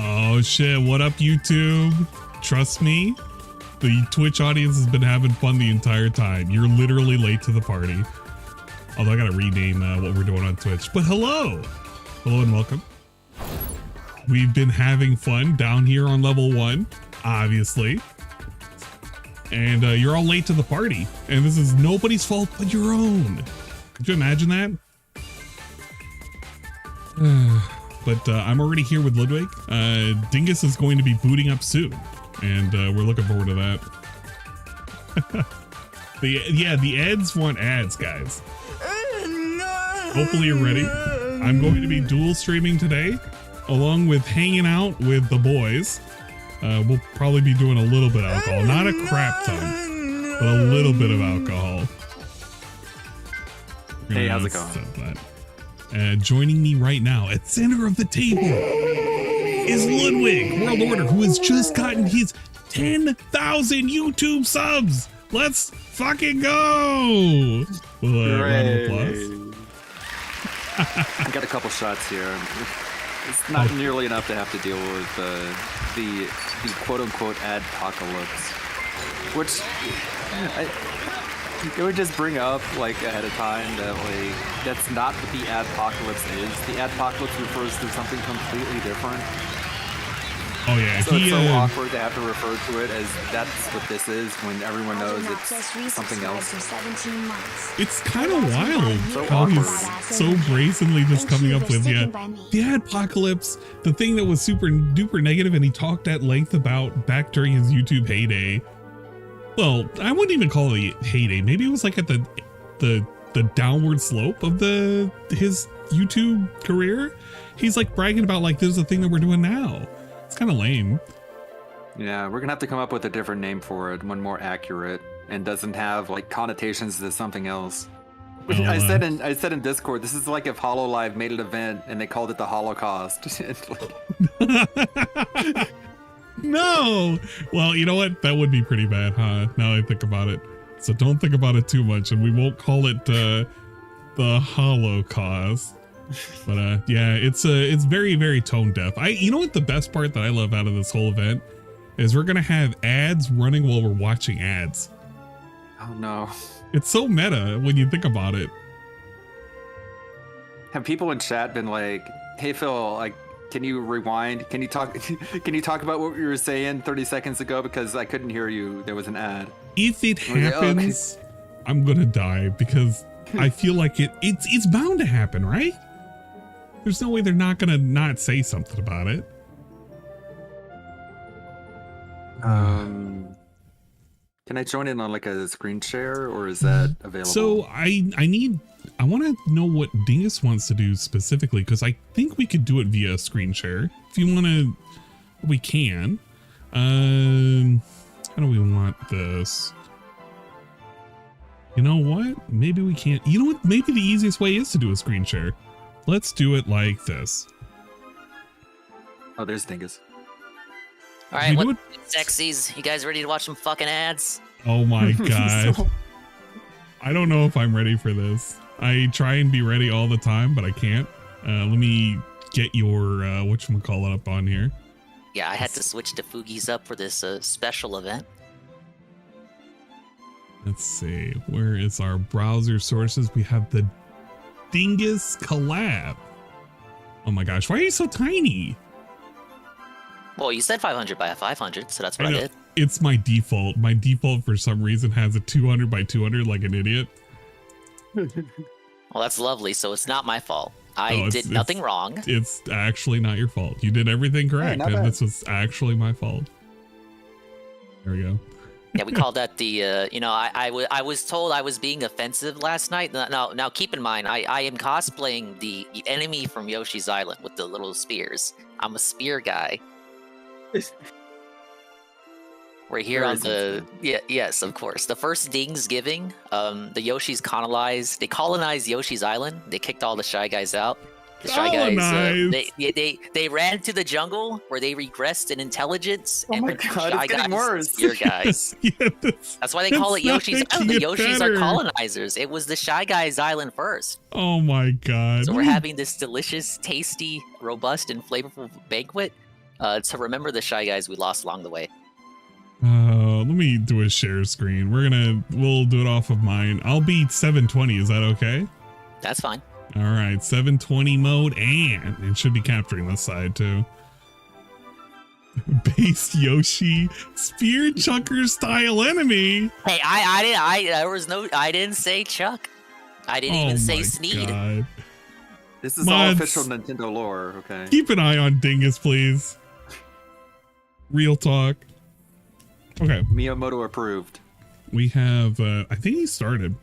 Oh shit, what up YouTube? Trust me, the Twitch audience has been having fun the entire time. You're literally late to the party. Although I gotta rename what we're doing on Twitch. But hello! Hello and welcome. We've been having fun down here on level 1, obviously. And you're all late to the party. And this is nobody's fault but your own. Could you imagine that? But I'm already here with Ludwig. Dingus is going to be booting up soon, and we're looking forward to that. The ads want ads, guys. Hopefully you're ready. I'm going to be dual streaming today, along with hanging out with the boys. We'll probably be doing a little bit of alcohol, not a crap ton, but a little bit of alcohol. Hey, how's it going? Joining me right now at center of the table is Ludwig, World Order, who has just gotten his 10,000 YouTube subs. Let's fucking go! Well, round of applause. I got a couple shots here. It's not nearly enough to have to deal with the quote-unquote ADPOCALYPSE, which it would just bring up like ahead of time that like that's not what the ADPOCALYPSE is. The ADPOCALYPSE refers to something completely different. Oh yeah, so it's so awkward to have to refer to it as that's what this is when evereveryone knows it's something else. It's kind of wild how he's so brazenly just coming up with the ADPOCALYPSE, the thing that was super duper negative, and he talked at length about back during his YouTube heyday. Well, I wouldn't even call it a heyday. Maybe it was like at the downward slope of his YouTube career. He's like bragging about like this is the thing that we're doing now. It's kind of lame. Yeah, we're gonna have to come up with a different name for it, one more accurate and doesn't have like connotations to something else. I said in Discord, this is like if HoloLive made an event and they called it the Holocaust. No! Well, you know what? That would be pretty bad, huh? Now I think about it. So don't think about it too much, and we won't call it the Holocaust. But yeah, it's very, very tone deaf. You know what the best part that I love out of this whole event is we're gonna have ads running while we're watching ads. Oh no. It's so meta when you think about it. Have people in chat been like, hey Phil, like, can you rewind? Can you talk about what you were saying 30 seconds ago? Because I couldn't hear you. There was an ad. If it happens, I'm gonna die because I feel like it's bound to happen, right? There's no way they're not gonna not say something about it. Can I join in on like a screen share, or is that available? So I want to know what Dingus wants to do specifically, because I think we could do it via screen share. If you want to, we can. How do we want this? You know what? Maybe we can't. You know what? Maybe the easiest way is to do a screen share. Let's do it like this. Oh, there's Dingus. All right, what sexies? You guys ready to watch some fucking ads? Oh my god. I don't know if I'm ready for this. I try and be ready all the time, but I can't. Let me get your whatchamacallit up on here. Yeah, I had to switch to Fugi's up for this special event. Let's see. Where is our browser sources? We have the Dingus collab. Oh my gosh, why are you so tiny? Well, you said 500 by 500, so that's what I did. It's my default. My default for some reason has a 200 by 200 like an idiot. Well, that's lovely. So it's not my fault. I did nothing wrong. It's actually not your fault. You did everything correct, and this was actually my fault. There we go. Yeah, we called that the, you know, I was told I was being offensive last night. Now keep in mind, I am cosplaying the enemy from Yoshi's Island with the little spears. I'm a spear guy. We're here on the yes, of course. The first Dingsgiving, the Yoshis colonized Yoshi's Island. They kicked all the Shy Guys out. The Shy Guys, they ran to the jungle where they regressed in intelligence. Oh my god, it's getting worse. Spear guys. That's why they call it Yoshi's Island. The Yoshis are colonizers. It was the Shy Guys Island first. Oh my god. So we're having this delicious, tasty, robust, and flavorful banquet. to remember the Shy Guys we lost along the way. Let me do a share screen. We'll do it off of mine. I'll be 720. Is that okay? That's fine. All right, 720 mode, and it should be capturing this side too. Base Yoshi spear chucker style enemy. Hey, I didn't say Chuck. I didn't even say Sneed. God. This is all official Nintendo lore. Okay. Keep an eye on Dingus, please. Real talk. Okay. Miyamoto approved. We have. I think he started.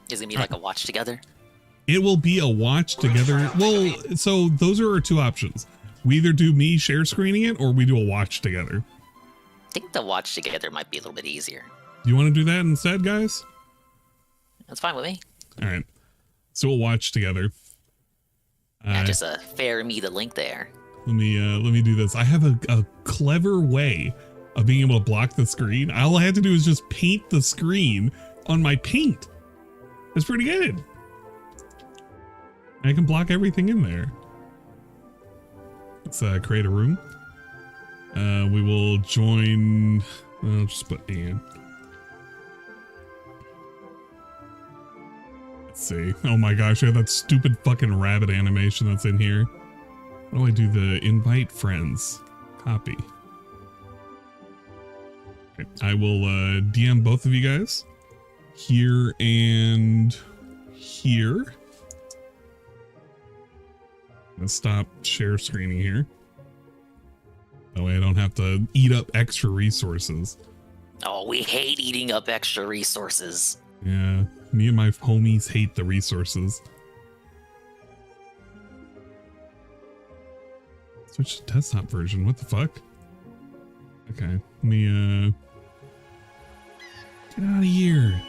Is it gonna be like a watch together? It will be a watch together. Well, so those are our two options. We either do me share screening it, or we do a watch together. I think the watch together might be a little bit easier. Do you want to do that instead, guys? That's fine with me. All right. So we'll watch together. Yeah, just fare me the link there. Let me do this. I have a clever way of being able to block the screen. All I had to do is just paint the screen on my paint. It's pretty good. I can block everything in there. Let's create a room. We will join. I'll just put Ian. Let's see. Oh my gosh, I have that stupid fucking rabbit animation that's in here. How do I do the invite friends? Copy. Okay, I will DM both of you guys. Here and here. Let's stop share screening here. That way I don't have to eat up extra resources. Oh, we hate eating up extra resources. Yeah, me and my homies hate the resources. Switch to desktop version. What the fuck? Okay, let me get out of here.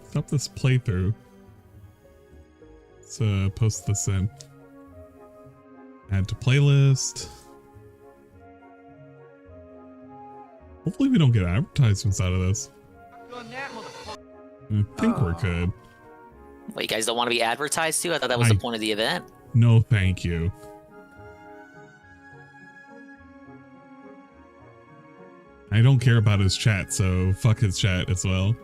Stop this playthrough. Let's post this in. Add to playlist. Hopefully we don't get advertisements out of this. I think we're good. Wait, you guys don't want to be advertised to? I thought that was the point of the event. No, thank you. I don't care about his chat, so fuck his chat as well.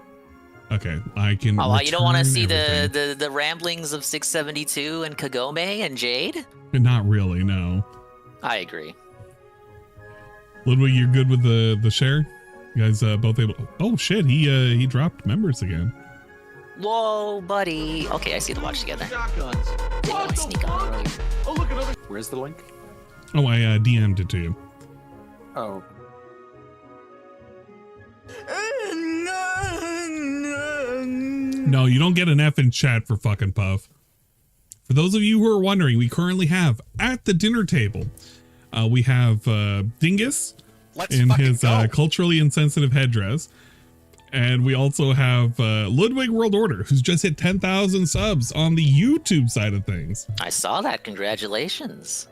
Okay, I can. Oh, you don't want to see the ramblings of 672 and Kagome and Jade? Not really, no. I agree. Ludwig, you're good with the share? You guys both able? Oh shit, he dropped members again. Whoa, buddy. Okay, I see the watch together. Didn't want to sneak on earlier. Oh, look at Where's the link? Oh, I DM'd it to you. Oh. No, you don't get an F in chat for fucking Puff. For those of you who are wondering, we currently have at the dinner table, we have Dingus in his culturally insensitive headdress. And we also have Ludwig World Order, who's just hit 10,000 subs on the YouTube side of things. I saw that. Congratulations.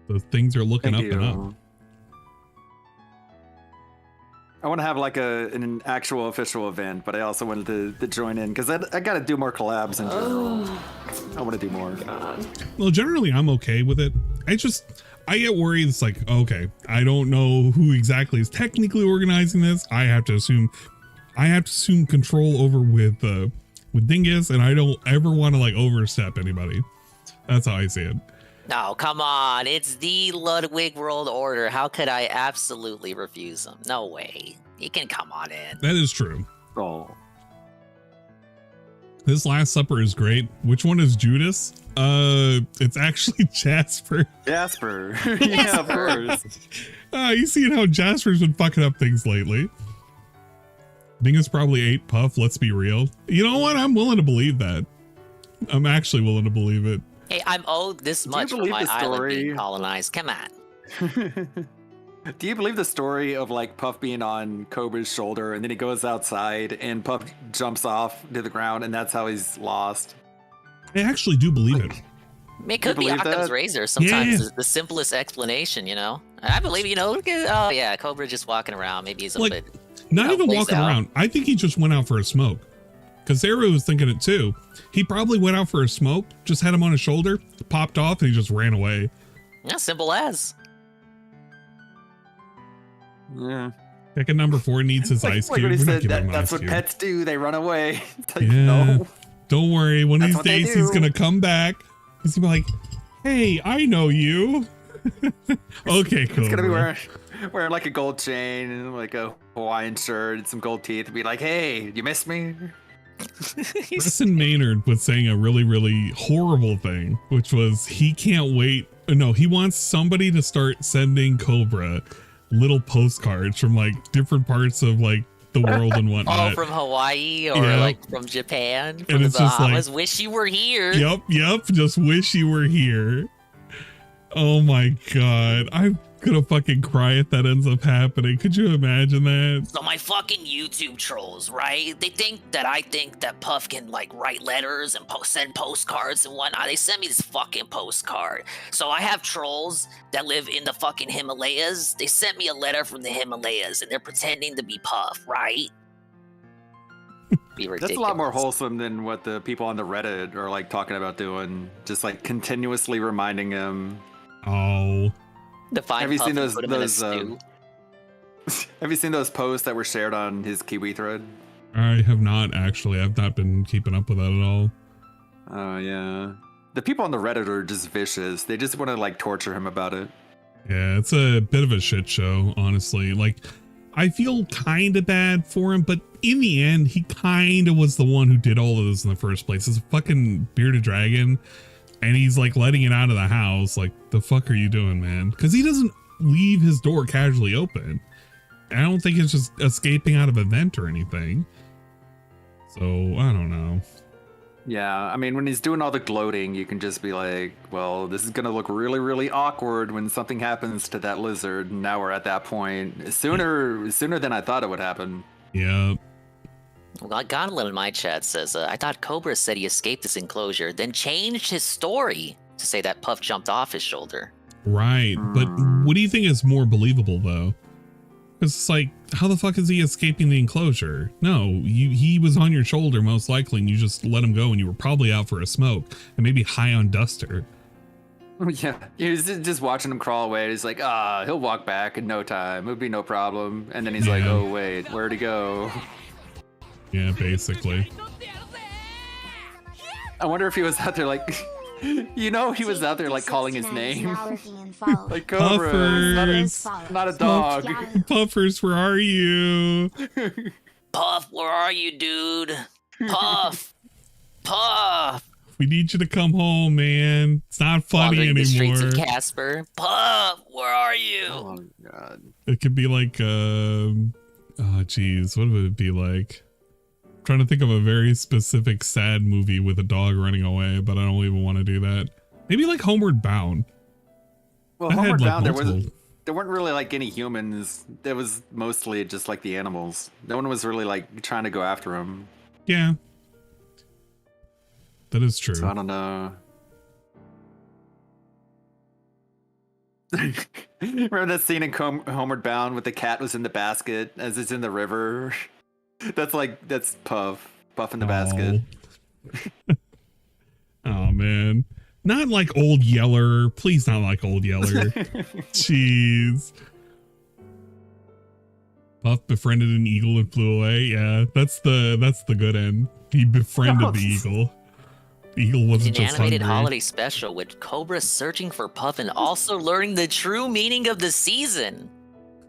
So things are looking up and up. I want to have like an actual official event, but I also wanted to join in because I got to do more collabs in general. I want to do more. God. Well, generally I'm okay with it. I get worried. It's like, okay, I don't know who exactly is technically organizing this. I have to assume control over with Dingus, and I don't ever want to like overstep anybody. That's how I see it. No, come on. It's the Ludwig World Order. How could I absolutely refuse him? No way. He can come on in. That is true. Oh. This Last Supper is great. Which one is Judas? It's actually Jasper. Jasper. Yeah, of course. You seen how Jasper's been fucking up things lately. Dingus probably ate Puff, let's be real. You know what? I'm willing to believe that. I'm actually willing to believe it. Hey, I'm owed this much for my island being colonized. Come on. Do you believe the story of like Puff being on Cobra's shoulder and then he goes outside and Puff jumps off to the ground and that's how he's lost? I actually do believe it. It could be Occam's razor. Sometimes it's the simplest explanation, you know? I believe, you know, look at, oh yeah, Cobra just walking around. Maybe he's a bit. Not even walking around. I think he just went out for a smoke. because Zero was thinking it too. He probably went out for a smoke, just had him on his shoulder, popped off, and he just ran away. Yeah, simple as. Yeah. Picking number 4 needs his ice cube. Like he said, that's what pets do. They run away. Like, yeah. No. Don't worry. One of these days he's going to come back. He's going to be like, hey, I know you. Okay, cool. He's going to be wearing like a gold chain and like a Hawaiian shirt and some gold teeth and be like, hey, you missed me? Preston Maynard was saying a really, really horrible thing, which was he can't wait. No, he wants somebody to start sending Cobra little postcards from like different parts of like the world and whatnot. Oh, from Hawaii or like from Japan, from and the it's just Bahamas. like, wish you were here. Yep. Just wish you were here. Oh my god, I'm gonna fucking cry if that ends up happening. Could you imagine that? So my fucking YouTube trolls, right? They think that I think that Puff can like write letters and send postcards and whatnot. They sent me this fucking postcard. So I have trolls that live in the fucking Himalayas. They sent me a letter from the Himalayas and they're pretending to be Puff, right? Be ridiculous. That's a lot more wholesome than what the people on the Reddit are like talking about doing. Just like continuously reminding him. Oh. Have you seen those have you seen those posts that were shared on his Kiwi thread? I have not actually. I've not been keeping up with that at all. Oh yeah. The people on the Reddit are just vicious. They just want to like torture him about it. Yeah, it's a bit of a shit show, honestly. Like, I feel kind of bad for him, but in the end, he kind of was the one who did all of this in the first place. It's a fucking bearded dragon. And he's like letting it out of the house. Like, the fuck are you doing, man? Because he doesn't leave his door casually open. I don't think it's just escaping out of a vent or anything. So, I don't know. Yeah, I mean, when he's doing all the gloating, you can just be like, well, this is going to look really, really awkward when something happens to that lizard. And now we're at that point. Sooner than I thought it would happen. Yeah. Well, Gauntlet in my chat says, I thought Cobra said he escaped this enclosure, then changed his story to say that Puff jumped off his shoulder. Right, but what do you think is more believable, though? Because it's like, how the fuck is he escaping the enclosure? No, he was on your shoulder most likely, and you just let him go, and you were probably out for a smoke, and maybe high on duster. Yeah, he was just watching him crawl away. He's like, he'll walk back in no time. It'll be no problem. And then he's like, oh, wait, where'd he go? Yeah, basically. I wonder if he was out there like, he was out there like calling his name. Like Cobra, Puffers, not a dog. Puffers, where are you? Puff, where are you, dude? Puff, Puff. We need you to come home, man. It's not funny anymore. The streets of Casper. Puff, where are you? Oh god. It could be like, geez, what would it be like? Trying to think of a very specific sad movie with a dog running away, but I don't even want to do that. Maybe like Homeward Bound. Well, Homeward Bound, there weren't really like any humans. There was mostly just like the animals. No one was really like trying to go after him. Yeah, that is true. So I don't know. Remember that scene in Homeward Bound with the cat was in the basket as it's in the river? That's Puff in the basket. Oh man, not like Old Yeller, please, not like Old Yeller. Jeez. Puff befriended an eagle and flew away. Yeah, that's the good end. He befriended the eagle. The eagle wasn't just hungry. An animated holiday special with Cobra searching for Puff and also learning the true meaning of the season.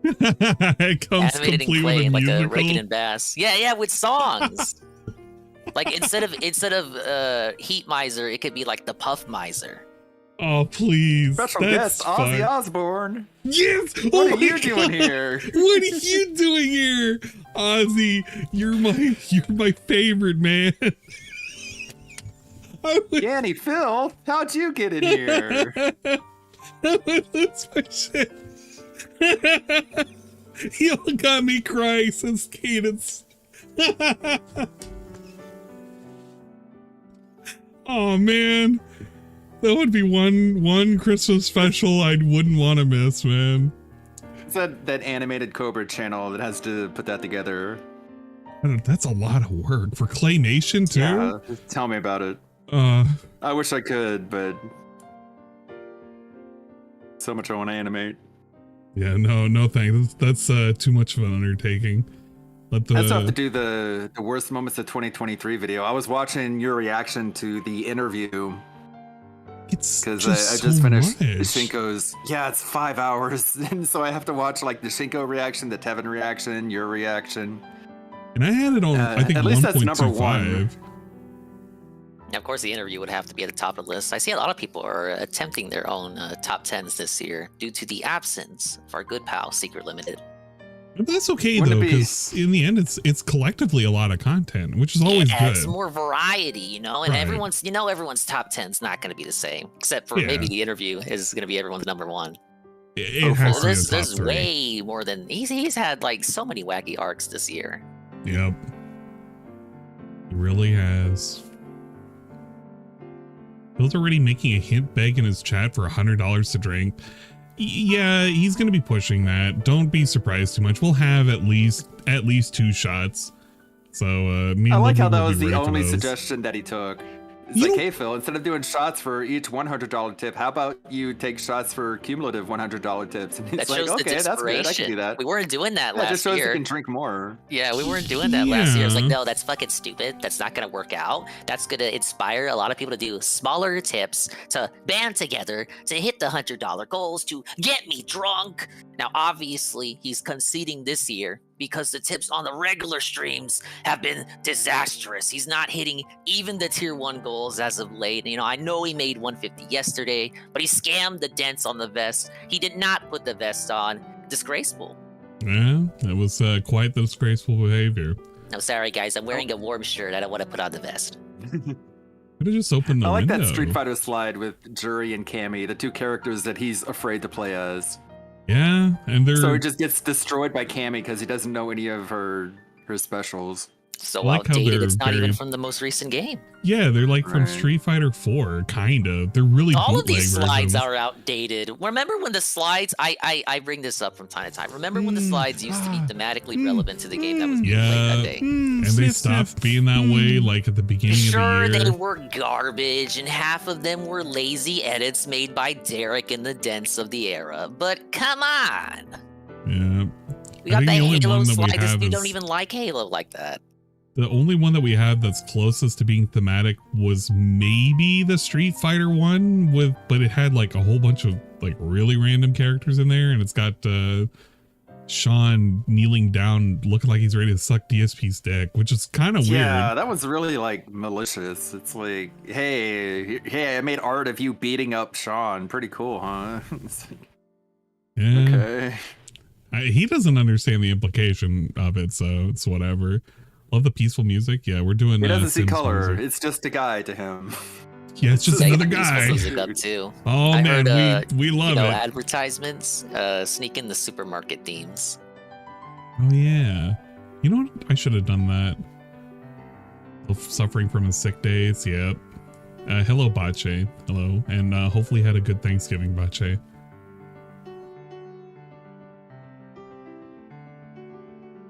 It comes animated complete in clay, with a like musical. a Rickon and Bass. Yeah, with songs. Like instead of Heat Miser, it could be like the Puff Miser. Oh please! Special guest Ozzy Osbourne. Yes. What are you doing here? What are you doing here, Ozzy? You're my favorite, man. Danny Phil, how'd you get in here? That's my shit. He all got me crying since Cadence. Oh man, that would be one Christmas special I wouldn't want to miss, man. It's that animated Cobra channel that has to put that together. That's a lot of work for claymation too. Yeah, tell me about it. I wish I could, but so much I want to animate. Yeah, no thanks. That's too much of an undertaking. I still have to do the worst moments of 2023 video. I was watching your reaction to the interview. It's because I just finished the Shinko's. Yeah, it's 5 hours, and so I have to watch like the Shinko reaction, the Tevin reaction, your reaction. And I had it on, I think, at least that's number 1.25. one. Yeah, of course, the interview would have to be at the top of the list. I see a lot of people are attempting their own top 10s this year due to the absence of our good pal, Secret Limited. But that's okay though, because in the end, it's collectively a lot of content, which is always good. It's more variety, you know, and everyone's top 10's not going to be the same, except for maybe the interview is going to be everyone's number one. It has to be the top there's 3. way more than he's had like so many wacky arcs this year. Yep, he really has. Bill's already making a hint beg in his chat for $100 to drink. Yeah, he's going to be pushing that. Don't be surprised too much. We'll have at least 2 shots. So I like how that was the only suggestion that he took. It's like, hey Phil, instead of doing shots for each $100 tip, how about you take shots for cumulative $100 tips? And he's like, okay, that's good. I can do that. We weren't doing that last year. It just shows you can drink more. Yeah, we weren't doing that last year. It's like, no, that's fucking stupid. That's not gonna work out. That's gonna inspire a lot of people to do smaller tips, to band together, to hit the $100 goals, to get me drunk. Now, obviously, he's conceding this year because the tips on the regular streams have been disastrous. He's not hitting even the tier 1 goals as of late. You know, I know he made 150 yesterday, but he scammed the dents on the vest. He did not put the vest on. Disgraceful. Yeah, that was quite the disgraceful behavior. No, sorry guys, I'm wearing a warm shirt. I don't want to put on the vest. Could have just opened the I like window. that Street Fighter slide with Jury and Cammy, the 2 characters that he's afraid to play as. Yeah, and they're... So he just gets destroyed by Cammy because he doesn't know any of her specials. So outdated, it's not even from the most recent game. Yeah, they're like from Street Fighter 4, kind of. They're really all of these slides versions. are outdated. Remember when the slides, I bring this up from time to time. Remember when the slides used to be thematically relevant to the game that was being played that day? And they stopped being that way like at the beginning of the year. Sure, they were garbage, and half of them were lazy edits made by Derek in the dents of the era. But come on. Yeah. We got the Halo slide. This dude don't even like Halo like that. The only one that we have that's closest to being thematic was maybe the Street Fighter one but it had like a whole bunch of like really random characters in there, and it's got Sean kneeling down looking like he's ready to suck DSP's dick, which is kind of weird. Yeah, that was really like malicious. It's like, hey, I made art of you beating up Sean. Pretty cool, huh? Yeah. Okay. He doesn't understand the implication of it, so it's whatever. Love the peaceful music. Yeah, we're doing. He doesn't see Sims color. music. It's just a guy to him. Yeah, it's just another guy. Music up too. Oh man, we love it. Advertisements sneak in the supermarket themes. Oh yeah, you know what? I should have done that. Suffering from his sick days. Yep. Hello, Bache. Hello, and hopefully had a good Thanksgiving, Bache.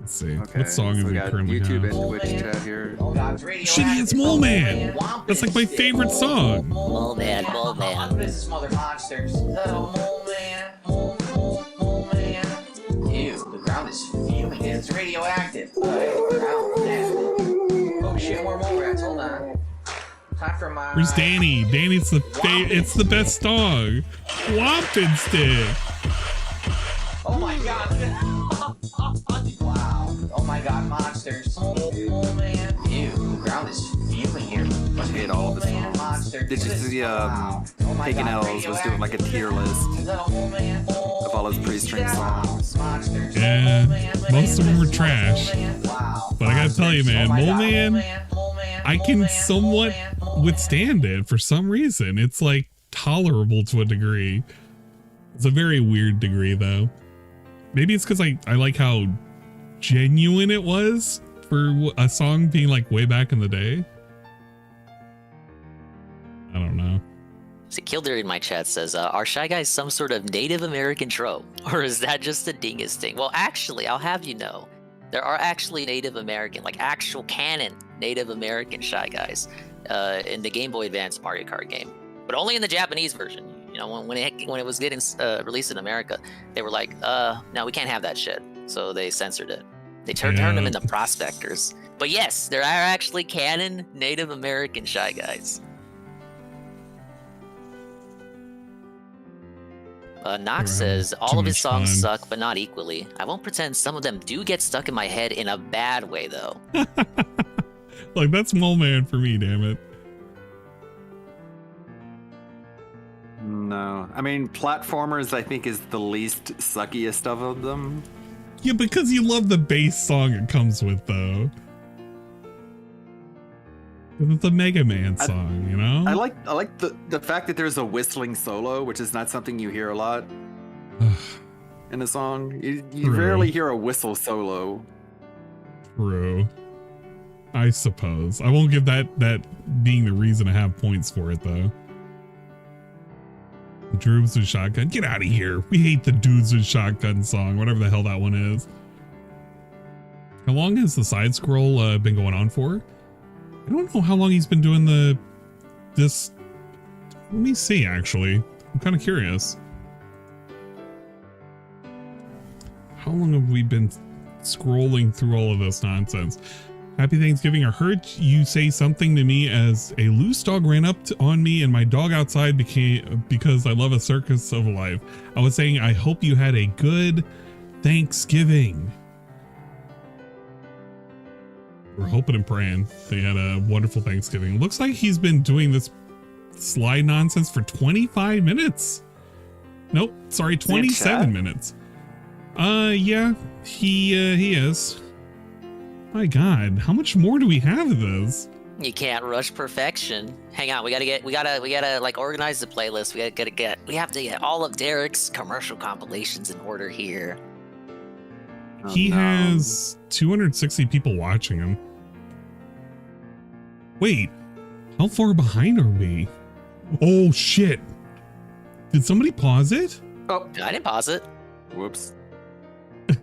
Let's see. Okay, what song is it currently YouTube and Twitch chat here. Shitty, it's Mole Man. That's like my favorite song. Mole Man. This is Mother Monsters. Mole Man. Mole Man. Ew, the ground is fuming. It's radioactive. Oh shit, more mole rats. Hold on. Time for my. Where's Danny? Danny's it's the best song. Wampin Stick. Oh my god. Wow. Oh my god, monsters. Oh man. Ew, the ground is fuming here. I hate all of this songs. Did you see Taking L's was doing like a tier list of all his pre-stream songs? Yeah, most of them were trash. But I gotta tell you, man, Mole Man, I can somewhat withstand it for some reason. It's like tolerable to a degree. It's a very weird degree though. Maybe it's because I like how genuine it was for a song being like way back in the day. I don't know. See, Kildare in my chat says, are Shy Guys some sort of Native American trope? Or is that just a dingus thing? Well, actually, I'll have you know, There are actually Native American, like actual canon Native American Shy Guys in the Game Boy Advance Mario Kart game, but only in the Japanese version. You know, when it was getting released in America, they were like, no, we can't have that shit. So they censored it. They turned them into prospectors. But yes, there are actually canon Native American Shy Guys. Nox says, all of his songs suck, but not equally. I won't pretend some of them do get stuck in my head in a bad way, though. Like, that's Mole Man for me, damn it. No. I mean, Platformers, I think, is the least suckiest of them. Yeah, because you love the bass song it comes with, though. It's a Mega Man song, you know? I like the fact that there's a whistling solo, which is not something you hear a lot in a song. You rarely hear a whistle solo. True. I suppose. I won't give that being the reason to have points for it, though. Drooms with Shotgun. Get out of here. We hate the Dudes with Shotgun song, whatever the hell that one is. How long has the side scroll been going on for? I don't know how long he's been doing this. Let me see, actually. I'm kind of curious. How long have we been scrolling through all of this nonsense? Happy Thanksgiving. I heard you say something to me as a loose dog ran up on me and my dog outside became because I love a circus of life. I was saying, I hope you had a good Thanksgiving. We're hoping and praying they had a wonderful Thanksgiving. Looks like he's been doing this slide nonsense for 25 minutes. Nope, sorry, 27 minutes. Yeah, he is. My God, how much more do we have of this? You can't rush perfection. Hang on, we gotta like organize the playlist. We have to get all of Derek's commercial compilations in order here. He has 260 people watching him. Wait, how far behind are we? Oh shit. Did somebody pause it? Oh, I didn't pause it. Whoops.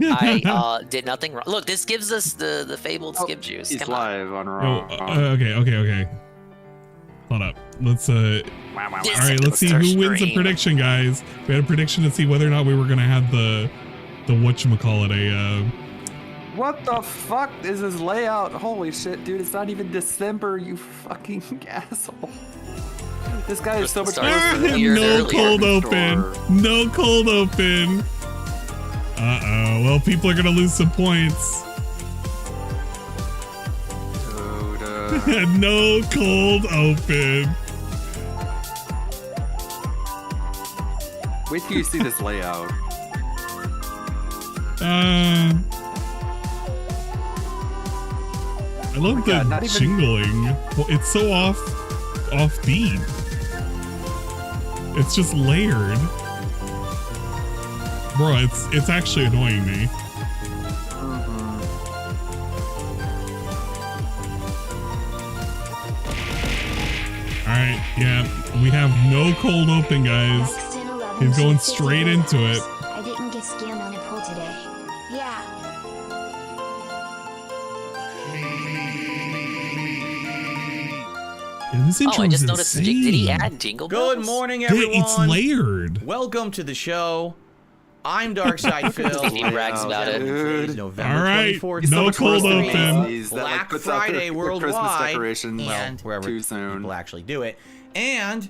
I did nothing wrong. Look, this gives us the fabled skip juice. He's Come live on. Raw. Okay. Hold up. Let's all right, let's see who wins the prediction, guys. We had a prediction to see whether or not we were gonna have the whatchamacallit, What the fuck is this layout? Holy shit, dude, it's not even December, you fucking asshole. This guy is so much no cold open. No cold open. Uh-oh. Well, people are gonna lose some points. No cold open. Wait till you see this layout. I love the jingling. Well, it's so off beat. It's just layered. Bro, it's actually annoying me. Alright, yeah, we have no cold open, guys. He's going straight into it. I didn't get scammed on a pull today. Yeah. Yeah, this intro I just is noticed. insane. Did he add jingle bells? Good morning, everyone. It's layered. Welcome to the show. I'm Darkside Phil. He brags about it. November All right, 24th, no cold open. Black Friday worldwide, and wherever too soon. people actually do it. And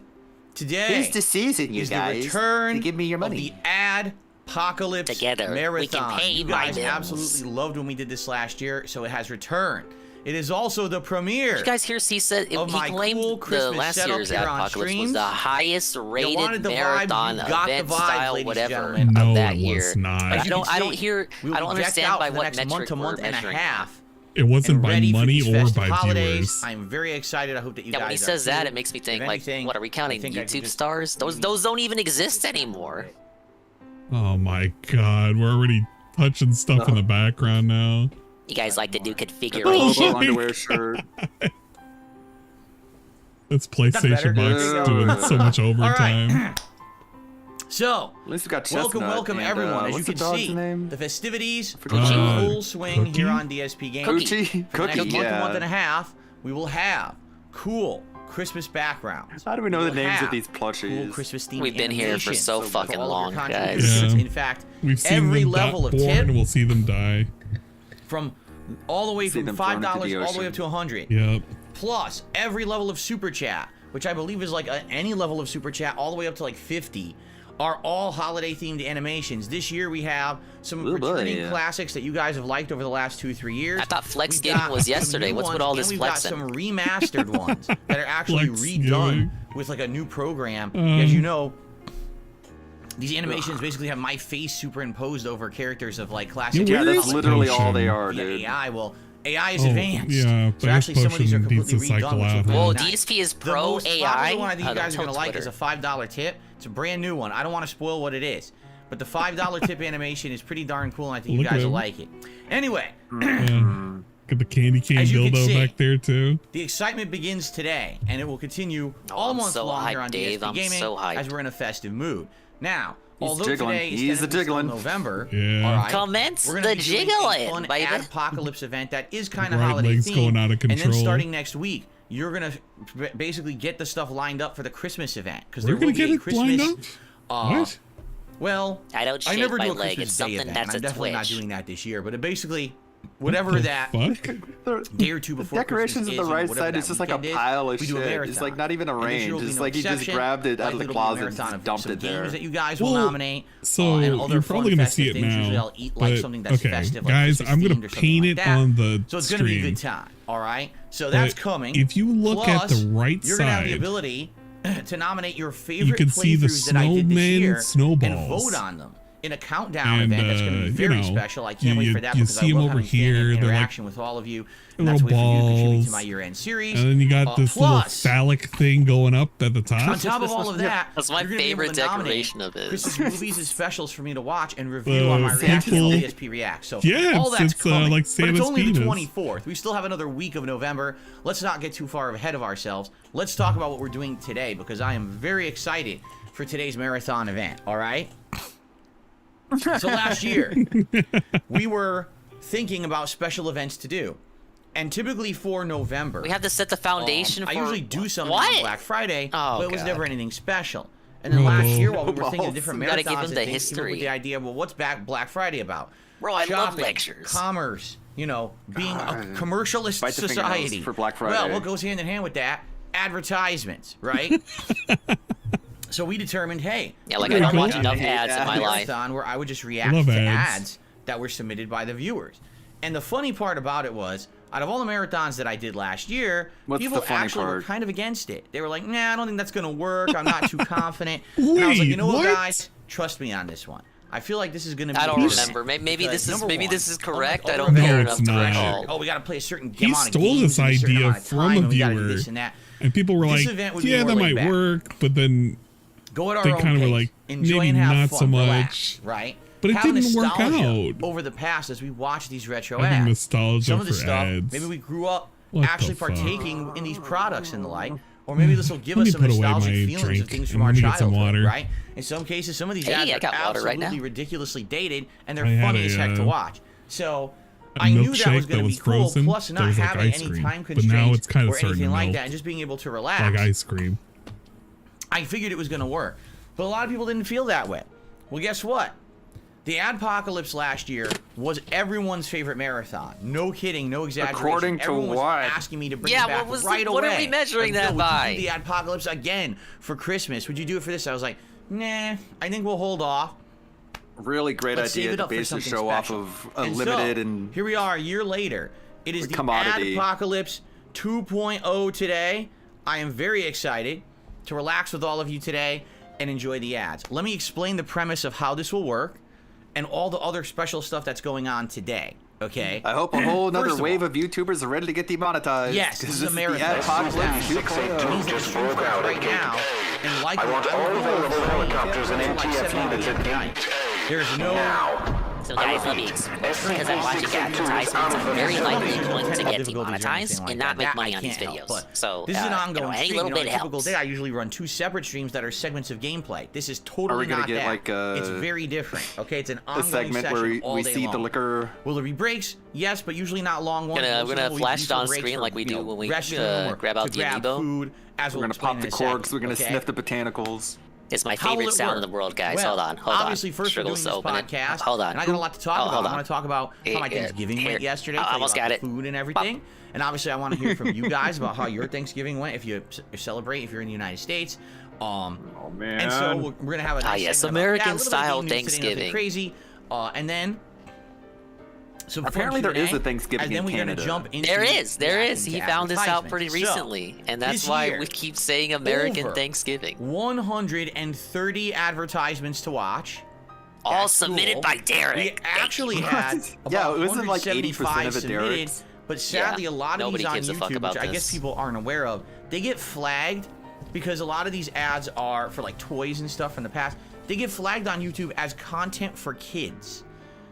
today Tis the season, you is guys. the return to give me your of money. the ADPOCALYPSE Together, Marathon. we can pay you my guys bills. absolutely loved when we did this last year, so it has returned. It is also the premiere. You guys hear? He said he claimed cool the Christmas last setup year's here on ADPOCALYPSE was streams. the highest rated wanted the marathon vibe, you got event the vibe, style, ladies and whatever gentlemen. No, of that it year. was not. But As you can I don't see, hear. we will I don't be decked understand out by for the what next metric month to we're month and a measuring. half. It wasn't and by ready for money these or festive by holidays. viewers. I'm very excited. I hope that you Yeah, guys when he are says that, too. it makes me think, If like, anything, what are we counting? I think I could YouTube just- stars? Those don't even exist anymore. Oh my God, we're already touching stuff in the background now. You guys like to do Oh, configuration. my underwear shirt. That's PlayStation better? Box There we go. doing so much All overtime. right. So, At least we got Chestnut. welcome and, everyone. As you what's the can dog's see, name? the festivities are Cookie. in full swing Cookie? here on DSP Games. Cookie. For the Cookie, next yeah. month and a half, we will have cool Christmas backgrounds. How do we know the will names of have these plushies? Cool Christmas themed We've been here for animations so for fucking all of long, your guys. contributions. Yeah. In fact, We've seen every them level of born, tip and we'll see them die. from all the way See from them thrown into $5 the all the way ocean. up to 100. Yep. Plus every level of super chat, which I believe is like any level of super chat all the way up to like 50, are all holiday themed animations. This year we have some Oh, boy, returning yeah. classics that you guys have liked over the last 2-3 years. I thought Flex We've Gaming got was some yesterday. new What's with ones, all and this we've flexing? got some remastered ones that are actually Flex redone Gaming. with like a new program. As you know, these animations basically have my face superimposed over characters of like classic. Yeah, Yeah, where that's is literally all they Potion? are, via dude. AI. Well, AI is Oh, advanced. yeah, but So actually, some of these are Potion needs completely to cycle redone. Which out, will be Well, nice. DSP is The pro most AI. popular one I think you guys are Tell gonna like is a Twitter. $5 tip. It's a brand new one. I don't want to spoil what it is, but the $5 tip animation is pretty darn cool, and I think you Look at guys will him. like it. Anyway, Yeah. Got the candy cane As you can dildo see, back there too. the excitement begins today, and it will continue Oh, all I'm month so long here hyped, on Dave. DSP I'm Gaming so hyped. as we're in a festive mood. Now, He's although jiggling. today is He's technically still jiggling. November, Yeah. all right, Commence we're gonna the be doing jiggling, a fun baby. ADPOCALYPSE event that is kind of Right holiday leg's themed. going out of And then control. starting next week, you're gonna basically get the stuff lined up for the Christmas event because We're there will gonna be get a it Christmas. lined up. What? Well, I don't I shave never my do a leg. Christmas It's Day something event. that's I'm a definitely not twitch. doing that this year, but it basically whatever The that fuck? day or two before Decorations Christmas on the is, right whatever side that is just like a weekend is, pile of we do a shit. It's marathon. like not even And this year arranged. will be It's no like he just exception. grabbed it out of Likely the it'll be a closet and marathon just of dumped some it there. games that you guys will Well, nominate. So and you're other probably fun gonna festive see it things. Usually now. I'll eat like but- something that's okay, festive, like guys, Christmas I'm gonna themed or something paint like it that. on the So it's gonna be a stream. good time. All right. So that's But coming. if you look at Plus, the right you're gonna have the side, ability to nominate your favorite can see the playthroughs that I did this snowmen year and snowballs. vote on them in a countdown And, event that's going to be you very know, special. I can't wait you- for that you because I see 'em love over having here, fan they're like interaction with all of you. And little that's a way for you to contribute to balls. my year-end series. and then you got this little Plus, phallic thing going up at the top. on top of all of that, That's my you're gonna be able favorite to nominate decoration of it. Christmas movies and specials for me to watch and review on my people- reaction on DSP React. So Yeah, all that's it's, coming. like but Santa's it's only the penis. 24th. We still have another week of November. Let's not get too far ahead of ourselves. Let's talk about what we're doing today because I am very excited for today's marathon event. All right. So last year, we were thinking about special events to do. And typically for November, We have to set the foundation for... I usually do something What? on Black Friday, Oh, but it was God. never anything special. And then last year, while we were thinking of Balls. different You gotta give marathons them and the things, came up with history. the idea, well, what's Black Friday about? Bro, I love Shopping, lectures. commerce, you know, being a commercialist Bite the fingernails society. for Black Well, Friday. what goes hand in hand with that? Advertisements, right? So we determined, hey, Yeah, like we're I don't gonna watch do enough a ads in my life. marathon where I would just react Love to ads. ads that were submitted by the viewers. And the funny part about it was, out of all the marathons that I did last year, What's people the funny actually were part? kind of against it. They were like, nah, I don't think that's going to work. I'm not too confident. And I was like, you know what, what? guys? Trust me on this one. I feel like this is going to be I a don't good remember. event. Maybe Because, this is number one, this is correct. unlike I other don't No, care events, it's enough to not. recall. oh, we got to play a certain He amount of stole games this in a certain idea amount of from time, a and we gotta do viewer. this and that. And people were This like, event would be yeah, more that laid might back. work, but then Go at our They own kinda were pace. like, Enjoy maybe and have not fun, so relax, much. right? But it Have didn't work nostalgia out. over the past as we watch these retro having ads. nostalgia Some of the for stuff, ads. maybe we grew up What the actually fuck? partaking in these products and the like, or maybe this will give Let us me some put away nostalgic my feelings drink of things and from our let me get some childhood, water. right? In some cases, some of these Hey, ads I are got water right absolutely now. ridiculously dated, and they're I had funny a, as heck to watch. So a I knew that was milkshake going that to was be cool. frozen Plus, that not was like having ice any cream. time But now constraints it's kinda or starting to anything like melt. that, and just being able to relax. like ice cream. I figured it was going to work. But a lot of people didn't feel that way. Well, guess what? The ADPOCALYPSE last year was everyone's favorite marathon. No kidding, no exaggeration. According to Everyone was what? asking me to bring Yeah, it back what was right the- away. what are we measuring Like, that "Yo, by?" Would you do the ADPOCALYPSE again for Christmas? Would you do it for this? I was like, nah, I think we'll hold off. Really great Let's save idea it to up for basically something show off special. of a And limited so, and here we are a year later. It is a the commodity. ADPOCALYPSE 2.0 today. I am very excited to relax with all of you today and enjoy the ads. Let me explain the premise of how this will work and all the other special stuff that's going on today. Okay. I hope a whole First another of wave all, of YouTubers are ready to get demonetized. Yes, 'cause this is a the marathon. ADPOCALYPSE 2.0. means that the stream starts right now, and likely I want all available helicopters and like ATF 7 units at tonight. There's no... So guys, let me explain. Because I'm watching advertisements, I'm very likely going to get demonetized and not make money on these videos. So this is an ongoing any stream. little bit on a typical helps. day, I usually run 2 separate streams that are segments of gameplay. This is totally not that. Like it's very different. Okay, it's an ongoing segment session where we see the liquor. Will there be breaks? Yes, but usually not long ones. We're gonna flash it on screen like we do when we grab out the amiibo. Food, as we're gonna pop the corks. We're gonna sniff the botanicals. It's my favorite sound in the world, guys. Well, hold on. Obviously, first we're doing this podcast. Hold on. And I got a lot to talk about. I want to talk about how my Thanksgiving went yesterday. I almost got it. Food and everything. And obviously, I want to hear from you guys about how your Thanksgiving went. If you celebrate, if you're in the United States. Oh man. And so we're gonna have a nice yes, American style Thanksgiving. Crazy. And then. So apparently there is a Thanksgiving and then we're gonna jump into there is. He found this out pretty recently, and that's why we keep saying American Thanksgiving. 130 advertisements to watch. All submitted by Derek. We actually had about it wasn't like 80% of it Derek. But sadly, a lot of these on YouTube, which I guess people aren't aware of, they get flagged because a lot of these ads are for like toys and stuff from the past. They get flagged on YouTube as content for kids.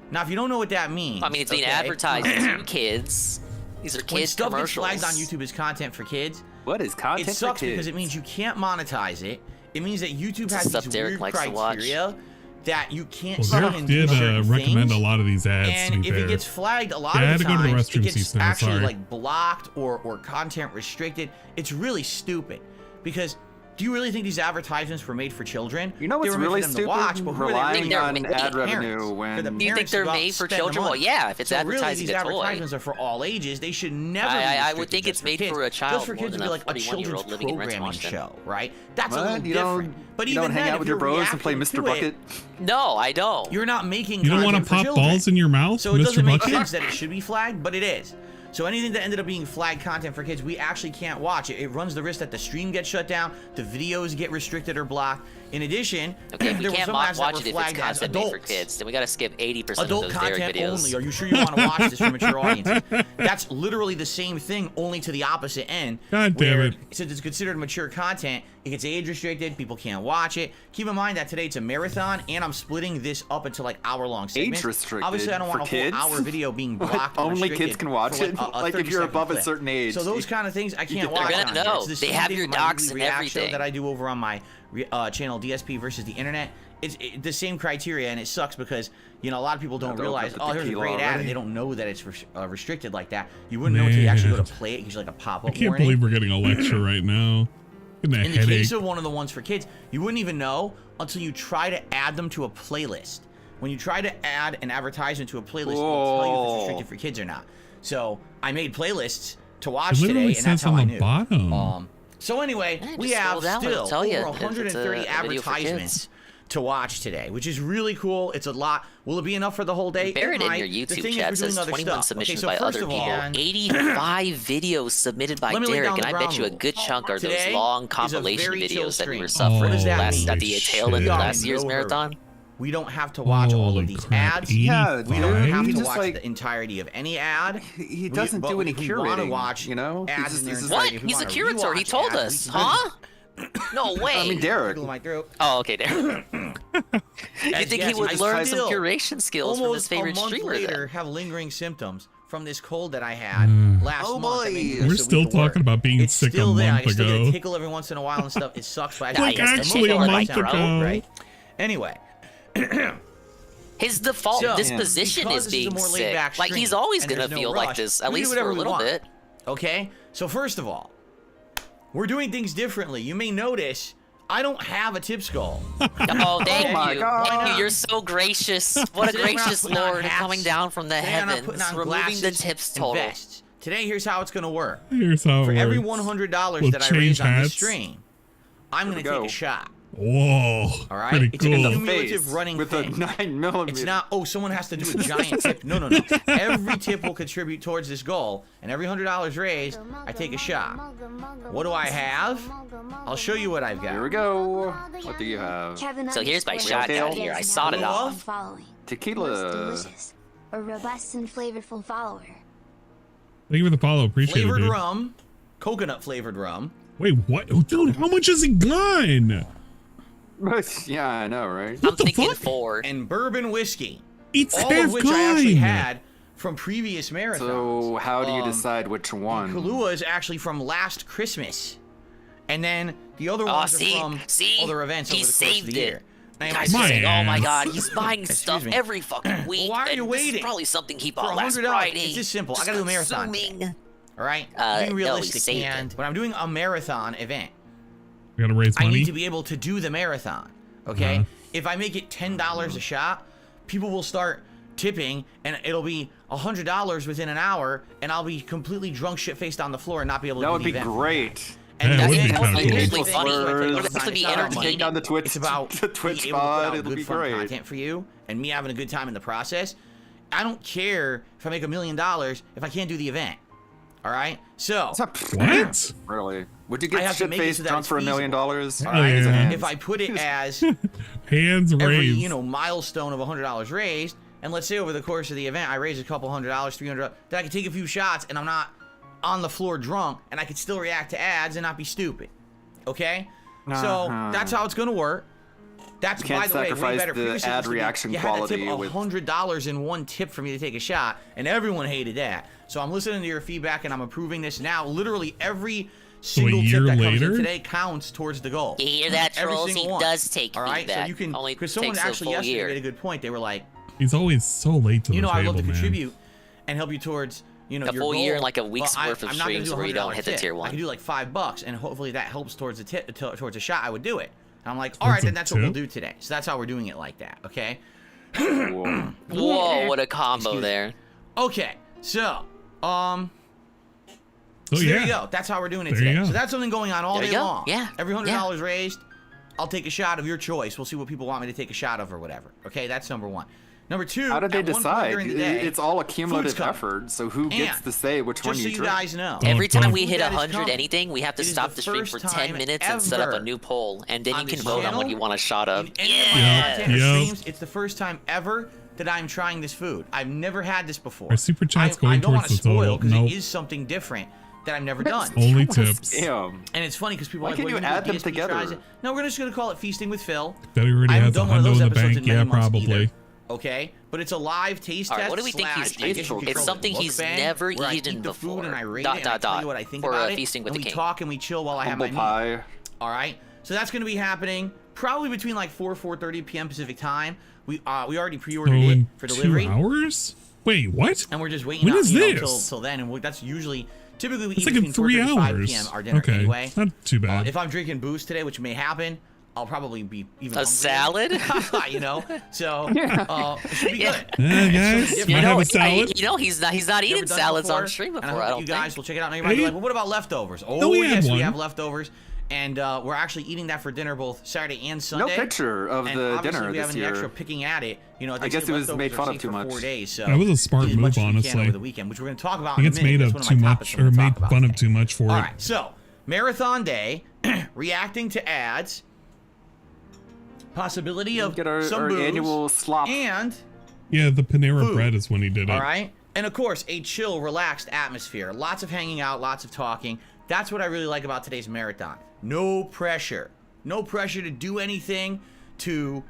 Now, if you don't know what that means, I mean, it's being advertised to kids. These are kids' when stuff commercials. gets flagged on YouTube as content for kids. What is content for kids? It sucks because it means you can't monetize it. It means that YouTube has these weird criteria that you can't Derek did recommend a lot of these ads. And if it gets flagged, a lot of the times it gets actually like blocked or content restricted. It's really stupid because. Do you really think these advertisements were made for children? You know what's really stupid? Watch, but relying on ad revenue when... You think they're made for children? Well, yeah, if it's advertising really, these a toy. advertisements are for all ages. They should never be I would think it's made for a child. Just for kids to be like a children's programming show, right? That's a little you different. But you even don't hang out with your bros and play Mr. Bucket? No, I don't. You're not making You don't want to pop balls in your mouth, so it Mr. doesn't make Bucket? sense that it should be flagged, but it is. So anything that ended up being flagged content for kids, we actually can't watch it. It runs the risk that the stream gets shut down, the videos get restricted or blocked. In addition, if we there can't were some ads watch that it were if it's flagged as content made for adults. kids, then we gotta skip 80% of Adult those Derek content videos. only. Are you sure you want to watch this for mature audiences? That's literally the same thing, only to the opposite end. God damn it. Since it's considered mature content, it gets age restricted, people can't watch it. Keep in mind that today it's a marathon, and I'm splitting this up into like hour-long segments. Age restricted Obviously, I don't want a whole hour video being blocked. Only kids can watch it? Like if you're above a certain age. So those kind of things I can't watch. They're gonna know. They have your docs and everything. That I do over on my channel DSP versus the internet. It's the same criteria, and it sucks because a lot of people don't realize. Oh, here's a great ad, and they don't know that it's restricted like that. You wouldn't know until you actually go to play it. It gives you like a pop-up. I can't believe we're getting a lecture right now. In the case of one of the ones for kids, you wouldn't even know until you try to add them to a playlist. When you try to add an advertisement to a playlist, it'll tell you if it's restricted for kids or not. So I made playlists to watch today, and that's how I knew. Bottom. So anyway, we have still over 130 advertisements to watch today, which is really cool. It's a lot. Will it be enough for the whole day? Buried in your YouTube chat says 21 submissions by other people, 85 videos submitted by Derek, and I bet you a good chunk are those long compilation videos that we were suffering at the tail end of last year's marathon. We don't have to watch all of these ads. Yeah, we don't have to watch the entirety of any ad. He doesn't do any curating, watch, ads. What? He's a curator. He told us, huh? No way. I mean, Derek. Oh, okay, Derek. You think he would learn some curation skills from his favorite streamer? Almost a month later, have lingering symptoms from this cold that I had last month. We're still talking about being sick a month I still ago. get a tickle every once in a while and stuff. It sucks, but like actually a month ago. Right? Anyway. His default disposition is being sick. Like, he's always gonna feel like this, at least for a little bit. Okay? So first of all, we're doing things differently. You may notice I don't have a tip skull. Oh, thank you. Thank you. You're so gracious. What a gracious Lord coming down from the heavens, removing the tips total. Today, here's how it's gonna work. Here's how it For works. every $100 that I raise on this stream, I'm gonna take a shot. Whoa. All right. Pretty It's cool. a cumulative running with thing. a 9mm. It's not. Oh, someone has to do a giant tip. No. Every tip will contribute towards this goal, and every $100 raised, I take a shot. What do I have? I'll show you what I've got. Here we go. What do you have? So here's my shotgun here. I sawed it off. Tequila. A robust and flavorful follower. Thank you for the follow. Appreciate flavored it, dude. rum, coconut flavored rum. Wait, what? Oh, dude, how much has it gone? Yeah, I know, right? I'm thinking 4. And bourbon whiskey. It's all half of which I actually gone. had from previous marathons. So how do you decide which one? Kahlua is actually from last Christmas. And then the other ones are from other events over the course of the year. Guys are saying, oh my god, he's buying stuff every fucking week. Well, why are you waiting? This is probably something he bought For last $100, Friday. it's just simple. I gotta do a marathon. All right? Being realistic, and when I'm doing a marathon event, You gotta raise money. I need to be able to do the marathon. Okay? If I make it $10 a shot, people will start tipping, and it'll be $100 within an hour, and I'll be completely drunk, shit-faced on the floor, and not be able to do the event. That would be great. And Yeah, it would be that's kinda actually cool. funny. It's to be entertaining. On the Twitch, It's about the Twitch being able to put pod. out It'll good be fun great. content for you, and me having a good time in the process. I don't care if I make $1 million if I can't do the event. All right, so What? Really? Would you I get have to make it shit-faced so that drunk it's for $1 million? All right, Yeah. if I put it as Hands every raised. milestone of $100 raised, and let's say over the course of the event I raise a couple $100, $300, then I can take a few shots and I'm not on the floor drunk, and I can still react to ads and not be stupid. Okay, so that's how it's gonna work. That's, You can't by the way, way sacrifice better. the Previously, ad reaction you had to quality tip with- $100 in one tip for me to take a shot, and everyone hated that. So I'm listening to your feedback, and I'm approving this now. Literally every single year tip that comes later? in today counts towards the goal. You hear that, Every trolls? single He one. does take All right, feedback. so you can, Only because someone takes a actually full yesterday year. made a good point. They were like, He's always so late to you know, the I'd table, love to man. contribute and help you towards, you know, A your full goal. year and like a week's Well, worth of I'm not gonna streams do a where you don't $100 hit the tip. tier I 1. can do like $5, and hopefully that helps towards the tip, towards a shot. I would do it. And I'm like, all right, then that's what we'll do today. So that's how we're doing it like that. Okay. Whoa. Whoa, what a combo Excuse me. there. Okay. So, Oh so yeah. there you go. That's how we're doing it There you today. go. So that's something going on all There day you go. long. Yeah. Every $100 raised, I'll take a shot of your choice. We'll see what people want me to take a shot of or whatever. Okay, that's number one. Number two, How did they at one point decide? during the day, It's all a Food's cumulative coming. effort, so who gets And to say which one just you so you drink? guys know, Every time we Food hit that is 100 coming. anything, we have to It is stop the the stream for first 10 time minutes and set up a ever new poll, and then you on can this vote on what channel, you want a shot of. in any of my content or Yep. streams, it's the first time ever that I'm trying this food. I've never had this before. Our super chat's I going don't want towards to the total. spoil because Nope. it is something different that I've never done. Only tips. Damn. And it's funny because people Why are like, can't well, you do add them DSP together? tries it. No, we're just going to call it Feasting with Phil. That he already I haven't has done one of $100 those in the episodes bank. in many Yeah, months probably. either. Okay, but it's a live taste All right, test. what do we think he's / I guess you doing? could It's call it something a he's mukbang, never where I eaten eat the food before. and I rate Dot, it dot, and I tell dot. you what I think For, about it. Feasting with and the we King. talk and we chill while I have Humble my meal. pie. All right, so that's going to be happening probably between like 4:30 p.m. Pacific time. We already So pre-ordered it in for 2 delivery, hours? Wait, what? and we're just waiting When out is this? till then. And that's usually typically we It's eat like in between 3 4:30 and 5 hours. p.m. our dinner Okay, anyway. not too bad. If I'm drinking booze today, which may happen, I'll probably be even A hungrier. salad? You know, so it should be good. Guys, different. might have a salad. He's not Never eating done it salads on before, stream and before. I I hope don't you guys think. will check it out. Now you might be Hey. like, well, what about leftovers? No, we had yes, we one. have leftovers, and we're actually eating that for dinner both Saturday and No Sunday. picture of And the obviously dinner we have this any extra year. picking at it. You know, I guess it was made fun of too much. 4 days, so That was a smart eat as much move, as we can honestly. over the weekend, which we're going to talk about I in think a it's minute. made That's of one too my much, topics or we're gonna made talk about fun of today. too much for All it. right, so marathon day, reacting to ads, possibility of Get our some booze, annual slop. and Yeah, the Panera Food. Bread is when he did it. all right, and of course a chill, relaxed atmosphere. Lots of hanging out, lots of talking. That's what I really like about today's marathon. No pressure. No pressure to do anything, to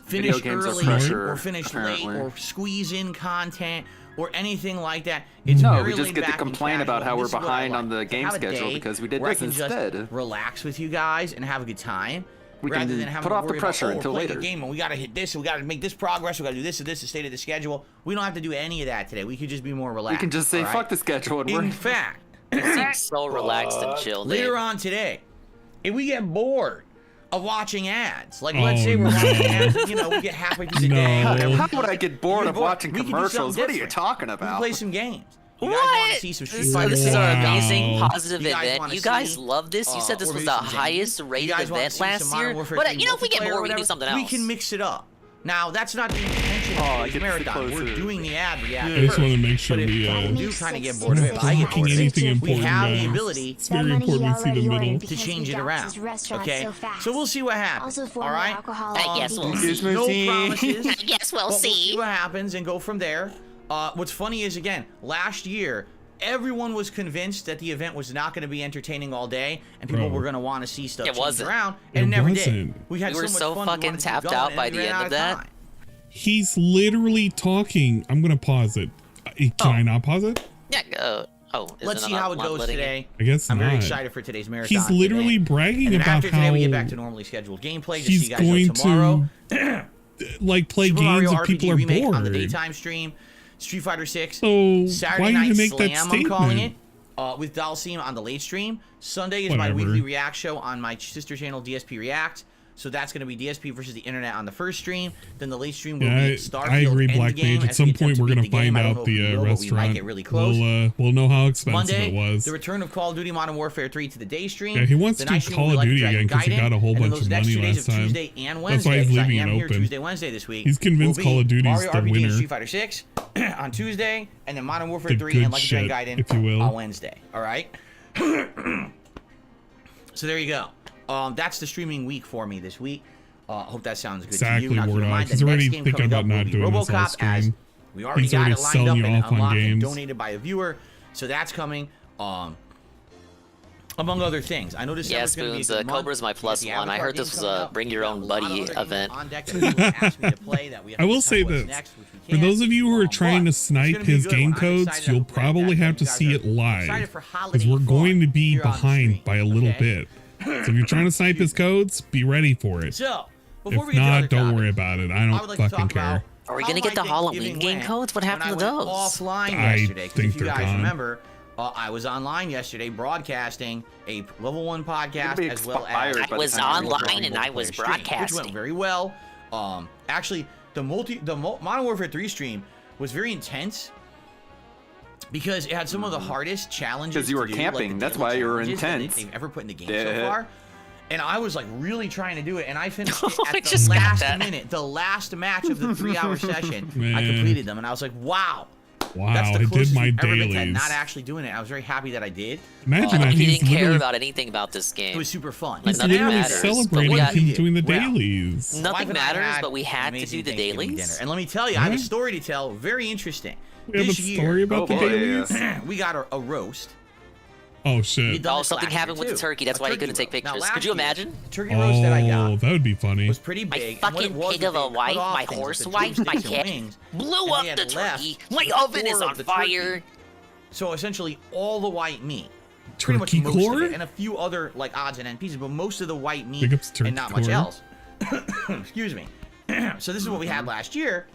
finish Video games are early pressure, or finish apparently. late or squeeze in content or anything like that. It's No, very we just laid get to back and complain about casual, how and we're this is what I behind like. on the To game have a schedule day because we did where I this can instead. Just relax with you guys and have a good time. We rather can than having put to off the worry pressure about, until we're playing later. a game and we got to hit this and we got to make this progress, we got to do this and this, the state of the schedule. We don't have to do any of that today. We could just be more relaxed. We can just say, all right? fuck the schedule and In we're... fact, It seems so relaxed and chill. later Dave. on today, if we get bored of watching ads, like Oh, let's say we're no. watching ads, and, you know, we get halfway through the No. day. How would I get bored You of get watching we could do commercials? something What are you different. talking We can about? play some games. You guys What? want to see some Street This Fighter is games? an amazing Wow. positive You guys event. wanna You guys see, love this. You said this or was maybe the some Zane? highest You rated guys wanna event see some last Modern year. Warfare But 3 you know, if we get multiplayer or bored, we can do whatever, something else. We can mix it up. Now, that's not the intention Oh, of it this gets marathon. closer. We're doing the ad reaction I just first. want to make sure But if we you do kind of get bored we're of not it, but I get blocking bored of anything it. important, We have the guys. ability It's very important we see the middle. to change it around. Okay, so we'll see what happens. Also, All right, I guess we'll Excuse see. me. no See? promises. I guess we'll But we'll see see. what happens and go from there. What's funny is, again, last year, everyone was convinced that the event was not going to be entertaining all day, and people were going to want to see stuff change around, and it never did. We were so fucking tapped out by the end of that. He's literally talking. I'm going to pause it. Can I not pause it? Yeah, let's see how it goes today. I guess I'm not. very excited for today's marathon. He's literally bragging about after today how we get back to normally scheduled gameplay. Just he's see you guys going tomorrow. to like play Super games Mario if people RPG are remake bored on the daytime stream. Street Fighter 6. So Saturday why night you make Slam, that statement? I'm calling it. With Dalsim on the late stream. Sunday is my weekly react show on my sister channel DSP React. So that's going to be DSP versus the internet on the first stream. Then the late stream will be Starfield. I agree, Black Endgame. Mage. At some point, we're going to find out the restaurant. We might get really close. We'll know how expensive Monday, it was. the return of Call of Duty Modern Warfare 3 to the day stream. Yeah, he wants to do Call of Duty again because he got a whole bunch of money last time. Tuesday and Wednesday, that's why he's leaving it open. Tuesday, Wednesday this week. He's convinced Call of Duty's Mario the RPG winner. and Street Fighter 6 on Tuesday, and then Modern Warfare 3 and Lucky Dragon Gaiden if you will. on Wednesday. All right. So there you go. That's the streaming week for me this week. Hope that sounds good to you. Now, keep in mind, the next game coming up will be RoboCop, as we already got it lined up and unlocked and donated by a viewer. So that's coming. Among other things, I know this is going to be a good month. Cobra's my +1. I heard this was a bring your own buddy event. I will say this. For those of you who are trying to snipe his game codes, you'll probably have to see it live, because we're going to be behind by a little bit. So if you're trying to snipe his codes, be ready for it. If not, don't worry about it. I don't fucking care. Are we going to get the Halloween game codes? What happened to those? Offline yesterday, if you guys remember, I was online yesterday broadcasting a level 1 podcast as well as I was online and I was broadcasting, which went very well. Actually, the Modern Warfare 3 stream was very intense because it had some of the hardest challenges. Because you were camping, like that's why you were intense. They've ever put in the game so far. And I was like really trying to do it, and I finished it at the last minute, the last match of the 3-hour session. I completed them, and I was like, wow. Wow, that's the I did my dailies. Not actually doing it. I was very happy that I did. Imagine that he didn't care about anything about this game. It was super fun. He's literally celebrating him doing the dailies. Nothing matters, but we had to do the dailies. And let me tell you, I have a story to tell. Very interesting. We have a story about the dailies? We got a roast. Oh shit! Oh, something happened with the turkey. That's why he couldn't take pictures. Could you imagine? Turkey roast that I got. Oh, that would be funny. Was pretty big. My fucking pig of a wife, my horse wife, my cat blew up the turkey. My oven is on fire. So essentially, all the white meat, pretty much most of it, and a few other like odds and end pieces, but most of the white meat and not much else. Excuse me. So this is what we had last year,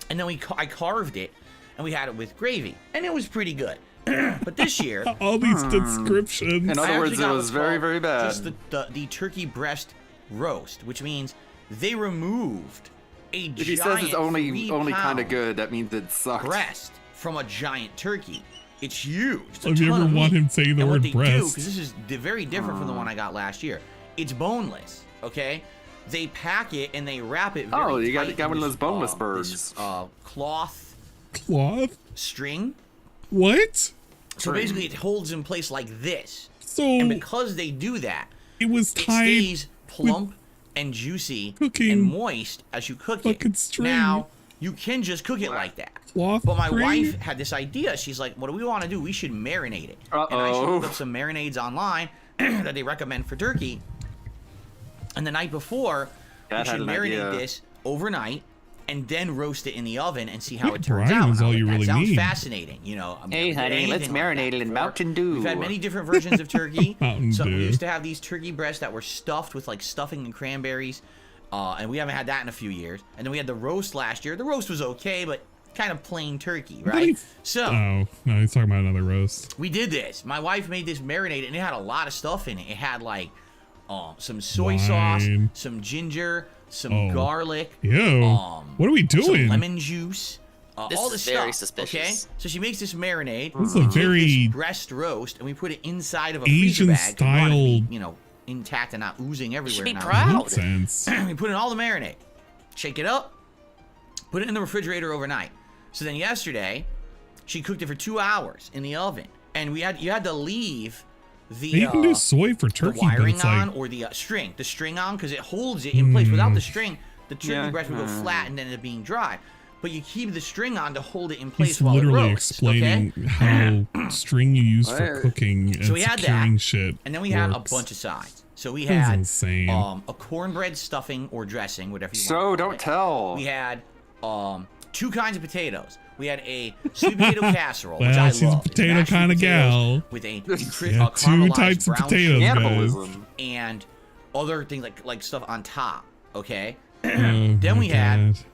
and then I carved it, and we had it with gravy, and it was pretty good. But this year, all these descriptions. In other words, it was very, very bad. Just the turkey breast roast, which means they removed a giant. If he says it's only kind of good, that means it sucks. Breast from a giant turkey. It's huge. It's if you ever want him saying the word breast, because this is very different from the one I got last year. It's boneless. Okay, they pack it and they wrap it. Very you got one of those boneless this, birds. Cloth string. What? So basically, it holds in place like this. So and because they do that, it stays plump and juicy and moist as you cook it. Now you can just cook it like that. But my wife had this idea. She's like, "What do we want to do? We should marinate it." And I looked up some marinades online that they recommend for turkey. And the night before, we should marinate this overnight. And then roast it in the oven and see how it turns out. Is all you really sounds need. fascinating, you know. Hey, honey, let's marinate it in Mountain Dew. We've had many different versions of turkey. Mountain Dew. We used to have these turkey breasts that were stuffed with like stuffing and cranberries, and we haven't had that in a few years. And then we had the roast last year. The roast was okay, but kind of plain turkey, right? No, he's talking about another roast. We did this. My wife made this marinade, and it had a lot of stuff in it. It had like some soy sauce, some ginger, some garlic. Ew. What are we doing? Some lemon juice. All this is very stuff. suspicious. Okay, so she makes this marinade. This is a very this breast roast, and we put it inside of a Asian freezer bag. style, intact and not oozing everywhere. Should be proud. Sense. We put in all the marinade, shake it up, put it in the refrigerator overnight. So then yesterday, she cooked it for 2 hours in the oven, and you had to leave you can do soy for turkey, the wiring but it's on or the string on because it holds it in place. Without the string, the turkey breast would go flat and then end up being dry. but you keep the string on to hold it in place He's while literally it roasts. explaining how string you use for cooking and So we had securing that, shit and then we had a works. bunch of sides. So we That's had insane. a cornbread stuffing or dressing, whatever you want. So don't tell. We had 2 kinds of potatoes. We had a sweet potato casserole, Well, which I she's a love. potato Mashed kinda potatoes gal. with a, Yeah, 2 caramelized types of brown potatoes, sugar guys. Cannibalism. and other things like stuff on top. Okay. Oh, Then my we had. God.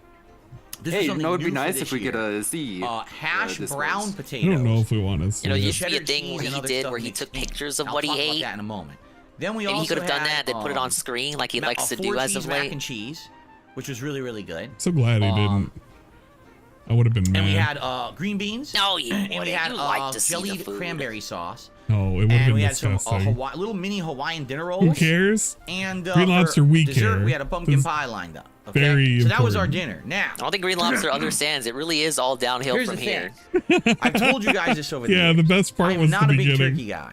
This Hey, was you something know, it'd be new for nice this if we year. get a Z. Hash this brown was. potatoes. I don't know if we want to see You know, it. used to be a cheddar thing cheese where and he other did stuff where he mixed took in. pictures of I'll what he talk about ate. that in a moment. Then we And also he could have done had, that, then put it on screen like he likes to do as of mac late. and cheese, which was really, really good. So glad he didn't. I would have been mad. And we had green beans. No, you And we wouldn't. had You like to see the jellied food. cranberry sauce. Oh, it would have And been we had some disgusting. little mini Hawaiian dinner rolls. Who cares? And Green for Lobster, we dessert, care. we had a pumpkin This- pie lined up. Okay? very so that was our important. dinner. Now, I don't think Green Lobster understands. It really is all downhill here's from the here. thing. I've told you guys this over the Yeah, years. the best part I'm was not the a big beginning. turkey guy.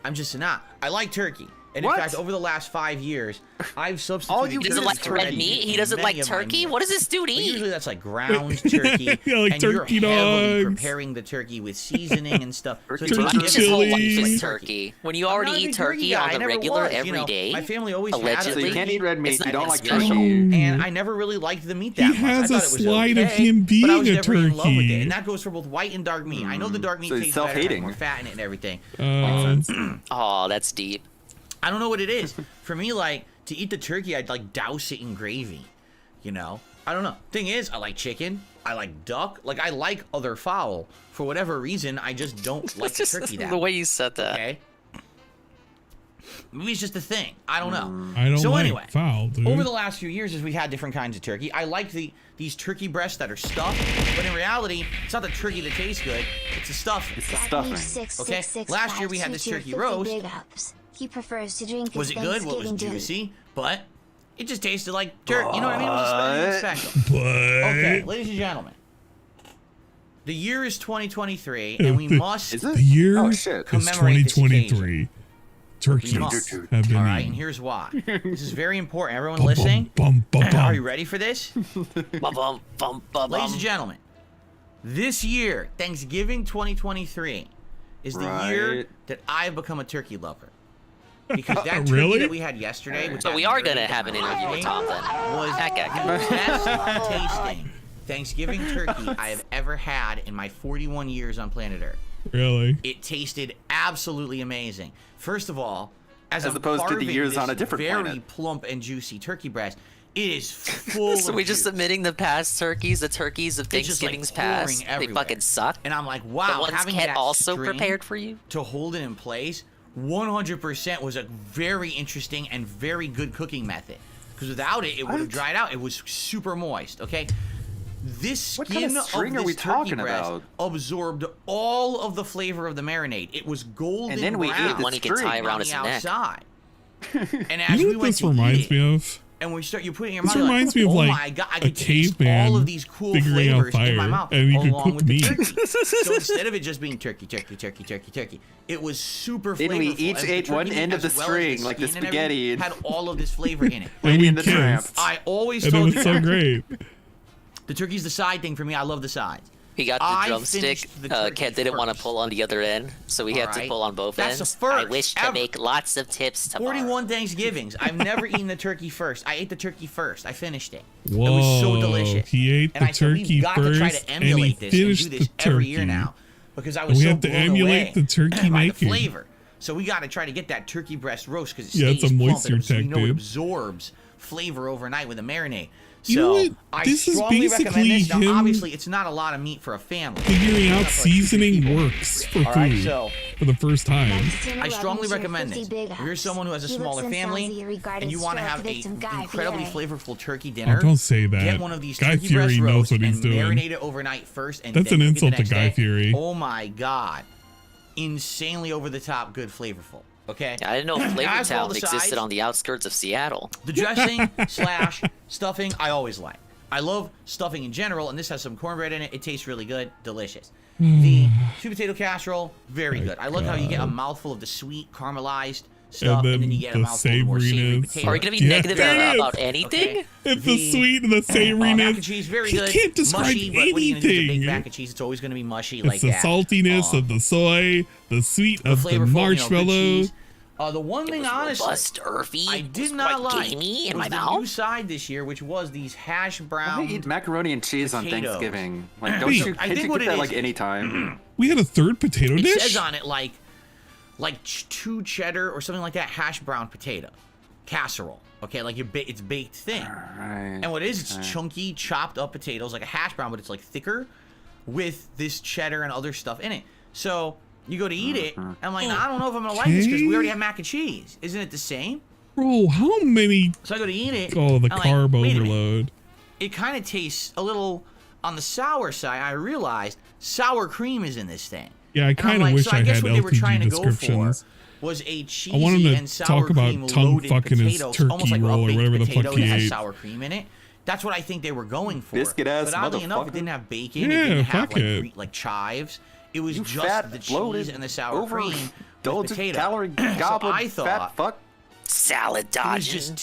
I'm just not. I like turkey. And What? in fact, over the last 5 years, I've substituted All you He doesn't Turkey like is red turkey. meat. He doesn't many like of my turkey. meals. What does this dude But eat? usually that's like ground turkey. Yeah, like and turkey you're heavily dogs. preparing the turkey with seaseasoning and stuff. Turkey it's Turkey His whole life chili. is turkey. When you I'm already not a eat big turkey guy. on I the never regular was, every day, My family always So allegedly, you can't eat red meat. it's You not don't that like special. turkey. and I never really liked the meat that He much. has I a thought it was slide of okay, him but I was being a never in love with turkey. it. And that goes for both white and dark meat. I know the dark meat So he's tastes better, has self-hating. more fat in it and everything. Oh, that's deep. I don't know what it is. For me, like, to eat the turkey, I'd like douse it in gravy. You know? I don't know. Thing is, I like chicken. I like duck. Like, I like other fowl. For whatever reason, I just don't like That's just turkey that the way much, you said that. okay? Maybe it's just a thing. I don't know. I don't So like anyway, foul, dude. Over the last few years, as we had different kinds of turkey, I like these turkey breasts that are stuffed, but in reality, it's not the turkey that tastes good, it's the stuffing. It's the Stuffing. stuffing. Okay, last year we had this turkey roast. He prefers to drink his Was it good? Well, it was Thanksgiving dinner. juicy, but it just tasted like turkey. You know what I mean? It was just anything special. but Okay, ladies and gentlemen, the year is 2023, and we must. Is it? the year Oh, is shit. Commemorate this 2023. Turkeys We must. have been All right, and eaten. here's why. This is very important. Everyone Bum, listening, bum, bum, bum, are you bum. ready for this? Bum, bum, bum, bum, Ladies and bum. gentlemen, this year, Thanksgiving 2023, is the year Right. that I've become a turkey lover. Because that turkey Really? that we had yesterday, with So that we are marinade gonna that have an my interview with ate, Tom then. was That guy. the best tasting Thanksgiving turkey I have ever had in my 41 years on planet Earth. Really? It tasted absolutely amazing. First of all, as As I'm opposed to the carving years on a this different very planet. plump and juicy turkey breast, it is full So of we just juice. submitting the past turkeys, the turkeys of It's just, like, Thanksgiving's pouring past. They everywhere. fucking suck. And I'm like, The wow, ones having Ken that also string prepared for you. to hold it in place 100% was a very interesting and very good cooking method. Because without it, it would have What? dried out. It was super moist, okay? This What skin kind of string of are this we turkey talking breast about? absorbed all of the flavor of the marinade. It was golden And then we ate brown the One he can tie string around on his the neck. outside. And as You we know what went this to reminds eat it, me of? and you put it in your This mouth, you're reminds like, me of oh like my god, I a could taste caveman all of these cool figuring out flavors in my fire, mouth and you could along cook with the meat. turkey. So instead of it just being turkey, it was super flavorful. Then we each and the ate one turkey meat, end of as the well as string, like the skin and everything, spaghetti. had all of this flavor in it. And Lady we and the Tramp. kissed. I always And it told was you so guys, great. the turkey's the side thing for me. I love the sides. He got the I drumstick. finished the turkey Ken didn't want to first. pull on the other end, so we had to Alright. pull on both That's the ends. first I wish to ever. make lots of tips tomorrow. 41 Thanksgivings. I've never eaten the turkey first. I ate the turkey first. I finished it. Whoa, It was so delicious. he ate and the I said, turkey we've got to try first, to and he emulate this and finished do this the every year turkey. now. Because I was And we so have to blown emulate away the turkey by the making. flavor. So we got to try to get that turkey breast roast because it Yeah, stays it's a plump moisture and so tech, it dude. absorbs flavor overnight with a marinade. You know So what? I This is strongly recommend basically this. Now, him obviously, it's not a lot of meat for a family. Figuring out Enough for, like, 2 seasoning people. works for All right, food so for the first time. I strongly recommend this. If you're someone who has a smaller family and you want to have an incredibly flavorful turkey dinner, Oh, don't say that. get one of these Guy turkey breast Fury knows roasts what he's and doing. marinate it overnight first. And That's then an cook it the insult to next Guy day. Fury. Oh my god, insanely over the top, good, flavorful. Okay. I didn't know Flavor As for all Town the existed sides, on the outskirts of Seattle. the dressing slash stuffing, I always like. I love stuffing in general, and this has some cornbread in it. It tastes really good, delicious. The sweet potato casserole, very good. I love how you get a mouthful of the sweet caramelized stuff, and then you get a mouthful more savory potato. Are we gonna be negative about anything? Okay. It's the sweet and the savoriness. Mac and cheese, very good. You can't describe mushy, anything. But what are you gonna do with a big mac and cheese? It's always gonna be mushy It's like the that. saltiness of the soy, the sweet of the marshmallow. The one thing, honestly, I did not like in was my the mouth. new side this year, which was these hash Why brown. do you eat macaroni and cheese on potatoes. Thanksgiving? Like, don't Wait, you, I can't think you what get it that is- like any time? We had a third potato It dish? says on it like 2 cheddar or something like that hash brown potato casserole. Okay, like it's baked thin. Right. And what it is, it's chunky, chopped up potatoes, like a hash brown, but it's like thicker with this cheddar and other stuff in it. So you go to eat it, and I'm like, I don't know if I'm gonna like this because we already have mac and cheese. Isn't it the same? Bro, how many? So I go to eat it. Oh, the I'm like, carb wait a minute. overload. It kind of tastes a little on the sour side. I realized sour cream is in this thing. Yeah, I And I'm kind of like, wish so I guess had what they were trying LTG to go for descriptions. was a cheesy I want him and to sour talk about cream tongue loaded fucking his potatoes, turkey almost like a roll or baked whatever the potato fuck he that has ate. sour cream in it. That's what I think they were going for. Biscuit ass but oddly enough, it motherfucker. didn't have bacon. Yeah, it didn't have fuck it. like chives. It was You just fat, the cheese bloated, and the sour cream with overindulgent, potato. calorie So goblin, I thought fat fuck. Salad it was dodging. just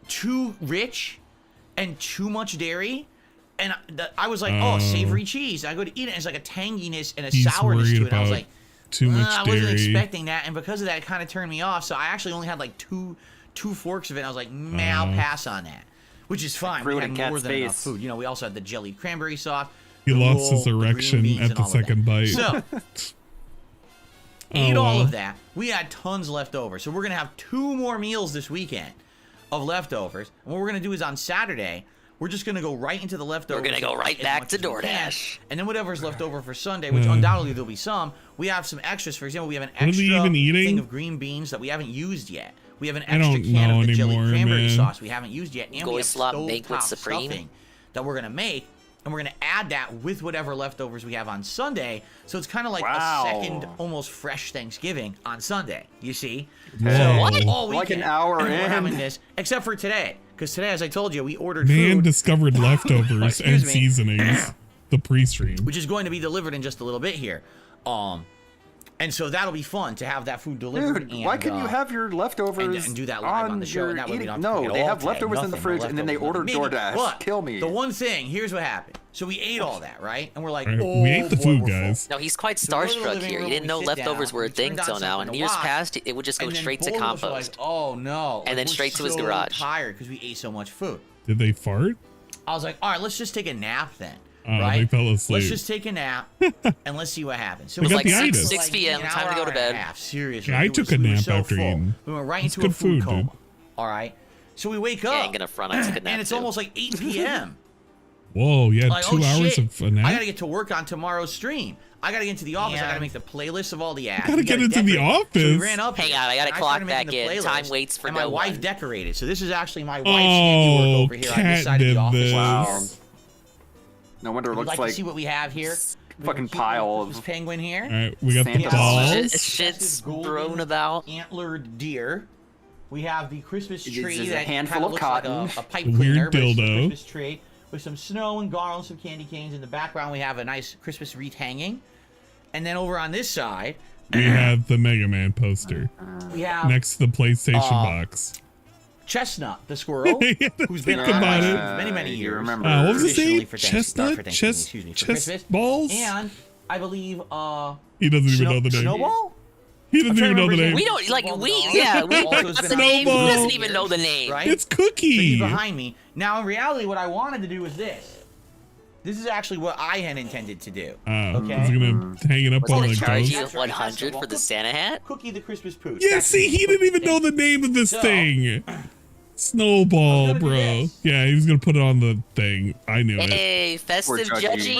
too rich and too much dairy. And I was like, oh, savory cheese. I go to eat it, and it's like a tanginess and a He's sourness worried to it. And I was about like, too much I wasn't dairy. expecting that, and because of that, it kind of turned me off. So I actually only had like two forks of it. And I was like, I'll pass on that, which is fine. We Threw it had in Cat's more than enough face. food. You know, we also had the jellied cranberry sauce. He the lost his roll, the green erection beans, at and the all of that. second bite. So ate Oh, all wow. of that. We had tons left over. So we're gonna have 2 more meals this weekend of leftovers. And what we're gonna do is on Saturday, we're just gonna go right into the leftovers. We're gonna go right as back much to as we can. DoorDash. And then whatever's left over for Sunday, which undoubtedly there'll be some, we have some extras. For example, we have an What are they extra even eating? thing of green beans that we haven't used yet. We have an I extra don't can know of the jelly anymore, cranberry man. sauce we haven't used yet. And we have Goislop baked with stovetop Supreme. stuffing that we're gonna make. And we're gonna add that with whatever leftovers we have on Sunday. So it's kind of like Wow. a second, almost fresh Thanksgiving on Sunday. You see? Whoa. So What? all Like an weekend, hour we're in. having this, except for today, because today, as I told you, we ordered Man food, discovered leftovers Excuse and me. seasonings. The pre-stream. which is going to be delivered in just a little bit here. And so that'll be fun to have that food delivered. Dude, and, why couldn't you have your leftovers and do that live on the show? your And that way we eating? don't have to No, cook it they all have today. leftovers in the Nothing, fridge, no and then they leftovers, ordered nothing. Maybe. DoorDash. But Kill me. The one thing, here's what happened. So we ate all that, right? And we're like, All right, oh, we ate the boy, food, we're full. guys. No, he's quite So we go to the starstruck living here. room, He didn't we know sit leftovers down, were a we thing turned on till now. something In to years watch, past, it would just go and then straight to both of us were compost. Like, oh no! And then we're straight to his so garage. Tired because we ate so much food. Did they fart? I was like, all right, let's just take a nap then. Oh, right? they fell asleep. Let's just take a nap and let's see what happens. So They it was got like the 6, itis. 6 p.m. an Time to hour go to and a bed. half. Seriously, Yeah, I it took was- a we were nap so after full. eating. We went right It's into a good food food, coma. dude. All right, so we wake Yeah, up. ain't gonna front. I took a nap And it's too. almost like 8 p.m. Whoa, you had Like, 2 oh, hours shit. of a nap? I gotta get to work on tomorrow's stream. I gotta get into the office. I gotta And- make the playlist of all the ads. gotta We get into the decorate. So we office? ran up. Hang here, on, I gotta and clock started making back the in. playlist, Time waits for and my no wife one. decorated. So this is actually my wife's Oh, handiwork over here on this Kat side of did the office. this. Wow. No wonder it Would you looks like like to see what we have here? We have a fucking cute little pile Christmas of. penguin here. All right, we got the Santa Shit- balls. Shit's Golden thrown about. Antlered deer. We have the Christmas It tree is a that handful kinda of looks like cotton. a pipe Weird cleaner, but it's a dildo. Christmas tree with some snow and garlands, some candy canes. In the background, we have a nice Christmas wreath hanging. And then over on this side, We have the Mega Man poster we have next to the PlayStation box. Chestnut, the squirrel, Yeah, who's been think on about my it. stream for many, many You years. remember. What was his Traditionally name? for Thanksgiving, Chestnut? excuse me, for Christmas. Chest balls? And I believe, He doesn't even know the name. Snowball? He doesn't I'm even trying know to the remember name. We don't like Well, we no. yeah we Also what's has the been name? He Snowball. doesn't even know the name. Right? It's So he's Cookie. behind me. Now, in reality, what I wanted to do was this. This is actually what I had intended to do. Okay. He's gonna hang it up Was on gonna the charge ghost. you 100 for the Santa hat? Cookie the Christmas pooch. Yeah, That's see, the he didn't even thing. know the name of this So- thing. Snowball, I'm gonna do bro. this. Yeah, he was gonna put it on the thing. I knew it. Hey, festive Poor Judgy.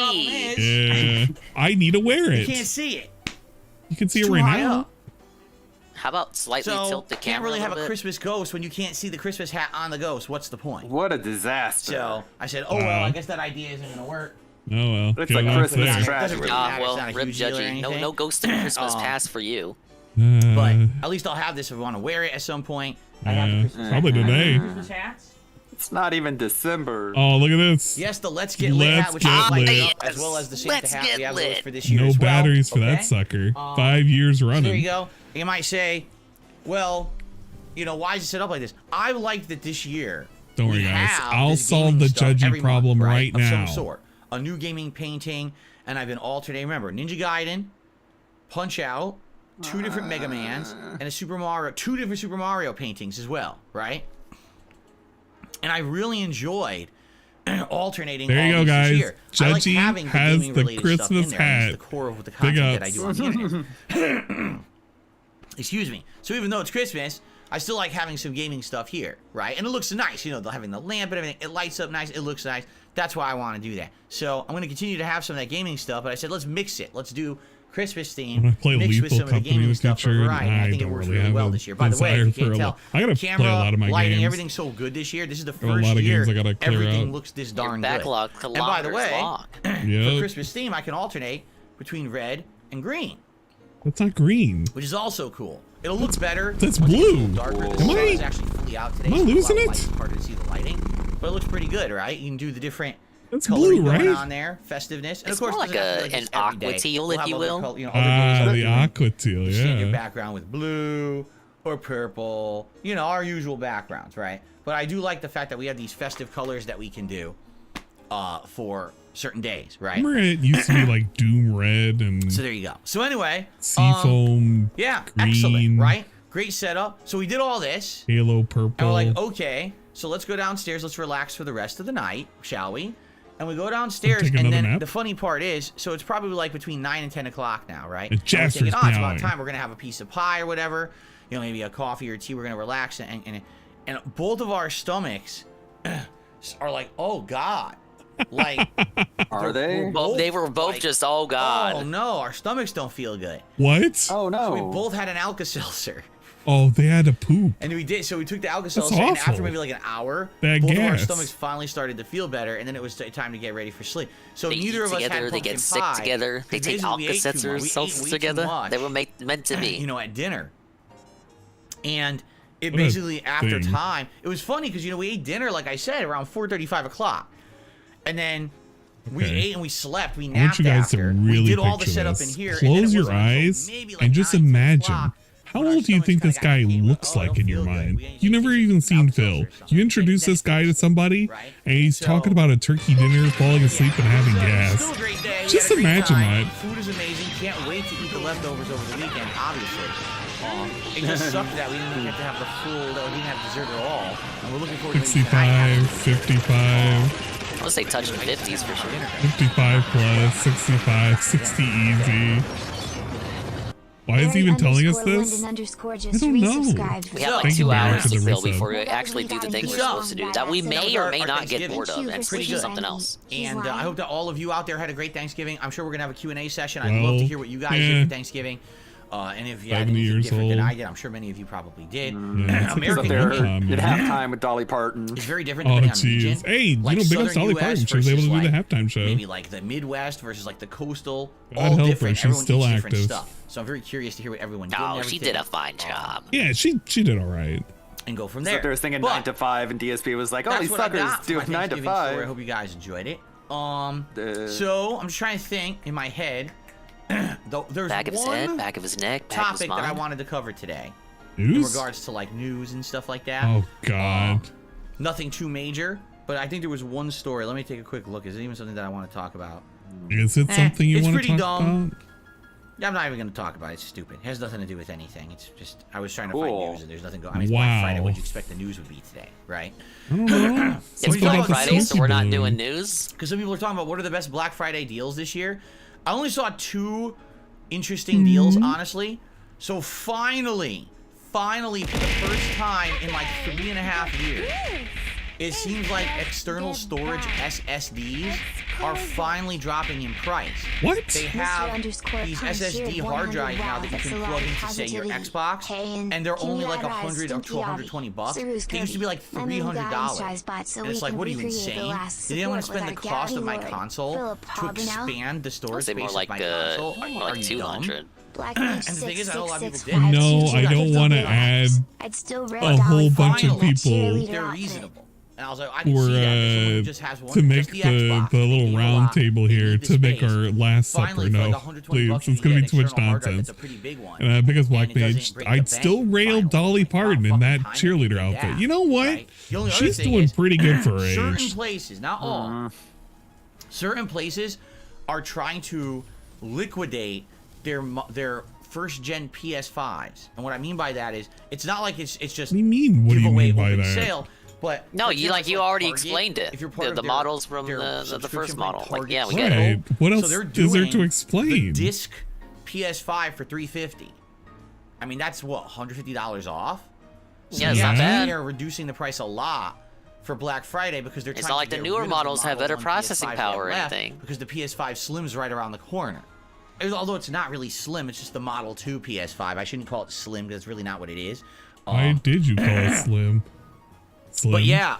judgy. Yeah, I need to wear You it. can't see it. You can see It's it too right high now. up. How about slightly So, tilt the camera can't really a have little a bit? Christmas ghost when you can't see the Christmas hat on the ghost. What's the point? What a disaster. So I said, oh well, I guess that idea isn't gonna work. Oh well. It's Good like luck Christmas there. Doesn't trash. really Ah, matter. It's well, not a rip huge deal or judgy. No, anything. no ghost in Christmas pass for you. But Uh, at least I'll have this if I want to wear it at some point. I have the Christmas probably today. Christmas hats. It's not even December. Oh, look at this. Yes, the Let's Get Lit Let's hat, which Get is lighted Lit. up, as well as the Santa Let's hat. Get We have those Lit. for this year No as well. batteries for Okay? that sucker. 5 years So running. there you go. You might say, well, you know, why is it set up like this? I like that this year. Don't worry, guys. I'll solve the judging problem right now. Of some sort. A new gaming painting, and I've been alternating. Remember, Ninja Gaiden, Punch Out, 2 different Mega Mans, and a Super Mario, 2 different Super Mario paintings as well, right? And I really enjoyed alternating. There you go, guys. Year. Judgy like has the Christmas hat. The core of what the content that I do on the internet. Excuse me. So even though it's Christmas, I still like having some gaming stuff here, right? And it looks nice, you know, having the lamp and everything. It lights up nice. It looks nice. That's why I want to do that. So I'm going to continue to have some of that gaming stuff, but I said let's mix it. Let's do Christmas theme mixed with some of the gaming stuff for variety. I think it works really well this year. By the way, if you can't tell, I gotta camera, play a lot of my lighting, games. everything's so good this year. This is the first year everything looks this darn good. And by the way, for Christmas theme, I can alternate between red and green. That's not green. Which is also cool. It'll look better. That's blue. Darker. The sun is actually fully out today. Am I losing it? It's harder to see the lighting, but it looks pretty good, right? You can do the different That's blue, right? going on there, festiveness, and it's of course more like an aqua teal, if you will. The aqua teal, yeah. You your background with blue or purple, you know, our usual backgrounds, right? But I do like the fact that we have these festive colors that we can do for certain days, right? Remember it used to be like Doom Red and so there you go. So anyway, Seafoam yeah, green, excellent, right? Great setup. So we did all this. Halo purple. And we're like, okay, so let's go downstairs. Let's relax for the rest of the night, shall we? And we go downstairs, and then the funny part is, so it's probably like between 9 and 10 o'clock now, right? It's Jasper's it's about time. We're gonna have a piece of pie or whatever, you know, maybe a coffee or tea. We're gonna relax, and both of our stomachs are like, oh God. Like, are they? They were both like, just, oh God. Oh no, our stomachs don't feel good. What? Oh no. So we both had an Alka-Seltzer. Oh, they had to poop. And we did. So we took the Alka-Seltzer, and after maybe like an hour, both of our stomachs finally started to feel better, and then it was time to get ready for sleep. So neither of us had pumpkin pie. They get sick together. They take Alka-Seltzers together. They were meant to be. You know, at dinner. And it basically, after time, it was funny because, you know, we ate dinner, like I said, around 4:30, 5 o'clock. And then we ate and we slept. We napped after. Really we did all the setup in here. Close your eyes and just imagine. How old do you think this guy looks like in your mind? You never even seen Phil. You introduce this guy to somebody, and he's talking about a turkey dinner, falling asleep, and having gas. Just imagine that. Food is amazing. Can't wait to eat the leftovers over the weekend, obviously. It just sucked that we didn't get to have the full, that we didn't have dessert at all. And we're looking forward to 65, 55. I would say touching 50s for sure. 55 plus, 65, 60 easy. Why is he even telling us this? I don't know. We have like 2 hours to fill before we actually do the thing we're supposed to do. That we may or may not get bored of and switch to something else. And I hope that all of you out there had a great Thanksgiving. I'm sure we're going to have a Q&A session. I'd love to hear what you guys did for Thanksgiving. And if you had anything different than I did, I'm sure many of you probably did. American region. At halftime with Dolly Parton. It's very different depending on region. Hey, you know, big up Dolly Parton. She was able to do the halftime show. Maybe like the Midwest versus like the coastal. God all help different. her. She's still active. Stuff. So I'm very curious to hear what everyone did. Oh, she did a fine job. Yeah, she did all right. And go from there. So they were singing 9 to 5, and DSP was like, "Oh, these suckers do 9 to 5." I hope you guys enjoyed it. So I'm just trying to think in my head. There's back of his head, back of his neck, back topic of his mind. that I wanted to cover today. News? In regards to like news and stuff like that. Oh God. Nothing too major, but I think there was one story. Let me take a quick look. Is it even something that I want to talk about? Is it something you want to talk about? I'm not even going to talk about it. It's stupid. It has nothing to do with anything. It's just I was trying to find news and there's nothing going on. I mean, it's Black Friday. What do you expect the news would be today, right? I don't know. It's Black Friday, so we're not doing news. Because some people are talking about what are the best Black Friday deals this year. I only saw 2 interesting deals, honestly. So finally, for the first time in like 3.5 years, it seems like external storage SSDs are finally dropping in price. What? They have these SSD hard drives now that you can plug into, say, your Xbox, and they're only like $100 or to $120. They used to be like $300. And it's like, what are you, insane? Did anyone want to spend the cost of my console to expand the storage space of my console? More like 200. And the thing is, I know a lot of people did. No, I don't want to add a whole bunch of people. They're reasonable. And I was like, I can see that. There's someone who just has one, to make just the Xbox. the They little need a round lot. table They here need the to make space. our last Finally, supper. for like No, 120 please, bucks, it's you gonna get be an too much external hard drive nonsense. that's a pretty big one. Because And Black it doesn't Mage, break the I'd bank. still rail Fine, Dolly like, wow, Parton in fucking that time cheerleader to do outfit. that, You know what? right? The only other She's thing doing is, pretty good for her certain age. places, not all, certain places are trying to liquidate their first gen PS5s. And what I mean by that is, it's not like it's just What do you mean? What do you giveaway mean by open that? sale. But No, for you example, already Target, explained it. If you're part The of models from their the subscription first plan, model. Like, Target yeah, we get it. Right. What else so they're is there doing to explain? The disc PS5 for $350. I mean, that's what, $150 off? So Yeah, it's not bad. They're reducing the price a lot for Black Friday because they're It's trying not like to the get newer rid of models the have Model better 1 processing PS5s power or that left anything. because the PS5 Slim's right around the corner. Although it's not really slim, it's just the Model 2 PS5. I shouldn't call it slim because it's really not what it is. Why did you call it slim? Slim. But yeah,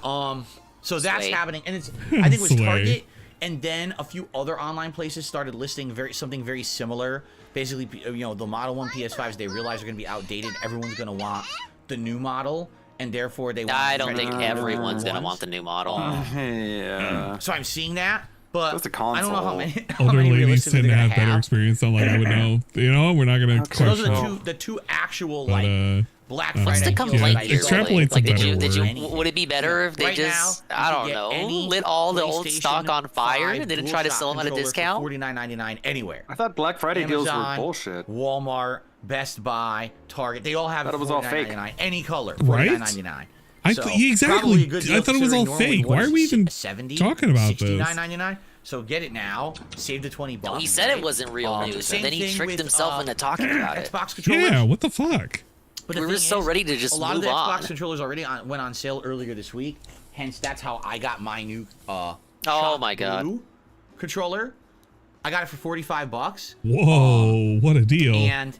so that's Sway. happening, and it's I think it was Sway. Target, and then a few other online places started listing something very similar. Basically, you know, the Model 1 PS5s, they realize are going to be outdated. Everyone's going to want the new model, and therefore they want. I to don't try to think get rid of the everyone's old gonna ones. want the new model. Yeah. So I'm seeing that, but That's a I don't know how console. many. How Older many ladies realistically tend to they're have gonna better experience. Not like I would know. You know, we're not gonna So those question. are the two actual But, like Black Friday. What's the deals complaint that I here? saw. extrapolate's a Like, better did you, Anything. would it be better if they Right just, now, I you don't can get know, any lit all the old PlayStation stock on fire 5 and then try to DualShock sell them at a controller discount? for $49.99 anywhere. I thought Black Friday deals were Amazon, bullshit. Walmart, Best Buy, Target, they all have Thought it it was all fake. $49.99, any color, Right? $49.99. I So, yeah, exactly. probably a good deal I thought it was all considering normally fake. what Why is are we it, even 70, talking about this? $69.99? So get it now, save the 20 bucks. He said right? it wasn't real news, same and then he thing tricked with, himself into talking about it. Xbox controllers. Yeah, what the fuck? But the We were thing so is, ready to just a lot move of the Xbox on. controllers already went on sale earlier this week. Hence, that's how I got my new Oh Shot my God. Blue controller. I got it for 45 bucks. Whoa, what a deal! And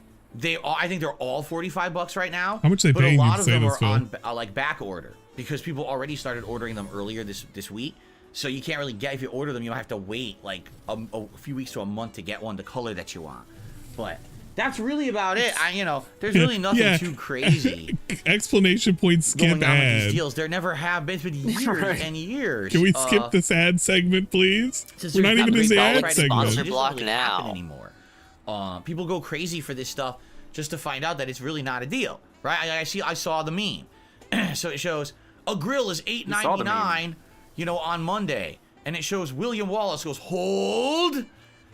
I think they're all 45 bucks right now. How much they but paying a you lot to of say them this, are Phil? on like back order because people already started ordering them earlier this week. So you can't really get, if you order them, you'll have to wait like a few weeks to a month to get one the color that you want. But that's really about it. There's really nothing Yeah. too crazy Explanation point. Skip going on with ad. these deals. There never have been. It's been years and years. Can we skip this ad segment, please? Since We're there's not even in great the Black ad Friday sponsor deals, segment. it block doesn't really happen now. anymore. People go crazy for this stuff just to find out that it's really not a deal, right? I saw the meme. So it shows a grill is $8.99, on Monday, and it shows William Wallace goes hold,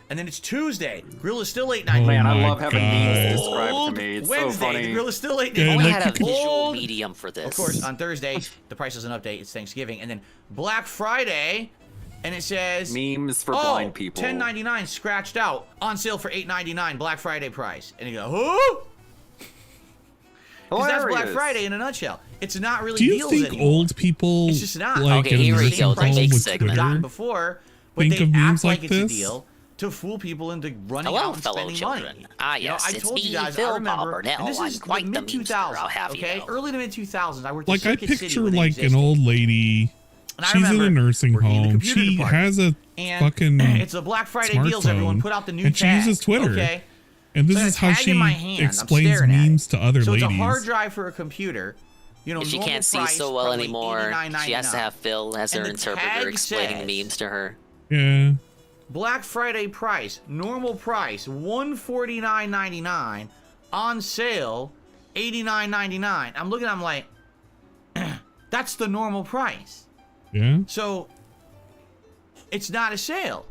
and then it's Tuesday. Grill is still $8.99. Man, Oh I my love having God. memes described to me. It's Wednesday, so funny. the grill is still $8.99. Yeah, We like had you a could- visual Hold. medium for this. Of course, on Thursday, the price doesn't update. It's Thanksgiving, and then Black Friday, and it says Memes for blind people. $10.99 scratched out on sale for $8.99 Black Friday price, and you go, who? Because that's Black Hilarious. Friday in a nutshell. It's not really Do you deals think anymore. old people It's just not. like Okay, in a here we nursing go, the home big with segment. We've gotten Twitter? before, but Think they of memes act like like it's a this? deal to fool people into running Hello, out and fellow spending children. money. Ah, yes, I it's told you me, guys, Phil I remember, Burnell. and this I'm is quite the the mid memester, I'll 2000s, have you okay? know. Early to mid 2000s. I worked Like at I Circuit City picture when they like an existed. old lady. And I She's in a remember nursing working in the home. computer She department. has a And fucking it's a Black Friday deals. Everyone smartphone, put out the new and she tag. uses Twitter. Okay. And this So I is got a how tag she in my hand. I'm explains staring at it. memes to other So ladies. it's a hard drive for a computer. If she normal can't see price, so well probably anymore, she has to $89.99. have Phil as her And the interpreter tag explaining says- memes to her. Yeah. Black Friday price, normal price, $149.99. On sale, $89.99. I'm looking, I'm like, that's the normal price. Yeah. So, it's not a sale.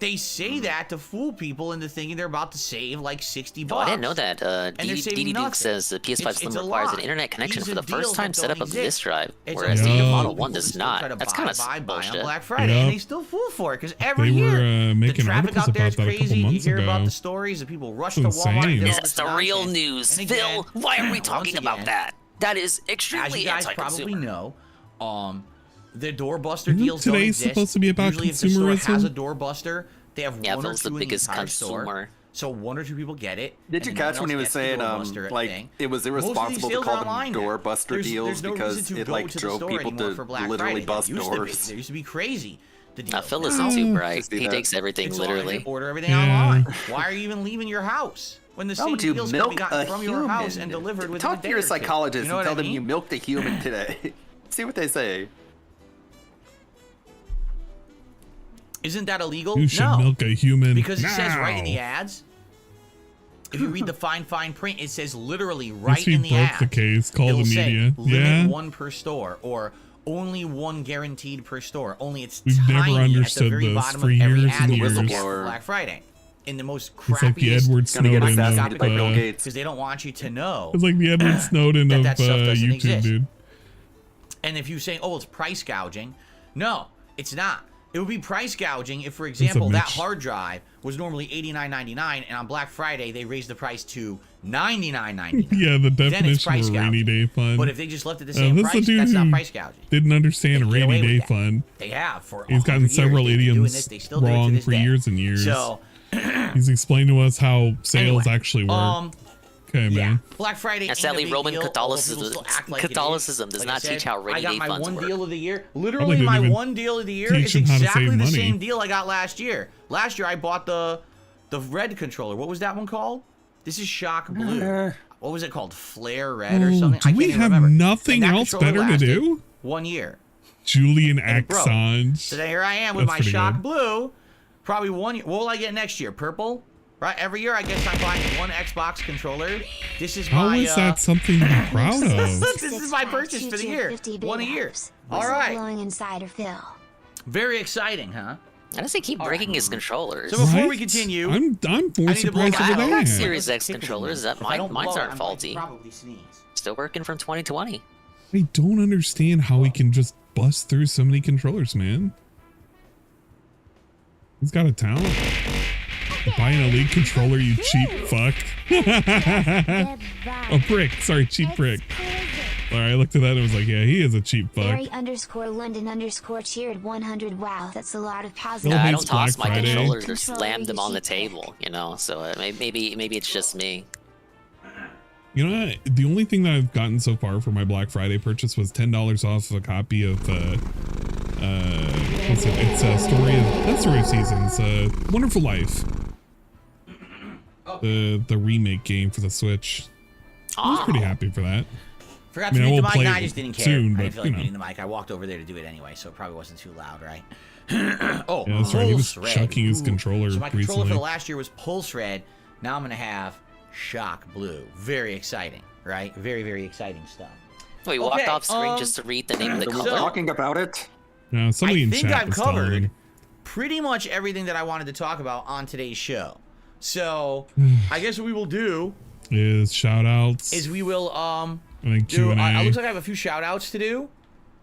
They say that to fool people into thinking they're about to save like 60 Oh, bucks. I didn't know that. And they're saving Deedy Duke nothing. says the PS5 It's Slim a requires an lie. internet connection These for are the first deals time that setup don't of the disk exist. drive, It's whereas a the lie. Model People 1 does still not. try to That's buy kind of on bullshit. Black Friday, Yep. and they still fool for it because every They were, year making the traffic articles out there is about that a couple crazy. You months hear about ago. the stories of people rush It's to Walmart and insane. get Is all that this the real nonsense. news? And Phil, again, why are we once talking about again, that? That is As extremely you guys anti-consumer. probably know, the doorbuster Isn't deals don't today exist. supposed to be about Usually if the store has consumerism? a doorbuster, they have Yeah, one or Phil's two the in the biggest entire store. consumer. So one or two people get it. Did you and then catch no when he one was else gets the saying, doorbuster like, thing. it was Most of these irresponsible to deals call are them online now. doorbuster There's deals no because reason to it, go like, to the drove store people anymore to for Black literally Friday. bust There used to be. doors. There used to be crazy. The deal. Phil isn't too bright. See He that? takes everything It's all- you literally. can order everything Yeah. online. Why are you even leaving your house when the How same would you deals can be milk gotten a from human? your house and delivered within a Talk to day your or two? psychologist You know and what tell I them you mean? milked a human today. See what they say. Isn't that illegal? You should No, milk a human. because it says right in now. the ads. If you read the fine print, it says literally right If he in the broke ads. the case, call It'll the say, media. limit Yeah. 1 per store, or only 1 guaranteed per store. Only it's We've never tiny understood at the very this bottom for of every years ad and that you look years. at for Black Friday. In the most It's like the crappiest, Edward Gonna get Snowden assassinated by Bill of. Gates. because they don't want you to know. It's like the Edward Snowden of that stuff doesn't YouTube, exist. dude. And if you say, oh, it's price gouging, no, it's not. It would be price gouging if, for example, that Mitch. hard drive was normally $89.99, and on Black Friday they raised the price to $99.99. Yeah, the Then it's definition price of a rainy gouging. day fund. But if they just left it the same this is a price, dude that's not who price gouging. Didn't understand They get rainy away with day that. fund. They have for He's gotten 100 years. several They've been doing idioms this. They still do it to wrong this for day. years and years. So, He's explained to us how sales Anyway, actually work. Okay, yeah, man. Black Friday. And ain't a sadly, big Roman deal, although people Catholicism, still act like it is. Catholicism does Like I not said, teach how rainy I got day my funds one work. deal of the year. Probably Literally, didn't my even one deal of the year teach is him how to exactly save the money. same deal I got last year. Last year, I bought the red controller. What was that one called? This is Shock Blue. What was it called? Flare Red or something? Do I we can't even have remember. nothing And that else controller better to lasted do? 1 year. Julian And it broke. Assange. So then here I am with That's my pretty Shock good. Blue. Probably 1 year. What will I get next year? Purple? Right? Every year I guess I'm buying 1 Xbox controller. This is How my is that something to be proud of? this is my purchase for the year. 1 a year. All right. Blowing inside or fill. Very exciting, huh? How does he keep breaking his controllers? So before Right? we continue, I'm more I need to blow surprised my over I got that. Series X controllers. That If I don't mine's blow it, aren't I might faulty. probably sneeze. Still working from 2020. I don't understand how he can just bust through so many controllers, man. He's got a talent. Buy an Elite controller, you cheap fuck. A prick. Sorry, cheap prick. Alright, I looked at that and was like, yeah, he is a cheap fuck. Barry_London_ cheered 100. Wow, that's a lot of positive. Bill I hates don't toss Black my Friday. controllers or Controller slam them you on the cheap prick. table, you know. So maybe it's just me. You know what? The only thing that I've gotten so far for my Black Friday purchase was $10 off a copy of what's it? It's a story of not Story of Seasons, Wonderful Life. The remake game for the Switch. I was pretty happy for that. Forgot I mean, to I mute the will mic. play No, it I just didn't care. soon, I but, didn't feel like you know. muting the mic. I walked over there to do it anyway, so it probably wasn't too loud, right? Oh, Yeah, that's right. He was Pulse Red. chucking his Ooh. controller So my controller for recently. the last year was Pulse Red. Now I'm gonna have Shock Blue. Very exciting, right? Very, very exciting stuff. We walked Okay, off screen just to read the name of the We're color. talking about it. Somebody I in think chat I've was telling covered me. pretty much everything that I wanted to talk about on today's show. So I guess what we will do Is shoutouts is we will and then do. QnA. It looks like I have a few shout outs to do.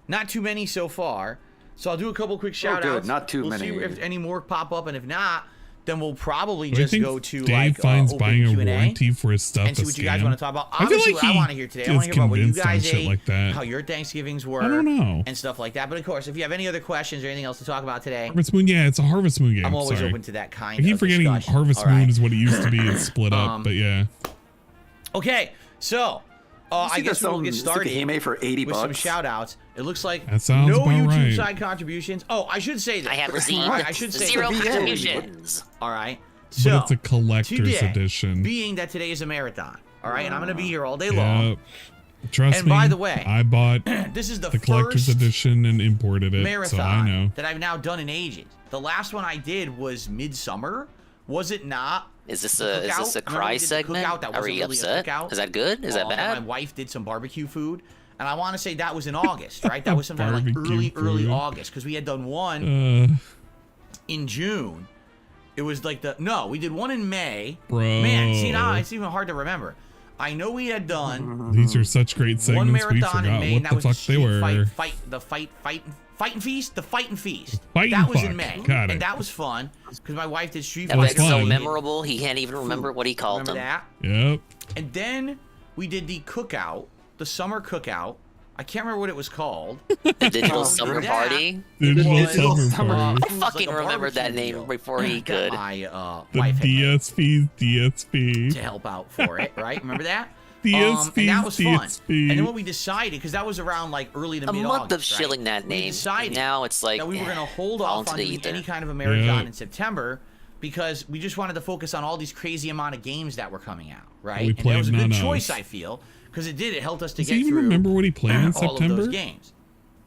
Not too many so far. So I'll do a couple quick shout outs. good. Not too we'll many. See if any more pop up, and if not, then we'll probably Do I just think go to Dave like finds open buying a Q&A warranty for his stuff and see a what you guys scam. want to talk about. I feel Obviously, like what I he want to hear today. I is want to hear about what you convinced on guys shit ate, like that. how your Thanksgivings were, I don't know. and stuff like that. But of course, if you have any other questions or anything else to talk about today, Harvest Moon, yeah, it's a Harvest Moon game. I'm always Sorry. open to that kind I keep of forgetting discussion. Harvest All right. Moon is what it used to be. It's split up, but yeah. Okay, so I guess we'll get started Hime for 80 with some bucks. shout outs. It looks like That sounds no about YouTube right. side contributions. Oh, I should say that. I have received I should say 0 that. contributions. All right. But So it's a collector's today, edition. being that today is a marathon, all right, and I'm going to be here all day long. Yep. Trust And me. by the way, I bought This is the collector's first edition and imported it, marathon so I know. that I've now done in ages. The last one I did was Midsummer. Was it not? Is this The a cookout? cry Remember we did the segment? cookout? That Are wasn't we really a upset? cookout. Is that good? Is that And bad? my wife did some barbecue food, and I want to say that was in August, right? That was sometime like Barbecue early food. August, because we had done one Uh, in June. It was like we did one in May. Bro. Man, see now it's even hard to remember. I know we had done these are such great one segments. We marathon in forgot May, and what that the was fuck they the were. Fight and Feast. The Fight and Feast. Fight that and was in Fuck. May, Got it. and that was fun because my wife did Street That was was Fighter. so fun. memorable, he can't even remember what he called Remember them. that? Yep. And then we did the cookout, the summer cookout. I can't remember what it was called. The digital Oh, summer yeah. party. Digital Digital Summer Summer Party. It I was fucking like a remembered that barbecue name deal. before he Got could. My The wife had DSP's to DSP. help out for it, right? Remember that? DSP's and that was fun. DSP. And then what we decided, because that was around like early to A mid-August, month of right? shilling that We name. decided And now it's like that we were going to hold fall off into on the doing ether. any kind of a marathon Yeah. in September because we just wanted to focus on all these crazy amount of games that were coming out, right? We And that played was a good none of. choice, I feel, because it helped us to Does get he even through remember what he played in all of September? those games.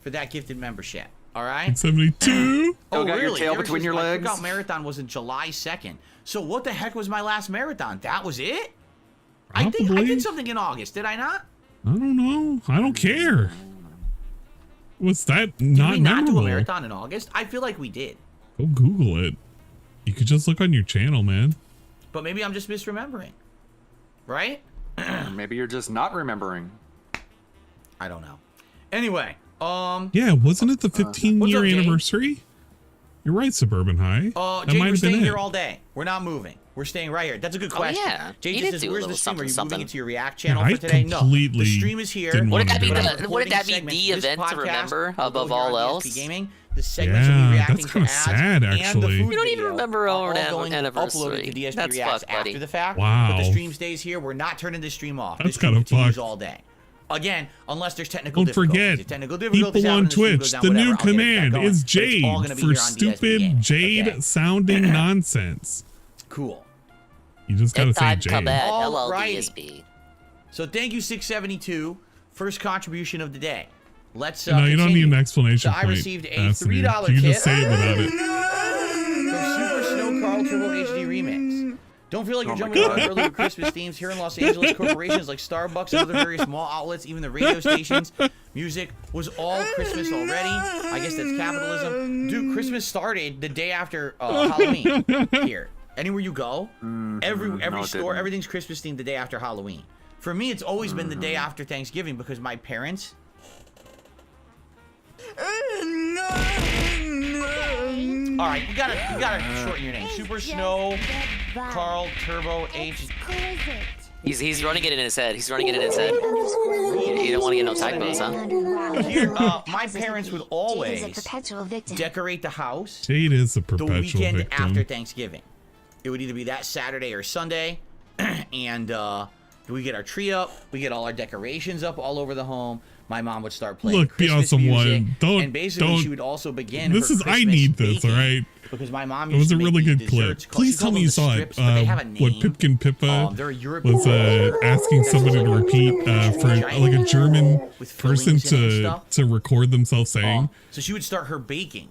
for that gifted membership. All right. 72. Oh, got your really? tail between your legs? I forgot marathon was in July 2nd. So what the heck was my last marathon? That was it? I think I did something in August. Did I not? I don't know. I don't care. What's that? Did Not we not memorable. do a marathon in August? I feel like we did. Go Google it. You could just look on your channel, man. But maybe I'm just misremembering. Right? Maybe you're just not remembering. I don't know. Anyway, Yeah, wasn't it the 15-year What's up, Jane? anniversary? You're right, Suburban High. Oh, That Jay, might we're have been staying it. here all day. We're not moving. We're staying right here. That's a good question. Oh, yeah. Jay You just did says, do a where's the little stream? Are you something, moving something. into your React channel Yeah, for today? No. completely The stream is here. didn't Wouldn't wanna that be do the that. wouldn't that be Segment. the This event to podcast remember will go above here on all DSP else? Gaming. The segments will be Yeah, reacting that's to kinda ads sad, and the actually. food You don't even video remember are our all going anniversary. uploaded to DSP That's Reacts fucked, buddy. after the fact. Wow. But the stream stays here. We're not turning the stream off. That's This stream kinda continues fucked. all day. Again, unless there's technical Don't difficulties. forget, If technical difficulties people happen on and the stream Twitch, goes down, the whatever, new I'll get it back command going. is But it's all Jade gonna be for here on DSP stupid Gaming. Jade Okay. sounding nonsense. Cool. You just gotta say Jade. Alrighty. LLDSB. So thank you, 672. First contribution of the day. Let's No, you don't need continue. an explanation So I point. received a Aston. $3 You can kit just say it without it. from Super Snow Carl Turbo HD Remix. Don't feel like you're Oh my jumping God. around early with Christmas themes here in Los Angeles. Corporations like Starbucks and other various mall outlets, even the radio stations. Music was all Christmas already. I guess that's capitalism. Dude, Christmas started the day after Halloween here. Anywhere you go, every no, it store, didn't. everything's Christmas themed the day after Halloween. For me, it's always been the day after Thanksgiving because my parents. All right, you gotta shorten your name. Super Snow Carl Turbo H. He's running it in his head. He's running it in his head. You don't want to get no typos, huh? Here, my parents would always decorate the house Jade is a the perpetual weekend victim. after Thanksgiving. It would either be that Saturday or Sunday, and we get our tree up, we get all our decorations up all over the home. My mom would start playing Look, be Christmas awesome music, one. Don't- and basically don't- she would also begin. This her is I Christmas need this, baking, all right? Because my mom It was used a to really make good clip. desserts Please she tell called me them you the saw it. strips, but they have a What name. Pipkin Pippa They're a European was asking somebody to repeat for like a German with person fillings in it and stuff. to record themselves saying. So she would start her baking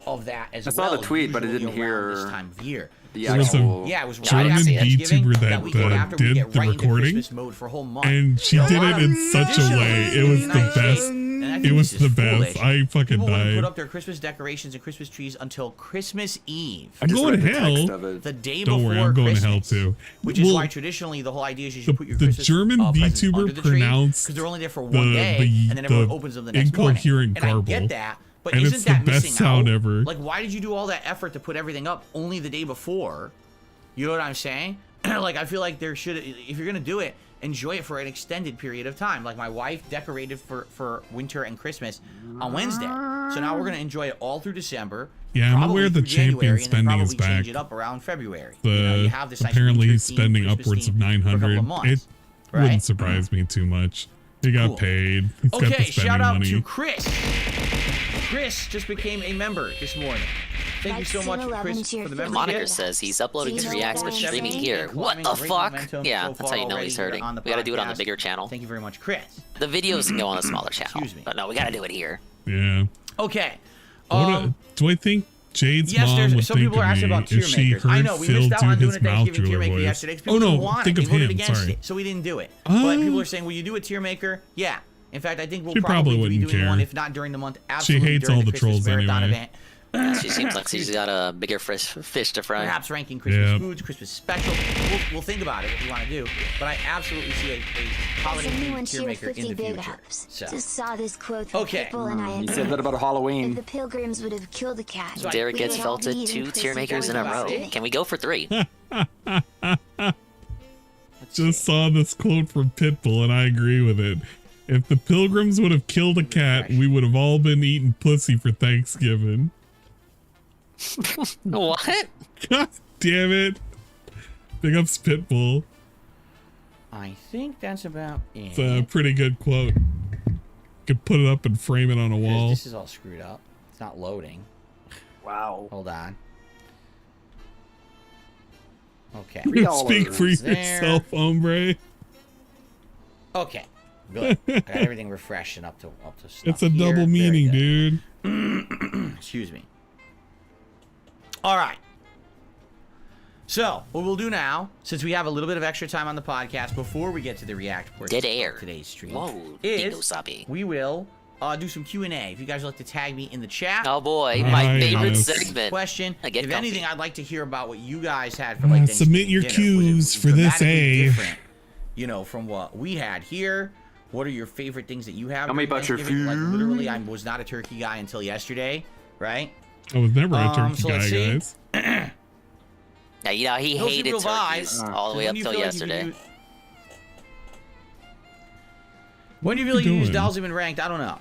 of that as I well. saw the tweet, but I usually didn't around this hear time of year. the There was a actual. Yeah, it was German right after Thanksgiving, VTuber that weekend after, we did get the right into recording, Christmas mode for a whole month. and she A did lot it of in such a way. It was the best. It was the best. I fucking People wouldn't died. put up their Christmas decorations and Christmas trees until Christmas Eve. I'm just going to read the text hell. of it. The day Don't before worry, I'm going to Christmas, hell too. Which is Well, why traditionally the whole idea is you should put your the Christmas German presents VTuber under the tree, pronounced because they're only there for one day, the- and then everyone the opens them the next morning. incoherent And I garble. get that, but And isn't it's the that best missing sound out? ever. Like, why did you do all that effort to put everything up only the day before? You know what I'm saying? Like, I feel like there should, if you're gonna do it, enjoy it for an extended period of time. Like my wife decorated for winter and Christmas on Wednesday, so now we're gonna enjoy it all through December. Yeah, I'm probably aware the through January, champion and then spending is probably change back. it up around February. The you have this nice apparently winter he's theme, spending Christmas upwards of theme for a couple 900. of months, It right? wouldn't surprise me too much. He got Cool. paid. He's got the Okay, spending shout out money. to Chris. Chris just became a member this morning. Thank you so much, Chris, for the membership. Moniker says he's uploading his reacts but streaming here. What the fuck? Yeah, that's how you know he's hurting. We gotta do it on the bigger channel. Thank you very much, Chris. The videos can go on the smaller channel. Excuse me. But no, we gotta do it here. Yeah. Okay. Do I think Jade's Yes, mom there's was some people are asking thinking about me tier if she makers. I heard know we Phil missed out do on doing his a mouth Thanksgiving tier driller maker voice? yesterday. 'Cause Oh people didn't no, want it. think They of voted him. against Sorry. it, so we didn't do it. But people are saying, will you do a tier maker? Yeah. In fact, I think we'll She probably probably be wouldn't doing care. one, if not during the month, absolutely hates during all the Christmas trolls marathon anyway. event. She seems like she's got a bigger fish to fry. Perhaps ranking Christmas Yeah. foods, Christmas special. We'll think about it, what we want to do. But I absolutely see a holiday Anyone tier cheer maker in 50 the big future. ups. So. Just saw this quote from Okay. people and I You said agree. that about If Halloween. the pilgrims would have killed a cat, Derek we gets would all felted be eating 2 tier Christmas makers in a donuts row. today. Can we go for 3? Just saw this quote from Pitbull and I agree with it. If the pilgrims would have killed a cat, we would have all been eating pussy for Thanksgiving. What? God damn it. Big ups Pitbull. I think that's about it. It's a pretty good quote. Could put it up and frame it on a wall. This is all screwed up. It's not loading. Wow. Hold on. Okay. Speak for There. yourself, hombre. Okay. Good. I got everything refreshed and up to snuff. It's a here. double Very meaning, good. dude. Excuse me. All right. So, what we'll do now, since we have a little bit of extra time on the podcast before we get to the react portion Dead air. of today's stream, Whoa, is Dingo Sabi. we will do some Q&A. If you guys would like to tag me in the chat, Oh boy, my Nice. favorite segment. question. I get If comfy. anything, I'd like to hear about what you guys had for like Submit your Thanksgiving dinner. Was cues it for this, dramatically eh? different, you know, from what we had here? What are your favorite things that you have? Tell me during about your Thanksgiving? Like food. literally, I was not a turkey guy until yesterday, right? I was never a turkey so guy, let's see. guys. Yeah, you know, he Those hated real turkeys vibes. all the way When up do you till feel like you can yesterday. use- When do you feel like you use Dalsim in ranked? I don't know.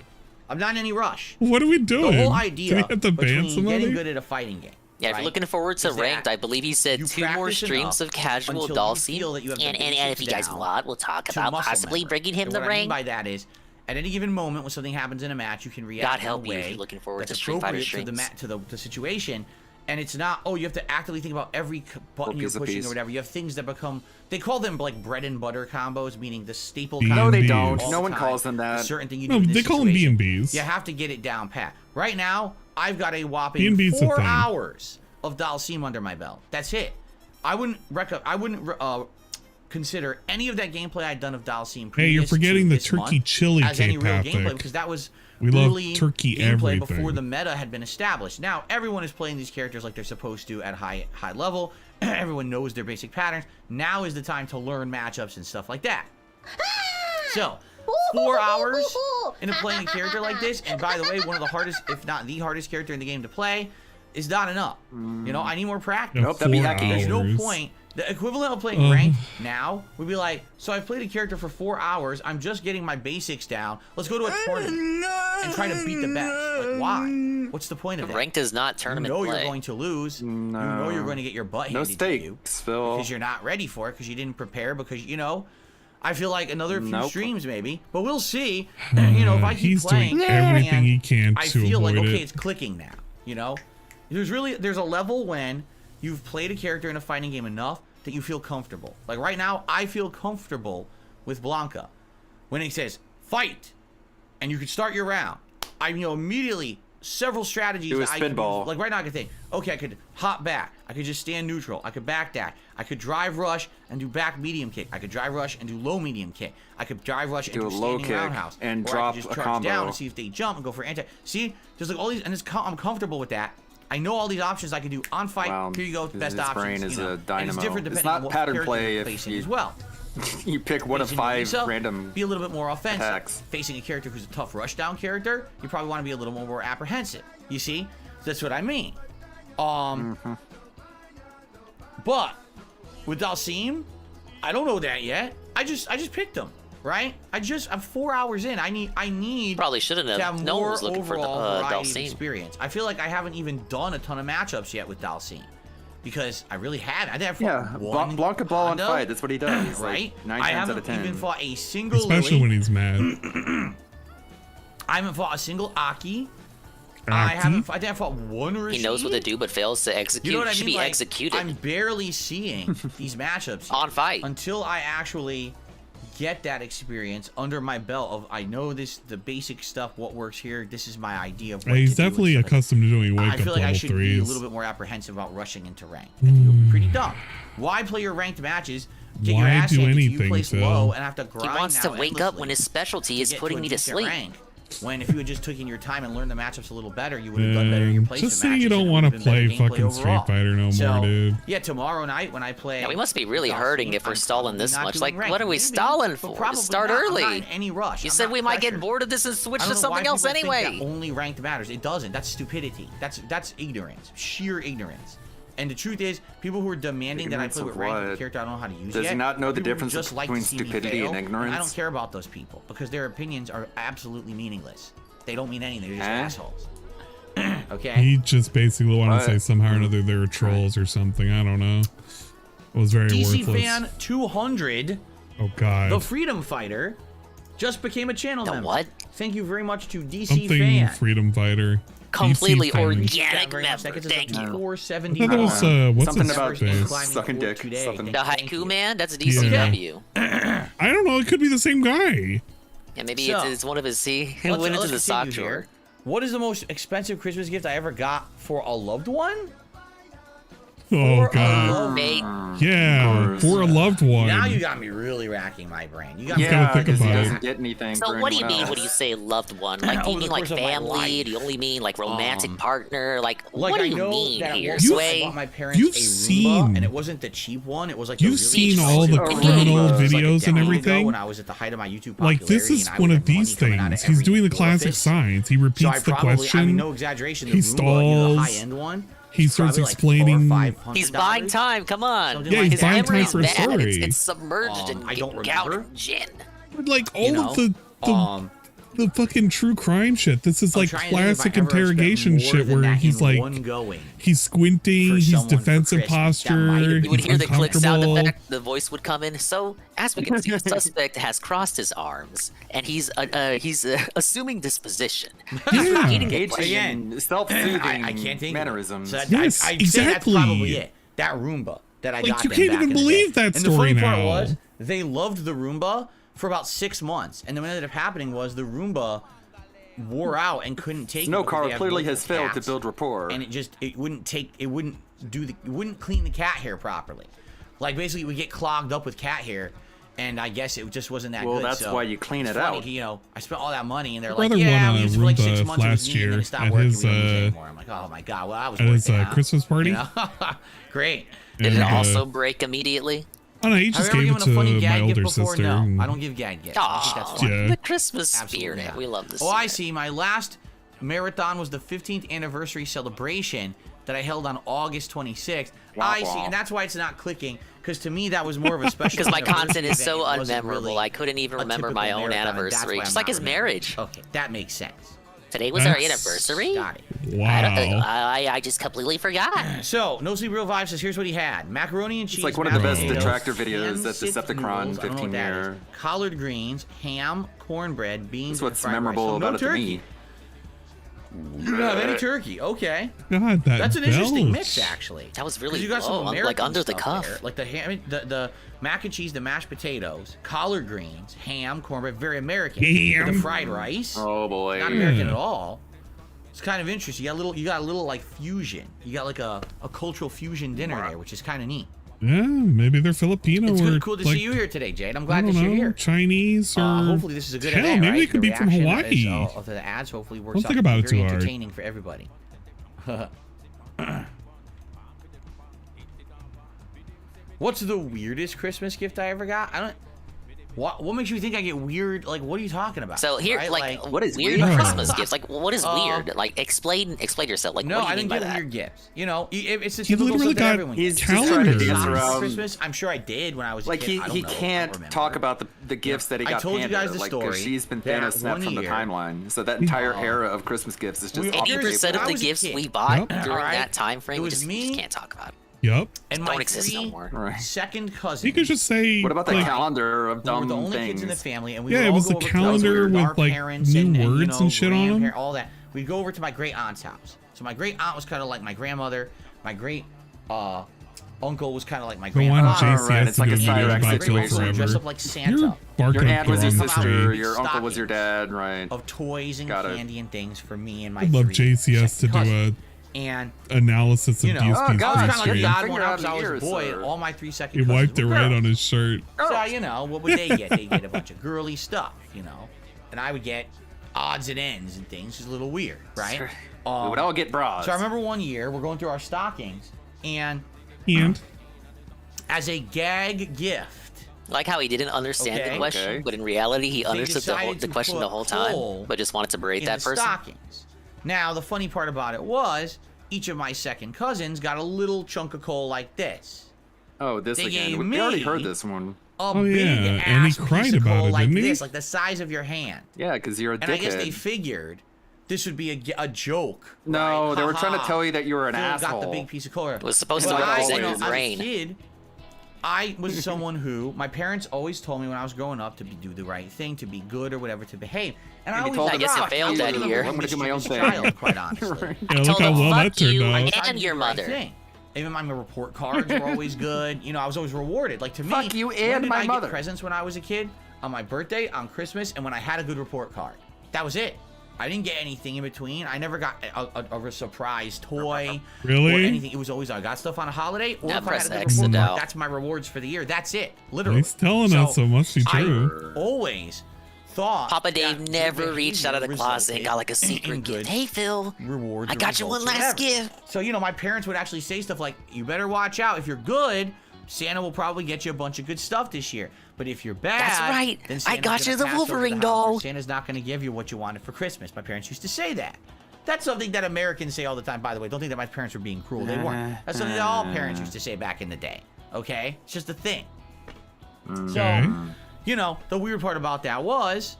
I'm not in any rush. What are we doing? The whole Do idea we have to ban between somebody? getting good at a fighting game. Yeah, if right, you're looking forward to is that ranked, I believe he said you 2 more practice streams enough of casual until you Dalsim. feel that you have the And if you basics guys down want, we'll talk to about muscle possibly memory. bringing him And the what I mean rank. by that is, at any given moment when something happens in a match, you can react God in help a you if way you're looking forward that's to Street Fighter appropriate to the streams. the situation. And it's not, oh, you have to actively think about every button you're piece of pushing piece. or whatever. You have things that become, they call them like bread and butter combos, meaning the staple No, combos. they don't. all No the one time. calls them that. A certain thing you No, do in they this call them situation. B&Bs. You have to get it down pat. Right now, I've got a whopping B&B's a 4 thing. hours of Dalsim under my belt. That's it. I wouldn't consider any of that gameplay I'd done of Dalsim. Hey, you're previous to forgetting the this turkey month chili as any real K-Pathic. gameplay, because that was We love early turkey gameplay everything. before the meta had been established. Now everyone is playing these characters like they're supposed to at high level. Everyone knows their basic patterns. Now is the time to learn matchups and stuff like that. So 4 hours into playing a character like this, and by the way, one of the hardest, if not the hardest character in the game to play, is not enough. You know, I need more practice. No, Nope, that'd be 4 hacky. There's no hours. point. The equivalent of playing ranked now would be like, so I've played a character for 4 hours. I'm just getting my basics down. Let's go to a tournament and try to beat the best. Like, why? What's the point of that? Ranked is not tournament you know play. you're going to lose. You know you're going to get your butt No handed to you stakes, Phil. because you're not ready for it, because you didn't prepare, because, you know, I feel like another few Nope. streams maybe, but we'll see. You know, if I keep He's playing, doing everything and he can I to feel like, avoid okay, it. it's clicking now. You know, there's a level when you've played a character in a fighting game enough that you feel comfortable. Like right now, I feel comfortable with Blanca. When it says fight, and you could start your round, I immediately several strategies. Do a that I could spinball. use. Like right now, I could think, okay, I could hop back. I could just stand neutral. I could back dash. I could drive rush and do back medium kick. I could drive rush and do low medium kick. I could drive rush and Do do a low standing kick roundhouse. and Or I drop could just a charge combo. down and see if they jump and go for anti. See, there's like all these, and I'm comfortable with that. I know all these options I can do on fight. Wow, Here you go, best his options. brain is you know. a And it's dynamo. different It's depending not on what pattern character play you're if facing you- as well. You pick one of Facing 5 yourself, random. Be a little bit more offensive. attacks. Facing a character who's a tough rushdown character, you probably want to be a little more apprehensive. You see, that's what I mean. But with Dalsim, I don't know that yet. I just picked him, right? I'm 4 hours in. I need Probably shouldn't to have. have No one more was looking for overall variety of Dalsim. experience. I feel like I haven't even done a ton of matchups yet with Dalsim, because I really haven't. I think I've Yeah, fought one Blanca ball on Honda, fight. That's what he does. He's right? Like 9 I times out haven't of 10. even fought a single Especially Lily. when he's mad. I haven't fought a single Aki. Aki? I think I fought one Rashid. He knows what to do, but fails to execute. You know what I Should mean? be Like, executed I'm barely seeing these matchups yet on fight. until I actually get that experience under my belt of I know the basic stuff, what works here. This is my idea of what He's to do and definitely stuff like that. accustomed to doing wake I up feel like I level should be a 3s. little bit more apprehensive about rushing into rank. I think it would be pretty dumb. Why play your ranked matches? Get your Why ass do handed to you, anything, place Phil? low, and have to He grind wants to now wake up when endlessly his specialty is get putting a me to decent sleep. rank. When if you had just taken your time and learned the matchups a little better, you would have done better in your placement Just say matches you don't and it want to would have been play better gameplay fucking Street overall. Fighter no So, more, dude. yeah, tomorrow night when I play. Yeah, we must be really Dalsim, hurting if we're I'm stalling probably this not much. doing Like, ranked. what are we Maybe, stalling but for? probably Start not. I'm early. not in any rush. You I'm said not we might get pressured. bored of this and switch I to don't know why something else people think anyway. that only ranked matters. It doesn't. That's stupidity. That's ignorance. Sheer ignorance. And the truth is, people who are demanding that I Ignorance play with of ranked what? character I don't know how to use Does he yet, not know are the people who difference just like to between see me stupidity fail, and ignorance? I don't care about those people because their opinions are absolutely meaningless. They don't mean anything. They're just assholes. Okay? He just basically wanted to say What? somehow or another they were trolls or something. I don't know. It was very DC worthless. Fan 200, Oh god. the Freedom Fighter, just became a channel The member. what? Thank you very much to DC Something Fan. freedom fighter. Completely DC fan. organic Very much. member. That gets us up Thank to you. I 471. thought that was what's Something his about face? climbing sucking forward dick, today. something. The Thank Haiku you. Man? That's DCW. I don't know. It could be the same guy. Yeah, maybe So, it's one of his. He Let's went into the sock continue here. drawer. What is the most expensive Christmas gift I ever got for a loved one? Oh For a god. loved Mate. Yeah, for a loved one. Now you got me really racking my brain. You got me. gotta think because he about it. doesn't get anything. So for what do you anyone mean else. when you say loved one? Like, do you Over mean the like course of my family? life. Do you only mean like romantic partner? Like, Like what do I you know mean that here, one time I Sway? bought my parents You've a Roomba, seen- and it wasn't the cheap one. It was like the You've really seen all the expensive criminal one. It was like a videos and decade ago everything? when I was at the height of my YouTube Like, this popularity, is and I one would of have money these coming out of things. He's every doing the classic orifice. signs. He So repeats I the probably, I question. mean, no exaggeration. The He Roomba, the stalls. high-end one. He is starts probably like explaining- $400 or $500. He's buying time. Come on. Something Yeah, like he's that. buying time Memory's for a bad. story. It's submerged in I don't gout remember. and gin. Like all You of the the fucking true crime shit. This is I'm like trying to think if I classic ever spent interrogation more shit than where that he's in like one going. he's squinting, for he's someone for defensive Christmas. That might have posture, been You would he's hear the clicks sound uncomfortable. effect. The voice would come in. So, as we can see, the suspect has crossed his arms, and he's assuming this position. He's Yeah. repeating the Aging question. and self-soothing I can't think mannerisms. Of it. Yes, I'd say exactly. that's probably it. That Roomba that I Like, got you them can't back even in the believe day. that And the story funny part now. was they loved the Roomba for about 6 months, and then what ended up happening was the Roomba wore out and couldn't take. Snow it because Car they have clearly multiple has failed to cats, build rapport. and it wouldn't clean the cat hair properly. Like basically, it would get clogged up with cat hair. And I guess it just wasn't that Well, good. that's so why you clean it's it funny, out. You know, I spent all that money, and they're My like, brother "Yeah, won we a used it for like 6 Roomba months. It was last neat, and year then it stopped at working. his, We don't use it anymore." I'm like, "Oh my god, well, I was at his working out." Christmas party. You know? Great. Did it And, also break immediately? Oh no, he Have just you ever gave it given to a funny my gag gift older before? sister. No, and- I don't give gag gifts. I think that's Aw, funny. Yeah. the Christmas Absolutely spirit. not. We love this. Oh, I see. My last marathon was the 15th anniversary celebration that I held on August 26th. I see, and that's why it's not clicking, because to me that was more of a special. Because my anniversary content is event. so It wasn't unmemorable. really I couldn't even a remember my typical own marathon, and that's anniversary. why Just I'm like not his remembering. marriage. Okay, that makes sense. Today was our That's- anniversary. Got it. Wow. I just completely forgot. So, No Sleep Real Vibe says, here's what he had. Macaroni and cheese. It's like one of the mashed best potatoes, Detractor videos at hand-sipped Decepticon noodles, I don't know what that 15-year. is, collard greens, ham, cornbread, beans, That's what's and fried memorable rice. So about no it to turkey. me. You don't have any turkey. Okay. God, that That's an interesting belch. mix, actually. That was really You got low, some like American under the stuff cuff. there. Like the ham, the mac and cheese, the mashed potatoes, collard greens, ham, cornbread, very American. Ham. The fried rice, Oh boy. not American at all. It's kind of interesting. You got a little like fusion. You got like a cultural fusion dinner there, which is kind of neat. Yeah, maybe they're Filipino It's or good, cool to like, see you here today, Jade. I'm I glad don't that you're know, here. Chinese or Hopefully this is a good hell, event, maybe right? it could The be from reaction Hawaii. of the ads hopefully works Don't out think to be about it very too hard. entertaining for everybody. What's the weirdest Christmas gift I ever got? I don't. What makes you think I get weird? Like, what are you talking about? So here, right? like, what is weird weird? Christmas gifts? Like, what is weird? Like, explain yourself. Like, no, what do I you mean didn't by get that? weird gifts. You know, it's the He typical literally stuff that got everyone He's gets. just trying to dance calendars. around. Christmas. I'm sure I did when I was a Like kid. I don't he know. I don't can't remember. talk about the gifts that he got I told you handed, guys the like, story she's been that Thanos snapped one from the year- timeline. So that entire era of Christmas gifts is just We- off the 80% table. of I the was a gifts kid. we bought Yep. during Alright. that time frame, It we was just me. can't talk about. Yep. And Don't my exist no three more. Right. second cousins. You could just say What about the like, calendar of We were dumb the only things? kids in the family, and we Yeah, would it all was go the over to calendar our with, like, parents new and words you know, and shit on 'em? grandparent- all that. We'd go over to my great aunt's house. So my great aunt was kind of like my grandmother. My great uncle was kind of like my Go on, grandfather. JC Right, has it's to like do a a video Cyrax about My you great uncle would situation. dress forever. up like Santa. You're barking Your up aunt the was your wrong sister, tree. your uncle was your dad, right? Of toys and Got it. candy and things for me and my I'd love three JCS to second do cousins. a And analysis of you know, DSP's Oh, I was God, kind of stream. like the odd Finger one out out because I of was the a ear, boy, sir. and all my 3 second He cousins wiped it were right girls. on his shirt. So, you know, what would they get? They get a bunch of girly stuff, you know, and I would get odds and ends and things. It's a little weird, right? We would all get bras. So I remember one year we're going through our stockings, and And as a gag gift, Like how he didn't understand Okay. the question, Okay. but in reality he understood decided the to question put the whole time, coal but just wanted to berate in that the person. stockings. Now the funny part about it was each of my second cousins got a little chunk of coal like this. Oh, this They again. gave We already me- heard this one. A Oh, big yeah, and he ass cried piece of about coal it, like didn't he? this, like the size of your hand. Yeah, because you're a And I guess they dickhead. figured this would be a joke. No, right? they were Ha trying to ha. tell you that you were an Phil asshole. got the big piece of coal. It was supposed to Well, represent I- your as a brain. kid, I was someone who my parents always told me when I was growing up to do the right thing, to be good or whatever, to behave. And I And you always told I guess thought, you failed I was that a year. really I'm gonna do my own mischievous thing. child, quite honestly. yeah, look told how him, well that "Fuck you, turned I out. get- Tried to And do your the right mother. thing. Even my report cards were always good. You know, I was always rewarded. Like to me, Fuck you when and did my I mother. get presents when I was a kid? On my birthday, on Christmas, and when I had a good report card. That was it. I didn't get anything in between. I never got a surprise toy. Really? Or anything. It was always I got stuff on a holiday, or if I had a good X report it card, out. that's my rewards for the year. That's it. Literally. He's telling us, so it must be true. I always thought Papa Dave that never the reached out of the behavior closet and got like a resulted secret in gift. good Hey Phil, rewards. I or got you one results or last whatever. gift. So my parents would actually say stuff like, "You better watch out. If you're good, Santa will probably get you a bunch of good stuff this year. But if you're bad, That's right. then I Santa's got gonna you the pass over Wolverine the house, or doll. Santa's not going to give you what you wanted for Christmas." My parents used to say that. That's something that Americans say all the time, by the way. Don't think that my parents were being cruel. They weren't. That's something that all parents used to say back in the day. Okay? It's just a thing. Okay. So, the weird part about that was,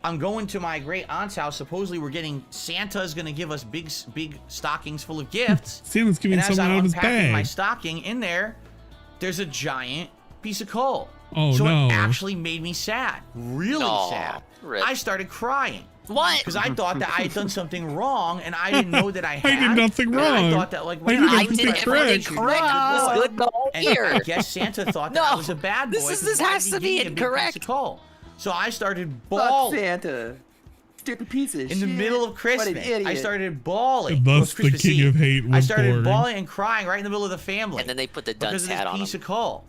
I'm going to my great aunt's house. Supposedly, we're getting Santa's going to give us big stockings full of gifts. Santa's giving And as something I'm out of his unpacking my bag. stocking, in there, there's a giant piece of coal. Oh, so no. it actually made me sad. Really Aw, sad. rip. I started crying. What? Because I thought that I had done something wrong, and I didn't know that I had. I did nothing And I wrong. thought that, like, I when did I everything did everything correct. correct. It was good the whole and year. I guess Santa thought that No, I was a bad boy. this 'cause why has did to he be give me a big piece of incorrect. coal? So I started Fuck bawling. Santa. Stupid piece of shit. In the middle of What Christmas, an idiot. I started bawling. And thus It was the Christmas king Eve. of hate I was started born. bawling and crying right in the middle of the family. And then they put the because dunce of this hat on piece him. of coal,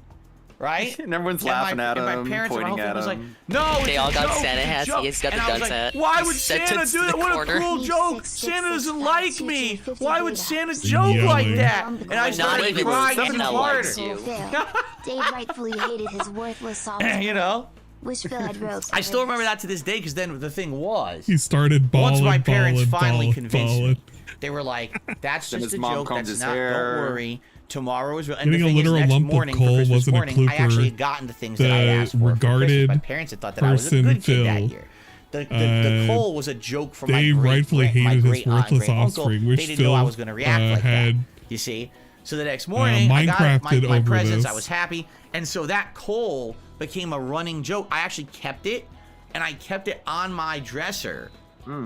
right? And everyone's And my- laughing at and him, my parents and my whole pointing family at was like, him. "No, it's They a all got joke, Santa it's a hats. joke." He's got the And I was dunce like, hat. "Why would Sent Santa it do to that? the What a corner. cruel joke! Santa doesn't like me. Why would Santa joke like Yelling. that?" And I Not started even crying Santa even likes harder. you. Dave rightfully hated his worthless soft You know, Wish Phil had ropes. I still remember that to this day, because then the thing was, He started balling, once my parents balling, finally balling, convinced balling. me, they were like, "That's Then just his a mom joke. combed That's his not. hair. Don't worry. Tomorrow is real." And Getting the a thing is, literal next lump of morning, coal for Christmas wasn't a morning, clue I actually for had gotten the things that I the asked for Christmas. regarded My parents had thought that I was a person good kid that Phil. year. The coal was a joke from my They great rightfully grand- my hated his great aunt, worthless great uncle. offspring, which They didn't know I Phil, was going to react like had, that. You see? So the next morning, I got Minecrafted my over presents. this. I was happy. And so that coal became a running joke. I actually kept it, and I kept it on my dresser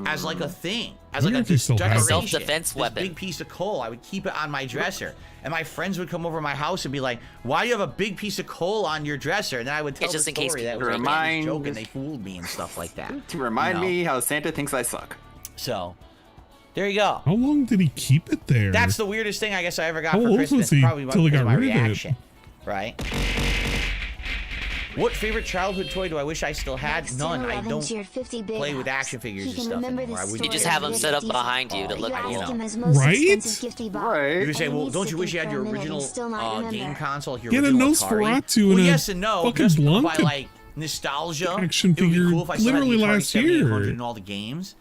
as like a thing, as like wonder a if he still has it. decoration. Self-defense This weapon. big piece of coal. I would keep it on my dresser. And my friends would come over to my house and be like, "Why do you have a big piece of coal on your dresser?" And then I would tell It's just the in case story that people was like remind- a joke and they fooled me and stuff like that. To remind You know? me how Santa thinks I suck. So, there you go. How long did he keep it there? That's the weirdest thing I guess I ever got How for old was Christmas. he Probably till he because got of my rid of it? reaction, right? What favorite childhood toy do I wish I still had? Next None. I 11 don't cheered 50 big play with ups. action figures He and can stuff remember anymore. the I would story You just of have them the set up gift behind he you to bought. look You cool. asked him his most Right? expensive gift he bought. Right. You say, And he well, needs don't to you wish you had think your for a minute and original still not remember. game console? Your Get a original Nosferatu Atari? and Well, a yes and no. fucking Just blunt by like nostalgia, action it would be figure cool if I still had the literally Atari last 7800 year. and all the games.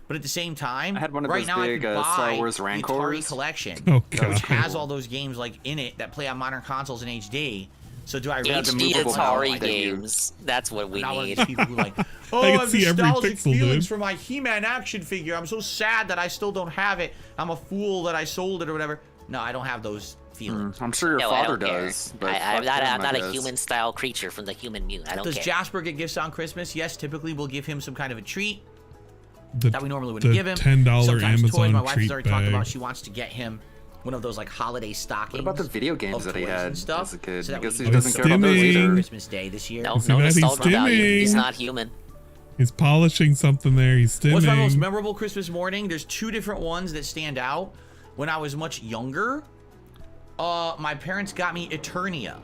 But at the same time, I had one of right those now big, I could buy Star Wars the Atari Rancors. collection, Oh, which God. has all those games like in it that play on modern consoles in HD. So do I really Yeah, the HD movable Atari palette that you- games. That's what we not one of need. these people who like, oh, I I can have see every nostalgic pixel, feelings dude. for my He-Man action figure. I'm so sad that I still don't have it. I'm a fool that I sold it or whatever. No, I don't have those feelings. I'm sure your No, I father don't care. does. But I'm fuck him, not I a guess. human-style creature from the human mutant. I don't Does care. Jasper get gifts on Christmas? Yes, typically we'll give him some kind of a treat The, that we normally wouldn't the give him. $10 Sometimes Amazon toys. My wife treat has already talked bag. about she wants to get him one of those like holiday stockings. What about the video games of that he toys had and stuff, as a kid? so that I guess we he can doesn't give care about those Stimming. either. Christmas Day this year. No, See no that? He's nostalgia value. He's stimming. not human. He's polishing something there. He's stimming. What's my most memorable Christmas morning? There's two different ones that stand out. When I was much younger, my parents got me Eternia,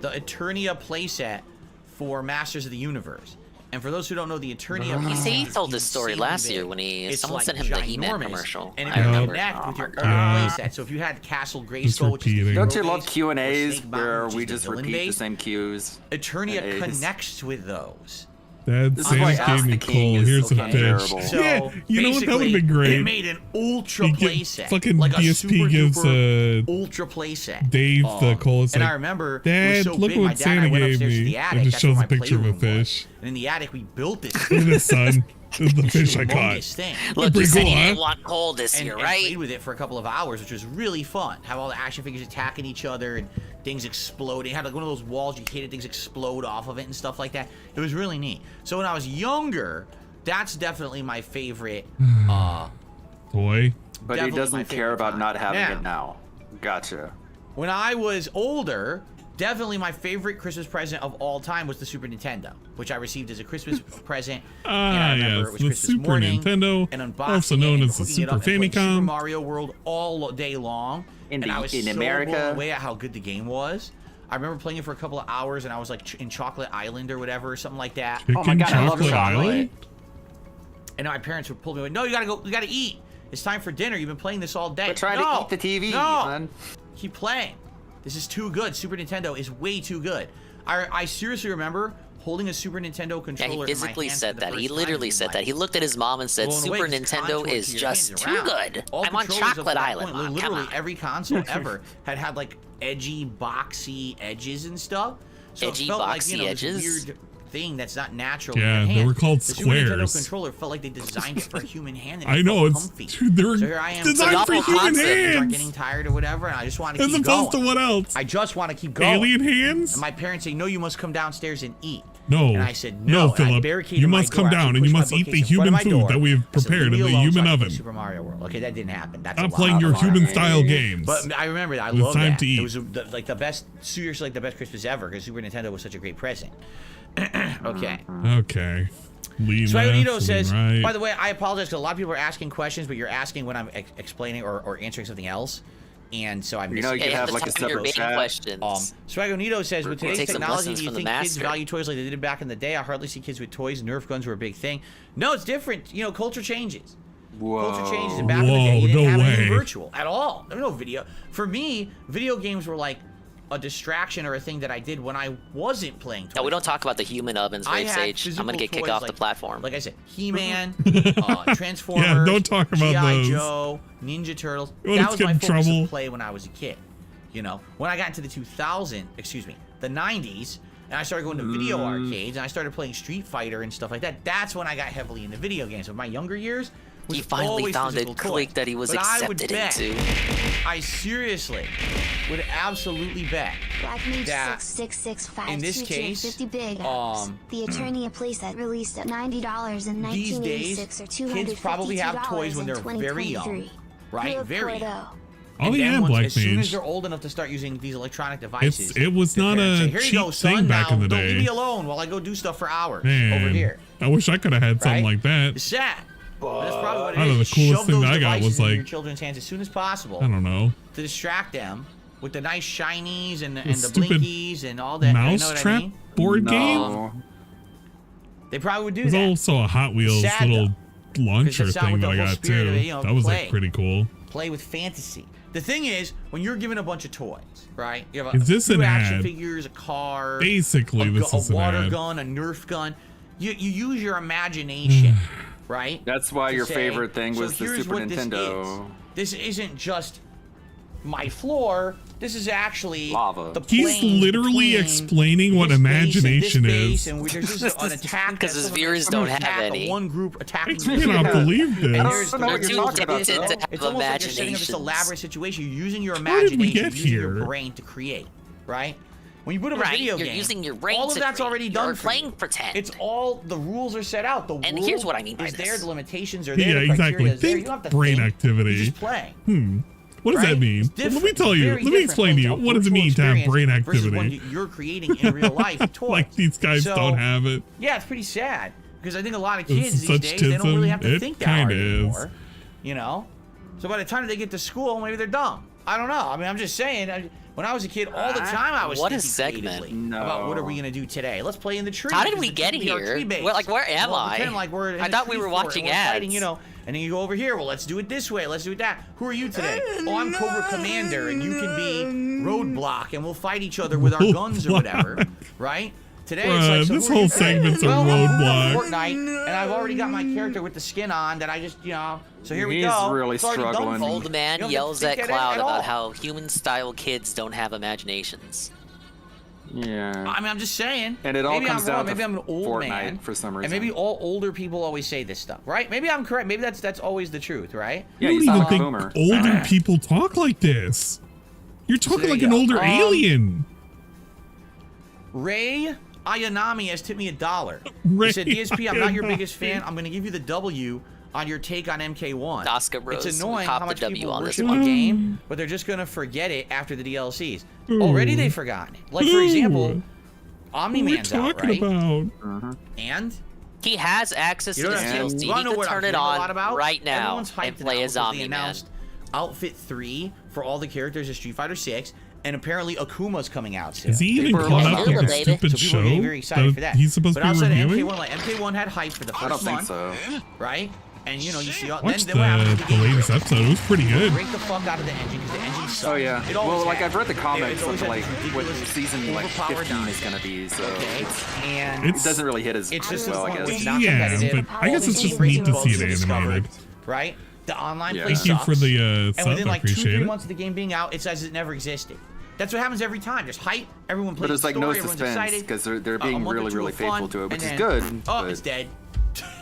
the Eternia playset for Masters of the Universe. And for those who don't know, the Eternia, He told this story insanely last big. year when It's someone like sent him the He-Man ginormous, commercial. and it I would remember. connect with your own God. playset. So if you had Castle Just Grayskull, which is the repeating. hero Don't you love base, or Q&As Snake Mountain, where which we is the just villain repeat the base, same cues? Eternia and A's? connects with those. Dad, This is why Santa's Ask gave me the King coal. is Here's so a fish. terrible. So Yeah, you know what? That would have been basically, great. It made an ultra You get playset. fucking like a DSP super gives duper ultra playset. Dave the coal. It's And I like, remember it Dad, was so look big, what my dad and Santa I went gave upstairs to me. the attic. It just That's where shows my a picture of a playroom was. fish. And in the attic, we built this Look at this, son. This is the fish I humongous caught. thing. Look, Pretty you said cool, you huh? didn't want coal this year, And right? played with it for a couple of hours, which was really fun. Have all the action figures attacking each other and things exploding. Had like one of those walls you hated, things explode off of it and stuff like that. It was really neat. So when I was younger, that's definitely my favorite. Toy. But he Definitely my doesn't care favorite about time. not having Now, it now. Gotcha. when I was older, definitely my favorite Christmas present of all time was the Super Nintendo, which I received as a Christmas present. And I remember it was the Christmas Super morning, Nintendo, and also known as the Super Famicom. Super Mario World all day long. In I was so America, blown away at how good the game was. I remember playing it for a couple of hours, and I was like in Chocolate Island or whatever, or something like that. Oh my God, I love chocolate. And my parents would pull me away. No, you gotta eat. It's time for dinner. You've been playing this all day. We're trying to eat the TV, man. Keep playing. This is too good. Super Nintendo is way too good. I seriously remember holding a Super Nintendo controller. Yeah, he physically in my hand said for the that. first He time literally in said my that. He looked at his mom and said, blown away Super because Nintendo contours is to your just hands too around. good. All I'm on controllers up to Chocolate that Island, point, Mom. literally Come on. every console ever had like edgy, boxy edges and stuff. So Edgy, it felt like, boxy this edges? weird thing that's not natural. Yeah, in your they hand. were called the Super Nintendo squares. controller felt like they designed it for a human hand. And I it know, felt it's comfy. dude, they were So here I am, designed for novel human concept. start hands. getting tired or whatever, and I just want to As keep opposed going. to what else? I just want to keep going. Alien hands? And my parents say, no, you must come downstairs and eat. No. And I said, no, and I Philip. barricaded You my must door. come I down actually and you pushed must my eat the bookcase in front human of my food door. that we have I said, prepared in "Leave me the alone so human I can play oven. Super Mario World. Okay, that didn't happen. That's Stop a playing lot your of human style games. But I remember that. I It's love time that. to eat. It was like the best, seriously, like the best Christmas ever because Super Nintendo was such a great present. Okay. Okay. Lean Swaggonito left, says, lean right. by the way, I apologize because a lot of people are asking questions, but you're asking when I'm explaining or answering something else. And so I'm You know, you could have like a your separate main chat. questions. Swaggonito says, with today's Take some technology, lessons do you from the think kids master. value toys like they did back in the day? I hardly see kids with toys. Nerf guns were a big thing. No, it's different. You know, culture changes. Whoa. Culture changes. And back in the day, Whoa, you didn't no have anything way. virtual at all. There was no video. For me, video games were like a distraction or a thing that I did when I wasn't playing toys. No, we don't talk about the human ovens, I Wave had Sage. I'm gonna physical get kicked toys off like- the platform. Like I said, He-Man, Transformers, Yeah, don't talk about G.I. those. Joe, Ninja Turtles. You wanna That was get my in focus trouble. of play when I was a kid. You know, when I got into the the 90s, and I started going to video arcades, and I started playing Street Fighter and stuff like that. That's when I got heavily into video games. But my younger years, was He finally always found a physical toys. clique that he was But I would accepted bet, into. I seriously would absolutely bet Black Mage that 6665 in this case, 50 big apps. The attorney a playset released at $90 in these 1986 days, or kids probably have toys when they're very young, 2023. right? Good Very for young. though. Oh And then yeah, once, Black as soon as Mage. they're old enough to start using these electronic devices, It was the not parents a say, Here you cheap go, son, thing back now, in the don't day. leave me alone while I go do stuff for hours Man, over here. I wish I could have had something Right? like that. It's sad. But that's probably what it I don't know, is. the coolest Shove thing those that I got devices was, in like- your children's hands as soon as possible I don't know. to distract them with the nice shinies and the stupid blinkies and all that. You know what Mousetrap I mean? board game? No. They probably would do There's that. also a Hot Wheels sad, little though, launcher that's not thing what that the I whole got spirit too. of it, you know, That was play. like pretty cool. Play with fantasy. The thing is, when you're given a bunch of toys, right? You have Is this few an action ad? figures, a car, Basically, this is a an water ad. gun, a Nerf gun. You use your imagination, right? That's why to your say, favorite thing so was the here's Super what Nintendo. This isn't just my floor. This is actually Lava. the He's plane literally between explaining what this base and imagination this base, is. and there's just an attack Because that his someone- viewers someone don't have attack, any. One group attacking I cannot believe and this. there's don't know what the- you're talking about, it's though. it's almost like you're setting up this Imaginations. elaborate situation. You're using your How did we imagination, get using your here? brain to create, right? When you put up a Right, video you're game, using your brain all of to that's create. already done You're for you. playing pretend. It's all the rules are set out. The And world here's what I mean by is there. this. The limitations are there. Yeah, the criteria exactly. is there. You Think don't have to brain think. activity. You just play. What does Right? that mean? It's Well, let me different. tell you. Very Let me different explain to from you. a What does it virtual mean to have experience brain versus one activity? you're creating in real life. Toys. Like these guys So, don't have it. Yeah, it's pretty sad because I think a lot of It's kids these such days they don't really have to tism. think It that hard kinda is. anymore. You know, so by the time they get to school, maybe they're dumb. I don't know. I mean, I'm just saying. When I was a kid, all the time I was What a thinking segment. creatively about what are we gonna do today. Let's play in the tree. How did because we the get tree be our here? tree base. Well, like, where am We'll I? pretend like we're in I the thought we tree were fort watching and we're fighting, ads. you know, and then you go over here. Well, let's do it this way. Let's do it that. Who are you today? Oh, I'm Cobra Commander, and you can be Roadblock, and we'll fight each other with our guns or whatever, right? Today it's like, so This who are whole you? segment's a Well, I'm roadblock. Fortnite, and I've already got my character with the skin on that I just, you know. So here we He's go. really It's already done struggling. for me. Old man You don't yells think at that Cloud all. about how human-style kids don't have imaginations. Yeah. I mean, I'm just saying. And it all maybe comes I'm wrong. down to Maybe I'm an old Fortnite man for some And reason. maybe all older people always say this stuff, right? Maybe I'm correct. Maybe that's always the truth, right? Yeah, I you don't sound even like a think boomer. older people talk like this. You're talking there like you an go. older alien. Ray Ayanami has tipped me $1. Ray He said, DSP, I'm not your Ayanami. biggest fan. I'm going to give you the W. on your take on MK1. Oscar Bros. It's annoying how much people on worship a game, but they're just gonna forget it after the DLCs. Already they've forgotten it. Like for example, Omni-Man's out, right? And he has access to the DLC. He can turn it on right now and play as Omni-Man. Outfit 3 for all the characters of Street Fighter 6, and apparently Akuma's coming out soon. Is he even caught up with the stupid show very excited for that. He's supposed to be reviewing? MK1, like MK1 had hype for the first month, right? And you know, you see, watched the latest episode. It was pretty good. Break the fuck out of the engine because the engine sucks. Oh yeah. Well, like I've read the comics of like what season like 15 is gonna be, so and it doesn't really hit as well, I guess. It's not competitive. But I guess it's just neat to see it animated. Right? The online play Thank you for the and within like appreciate 2-3 months of the game being out, it says it never existed. That's what happens every time. There's hype, everyone plays. But there's like the story, no suspense because they're being really faithful to it, which is good. Oh, it's dead.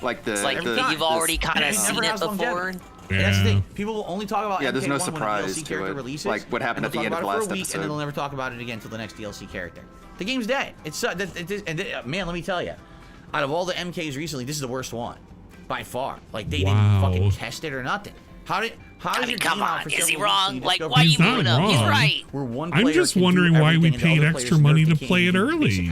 Like the it's like you've already kind of seen it before. Yeah. That's the thing. People will only talk about there's no MK1 surprise when the DLC character to it. releases, like what happened at the end of the last episode. And then they'll never talk about it again until the next DLC character. The game's dead. It's man, let me tell you, out of all the MKs recently, this is the worst one by far. Like they didn't fucking test it or nothing. How did come on, is he wrong? Like, why are you moving up? He's right. I'm just wondering why we paid extra money to play it early.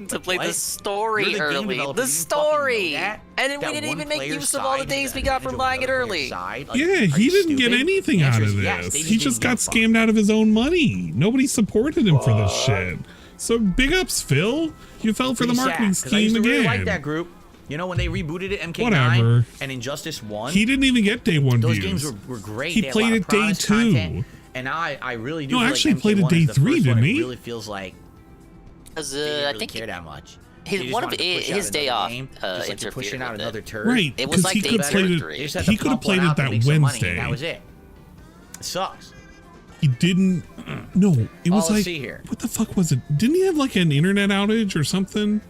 To play the story early. The story! And then we didn't even make use of all the days we got from buying it early. Yeah, he didn't get anything out of this. He just got scammed out of his own money. Nobody supported him for this shit. So big ups, Phil. You fell for the marketing scheme again. I like that group. You know, when they rebooted it, MK9 and Injustice 1. He didn't even get day 1 those views. Those games were great. He played it day 2. And I really do. No, actually played it day 3, didn't he? It really feels like I think care that much. One of his day off interfered pushing out another turd. Right, it was like he could have played it that Wednesday. That was it. It sucks. He didn't. No, it was like. See here. What the fuck was it? Didn't he have like an internet outage or something?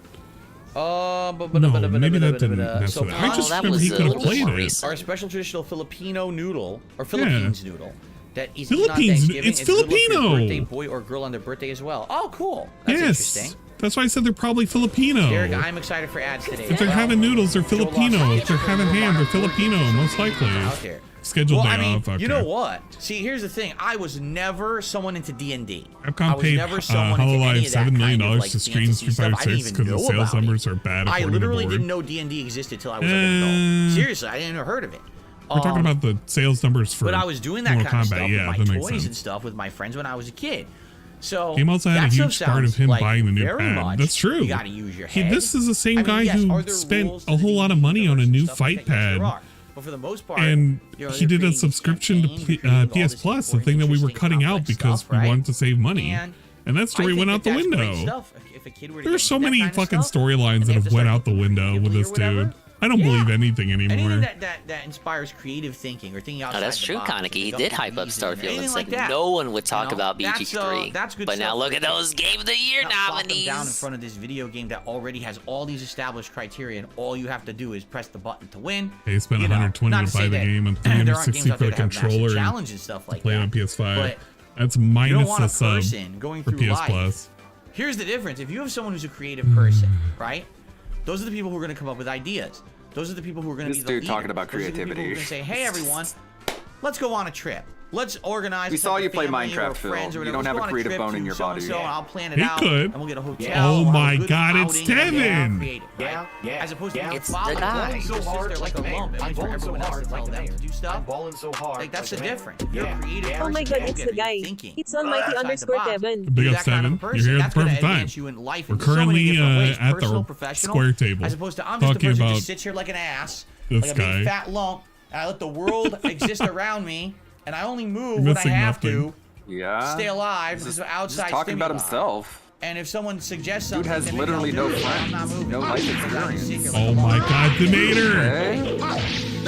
No, maybe that didn't. That's what I just remember he could have played it. Our special traditional Filipino noodle or Philippines noodle. That is Philippines. It's Filipino. Birthday boy or girl on their birthday as well. Oh, cool. That's interesting. That's why I said they're probably Filipino. Derek, I'm excited for ads today. If they're having noodles, they're Filipino. If they're having ham, they're Filipino, most likely. Scheduled day off. Okay. You know what? See, here's the thing. I was never someone into D&D. Capcom paid Hololive $7 million to stream Street Fighter 6 because the sales numbers are bad. I literally didn't know D&D existed till I was like an adult. Seriously, I didn't even heard of it. We're talking about the sales numbers for. But I was doing that kind of stuff with my toys and stuff with my friends when I was a kid. So Game also had a huge part of him buying the new pad. That's true. You gotta use your head. This is the same guy who spent a whole lot of money on a new fight pad. But for the most part, and he did a subscription to PS Plus, the thing that we were cutting out because we wanted to save money. And that story went out the window. There's so many fucking storylines that have went out the window with this dude. I don't believe anything anymore. Anything that inspires creative thinking or thinking outside that's true, the box. Kaneki. He did hype up Starfield. It's like that. no one would talk about BG3. That's good but now look at those Game of the Year nominees. Down in front of this video game that already has all these established criteria, and all you have to do is press the button to win. They spent $120 to buy the game and $360 for the controller and stuff like play on PS5. That's minus the sub for PS Plus. Here's the difference. If you have someone who's a creative person, right? Those are the people who are going to come up with ideas. Those are the people who are going to be the leader. This dude talking about creativity. Those are the people who are going to say, hey, everyone, let's go on a trip. Let's organize. We saw you play Minecraft, Phil. You don't have a creative bone in your body. So I'll plan it out. He could. And we'll get a hotel. Oh my God, it's Tevin. Yeah. As opposed to it's the guy. So hard, like a lump. I'm balling so hard, like them to do stuff. I'm balling so hard. Like that's the difference. You're a creative person. Oh my God, it's the guy. It's on Mighty _Tevin. Big up, Tevin. You're here at the perfect time. We're currently at the square table as opposed to I'm just a person who just sits here like an ass, like a big fat lump, and I let the world exist around me. And I only move when I have to stay alive because of outside talking about himself. And if someone suggests something, dude has literally no friends, no life experience. Oh my God, the Mater!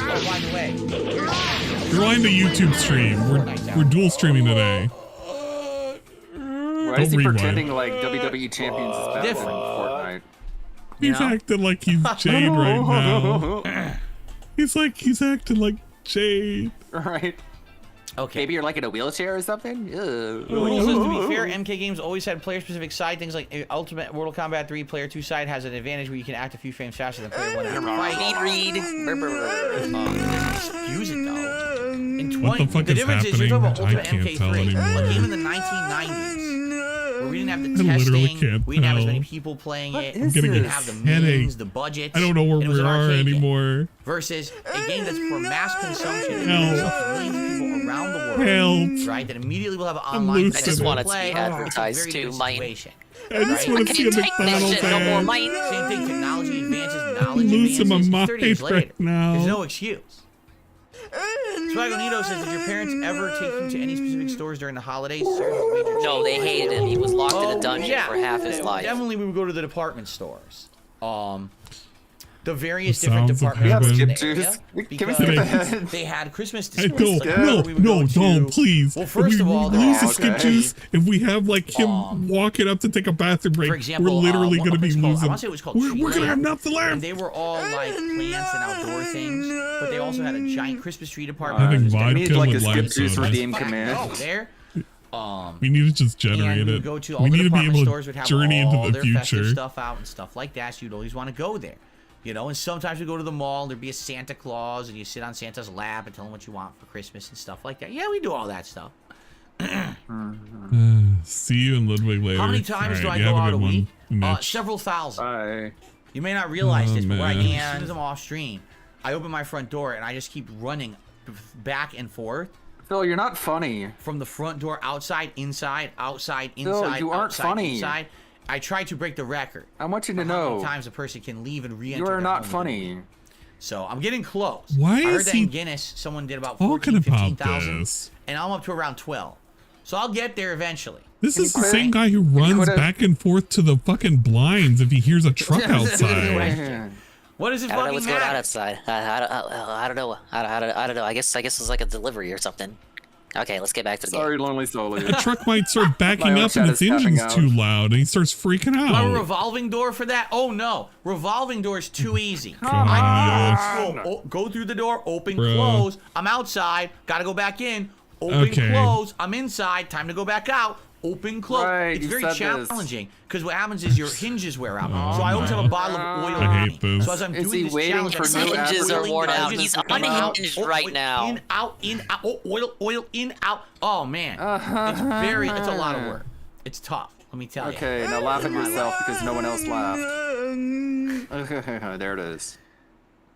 Oh, by the way, rewind the YouTube stream. We're dual streaming today. Why is he pretending like WWE champions is better than Fortnite? He's acting like he's Jade right now. He's acting like Jade. Right. Okay. Maybe you're like in a wheelchair or something? Ugh. Well, to be fair, MK Games always had player-specific side things like Ultimate Mortal Kombat 3 Player 2 side has an advantage where you can act a few frames faster than Player 1 in a fight. Read. Excuse it though. In What the fuck the is difference happening? is you're talking about I Ultimate can't MK3, tell anymore. a game in the 1990s where we didn't have the I literally testing, can't we didn't have as tell. many people playing it, is we getting didn't a have the headache. means, the budgets. I don't know where and it was we an are arcade game. anymore. Versus a game that's for mass consumption Help. and sells to millions of people around the world. Help. Right, that immediately will have an I'm online losing I just it. want it to play. be advertised It's a very too, good mine. situation. I just Right? want to see a Can't take this McDonald's shit no more, ad. mine. Same thing, technology advances, I'm knowledge losing my advances. mind 30 years later. right now. There's no excuse. Swagonito says, did your parents ever take you to any specific stores during the holidays? No, they hated him. He was locked in a dungeon for half his life. Definitely, we would go to the department stores. The various The different sounds of department stores in heaven. the Juice. area Can we skip because ahead? they had Christmas Hey, displays. no, don't, please. Well, first of all, we lose the okay. skip juice. If we have like him walking up to take a bathroom break, For example, we're literally what going to be was it called? I losing. want to say it was called We're going to have nothing and left. they were all like plants and outdoor things, but they also had a giant Christmas tree I department. think Just vodka need like a with lime skip juice soda. redeem back command. there. We need to just generate And we it. would go to all We the need to be department able stores would to have journey all into the their festive future. stuff out and stuff like that. So you'd always want to go there, you know. And sometimes we go to the mall. And there'd be a Santa Claus, and you sit on Santa's lap and tell him what you want for Christmas and stuff like that. Yeah, we do all that stuff. See you in Ludwig later. How many times do I you go have out a good one, week? Mitch. Several thousand. Bye. You may not realize Oh, this, but what I man. can, as soon as I'm off stream, I open my front door and I just keep running back and forth. Phil, you're not funny. From the front door, outside, inside, outside, Phil, inside, you aren't outside, funny. inside. I try to break the record. I want you to for how many know. times a person can leave and re-enter. You are their not home. funny. So I'm getting close. Why I heard is that he in Guinness, someone did about talking 14, about 15,000, this? and I'm up to around 12. So I'll get there eventually. This is the quit? same guy who runs could've- back and forth to the fucking blinds if he hears a truck outside. What does it I don't know fucking what's going on matter? outside. I don't know. I don't know. I guess it's like a delivery or something. Okay, let's get back to the Sorry, game. Lonely Soul. The truck might start My backing own up and chat its is tapping engine's out. too loud and he starts freaking Do I have a out. revolving door for that? Oh no, revolving door is too easy. Go through the door, open, Bro. close. I'm outside, gotta go back in. Open, Okay. close. I'm inside. Time to go back out. Open, close. Right, It's you very said this. challenging because what happens is your hinges wear out. So I always have a bottle of oil. I on hate me. this. So as I'm Is doing he this waiting challenge, for I'm new oiling, hinges are oiling, worn out. oiling, He's oiling, unhinged right now. In, out. Oh, oil, in, out. Oh man, it's a lot of work. It's tough. Let me tell you. Okay, now laugh at yourself because no one else laughed. There it is.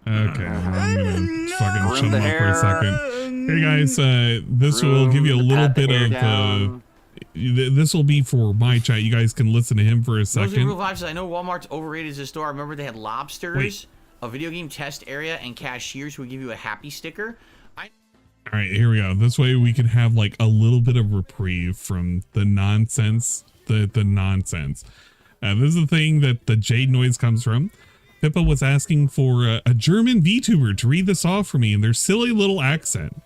Okay, I'm gonna fucking Groom shut him the up for a hair. second. Hey guys, this will give you a little Pat the bit hair of down. this will be for my chat. You guys can listen to him for a Those are real second. vibes. I know Walmart's overrated as a store. I remember they had lobsters, Wait. a video game test area, and cashiers who would give you a happy sticker. All right, here we go. This way we can have like a little bit of reprieve from the nonsense, the nonsense. This is the thing that the Jade noise comes from. Pippa was asking for a German VTuber to read this off for me in their silly little accent.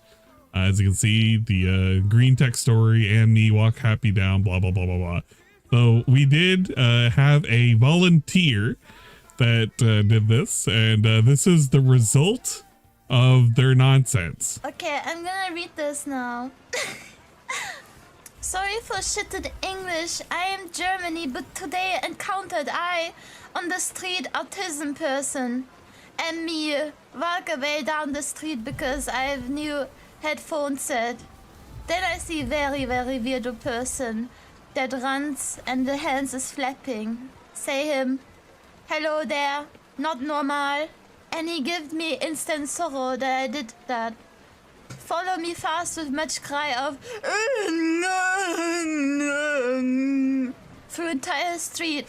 As you can see, the green tech story and me walk happy down, blah, blah, blah, blah, blah. So we did have a volunteer that did this, and this is the result of their nonsense. Okay, I'm gonna read this now. Sorry for shitted English. I am Germany, but today encountered I on the street autism person and me walk away down the street because I have new headphone set. Then I see very weirdo person that runs and the hands is flapping. Say him, hello there, not normal. And he give me instant sorrow that I did that. Follow me fast with much cry of through entire street.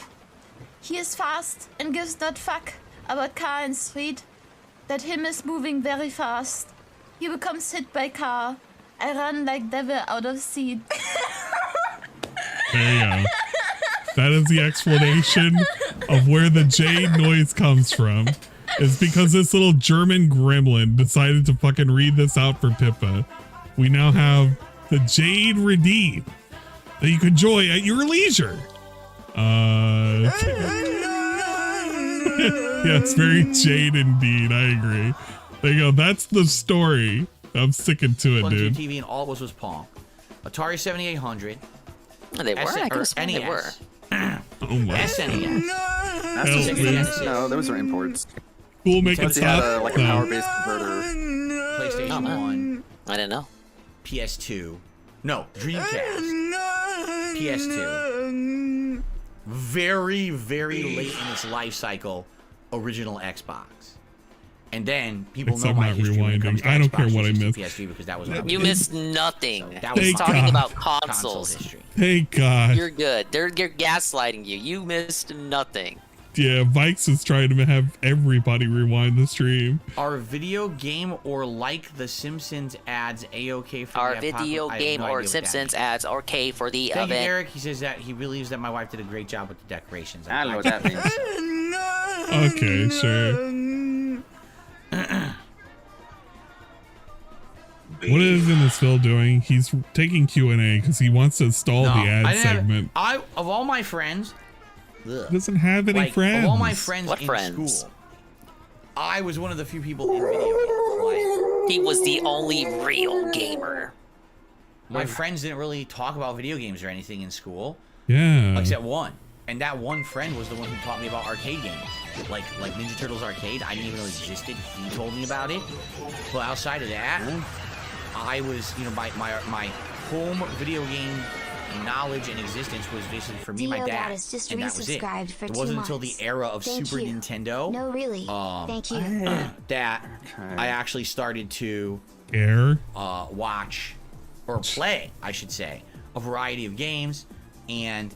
He is fast and gives not fuck about car and street. That him is moving very fast. He becomes hit by car. I run like devil out of seat. There you go. That is the explanation of where the Jade noise comes from. It's because this little German gremlin decided to fucking read this out for Pippa. We now have the Jade Redeem that you can enjoy at your leisure. Yeah, it's very Jade indeed. I agree. There you go. That's the story I'm sticking to it, Plugged into dude. a TV, and all it was Pong. Atari 7800. They were. I guess NES. they were. Oh my. SNES. No, those were imports. Cool, make it Plus, you had stop. like a power-based converter. PlayStation 1. I didn't know. PS2. No, Dreamcast. PS2. Very, very late in its life cycle, original Xbox. And then people know my history when it comes to I don't Xbox care what I missed. PS3 because that was when I was You missed nothing. That was He's my talking about console consoles. history. Thank God. You're good. They're gaslighting you. You missed nothing. Yeah, Vikes is trying to have everybody rewind the stream. Are video game or like the Simpsons ads A-OK for Our the video game or Simpsons ads are okay for the Thank you, event. Eric. He says that he believes that my wife did a great job with the decorations. I don't know what that means. Okay, sure. What is Phil doing? He's taking QnA because he wants to stall the ad segment. Of all my friends, He doesn't have any friends. Of all my friends What in friends? school, I was one of the few people in video games. He was the only real gamer. My friends didn't really talk about video games or anything in school, Yeah. except one. And that one friend was the one who taught me about arcade games. Like Ninja Turtles Arcade, I didn't even know existed. He told me about it. But outside of that, I was, my home video game knowledge and existence was basically for me, my dad, is just and that was it. resubscribed for It 2 wasn't until the months. era of Thank Super you. Nintendo. No, really. Thank you. That I actually started to Air. watch or play, I should say, a variety of games, and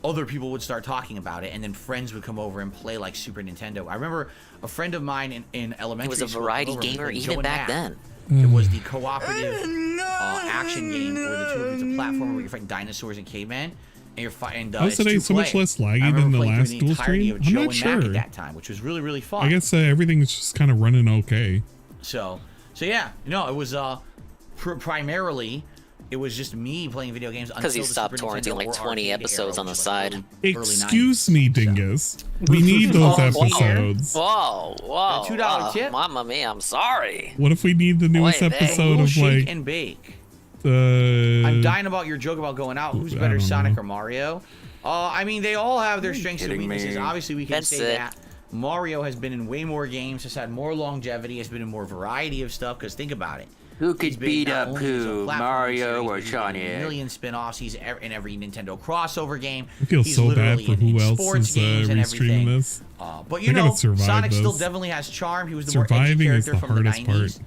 other people would start talking about it, and then friends would come over and play like Super Nintendo. I remember a friend of mine in elementary school. He was a variety gamer even back then. It was the cooperative action game where the two of you, it's a platform where you're fighting dinosaurs and cavemen, and you're fighting. Was today so much less laggy than the last dual stream? I'm not sure. At that time, which was really, really fun. I guess everything's just kind of running okay. So yeah, no, it was primarily. It was just me playing video games because he stopped torrenting like 20 episodes on the side. Excuse me, Dingus. We need those episodes. Whoa, whoa. $2 tip. Mamma mia, I'm sorry. What if we need the newest episode of Shake like and bake? I'm dying about your joke about going out. Who's better, Sonic or Mario? I mean, they all have their strengths and weaknesses. Obviously, we can say that Mario has been in way more games, has had more longevity, has been in more variety of stuff. Because think about it. Who could beat up who, Mario or Sonic? A million spin-offs. He's in every Nintendo crossover game. I feel He's so bad literally for who else sports is games and restreaming everything. this. But you know, Sonic still definitely has charm. He was the more edgy character from the 90s.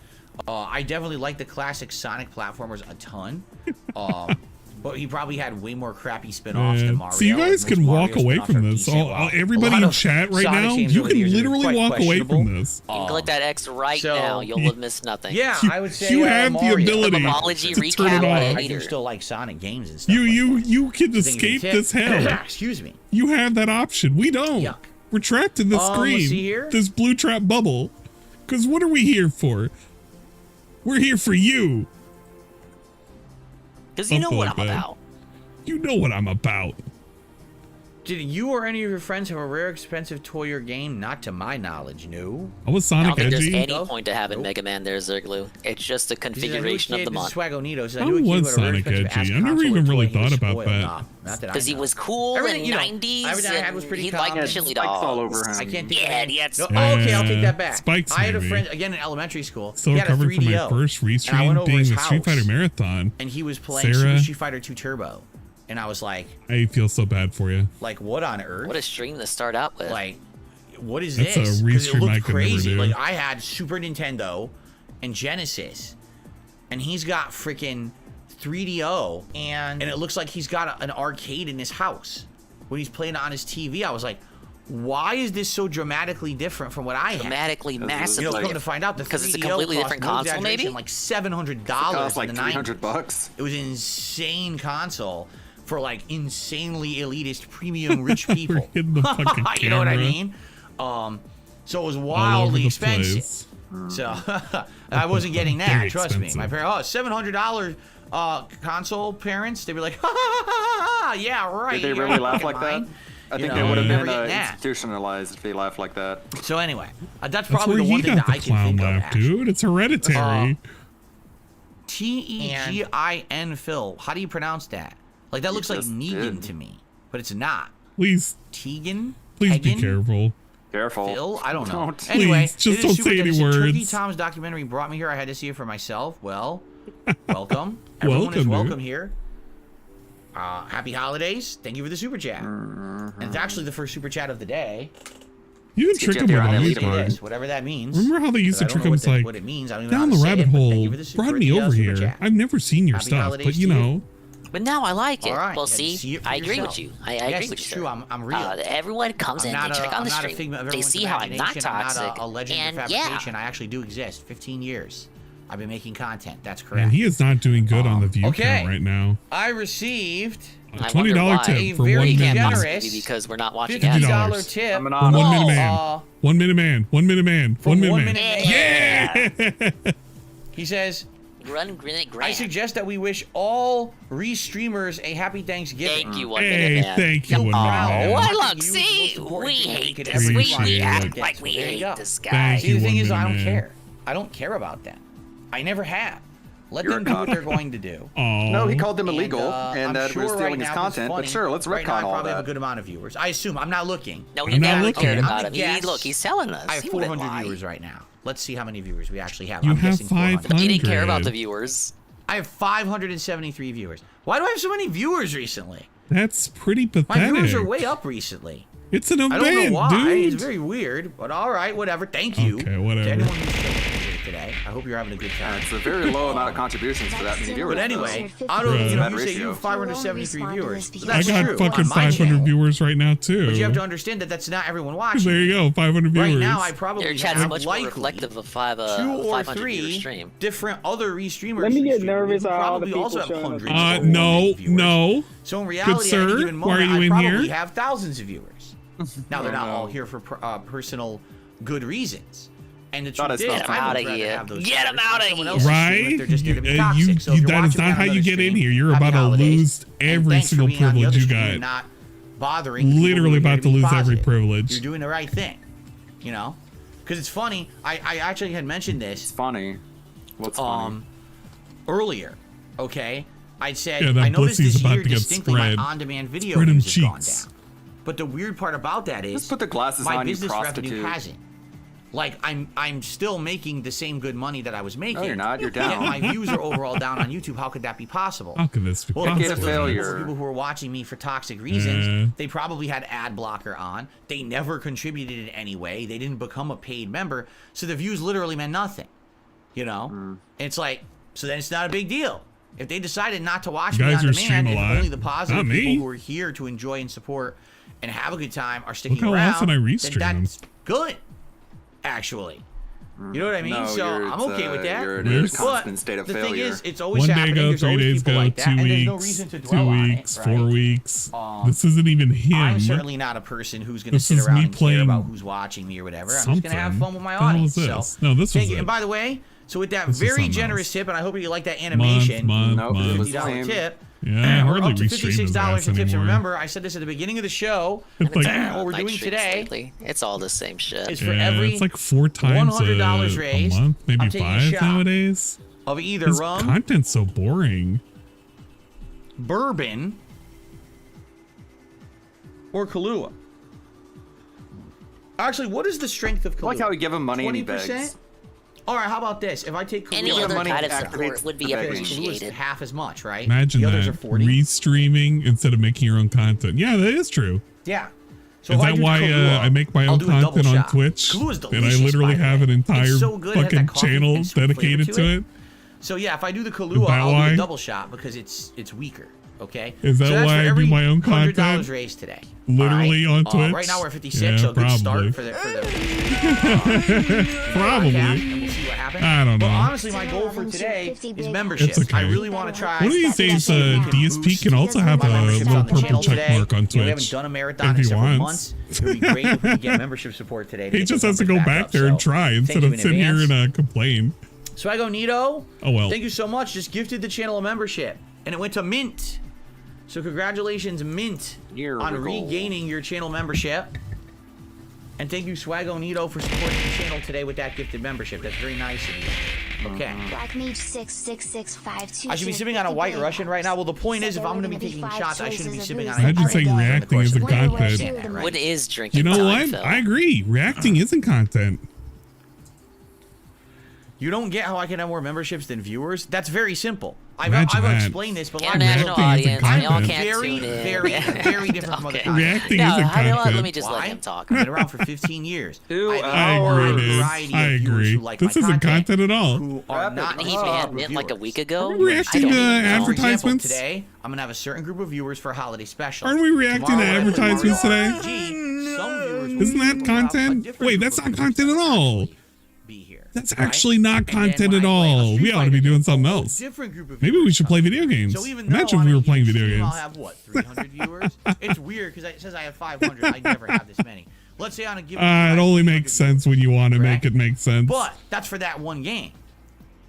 I definitely like the classic Sonic platformers a ton. But he probably had way more crappy spin-offs than Mario. So you guys can walk away from this. Everybody in chat right now, you can literally walk away from this. You can click that X right now. You'll have missed nothing. Yeah, I would say you have the ability to turn it off. I can still like Sonic games and stuff. You can escape this hell. Excuse me. You have that option. We don't. Yuck. We're trapped in this screen. Let's see here. This blue trap bubble. Because what are we here for? We're here for you. Because you know what I'm about. You know what I'm about. Did you or any of your friends have a rare, expensive toy or game? Not to my knowledge, no. I was Sonic I don't think Edgy. there's any point to having Mega Man there, Zerglue. It's just a configuration of the month. I was Sonic Edgy. I never even really thought about that. Because he was cool in the 90s. Everything I had was pretty he common. liked chili dogs. all over him. I can't think of Yeah, he had no, okay, I'll take that back. Spikes, I had a maybe. friend, again, in elementary school. Still he had a recovering from my 3DO, first and I went restream over being his the Street house, Fighter Marathon. and he was playing Sarah, Super Street Fighter 2 Turbo. And I was like, I feel so bad for you. like, what on earth? What a stream to start out with. Like, what is That's this? a 'Cause it restream I looked could never crazy. do. Like, I had Super Nintendo and Genesis, and he's got freaking 3DO, and it looks like he's got an arcade in his house. When he's playing on his TV, I was like, why is this so dramatically different from what I had? Dramatically, massively. You know, come to find out, the 3DO because it's a completely cost, different no console, maybe? like $700 Cost like in the 90s. $300. It was an insane console for like insanely elitist premium rich people. In the fucking You know what I camera. mean? So it was All over wildly the expensive. place. So I wasn't getting that. Very Trust me. expensive. My parents, $700 console parents. They'd be like, ha ha ha ha, yeah, right. Did they you're really laugh fucking like that? mine. I think know, they would have never been getting that. institutionalized if they laughed like that. So anyway, that's That's probably where the he one thing got that the I can clown think of. laugh, dude. It's hereditary. Tegin Phil. How do you pronounce that? Like, that looks like Negan to me, but it's not. Please. Tegan? Please be careful. Careful. Phil? I don't know. Please, Anyway, just don't say any words. Turkey Tom's documentary brought me here. I had to see it for myself. Well, welcome. Everyone is welcome here. Happy holidays. Thank you for the super chat. And it's actually the first super chat of the day. You can trick them with anything. Whatever that means. Remember how they used to trick them? It's like, what it means. I don't even down know the how to rabbit say it, hole, brought me over here. I've never seen your stuff, but you know. But now I like it. All right, well, see, I agree with you. I agree with you. True. I'm real. Everyone comes in, they check on the stream, they see how I'm not toxic, I'm not a legend and of fabrication. I actually do exist. 15 years. I've been making content. That's correct. And he is not doing good on the view count right now. I received a $20 tip for 1 minute. Because we're not watching $50 tip for 1 minute man. 1 minute man. 1 minute man. 1 minute man. Yeah. He says, Run Granite Grant. I suggest that we wish all Restreamers a happy Thanksgiving. Thank you, 1 minute man. Thank you, 1 minute man. What? Look, see, we hate this. We act like we hate this guy. See, the thing is, I don't care. I don't care about them. I never have. Let them do what they're going to do. No, he called them illegal, and I'm sure we're stealing his content. But sure, let's retcon all that. I probably have a good amount of viewers. I assume. I'm not looking. No, he never cared about him. Look, he's telling us. I have 400 viewers right now. Let's see how many viewers we actually have. You have 500. He didn't care about the viewers. I have 573 viewers. Why do I have so many viewers recently? That's pretty pathetic. My viewers are way up recently. It's an event, I don't know why. dude. It's very weird, but all right, whatever. Thank you. Okay, whatever. To anyone who's here today, I hope you're having a good time. It's a very low amount of contributions for that many viewers. But anyway, out of you say you have 573 viewers. So that's I got true. fucking 500 viewers right now too. But you have to understand that that's not everyone watching. There you go, 500 viewers. Right now, I probably Your chat's have much more reflective of 2 or 3 stream. different other Restreamers. Let me get nervous. Probably also have hundreds. No. So in reality, good at any sir, given why are moment, you I in probably here? have thousands of viewers. Now they're not all here for personal good reasons. And the truth is, I would rather have those. Get him out of here! Right? They're just there to be toxic. So if you're that is watching not how you get in here. You're happy about to holidays. lose every And single thanks for being on the privilege other you stream got. and not bothering. people Literally who are about here to be lose every positive. privilege. You're doing the right thing. You know? Because it's funny. I actually had mentioned this. It's funny. What's funny? Earlier. Okay? I said, Yeah, that I noticed pussy's this about year to get distinctly spread. my on-demand video Spread 'em views has gone cheeks. down. But the weird part about that is Just put the glasses my on, you business revenue prostitute. hasn't. Like I'm still making the same good money that I was making. No, you're not. You're Yet down. my views are overall down on YouTube. How could that be possible? How could this be Well, possible? It's a failure. People who are watching me for toxic reasons, Yeah. they probably had ad blocker on. They never contributed in any way. They didn't become a paid member, so the views literally meant nothing. You know, And it's like, so then it's not a big deal. If they decided not to watch me You guys on are demand, stream if alive. only the positive Not me. people who are here to enjoy and support and have a good time are sticking Look how around, often I then restream them. that's good, actually. You know what I mean? No, so I'm okay with that. You're in a But constant state of the failure. thing is, it's always One day happening. go, There's 3 always days people go, like that, 2 and there's no weeks, reason to 2 dwell on weeks, it, 4 right? weeks. This isn't even him. I'm certainly not a person who's going to This sit is around me and care playing about who's watching me or whatever. I'm just going to have something. fun with my What the hell audience. is So, this? No, this thank was you. it. And by the way, so with that This was very something generous else. tip, and I hope you like that animation, Nope, it was $50 lame. tip. Yeah, we're hardly up to restream his $56 ass in tips. And anymore. remember, I said this at the beginning of the show. It's like, What we're doing today It's all the same shit. is for yeah, every it's like 4 times $100 a raised, month, maybe I'm taking a 5 shot nowadays. of either His rum, content's so boring. bourbon, or Kahlua. Actually, what is the strength of Kahlua? I like how we give him money and he 20%? begs. All right, how about this? If I take Kahlua, Any Kahlua other money kind of activates support would be the begging. Kahlua is appreciated. half as much, right? Imagine the others that. are 40. Restreaming instead of making your own content. Yeah, that is true. Yeah. So Is if I that do why Kahlua, I make my I'll own do a double content on shot. Twitch? Kahlua is And I delicious, literally by the have way. an entire It's so good, it has fucking that coffee channel and sweet flavor dedicated to it. So yeah, if I do the Is Kahlua, that I'll why? do a double shot because it's weaker. Okay. Is that so that's why for I do every my own $100 content? raised today. Literally All on right? Twitch? Right now we're at 56, Yeah, so a good probably. start for the Probably. podcast, and we'll see what happens. I don't But know. honestly, my goal for today is membership. It's okay. I really want to try. One of these days, DSP can also have my a memberships little on the purple channel check today. mark on We haven't Twitch. done a marathon If in he several wants. months. It would be great if we could get membership support today. He just has to go back there and try instead of sitting here and complain. Swaggo Nito. Oh well. Thank you so much. Just gifted the channel a membership, and it went to Mint. So congratulations, Mint, on regaining your channel membership. And thank you, Swaggo Nito, for supporting the channel today with that gifted membership. That's very nice of you. Okay. Black Mage 66652. I should be sipping on a White Russian right now. Well, the point is, if I'm going to be taking shots, I shouldn't be sipping on a Imagine saying reacting isn't content. What is drinking? You know time, what? Phil? I agree. Reacting isn't content. You don't get how I can have more memberships than viewers? That's very simple. I've explained this, but international audience, y'all can't very, tune in. very different from other content. Reacting isn't content. Let me just let him talk. I've been around for 15 years. I agree. This isn't content at all. He meant like a week ago. Are we reacting to advertisements? Today, I'm going to have a certain group of viewers for a holiday special. Aren't we reacting to advertisements today? Some viewers Isn't that content? Wait, that's not content at all. Be here. That's actually not content at all. We ought to be doing something else. Maybe we should play video games. Imagine if we were playing video games. I'll have what, 300 viewers? It's weird because it says I have 500. I never have this many. Let's say on a given it only makes sense when you want to make it make sense. But that's for that one game.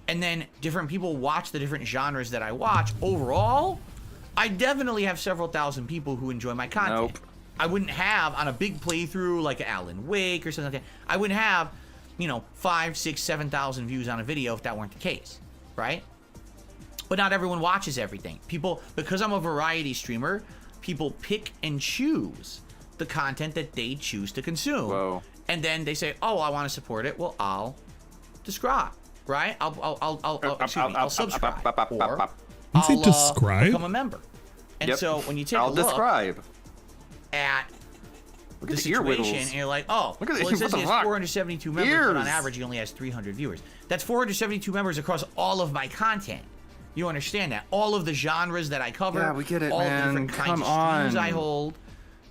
And then different people watch the different genres that I watch. Overall, I definitely have several thousand people who enjoy my content. Nope. I wouldn't have on a big playthrough like Alan Wake or something like that. I wouldn't have, 5, 6, 7,000 views on a video if that weren't the case, right? But not everyone watches everything. People, because I'm a variety streamer, people pick and choose the content that they choose to consume. Whoa. And then they say, "Oh, I want to support it." Well, I'll subscribe, right? I'll subscribe, or I'll become a member. And so when you take a look at the situation, and you're like, oh, look at well, it says he has 472 members, but on Ears. average he only has 300 viewers. That's 472 members across all of my content. You understand that? All of the genres that I cover, Yeah, we get it, all man. the different kinds of Come streams on. I hold.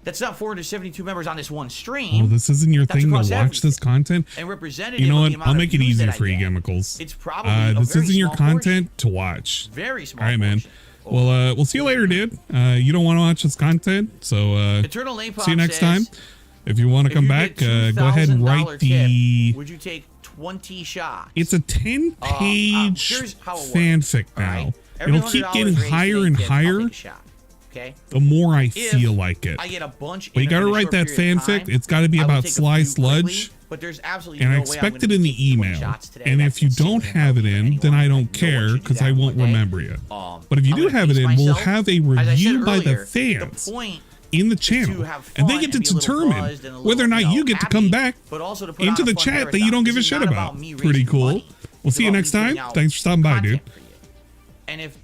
That's not 472 members on this one stream. Oh, this isn't your That's thing to across watch this everything. content? And representative You know of what? the amount I'll of make it views easier that I for you, get. Ghemicals. It's probably a this very isn't your small portion. content to watch. Very small. All right, man. portion. Well, we'll see you later, dude. You don't want to watch this content, so Eternal Napalm see you next says, time. If you want to if come you back, get go ahead and $2,000 write the. tip, would you take 20 shots? It's a 10-page here's how it works, fanfic all now. right? Every It'll keep $100 getting raised higher today and gets, I'll higher take a shot, okay? the more I If feel like it. I get a bunch. But you got to in a write short that period of fanfic. time, It's got to be I will about take a Sly few Sludge. quickly, but there's absolutely And no I way expect I'm it in gonna the take 20 email. shots today. And That's if you insane. don't I'm have not it doing in, anyone. then I I don't know what care you do because that I won't one day. remember you. But But if you I'm do gonna have it pace in, we'll myself. have a As I said review by the earlier, fans the point in the to channel. have And they fun get to and be a little determine buzzed and a little, whether or not you get to come happy, back but also to put into on a the fun chat that you don't marathon. give a This is shit not about. me Pretty raising cool. money. We'll see you It's next about me time. putting out Thanks for stopping by, dude. content for you. And if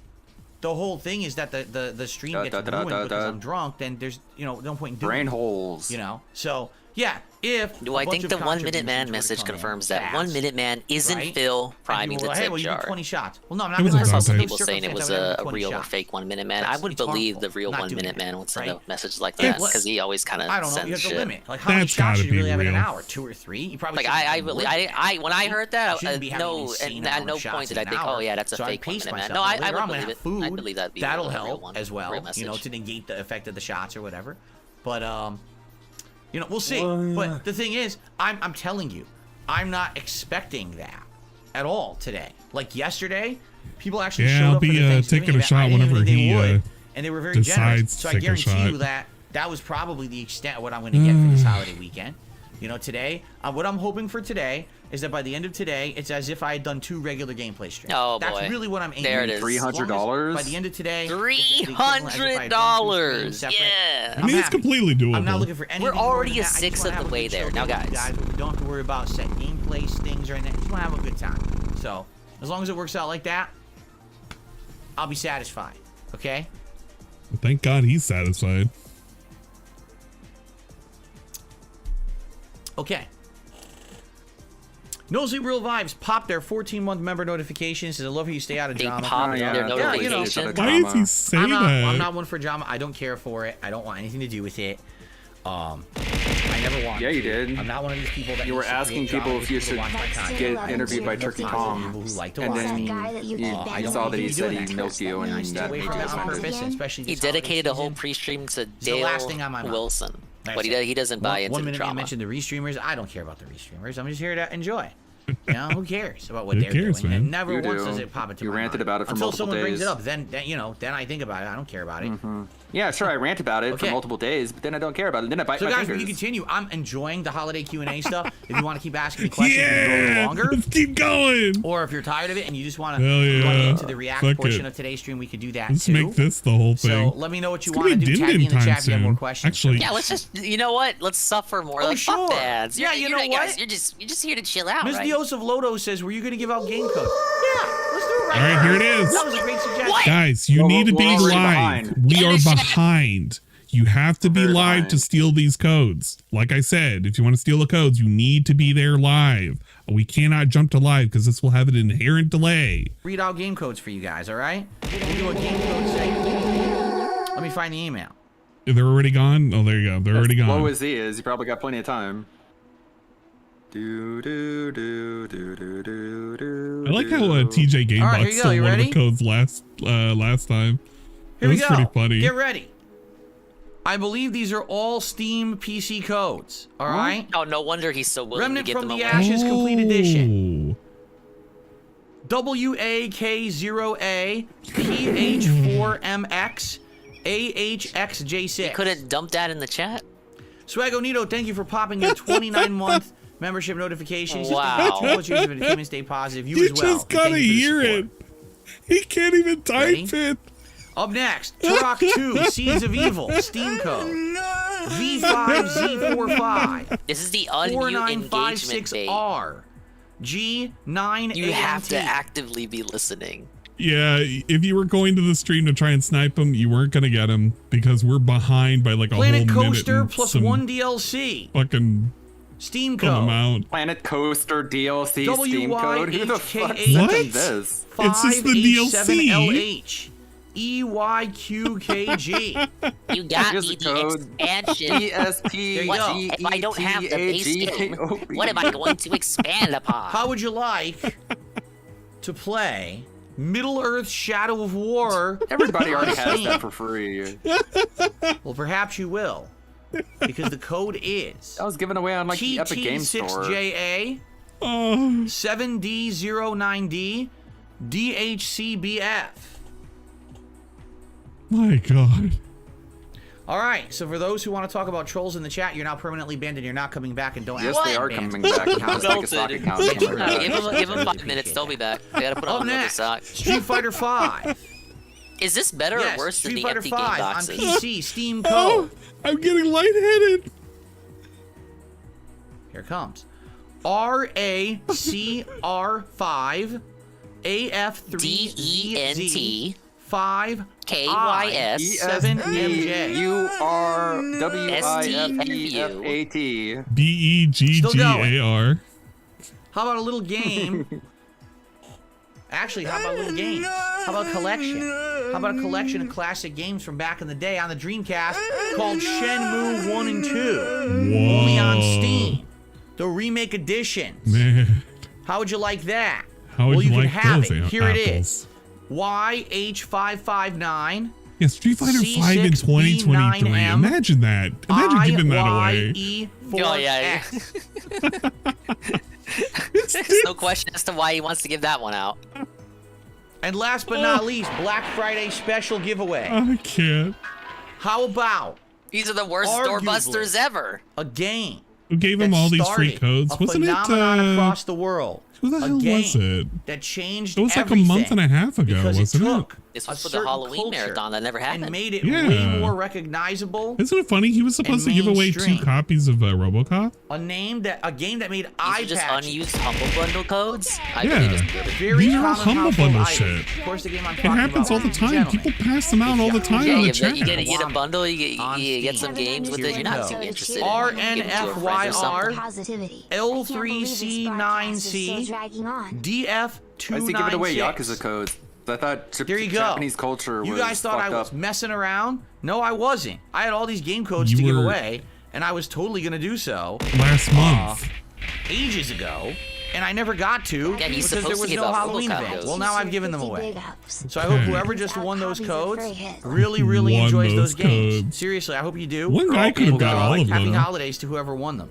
the whole thing is that the stream gets ruined because I'm drunk, then there's no point in doing Brain it. holes. So yeah, if Do I think the 1 Minute Man message confirms that 1 Minute Man isn't right? Phil priming the hey, tip well, you did jar? 20 shots. Well, no, I'm not It was going a I saw some Dante. people saying it was a real or fake 1 Minute Man. I would believe the real 1 Minute Man would send a message like that because he always kind I of don't know. You sends have to shit. limit. Like how many That's shots gotta should you be really have in an real. hour? 2 or 3? You probably Like when I heard that, shouldn't be having an insane and at amount no of shots point did in I an think, hour. oh yeah, that's a So I fake 1 pace Minute Man. myself. No, I Later on, would I'm gonna believe it. have Fuud. I believe that'd be That'll a real help one, as real well. message. To negate the effect of the shots or whatever. But we'll see. But the thing is, I'm telling you, I'm not expecting that at all today. Like yesterday, people actually Yeah, showed I'll up for be the Thanksgiving taking a event. shot I didn't even whenever think they he would, and they were very generous. decides So to I take a guarantee shot. you that was probably the extent of what I'm going to get for this holiday weekend. Today, what I'm hoping for today is that by the end of today, it's as if I had done 2 regular gameplay streams. Oh, That's boy. really what I'm aiming There it for. is. As long as $300? By the end of today, $300. Yeah. I mean, it's completely doable. I'm not looking for anything. We're already more a than that. I just sixth wanna of have the a way good there. show Now, with you guys. we don't have to worry about set gameplay things or anything. Just want to have a good time. So as long as it works out like that, I'll be satisfied. Okay. Thank God he's satisfied. Okay. Nosy Real Vibes popped their 14-month member notifications. Says, I love how you stay out of They drama. popped Yeah, their yeah, notification. Why is he saying that? I'm not one for drama. I don't care for it. I don't want anything to do with it. I never want. Yeah, you did. I'm not one of these people that You were needs to asking create people drama if you just to should watch my content. get interviewed by Turkey Tom, People who like to and watch then me. you saw that he said he milked you, I and stay that away made from you it on purpose, offended. especially He this holiday dedicated a whole season. pre-stream to the last thing Dale on my mind. Wilson, That's but it. he doesn't buy into 1 the minute you drama. mentioned the restreamers. I don't care about the restreamers. I'm just here to enjoy. You know, who cares about what Who they're cares, doing? man? And never You once do. does it pop into You my ranted mind. about it for Until multiple someone brings days. it up, then you know, then I think about it. I don't care about it. Yeah, sure, I rant about it for Okay. multiple days, but then I don't care about it. Then I bite So my guys, fingers. we can continue. I'm enjoying the holiday Q&A stuff. If you want to keep asking me questions, we can go a little Yeah, longer. let's keep going. Or if you're tired of it and you just want Hell to yeah. get into the react Fuck portion it. of today's stream, we could do that Let's too. make this the whole thing. So let me know what you It's want to gonna be do. Tag me in the din-din chat if you have more time questions. soon. Yeah, let's just, you know what? Let's suffer more. Oh, Like, sure. fuck fads. Yeah, you know guys, what? you're just here to chill out, Ms. right? Dios of Lodo says, were you going to give out game codes? Yeah, let's do it right All right, now. here it is. That was a great suggestion. Guys, you Well, need to we're be already live. behind. We Get are this shit. behind. You have to be Very live to behind. steal these codes. Like I said, if you want to steal the codes, you need to be there live. We cannot jump to live because this will have an inherent delay. Read out game codes for you guys, all right? We'll do a game code segment. Let me find the email. They're already gone? Oh, there you go. They're already gone. Low as he is, you probably got plenty of time. Do do do do do do do. I like how TJ Gamebot All right, here you go. stole You one of ready? the codes last time. Here That we was go. pretty funny. Get ready. I believe these are all Steam PC codes, all right? Oh, no wonder he's so willing Remnant to give from them the away. Ashes Complete Edition. Oh. WAK0A, PH4MX, AHXJ6. You couldn't dump that in the chat? Swagonito, thank you for popping your 29-month membership notifications. Wow. 2 years of entertainment, stay positive. You You as well. just gotta Thank you for the hear it. support. He can't even type Ready? it. Up next, Turok 2, Seeds of Evil, Steam code. V5Z45. This is the unmute engagement bait. R. G9ANT. You have to actively be listening. Yeah, if you were going to the stream to try and snipe him, you weren't gonna get him because we're behind by like a Planet whole minute Coaster and plus some 1 DLC. fucking Steam some code. amount. Planet Coaster DLC Steam code. Who the fuck WYHKH. sent this? It's just the DLC. 5H7LH. EYQKG. You got Here's me the the code. expansion. DSP. What if I don't have the base game? What am I going to expand upon? How would you like to play Middle-earth Shadow of War? Everybody already has Steam? that for free. Well, perhaps you will. Because the code is That was given away on like the Epic Game Store. TT6JA Oh, 7D09D DHCBF. my God. All right, so for those who want to talk about trolls in the chat, you're now permanently banned and you're not coming back, and don't Yes, ask they me are to coming ban. back. It's like a sock account. Give coming back. them 5 minutes. They'll be back. They gotta put Up on another next, sock. Street Fighter V. Is this better Yes, or worse than Street the Fighter empty V game on boxes? PC, Steam Oh, code. I'm getting lightheaded. Here it comes. RACR5 AF3ZZ DENT 5 KYS 7MJ. URWIFEFAT. BEGGAR. How about a little game? Actually, how about a little game? How about a collection? How about a collection of classic games from back in the day on the Dreamcast called Shenmue 1 and 2? Whoa. Only on Steam. The remake editions. Man, How would you like that? how would well, you can like have those it. Here it apples? is. YH559 Yeah, Street Fighter V in 2023. C6B9M. Imagine that. Imagine giving that away. IYE4X. Oh, yeah. There's no question as to why he wants to give that one out. And last but not least, Black Friday special giveaway. I can't. How about These are the worst Arguably. doorbusters ever. a game Who gave him that all these free started codes? a Wasn't it? phenomenon across the world? Who the a hell game was it? that changed It was like everything a month and a half ago, because wasn't it it? took This a was for the certain Halloween culture marathon that never happened. and made it Yeah. way more recognizable. Isn't it funny? He was supposed to give away 2 mainstream. copies of RoboCop. A game that made These eye are just patches. unused Humble Bundle codes? I Yeah. believe it's good. Very These are all common Humble household Bundle items. shit. Of course, the game I'm It talking happens all about, the ladies and time. gentlemen, People pass them out all the time Yeah, in the you chat. get a bundle, you On get Steam. some games with it. You're not too interested in R- giving it to a friend or something. Positivity. L3C9C dragging on. DF296. Why is he giving away Yakuza codes? I thought There you go. Japanese culture was You guys thought I fucked was up. messing around? No, I wasn't. I had all these game codes You to give were- away, and I was totally gonna do so Last month. ages ago, and I never got to Yeah, he's because there supposed to was give no out Halloween RoboCop event. codes. Well, now I've given them away. Big ups. So I hope Okay. whoever just won those Copies of codes free hit. really Won enjoys those those games. codes. Seriously, I hope you do. One guy could have got all of Happy them. holidays to whoever won them.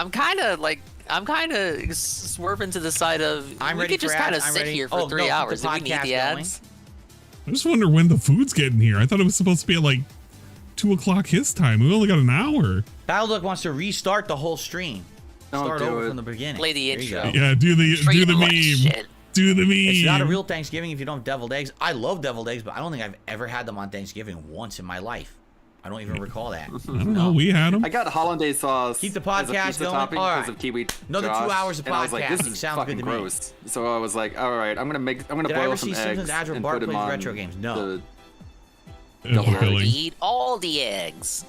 I'm kind of like I'm kind of swerving to the side of we could just kind of sit here for 3 hours. Do we need the ads? I just wonder when the food's getting here. I thought it was supposed to be at like 2 o'clock his time. We only got an hour. Ludwig wants to restart the whole stream. Start over from the beginning. Play the intro. Yeah, do the meme. Do the meme. It's not a real Thanksgiving if you don't have deviled eggs. I love deviled eggs, but I don't think I've ever had them on Thanksgiving once in my life. I don't even recall that. I don't know. We had them. I got hollandaise sauce. Keep the podcast going. All right. Another 2 hours of podcasting. I was like, this is sounds good to gross. Me. So I was like, all right, I'm gonna boil some eggs and put them on retro games. No. Eat all the eggs.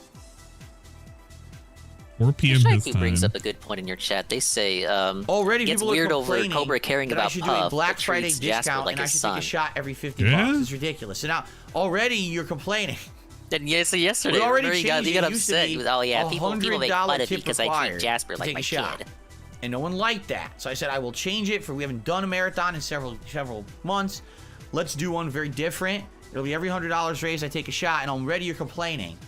4 p.m. his time. Brings up a good point in your chat. They say already gets people weird are over Cobra caring about Puff. Black Friday discount like and I should take a shot every 50 bucks. It's ridiculous. So now already you're complaining. And yes, yesterday you got upset with people make fun of me because I treat Jasper like my kid. And no one liked that. So I said I will change it for we haven't done a marathon in several months. Let's do one very different. It'll be every $100 raised I take a shot, and already you're complaining.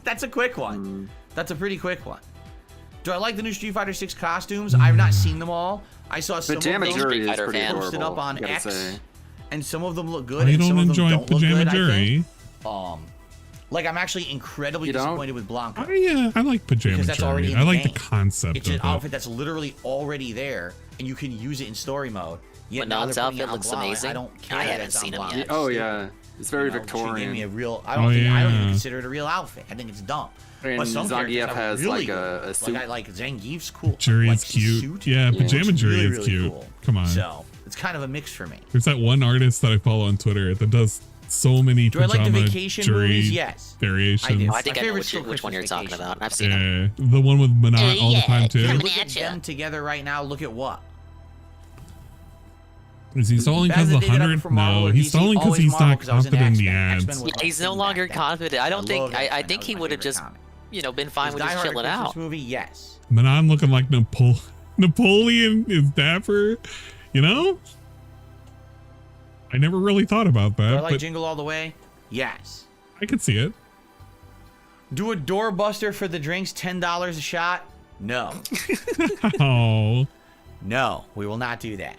That's a quick one. That's a pretty quick one. Do I like the new Street Fighter 6 costumes? I've not seen them all. I saw some of them posted up on X, and some of them look good. I and some don't of them enjoy don't look Pajama good, Jury. Like I'm actually incredibly disappointed with Blanca. Oh, yeah, I like Pajama Jury. I like the concept of it. It's an outfit that's literally already there, and you can use it in story mode. But Non's outfit looks amazing. I don't care. I haven't seen him yet. Oh yeah, it's very Victorian. She gave me a real. I don't even consider it a real outfit. I think it's dumb. And but some Zangief has really like a suit. Like Zangief's cool. Jury like is cute. Suit, yeah, Pajama Jury is cute. Cool. Come on. So it's kind of a mix for me. There's that one artist that I follow on Twitter that does so many Pajama I like the vacation Jury movies? Yes. variations. I think I know which one you're talking about. I've seen them. The one with Manat all the time too. Look at them together right now. Look at what? Is he stalling because of the 100? No, he's stalling because he's not confident in the ads. He's no longer confident. I think he would have just, been fine with just chilling out. Movie, yes. Manon looking like Napoleon is dapper, I never really thought about that. Do I like Jingle All the Way? Yes. I could see it. Do a doorbuster for the drinks, $10 a shot? No. Oh. No, we will not do that.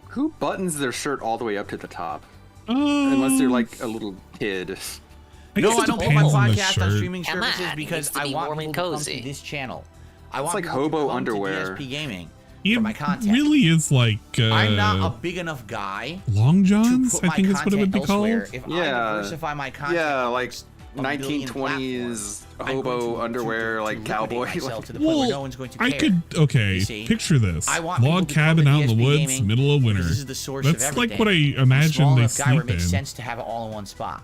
Who buttons their shirt all the way up to the top? Unless they're like a little kid. No, I don't put my podcast on streaming services because I want people to come to this channel. I want like hobo underwear. DSP Gaming it for my content. Really is like I'm not a big enough guy. Long Johns, I think that's what it would be called. If I diversify my content, like 1920s hobo underwear, like cowboy. Well, I could picture this log cabin out in the woods, middle of winter. This is the source That's of like what I imagine they sleep in. Makes sense to have it all in one spot.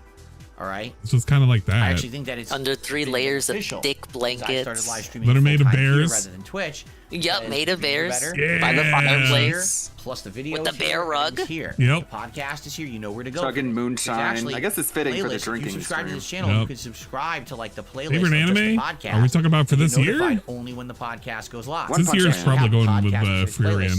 All right. So it's kind of like that. I actually think that it's under 3 layers of thick blankets that are made of bears. Rather than Twitch. Yep, made of bears. Yeah. By the fireplace. Plus the video with the bear rug here. Yep. The podcast is here. You know where to go. Chugging moonshine. I guess it's fitting for the drinking. If you subscribe to this channel, you can subscribe to like the playlist. Favorite anime? Podcast. Are we talking about for this year? Only when the podcast goes live. This year is probably going with Free Ran.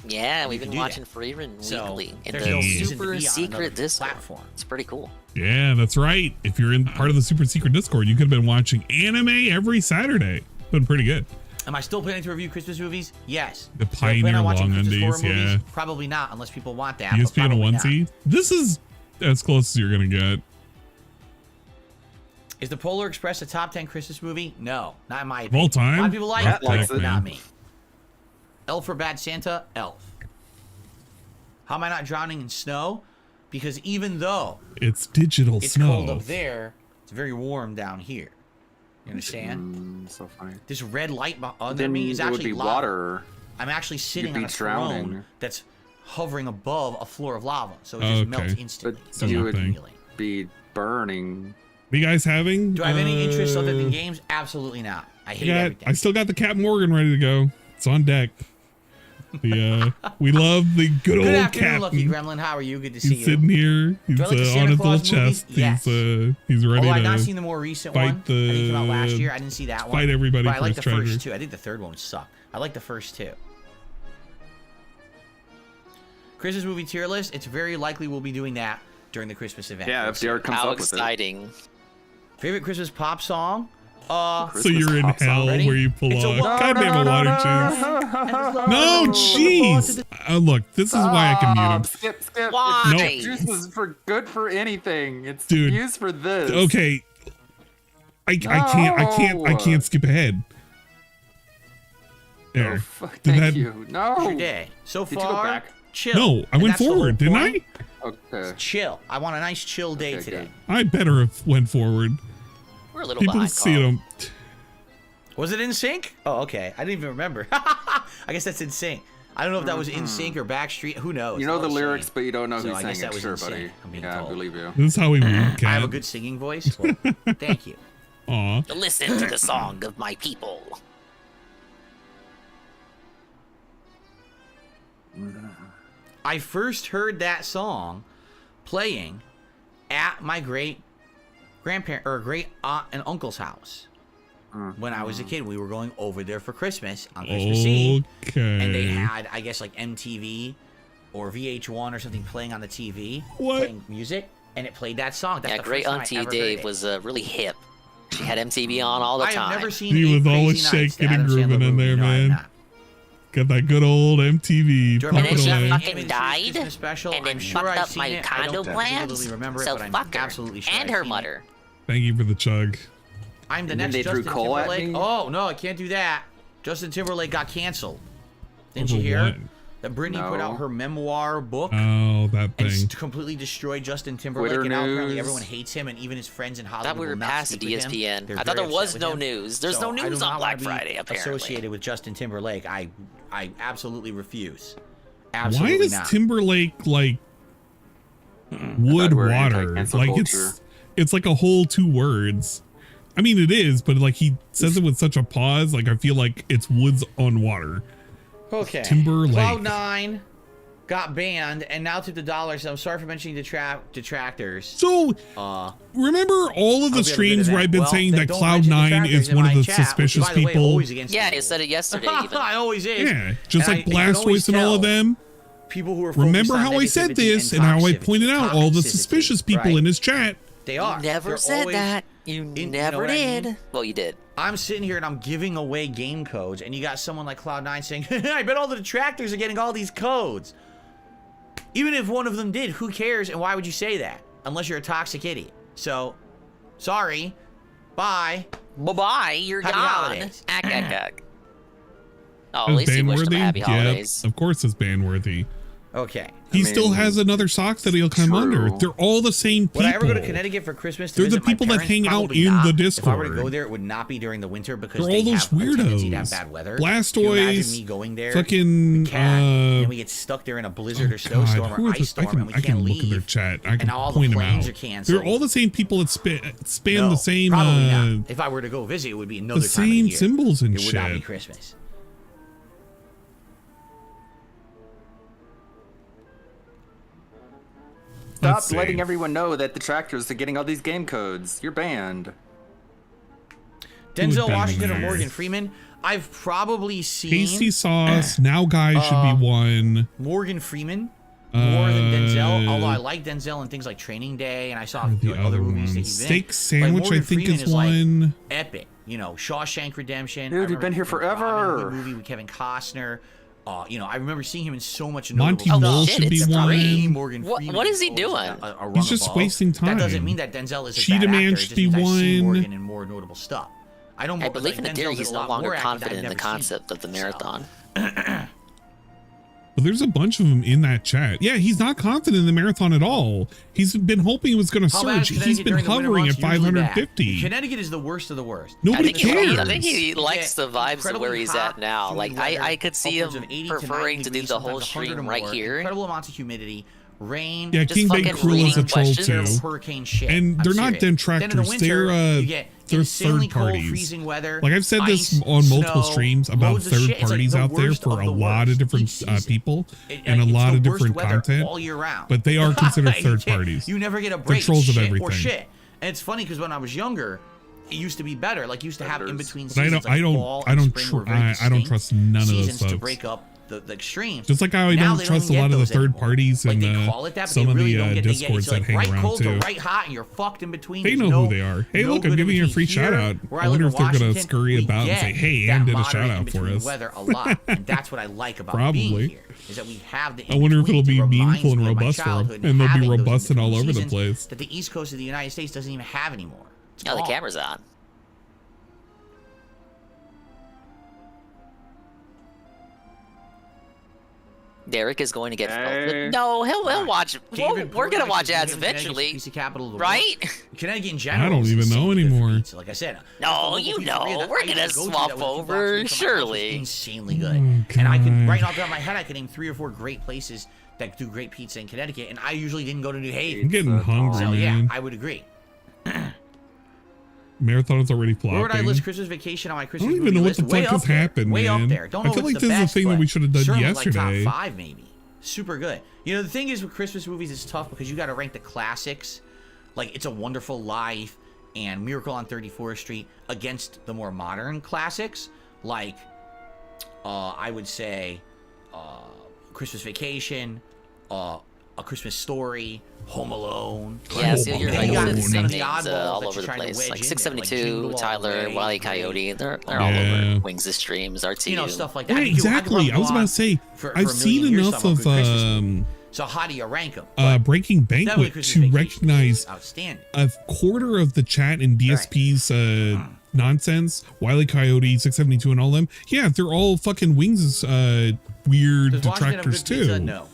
Yeah, we've been watching Free Ran weekly in the super secret Discord. It's pretty cool. Yeah, that's right. If you're in part of the super secret Discord, you could have been watching anime every Saturday. Been pretty good. Am I still planning to review Christmas movies? Yes. The Pioneer Long Undies, yeah. Probably not, unless people want that. DSP and a onesie. This is as close as you're gonna get. Is the Polar Express a top 10 Christmas movie? No, not in my opinion. All time. A lot of people like it, it. Not me. Elf for Bad Santa? Elf. How am I not drowning in snow? Because even though it's digital it's snow, cold up there, it's very warm down here. You understand? So funny. This red light under me is actually lava. Water. I'm actually sitting on a throne that's hovering above a floor of lava, so it just melts instantly. But you would be burning. Are you guys having? Do I have any interest other than games? Absolutely not. I hate everything. I still got the Cap Morgan ready to go. It's on deck. We love the good old Captain. Lucky Gremlin. How are you? Good to see you. He's sitting here. He's on his little chest. Yes. He's ready to I've not seen the more recent one. I think it came out last year. I didn't see that one. Fight everybody but I like the first 2. I think the third one would suck. I like the first 2. Christmas movie tier list. It's very likely we'll be doing that during the Christmas event. Yeah, if DR comes up with it. How exciting. Favorite Christmas pop song? So you're in hell where you pull on. Goddamn water juice. No, jeez. Look, this is why I can mute him. Skip. Why? No. Juice is good for anything. It's used for this. Okay. I can't skip ahead. There. Oh, fuck, thank you. No. So Did you go far, back? chill. No, I went forward, didn't I? Okay. Chill. I want a nice chill day today. Good. I better have went forward. We're a little People behind. see them. Was it in sync? Oh, okay. I didn't even remember. I guess that's in sync. I don't know if that was in sync or Backstreet. Who knows? You know the lyrics, but you don't know So who I sang guess that it. was Sure, in sync, buddy. I'm being Yeah, I told. believe you. This is how we move, I have a good singing voice. Well, thank you. Aw. Listen to the song of my people. I first heard that song playing at my great grandparent or great aunt and uncle's house when I was a kid. We were going over there for Christmas on Christmas Eve, and they had, I guess, like MTV or VH1 or something playing on the TV, playing music, and it played that song. That's Yeah, the great first time I auntie ever Dave heard it. was really hip. She had MTV on all the I time. have never seen He Eight was always Crazy Nights, the shaking and Adam grooving Sandler in movie. there, No, I'm man. not. Got that good old MTV. Do I And remember then she away. fucking died, Christmas special? and then I'm sure fucked I've up seen my it. I condo don't plans. vividly remember it, So but I'm fuck her absolutely sure and I've her seen it. mother. Thank you for the chug. I'm the And then next they drew Justin coal at Timberlake. me? Oh no, I can't do that. Justin Timberlake got canceled. Didn't you Over hear what? that Britney put No. out her memoir book Oh, that and thing. completely destroyed Justin Timberlake? Twitter and now apparently news. everyone hates him, and even his friends in I Hollywood thought we were will not past the speak with him. DSPN. They're I thought there very was upset no with him. news. There's no So I do news not on wanna Black be Friday, apparently. Associated with Justin Timberlake, I absolutely refuse. Why Absolutely is not. Timberlake like wood Thought we're water? anti-cancel Like culture. it's like a whole 2 words. I mean it is, but like he says it with such a pause. Like I feel like it's woods on water. Okay. Timberlake. Cloud9 got banned and now took the dollars. I'm sorry for mentioning detractors. So remember all of the streams where I've been saying that Cloud9 is one of the suspicious people. Yeah, you said it yesterday. Even. I always is. Yeah, just And like you can always Blastoise and all of tell them. People who are Remember focused on how I said negativity this and how I toxicity- pointed out all the toxicity, suspicious people right? in his chat. They are. You never They're said always that. You never what I did. mean? Well, you did. I'm sitting here and I'm giving away game codes, and you got someone like Cloud9 saying, I bet all the detractors are getting all these codes. Even if one of them did, who cares? And why would you say that? Unless you're a toxic idiot. So, sorry. Bye. Bye-bye. You're Happy gone. holidays. Ack. Oh, at Is least you wished them ban-worthy? happy Yep, holidays. of course it's ban-worthy. Okay. He still has another sock that he'll come under. They're all the same people. Would I ever go to Connecticut for Christmas? To They're the visit my people that parents? hang out Probably in not. the If I were to Discord. go there, it would not be during the winter because They're all they those have a tendency to have weirdos. bad weather. Can you imagine Blastoise, me going there, fucking, the cat, and we get stuck there in a blizzard or snowstorm who or are the- ice storm, and we I can can't look at their leave. chat. I can and all the point them planes out. are canceled. They're all the same people that span No, the same probably not. If I were to go visit, it would be another the time of same the year. symbols and It would not be shit. Christmas. Stop letting everyone know that detractors are getting all these game codes. You're banned. Denzel ban Washington or me? Morgan Freeman? I've probably seen Tasty sauce. Now guys should be one. Morgan Freeman more than Denzel. Uh, Although I like Denzel in things like Training Day, and I saw The other other movies one. that he's in. Steak Sandwich, Like, Morgan I think, Freeman is one. Like epic. You know, Shawshank Redemption. Dude, I you've been remember here the forever. Robin Hood movie with Kevin Costner. You know, I remember seeing him in so much Monty notable Mole stuff. should be it's one. great. Morgan Freeman What is he always doing? a rung He's just above. wasting That doesn't time. mean that Denzel is a Cheetah bad Man actor. It should just be means I've seen one. Morgan in more notable stuff. I don't. I believe in the theory Denzel he's did a no lot longer more acting that confident I've in the never seen. concept of the marathon. But there's a bunch of them in that chat. Yeah, he's not confident in the marathon at all. He's been hoping it was going to How bad is surge. He's Connecticut been during the winter hovering months? at Usually bad. 550. Connecticut is the worst of the worst. Nobody I think cares. he likes the vibes of where he's at now. Like I could see him Upwards of 80 to preferring 90 to do degrees, the whole sometimes 100 stream or right more, here. Incredible amounts of humidity, rain. Yeah, Just King Bake fucking Cruel is a reading troll questions. too. Terrible hurricane shit. And I'm they're not serious. Then in the detractors. winter, They're you get they're insanely third cold, parties. freezing weather, Like I've said this ice, on multiple snow, streams about loads of third shit. It's like parties the out there worst for of a the lot of worst different each season. people It- and a it's lot the of worst different weather content. all year round. But they are considered third You parties. You never get a They're break. trolls of shit everything. or shit. And it's funny because when I was younger, it used to be better. Like used to have in between But I seasons. don't- I don't- like fall I and don't spring tr- were very I don't distinct trust none of those seasons to folks. break up the extremes. Just like how I don't trust a lot of the third parties and some of the Discords that hang around cold too. To right hot, and you're fucked in between. They know who they are. Hey, look, I'm giving you a free shout out. I wonder if they're gonna scurry about and say, "Hey, Ann did a shout out for us." Weather a lot, and that's what I like about Probably. being here. Is that we have the I wonder if it'll be meaningful and robust for them, and they'll be robust and all over the place. That the East Coast of the United States doesn't even have anymore. Oh, the camera's on. Derek is going to get no. He'll watch. We're gonna watch ads eventually, right? Connecticut in general. I don't even know anymore. Like I said, no, you know, we're gonna swap over. Surely, insanely good. And I can right off the top of my head, I can name 3 or 4 great places that do great pizza in Connecticut, and I usually didn't go to New Haven. I'm getting hungry, so, man. Yeah, I would agree. Marathon is already flopping. Where would I list Christmas vacation on my Christmas? I don't even know what the fuck has happened, Way man. up there. Don't know I feel if like it's this the is a thing that we should have done yesterday. Like top 5 maybe. Super good. You know, the thing is with Christmas movies, it's tough because you got to rank the classics, like It's a Wonderful Life and Miracle on 34th Street, against the more modern classics, like I would say Christmas Vacation, A Christmas Story, Home Alone. Yeah, so you're right. You're the same names all over the place. Like 672, like Wile E. Coyote, they're all over. Wings of Streams, RTU. You know, stuff like that. Yeah, exactly. I was about to say, I've seen enough of so how do you rank them? Breaking Banquet to recognize a quarter of the chat in DSP's nonsense, Wile E. Coyote, 672, and all them. Yeah, they're all fucking Wings' weird detractors too. No.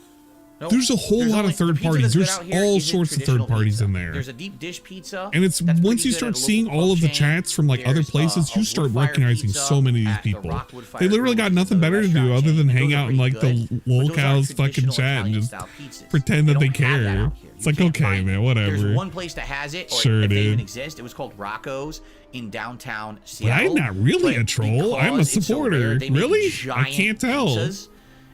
Nope. There's a whole lot of third parties. There's all sorts of third parties in there. There's a deep dish pizza. And it's once you start seeing all of the chats from like other places, you start recognizing so many of these people. They literally got nothing better to do other than hang out in like the locale's fucking chat and just pretend that they care. It's like, okay, man, whatever. There's one place that has it, or sure, if they even exist. It was called Rocco's in downtown Seattle. But I'm not really a troll. I'm a supporter. Really? I can't tell.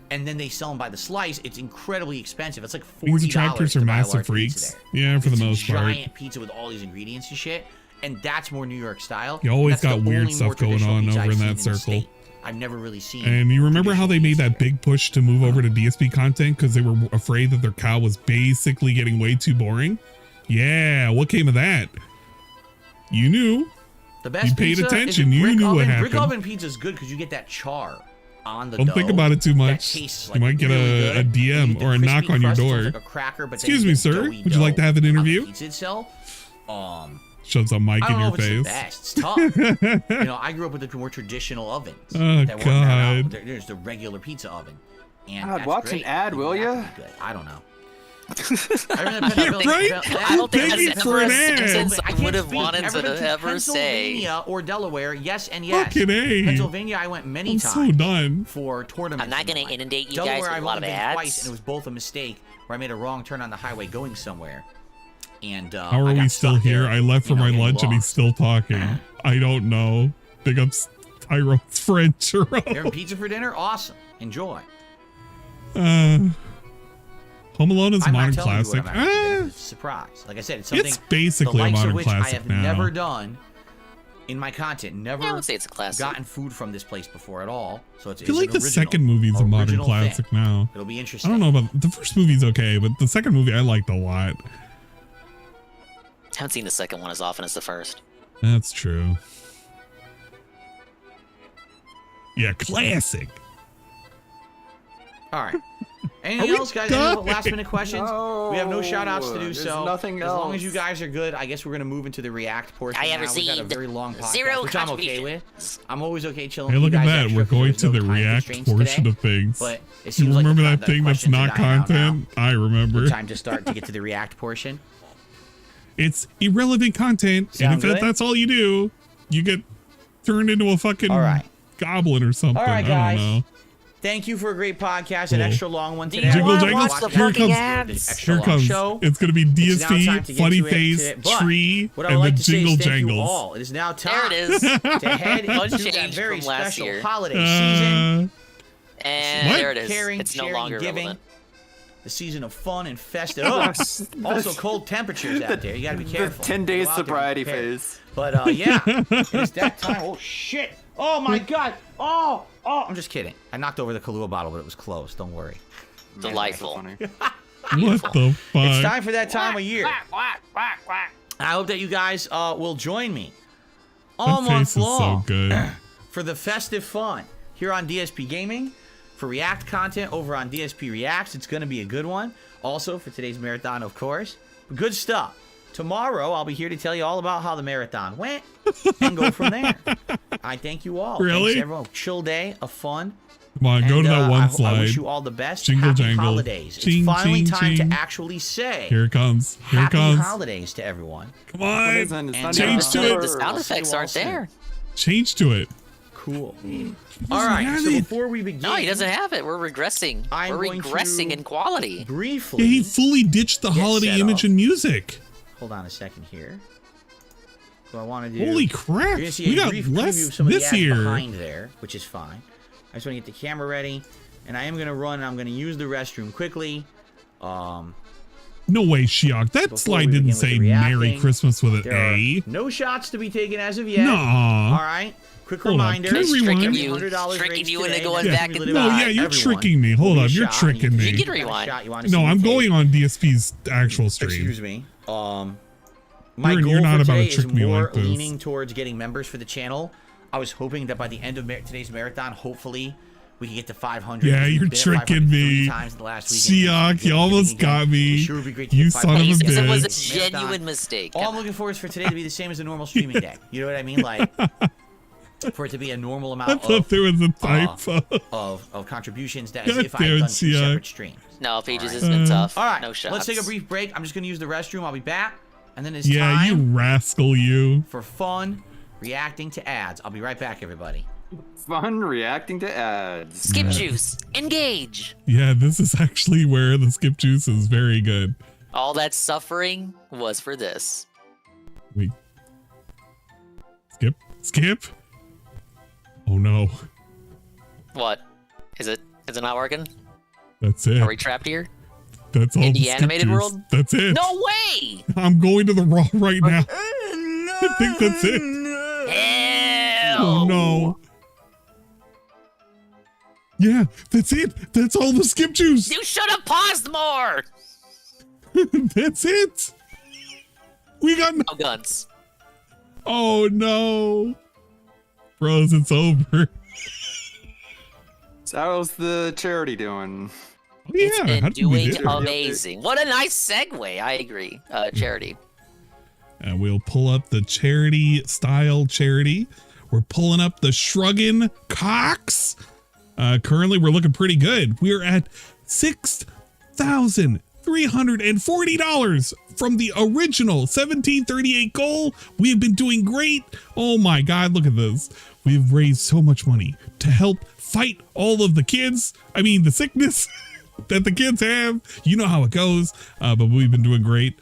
And then they sell them by the slice. It's incredibly expensive. It's like $40. These detractors are massive freaks. Yeah, for the most part. Giant pizza with all these ingredients and shit. And that's more New York style. You always got weird stuff going on over in that circle. I've never really seen. And you remember how they made that big push to move over to DSP content because they were afraid that their cow was basically getting way too boring? Yeah, what came of that? You knew. The best you paid attention. You knew what happened. Brick oven pizza is good because you get that char on the Don't dough. think about it too much. Like you might get a DM or a knock on your door. Like a cracker, but excuse me, sir. Would you like to have an interview? Pizza itself. Shoves a mic in your face. It's tough. You know, I grew up with the more traditional ovens. Oh, God. There's the regular pizza oven. And God, watch an ad, will you? I don't know. I don't think that's ever a sentence I would have wanted to ever say. Pennsylvania or Delaware, yes and yes. Fucking A. Pennsylvania, I went many times. So done. For tournaments. I'm not going to inundate you Delaware, guys with a lot of ads. Twice, and it was both a mistake where I made a wrong turn on the highway going somewhere. And how are we still here? I left for my lunch and he's still talking. I don't know. Big ups Tyrone's friend Churro. You're having pizza for dinner? Awesome. Enjoy. Home Alone is a modern classic. Surprise. Like I said, it's something it's basically a modern classic I have now. never done in my content. Never I would say it's a classic. Gotten food from this place before at all. So it's I feel like the second movie is a modern classic now. It'll be interesting. I don't know about the first movie's okay, but the second movie I liked a lot. I haven't seen the second one as often as the first. That's true. Yeah, classic. All right. Anything else, guys? Any last minute questions? No, we have no shout outs to do, so nothing else. As long as you guys are good, I guess we're gonna move into the react portion. I have now. We've got a received very long podcast, 0 which I'm okay with. I'm always okay chilling. Hey, look at that. Extra We're going to no the react portion of things. But it you seems remember like that thing that's not content? I remember. Time to start to get to the react portion. It's irrelevant content, and if that's all you do, you get turned into a fucking goblin or something. All right, guys. I don't know. Thank you for a great podcast, an extra long one today. Jingle jangles. Here comes. It's going to be DSP, Funny Face, Tree, and the Jingle Jangles. It is now time there it is. to head into that very special holiday season. And what? there it is. Caring, it's no sharing, longer giving. relevant. The season of fun and festive. Also cold temperatures out there. You got to be careful. The 10 days sobriety phase. But yeah, it's that time. Oh shit! Oh my god! Oh! I'm just kidding. I knocked over the Kahlua bottle, but it was closed. Don't worry. Delightful. What the fuck? It's time for that time of year. I hope that you guys will join me all month long for the festive fun here on DSP Gaming. For React content over on DSP Reacts, it's going to be a good one. Also for today's marathon, of course. Good stuff. Tomorrow, I'll be here to tell you all about how the marathon went and go from there. I thank you all. Really? Thanks, everyone. Chill day of fun. Come on, go to that one slide. I wish you all the best. Jingle Happy jangle. holidays. Ching, it's finally ching, time ching. to actually say. Here it comes. Here Happy it comes. holidays to everyone. Come on. And, change to it. The sound effects aren't there. Change to it. Cool. All right. So before we begin. No, he doesn't have it. We're regressing. We're regressing in quality. Briefly. Yeah, he fully ditched the holiday image and music. Hold on a second here. So I want to do. Holy crap! You're gonna see We a got brief less preview of some of this the ads year. behind there, which is fine. I just want to get the camera ready, and I am gonna run. I'm gonna use the restroom quickly. No way, Shiok. That Before slide we didn't begin say with the Merry reacting, Christmas with an there are A. no shots to be taken as of yet. Nuh-uh. All right. Quick Hold on. reminder. Can I rewind? Tricking you into going Yeah. back and No, yeah, you're tricking me. Hold on, you're tricking me. You can rewind. No, I'm going on DSP's actual stream. Excuse me. My You're goal not for about to today is trick me more like this. leaning towards getting members for the channel. I was hoping that by the end of today's marathon, hopefully, we can get to 500. Yeah, We've you're been at 500 tricking three me. times in the last weekend. Shiok, you almost got me. Sure would be great to You get son of a 500. Because it was a bitch. genuine mistake. All I'm looking for is for today to be the same as a normal streaming day. You know what I mean? Like, for it to be a normal I amount thought there was a typo. of contributions that God as if I had damn done it, two Shiok. separate streams. No, Pages has been tough. All right, No shots. let's take a brief break. I'm just going to use the restroom. I'll be back. And then it's Yeah, you time rascal, you. for fun reacting to ads. I'll be right back, everybody. Fun reacting to ads. Skip juice. Engage. Yeah, this is actually where the skip juice is very good. All that suffering was for this. Wait. Skip. Oh no. What? Is it not working? That's it. Are we trapped here? That's all. In the the skip animated juice. world? That's it. No way! I'm going to the raw right now. I think that's it. Hell! Oh no. Yeah, that's it. That's all the skip juice. You should have paused more! That's it. We got No guns. Oh no. Bros, it's over. So how's the charity doing? Oh, yeah, It's how been did we doing do? amazing. What a nice segue. I agree. Charity. We'll pull up the charity style charity. We're pulling up the Shruggin' Cox. Currently, we're looking pretty good. We're at $6,340 from the original 1738 goal. We have been doing great. Oh my God, look at this. We've raised so much money to help fight all of the kids. I mean, the sickness that the kids have. You know how it goes, but we've been doing great.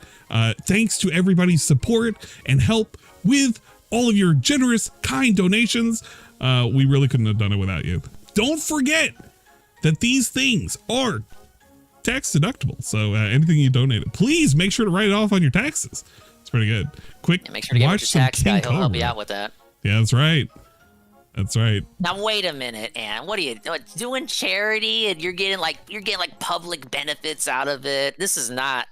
Thanks to everybody's support and help with all of your generous, kind donations. We really couldn't have done it without you. Don't forget that these things are tax deductible. So anything you donate, please make sure to write it off on your taxes. It's pretty good. Quick, Yeah, make sure to get with watch your some tax guy. King He'll help you Cobra. out with that. Yeah, that's right. That's right. Now wait a minute, Ann. What are you doing? Charity, and you're getting like public benefits out of it. This is not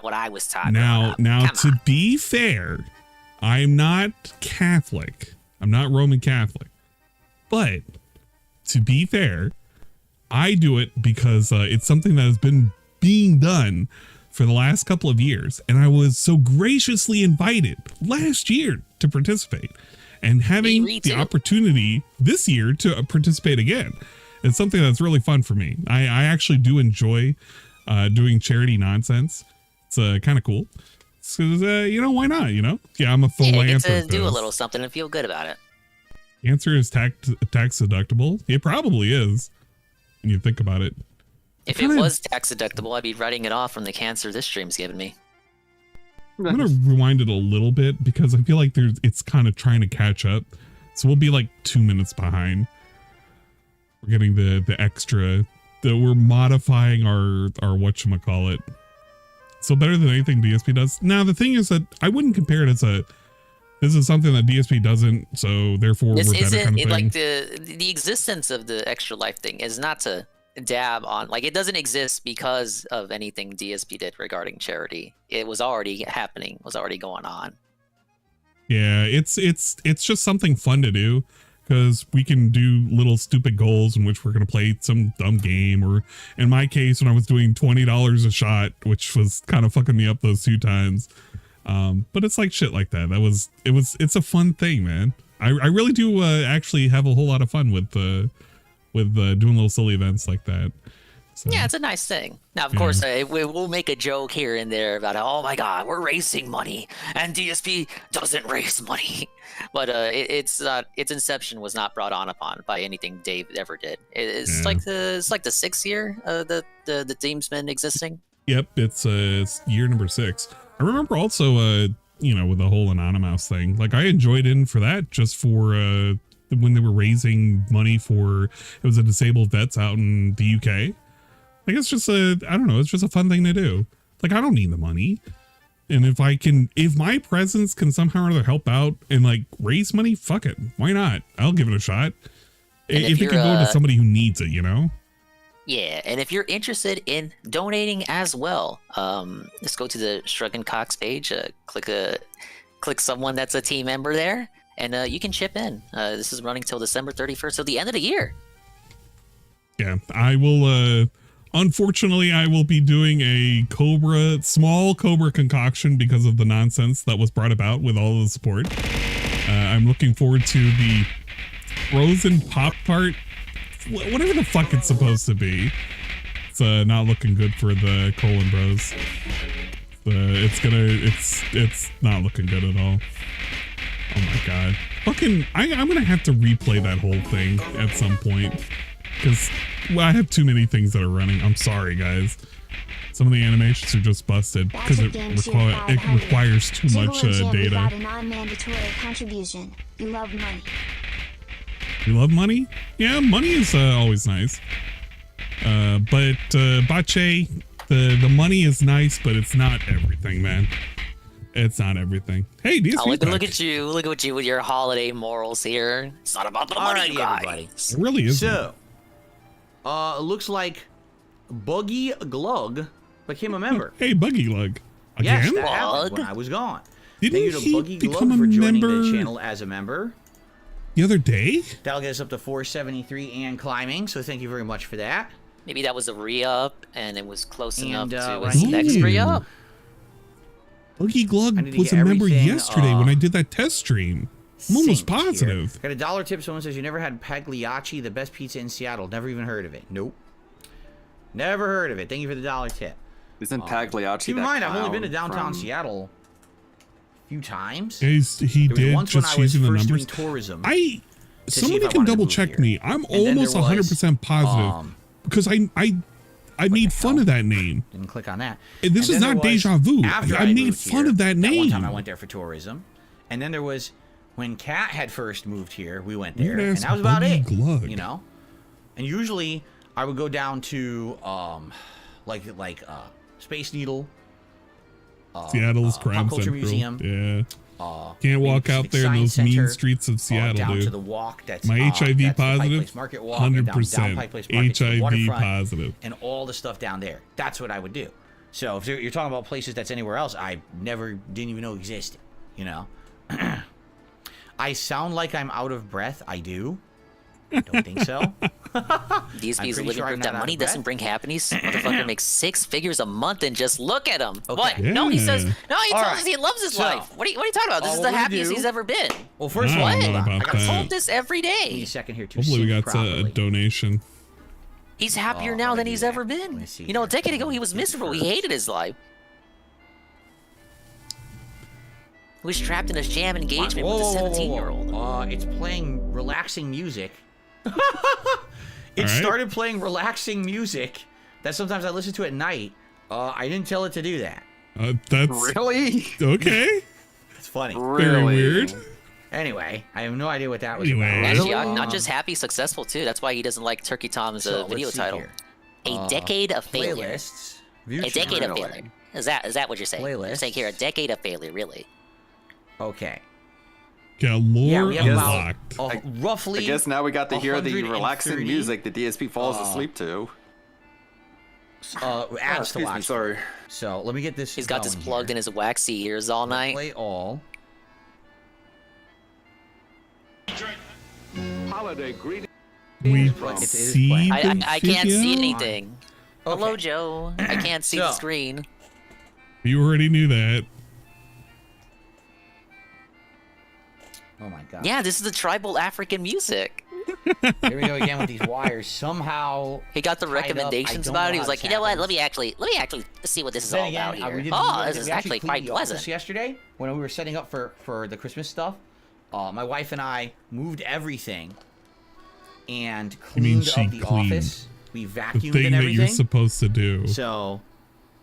what I was talking about. Now, Come to on. be fair, I'm not Catholic. I'm not Roman Catholic. But to be fair, I do it because it's something that has been being done for the last couple of years, and I was so graciously invited last year to participate, and having Me the too. opportunity this year to participate again. It's something that's really fun for me. I actually do enjoy doing charity nonsense. It's kind of cool. Because, why not, Yeah, I'm a Yeah, you get philanthropist. to do a little something and feel good about it. The answer is tax deductible. It probably is when you think about it. If it was tax deductible, I'd be writing it off from the cancer this stream's given me. I'm going to rewind it a little bit because I feel like it's kind of trying to catch up. So we'll be like 2 minutes behind. We're getting the extra that we're modifying our whatchamacallit. So better than anything DSP does. Now, the thing is that I wouldn't compare it as a This is something that DSP doesn't, so therefore This we're better isn't kind of thing. like the existence of the extra life thing is not to dab on, like, it doesn't exist because of anything DSP did regarding charity. It was already happening, was already going on. Yeah, it's just something fun to do, because we can do little stupid goals in which we're going to play some dumb game, or in my case, when I was doing $20 a shot, which was kind of fucking me up those 2 times. But it's like shit like that. It's a fun thing, man. I really do actually have a whole lot of fun with doing little silly events like that. So, yeah, it's a nice thing. Now, of course, we'll make a joke here and there about, oh my god, we're raising money, and DSP doesn't raise money. But its inception was not brought on upon by anything Dave ever did. It's like the 6th year the team's been existing. Yep, it's year number 6. I remember also, you know, with the whole Anonymous thing, like I enjoyed in for that, just for when they were raising money for, it was a disabled vets out in the UK. Like it's just I don't know, it's just a fun thing to do. Like I don't need the money. And if my presence can somehow or other help out and like raise money, fuck it. Why not? I'll give it a shot. If it can go to somebody who needs it, you know? Yeah, and if you're interested in donating as well, just go to the Shrug and Cox page, click someone that's a team member there, and you can chip in. This is running till December 31st, so the end of the year. Yeah, I will, unfortunately, I will be doing a small Cobra concoction because of the nonsense that was brought about with all of the support. I'm looking forward to the frozen Pop-Tart, whatever the fuck it's supposed to be. It's not looking good for the Colon Bros. It's not looking good at all. Oh my god. Fucking, I'm gonna have to replay that whole thing at some point. Because I have too many things that are running. I'm sorry, guys. Some of the animations are just busted because it requires too much data. A non-mandatory contribution. You love money. You love money? Yeah, money is always nice. But Bache, the money is nice, but it's not everything, man. It's not everything. Hey, DSP, look at you with your holiday morals here. It's not about the money, you guys. Everybody. It really isn't. So, it looks like Buggy Glug became a member. Hey, Buggy Glug. Again? Yes, that happened when I was gone. Didn't Thank you to Buggy Glug for joining the channel as a member. The other day? That'll get us up to 473 and climbing, so thank you very much for that. Maybe that was a re-up, and it was close enough to his next re-up. Buggy Glug was a member yesterday when I did that test stream. I'm almost positive. Here. Got a $1 tip. Someone says, you never had Pagliacci, the best pizza in Seattle. Never even heard of it. Nope. Never heard of it. Thank you for the $1 tip. Isn't Pagliacci keep in mind, I've only been to downtown Seattle a few times. He did, once just when I was using the first numbers. Doing tourism. Somebody can double check me. I'm almost 100% positive because I made fun of that name. Didn't click on that. And this is not deja vu. I made fun of that name. One time I went there for tourism, and then there was when Kat had first moved here. We went there, and that was about it. Glug. You know, and usually I would go down to like Space Needle, Seattle's Crime Pop Culture Central. Museum. Yeah. Can't walk out there in those mean streets of Seattle, down dude. to the walk that's my HIV that's positive, Market walk, 100% HIV positive, and all the stuff down there. That's what I would do. So if you're talking about places that's anywhere else, I didn't even know existed. You know, I sound like I'm out of breath. I do. Don't think so. DSP is living proof that money doesn't bring happiness. Motherfucker makes 6 figures a month and just look at him. Okay. What? Yeah. No, he tells us he loves his life. What are you talking about? This is the happiest he's ever been. Well, first of all, I got told this every day. Give me a second here to hopefully we got a donation. He's happier now than he's ever been. You know, a decade ago he was miserable. He hated his life. He was trapped in a sham engagement with a 17-year-old. It's playing relaxing music. It started playing relaxing music that sometimes I listen to at night. I didn't tell it to do that. That's really okay. It's funny. Very weird. Anyway, I have no idea what that was about. Actually, not just happy, successful too. That's why he doesn't like Turkey Tom's video title. A decade of failure. Playlists. A decade of failure. Is that what you're saying? Playlists. You're saying here a decade of failure, really? Okay. Galore we have unlocked. Roughly. I guess now we got to hear the 130 relaxing music the DSP falls asleep to. Adds to watch. Sorry. So let me get this. He's got this plugged in his waxy ears all night. Play all. Holiday greeting. We see. I can't see anything. Okay. Hello, Joe. I can't see the screen. You already knew that. Oh my god. Yeah, this is the tribal African music. Here we go again with these wires. Somehow he got the recommendations about it. He was like, you know what? Let me actually see what this is all about here. This is actually quite pleasant. Yesterday, when we were setting up for the Christmas stuff, my wife and I moved everything and cleaned up the office. We vacuumed the thing and everything. That you're supposed to do. So,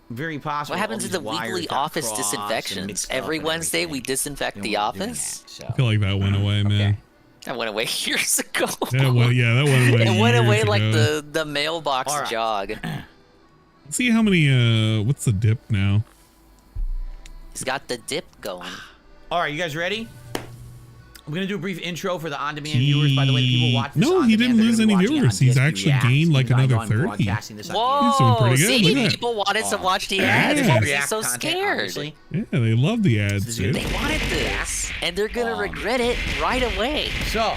very possible. What happens to the weekly office disinfections? Every Wednesday we disinfect the office. I feel like that went away, man. That went away years ago. That went away. It went away ago. like the mailbox jog. Let's see how many. What's the dip now? He's got the dip going. All right, you guys ready? I'm gonna do a brief intro for the on-demand viewers. By the way, the people watching this no, he didn't lose any viewers. He's actually gained like another 30. Whoa! He's doing pretty good. See, people wanted to watch the ads. Why was he so scared? Yeah, they love the ads, dude. They wanted this, and they're gonna regret it right away. So,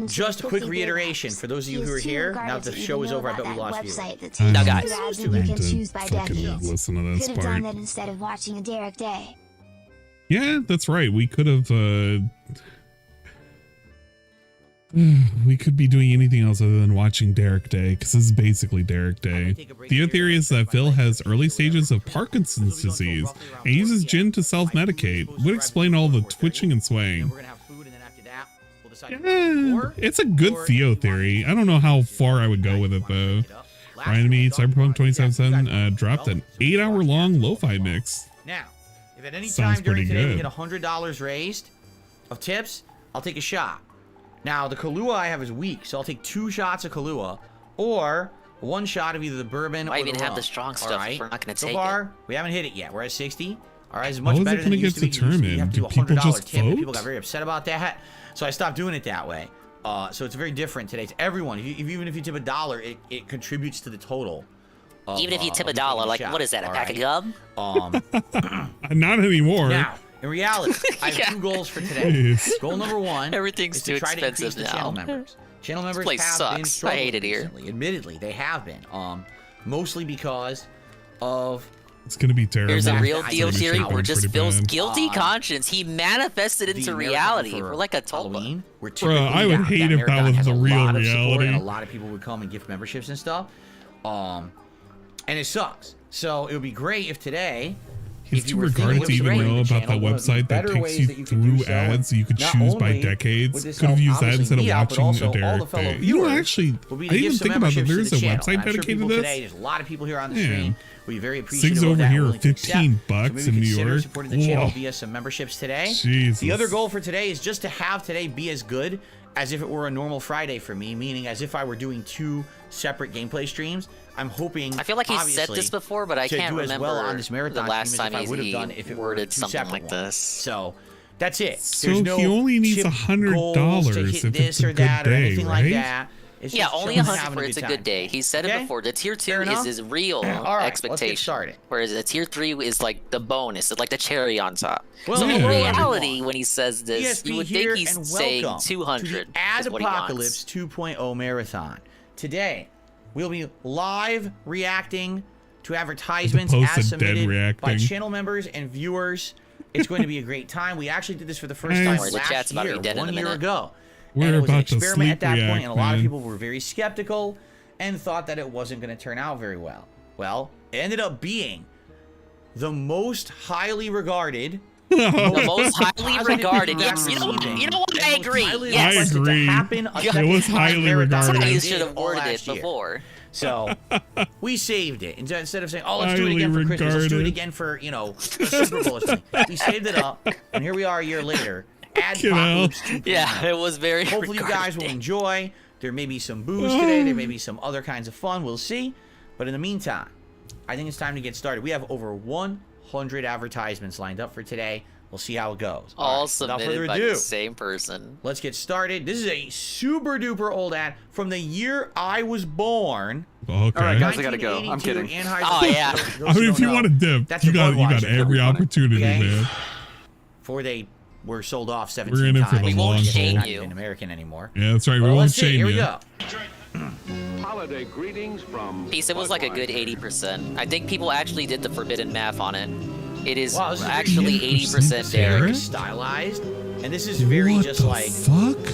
just a quick reiteration for those of you who are here. Now that the show is over, I bet we lost viewers. Now, guys, you can choose by fucking listen to this Could have part. done that instead of watching a Derek Day. Yeah, that's right. We could have. We could be doing anything else other than watching Derek Day, because this is basically Derek Day. The theory is that Phil has early stages of Parkinson's disease and uses gin to self-medicate. Would explain all the twitching and swaying. Yeah, it's a good Theo theory. I don't know how far I would go with it though. Ryan Me, Cyberpunk 2077 dropped an 8-hour-long lo-fi mix. Now, if at any Sounds time during pretty today we good. hit $100 raised of tips, I'll take a shot. Now, the Kahlua I have is weak, so I'll take 2 shots of Kahlua, or 1 shot of either the bourbon I or the even have rum. the strong stuff. Right? We're not gonna So take far, we haven't hit it yet. We're at 60. All right, it's much How is better it than gonna it used to get be. You used to have to do determined? a Do people $100 just tip, and vote? people got very upset about that. So I stopped doing it that way. So it's very different today. It's everyone. Even if you tip $1, it contributes to the total. Even if you tip $1, like what is that? A pack of gum? Not anymore. Now, in reality, I have 2 goals for today. Jeez. Goal number 1 Everything's is too to try to expensive increase the channel now. members. Channel members place have been sucks. struggling I hate it here. recently. Admittedly, they have been. Mostly because of It's gonna be terrible. Here's a real It's deal gonna be theory shaping where just pretty Phil's bad. guilty conscience. He manifested the into marathon reality. for We're like a tulpa. Halloween. We're Bruh, typically I would down. hate That if that marathon was has the a real lot of support, reality. and a lot of people would come and gift memberships and stuff. And it sucks. So it would be great if today. He's if you too were thinking regarded of to even supporting know the about that channel, one of the website that better takes ways you that you can do through so, ads you could not choose by only decades. would this Could have help used that obviously instead of me out, but watching also a all the Derek fellow Day. You know, viewers actually, will be I to give didn't some think about that. memberships to There's the a channel. website I'm sure dedicated people to today, this. there's a lot of people here on the Yeah. stream. We very appreciative Sigs of over that, here are willing to accept. $15 So maybe in New consider York. supporting the channel Whoa. via some memberships today. Jesus. The other goal for today is just to have today be as good as if it were a normal Friday for me, meaning as if I were doing 2 separate gameplay streams. I'm hoping. I feel like he's said obviously, this before, but I to can't do as remember well on this marathon the last stream as time if I would have he done if it were worded 2 something separate like ones. this. So that's it. So There's no he only needs chip $100 goals to hit if this it's a or good that or day, anything like right? that. It's Yeah, just only chilling, 100 having for it's a time. good day. He said Okay? it before. The tier 2 Fair is enough? his real All right, expectation. let's get started. Whereas the tier 3 is like the bonus. It's like the cherry on top. Well, so in hello, reality, when he says this, DSP you would here, think he's and saying welcome 200 to is the what he ADPOCALYPSE wants. 2.0 marathon. Today, we'll be live reacting to advertisements As opposed as to dead submitted by reacting. channel members and viewers. It's going to be a great time. We actually did this for the first Nice. time Or the chat's last about to be year, dead in a 1 year minute. ago. We're And it was an about to experiment at sleep that point, react, and a lot of man. people were very skeptical and thought that it wasn't going to turn out very well. Well, it ended up being the most highly regarded, The most highly positive regarded. thing Yes, I've you know ever what? seen. You know what? And I most agree. highly Yes. requested to agree. happen a It second was time highly marathon regarded. than That's how I you did should have all worded last it year. before. So we saved it. Instead of saying, "Oh, let's do it Highly again for Christmas. Let's do it regarded. again for the Super Bowl or something." We saved it up, and here we are a year later. ADPOCALYPSE 2.0. Yeah, it was very. Hopefully, you guys will regarded. enjoy. There may be some booze today. There may be some other kinds of fun. We'll see. But in the meantime, I think it's time to get started. We have over 100 advertisements lined up for today. We'll see how it goes. All right, submitted by the same person. Let's get started. This is a super duper old ad from the year I was born. Okay. All right, guys, I gotta go. I'm kidding. Oh yeah. I mean, if you want to dip, you got every opportunity, man. Before they were sold off 17 We're in it for times. the long haul. Not even American anymore. Yeah, that's right. We won't shame you. Here we go. Holiday greetings from Peace, it was like a good 80%. I think people actually did the forbidden math on it. It is actually 80% Derek. Very stylized, and this is very just like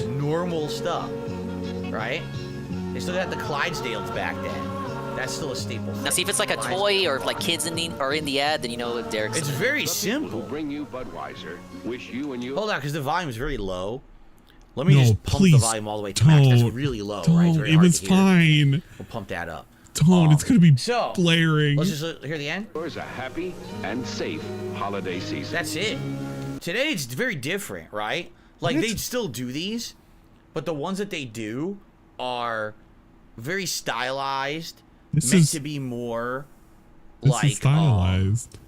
normal stuff, right? They still got the Clydesdales back then. That's still a staple. Now, see if it's like a toy or if like kids are in the ad, then you know Derek's. It's very simple. Bring you Budweiser. Wish you and you. Hold on, because the volume is very low. Let me just pump the volume all the way to max. That's really low, right? It was fine. We'll pump that up. Tone, it's gonna be blaring. Let's just hear the end. Yours a happy and safe holiday season. That's it. Today it's very different, right? Like they still do these, but the ones that they do are very stylized, meant to be more like stylized.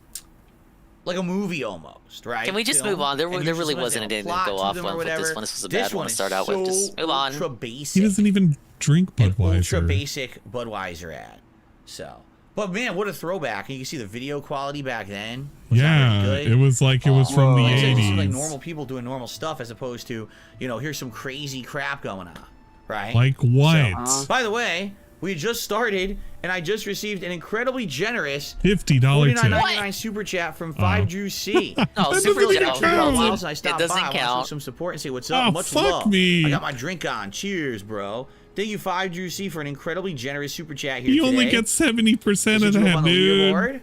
Like a movie almost, right? Can we just move on? There really wasn't anything to go off on for this one. This was a bad one to start out with. Just move on. Basic. He doesn't even drink Budweiser. Ultra basic Budweiser ad. So, but man, what a throwback! And you can see the video quality back then. Yeah, it was like it was from the 80s. This is like normal people doing normal stuff, as opposed to here's some crazy crap going on, right? Like what? So, by the way, we just started, and I just received an incredibly generous $50 $49.99 super chat from 5Drew C. No, super chat. I stopped It doesn't by. I count. want some support and say what's up. Much fuck love. me. I got my drink on. Cheers, bro. Thank you, 5Drew C, for an incredibly generous super chat here You today. only get 70% of that, dude.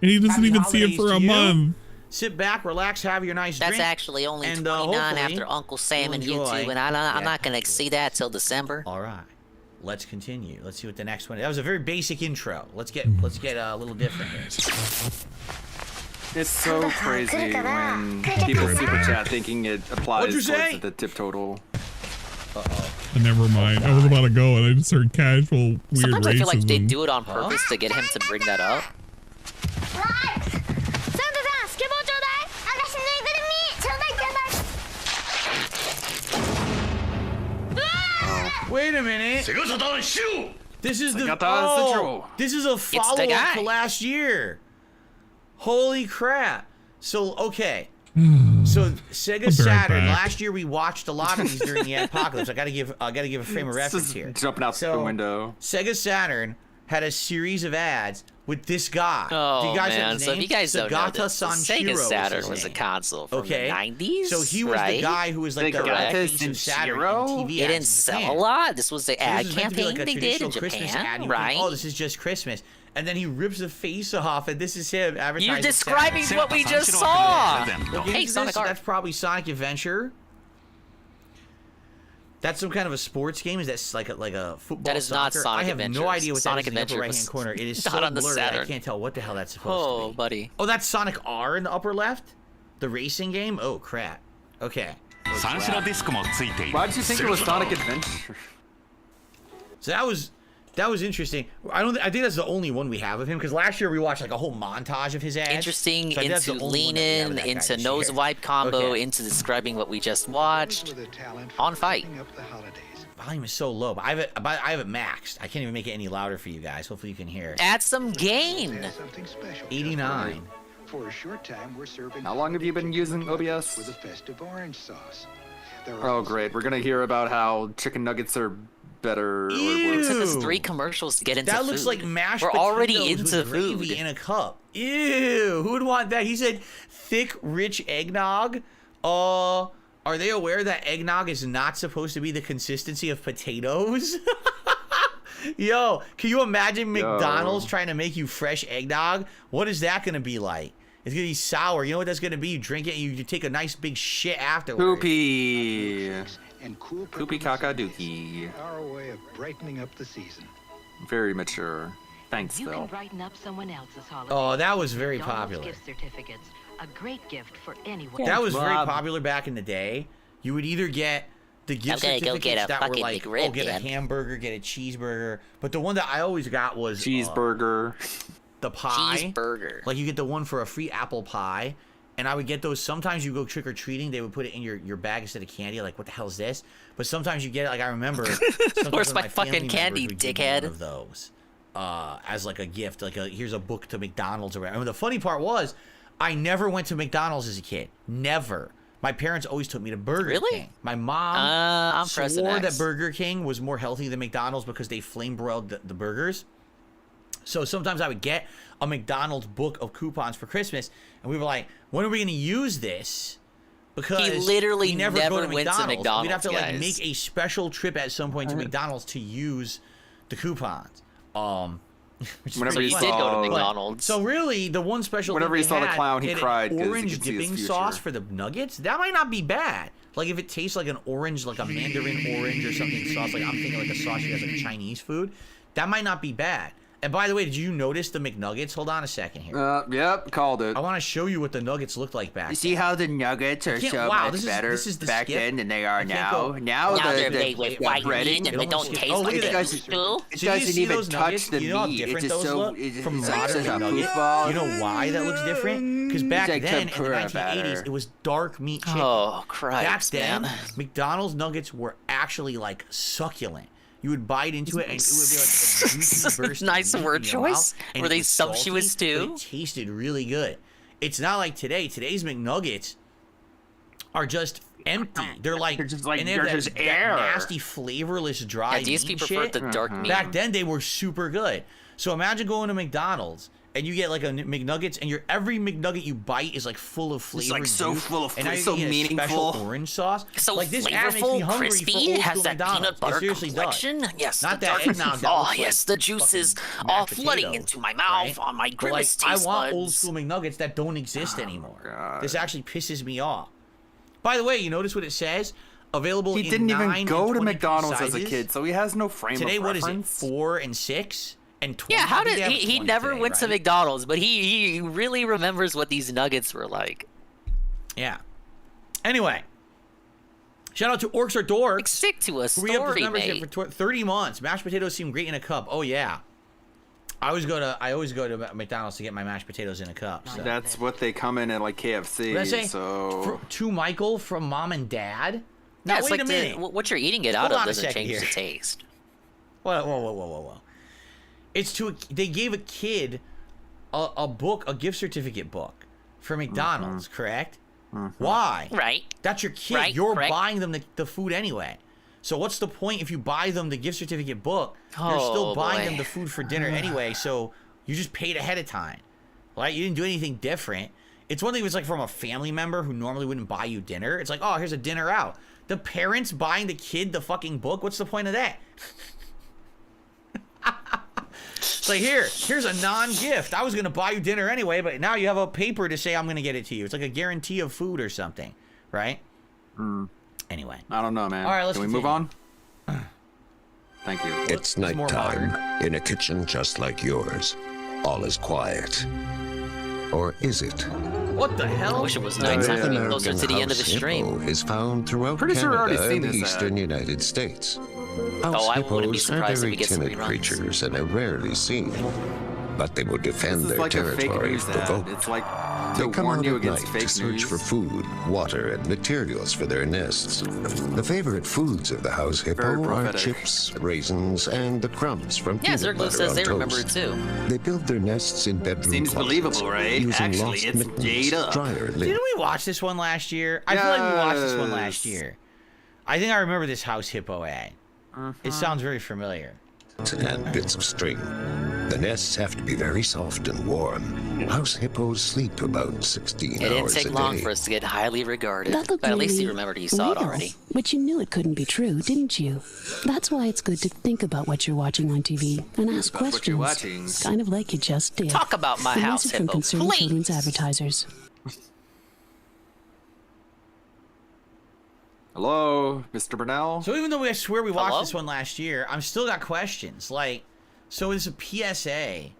And he doesn't even see it for a month. Sit back, relax, have your nice drink. That's actually only and, 29 after Uncle Sam and YouTube, and I'm not gonna see that till December. All right, let's continue. Let's see what the next one. That was a very basic intro. Let's get a little different here. It's so crazy when people super chat thinking it applies towards the tip total. Never mind. I was about to go and I just heard casual weird Sometimes racism. I feel like they do it on purpose to get him to bring that up. Wait a minute. This is this is a follow-up to last year. Holy crap. So, okay. So, Sega Saturn. Last year we watched a lot of these during the apocalypse. I gotta give a frame of reference here. Jumping out the window. Sega Saturn had a series of ads with this guy. Oh, do you guys man. have his So if name? you guys don't know this, Sega Saturn was a name. console from the 90s, So he was the guy who was like the face of Saturn in TV It ads didn't sell a lot. This was the ad campaign they did in Japan, right? Oh, this is just Christmas. And then he rips the face off, and this is him advertising. You're describing what we just saw. Hey, Sonic Art. That's probably Sonic Adventure. That's some kind of a sports game. Is that like a football? That is not Sonic Adventure. I have no idea what Sonic that is in the upper Adventure right-hand corner. It is not so on the blurry. Saturn. I can't tell what the hell that's supposed to be. Oh, buddy. Oh, that's Sonic R in the upper left? The racing game? Oh, crap. Okay. Why did you think it was Sonic Adventure? So that was interesting. I think that's the only one we have of him, because last year we watched like a whole montage of his ads. Interesting, so into lean in, into nose wipe combo, into describing what we just watched. On fight. Volume is so low, but I have it maxed. I can't even make it any louder for you guys. Hopefully you can hear it. Add some gain. 89. For a short time, we're serving. How long have you been using OBS? With a festive orange sauce. Oh, great. We're gonna hear about how chicken nuggets are better. It took us 3 commercials to get into that food. looks like mashed We're already potatoes into with food. gravy in a cup. Ew, who would want that? He said thick, rich eggnog. Are they aware that eggnog is not supposed to be the consistency of potatoes? Yo, can you imagine McDonald's trying to make you fresh eggnog? What is that gonna be like? It's gonna be sour. You know what that's gonna be? You drink it and you take a nice big shit afterwards. Poopy. And cool Poopy caca dookie. Our way of brightening up the season. Very mature. Thanks, You Phil. can brighten up someone else's holiday. Oh, that was very McDonald's popular. Gift certificates, a great gift for anyone. That was very popular back in the day. You would either get the gift I'm gonna certificates go get a that were fucking like, McRib, get a man. hamburger, get a cheeseburger. But the one that I always got was Cheeseburger. the pie. Cheeseburger. Like you get the one for a free apple pie. And I would get those. Sometimes you go trick-or-treating, they would put it in your bag instead of candy. Like, what the hell is this? But sometimes you get it, like, I remember. Where's my fucking candy, dickhead? One of those as, like, a gift. Like, here's a book to McDonald's or whatever. I mean, the funny part was, I never went to McDonald's as a kid. Never. My parents always took me to Burger King. My mom swore that Burger King was more healthy than McDonald's because they flame-broiled the burgers. So sometimes I would get a McDonald's book of coupons for Christmas, and we were like, when are we going to use this? Because he literally we never go to went McDonald's. to McDonald's. We'd have to like guys. make a special trip at some point to McDonald's to use the coupons. Whenever he did go to McDonald's. So really, the one special whenever thing he saw the had, clown, he had cried. an 'cause he orange could see his dipping future. sauce for the nuggets. That might not be bad. Like if it tastes like an orange, like a mandarin orange or something sauce. Like I'm thinking like a sauce you guys like Chinese food. That might not be bad. And by the way, did you notice the McNuggets? Hold on a second here. Yep, called it. I want to show you what the nuggets looked like back then. You see how the nuggets are so much better back then than they are now? Now they're made with white meat and they don't taste like that. It doesn't even touch the meat. It's just so... From modern McNuggets, you know why that looks different? Because back then, in the 1980s, it was dark meat chicken. Oh, Christ, back then, man. McDonald's nuggets were actually, like, succulent. You would bite into it, and it would be like a juicy burst. Nice word choice. Were they sumptuous too? It tasted really good. It's not like today. Today's McNuggets are just empty. They're just like and they have that nasty, flavorless, dry meat DSP preferred the dark meat. Back then, they were super good. So imagine going to McDonald's. And you get like a McNuggets, and every McNugget you bite is like full of flavor. It's like so full of flavor, so meaningful. Special orange sauce. So like this flavorful, crispy, has that peanut butter complexion. Does. Yes, not the that eggnog. Oh yes, the juices all flooding into my mouth on my grimace taste I want buds. old school McNuggets that don't exist anymore. God. This actually pisses me off. By the way, you notice what it says? Available in 9 and 22 He didn't even go to McDonald's sizes. as a kid, so he has no frame of reference. Today, what is it? 4 and 6? And 20, yeah, how did he never today, went to McDonald's, but he really remembers what these nuggets were like. Yeah. Anyway, shout out to Orcs or Dorks. Stick to a story, Re-up his membership mate. for 30 months. Mashed potatoes seem great in a cup. Oh yeah. I always go to McDonald's to get my mashed potatoes in a cup. So. That's what they come in at like KFC. What did I say? So to Michael from Mom and Dad. Now Yeah, it's wait like a minute. what you're eating it out Hold of on a doesn't second change here. the taste. Whoa. It's they gave a kid a book, a gift certificate book for McDonald's, correct? Why? Right. That's your kid. Right, You're correct. buying them the food anyway. So what's the point if you buy them the gift certificate book? You're still buying them the food for dinner anyway, so you just paid ahead of time. Right? You didn't do anything different. It's one thing if it's like from a family member who normally wouldn't buy you dinner. It's like, oh, here's a dinner out. The parents buying the kid the fucking book, what's the point of that? It's like, here's a non-gift. I was going to buy you dinner anyway, but now you have a paper to say I'm going to get it to you. It's like a guarantee of food or something, right? Anyway. I don't know, man. All right, let's Can we move on? Thank you. It's nighttime in a kitchen just like yours. All is quiet. Or is it? What the hell? I wish it was The nighttime North to be closer American to the end of the house stream. hippo is found throughout Pretty sure we've already Canada seen and the this ad. eastern United States. Oh, House I wouldn't be hippos are surprised if very we get some timid reruns. creatures and are rarely seen. But they will defend This is their like a fake territory news if ad. provoked. It's like They to come warn out you at against night fake to search news. for food, water, and materials for their nests. The favorite foods of the house Very hippo are prophetic. chips, raisins, and the crumbs from Yeah, peanut Zergloo butter says on they remember it toast. too. They build their nests in bedroom Seems closets, believable, right? using Actually, lost it's mittens, made up. dryer lids, Didn't we watch this one last year? I feel like we watched this one last year. I think I remember this house hippo ad. It sounds very familiar. and bits of string. The nests have to be very soft and warm. House hippos sleep about 16 It didn't hours take a long day. for us to get highly regarded. That looked But at least really you remembered you saw it real, already. But you knew it couldn't be true, didn't you? That's why it's good to think about what you're watching on TV and ask About what you're questions. watching. Kind of like you just did. Talk about my The house message from hippo, Concerned please. Children's Advertisers. Hello, Mr. Burnell. So even though I swear we watched Hello? this one last year, I'm still got questions. Like, so it's a PSA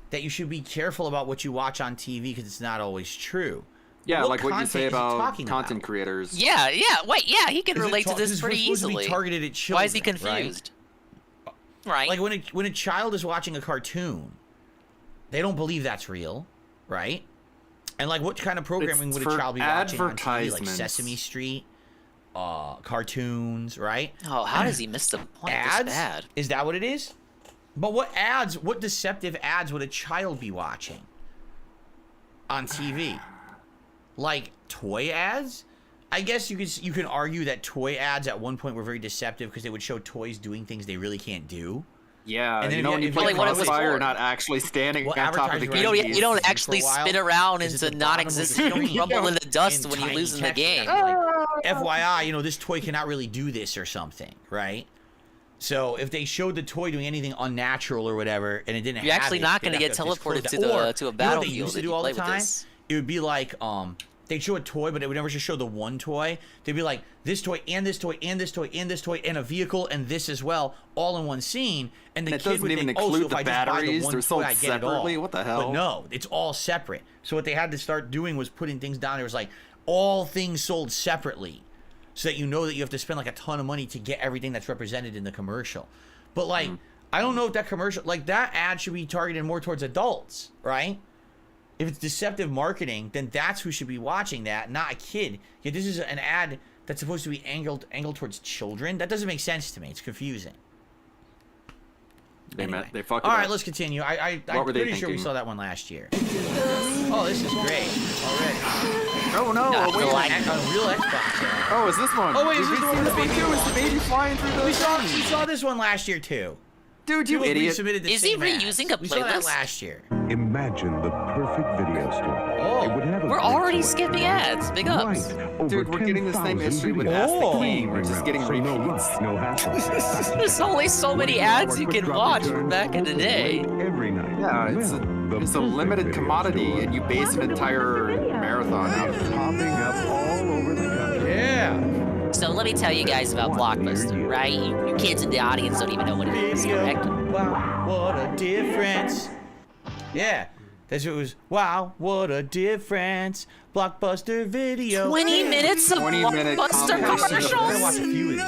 that you should be careful about what you watch on TV because it's not always true. Yeah, What like what you content say is he about talking content about? creators. Yeah, wait, he can Is it relate to ta- this it's pretty supposed to be easily. targeted at children, Why is he right? confused? Right. Like when a child is watching a cartoon, They don't believe that's real, right? And like, what kind of programming would a for child be watching on TV? Like advertisements. Sesame Street, cartoons, right? Oh, how does he miss the point? Ads? This bad. Is that what it is? But what ads, what deceptive ads would a child be watching on TV? Like toy ads? I guess you can argue that toy ads at one point were very deceptive because they would show toys doing things they really can't do. Yeah, And then you know, when you play Crossfire, you're not actually standing on top of the game. You don't actually spin around into non-existent. You don't rumble in the dust when you lose in the game. Like, FYI, you know, this toy cannot really do this or something, right? So if they showed the toy doing anything unnatural or whatever, and it didn't, You're actually not going to get teleported to a battlefield. They used to do all the time. It would be like they'd show a toy, but they would never just show the one toy. They'd be like, this toy and this toy and this toy and this toy and a vehicle and this as well, all in one scene. And the kid would think, oh, so if I just buy the one toy, I get it all. What the hell? But no, it's all separate. So what they had to start doing was putting things down. There was like all things sold separately, so that you know that you have to spend like a ton of money to get everything that's represented in the commercial. But like, I don't know if that commercial, like that ad should be targeted more towards adults, right? If it's deceptive marketing, then that's who should be watching that, not a kid. Yeah, this is an ad that's supposed to be angled towards children. That doesn't make sense to me. It's confusing. They Anyway. they fucked All it right, up. let's continue. I'm What were they pretty sure we thinking? saw that one last year. Oh, this is great already. Oh no! Wait, a real Xbox. Oh, is this one? Oh wait, is this the one with the baby? Is the baby flying through the? We saw this one last year too. Dude, you idiot! Is he reusing a We saw that playlist? last year. Imagine the perfect video store. It would have a We're great already selection. skipping ads. Big ups. Right. Over Dude, we're getting the same 10,000 issue with videos. Ask the Oh. King. We're just getting So no repeats. rush, no hassle. There's only so many ads you can watch from back in the day. Every night. Yeah, it's a perfect limited video commodity, store. and you base an entire marathon out of it. Popping up all over the country. Yeah. So let me tell you guys about Blockbuster, right? You kids in the audience don't even know what it is, correct? Wow, what a difference. Yeah. That's what it was. Wow, what a difference. Blockbuster video. 20 minutes of 20-minute Blockbuster I'm gonna watch commercials? a few of these.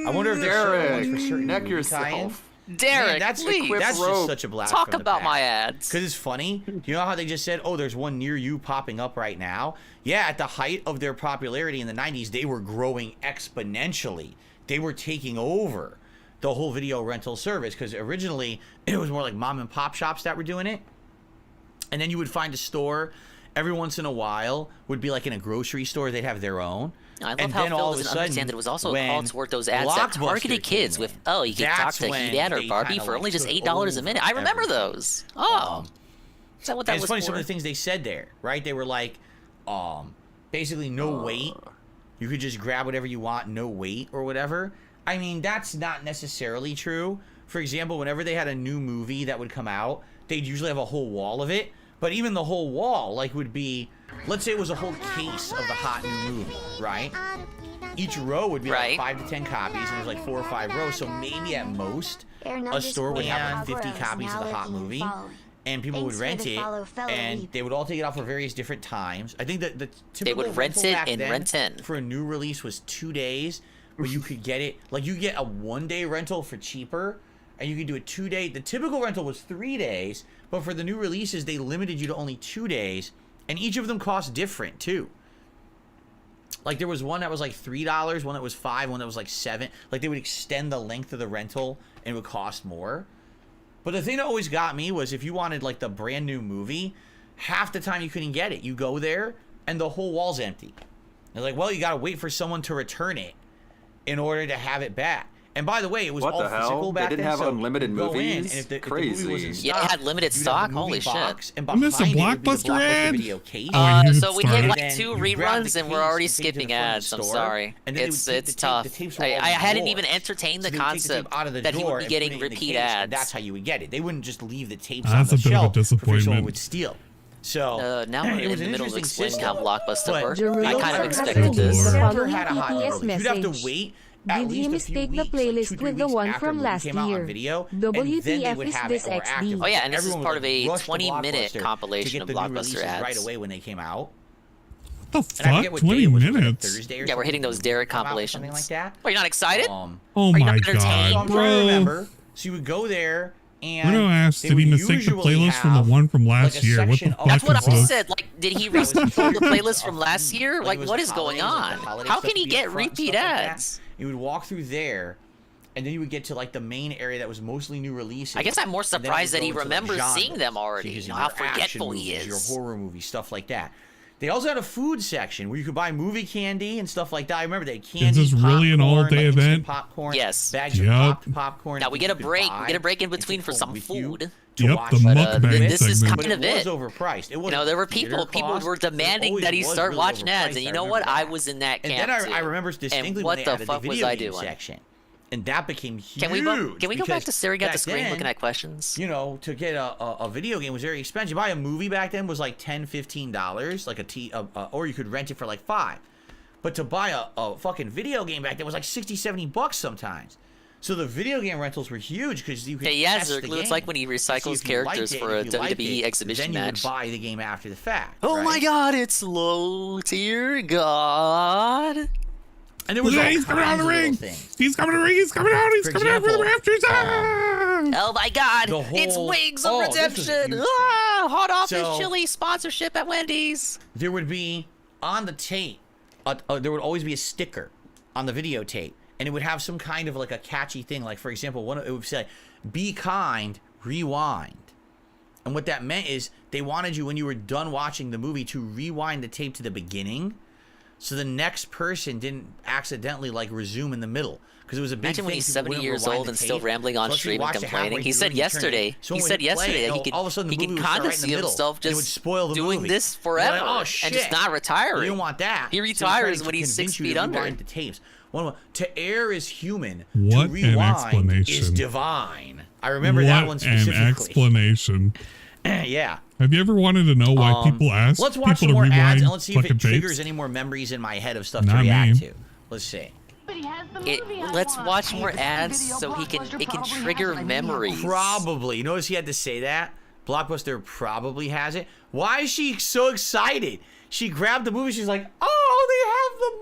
I wonder if there's certain ones for certain neck movie yourself. tie-ins. Derek, Man, please. that's just such a blast. Talk from the about my past. ads. Because it's funny. You know how they just said, oh, there's one near you popping up right now? Yeah, at the height of their popularity in the 90s, they were growing exponentially. They were taking over the whole video rental service because originally it was more like mom and pop shops that were doing it. And then you would find a store every once in a while, would be like in a grocery store, they'd have their own. I love and how then Phil all of a doesn't sudden, understand that it was also a when call toward those ads that Blockbuster targeted kids came with, in, oh, you can talk that's to when Heat or they Barbie kinda, for like, only just took $8 a minute. I remember everything. those. Oh. Is that what that and it's was funny for? some of the things they said there, right? They were like, basically no wait. You could just grab whatever you want, no wait or whatever. I mean, that's not necessarily true. For example, whenever they had a new movie that would come out, they'd usually have a whole wall of it. But even the whole wall, like, would be, let's say it was a whole case of the hot new movie, right? Each row would be like 5 to 10 copies, and there's like 4 or 5 rows. So maybe at most, a store would have like 50 copies of the hot movie, and people would rent it, and they would all take it out for various different times. I think that the typical would rent rental it back and then rent in. for a new release was 2 days, but you could get it, like, you get a 1-day rental for cheaper, and you could do a 2-day. The typical rental was 3 days, but for the new releases, they limited you to only 2 days, and each of them cost different too. Like, there was one that was like $3, one that was $5, one that was like $7. Like, they would extend the length of the rental and it would cost more. But the thing that always got me was if you wanted like the brand new movie, half the time you couldn't get it. You go there and the whole wall's empty. They're like, well, you gotta wait for someone to return it in order to have it back. And by the way, it was What all the hell? physical back They didn't then. have so unlimited you'd go in, movies? and if the Crazy. movie was in Yeah, it stock, had limited you'd have stock? the movie Holy shit. box, and I missed a behind it would be the Blockbuster Blockbuster ad? video case. Oh, you So we did started. like And 2 then you grab the reruns and we're case already and take it to skipping the front of the ads. I'm store, sorry. and then they It's would take the tape- tough. the tapes were all I hadn't in even drawers. entertained So the they would take the tape concept out of the that he drawer would be and getting put it in the repeat case, and ads. that's how you would get it. They wouldn't just leave the tapes That's on a the bit of a shelf for fear someone disappointment. would steal. So Now we're it in was the an middle of interesting explaining how system, Blockbuster but worked. The I rules kind of are expected custom. this. The Never following had a hot BTS movie. You'd have to message. wait at Did least you a mistake few the weeks, playlist like 2-3 with the weeks one after from the movie last came out on year? video, and then they WTF would is have this it more XD? active. Oh yeah, and this is Everyone part would of a rush to 20-minute Blockbuster compilation to of get the new Blockbuster releases ads. right away when they came out. What the And I fuck? forget what 20 day it was, like a minutes? Thursday or Yeah, we're hitting those Derek something, compilations. something like that. Are you not excited? Oh Are you my not entertained? So god, I'm trying to bro. remember. So you would go there, And Bruno asked, did he mistake the playlist from the one from last year? What the fuck That's what is I this? said. Like, did he recycle the playlist from last year? Like, what is going on? How can he get repeat ads? You would walk through there, and then you would get to like the main area that was mostly new releases. I guess I'm more surprised that he remembers seeing them already. You know how forgetful he is. Your horror movies, stuff like that. They also had a food section where you could buy movie candy and stuff like that. I remember they had candy. Is this really an all-day event? Popcorn, yes. Bags of popped popcorn. Now we get a break. We get a break in between for some food. Yep, the mukbang This is segment. kind of it. It was overpriced. It you know, there were people were demanding that he start watching ads, and you know what? I was in that camp too. And then I remember distinctly when they added the video game section. And that became huge. Can we go back to staring at the screen looking at questions? You know, to get a video game was very expensive. Buy a movie back then was like $10, $15, like or you could rent it for like $5. But to buy a fucking video game back then was like $60, $70 sometimes. So the video game rentals were huge because you could test the game. It's like when he recycles characters for a WWE exhibition match. Then you would buy the game after the fact. Oh my God, it's low tier God. And there was he's coming out of the ring. He's coming out of the ring. He's coming out. He's coming out for the rafters. Oh my God! It's Wings of Redemption. Hot Office Chili sponsorship at Wendy's. There would be on the tape. There would always be a sticker on the videotape, and it would have some kind of like a catchy thing. Like for example, it would say, "Be kind, rewind." And what that meant is they wanted you when you were done watching the movie to rewind the tape to the beginning. So the next person didn't accidentally like resume in the middle because it was a big thing. Imagine when he's 70 years old and still rambling on stream and complaining. He said yesterday. He said yesterday that he could kind of see himself just doing this forever and just not retiring. You don't want that. He retires when he's 6 feet under. The tapes. To err is human. What to rewind an explanation. Is divine. I remember that one specifically. What an explanation. Yeah. Have you ever wanted to know why people ask let's watch people some to more rewind ads and let's see if it triggers tapes? any more memories in my head of stuff Not to react me. to. Let's see. Let's watch more ads so it can trigger memories. Probably. Notice he had to say that. Blockbuster probably has it. Why is she so excited? She grabbed the movie. She's like, "Oh, they have the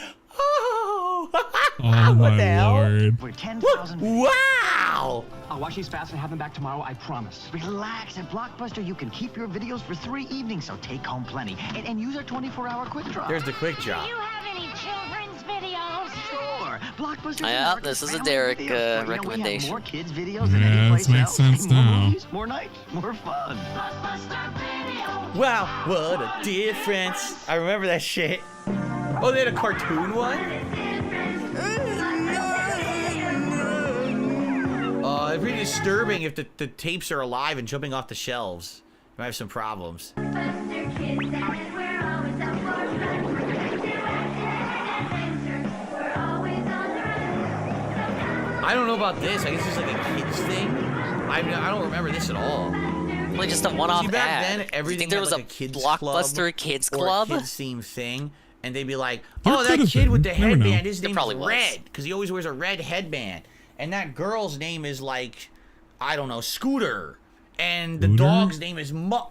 movie! Oh, oh what my the hell? Lord! We're 10,000. Wow! I'll watch these fast and have them back tomorrow, I promise. Relax. At Blockbuster, you can keep your videos for 3 evenings, so take home plenty. And use our 24-hour quick drop. There's the quick drop. Do you have any children's videos? Sure. Blockbuster. Yeah, this is a Derek recommendation. We have more kids' videos than Yeah, any this place makes else. sense More now. movies, more nights, more fun. Wow, what a difference. I remember that shit. Oh, they had a cartoon one? It's pretty disturbing if the tapes are alive and jumping off the shelves. You might have some problems. I don't know about this. I guess it's like a kids thing. I mean, I don't remember this at all. Well, just a one-off ad. Back then, everything there was like a kids Blockbuster kids club or a kids themed thing, and they'd be like, There "Oh, that could've kid been. with the Never know. headband, his There name's probably was. Red, because he always wears a red headband, and that girl's name is like, I don't know, Scooter." And the Scooter? dog's name is Mutt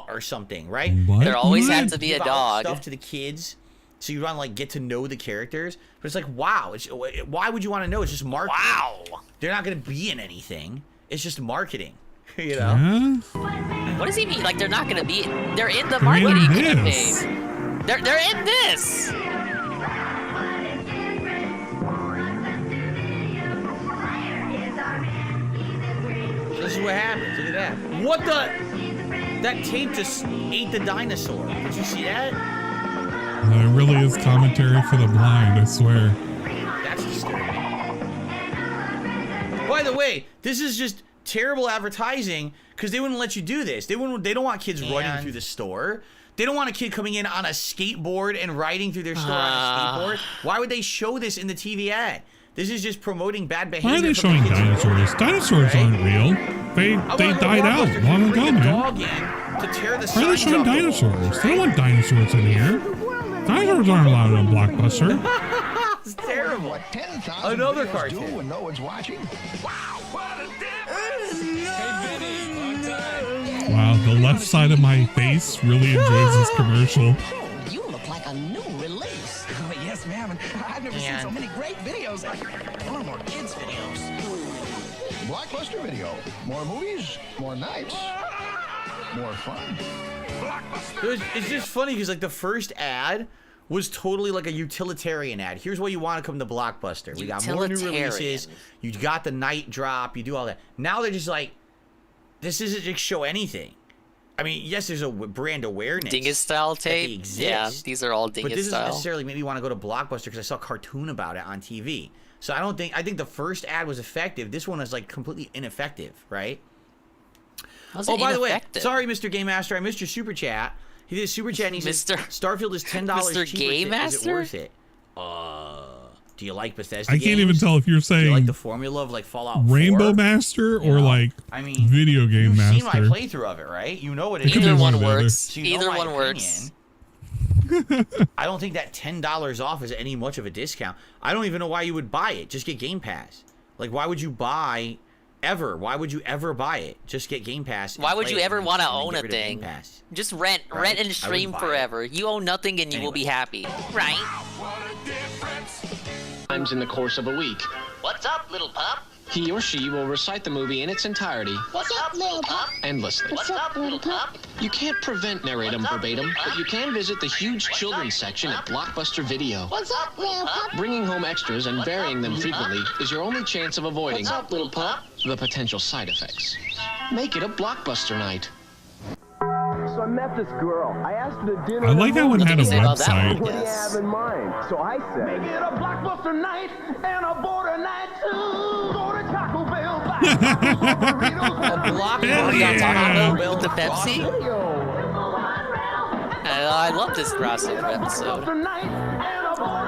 or something, right? What? There always What? had to be a Give out dog. Stuff to the kids, so you want to like get to know the characters. But it's like, wow, why would you want to know? It's just marketing. Wow. They're not going to be in anything. It's just marketing. You know? Yeah? What does he mean? Like they're not gonna be? They're in the They're in marketing this. campaign. They're in this. This is what happens. Look at that. What the? That tape just ate the dinosaur. Did you see that? It really is commentary for the blind, I swear. That's disturbing. By the way, this is just terrible advertising because they wouldn't let you do this. They don't want kids running through the store. They don't want a kid coming in on a skateboard and riding through their store on a skateboard. Why would they show this in the TV ad? This is just promoting bad behavior. Why are they from showing the kids dinosaurs? Dinosaurs aren't real. They died out long ago, man. To tear the Why are they showing dinosaurs? They don't want dinosaurs in here. Dinosaurs aren't allowed on Blockbuster. It's terrible. Another cartoon. When no one's watching. Wow, the left side of my face really enjoys this commercial. You look like a new release. Yes, ma'am. I've never seen so many great videos. I want more kids' videos. Blockbuster Video. More movies, more nights, more fun. It's just funny because like the first ad was totally like a utilitarian ad. Here's what you want to come to Blockbuster. We got more new releases. You got the night drop. You do all that. Now they're just like, this doesn't just show anything. I mean, yes, there's a brand awareness. Dingus style tape. Yeah, these are all dingus but this style. doesn't necessarily make me want to go to Blockbuster because I saw a cartoon about it on TV. So I think the first ad was effective. This one is like completely ineffective, right? Oh, by the way, sorry, Mr. Game Master, I missed your super chat. He did a super chat and he says, Starfield is $10 Mr. cheaper. Game Is it Master? worth it? Do you like Bethesda I can't even games? tell if you're saying Do you like the formula of like Fallout 4? Rainbow Master or like video game you've master. seen my playthrough of it, right? You know what it is. Either one works. So you know Either my one opinion. works. I don't think that $10 off is any much of a discount. I don't even know why you would buy it. Just get Game Pass. Like, why would you buy ever? Why would you ever buy it? Just get Game Pass. Why would you ever want to own a thing? Just rent and stream forever. You own nothing and you will be happy, right? Times in the course of a week. What's up, little pup? He or she will recite the movie in its entirety. What's up, little pup? Endlessly. What's up, little pup? You can't prevent narratum verbatim, but you can visit the huge children's section at Blockbuster Video. What's up, little pup? Bringing home extras and varying them frequently is your only chance of avoiding What's up, little pup? the potential side effects. Make it a Blockbuster night. So I met this girl. I asked her to dinner. I like that one had a website. What do you have in mind? So I said, make it a Blockbuster night and a border night too. Go to Taco Bell, buy Taco Bell with the Pepsi? I love this crossover episode.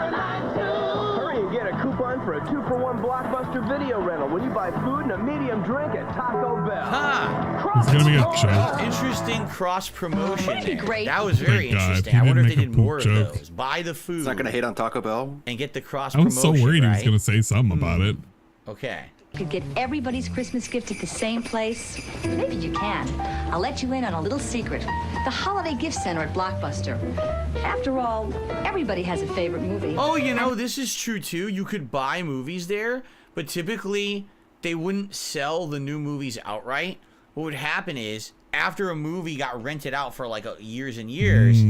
Hurry and get a coupon for a 2-for-1 Blockbuster video rental when you buy food and a medium drink at Taco Bell. It's gonna be a joke. Interesting cross promotion there. great. That was very Thank God, interesting. he I wonder if didn't they make did a more poop of joke. those. Buy the food. It's not gonna hate on Taco Bell. And get the cross I was promotion. so worried he was right? gonna say something about it. Okay. Could get everybody's Christmas gift at the same place? Maybe you can. I'll let you in on a little secret. The Holiday Gift Center at Blockbuster. After all, everybody has a favorite movie. Oh, you know, this is true too. You could buy movies there, but typically they wouldn't sell the new movies outright. What would happen is after a movie got rented out for like years and years,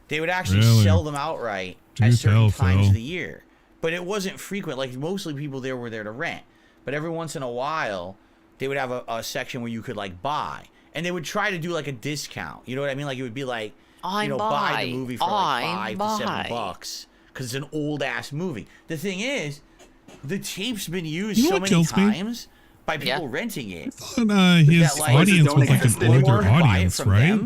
they would actually sell them outright at certain times of the year. But it wasn't frequent. Like mostly people there were there to rent. But every once in a while, they would have a section where you could like buy, and they would try to do like a discount. You know what I mean? Like it would be like, buy the movie for like $5 to $7 because it's an old ass movie. The thing is, the tape's been used so many times by people renting it. I thought his audience was like an older audience, right?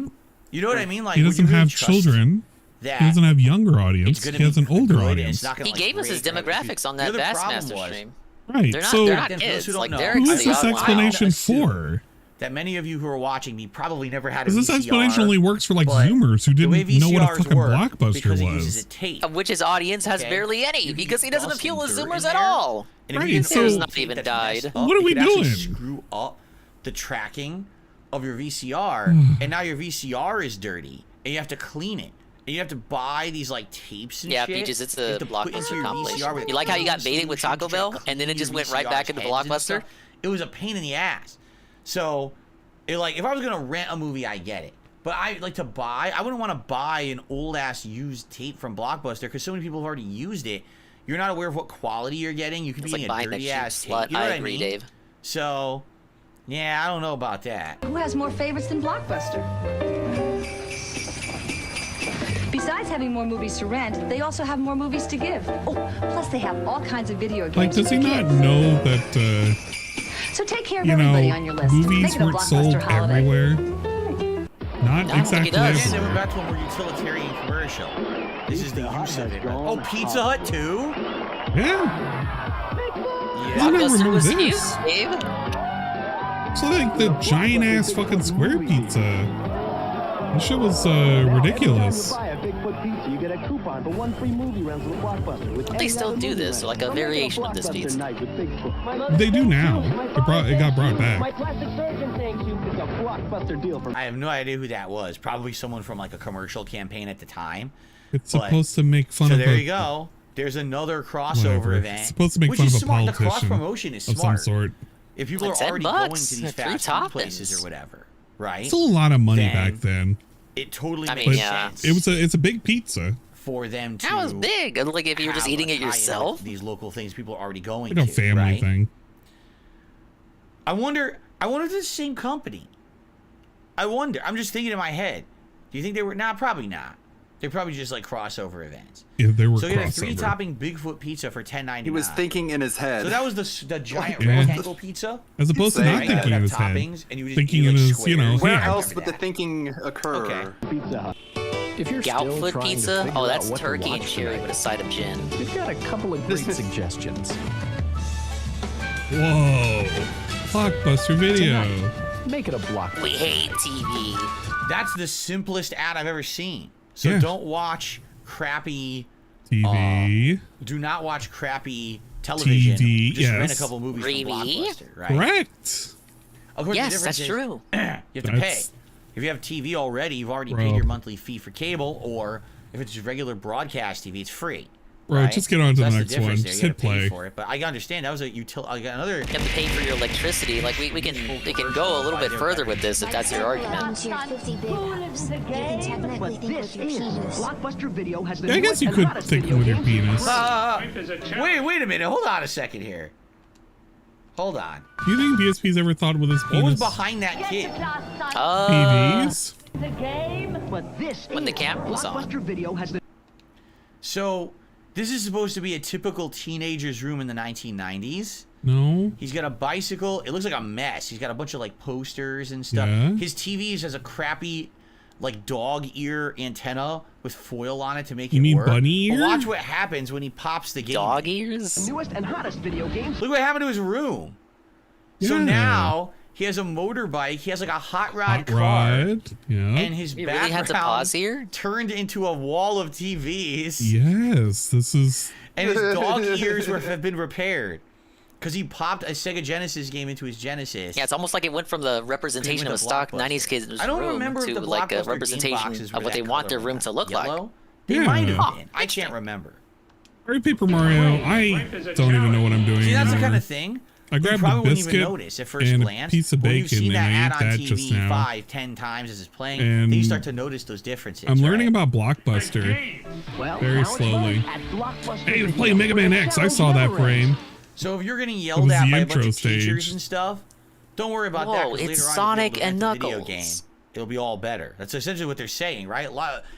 You know what I mean? Like he doesn't have children. He doesn't have younger audience. He has an older audience. He gave us his demographics on that Bassmaster stream. Right, They're so not kids. Like, they're who's this explanation for? That many of you who are watching me probably never had a Because VCR. this explanation only works for like Zoomers who didn't know what a fucking Blockbuster was. Of which his audience has barely any, because he doesn't appeal to Zoomers at all. Right, so There's not even died. What are we doing? Screw up the tracking of your VCR, and now your VCR is dirty, and you have to clean it. And you have to buy these like tapes and shit. Yeah, Peaches, it's a Blockbuster compilation. You like how you got baited with Taco Bell, and then it just went right back into Blockbuster? It was a pain in the ass. So, if I was gonna rent a movie, I get it. But I like to buy. I wouldn't want to buy an old ass used tape from Blockbuster because so many people have already used it. You're not aware of what quality you're getting. You could be getting a dirty ass tape. You know what I mean? Dave. So, yeah, I don't know about that. Who has more favorites than Blockbuster? Besides having more movies to rent, they also have more movies to give. Oh, plus they have all kinds of video games. Like, does for he the not kids. know that, So take care of everybody on your list. movies Make it a weren't sold Blockbuster holiday. everywhere? Not exactly Again, everywhere. they went back to a more utilitarian commercial. This is the use of it. Oh, Pizza Hut too? Yeah. Why don't I remember this? So like the giant ass fucking square pizza. This shit was ridiculous. Don't they still do this, or like a variation of this pizza? They do now. It got brought back. I have no idea who that was. Probably someone from like a commercial campaign at the time. It's supposed to make fun so of. there you go. There's another crossover Whatever. event. It's supposed to make which fun is of a smart. The politician cross promotion is of some smart. sort. if people are already going to these fast food places or whatever, right? It's a lot of money back then. It totally makes sense. It's a big pizza for them to. That was big. Like if you were just eating it yourself. These local things people are already going like to. a family thing. I wonder if it's the same company. I wonder. I'm just thinking in my head. Do you think they were? Nah, probably not. They're probably just like crossover events. Yeah, they were so you had a crossover. 3-topping Bigfoot pizza for $10.99. He was thinking in his head. So that was the giant Yeah. rectangle pizza. As opposed to not thinking in his head. And you would just Thinking eat, in like, his, you know, Where hand. else would the thinking occur? Okay. Pizza Hut. If you're Gout still foot trying to pizza? figure Oh, out that's what to turkey and watch cherry tonight, with a side of gin. we've got a couple of great suggestions. Whoa. Blockbuster video. Tonight, make it a block. We hate TV. That's the simplest ad I've ever seen. So Yeah. don't watch crappy TV. do not watch crappy television. TV, Just rent a yes. couple movies from Blockbuster, right? Correct. Of course, Yes, the difference that's is true. You have to pay. That's- If you have TV already, you've already Bro. paid your monthly fee for cable, or if it's regular broadcast TV, it's free. Bro, right? just get on to So the that's next difference one. there. Just You hit gotta pay play. for it, but I understand that was a another. You have to pay for your electricity. Like we can go a little bit further with this if that's your argument. You can technically think with your penis. Blockbuster Video has the Yeah, I guess you could think with your penis. Wait a minute. Hold on a second here. Hold on. Do you think BSP's ever thought with his What was penis? behind that kid? TVs? The game, but this When the camera was on. Blockbuster Video has the. So, this is supposed to be a typical teenager's room in the 1990s. No. He's got a bicycle. It looks like a mess. He's got a bunch of like posters and stuff. Yeah. His TV has a crappy like dog ear antenna with foil on it to make You it mean work. bunny But ear? watch what happens when he pops the game. Dog ears? Newest and hottest video games. Look what happened to his room. So Yeah. now he has a motorbike. He has like a hot rod Hot car. rod. Yeah. And his You background really had to pause here? turned into a wall of TVs. Yes, this is. And his dog ears have been repaired. Because he popped a Sega Genesis game into his Genesis. Yeah, it's almost like it went from the representation of a stock 90s kid's I don't room remember if to the like a Blockbuster game representation boxes of were what they that want their color or room not. to look Yellow? like. They Yeah. might have been. I can't remember. Alright, Paper Mario. I don't even know what I'm doing See, that's the anymore. kind of thing. I you grabbed probably a wouldn't even biscuit notice at first and glance. a piece of When you've bacon, seen and that I ad ate on that just TV now. 5-10 times as it's playing, And then you start to notice those differences. I'm learning right? about Blockbuster Well, very now it's slowly. at Blockbuster Hey, he was Video. playing Mega Man X. I saw that frame. So if you're getting It yelled was at the by a bunch intro of teachers stage. and stuff, don't worry about that. Whoa, 'Cause it's later on Sonic you'll be able to and rent the video Knuckles. game. It'll be all better. That's essentially what they're saying, right?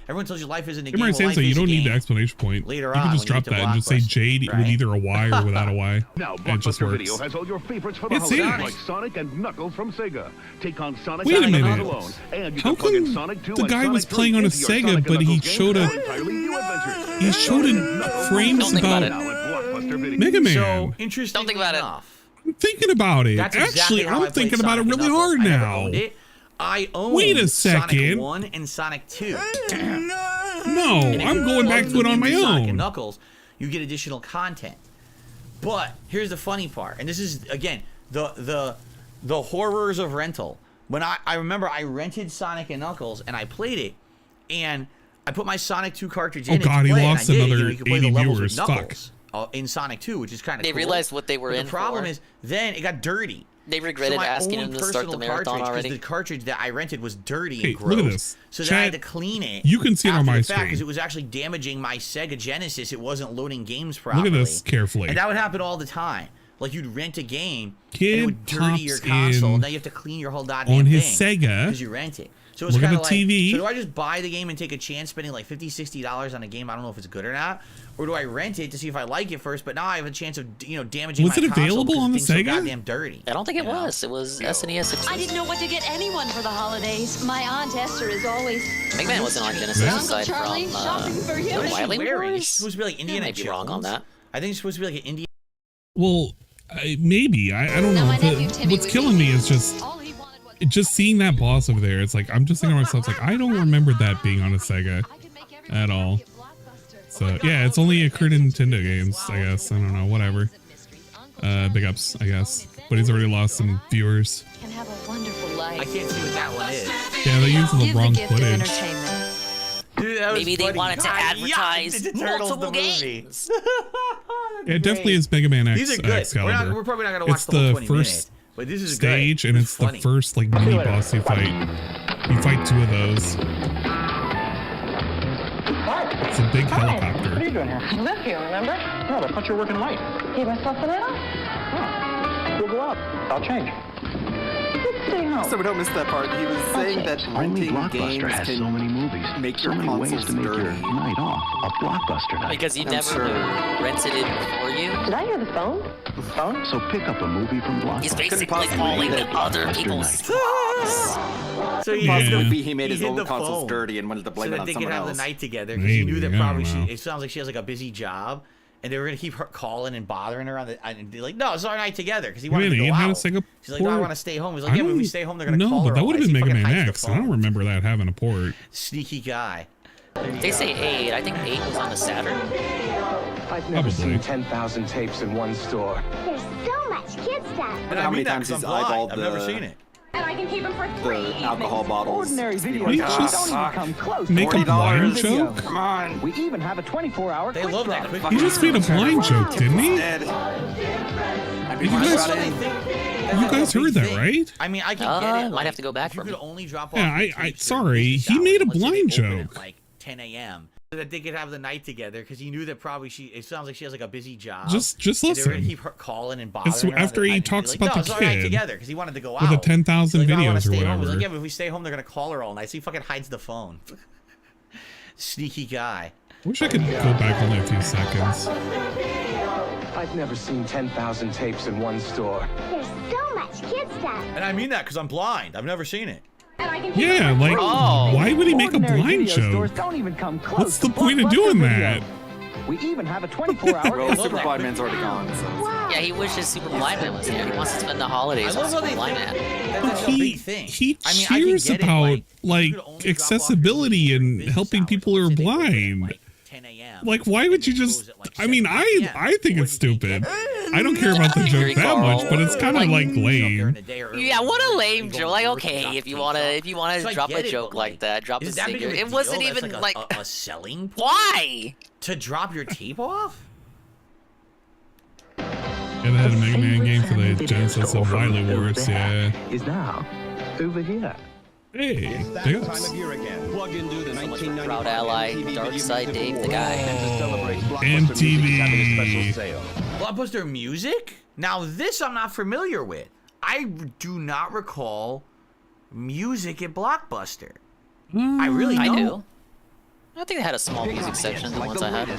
Everyone tells you life isn't a It game. might Well, say life so. You is a don't need the game. explanation point. Later You can on, just when you drop get to that and just say Blockbuster, Jade right? with either a Y or without a Y. Now, It just Blockbuster works. Video has all your favorites for the It's holidays, Sonic. like Sonic and Knuckles from Sega. Take on Sonic Wait a and Knuckles minute. alone, and you How can plug in come Sonic 2 the and guy Sonic was 3 playing on a into your Sega, Sonic and but he Knuckles games showed for a entirely new adventures? he showed Knuckles frames Don't think about about now at Blockbuster Video. Mega Man? So interesting. Don't think about it. I'm thinking about it. That's Actually, exactly how I I'm played thinking about it Sonic and really Knuckles. hard I never now. owned it. I owned Wait a Sonic second. 1 and Sonic 2. No, And if I'm you going back own to it on my Sonic and own. Knuckles, you get additional content. But here's the funny part, and this is again the horrors of rental. When I remember I rented Sonic and Knuckles and I played it, and I put my Sonic 2 cartridge in. Oh it God, to he play, lost and I did. another You could play the 80 levels with viewers. Fuck. Knuckles, in Sonic 2, which is kind of They cool. realized what they were But in the problem for. is then it got dirty. They regretted So my asking own him to start the personal marathon cartridge, 'cause already. the cartridge that I rented was dirty Hey, and gross. look at this. So then I had to Chat, clean it. you can see it on after my the fact, screen. because it was actually damaging my Sega Genesis. It wasn't loading games Look properly. at this carefully. And that would happen all the time. Like you'd rent a game, Kid and it would dirty your pops console. in Now you have to clean your whole goddamn on his thing Sega. because you rent it. So it's Look at kind the of like, TV. so do I just buy the game and take a chance spending like $50, $60 on a game? I don't know if it's good or not. Or do I rent it to see if I like it first? But now I have a chance of damaging Was my it console available because on the thing's so Sega? goddamn dirty. I don't think it was. It was SNES. I didn't know what to get anyone for the holidays. My Aunt Esther is always... Mega Man wasn't on Genesis Yeah. aside from shopping for you. the What is she Wily wearing? Wars. It's supposed to be like Indiana might be Jones. wrong on that. I think it's supposed to be like an Indiana. Well, maybe. I don't know. my nephew Timmy What's would killing be me is just seeing that boss over there. It's like I'm just thinking to myself, it's like I don't remember that being on a Sega at all. So yeah, it's only occurred in Nintendo games, I guess. I don't know. Whatever. Big ups, I guess. But he's already lost some viewers. Can have a wonderful life. I can't see what that one is. Yeah, they used the Give wrong gift of footage. entertainment. Dude, that was Maybe they funny. wanted to God, advertise yeah, Turtles the multiple movie. games. Yeah, it definitely is Mega Man X. These are good. Excalibur. We're probably not gonna watch It's the whole the 20 first minutes. But this is stage, and it's the first like mini boss you fight. You fight 2 of those. It's a big helicopter. What are you doing here? You live here, remember? No, I thought you were working late. Gave myself a little? We'll go out. I'll change. Stay home. So we don't miss that part. He was saying that renting games has can so many movies, make so your many ways consoles to make your dirty. night off a blockbuster night. Because you I'm never sure. rented it for you. Did I hear the phone? Phone? So pick up a movie from Blockbuster. He's basically calling other people's So he made his hid own the consoles phone dirty and wanted to blame so it that on they could someone have else. the night together because he knew that probably I don't know. it sounds like she has like a busy job, and they were gonna keep her calling and bothering her on the and be like, no, it's our night together because he wanted to go How to out. Singapore? She's like, no, I want to stay home. He's like, yeah, but if we stay home, they're gonna call No, her. but that all would have night. been He Mega fucking Man hides X. the I don't phone. remember that having a port. Sneaky guy. They say 8. I think 8 was on the Saturn. I've never Probably. seen 10,000 tapes in one store. There's so much kid stuff. And how many times he's eyeballed I've never seen it. And I can keep them for free. the alcohol bottles? Ordinary video We stores just don't even come close to make a blind joke? Come on. We even have a 24-hour They quick love that drop. quick He just made a blind joke, didn't he? Dead. You guys, you guys heard that, right? I mean, I can get it. Might have to go back if you for could me. only drop off. Yeah, the tapes sorry, during he made a let's say they blind open at, joke. like 10 a.m. so that they could have the night together because he knew that probably it sounds like she has like a busy job. Just And they were listen. gonna keep her calling and bothering It's her. after he and talks like, about no, the it's our night kid together because he wanted to go out. with the 10,000 He's like, no, I wanna videos or stay home. He's like, whatever. yeah, but if we stay home, they're gonna call her all night. So he fucking hides the phone. Sneaky guy. I wish I could go back only a few seconds. I've never seen 10,000 tapes in one store. There's so much kid stuff. And I mean that because I'm blind. I've never seen it. And I can keep Yeah, them for like, free. why would he make a Ordinary blind video joke? stores don't even come close What's the to point of Blockbuster doing Video. that? We even have a 24-hour Well, love Super that. Blind Man's already gone. So. Yeah, he wishes Super Blind Man was here. He wants to spend the holidays I on love how Super they Blind think Man. that's a big thing. He I mean, I can cheers get it, about like, like you could only drop off your accessibility movie and during helping business people who hours. are Let's say they open at, blind. like, 10 a.m. Like, why would you and they just? close at, like, I mean, 7 p.m. I think it's stupid. I don't care about the joke that much, but it's kind of like lame. Yeah, what a lame joke. Like, okay, if you wanna So I drop get a it, joke but, like that, drop a is that big sticker. of a It wasn't deal? That's even like like a selling point? why? To drop your tape off? Yeah, they had a Mega Man game for the Genesis of Wily Wars. Yeah. Is now over here. Hey, That big time ups. of year again. Plug into the So much for 1995 proud ally, MTV Dark Video Side Music Dave, the Awards. guy. And to celebrate Blockbuster MTV. Music is having a special sale. Blockbuster music? Now this I'm not familiar with. I do not recall music at Blockbuster. I really I don't. do. I think they had a small music section, the ones I had. Yeah, I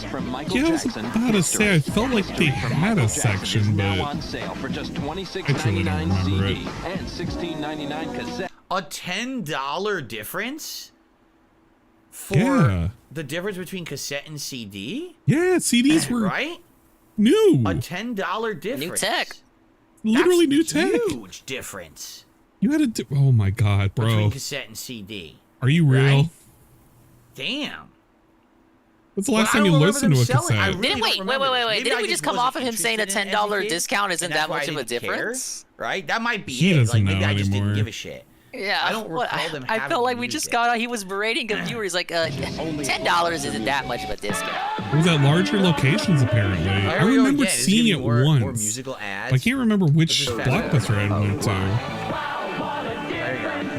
was about to say, I felt like they had a section, but now on sale for just I truly don't $26.99 remember it. CD and $16.99 cassette. A $10 difference for Yeah. the difference between cassette and CD? Yeah, CDs were Right? new. A $10 difference. New tech. Literally new That's tech. Huge difference You had to. Oh my god, between bro. cassette and CD. Are you real? Right? Damn. What's the last But I time you don't listened remember to a them selling- I cassette? really Didn't don't wait. remember this. Maybe Didn't I we just come wasn't off of him saying a interested in it $10 as a kid, discount isn't and that that's why much I of a didn't care, difference? right? That might be He it. doesn't Like maybe know I just didn't anymore. give a shit. Yeah, I don't recall them I having felt like we just music. got out. He was berating a viewer. He's like, $10 isn't that much of a discount. It was at larger locations, apparently. I Here we go remember again. It's seeing gonna it be more once. musical ads. I can't remember which Let's just fast Blockbuster I went to.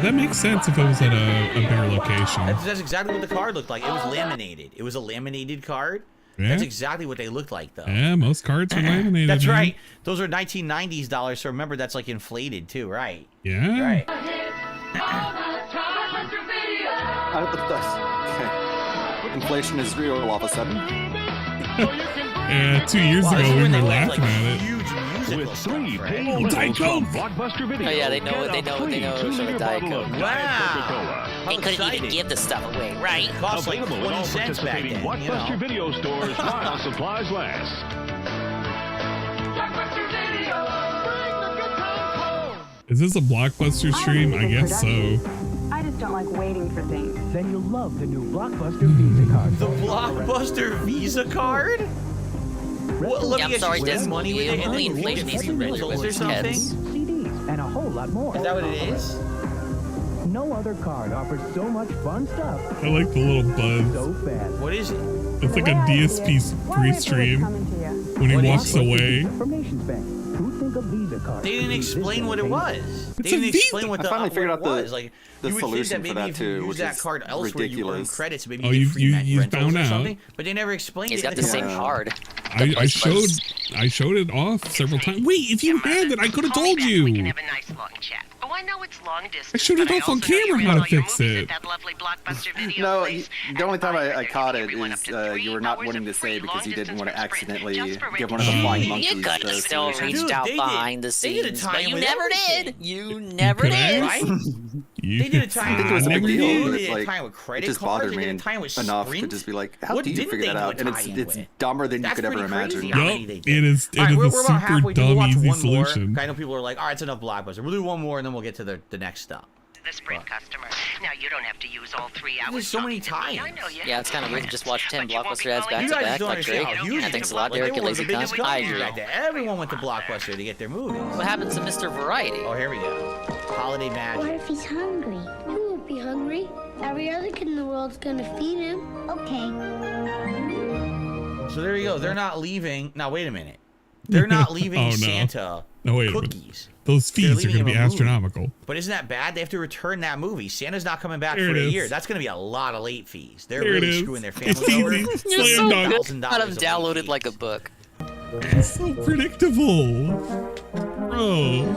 That makes sense if it was at a bigger location. That's exactly what the card looked like. It was laminated. It was a laminated card. Yeah. That's exactly what they looked like, though. Yeah, most cards are laminated. That's man. right. Those are 1990s dollars, so remember that's like inflated too, right? Yeah. Right. Okay. Inflation is real all of a sudden. Yeah, 2 years Wow, this ago is we when were they went, laughing like, at it. huge musical With 3 stuff, paid right? levels Diet from Coke. Blockbuster Video. Oh yeah, they know Get a free it's from a 2-liter Diet bottle Coke. of Diet Wow. Coca-Cola. They couldn't exciting. even give the stuff away, right? It cost like Available at 20 all cents back participating then, you Blockbuster know. Video stores while supplies last. Is this a Blockbuster stream? I guess so. I just don't like waiting for things. Then you'll love the new Blockbuster Visa card. The Blockbuster Visa card? What, let Yeah, me I'm sorry, you spend Des. money with it and Only then inflation get needs to be results or registered something? heads. CDs, and a whole lot more. Is that what it is? No other card offers so much fun stuff I like the little buzz. so fast. What is it? It's like a DSP Prestream when he What is walks it? away. From Nations Bank. Who'd think the Visa card. They didn't explain what it was. They It's didn't a explain Visa. what I finally figured out was. Like, the you would think that solution for maybe that if you too, use which that is card elsewhere, you earn ridiculous. credits. Maybe Oh, you get free you rentals found or out. something. But they never explained He's it. got the same card. I showed it off several times. Wait, if you had it, I could have told you. We can have a nice long chat. Oh, I know it's long distance. I showed it but off on also know you're camera how to into all your fix movies it. at that lovely Blockbuster video No, place. the only time I caught it Everyone up is to 3 you were not hours wanting of to free say because you didn't long want to distance sprint accidentally just for give one of the regular flying people. monkeys. You could have the still solution. reached Dude, out they did- behind the they did a scenes, tie-in but you with never everything. did. You never could did. have. Right? You They did a could- tie-in I think it was a with big deal, They but did a like, tie-in with it credit just cards. bothered They me did a tie-in with enough to Sprint. just be like, how What do you didn't figure they that do a out? And tie-in it's with? dumber than you That's could ever pretty crazy imagine. how Yup, many they did. it is All right, a we're about super halfway. dumb, We'll watch easy one more. solution. I know people are like, all right, it's enough Blockbuster. We'll do one more and then we'll get to the next stop. The Sprint customer. Now you don't have to use all 3 hours. There's so many talking to me. tie-ins. I know you Yeah, it's kind of weird to just watch 10 But you won't be Blockbuster ads calling back You to guys back don't like understand Drake. how huge And thanks a it lot, was. Derek They and were Lazy the biggest Cunt. I company agree. back then. Everyone went to Blockbuster to get their movies. What happened to Mr. Variety? Oh, here we go. Holiday What magic. if he's hungry? He won't be hungry. Every other kid in the world's gonna feed him. Okay. So there you go. They're not leaving. Now, wait a minute. They're not leaving Oh, no. Santa No, wait a minute. cookies. Those They're fees are leaving going to be him a movie. astronomical. But isn't that bad? They have to return that movie. Santa's not coming back There for it a is. year. That's going to be a lot of late fees. They're There it really is. screwing their It's families over. easy. You're Slam so dunk. good. $1,000 Got him of late downloaded fees. like a book. It's so predictable. Bro.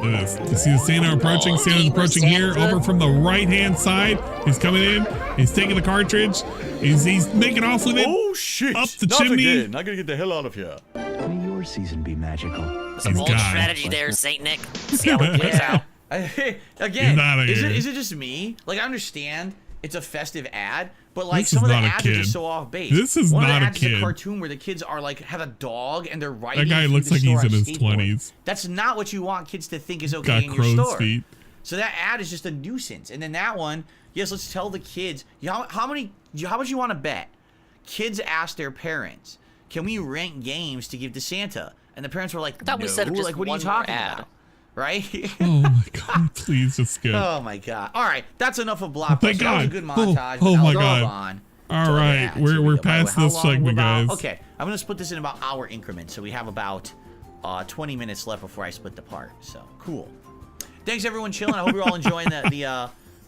Look at this. You see the Santa approaching? Santa's approaching here, over from the right-hand side. He's coming in. He's taking the cartridge. He's making off with it. Oh, shit. Up the chimney. Not going to get the hell out of here. May your season be magical. Some He's bold gone. strategy there, Saint Nick. See how it plays out. Again, He's outta is here. it just me? Like, I understand it's a festive ad, but like This some is of the not a ads are just kid. so off base. This is One of not the a ads is a kid. cartoon where the kids are like have a dog and they're riding. That guy through looks the like he's store in on a his skateboard. 20s. That's not what you want kids to think is okay Got in your crow's store. feet. So that ad is just a nuisance. And then that one, yes, let's tell the kids. How much you want to bet? Kids ask their parents, "Can we rent games to give to Santa?" And the parents were like, I thought "No." we said just like, what are you one more talking ad. about? Right? Oh my god, please just skip. Oh my god. All right, that's enough of Blockbuster. Thank That was a God. good montage. Oh I'll my go God. on All to the right, ads. Here we we're go. By the way, past how this long? We're segment, about- guys. Okay, I'm gonna split this in about hour increments, so we have about 20 minutes left before I split the part. So cool. Thanks everyone chilling. I hope you're all enjoying the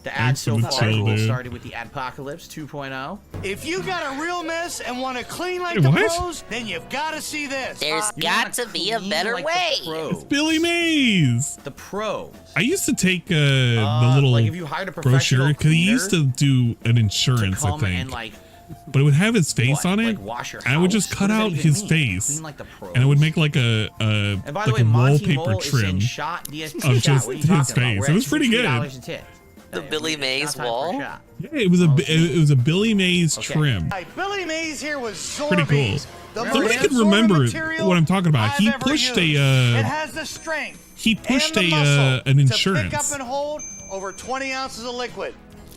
ads so for the far. chill, We dude. started with the ADPOCALYPSE 2.0. If you got a real mess and want to clean like Wait, the what? pros, then you've got to see this. There's You got wanna to be a clean better like way. The pros. Billy Mays. The pros. I used to take the little like if you hired a professional brochure because he cleaner used to do an to insurance, I come think. and like But it would have his face what, on it, like wash your and I would just house? cut What does that out even his mean? face, Clean like the pros. and it would make like a And by the like way, a Monty wallpaper Mole is trim in Shot DSP of Shot. just What are you his talking about? face. We're It at was pretty good. $60 a tip. The Billy Mays Not time for a wall. shot. Yeah, it was a Billy Mays Okay. trim. Hi, Billy Mays here with Pretty cool. Zorbies. The Somebody most could remember material what I'm talking about. I've He ever pushed used. a It has the strength. he pushed and the muscle an to insurance. pick up and hold over 20 ounces of liquid.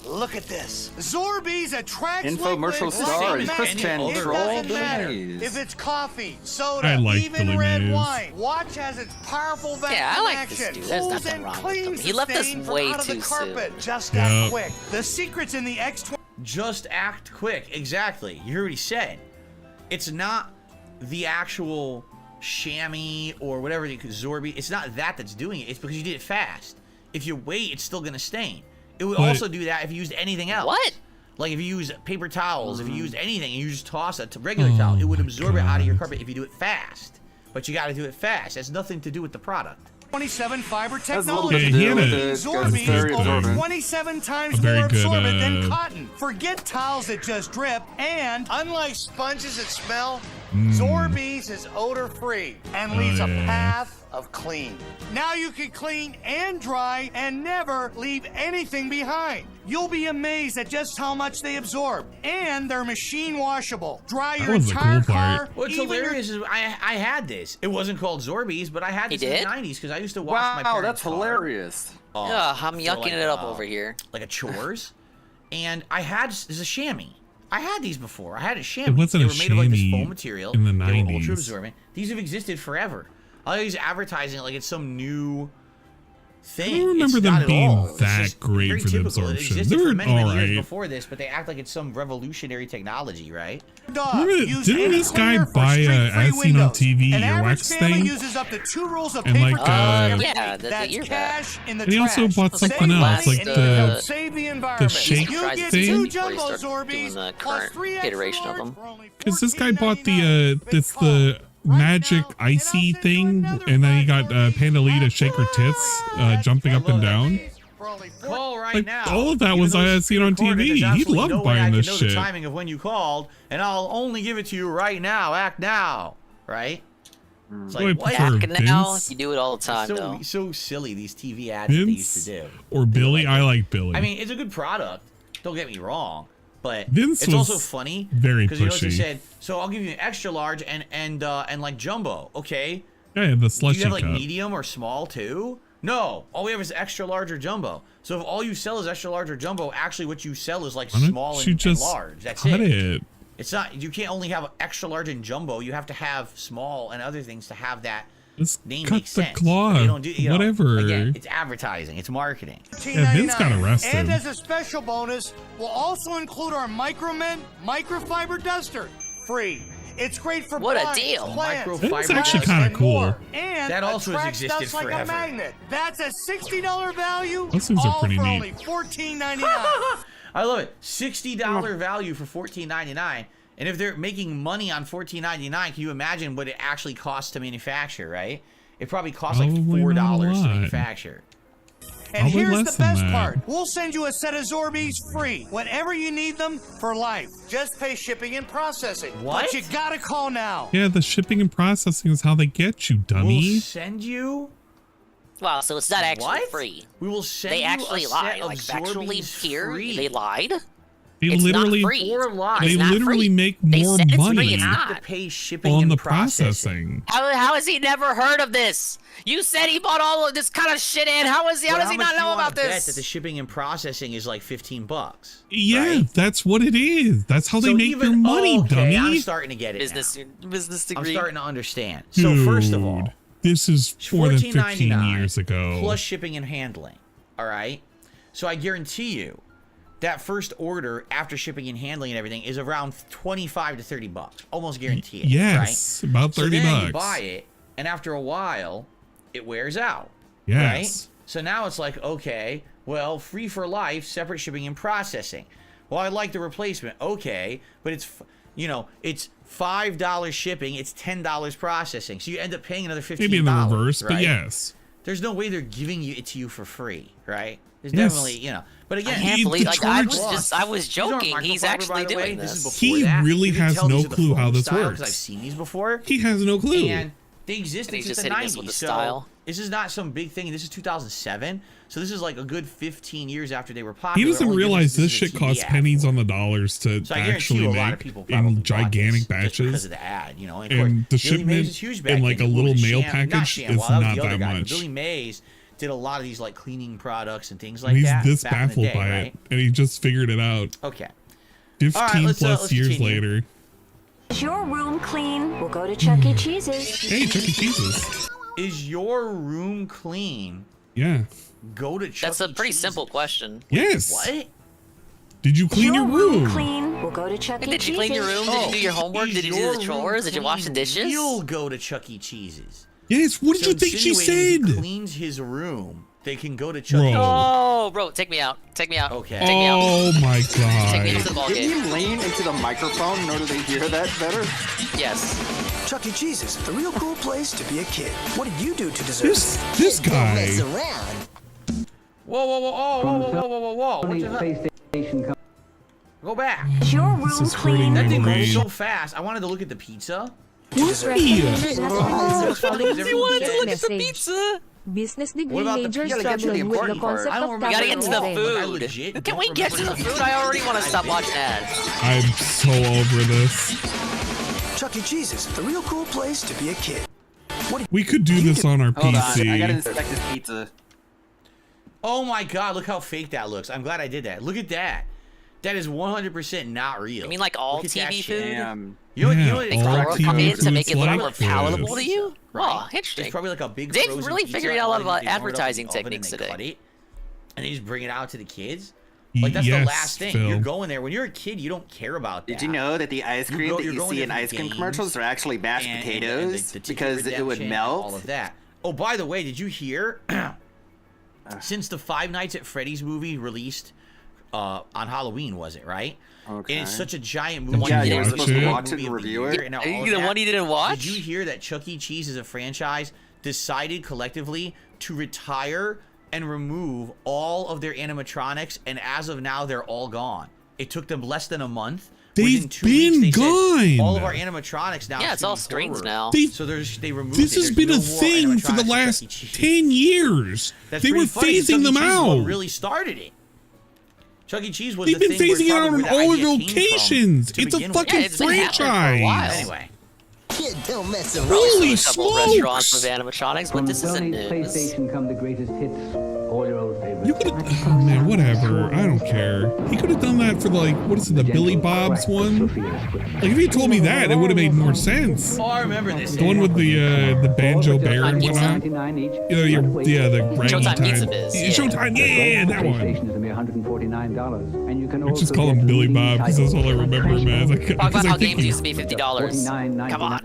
Look at this. Zorbies attracts Infomercial liquid star like and a Chris magnet. Chan It troll doesn't Billy matter Mays. if it's coffee, soda, I like even Billy red Mays. wine. Watch has its powerful vacuum Yeah, I like action. this dude. There's Pulls nothing and wrong with cleans him. He the left us stain from way out of the too carpet. soon. Just Yeah. that quick. The secret's in the X20. Just act quick. Exactly. You already said. It's not the actual chamois or whatever the Zorby. It's not that that's doing it. It's because you did it fast. If you wait, it's still gonna stain. It would But- also do that if you used anything else. What? Like if you use paper towels, if you used anything, and you just toss a regular towel, it would absorb it out of your carpet if you do it fast. But you got to do it fast. It has nothing to do with the product. 27 fiber Has a little bit technology. to Yeah, do he with had it. a- It's Zorbies very over absorbent. 27 times A very more good, absorbent than uh, cotton. Forget towels that just drip. And unlike sponges that smell, Mm. Zorbies is odor-free and leaves a yeah. path of clean. Now you can clean and dry and never leave anything behind. You'll be amazed at just how much they absorb. And they're machine washable. Dry That your was the entire cool part. car. What's even your hilarious is I had this. It wasn't called Zorbies, but I had He this in did? the 90s because I used to wash my Wow, parents' that's car. hilarious. Yeah, I'm for yucking like, it up over here. Like a chores. And I had this a chamois. I had these before. I had a chamois. It wasn't they a were made of like this chamois foam material. in the They were 90s. ultra absorbent. These have existed forever. All these advertising like it's some new thing. I don't remember It's not them at being all. It's that just great very for the typical. It absorption. existed They for were many years alright. before this, but they act like it's some revolutionary technology, right? Didn't this guy buy as seen on TV earwax thing? Uses up to 2 rolls of And like yeah, the that's ear cash in the and he also trash. bought something Save else, money like and the save the the environment. shake You get thing. 2 Before you jumbo start Zorbies doing the plus current 3 extra iteration of large them. for only Because this guy bought the magic icy thing, and then he got Pandalita to shake her tits, jumping up and down. Call right Like, now. all of that was I seen on TV. He loved buying this know shit. the timing of when you called, and I'll only give it to you right now. Act now, right? It's Do I like, what? prefer Back now, Vince? you do it all the time, though. So silly, these TV ads that they used to do. Or Billy? I like Billy. I mean, it's a good product. Don't get me wrong, but Vince it's was also funny very because you notice he pushy. said, "So I'll give you an extra large and like jumbo." Okay. Yeah, the Do slushy you have like cup. medium or small too? No, all we have is extra large or jumbo. So if all you sell is extra large or jumbo, actually what you sell is like Why don't small you and just large. That's cut it. it? It's not. You can't only have extra large and jumbo. You have to have small and other things to have that Just name cut make the sense. cloth. You don't do, you know, Whatever. again, it's advertising. It's marketing. Yeah, Vince got arrested. And as a special bonus, we'll also include our Micromen microfiber duster, free. It's great for What a blinds, deal. plants, That's Microfiber actually duster. kind of cool. and That also has attracts existed dust like forever. a magnet. That's a $60 value. Those things are all pretty for neat. only $14.99. I love it. $60 value for $14.99. And if they're making money on $14.99, can you imagine what it actually costs to manufacture, right? It probably costs like Probably not a $4 to lot. manufacture. And Probably here's less the best than that. part. We'll send you a set of Zorbies free whenever you need them for life. Just pay shipping and processing. What? But you gotta call now. Yeah, the shipping and processing is how they get you, dummy. We'll send you. Wow, so it's not actually What? free. We will send They you actually a lied. set of Like, actually Zorbies here, free. they lied. They It's literally, not free. they It's not literally free. make They more said it's free, money it's You not. have to pay shipping on and the processing. How has he never heard of this? You said he bought all of this kind of shit in. How does he But not much know do you wanna about bet this? that the shipping and processing is like $15. Yeah, right? that's what it is. That's how they So make even- their money, okay, dummy. I'm starting to get it. Business I'm degree. starting to understand. So first of all, Dude, this is more than 15 $14.99 years ago. plus shipping and handling. All right. So I guarantee you that first order after shipping and handling and everything is around $25 to $30. Almost guarantee it. Yes, right? about 30 so then you bucks. buy it, and after a while, it wears out. Yes. Right? So now it's like, okay, well, free for life, separate shipping and processing. Well, I like the replacement. Okay, but it's, it's $5 shipping, it's $10 processing. So you end up paying another $15. Maybe in the reverse, right? but yes. There's no way they're giving it to you for free, right? There's Yes. definitely, but again, I can't believe, like, I was joking. He's actually doing This is this. before He that. really You can has tell no these are the clue how foam this style, 'cause works. I've seen these before. He has no clue. And they existed And he's since just the hitting us 90s. with the So style. this is not some big thing. This is 2007. So this is like a good 15 years after they were He popular. doesn't Only realize difference this is shit the costs TV ad. pennies on the dollars to So I guarantee actually you a lot of make people probably in bought gigantic this just because batches. of the ad, And, of And course, the Billy Mays is shipment huge back in like then. a He little moved mail Sham- package Sham, is well, that was not the other that guy, but much. Billy Mays did a lot of these like cleaning products and things like And he's that. this back in the baffled day, by right? it, and he just figured it out. Okay. 15 let's plus years continue. later. Is your room clean? We'll go to Chuck E. Cheese's. Hey, Chuck E. Cheese's. Is your room clean? Yeah. Go to Chuck That's a E. pretty Cheese's. simple question. Yes. What? Did you clean your room? Clean. We'll go to Chuck E. Did Cheese's. you clean your room? Did you do your homework? Is Did you do your the chores? room Did you wash the clean? dishes? You'll go to Chuck E. Cheese's. Yes. What did So you think she insinuating said? He cleans his room. They can go to Chuck E. Bro. Oh, bro, take me out. Take me out. Okay. Take me out. Oh my Take me god. into the ball Didn't game. you lean into the microphone in order to hear that better? Yes. Chuck E. Cheese's, the real cool place to be a kid. What did you do to deserve This guy. Whoa, whoa, whoa, oh, whoa, whoa, whoa, whoa, whoa, whoa. What is that? Go back. Is your room This is clean? hurting That my thing brain. moves so fast. I wanted to look at the pizza. Why? You wanted to look at the pizza. Business degree What about the major pizza? struggling with the important part. concept I don't of remember. We gotta get to the capitalism. I food. legit Can we don't get to the remember food? the I already want to pizza. stop watching ads. I'm so over this. Chuck E. Cheese's, the real cool place to be a kid. We could do this on our Hold on, I gotta PC. inspect this pizza. Oh my god, look how fake that looks. I'm glad I did that. Look at that. That is 100% not real. You mean like all Look at that TV shit. food? You know what They come in to make it look more palatable to you? Oh, interesting. It's probably like a big They've frozen really pizza, figured out a lot and about they warm it up in advertising the oven techniques and they cut today. it, and they just bring it out to the kids. Like, that's the last thing. Phil. You're going there. When you're a kid, you don't care about that. Did you know that the ice cream that you see in ice cream commercials are actually mashed potatoes because it would melt? All of that. Oh, by the way, did you hear? Since the Five Nights at Freddy's movie released on Halloween, was it right? Okay. And it's such a giant movie. Yeah, you were supposed to watch it and review it. Are you the one you didn't watch? Did you hear that Chuck E. Cheese as a franchise decided collectively to retire and remove all of their animatronics, and as of now, they're all gone. It took them less than a month. They've been gone. All of our animatronics now. Yeah, it's all strings now. So they removed. This has been a thing for the last 10 years. They were phasing them out. What really started it? Chuck E. Cheese was They've the been thing phasing it out on all locations. It's a fucking it's been happening for a franchise. while. Anyway. Kid, don't mess around. Holy a couple smokes! restaurants with animatronics, but this isn't news. PlayStation come the greatest hits, all your old favorites. You could have, oh man, whatever. I don't care. He could have done that for like, what is it, the Billy Bob's one? Like if he told me that, it would have made more sense. Oh, I remember this. The one with the banjo bear and whatnot. Yeah, the raggy Showtime time. Pizza Biz. Yeah, Showtime, yeah, that one. PlayStation is a mere $149, and you can I just call him Billy Bob because that's all I remember him as. Talk about how games used to be $50. Come on.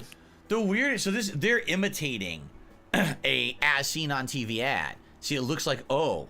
The weirdest. So they're imitating a as seen on TV ad. See, it looks like, oh,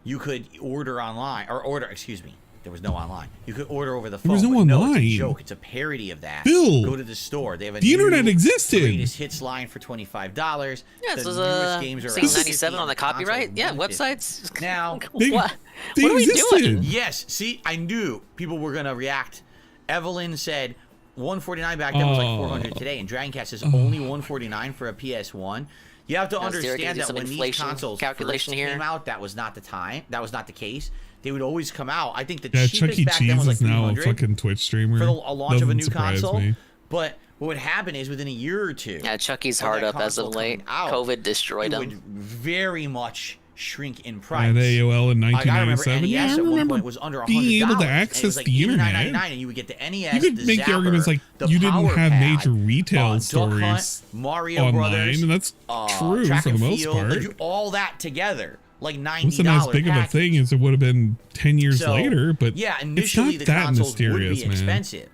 you could order online excuse me. There was no online. You could order over the phone. There was no but online. No, it's a joke. It's a parody of that. Bill, go to the store. They have a the internet existed. Greatest hits line for $25. Yeah, this was games are $6.97 on the copyright. Yeah, websites. Now, what are we doing? Yes. See, I knew people were gonna react. Evelyn said $149 back then was like $400 today, and Dragon Cat says only $149 for a PS1. You have to understand that when these consoles first came out, that was not the time. That was not the case. They would always come out. I think the cheapest Chuck E. back then Cheese was like is now a $300 fucking Twitch streamer. for the launch of a new Doesn't surprise console. me. But what would happen is within a year or two, Yeah, Chucky's hard up as of late. COVID destroyed it would him. very much shrink in price. At AOL in Like, I remember 1997. NES Yeah, I at one remember point was under $100. being able to and it access was like the internet. $89.99, and you would get the NES, You could the make Zapper, the arguments like the you didn't Power have Pad, major retail Duck stories Hunt, Mario online, Brothers, and that's true Track for the and most Field, part. they do all that together, like $90. It wasn't as big of a thing as it would have been 10 years So, later, but yeah, it's initially not the that consoles would mysterious, be man. expensive,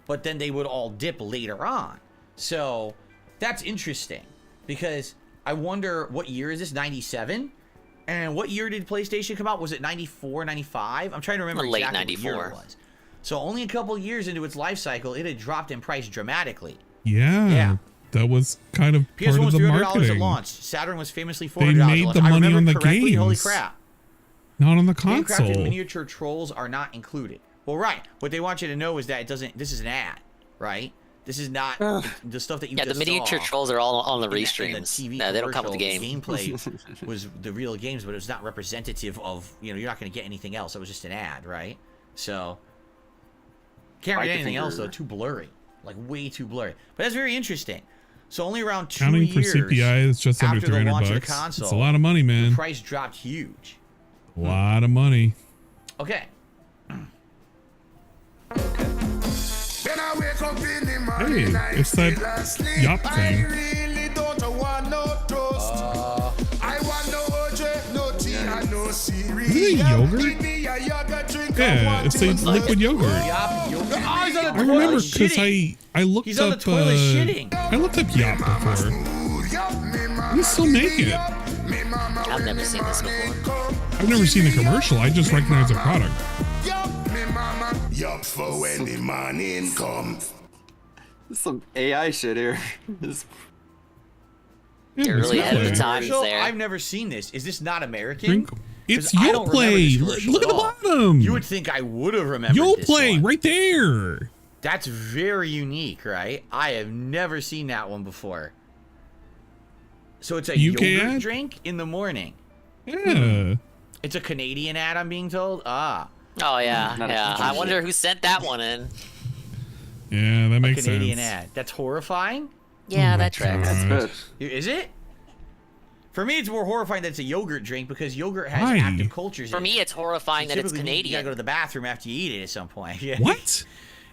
but then they would all dip later on. So that's interesting because I wonder what year is this? 97? And what year did PlayStation come out? Was it 94, 95? I'm trying to remember Late exactly what year 94. it was. So only a couple years into its life cycle, it had dropped in price dramatically. Yeah, that was kind of part PS1 of was the $300 at marketing. launch. Saturn was famously $400. They made the I money remember on the correctly, Holy games. crap. Not on the Handcrafted console. miniature trolls are not included. Well, right. What they want you to know is that it doesn't. This is an ad, right? This is not the stuff that you. Yeah, the just miniature saw trolls are all on the in the Restreams. TV Yeah, they don't come with the commercial. game. Gameplay was the real games, but it was not representative of. You're not going to get anything else. It was just an ad, right? So can't read anything else though. Too blurry, like way too blurry. But that's very interesting. So only around 2 Counting for years CPI is just under after the launch of the $300. console, It's a lot of money, man. The price dropped huge. A lot of money. Okay. Hey, it's that Yop thing. Isn't it yogurt? Yeah, it's a liquid yogurt. I remember because I looked He's on up the toilet shitting. I looked up Yop before. We still make it. I've never seen this before. I've never seen the commercial. I just recognize the product. Yup for when the morning comes. Some AI shit here. They're really ahead of the times So, there. I've never seen this. Is this not American? It's 'Cause I don't remember Yoplay. this commercial Look at at the all. bottom. You would think I would have remembered this Yoplay one. right there. That's very unique, right? I have never seen that one before. So it's a UK yogurt ad? drink in the morning. Yeah. It's a Canadian ad, I'm being told. Ah. Oh yeah, Not a yeah. Canadian. I wonder who sent that one in. Yeah, that makes Canadian sense. ad. That's horrifying. Yeah, Oh that tracks. God. Is it? For me, it's more horrifying that it's a yogurt drink because yogurt has active cultures. For me, it's horrifying that it's Canadian. You gotta go to the bathroom after you eat it at some point. Yeah. What?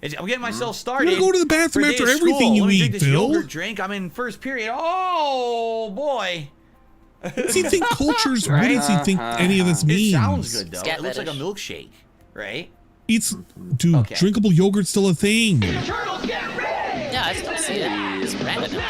I'm getting myself started. You gotta go to the bathroom after everything you eat, this Phil. Yogurt drink. I'm in first period. Oh boy. What does he think cultures? What does he think any of this means? It sounds good though. It looks like a milkshake, right? Dude, drinkable yogurt's still a thing. Yeah, I still see it. It's random.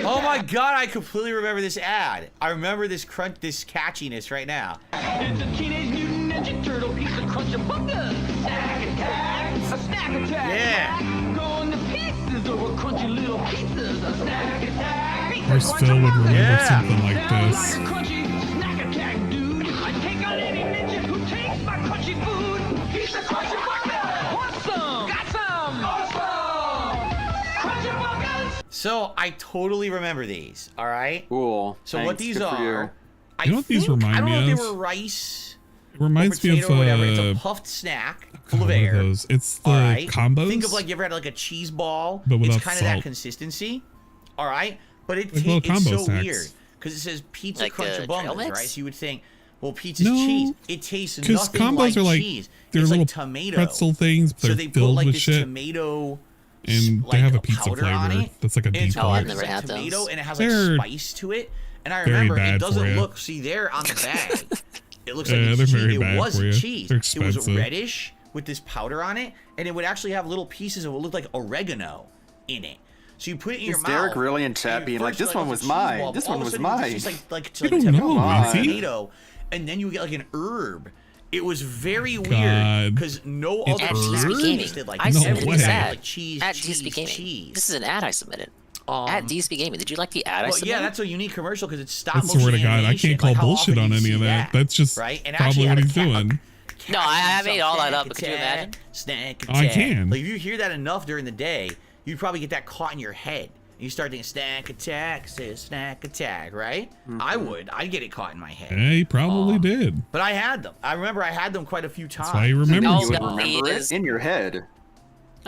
Oh my god, I completely remember this ad. I remember this catchiness right now. It's a Teenage Mutant Ninja Turtle piece of crunch-a-bunga. Snack attack, a snack attack. Yeah. Going to pieces over crunchy little pizzas. A snack attack. Of course, Phil would remember something like this. Crunchy snack attack, dude. I take on any ninja who takes my crunchy food. Piece of crunch-a-bunga. Want some? Got some. Awesome. Crunch-a-bungas. So I totally remember these. All right. Cool. So what these are? You know what these remind me of? I don't know if they were rice. It reminds me of or whatever. It's a puffed snack full of one air. those. It's the combos. Think of like you ever had like a cheese ball. But without it's kind of that salt. consistency. All right, but Like little it's combo so snacks. weird because it says pizza Like crunch the trail abundance, mix? right? So you would think, well, pizza's No, cheese. It tastes because nothing combos like are like cheese. they're It's little like tomato. pretzel things. But So they're they put filled like with this shit, tomato. and like they have a pizza powder on flavor. it, That's like a and deep it's Oh, I've weird, never it's like had tomato, those. and it has like They're spice to it. And I very remember bad it for doesn't you. look. See there on the bag, it looks like Yeah, it's they're cheese. very It bad for wasn't you. cheese. They're It was expensive. reddish with this powder on it, and it would actually have little pieces of what looked like oregano in it. So you put it in your Is mouth. Derek really in chat being like, this one was mine. This one was mine. It's just like You don't know, is he? tomato, and then you get like an herb. It was very weird God. because no It's other herb? snacks tasted like I No submitted way. this ad like cheese, at cheese, DSP Gaming. cheese. This is an ad I submitted. At DSP Gaming. Did you like the ad I Well, submitted? yeah, that's a unique commercial because it's stop I motion swear to God, I animation. can't call Like, how bullshit often on do you any of see that. That's just right? And probably actually what had a he's cat- doing. No, I made all that up, but could you imagine? Snack I attack. can. Like, if you hear that enough during the day, you'd probably get that caught in your head. You start thinking snack attack, says snack attack, right? I would. I'd get it caught in my head. Yeah, he probably did. But I had them. I remember I had them quite a few times. That's why you remember. No, You would no, remember it it is. in your head.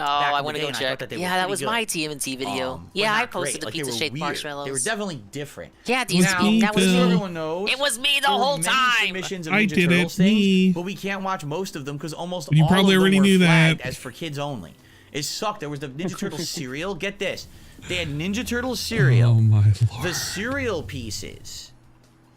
Oh, Back I in want the to day, go and I check. thought that they were Yeah, that pretty was good. my TMNT video. But Yeah, I not great. posted the Like, they pizza were shaped weird. marshmallows. They were definitely different. Yeah, was DSP. me, That was Phil. you. Everyone knows. It was me the There were whole many time. submissions of I Ninja did Turtles it, me. things, but we can't watch most of them because almost You all probably of them already were knew flagged that. as for kids only. It sucked. There was the Ninja Turtles cereal. Get this. They had Ninja Turtles cereal. Oh my lord. The cereal pieces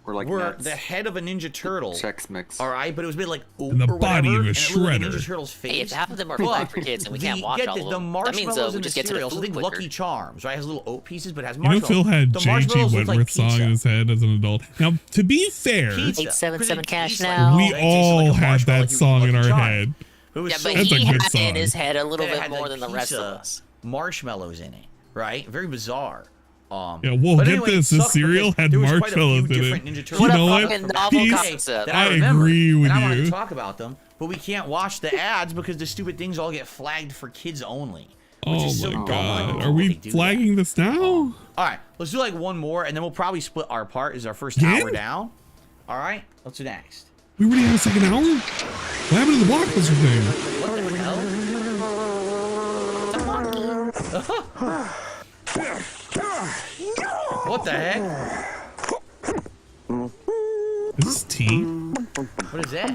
Or like were nuts. the head of a Ninja Turtle. Chex Mix. All right, but it was made like And the or body whatever, of a and it looked like shredder. Ninja Turtle's face. Hey, if half of them are But flagged for kids and we can't watch get all this, of the them, that means marshmallows we in the just get to the cereal. So food think quicker. Lucky Charms, right? It has little oat pieces, but it has You know, marshmallows. Phil had The J.G. marshmallows look like Wentworth's song in pizza. his head as an adult. Now, to be fair, Pizza. 877 cash Tastes like- now. we It tastes all like a had marshmallow, that like you song eat in our Lucky Charms. head. It was Yeah, so but That's a he good had song. in his head a little that it bit had, more like, than the rest of pizza us. Marshmallows in it, right? Very bizarre. Yeah, well, but get anyway, this. it The sucked cereal because had there was quite a few marshmallows in different it. Ninja You Turtles What a know what? fucking novel He's- concept. that I remember, agree with and I wanted you. to talk about them, but we can't watch the ads because the stupid things all get flagged for kids only. Which Oh is so my dumb. god. Are They we do flagging this now? All right, let's do like one more, and then we'll probably split our part. This is our first Again? hour down. All right, let's do next. We already have a second hour? What happened to the Blockbuster thing? What the hell? What the heck? Is this tea? What is that?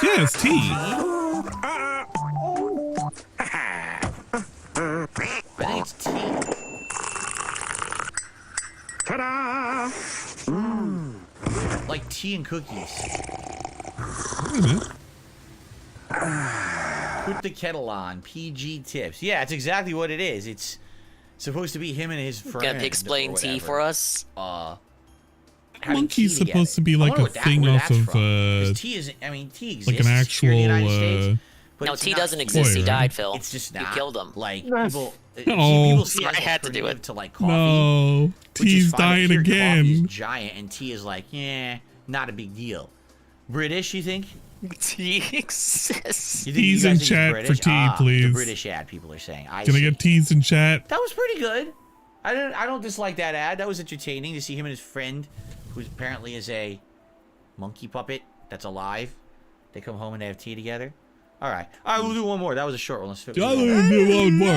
Yeah, it's tea. I think it's tea. Ta-da! Like tea and cookies. Wait a minute. Put the kettle on. PG tips. Yeah, it's exactly what it is. It's supposed to be him and his friend. Gonna explain tea for us? Monkey's supposed to be like a thing off of tea is. I mean, tea exists like an actual here in the United States, but no, it's tea not doesn't exist. He right? died, Phil. It's just You not. killed him. Like people, No. people see it I as had to do alternative it. to like coffee. No, which is tea's fine, but dying here, coffee is again. giant, and tea is like, yeah, not a big deal. British, you think? Tea exists. You think Teas you in guys think chat it's for British? tea, The please. British ad, people are saying. Can I see. get teas in chat? That was pretty good. I don't dislike that ad. That was entertaining to see him and his friend, who apparently is a monkey puppet that's alive. They come home and they have tea together. All right, we'll do one more. That was a short one. Let's I'll do one more.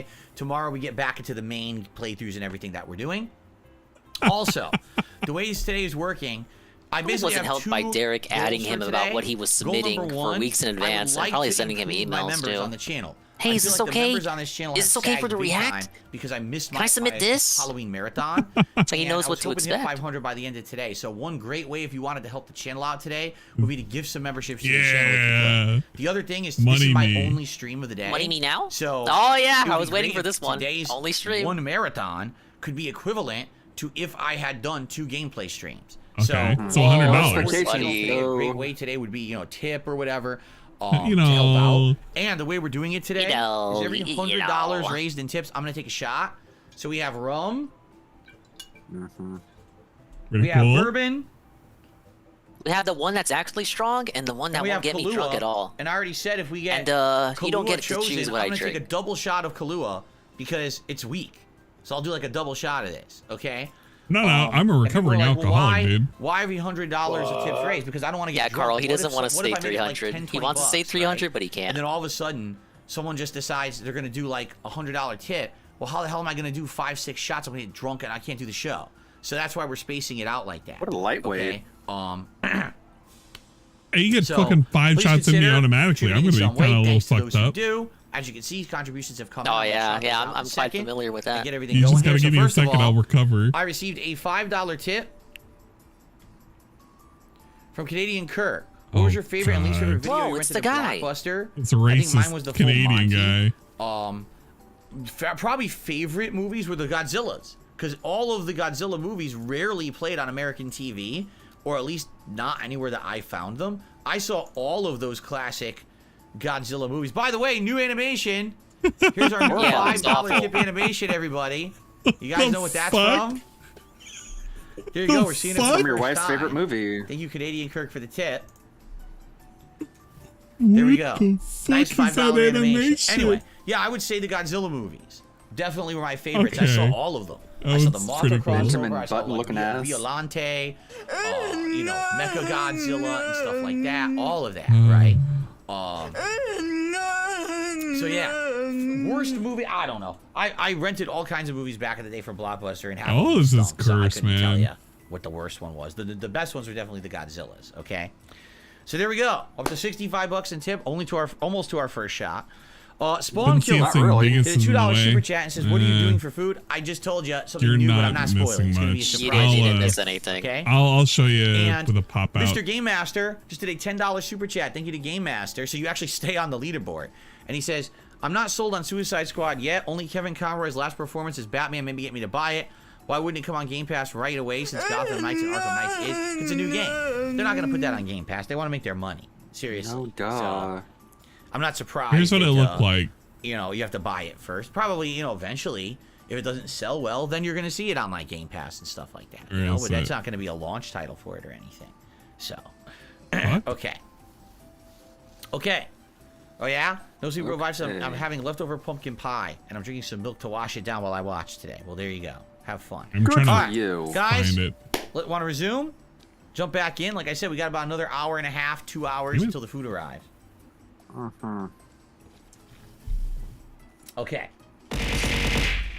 today. Tomorrow we get back into the main playthroughs and everything that we're doing. Also, the way today is working, I basically wasn't helped by Derek adding him about what he was submitting for weeks in advance and probably sending him emails too. On the channel. Hey, is this like the okay? members on this channel Is this have okay for sagged the big react? time because I missed Can I submit my this? Halloween marathon. So he knows what to hit expect. 500 by the end of today. So one great way if you wanted to help the channel out today would be to give some memberships to the channel. If you could. The other thing is this is my only stream of the day. Money me now? So oh yeah, it would I was be waiting great for if this one. Today's Only stream. one marathon could be equivalent to if I had done 2 gameplay streams. Okay, so $100. A great way today would be, tip or whatever. You to help know. out. And the way we're doing it today is every $100 raised in tips, I'm gonna take a shot. So we have rum. We have bourbon. We have the one that's actually strong and the one that won't get me drunk at all. And I already said if we get you don't get to chosen, choose what I'm I gonna drink. take a double shot of Kahlua because it's weak. So I'll do like a double shot of this, okay? No, I'm a recovering alcoholic, dude. Why every $100 of tips raised? Because I don't want to get drunk. Carl, he What doesn't if want to some- what say if I make it, 300. like, 10, He wants to say 300, right? but he can't. And then all of a sudden, someone just decides they're going to do like a $100 tip. Well, how the hell am I going to do 5-6 shots? I'm going to get drunk and I can't do the show. So that's why we're spacing it out like that. What a lightweight. Okay? Hey, you get fucking 5 shots in me automatically. I'm going to be kind of a little fucked up. As you can see, contributions have come. Oh yeah, I'm quite familiar with that. Get everything You going just got to here. give me a First of second, all, I'll recover. I received a $5 tip from Canadian Kirk. What was your favorite and least favorite video you rented at Blockbuster? It's a I think racist mine was the Canadian full Monty. guy. Probably favorite movies were the Godzillas, because all of the Godzilla movies rarely played on American TV, or at least not anywhere that I found them. I saw all of those classic Godzilla movies. By the way, new animation. Here's our new $5 tip animation, everybody. You guys know what that's from? Here you go. We're seeing it from your wife's favorite movie. Thank you, Canadian Kirk, for the tip. There we go. Nice $5 animation. Anyway, yeah, I would say the Godzilla movies definitely were my favorites. I saw all of them. I saw the Mothra crossover. I saw like Violante, Mecha Godzilla and stuff like that. All of that, right? So yeah, worst movie. I don't know. I rented all kinds of movies back in the day from Blockbuster and had Oh, this is cursed, so I couldn't tell man. you what the worst one was. The best ones were definitely the Godzillas. Okay, so there we go. Up to $65 in tip, almost to our first shot. Spawn Killer did a $2 super chat and says, "What are you doing for food?" I just told you something new, but I'm not spoiling. It's gonna be a surprise. You didn't miss anything. Okay. I'll show you And with a pop out. Mr. Game Master just did a $10 super chat. Thank you to Game Master. So you actually stay on the leaderboard. And he says, "I'm not sold on Suicide Squad yet. Only Kevin Conroy's last performance as Batman maybe get me to buy it. Why wouldn't it come on Game Pass right away since Gotham Knights and Arkham Knights is? It's a new game. They're not going to put that on Game Pass. They want to make their money. Seriously. Oh, duh. So, I'm not surprised. Here's what it looked like. You have to buy it first. Probably, eventually, if it doesn't sell well, then you're going to see it on like Game Pass and stuff like that. But that's not going to be a launch title for it or anything. So, okay. Oh yeah? Those who provide some. I'm having leftover pumpkin pie, and I'm drinking some milk to wash it down while I watch today. Well, there you go. Have fun. I'm trying to you. Guys, find it. Want to resume? Jump back in. Like I said, we got about another hour and a half, 2 hours until the food arrives. Okay.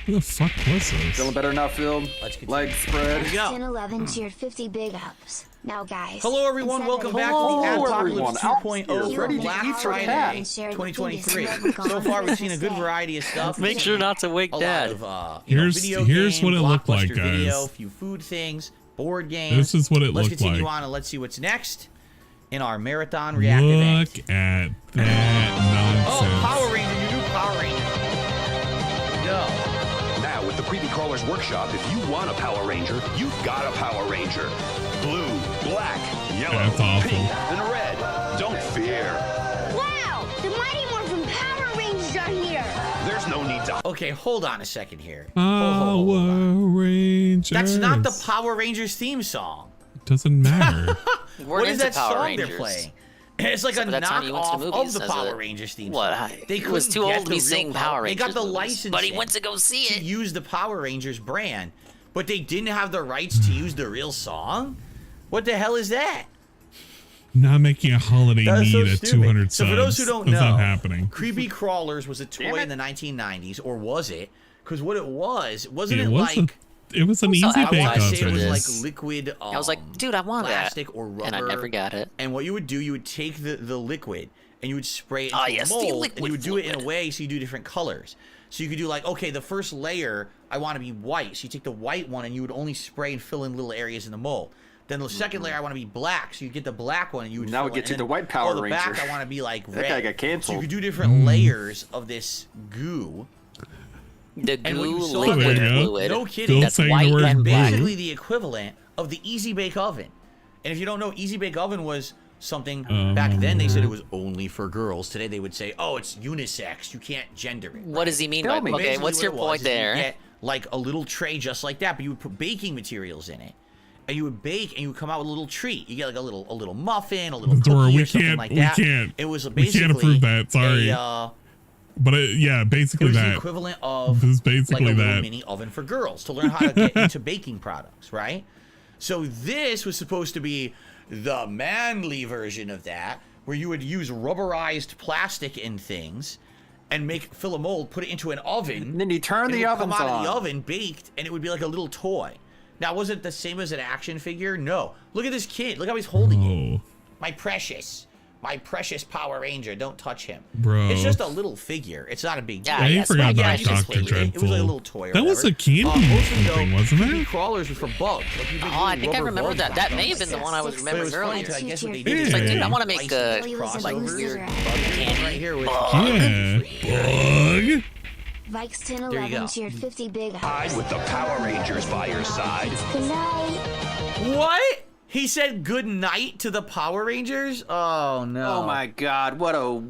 What the fuck was this? Feeling better now, Phil? Let's get legs spread. Here we go. 10-11 cheered 50 big ups. Now, guys. Hello, everyone. Welcome back to the ADPOCALYPSE 2.0 for Black Friday 2023. So far, we've seen a good variety of stuff. Make sure not to wake Dad. Here's video what it looked like, Blockbuster video, guys. a few food things, board games. This is what it Let's looked continue like. on and let's see what's next in our marathon react event. Look at that nonsense. Oh, Power Ranger, you do Power Ranger. Go. Now, with the Creepy Crawlers Workshop, if you want a Power Ranger, you've got a Power Ranger. Blue, black, yellow, That's awful. pink, and red. Don't fear. Wow! The Mighty Morphin Power Rangers are here! There's no need to... Okay, hold on a second here. Power Rangers. That's not the Power Rangers theme song. It doesn't matter. What is that Power song Rangers. they're playing? It's like a knockoff of the Power Rangers theme song. He was too old to be singing Power Rangers. They got the movies, license, but he went to go see it. To use the Power Rangers brand, but they didn't have the rights to use the real song. What the hell is that? Not making a holiday That's so need at stupid. 200 subs. So for those who don't That's know, not happening. Creepy Crawlers was a toy in the 1990s, or was it? Because what it was, wasn't It it was like It was an easy bake I want to say it oven. was like liquid. I was like, dude, I want plastic that, or rubber, and I never got it. And what you would do, you would take the liquid and you would spray it into yes, the the mold, liquid and you would do it in fluid. a way so you do different colors. So you could do like, okay, the first layer I want to be white, so you take the white one and you would only spray and fill in little areas in the mold. Then the second layer I want to be black, so you get the black one and you would. Now fill we get it. to And the then, white Power the back Ranger. I want to be like red. That guy got So canceled. you could do different layers of this goo. The And what you goo saw liquid there, fluid. no kidding, That's saying the white word and black. basically the equivalent of the Easy Bake Oven. And if you don't know, Easy Bake Oven was something back then they said it was only for girls. Today they would say, oh, it's unisex. You can't gender it. What does he mean by? Okay, Basically what's what your it was point is you there? get like a little tray just like that, but you would put baking materials in it. And you would bake, and you would come out with a little treat. You get like a little muffin, a little Dora, cookie, we or something can't- like we that. can't- It was we basically can't approve that, sorry. But yeah, it basically was the that. equivalent of This is basically like a little that. mini oven for girls to learn how to get into baking products, right? So this was supposed to be the manly version of that, where you would use rubberized plastic in things and fill a mold, put it into an oven. And then you turn and the it would come ovens out of on. the oven baked, and it would be like a little toy. Now, was it the same as an action figure? No. Look at this kid. Look how he's holding it. My precious Power Ranger. Don't touch him. Bro. It's just a little figure. It's not a big deal. Yeah, you forgot about it's just Dr. a figure. It was like a Dreadful. little toy or That was whatever. a candy Mostly, thing, though, wasn't creepy it? crawlers were for bugs. Like, you Oh, I think I rubber remember bugs that. on That them. may have been the one I was But it remembering was funny, earlier. 'cause I guess what they It's did is like, they dude, I did want to make crossovers, weird candy right here with Yeah. Bug. Vikes There you 1011 go. cheered 50 big Hide hugs. with the Power Rangers by your side. Good night. What? He said good night to the Power Rangers? Oh no. Oh my God! What a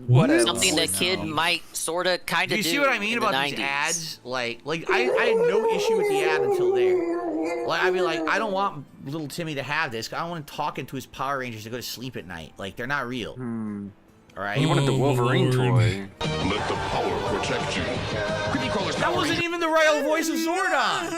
something that kid might sort of kind Do of you do. see what I mean in the about these 90s. ads? Like I had no issue with the ad until there. Like I'd be like, I don't want little Timmy to have this. I don't want him talking to his Power Rangers to go to sleep at night. Like they're not real. All right. You wanted the Wolverine toy. Let the power protect you. That wasn't even the real voice of Zordon.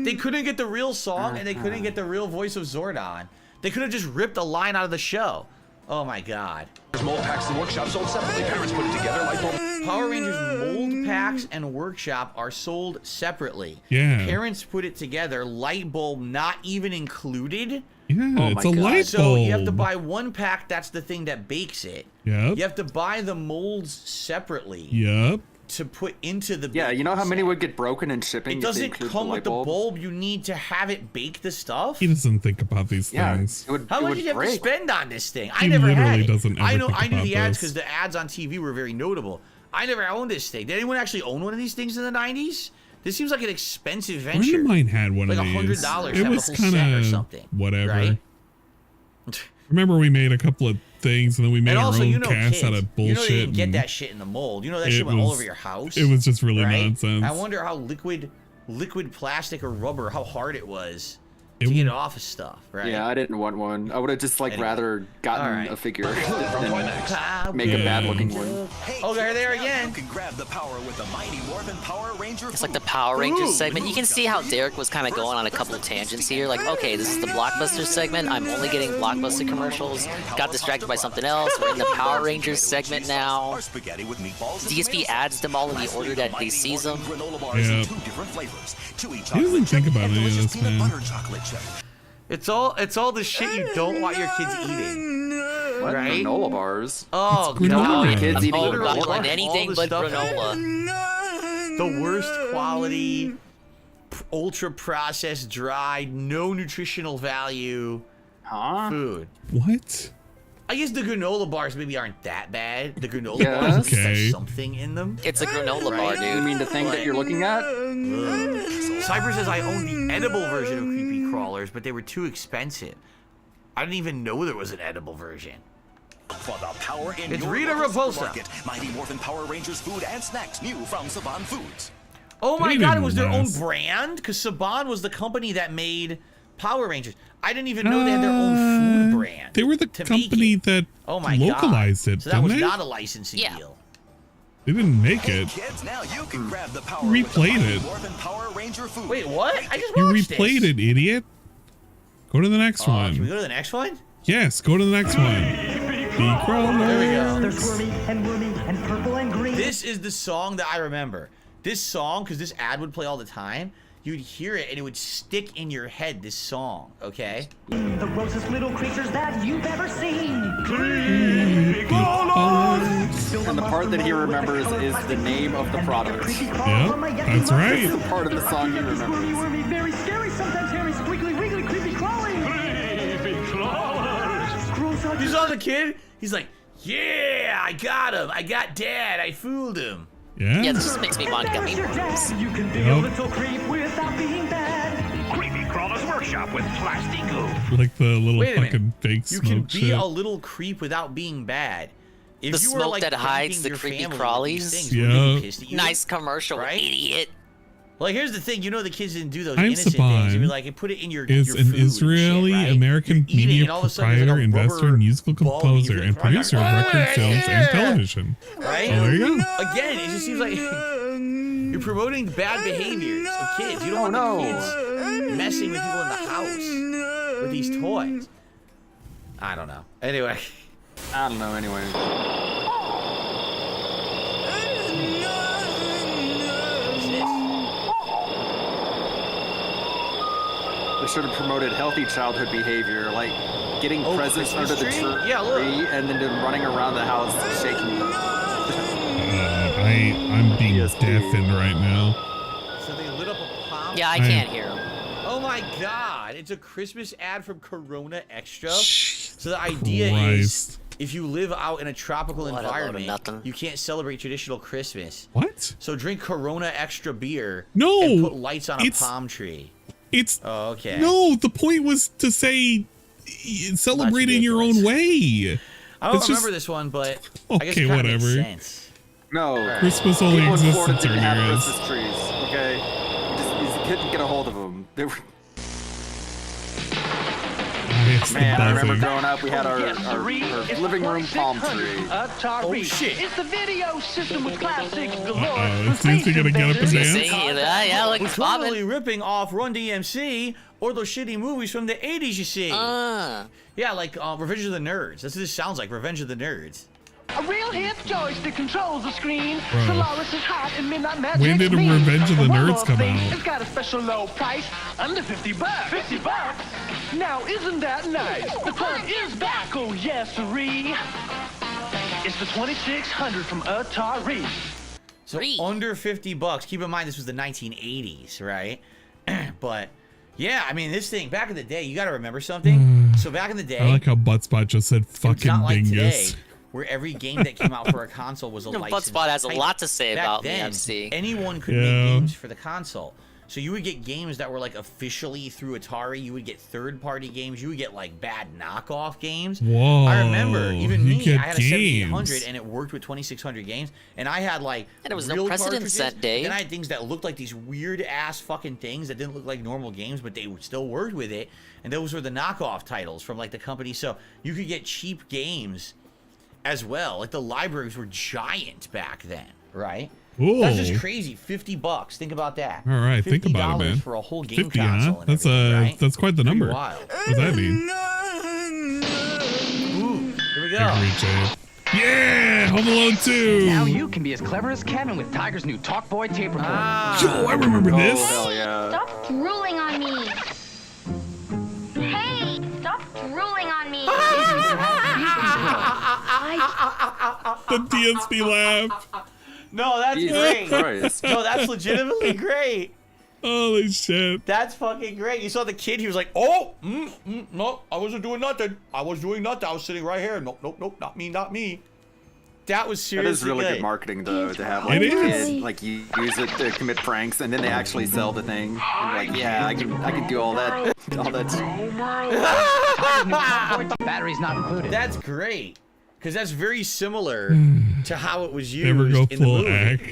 They couldn't get the real song and they couldn't get the real voice of Zordon. They could have just ripped a line out of the show. Oh my God. There's mold packs and workshops sold separately. Parents put it together like Power Rangers mold packs and workshop are sold separately. Yeah. Parents put it together, light bulb not even included. Yeah, it's a light So bulb. you have to buy one pack, that's the thing that bakes it. Yep. You have to buy the molds separately. Yep. To put into the Yeah, you know how many would get broken in shipping? It if they doesn't include come light with the bulb? bulb. You need to have it bake the stuff. He doesn't think about these things. How much did you have to spend on this thing? I He never had literally it. doesn't I ever know. think I knew about the ads this. because the ads on TV were very notable. I never owned this thing. Did anyone actually own one of these things in the 90s? This seems like an expensive A friend venture. of mine had one like of these. $100 It to have was a whole set or kind something. of whatever. Right? Remember we made a couple of things and then we made And our also, own you know, cast kids, out of you know bullshit. they didn't get and that shit in the mold. You know that it shit went all was- over your house. It was just really right? nonsense. I wonder how liquid plastic or rubber, how hard it was It to get w- it off of stuff, right? Yeah, I didn't want one. I would have just rather gotten a figure than make a bad looking one. Oh, they're there again. You can grab the power with the Mighty Morphin Power Ranger. It's like the Power Rangers segment. You can see how Derek was kind of going on a couple of tangents here. Like, okay, this is the Blockbuster segment. I'm only getting Blockbuster commercials. Got distracted by something else. We're in the Power Rangers segment now. DSP adds them all in the order that they sees them. Yeah. He doesn't think about any of this, man. It's all the shit you don't want your kids eating. What? Right? Granola bars. Oh, It's granola. God. Kids eating Oh, granola God, bars? anything All but the stuff- granola. The worst quality, ultra processed, dried, no nutritional value food. What? I guess the granola bars maybe aren't that bad. The granola Yes. bars at least Okay. have something in them. It's a granola bar, You dude. mean the thing that you're looking at? Cyber says I own the edible version of Creepy Crawlers, but they were too expensive. I didn't even know there was an edible version. For the power in It's your Rita local Repulsa. supermarket, Mighty Morphin Power Rangers food and snacks new from Saban Foods. Oh my They God, it didn't was their own last. brand? Because Saban was the company that made Power Rangers. I didn't even know they had their own food brand. They were the to make company it. that Oh my localized God. it, So that didn't was they? not a licensing Yeah. deal. They didn't make it. Kids, now you can grab the power You with the replayed Mighty it. Morphin Power Ranger food. Wait, what? I just You watched replayed this. it, idiot. Go to the next Can we one. go to the next one? Yes, go to the next one. The crawlers. There we go. They're squirmy and wormy and purple and green. This is the song that I remember. This song, because this ad would play all the time, you'd hear it and it would stick in your head, this song, okay? The grossest little creatures that you've ever seen. And the part that he remembers is the name of the product. Yep, that's right. It's the part of the song he remembers. Very scary, sometimes hairy, squiggly, wiggly, creepy crawling. You saw the kid? He's like, yeah, I got him. I got Dad. I fooled him. Yeah. Yeah, this just makes me want gummy worms. You can be a little creep without being bad. Creepy Crawler's Workshop with plastic goof. Like the little Wait a fucking minute. fake You smoke can be shit. a little creep without being bad. If The you were, smoke like, that hides the pranking your creepy family with crawlies. these things, wouldn't they be pissed at you? Nice commercial, Right? idiot. Like, here's the thing. You know the kids didn't do those I'm innocent things. You'd be Saban like, put it in your is your an food and Israeli shit, right? American You're eating, media and all of a sudden there's, proprietor, like, a investor, rubber musical ball and composer, you and get producer of record films and television. Right? Oh, there you go. Again, it just seems like you're promoting bad behaviors of kids. You don't want the kids messing with people in the house with these toys. I don't know. Anyway. I don't know, anyway. They should have promoted healthy childhood behavior, like getting presents under the tree, and then running around the house shaking them. I'm being deafened right now. So they lit up a palm. Yeah, I can't hear them. Oh my God! It's a Christmas ad from Corona Extra. So the idea is, if you live out in a tropical What a load of environment, nothing. you can't celebrate traditional Christmas. What? So drink Corona Extra beer. No, and put lights on a it's- palm tree. It's okay. No, the point was to say celebrate in your own way. I don't It's remember just- this one, but I guess Okay, it kinda makes whatever. sense. No. Christmas only People in exists Florida in certain didn't have areas. Christmas trees, okay? You couldn't get a hold of them. They were... It's the Man, I remember buzzing. growing up, we had our living room palm tree. Oh, shit. It's the video system with classics galore. Uh-oh, is Susie gonna get up and dance? Yeah, look, We're it's bobbing. totally ripping off Run DMC or those shitty movies from the 80s, you see. Yeah, like Revenge of the Nerds. That's what this sounds like, Revenge of the Nerds. A real hip joystick controls the screen. Bro. Solaris is hot and Midnight Magic. When did Revenge of the Nerds come out? It's got a special low price, under $50. $50? Now isn't that nice? The club is back, oh yes, sirree. It's the 2600 from Atari. So under $50. Keep in mind this was the 1980s, right? But yeah, I mean this thing back in the day, you got to remember something. So back in the day, I like how Buttspot just said it's not fucking like dingus. today, where every game that came out for a console was a licensed Buttspot has a title. lot to say Back about then, DMC. anyone could make games for the console. So you would get games that were like officially through Atari. You would get third-party games. You would get like bad knockoff games. Whoa, I remember even you me. get I had a 7800 games. and it worked with 2600 games. And I had like And it was no real precedence cartridges. that day. Then I had things that looked like these weird ass fucking things that didn't look like normal games, but they still worked with it. And those were the knockoff titles from like the company. So you could get cheap games as well. Like the libraries were giant back then, right? Ooh. That's just crazy. $50. Think about that. All right, think about it, man. For a whole game 50, console. huh? And That's everything, right? that's quite the number. wild. What does that mean? Ooh, here we go. Angry Jade. Yeah, Home Alone 2. Now you can be as clever as Kevin with Tiger's new Talk Boy tape recorder. Yo, I remember this. hell yeah. Stop drooling on me. Hey, stop drooling on me. The DSP laugh. No, that's Jesus great. Christ. No, that's legitimately great. Holy shit. That's fucking great. You saw the kid, he was like, oh, no, I wasn't doing nothing. I was doing nothing. I was sitting right here. Nope, not me. That was That seriously is really good marketing, though, to have It like a is. kid, like you use it to commit pranks, and then they actually sell the thing. And like, yeah, I can do all that, all that. Batteries not included. That's great. Because that's very similar to how it was used Never go in the full movie. act.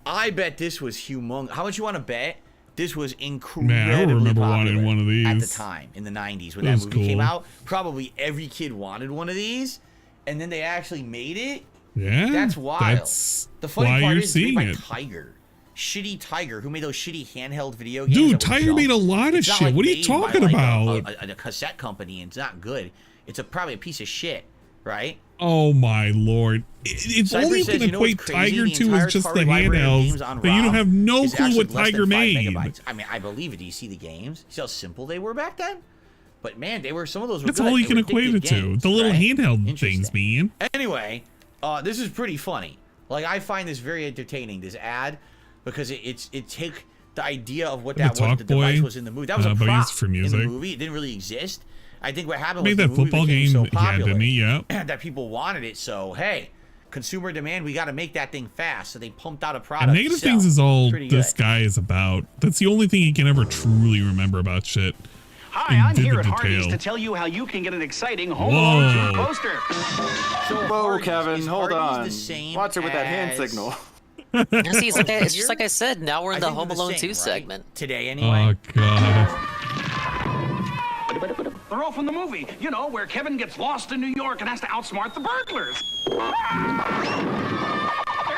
I bet this was humongous. How much you want to bet? This was incredibly Man, I remember popular wanting one of these. at the time in the 90s when That that was movie came cool. out. Probably every kid wanted one of these, and then they actually made it. Yeah, That's wild. That's The funny why part you're is it's made seeing by it. Tiger. Shitty Tiger, who made those shitty handheld video games. Dude, that would Tiger jump. made a lot of It's not shit. like What are you made by, talking like, about? A cassette company, and it's not good. It's probably a piece of shit. right? Oh my lord. If Cyber only you says, can equate what's crazy? Tiger The 2 entire as just the Atari library of handhelds, games on but you don't ROM have no is clue actually what less than Tiger 5 made. megabytes. I mean, I believe it. Do you see the games? See how simple they were back then? But man, they were, some of those were That's good. all you They can were equate it addictive to. games, The little right? handheld things, man. Anyway, this is pretty funny. Like, I find this very entertaining, this ad, because it took the idea of what that was, the device was in the movie. That was a but prop used for music. in the movie. It didn't really exist. I think what happened Made was that the movie football became game, so yeah, popular didn't he? Yeah. that people wanted it. So, hey, consumer demand, we got to make that thing fast. So they pumped out a product. And Negative to sell. Things is all Pretty this good. guy is about. That's the only thing he can ever truly remember about shit. Hi, in I'm here vivid at Hardee's detail. to tell you how you can get an exciting Home Alone 2 Whoa. poster. So Whoa, Kevin, hold on. the same Watch it with that hand as- signal. See, it's just like I said. Now we're in I the think Home they're the Alone same, 2 right? segment. Today, anyway. Oh god. They're all from the movie, you know, where Kevin gets lost in New York and has to outsmart the burglars. There's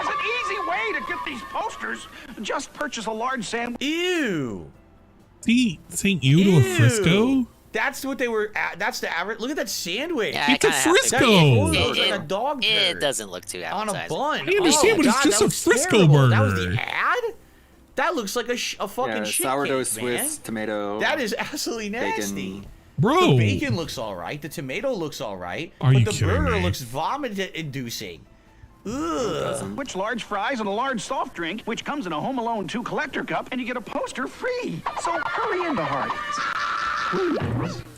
an easy way to get these posters. Just purchase a large sandwich. Ew. See, St. You to a Frisco? That's what they were. That's the average. Look at that sandwich. Yeah, It's a I kinda have to- Frisco. That looks like a dog It turd doesn't look too on a appetizing. bun. I understand, but it's God, just that a looks Frisco terrible. That was burger. the ad. That looks like a fucking Yeah, shit sourdough cake, Swiss man. tomato. That is absolutely nasty. Bacon. Bro. The bacon looks all right. The tomato looks all right. Are but you the kidding burger me? looks vomit-inducing. Ugh. Which large fries and a large soft drink, which comes in a Home Alone 2 collector cup, and you get a poster free. So hurry into Hardee's.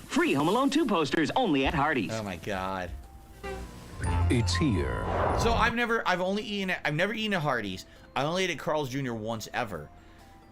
Free Home Alone 2 posters only at Hardee's. Oh my god. It's here. So I've never eaten a Hardee's. I only ate at Carl's Jr. once ever.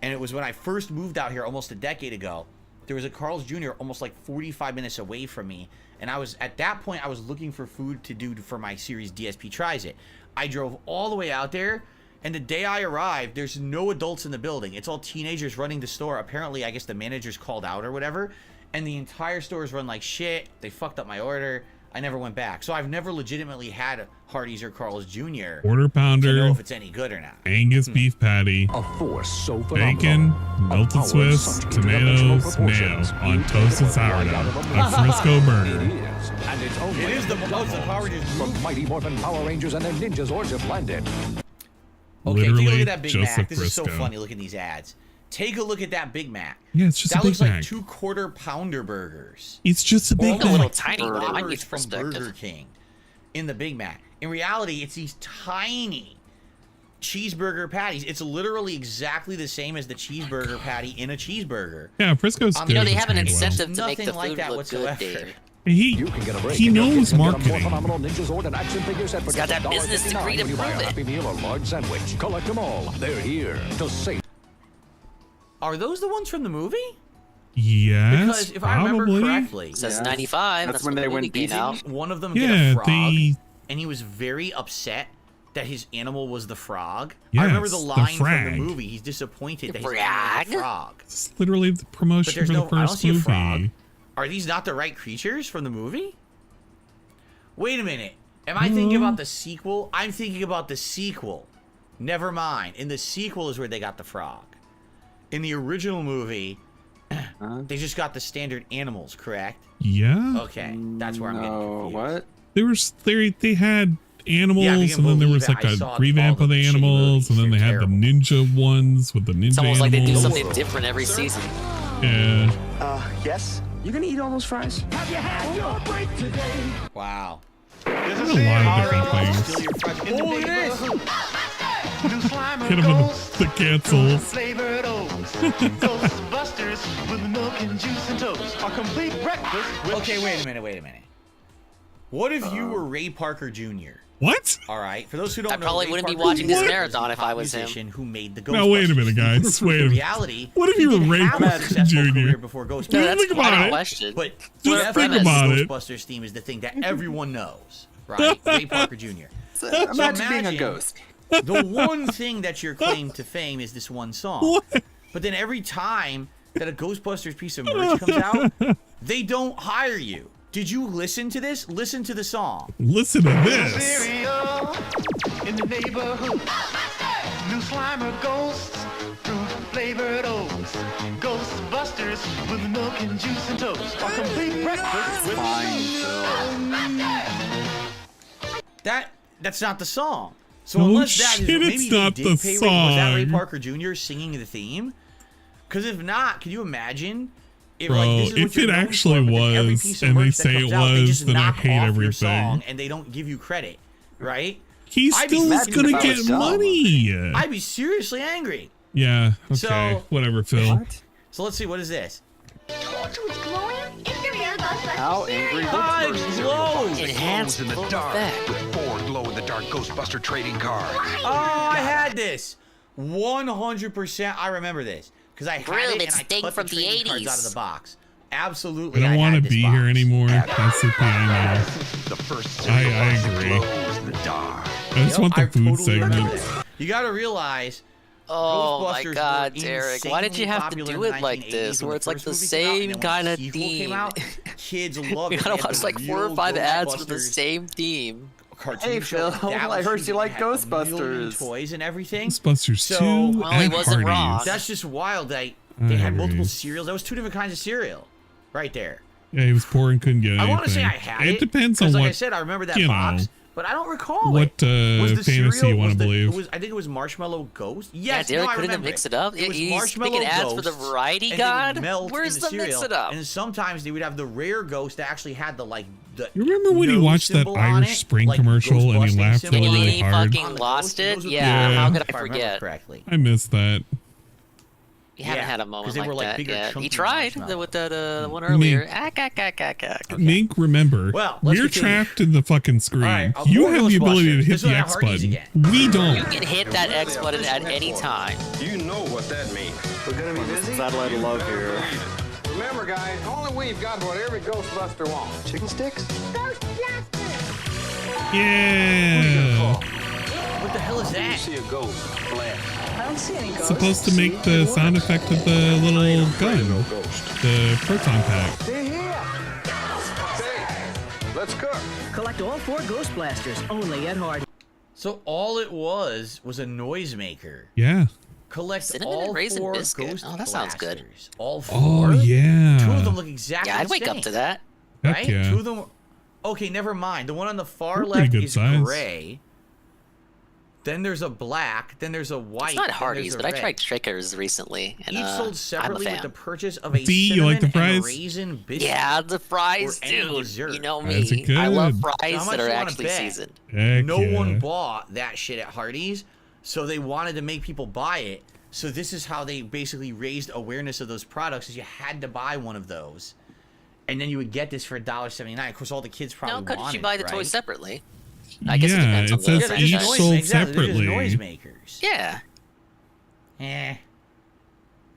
And it was when I first moved out here almost a decade ago. There was a Carl's Jr. almost like 45 minutes away from me. And at that point, I was looking for food to do for my series DSP Tries It. I drove all the way out there, and the day I arrived, there's no adults in the building. It's all teenagers running the store. Apparently, I guess the manager's called out or whatever. And the entire store is run like shit. They fucked up my order. I never went back. So I've never legitimately had a Hardee's or Carl's Jr. Quarter pounder. to know if it's any good or not. Angus beef patty. A force so Bacon, melted Swiss, tomatoes, mayo on toasted sourdough. A Frisco burger. And it's only It is the most Power Rangers from Mighty Morphin Power Rangers and their ninja zords have landed. Okay, take a look Literally at that Big just Mac. a This is so Frisco. funny looking at these ads. Take a look at that Big Mac. Yeah, it's just that a Big looks Mac. like 2 quarter-pounder burgers. It's just a Big A little Mac. tiny, but I Burgers use from perspective. Burger King in the Big Mac. In reality, it's these tiny cheeseburger patties. It's literally exactly the same as the cheeseburger patty in a cheeseburger. Yeah, Frisco's good. You know, they have an as well. incentive to make Nothing the like food that look whatsoever. good, Dave. He knows marketing. Phenomenal ninja zord and action figure set for He's got that business degree to when you buy a prove it. Happy Meal or large sandwich. Collect them all. They're here to save. Are those the ones from the movie? Yes, Because if I remember probably. correctly, It says 95. That's when they the movie went came busy. out. one of them Yeah, did a frog, they- and he was very upset that his animal was the frog. Yes, I remember the the line from frag. the movie. He's disappointed that his Frag? animal is a frog. It's literally the But promotion there's for the no, I don't first see a frog. movie. Are these not the right creatures from the movie? Wait a minute. Am I thinking about the sequel? I'm thinking about the sequel. Never mind. In the sequel is where they got the frog. In the original movie, they just got the standard animals, correct? Yeah. Okay, that's where I'm getting confused. What? They had animals, Yeah, if you can and then there believe was it, like I a saw revamp all of the the shitty animals, and then they movies. had They're the ninja ones with the ninja It's almost like they do animals. something different every season. Yeah. Yes? You gonna eat all those fries? Have you had your break today? Wow. There's a lot of different things. Steal your fresh- Oh, it is! Hit him in the cancels. Flavored oats, Ghostbusters with milk and juice and toast. A complete breakfast with Okay, wait a minute. What if you were Ray Parker Jr.? What? All right, for those who don't I know, probably Ray wouldn't be Parker watching Jr. this is marathon a if I was him. musician who made the Ghostbusters. Now wait a minute, guys. Wait a In minute. reality, What if you he were didn't Ray have a Parker successful Jr.? career before Ghostbusters. No, that's Think about quite a it. question. But Just definitely think about the it. Ghostbusters theme is the thing that everyone knows, right? Ray Parker Jr. So imagine being a ghost. The one thing that's your claim to fame is this one song. What? But then every time that a Ghostbusters piece of merch comes out, they don't hire you. Did you listen to this? Listen to the song. Listen to this. cereal in the neighborhood. New Slimer ghosts, fruit flavored oats. Ghostbusters with milk and juice and toast. A complete breakfast with Fine, Phil. That's not the song. So No unless that shit, is maybe it's they not did the pay Ray, was that Ray song. Parker Jr. singing the theme? Because if not, can you imagine? If, Bro, like, this is what if you're it known actually for, but then every was, piece of and they merch that say comes it out, they was, just then I knock hate off your everything. song and they don't give you credit, right? He I'd be still is mad gonna about get it, so. money. I'd be seriously angry. Yeah. Okay. So- Whatever, Phil. So let's see, what is this? How angry? Hi, glows! Enhanced in the full dark effect. with 4 glow-in-the-dark Ghostbuster trading cards. Oh, I had this. 100%. I remember this because I had Brilliant it and I thing cut from the the trading cards 80s. out of the box. I Absolutely. don't want to had this be box. here anymore. That's the thing I know. The first I cereal agree. glows in the dark. I just want the I food totally remember segment. this. You got to realize. Oh my Ghostbusters God, were Derek! Why did you insanely have to popular do in it like 1980s this, when where the it's like first the movie came out, same and then when kind the of sequel came theme? out, kids loved You it. gotta They had watch the like 4 or real 5 ads for the Ghostbusters same theme. cartoon Hey, show. Phil, That I was heard huge. you like It had a million Ghostbusters. toys and everything. Ghostbusters So- 2 Well, he and wasn't wrong. Hardee's. That's just wild. They I had agree. multiple cereals. That was 2 different kinds of cereal, right there. Yeah, he was poor and couldn't get anything. I want to say I had it. It depends on 'cause what. like I said, I remember that you box, know, but I don't recall what it. Was the fantasy cereal, you want was to the- believe. it was, I think it was Marshmallow Ghost. Yeah, Yes, Derek no, I couldn't remember mix it up. It was He's Marshmallow making ads for the Ghosts, variety and they would god. melt Where's in the cereal, mix it up? And sometimes they would have the rare ghost that actually had the like the. You remember when you nose watched that symbol on Irish it, Spring like commercial and you Ghostbusting laughed symbol really, And on really he hard? fucking on the lost ghost, it. those were the Yeah, Yeah. how could if I remember forget? correctly. I missed that. You haven't Yeah, had a 'cause moment they like were, like, that bigger, yet. chunky He tried marshmallow. with that one earlier. Mink, remember, Well, let's you're continue. trapped in the fucking screen. Alright, You more have the ability to Ghostbusters. hit This the is X what Hardee's button. We don't. You can hit that X button at any time. You know what that means. We're gonna be busy. Satellite of love here. Remember, guys, only we've got what every Ghostbuster wants. Chicken sticks? Yeah. What the hell is You that? see a ghost, blast. I don't see any It's ghosts. supposed to make the sound effect of the little gun, the proton pack. They're here. Say, let's cook. Collect all 4 Ghost Blasters only at Hardy. So all it was a noisemaker. Yeah. Collect Cinnamon all and raisin 4 biscuit. ghost Oh, that sounds good. blasters. All 4? Oh yeah. 2 of them look exactly Yeah, I'd the wake same, up to that. Heck right? yeah. 2 of them. Okay, never mind. The one on the far They're pretty left good is size. gray. Then there's a black. Then there's a white. It's not then Hardee's, there's a but I red. tried Trickers recently, and Each sold I'm a separately with fan. the purchase of a D, you like the cinnamon and fries? raisin biscuit. Yeah, the fries, or any dude. dessert. You know Fries me. are I love good. How fries much that are you wanna actually bet? seasoned. Heck No yeah. one bought that shit at Hardee's, so they wanted to make people buy it. So this is how they basically raised awareness of those products, is you had to buy one of those. And then you would get this for $1.79. Of course, all the kids probably No, couldn't wanted you buy it, the right? toys separately? I guess it Yeah, depends on it the says Yeah, they're just each franchise. sold exactly, they're just separately. noisemakers. Yeah.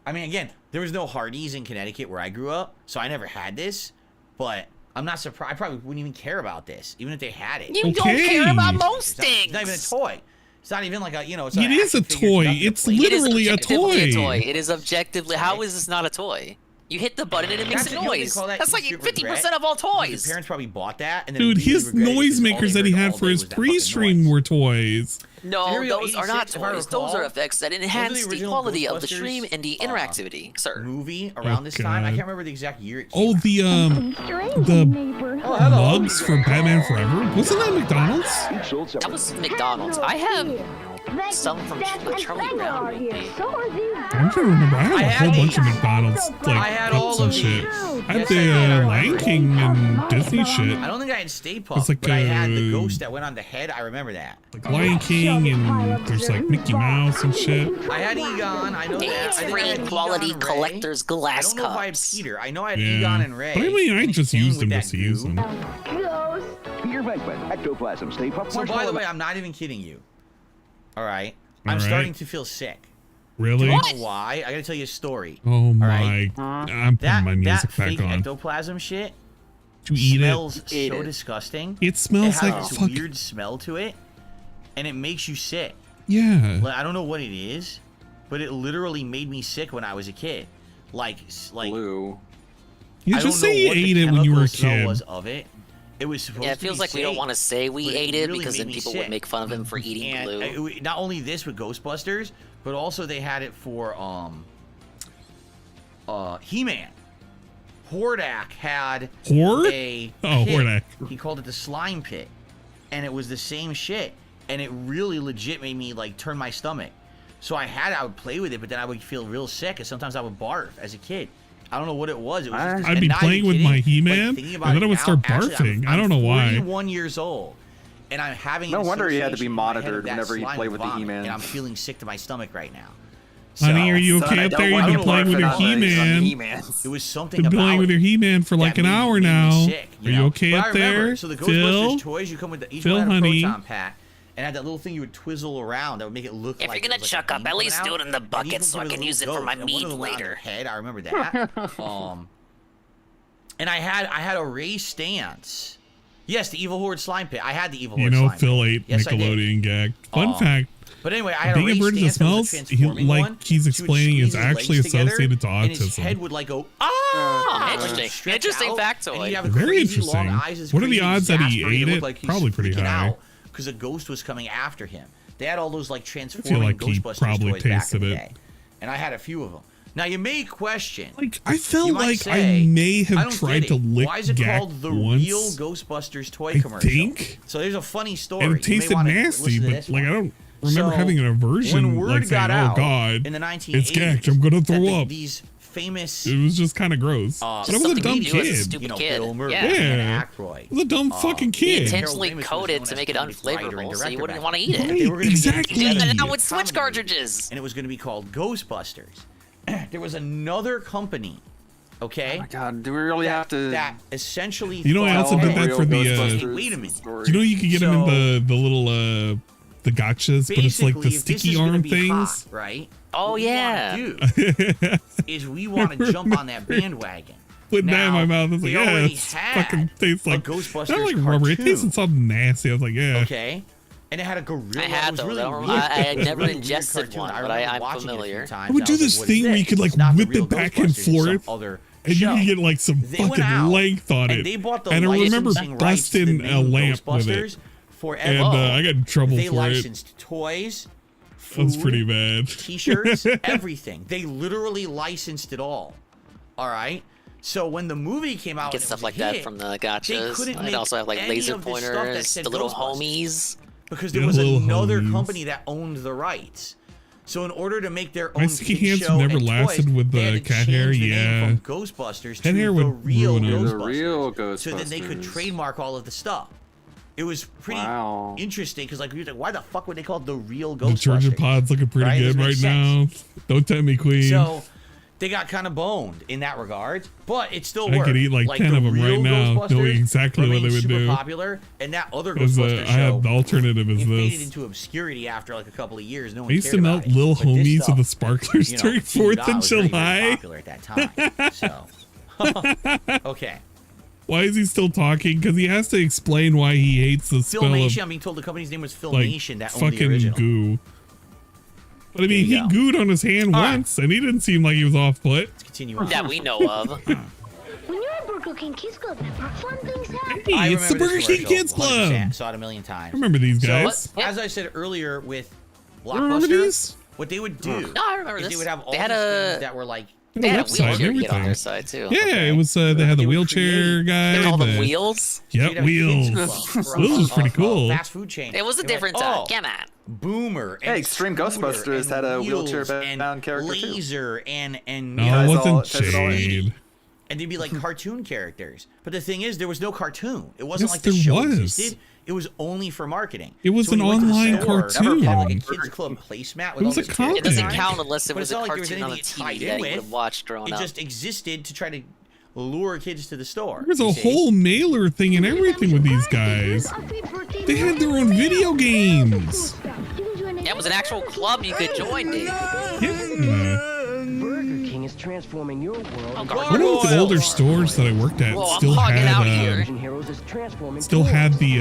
I mean, again, there was no Hardee's in Connecticut where I grew up, so I never had this. But I'm not surprised. I probably wouldn't even care about this, even if they had it. You don't care about most things. It's not even a toy. It's not even like a, it's It not an is a action figure, toy. nothing to It's play with. It is literally a objectively toy. It is objectively. How is this not a toy? You hit the button and it makes That's a what they noise. call that That's like instant 50% regret. of all His toys. parents probably bought that, and then Dude, immediately his regretted it because all noisemakers they that he heard had all for day his was that fucking pre-stream noise. were toys. No, Stereo those are not 86, if I toys. Those are recall, effects that those are the enhance the original quality of the Ghostbusters, stream and the interactivity, sir. Movie around this time. I God. can't remember the exact year it came Oh, out. the mugs from Batman Forever. Wasn't that McDonald's? That was McDonald's. I have some from Charlie Brown. I'm trying to remember. I have a whole bunch of McDonald's like cups and shit. I had the Lion King and Disney shit. I don't think I had Stay It's Puft, like but I had the a- ghost that went on the head. I remember that. Like Lion King and there's like Mickey Mouse and shit. I had Egon. I know that. It's I think I had free Egon quality and Ray. collector's glass I don't know if I had cups. Peter. I know I had Yeah. Egon and Ray. But I mean, I and it just came used with them that just to use goo. them. Peter Venkman, ectoplasm, Stay Puft So by the Marshmallow. way, I'm not even kidding you. All right. All I'm right. starting to feel sick. Really? Do you know why? I gotta tell you a story. Oh my! right. I'm putting That my music that back fake on. ectoplasm shit To eat smells it. so disgusting. It smells it like has this fuck. weird smell to it, and it makes you sick. Yeah. Like, I don't know what it is, but it literally made me sick when I was a kid. Like Blue. You I just don't know say you what the ate it when you were a chemical smell kid. was of it. It was supposed Yeah, it to be feels like we don't safe, want to say we but ate it really because made then me people sick. would make fun of him for eating And blue. not only this with Ghostbusters, but also they had it for He-Man. Hordak had Horde? a Oh, pit. Hordak. He called it the slime pit. and it was the same shit, and it really legit made me like turn my stomach. So I would play with it, but then I would feel real sick, and sometimes I would barf as a kid. I don't know what it was. It was just, I'd be playing with my He-Man, and then I would start barfing. I don't know why. I'm 41 years old, and I'm having no wonder you had to be monitored whenever you play with the He-Man. And I'm feeling sick to my stomach right now. Honey, are you okay up there? You've been playing with your He-Man. It was something been playing with your He-Man for like an hour now. Are you okay up there? So the Phil? Ghostbusters toys, you come with each Phil, one had a honey. proton pack, and had that little thing you would twizzle around that would make it look If like. you're gonna chuck up, at least do it in the bucket so I can use it for my meat later. Head, I remember that. And I had a Ray stance. Yes, the Evil Horde slime pit. I had the Evil Horde slime pit. Phil ate Nickelodeon gag. Fun fact. But anyway, I had being a a bird that smells, he's explaining is actually associated to and his head autism. would like go, Interesting factoid. Very interesting. What are the odds that he ate it? Probably pretty high. Because a ghost was coming after him. They had all those like I feel transforming like he Ghostbusters probably toys back tasted in the it. day. And I had a few of them. Now you may question. Like I felt you might like say, I may I have don't tried get to it. lick Why is it Gak called the once. real Ghostbusters toy I commercial? think. So there's a funny story. And it You may tasted wanna nasty, listen to but this like one. I don't remember So, having an aversion. when word Like saying, got "Oh out God, in the 1980s, it's Gak. I'm gonna throw up." These famous. It was just kind of gross. But I was a dumb kid. Bill Murray, Yeah. and Aykroyd. I was a dumb fucking kid. Intentionally coated to make it unflavorable, so you wouldn't want to eat Right, it. They were gonna be exactly. You did that now with Switch cartridges. And it was going to be called Ghostbusters. There was another company, okay? Oh my God, do we really have to? That essentially. You know, I also did that for the. Hey, wait a minute. You know, you could get them in the little the gotchas, but it's like the sticky arm things. Hot, right? Oh yeah. Is we want to jump on that bandwagon. Putting that in my mouth, I was like, they yeah, already it had fucking tastes like Ghostbusters not like rubber. It cartoon. tasted something nasty. I was like, yeah. Okay. And it had a gorilla. I had it was those. really I weird. I never Really weird ingested cartoon. one, but remember I'm watching it a few familiar. times, I would and do was this like, thing what where is you could this? like It's not the whip real it back and Ghostbusters, it's some forth, other and you show. could get like some They went fucking out, length on and it. they bought the And I remember licensing rights to the busting a name lamp with it. Ghostbusters forever. And I got in trouble They for it. licensed toys, That's food, pretty bad. T-shirts, everything. They literally licensed it all. All right. So when the movie came out, Get and it stuff was a like that hit, from the they gotchas. couldn't I'd make also have like any laser of this stuff that pointers, said the little Ghostbusters. homies. Because there Yeah, was little another homies. company that owned the rights. So in order to make their My own sticky kid hands show never and lasted toys, with they the had to cat hair. change the name Yeah, from Ghostbusters cat to hair the would real ruin it. Ghostbusters. The real Ghostbusters. So then they could trademark all of the stuff. It was pretty interesting because like we were like, why the fuck would they call it the real Ghostbusters? Detergent pod's looking pretty Right? good Doesn't right make now. Don't tempt me, queen. So they got kind of boned in that regard, but it still I worked. could eat like 10 the of them right real now, Ghostbusters knowing exactly what they remained would super do. popular, and that other Because, Ghostbusters I had the show, alternative is it faded this. into obscurity after like a couple of years. No one I used to cared melt about it. little But this homies stuff, with the sparklers you know, during Fuud 4th of was very, very July. popular at that time. So, okay. Why is he still talking? Because he has to explain why he hates the smell of Filmation. I'm being told the company's name was Filmation. like that owned the fucking original. goo. But I mean, he There you gooed on his hand once, and he didn't seem like he was off put. Let's continue on. That we know of. When you're at Burger King Kids Club, fun things happen. Hey, it's the remember Burger this King commercial, Kids Club. 100%, saw it a million times. I remember these guys. So, as I said earlier with remember Blockbuster, these? what they would do No, I remember is this. they would have all They had these a- things that were like They had a website and wheelchair kit on everything. their side too. Yeah, it was. They had the wheelchair guy. They call them the- wheels. Yep, wheels. Those was pretty cool. Fast food chain. It was a They were different like, time. oh, Come on. Boomer. Hey, Extreme Ghostbusters had a wheelchair-bound character too. Laser and No, it wasn't Shade. And they'd be like cartoon characters. But the thing is, there was no cartoon. It wasn't Yes, like the there show was. existed. It was only for marketing. It was So when an you went to the online store, cartoon. they had like a kids club placemat with It was all a these comic. It doesn't characters. count unless it But was it's a not like there was cartoon on the anything tied TV in that you with. would have watched growing It up. just existed to try to lure kids to the store. There's you a see? whole mailer thing and everything with these guys. They had their own video games. Yeah, it was an actual club you could join, dude. Yeah. Burger King is transforming your world. One of the older stores that I worked at Whoa, I'm still hogging out had here. Heroes is transforming still had the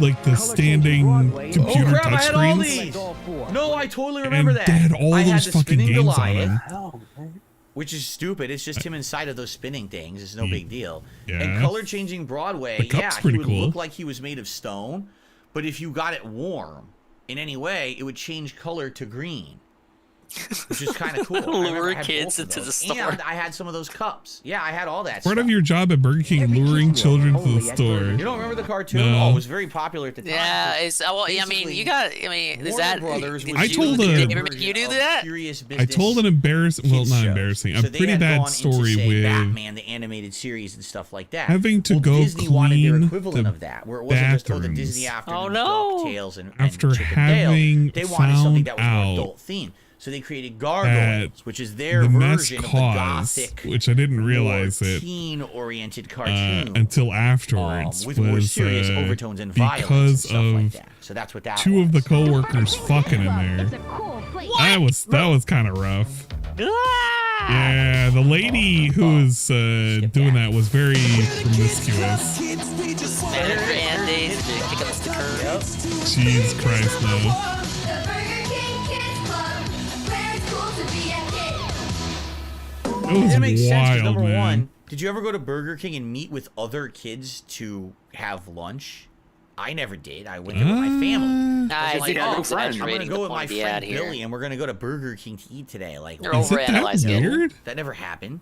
like the standing computer Oh crap! I had all touchscreens. these. No, I totally remember And that. they had all I had those the fucking spinning games on Goliath, them. which is stupid. It's just him inside of those spinning things. It's no big deal. Yeah. And color changing Broadway. The cup's Yeah, pretty he would cool. look like he was made of stone, but if you got it warm in any way, it would change color to green. which is kind of cool. Lure kids into the store. And I had some of those cups. Yeah, I had all that Part stuff. of your job at Burger King, luring children to the store. You don't remember the cartoon? No. Oh, it was very popular at the time. Yeah, it's well. I mean, you got. I mean, is that? I told you do that? I told an embarrassing, well, not embarrassing, a So they pretty had bad gone story into, say, with Batman, the animated series and stuff like that. having to go Disney wanted their clean equivalent the of that, where it wasn't just the bathrooms Disney afternoon Oh, no. DuckTales and after Chip and Dale. having They wanted something found that was more out adult themed. So they created Gargoyles, which is their the mess version of the caused, gothic, which I didn't realize more it teen-oriented cartoon until afterwards with more was serious overtones and because violence and stuff of like that. So that's what that two was. of the coworkers fucking in there. That was kind of rough. Yeah, the lady who was doing that was very promiscuous. Manager and days to kick up the curve. Jesus Christ, no. It makes was sense 'cause wild, number man. one, did you ever go to Burger King and meet with other kids to have lunch? I never did. I went there with my family. I like, think oh, that's I'm gonna the go with point my of the friend ad here. Billy, and we're gonna go to Burger King to eat today. Like, You're Is it that overanalyzing it. weird? that never happened.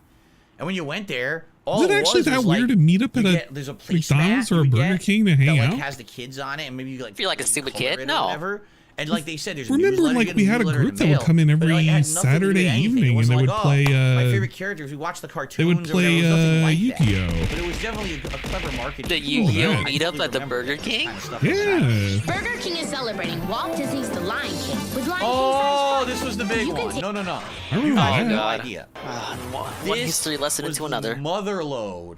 And when you went there, all Is it it actually was that was weird like, to meet up you at a get- there's a placemat McDonald's or a you Burger get King to hang that, out? like, has the kids on it, and maybe you like Feel like a stupid color kid? it or No. whatever. And like they said, there's a Remember, newsletter, like, you get we had a newsletter in group the that would mail, come in but, every like, it had nothing to do with Saturday anything. It evening, and wasn't they would like, play, my favorite characters. We watched the cartoons. they would or play whatever. It was nothing like that. Yu-Gi-Oh. But it was definitely a clever marketing. The tool. Yu-Gi-Oh that. meet up at the Burger King? Yeah. Burger King is celebrating Walt Disney's The Lion King with Lion Oh, this was the big one. No. I remember You have that. no God. idea. One history lesson was into another. the motherlode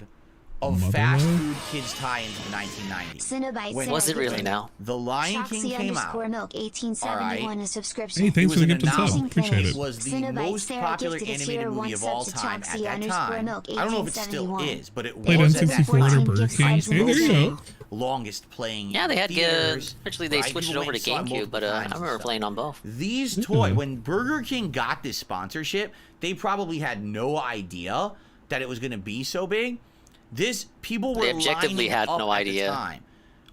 of fast food kids tie-ins in the 1990s. Cinnabite Was it really now? The Lion King came out. Milk 1871 a subscription. Hey, thanks It for the was gift an and sub. Appreciate It it. was the Cinnabite most Sarah popular gifted a animated tier movie one of sub all to time at that Chompsy time. Milk, I don't know if it still 1871. is, but it Played was at that N64 at a time. Burger King. Hey, there you go. Longest playing. Yeah, they had good. theaters, Actually, they right? switched it People over to went and saw it GameCube, multiple but I times and remember stuff. playing on both. These toys, when Burger King got this sponsorship, they probably had no idea that it was going to be so big. People were They objectively lining had up no at idea. the time,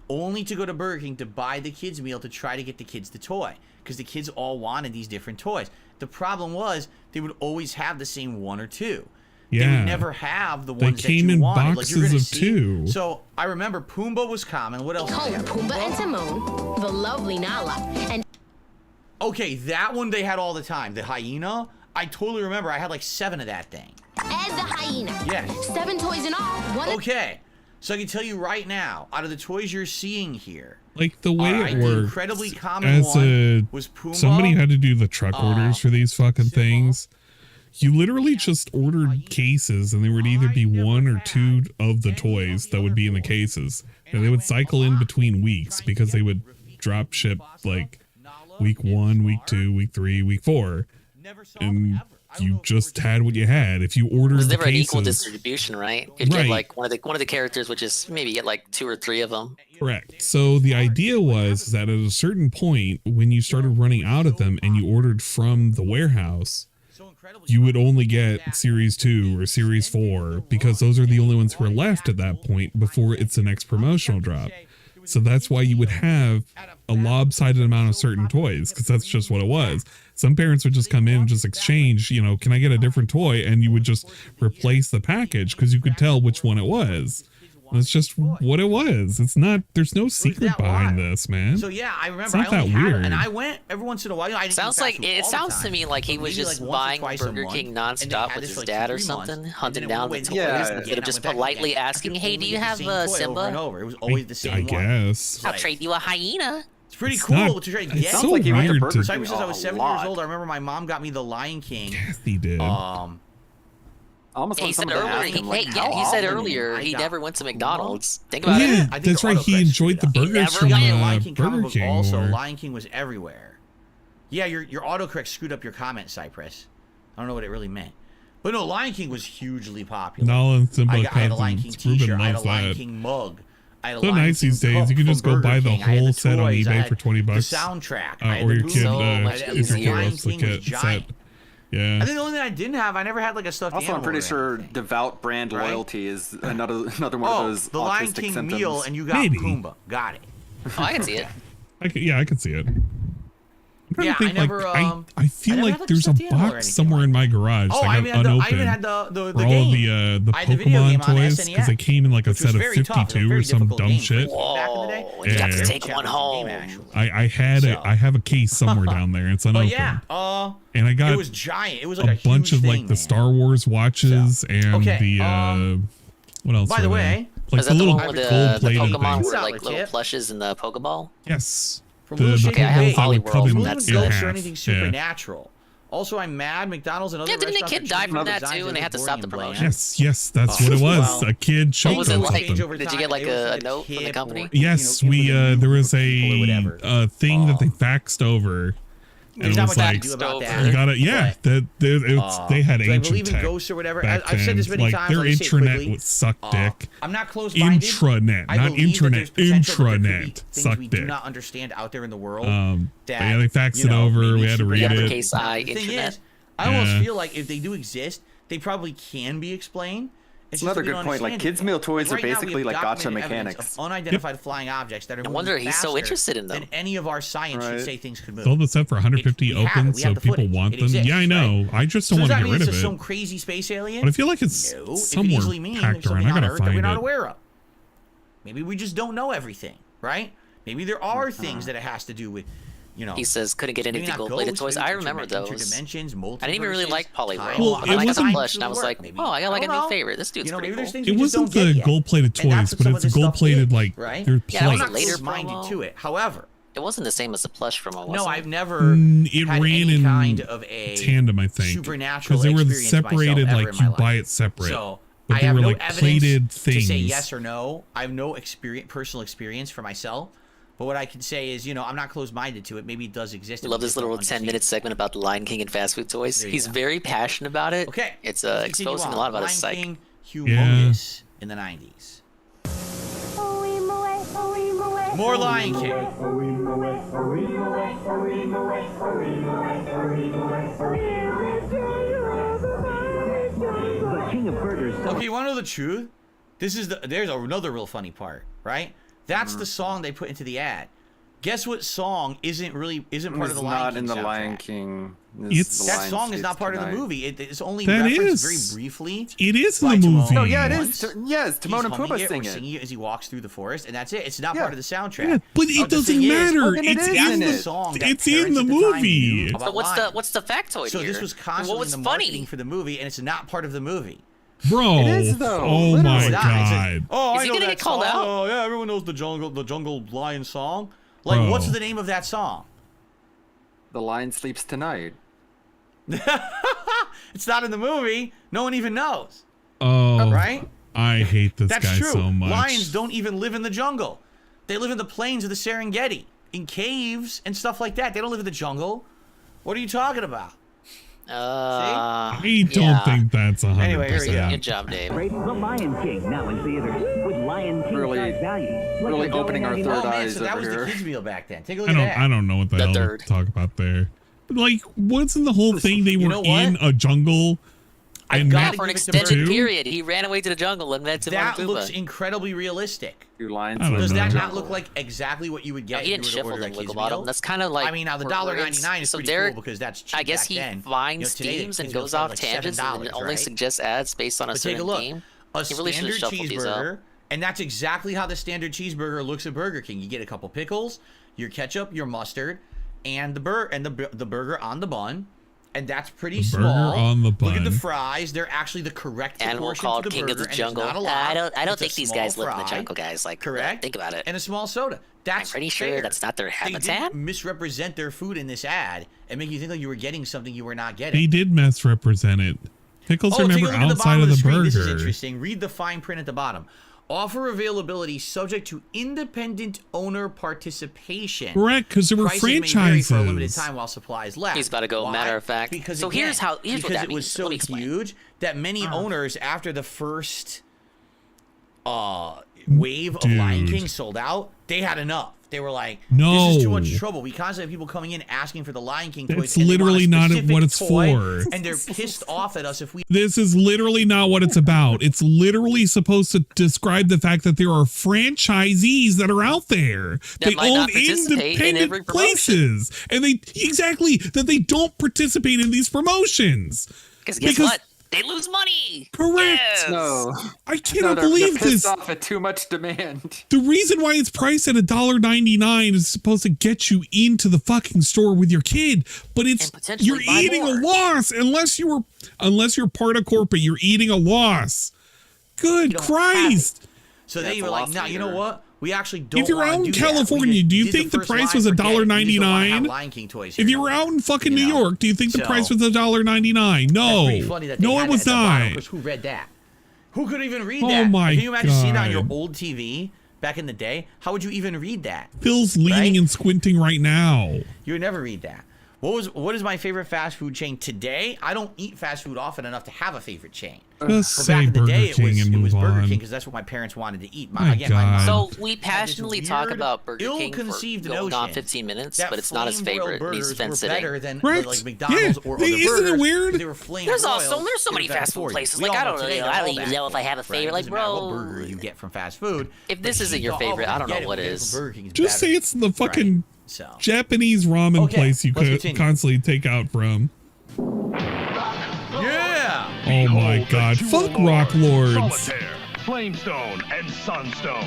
only to go to Burger King to buy the kids meal to try to get the kids the toy, because the kids all wanted these different toys. The problem was they would always have the same one or two. They Yeah. would never have the They ones came that you in wanted. boxes you're gonna of see. two. So I remember Pumbaa was common. What else? did they Home have? Pumbaa and Timon, the lovely Nala, and Okay, that one they had all the time. The hyena. I totally remember. I had like 7 of that thing. Ed the hyena. Yes. 7 toys in all. One Okay, so I can tell you right now, out of the toys you're seeing here, Like the way Alright, it the worked incredibly common as one was Pumbaa. somebody had to do the truck orders for these fucking things. You literally just ordered cases, and there would either be 1 or 2 of the toys that would be in the cases, and they would cycle in between weeks because they would drop ship like week 1, week 2, week 3, week 4, and you just had what you had. If you ordered It was the never an equal cases, distribution, right? You'd Right. get like one of the characters, which is maybe get like 2 or 3 of them. correct. So the idea was that at a certain point, when you started running out of them and you ordered from the warehouse, you would only get Series 2 or Series 4 because those are the only ones who are left at that point before it's the next promotional drop. So that's why you would have a lopsided amount of certain toys, because that's just what it was. Some parents would just come in and just exchange, can I get a different toy? And you would just replace the package because you could tell which one it was. That's just what it was. It's not, there's no secret behind this, man. So yeah, I remember. It's not I only that had it, weird. and I went every once in a while. I didn't Sounds eat fast like food it all the sounds time, to me like he but was maybe, just like, once or buying twice a Burger month, King and they nonstop had with this his for, like, dad 2-3 or something, months, and hunting then down we the went toys to instead of and I just went back politely again. asking, "Hey, do you It's have the same toy over Simba?" and over. It was always the same I one. guess. I'll trade you a hyena. It's pretty It's cool not- to try to it's get. so Sounds like you went to weird Burger to- Cyber says I was a 7 lot. years old. I remember my mom got me the Lion King. Yes, he did. I almost He want said someone to earlier, ask him, like, he how said often earlier I he got never went to McDonald's. Think about Yeah, it. I think that's the right. He autocorrect enjoyed the screwed it up. burgers never from got Yeah, Lion King comic Burger book King. also. more. Lion King was everywhere. Yeah, your autocorrect screwed up your comment, Cypress. I don't know what it really meant. But no, Lion King was hugely popular. Nala and Simba I had a Lion cousins. King t-shirt. Ruben I had a loves Lion that. King mug. I had a So Lion nice King these days. cup You can from just go Burger buy the King. I had whole set on toys. I eBay had for $20. The soundtrack. I had Or the your kid, movie. much if your kid Lion loves the King was kit set. giant. Yeah. I think the only thing I didn't have, I never had like a stuffed Also, animal. I'm pretty or sure anything. devout brand Right? loyalty is another one of Oh, those the Lion autistic King symptoms. meal, and you got Maybe. Pumbaa. Got it. Oh, I can see it. I can see it. Yeah, I never. I feel like there's a box somewhere in my garage. Oh, I even had the for all game. the I had the video Pokemon game on toys SNES, because they came in like a set of very tough, 52 very or some difficult dumb game shit. Whoa, you got to take one home. I have a case somewhere down there. It's unopened. Yeah, and I got it was giant. It was like a bunch of like the Star Wars watches and the what else? By the way, like is that the one with the Pokemon things. were like little plushes in the Pokeball? Yes. Okay, I have Polyworld. That's good. Or anything supernatural. Also, I'm mad. McDonald's and other didn't a kid die from that too, and they had to stop the promotion? Yes, that's what it was. A kid What was it showed like? something. Did you get like a note from the company? Yes, there was a thing that they faxed over. And it was like, you gotta, they had ancient tech ghosts or whatever. back I've said this then. many like, times. their intranet would suck dick. I'm not close-minded. Intranet, not internet. Intranet suck we dick. do not understand out there in the world. But yeah, they faxed it over. We had to read it. Case I The thing internet. is, I almost feel like if they do exist, they probably can be explained. It's another good point. Like kids' meal toys are basically like gotcha mechanics. Unidentified flying objects that are. No wonder he's so interested in them. Than any of our science should say things could move. Sold the set for 150 open, so people want them. Yeah, I know. I just don't want to get rid of it. Some crazy space alien. But I feel like it's somewhere packed around. I gotta that we're find not it. aware of. Maybe we just don't know everything, right? Maybe there are things that it has to do with. You know, he says couldn't get any of the gold-plated toys. I remember those. I didn't even really like Polyworld. Well, but then I got the plush, and I was like, oh, I got like a new favorite. This dude's pretty cool. It wasn't the gold-plated toys, but it's gold-plated like their plate. Yeah, it was a later minded to it. However, it wasn't the same as the plush promo. Was no, it? I've never. It had ran any in kind of a tandem, I think, supernatural because they were experience separated. myself ever Like in my you buy life. it separate. So but I they have were no like evidence plated things. to say yes or no. I have no personal experience for myself. But what I can say is, you know, I'm not close-minded to it. Maybe it does exist. I love this little 10-minute segment about the Lion King and fast food toys. He's very passionate about it. Okay. It's exposing a lot about his psych. Lion King, humongous in the 90s. More Lion King. The king of burgers. Okay, you want to know the truth? There's another real funny part, right? That's the song they put into the ad. Guess what song isn't part of the Lion King not in the soundtrack? Lion King. That song is not part of the movie. It's only That referenced is. very briefly. It is in the movie. No, yeah, it is. Yes, Timon and Pumbaa sing it as he walks through the forest, and that's it. It's not part of the soundtrack. Yeah, but it doesn't matter. It's in the the song. It's in the movie. So what's the factoid So here? this was constantly what was in the funny marketing for the movie, and it's not part of the movie. Bro, It is, though. oh Literally. my It's not. god. Oh, Is I he know gonna that get called song. out? Oh, yeah, everyone knows the jungle lion song. Like, Bro. what's the name of that song? The Lion Sleeps Tonight. It's not in the movie. No one even knows. Oh, Right? I hate this That's guy true. so much. Lions don't even live in the jungle. They live in the plains of the Serengeti, in caves and stuff like that. They don't live in the jungle. What are you talking about? I don't think that's 100%. Anyway, here we go. Good job, Dave. The Lion King, now in theaters, with Lion King Really- size value. really opening our third Oh, man, eyes so that over was here. the kids' meal back then. Take a look at that. I don't know what the hell third. to talk about there. But like, wasn't the whole thing they You were know what? in a jungle? And gotta met For an give it to extended Bird. period, he ran away to the jungle and met Timon That and looks Pumbaa. incredibly realistic. Two lions. I don't Does know. that not look like exactly what you would get? No, he if didn't you were to shuffle order a them, kid's wiggle bottom. meal? That's kind of like. I mean, now the we're in- $1.99 is so pretty Derek, cool because that's cheap I guess back he then. finds today themes and things goes go for off like tangents and $7, only right? suggests ads based on a But take a certain look. theme. A He really should have standard shuffled these out. cheeseburger, and that's exactly how the standard cheeseburger looks at Burger King. You get a couple pickles, your ketchup, your mustard, and the burger on the bun. And that's pretty The burger small. on the Look at the bun. fries; they're actually the correct Animal proportion called to the King burger, of the and Jungle. it's not a lot. I don't It's a think these small guys live in the fry, jungle, guys. Like, correct? think about it. And a small soda. That's I'm pretty sure fair. that's not their They habitat. didn't misrepresent their food in this ad and make you think like you were getting something you were not getting. They did misrepresent it. Pickles are take a never look at outside of the screen. This is burger. interesting. Read the fine print at the bottom. Offer availability subject to independent owner participation. Correct, because there were Prices may vary for a limited franchises. time while supplies last. He's about to go Why? matter of fact. Because So again, here's what because that it was means. so Let me explain. huge that many owners after the first wave of Lion King sold out, they had enough. They were like, no, this is too much trouble. We constantly have people coming in asking for the Lion King toys. That's literally not what it's for. And they're pissed off at us if we. This is literally not what it's about. It's literally supposed to describe the fact that there are franchisees that are out there. They own independent places. And that they don't participate in these promotions. Because guess what? They lose money. Correct. Yes. No, I cannot they're believe pissed this. Off at too much demand. The reason why it's priced at $1.99 is supposed to get you into the fucking store with your kid, but you're eating a loss unless you're part of corporate. You're eating a loss. Good Christ. So they were like, "No, you know what? We actually don't." If you're out in California, do you think the price was $1.99? If you were out in fucking New York, do you think the price was $1.99? No, no, it was not. Who read that? Who could even read Oh that? my Can you imagine seeing that on your God. old TV back in the day? How would you even read that? Phil's leaning and squinting right now. You would never read that. What is my favorite fast food chain today? I don't eat fast food often enough to have a favorite chain. Just But say back in the Burger day, King and it was move Burger on. King because that's what my parents wanted to eat. My God. So we passionately talk about Burger King for conceived going on 15 minutes, but it's not his favorite. He's fence sitting. Better than Right. like McDonald's or other Isn't burgers. it weird? They were flame There's broiled. so many They're better fast for food you. places. We Like all I know don't today really, they're I all don't even bad know if I for have a you, favorite. right? Like, Doesn't matter what bro, burger you get from fast food. if this isn't your favorite, I don't know what is. Just say it's the fucking Japanese ramen place you could constantly take out from. Yeah. Oh my God! Fuck Rock Lords. Solitaire, Flamestone, and Sunstone.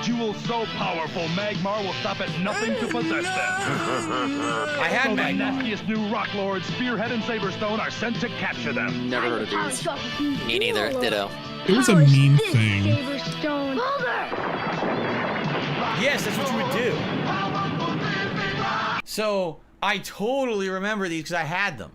Jewels so powerful, Magmar will stop at nothing to possess them. I had so the Magmar. nastiest new Rock Lords, Spearhead and Saberstone, are sent to capture them. Never heard of these. Me neither. Ditto. It was a mean thing. Yes, that's what you would do. So I totally remember these because I had them.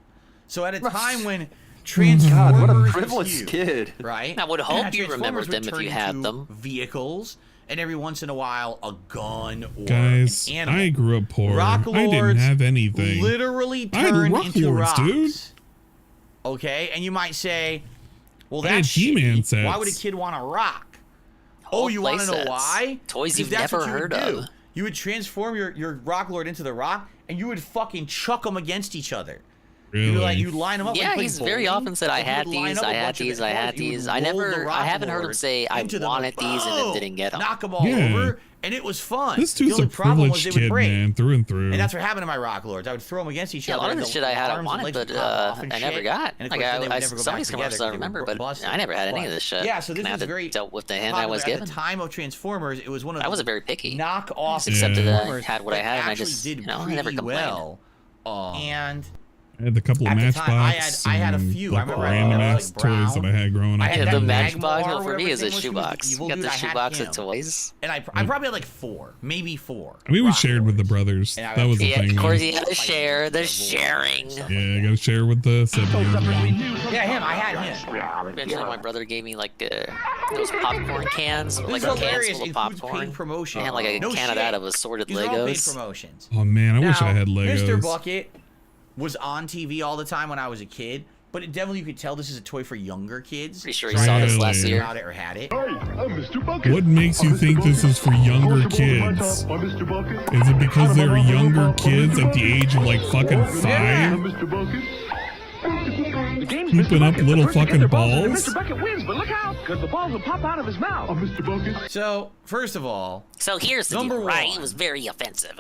So at a time when Transformers God, what a was privileged huge, kid. right? I would hope you Transformers remembered would them if turn you had into them. Vehicles, and every once in a while, a gun or Guys, an animal. I grew up poor. Rock I didn't Lords have anything. literally I had turned Rock into Lords, rocks. dude. Okay, and you might say, well, I had that's He-Man shitty. sets. Why would a kid want a rock? Oh, you want to know playsets. why? Toys 'Cause you've that's never what you would heard do. of. You would transform your Rock Lord into the Rock, and you would fucking chuck them against each other. Really? You'd line them up. Yeah, like he's very bowling, often said, "I but you had would line these, up a I had bunch of these, it I had first, you would these." I roll the never, Rock I haven't heard him Lord say, "I into them, wanted these," and then boom, didn't get them. knock them all Yeah. over, and it was fun. This The dude's only a problem was privileged they would kid, break. man, through and through. And that's what happened to my Rock Lords. I would throw them against each Yeah, a other. lot of and the shit I had, I arms and wanted, legs would but pop off and I never shit. got. And of Like course, then they would never go some of back these commercials together I 'cause they remember, were but busted. I never had any of But- this shit. Yeah, so this And I was had to very dealt with the hand I was popular. given. At the time of Transformers, it was one of the I wasn't very picky. knockoff Accepted that I Transformers had what I that had, and I actually just, did you know, I never pretty complained. well. And I had the couple of at the Matchbox time, I had a and, few. like, I remember random I had, ass like, toys that I had growing up. I had Yeah, that the Magmar, Matchbox for whatever me his is a name was, he was the shoebox. You evil got dude. the I had shoebox him. of toys. And I probably had like 4, maybe 4. I mean, we shared with the brothers. And I That was the Yeah, thing. of course man. you had to share. The sharing. Yeah, I gotta share with the siblings, man. Yeah, him. I had him. Eventually, my brother gave me like those popcorn cans, This like is a can hilarious. full of If Food's popcorn. paid promotion. And like a No can of shit. that of assorted These are all paid Legos. promotions. Oh man, I wish I had Legos. Mr. Bucket was on TV all the time when I was a kid, but it definitely you could tell this is a toy for younger kids. Pretty sure you saw this last year. About it or had it. Hey, I'm Mr. Bucket. What makes you think this is for younger kids? Mr. Bucket. Is it because they're younger kids at the age of like fucking 5? Mr. Bucket. Scooping up little fucking balls? Mr. Bucket wins, but look out, because the balls will pop out of his mouth. Mr. Bucket. So, first of all, So here's the Number deal, right? one. It was very offensive.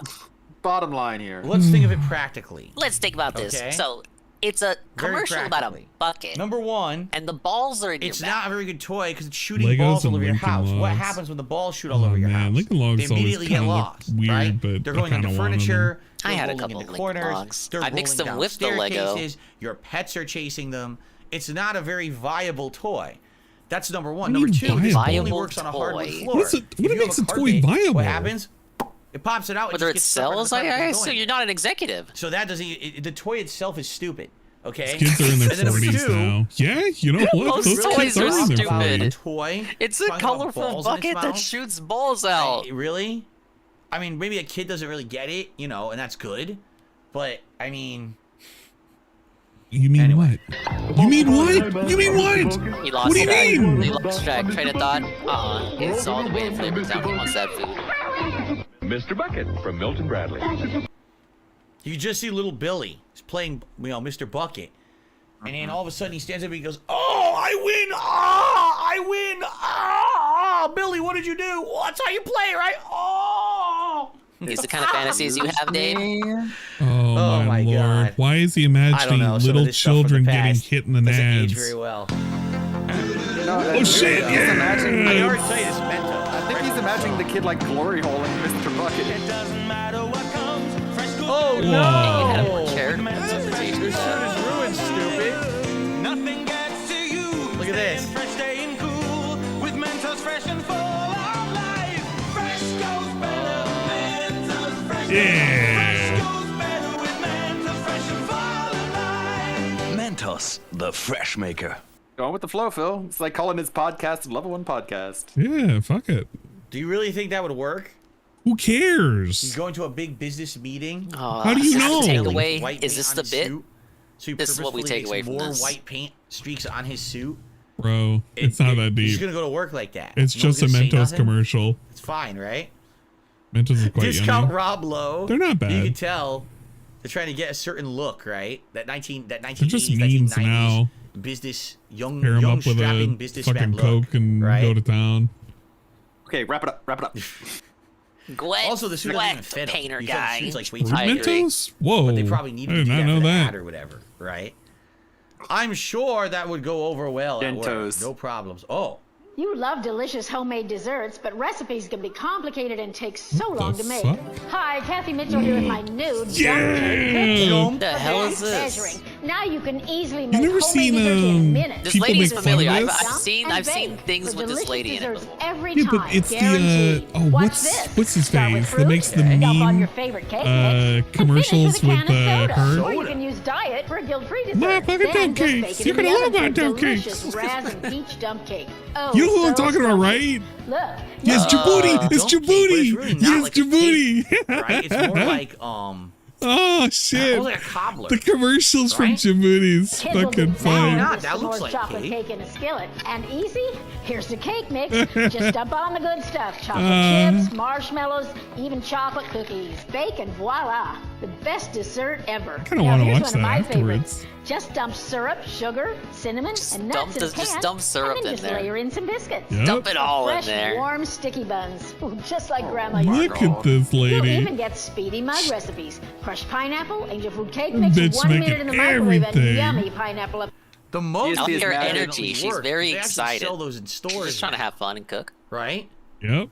Bottom line here. let's think of it practically. Let's think about this. Okay. So it's a Very commercial about a practically. bucket, Number one, and the balls are in it's your not mouth. a very good toy because it's shooting Legos balls all and over your Lincoln house. What Logs. happens when the balls shoot all Oh over your man, house? Lincoln Logs They immediately always get kind of lost, look weird, right? but They're I going kind into of wanted them. furniture. I they're had a rolling couple into of Lincoln corners. Logs. They're I mixed rolling them down with the Lego. staircases. Your pets are chasing them. It's not a very viable toy. That's number one. What do Number you two, mean this viable? only works on a hardwood Toy. floor. What's it- what If you makes have a toy carpet, viable? What happens? It pops it out. Whether it it just gets stuck on sells, the carpet I and assume going. you're not an executive. So that doesn't. The toy itself is stupid. Okay. Kids are in their And then number 40s two, now. Yeah, you know what? Most Those toys kids are are in their stupid. 40s. Toy. It's a talking about colorful balls in its bucket that mouth. shoots balls out. Really? I mean, maybe a kid doesn't really get it, you know, and that's good. But I mean, You mean what? You mean what? You mean what? He lost What do you mean? He lost train of thought. He's all the way to Flavor Town. He wants that food. Mr. Bucket from Milton Bradley. You just see little Billy. He's playing, Mr. Bucket. And then all of a sudden he stands up and he goes, "Oh, I win! Ah, I win! Ah, Billy, what did you do? Oh, that's how you play, right? Oh!" These the kind of fantasies you have, Dave? Oh my lord. God. Why is he imagining little children getting hit in the doesn't age nads? very well. Oh shit, yeah! I can already tell you this is Mento. I think he's imagining the kid like glory hole in Mr. Bucket. Oh Whoa. no! Chair. Your suit is ruined, stupid. Nothing gets to you. Look at this. Fresh, staying cool with Mentos fresh and full of life. Fresh goes better. Mentos fresh. Yeah. Fresh goes better with Mentos fresh and full of life. Mentos, the fresh maker. Going with the flow, Phil. It's like calling his podcast Level 1 Podcast. Yeah, fuck it. Do you really think that would work? Who cares? He's going to a big business meeting. How do you know? Takeaway? Is this the bit? So he This is what we purposefully take away makes from more this. white paint streaks on his suit. Bro, it's not that He's deep. gonna go to work like that. It's No one's just a gonna say Mentos nothing? commercial. It's fine, right? Mentos is quite Discount yummy. Rob Lowe. They're not You bad. can tell they're trying to get a certain look, right? That They're 1980s, just memes 1990s now. business, young Pair them up with strapping a businessman fucking look, Coke and right? go to town. Okay, wrap it up. Wrap it up. Gwen, Also, the suit doesn't even fit him. painter You thought guy. the suit's like way With too big. Mentos? Whoa. But they probably needed I to did do not that know for the that. ad or whatever, right? I'm sure that would go over well at work. Dentos. No problems. Oh, You love delicious homemade desserts, but recipes can be complicated and take so long to make. fuck? Hi, Kathy Mitchell here with my new Yeah! What the hell is this? measuring. Now you can easily make never homemade seen, dessert in minutes. This People lady's make fun familiar. of I've this? seen And I've seen bake things for with this delicious lady in it. desserts every Yeah, time. but it's Guaranteed. the what's his Start with face that fruit, makes the dump on your meme favorite cake mix, commercials and finish with with a can of soda. Or you her. can use diet for a guilt-free dessert. Motherfucker, Then dump just cakes. bake it You're in the gonna love oven my for dump cakes. delicious raz and peach dump cake. Oh, You know who I'm so talking about, scrumptious. right? Look. Yes, Djibouti. It's dump cake, but it's Djibouti. really not Yes, like a Djibouti. cake, right? It's more like Oh shit! almost like a cobbler. The commercials from right? Djibouti's Kids will fucking be fun. down Nah, with that some looks more like chocolate cake. cake in a skillet. And easy? Here's the cake mix. Just dump on the good stuff. Chocolate chips, marshmallows, even chocolate cookies. Bake and voila. The best dessert ever. I kinda Now, wanna here's watch one of that my afterwards. favorites. Just dump syrup, sugar, cinnamon, and nuts in a just pan, dump syrup and then in just there. layer in some biscuits. Yep. Dump it all in Fresh, there. warm, sticky buns. Ooh, just like Grandma used to Look at this You'll lady. even get speedy mug recipes. Crushed pineapple, angel food cake mix, Bitch 1 minute making in the microwave, everything. and yummy pineapple up. The most I'll hear mad. energy. She's very they actually excited. Sell those in stores, She's just trying to have fun and cook. right? Yep.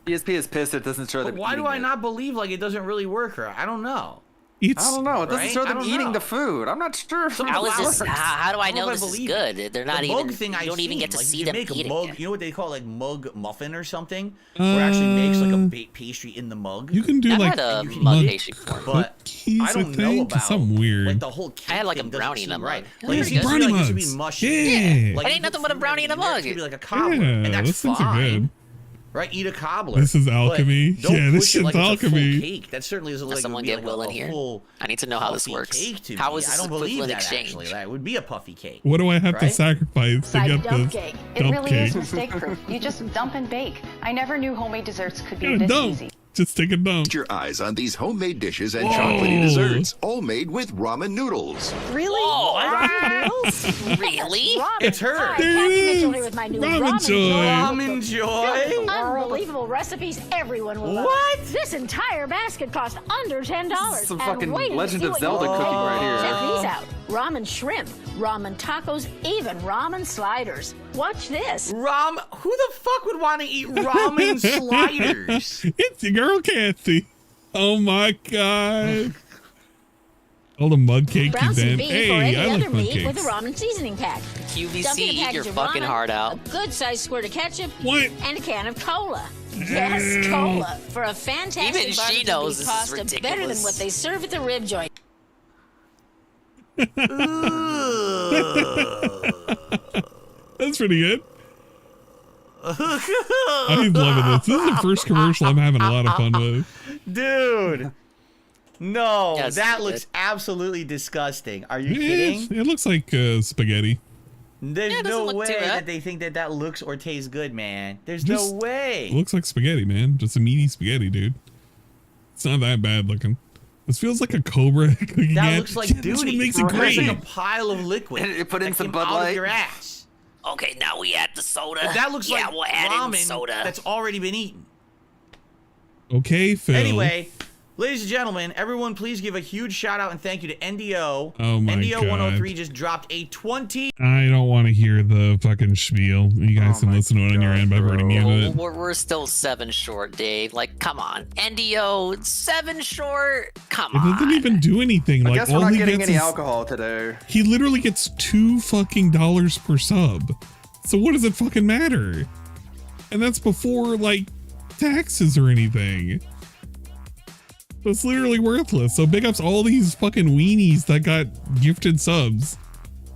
DSP is pissed it doesn't show But them why do eating I it. not believe like it doesn't really work? Or I don't know. It's I don't know. It doesn't Right? show I them don't eating know. the food. I'm not sure. How is this? How do I know if this is believe good? it. They're not the even. mug thing You I've don't even seen, get to like, see you them make a eating mug. it. You know what they call like mug muffin or something, where it actually makes like a pastry in the mug. You can do I've like had a you can mug eat it, pastry before. but cookies, I don't know think. about Something weird. Like the whole cake I had like a thing doesn't brownie in a seem mug. right. Yeah, Like it pretty seems good. Brownie like it should be mugs. mushy. Yeah. Like It ain't you nothing put but a fruit brownie in a in there, mug. It should be like a cobbler, Yeah, and that's those things are fine. good. Right, eat a cobbler. This is but alchemy. don't Yeah, this push it like shit's it's a full alchemy. cake. That certainly doesn't look Does like it would someone be get like Will a in here? full I need to know how this puffy works. cake to How me. is I this don't believe equivalent that exchange? actually. That would be a puffy cake. What do I have to Right? sacrifice to Like get dump this cake. It dump really cake? is mistake-proof. You just dump and bake. I never knew homemade desserts could be Yeah, this dump. easy. Just take a dump. Keep your eyes on these homemade dishes and Whoa. chocolatey desserts, all made with ramen noodles. Really? Ramen noodles? Really? It's her. Hi, There Kathy it Mitchell is. here with my new Ramen ramen joy. Ramen joy. Unbelievable recipes everyone will love. What? This entire basket cost under $10. This is some And fucking wait till you Legend see of what Zelda you- cooking right here. Check these out. Ramen shrimp, ramen tacos, even ramen sliders. Watch this. Who the fuck would want to eat ramen sliders? It's your girl Kathy. Oh my god. All the mug cake Brown you some then. beef or Hey, any I other like mug meat with a cakes. ramen seasoning pack. Dump in QVC, a eat package your of fucking ramen, heart out. A good-sized squirt of ketchup. What? And a can of cola. Yes, cola. For a fantastic Even she barbecue knows beef this is pasta better than ridiculous. what they serve at the rib joint. That's pretty good. I'm loving this. This is the first commercial I'm having a lot of fun with. Dude. No, Yes, that it- looks absolutely disgusting. Are you It kidding? looks like spaghetti. There's Yeah, it doesn't no look way too bad. that they think that that looks or tastes good, man. There's Just- no way. It looks like spaghetti, man. Just a meaty spaghetti, dude. It's not that bad looking. This feels like a Cobra. That looks like That's Doody. what makes it great. It's like a pile of liquid. And put in that some came Bud out Light. of your ass. Okay, now we add the soda. But that looks yeah, like we'll add in ramen soda. that's already been eaten. Okay, Phil. Anyway, ladies and gentlemen, everyone please give a huge shout out and thank you to NDO. Oh my NDO God. 103 just dropped a 20. I don't want to hear the fucking spiel. You guys can listen to it on your end. I've already muted it. We're still 7 short, Dave. Like, come on. NDO, 7 short. Come It on. doesn't even do anything. I Like, guess all we're not he getting gets any is, alcohol today. he literally gets $2 fucking per sub. So what does it fucking matter? And that's before like taxes or anything. So it's literally worthless. So big ups all these fucking weenies that got gifted subs.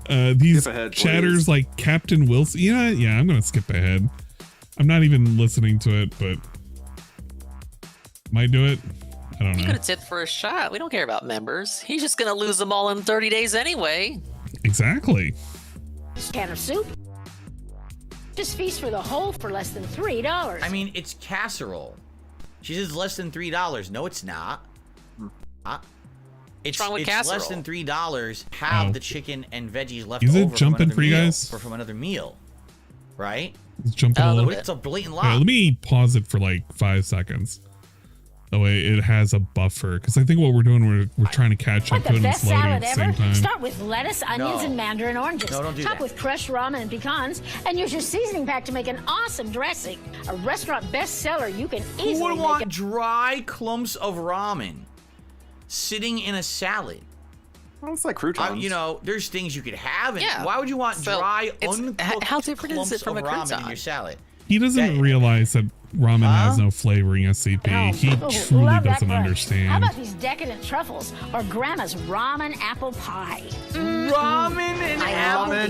These Skip ahead, chatters please. like Captain Wilson. Yeah, I'm gonna skip ahead. I'm not even listening to it, but might do it. I don't You know. could have tipped for a shot. We don't care about members. He's just gonna lose them all in 30 days anyway. Exactly. Can of soup. Just feast for the whole for less than $3. I mean, it's casserole. She says less than $3. No, it's not. It's wrong with less casserole? than $3. Have Oh. the chicken and veggies left Is it over from jumping another for you meal, guys? or from another meal, right? Let's jump in a little bit. It's a blatant Okay, lie. let me pause it for like 5 seconds. That way it has a buffer. Because I think what we're doing, we're trying to catch up Want to the it and best it's loading salad at the same ever? time. Start with lettuce, onions, No. and mandarin oranges. No, don't do Top that. with crushed ramen and pecans, and use your seasoning pack to make an awesome dressing. A restaurant bestseller. You can Who easily would make want it. dry clumps of ramen sitting in a salad? Well, it's like croutons. You know, there's things you could have. And Yeah. Why would you want So, dry, it's- uncooked how different is clumps it from of a ramen in crouton? your salad? He doesn't realize that ramen has no flavoring, SCP. He Oh, truly love that doesn't crunch. How understand. about these decadent truffles or grandma's ramen apple pie? Ramen and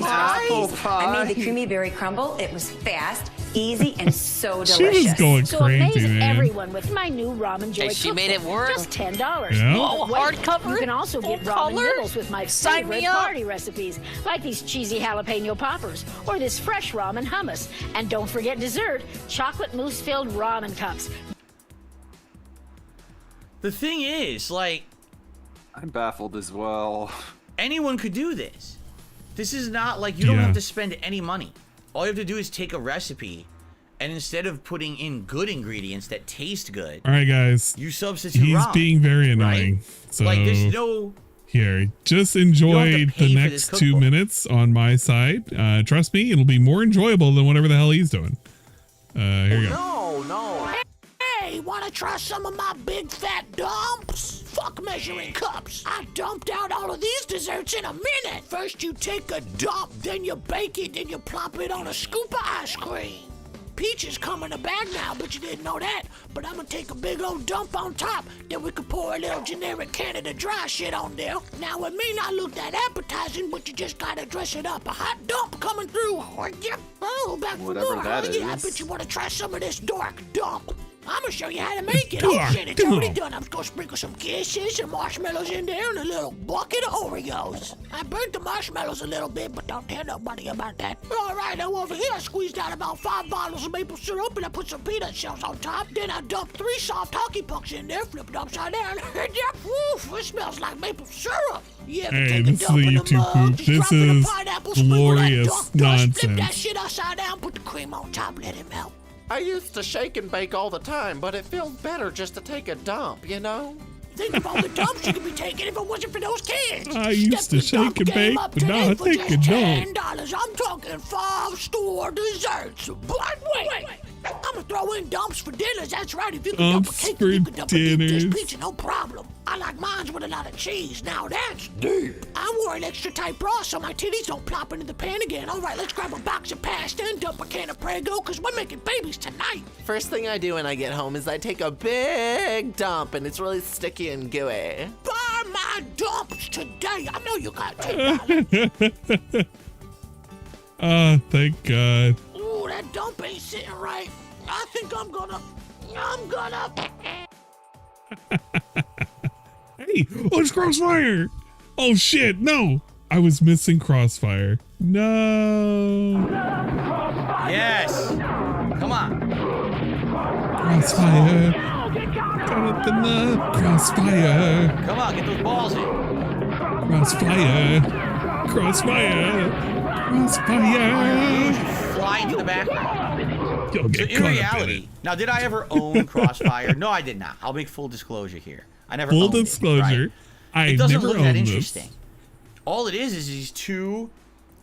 apple pie? I made the creamy berry crumble. It was fast, easy, and so She delicious. was going So crazy, amaze man. everyone with my new ramen joy. Hey, she made it cookbook. work. Just $10. Yeah. Whoa, hardcover? You can also get Full ramen color? nibbles with my Sign favorite me up. party recipes, like these cheesy jalapeno poppers or this fresh ramen hummus. And don't forget dessert, chocolate mousse-filled ramen cups. The thing is, like, I'm baffled as well. anyone could do this. This is not like you don't Yeah. have to spend any money. All you have to do is take a recipe, and instead of putting in good ingredients that taste good, All right, guys. you substitute He's ramen. being very annoying. So Like, there's no... here, just You don't enjoy have to the pay for this next 2 cookbook. minutes on my side. Trust me, it'll be more enjoyable than whatever the hell he's doing. Here you go. No. Hey, wanna try some of my big fat dumps? Fuck measuring cups. I dumped out all of these desserts in a minute. First you take a dump, then you bake it, then you plop it on a scoop of ice cream. Peaches come in a bag now, but you didn't know that. But I'm gonna take a big old dump on top, then we could pour a little generic Canada Dry shit on there. Now it may not look that appetizing, but you just gotta dress it up. A hot dump coming through. Yep. Oh, back for Whatever more. that Yeah, I is. bet you wanna try some of this dark dump. I'm gonna show you how to make it. Dark Oh shit, it's already dump. done. I'm just gonna sprinkle some kisses, some marshmallows in there, and a little bucket of Oreos. I burnt the marshmallows a little bit, but don't tell nobody about that. All right, now over here, I squeezed out about 5 bottles of maple syrup, and I put some peanut shells on top. Then I dumped 3 soft hockey pucks in there, flipped it upside down. Yep, woof, it smells like maple syrup. Yeah, Hey, this is the YouTube poop. This is glorious Flip that nonsense. shit upside down, put the cream on top, let it melt. I used to shake and bake all the time, but it feels better just to take a dump, you know? Think of all the dumps you could be taking if it wasn't for those kids. I used to shake and bake, but now I take a dump. $10. I'm talking 5-store desserts. But wait, I'm gonna throw in dumps for dinners. That's right. If you can dump a Dumps cake, for you can dump a deep dish dinners. pizza, no problem. I like mine with a lot of cheese. Now that's deep. I wore an extra tight bra so my titties don't plop into the pan again. All right, let's grab a box of pasta and dump a can of Prego, because we're making babies tonight. First thing I do when I get home is I take a big dump, and it's really sticky and gooey. Buy my dumps today. I know you got $10. Thank God. Ooh, that dump ain't sitting right. I think I'm gonna. Hey, oh, it's Crossfire. Oh shit, no. I was missing Crossfire. No. Yes. Come on. Crossfire. Caught up in the crossfire. Come on, get those balls in. Crossfire. Crossfire. Crossfire. Fly into the back. You'll get in reality, now did I ever own Crossfire? No, I did not. I'll make full disclosure here. I never owned disclosure. It, right? It doesn't look that this. interesting. All it is these two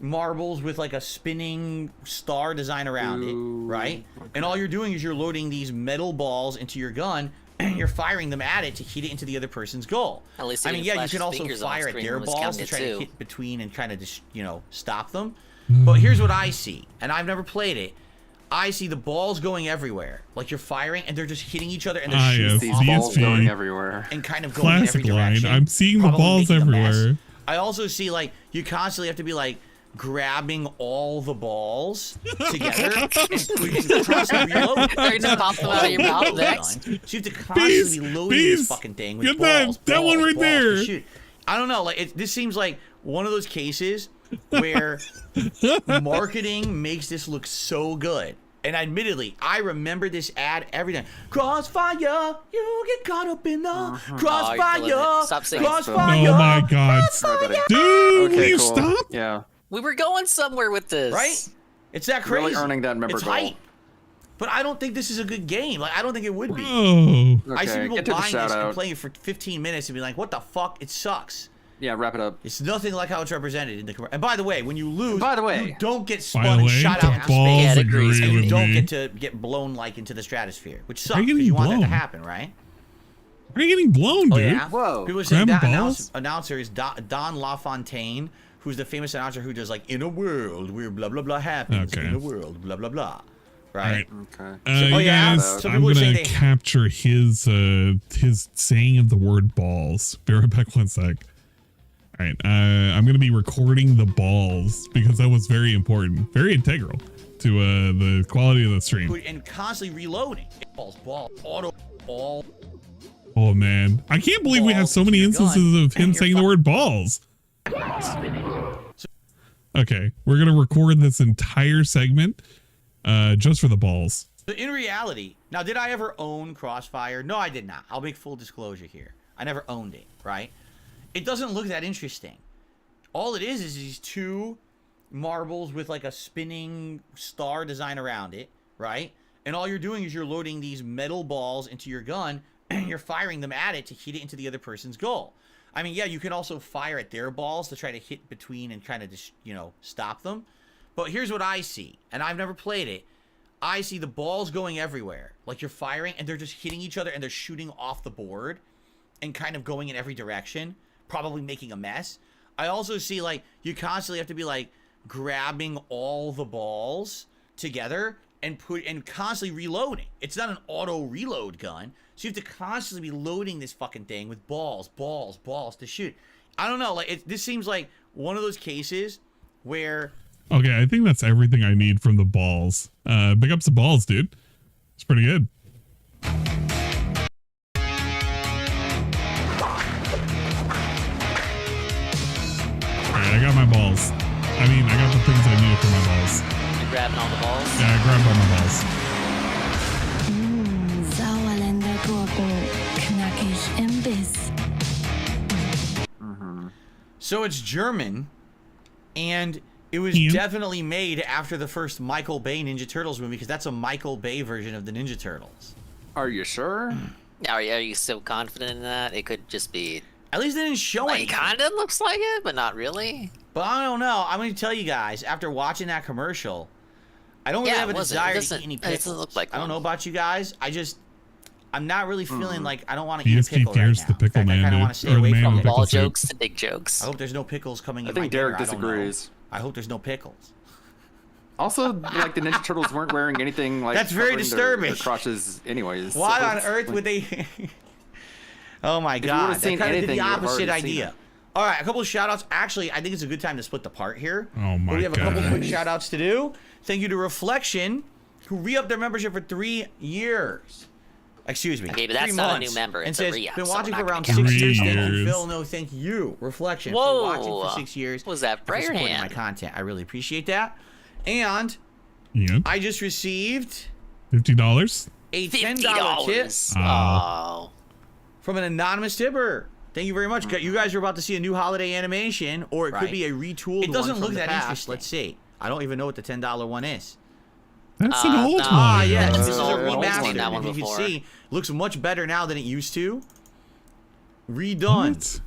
marbles with like a spinning star design around it, right? Okay. And all you're doing is you're loading these metal balls into your gun and you're firing them at it to hit it into the other person's goal. At least I mean, yeah, you can also fire at their balls to try to hit between and kind of just, you know, stop them. But here's what I see, and I've never played it. I see the balls going everywhere. Like you're firing and they're just hitting each other and they're shooting these balls going everywhere. And kind of going in every direction. I'm seeing the balls everywhere. I also see like you constantly have to be like grabbing all the balls together and constantly reloading. They're gonna pop them out of your mouth next. So you have to constantly be loading this fucking thing with balls. That one right there. Shoot. I don't know. Like this seems like one of those cases where marketing makes this look so good. And admittedly, I remember this ad every time. Crossfire, you get caught up in the crossfire. Stop singing. Crossfire. Oh my god. Dude, will you stop? Yeah. We were going somewhere with this. Right? It's that crazy. Really earning that member goal. Hype. But I don't think this is a good game. Like, I don't think it would be. Oh. I see people buying this and playing it for 15 minutes and be like, what the fuck? It sucks. Yeah, wrap it up. It's nothing like how it's represented in the commercial. And by the way, when you lose, you don't get By spun the and way, shot out into balls space. agree And you with don't me. get to get blown like into the stratosphere, which sucks you because getting you want that to blown? happen, right? Are you getting blown, dude? Oh yeah. Whoa. People are saying Grab that balls? announcer is Don LaFontaine, who's the famous announcer who does like in a world where blah blah blah happens. Okay. In a world, blah blah blah. Right. Okay. You guys, I'm gonna capture his saying of the word balls. Be right back 1 sec. All right, I'm gonna be recording the balls because that was very important, very integral to the quality of the stream. And constantly reloading. Balls, auto, ball. Oh man, I can't believe we have so many instances of him saying the word balls. Okay, we're gonna record this entire segment just for the balls. So in reality, now did I ever own Crossfire? No, I did not. I'll make full disclosure here. I never owned it, right? It doesn't look that interesting. All it is these two marbles with like a spinning star design around it, right? And all you're doing is you're loading these metal balls into your gun and you're firing them at it to hit it into the other person's goal. I mean, yeah, you can also fire at their balls to try to hit between and kind of just, you know, stop them. But here's what I see, and I've never played it. I see the balls going everywhere. Like you're firing and they're just hitting each other and they're shooting off the board and kind of going in every direction, probably making a mess. I also see like you constantly have to be like grabbing all the balls together and constantly reloading. It's not an auto reload gun. So you have to constantly be loading this fucking thing with balls to shoot. I don't know, like this seems like one of those cases where Okay, I think that's everything I need from the balls. Big ups the balls, dude. It's pretty good. Alright, I got my balls. I mean, I got the things I needed for my balls. You're grabbing all the balls? Yeah, I grabbed all my balls. Sauerländer Gurken, knackig im Biss. So it's German, and it was definitely made after the first Michael Bay Ninja Turtles movie, because that's a Michael Bay version of the Ninja Turtles. Are you sure? Are you so confident in that? It could just be... At least they didn't show it. It Kind of looks like it, but not really. But I don't know. I'm going to tell you guys, after watching that commercial, I don't really have a desire to eat any pickles. It doesn't look like I don't know about you guys. I'm not really feeling like I don't want to eat a DSP pickle right Dare's now. the pickle man, I kind of dude. want to stay Or the away man from with pickle Ball soup. jokes to big jokes. I hope there's no pickles coming in I think my Derek dinner. I don't disagrees. know. I hope there's no pickles. Also, like the Ninja Turtles weren't wearing anything like That's very covering disturbing. Their crotches, anyways. Why so on it's, earth like, would they? Oh my If you god! would've seen That kind of did anything, the you would've opposite already seen idea. it. All right, a couple of shout outs. Actually, I think it's a good time to split the part here. Oh my god. We have a couple quick shout outs to do. Thank you to Reflection, who re-upped their membership for 3 years. Excuse me. Okay, but that's 3 not a months. new member. And It's says, a re-up, been so watching we're for not around gonna 6 count years. it. Thank you, 3 Phil. No, thank you. Reflection. Whoa. For watching for 6 years. What was that and for prayer supporting hand? my content. I really appreciate that. And Yep. I just received $50. a $10 tip. Oh. from an anonymous tipper. Thank you very much. You guys are about to see a new holiday animation, or it could be a retooled. It doesn't look that interesting. Let's see. I don't even know what the $10 one is. That's an old one. Ah, yes. This is a remaster. If you can see, looks much better now than it used to. Redone.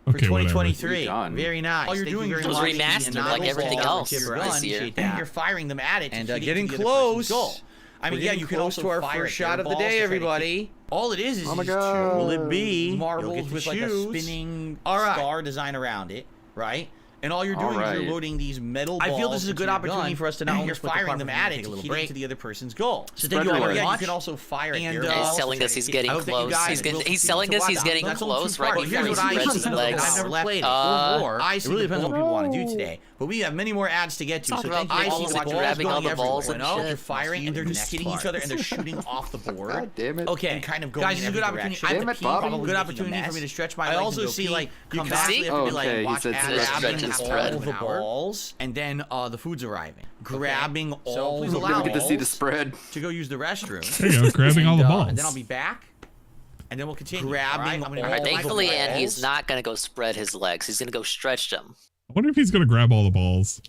What? For 2023. Very nice. All you're doing is remastered like everything else this year. And you're firing them at it. And getting close. I mean, yeah, you can also our first shot of the day, everybody. All it is oh my God. Will it be marbles with like a spinning star design around it, right? And all you're doing is you're loading these metal balls. I feel this is a good opportunity for us to not only firing them at it to hit it to the other person's goal. So then you can also fire it. And he's telling us he's getting close. He's telling us he's getting close right before he spreads his legs. I've never played it. It really depends on what people want to do today. But we have many more ads to get to. So thank you all for grabbing all the balls and shit. They're firing and they're just hitting each other and they're shooting off the board. God damn it. Okay. And kind of going. Guys, this is a good opportunity. I have a good opportunity for me to stretch my legs. I also see like you can see watch ads all the balls, and then the food's arriving. Grabbing all the balls. Get to see the spread. To go use the restroom. There you go, grabbing all the balls. And then I'll be back. And then we'll continue. Grabbing all thankfully, and he's not going to go spread his legs. He's going to go stretch them. I wonder if he's going to grab all the balls.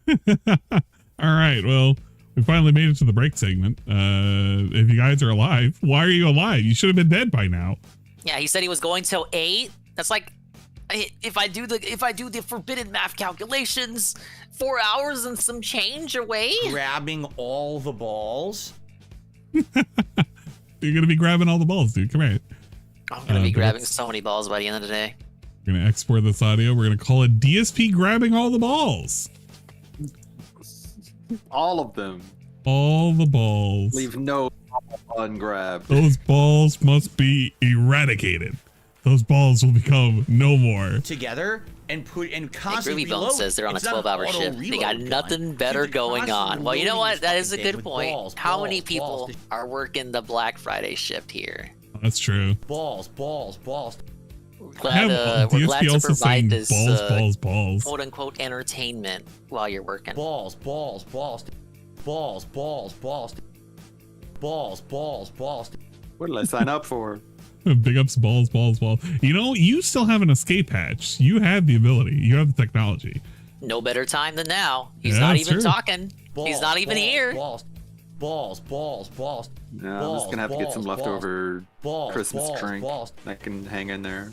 All right, well, we finally made it to the break segment. If you guys are alive, why are you alive? You should have been dead by now. Yeah, he said he was going till 8. That's like, if I do the forbidden math calculations, 4 hours and some change away. Grabbing all the balls. You're gonna be grabbing all the balls, dude. Come here. I'm gonna be grabbing so many balls by the end of the day. We're gonna export this audio. We're gonna call it DSP grabbing all the balls. All of them. All the balls. Leave no ungrabbed. Those balls must be eradicated. Those balls will become no more. Together and constantly reload. Bone says they're on a 12-hour shift. They got nothing better going on. Well, you know what? That is a good point. How many people are working the Black Friday shift here? That's true. Balls. We're glad to provide this balls. quote-unquote entertainment while you're working. Balls. What did I sign up for? Big ups, balls. You know, you still have an escape hatch. You have the ability. You have the technology. No better time than now. He's not even talking. He's not even here. Balls. No, I'm just gonna have to get some leftover Christmas drink. I can hang in there.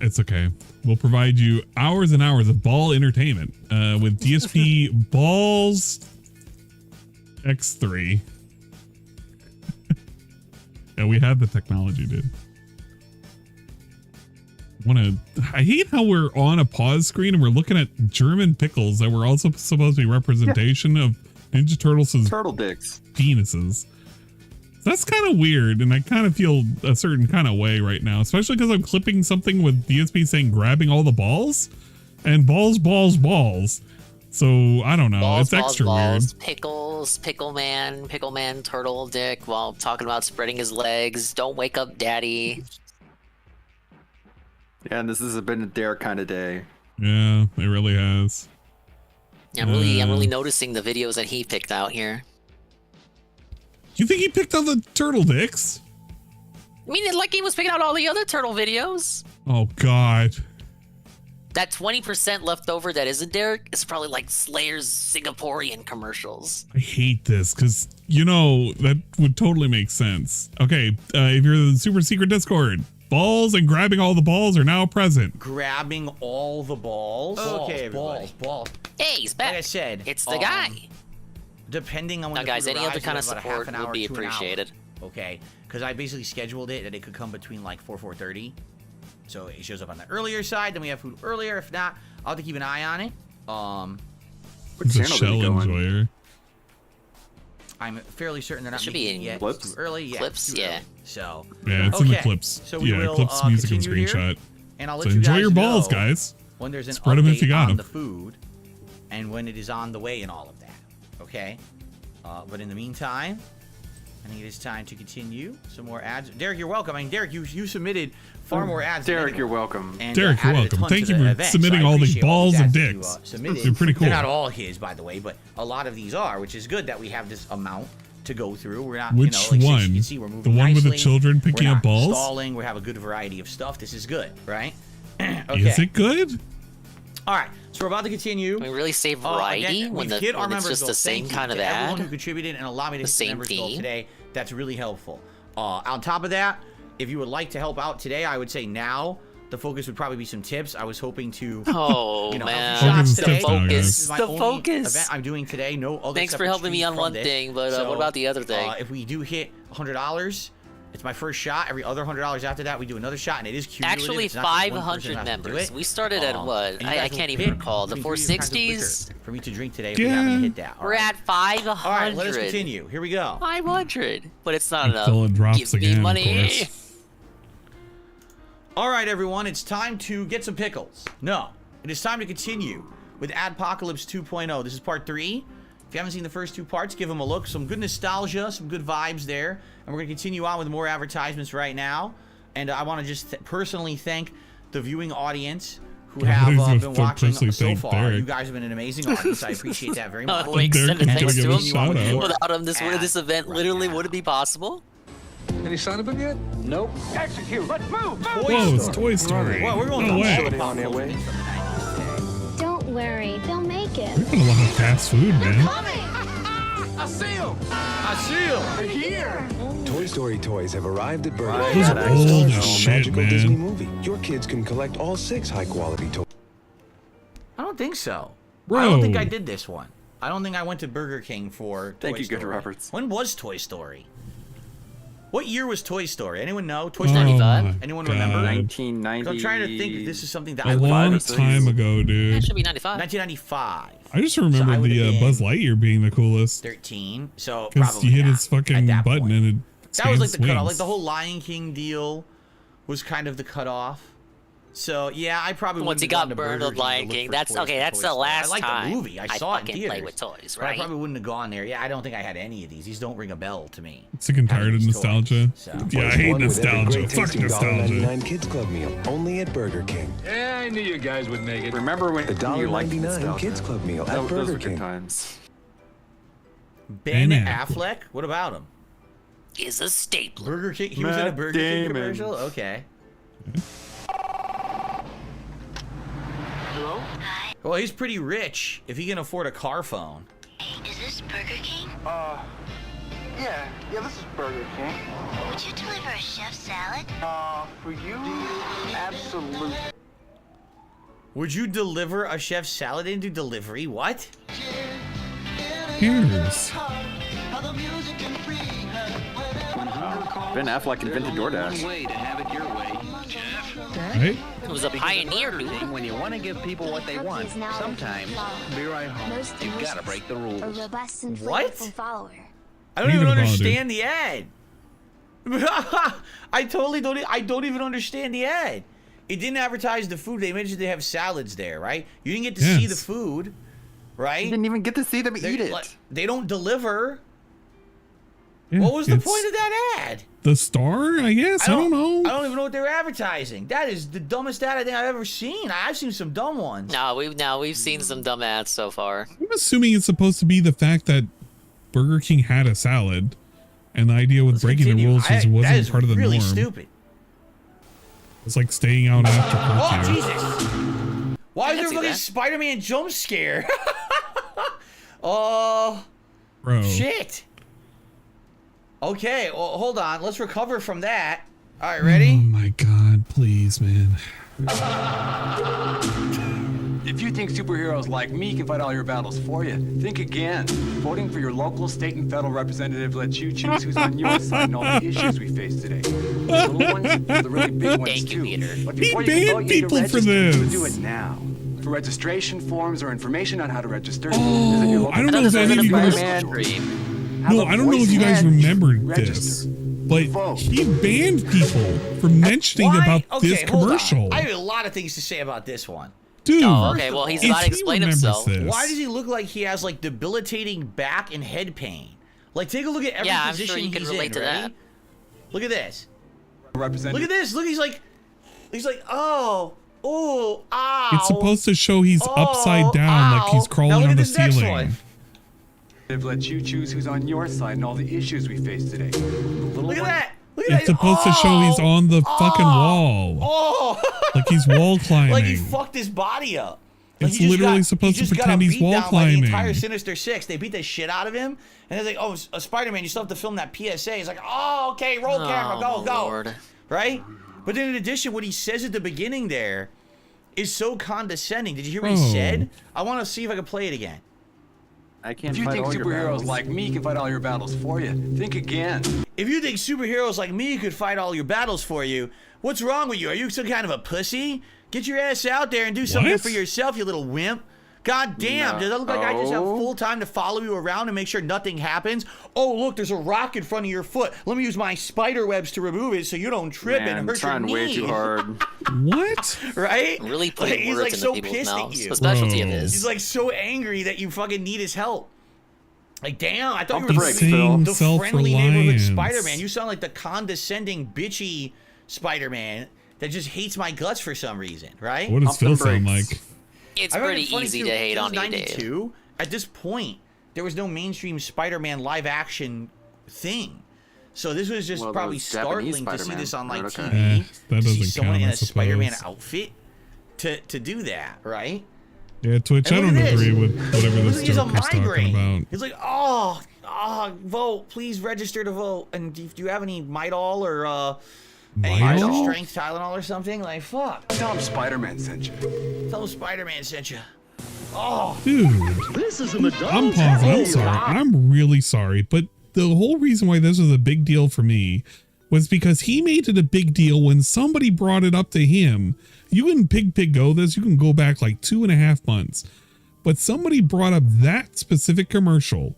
It's okay. We'll provide you hours and hours of ball entertainment with DSP Balls X3. Yeah, we have the technology, dude. I hate how we're on a pause screen and we're looking at German pickles that were also supposed to be representation of Ninja Turtles' turtle dicks penises. That's kind of weird, and I kind of feel a certain kind of way right now, especially because I'm clipping something with DSP saying grabbing all the balls and balls. So I don't know. It's extra weird. Pickles, pickle man, turtle dick while talking about spreading his legs. Don't wake up, daddy. Yeah, and this has been a dare kind of day. Yeah, it really has. I'm really noticing the videos that he picked out here. You think he picked out the turtle dicks? I mean, like he was picking out all the other turtle videos. Oh God. That 20% left over that isn't Derek is probably like Slayer's Singaporean commercials. I hate this because, you know, that would totally make sense. Okay, if you're the super secret Discord, balls and grabbing all the balls are now present. Grabbing all the balls? Okay, balls. Hey, he's back. Like I said, it's the guy. Depending on when now, guys, any other kind of support would be appreciated. Okay, because I basically scheduled it that it could come between like 4:30. So it shows up on the earlier side, then we have food earlier. If not, I'll have to keep an eye on it. It's a shell enjoyer. I'm fairly certain they're not making it yet. Too early. Yeah, clips, yeah. So yeah, it's in the clips. So we will, clips, music, and screenshot. And I'll let so you enjoy guys your balls, know guys. When there's an spread them if you got on them. The food, and when it is on the way, and all of that. Okay. But in the meantime, I think it is time to continue some more ads. Derek, you're welcome. I mean, Derek, you submitted far more ads. Derek, you're welcome. And, Derek, you're welcome. Thank you for submitting all the balls and dicks. They're pretty cool. They're not all his, by the way, but a lot of these are, which is good that we have this amount to go through. We're not, Which you know, like, one? You can see we're moving The one with the nicely. children picking We're up not balls? Stalling. We have a good variety of stuff. This is good, right? Okay. Is it good? All right, so we're about to continue. We really say variety Again, when, we've hit our when it's members just goal. the same Thank you kind of to everyone ad. who contributed and allowed me to hit the same members goal theme. today. That's really helpful. On top of that, if you would like to help out today, I would say now the focus would probably be some tips. I was hoping to, Oh, you know, man. help you shots The today. focus. This is my The only focus. event I'm doing today. No other. Thanks for separate helping me stream on from one this. thing, but So, what about the other thing? If we do hit $100, it's my first shot. Every other $100 after that, we do another shot, and it is cumulative. Actually, It's not just one person 500 who has to do members. it. We started at what? And you I guys will can't even pick recall. The between three kinds of 460s? liquor for me to drink today if we haven't hit that. We're at 500. All right, let us continue. Here we go. 500. But it's not enough. Until it drops Give me again, of money. course. All right, everyone, it's time to get some pickles. No, it is time to continue with ADPOCALYPSE 2.0. This is part 3. If you haven't seen the first 2 parts, give them a look. Some good nostalgia, some good vibes there. And we're going to continue on with more advertisements right now. And I want to just personally thank the viewing audience who have been watching so far. You guys have been an amazing audience. I appreciate that very much. Like, send Derek thanks is to gonna him. give a shout out. Without him, this event literally wouldn't be possible. Any sign of him yet? Nope. Execute. Let's move. Whoa, it's Toy Story. Well, we're going No to way. On their way. Don't worry, they'll make it. We've got a lot of fast food, man. I see him. I see him. Here. Toy Story toys have arrived at Burger Those King. are old as shit, Magical Disney man. movie. Your kids can collect all 6 high-quality toys. I don't think so. Bro. I don't think I did this one. I don't think I went to Burger King for Thank Toy you, Story. Good Roberts. When was Toy Story? What year was Toy Story? Anyone know? Toy Oh Story my 95? Anyone remember? God. 1990. I'm trying to think if this is something that A I would long have time ago, That dude. should be 95. 1995. I just remember I would've the been Buzz Lightyear being the coolest. 13. So Because probably you hit not his fucking at that button point. and it That was like expands the cutoff. Like wings. the whole Lion King deal was kind of the cutoff. So yeah, I probably Once he wouldn't have got gone to burned Burger on King to Lion look King, for that's toys okay. for That's Toy the Story. last I like time the movie. I saw it in fucking theaters. play with toys, But I right? probably wouldn't have gone there. Yeah, I don't think I had any of these. These don't ring a bell to me. Sick and tired of Having these nostalgia. toys, so. Yeah, I hate One with every nostalgia. great Fuck tasting nostalgia. $1.99 Kids Club meal, only at Burger King. Yeah, I knew you guys would make it. Remember when The you liked $1.99 nostalgia? Kids Club meal at Those Burger were good King. times. Ben Ben Affleck? What about him? Is a stapler. Burger King? He was in a Matt Burger King Damon. commercial? Okay. Hello? Well, he's pretty rich if he can afford a car phone. Is this Burger King? Yeah, this is Burger King. Would you deliver a chef salad? For you, absolutely. Would you deliver a chef salad into delivery? What? Cares. Ben Affleck invented DoorDash. Way to have it your way, Right? It was a pioneer, dude. when you want to give people what they want, sometimes, be right home. You've got to break the rules. A robust and What? flavorful follower. I don't Leave even it alone, understand the ad. I totally don't. I don't even understand the ad. It didn't advertise the food. They mentioned they have salads there, right? You didn't get to see the Yes. food, right? You didn't even get to see them eat it. They don't deliver. Yeah, What was the it's point of that ad? The star, I guess. I don't know. I don't even know what they were advertising. That is the dumbest ad I think I've ever seen. I've seen some dumb ones. We've seen some dumb ads so far. I'm assuming it's supposed to be the fact that Burger King had a salad, and the idea with breaking the rules was it that wasn't is part of the really norm. stupid. It's like staying out after Oh curfew. Jesus! Why is there a fucking Spider-Man jump scare? Oh, Bro. shit. Okay, well, hold on. Let's recover from that. All right, ready? Oh my God, please, man. If you think superheroes like me can fight all your battles for you, think again. Voting for your local, state, and federal representative lets you choose who's on your side in all the issues we face today. The little ones, the really big ones Thank you, too. Peter. But He before you can vote, banned you need to people for register. So this. do it now. For registration forms or information on how to register, Oh, visit your local I don't know if any of you guys. No, I don't know if you guys remembered this, but he banned people from mentioning about this hold on. commercial. I have a lot of things to say about this one. Dude, Oh, okay, well, he's about to explain himself. Why does he look like he has like debilitating back and head pain? Like, take a look at every Yeah, I'm position sure you can he's relate in. to Ready? that. Look at this. Representative. Look at this. Look, he's like, oh, ow. It's supposed to show he's upside down, like he's Now crawling look on at the this next ceiling. one. Let you choose who's on your side and all the issues we face today. Look at that. It's supposed to show he's on the fucking wall. Oh. Like he's wall climbing. Like he fucked his body up. Like It's literally supposed to pretend he's wall climbing. The entire Sinister Six, they beat the shit out of him, and they're like, "Oh, Spider-Man, you still have to film that PSA." He's like, "Oh, okay, roll camera, go." Lord. Right? But then in addition, what he says at the beginning there is so condescending. Did you hear what he said? I want to see if I can play it again. I can't. If you think superheroes like me can fight all your battles for you, think again. If you think superheroes like me could fight all your battles for you, what's wrong with you? Are you some kind of a pussy? Get your ass out there and do something for yourself, you little wimp. God damn, does that look like I just have full time to follow you around and make sure nothing happens? Oh, look, there's a rock in front of your foot. Let me use my spider webs to remove it so you don't trip and hurt your knee. Way too hard. What? Right? Really putting he's words like into so people's pissed mouths. at you. The specialty of his. He's like so angry that you fucking need his help. Like, damn, I thought you were the friendly neighborhood Spider-Man. You sound like the condescending, bitchy Spider-Man that just hates my guts for some reason, right? What does Phil sound like? It's pretty easy to hate on you, Dave. At this point, there was no mainstream Spider-Man live-action thing. So this was just probably startling to see this on like TV. That to see doesn't someone count, in I a Spider-Man suppose. outfit to do that, right? Yeah, Twitch, I don't agree with whatever this joker's talking about. He's like, oh, vote, please register to vote. And do you have any Midol or any extra strength Tylenol or something? Like, fuck. Tell him Spider-Man sent you. Tell him Spider-Man sent you. Oh, dude. This is a McDonald's. I'm pausing. I'm sorry. I'm really sorry. But the whole reason why this was a big deal for me was because he made it a big deal when somebody brought it up to him. You can pig go this. You can go back like 2.5 months. But somebody brought up that specific commercial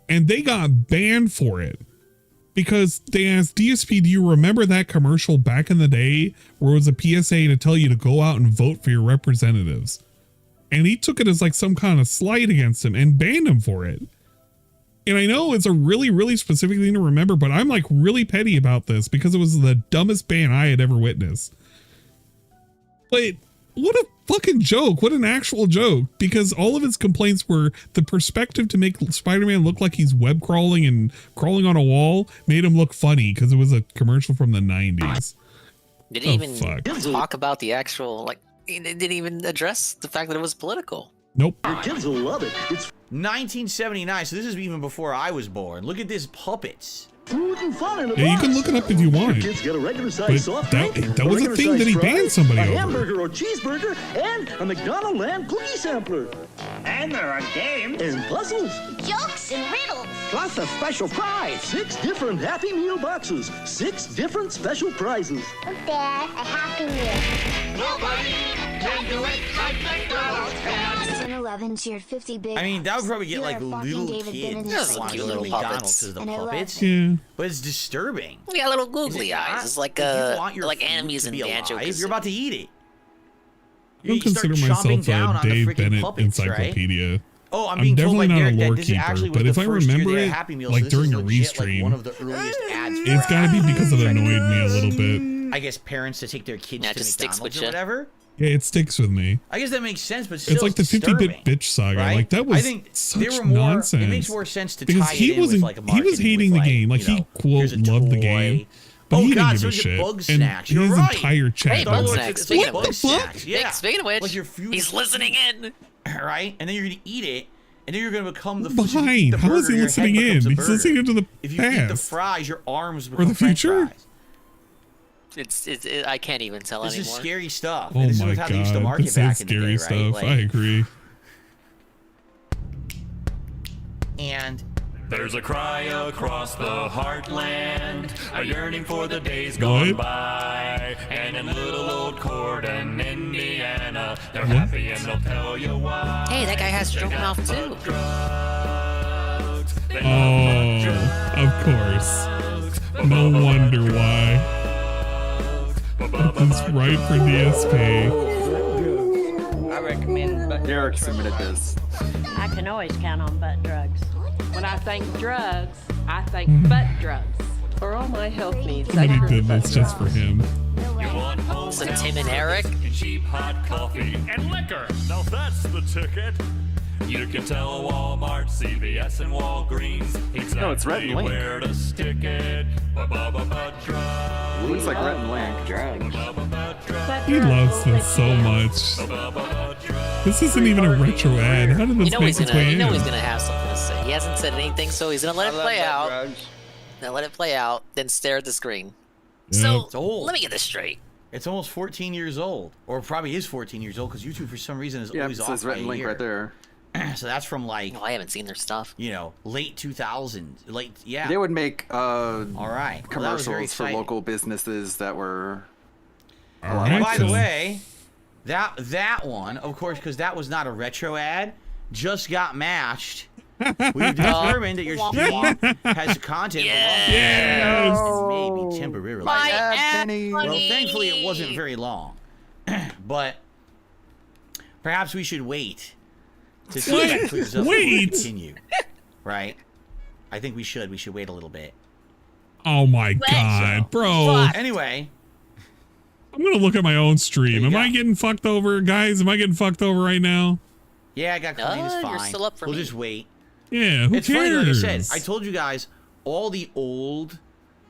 and they got banned for it. Because they asked DSP, do you remember that commercial back in the day where it was a PSA to tell you to go out and vote for your representatives? And he took it as like some kind of slight against him and banned him for it. And I know it's a really, really specific thing to remember, but I'm like really petty about this because it was the dumbest ban I had ever witnessed. But what a fucking joke. What an actual joke. Because all of his complaints were the perspective to make Spider-Man look like he's web crawling and crawling on a wall made him look funny because it was a commercial from the 90s. Did he even talk about the actual, like, he didn't even address the fact that it was political. Nope. Your kids will love it. It's 1979, so this is even before I was born. Look at this puppets. food and fun in a Yeah, you can box. look it up if you want. Your kids get a regular size soft that drink, was a thing that he banned somebody a over. hamburger or cheeseburger, and a McDonald's Land cookie sampler. And there are games. And puzzles. Jokes and riddles. Plus a special prize. 6 different Happy Meal boxes. 6 different special prizes. Look, Dad, a Happy Meal. Nobody can do it like McDonald's can. 11 cheered 50 big. I mean, that would probably get like You're a fucking little David kids Bennett to fan. watch Cute little little McDonald's puppets. because of the And I love puppets. Yeah. But it's disturbing. We got little Is googly it eyes. not? It's like If you want your like food enemies to in be Banjo. alive, you're about to eat it. I don't You start consider chomping myself down a on the Dave freaking Bennett puppets, right? encyclopedia. Oh, I'm being told by definitely not Derek a that lore this actually keeper, was but if the I first year remember they had it, Happy Meals, like so this is during a legit, like restream, one of the earliest ads. it's got to be because it annoyed me a little bit. I guess parents to take their kids to just sticks McDonald's with or you. whatever. Yeah, it sticks with me. I guess that makes sense, but still It's like the 50-bit bitch saga. right? Like that was I think such they were more, nonsense. It makes more sense to because tie he it in wasn't. with like a He was marketing hating with, the game. Like you know, he quote here's a loved the toy. game, but Oh he God, didn't so give a it's shit. Bug And Snacks. You're his right. entire chat. Hey, Bug Snacks. Speaking of Bug which, Snacks, yeah. Speaking of which, Like your food he's listening in. right? And then you're gonna eat it, and then you're gonna become the Behind. the How is burger, he your listening head in? becomes a He's burger. listening into the If you eat the past. fries, your arms become Or the French future? fries. I can't even tell This anymore. is scary stuff. Oh and this my is how they used to god, market this back is in the scary day, stuff. right? I agree. And there's a cry across the heartland, a yearning for the days gone by. And in little old Corden, Indiana, they're happy and they'll tell you why. Hey, that guy has stroke mouth too. Oh, of course. No wonder why. That's right for DSP. I recommend butt Derek submitted this. I can always count on butt drugs. When I think drugs, I think butt drugs. For all my health needs, I Somebody prefer did butt this just for him. So Tim and Eric. Cheap hot coffee and liquor. Now that's the ticket. You can tell Walmart, CVS, and Walgreens exactly No, it's Rhett and Link. where to stick it. Drugs. Looks like Rhett and Link. He loves this so much. This isn't even a retro ad. How did this make its way in? You know he's gonna have something to say. He hasn't said anything, so he's gonna let it play out. Now let it play out, then stare at the screen. Yeah. So It's old. let me get this straight. It's almost 14 years old, or probably is 14 years old, because YouTube for some reason is always it off says by Rhett a and Link year. right there. So that's from like, I haven't seen their stuff. you know, late 2000s, yeah. They would make All right. Well, that was very commercials for exciting. local businesses that were. All And right, by the so- way, that one, of course, because that was not a retro ad, just got matched. We've determined that your stream has content Yes. and maybe temporarily. Well, thankfully it wasn't very long, but perhaps we should wait to see if that clears up before we continue. Right? I think we should. We should wait a little bit. Oh my god, bro. Anyway. I'm gonna look at my own stream. There Am you I go. getting fucked over, guys? Am I getting fucked over right now? Yeah, I got clean. It's fine. You're still up for We'll me. just wait. Yeah, who It's cares? funny, like I said, I told you guys, all the old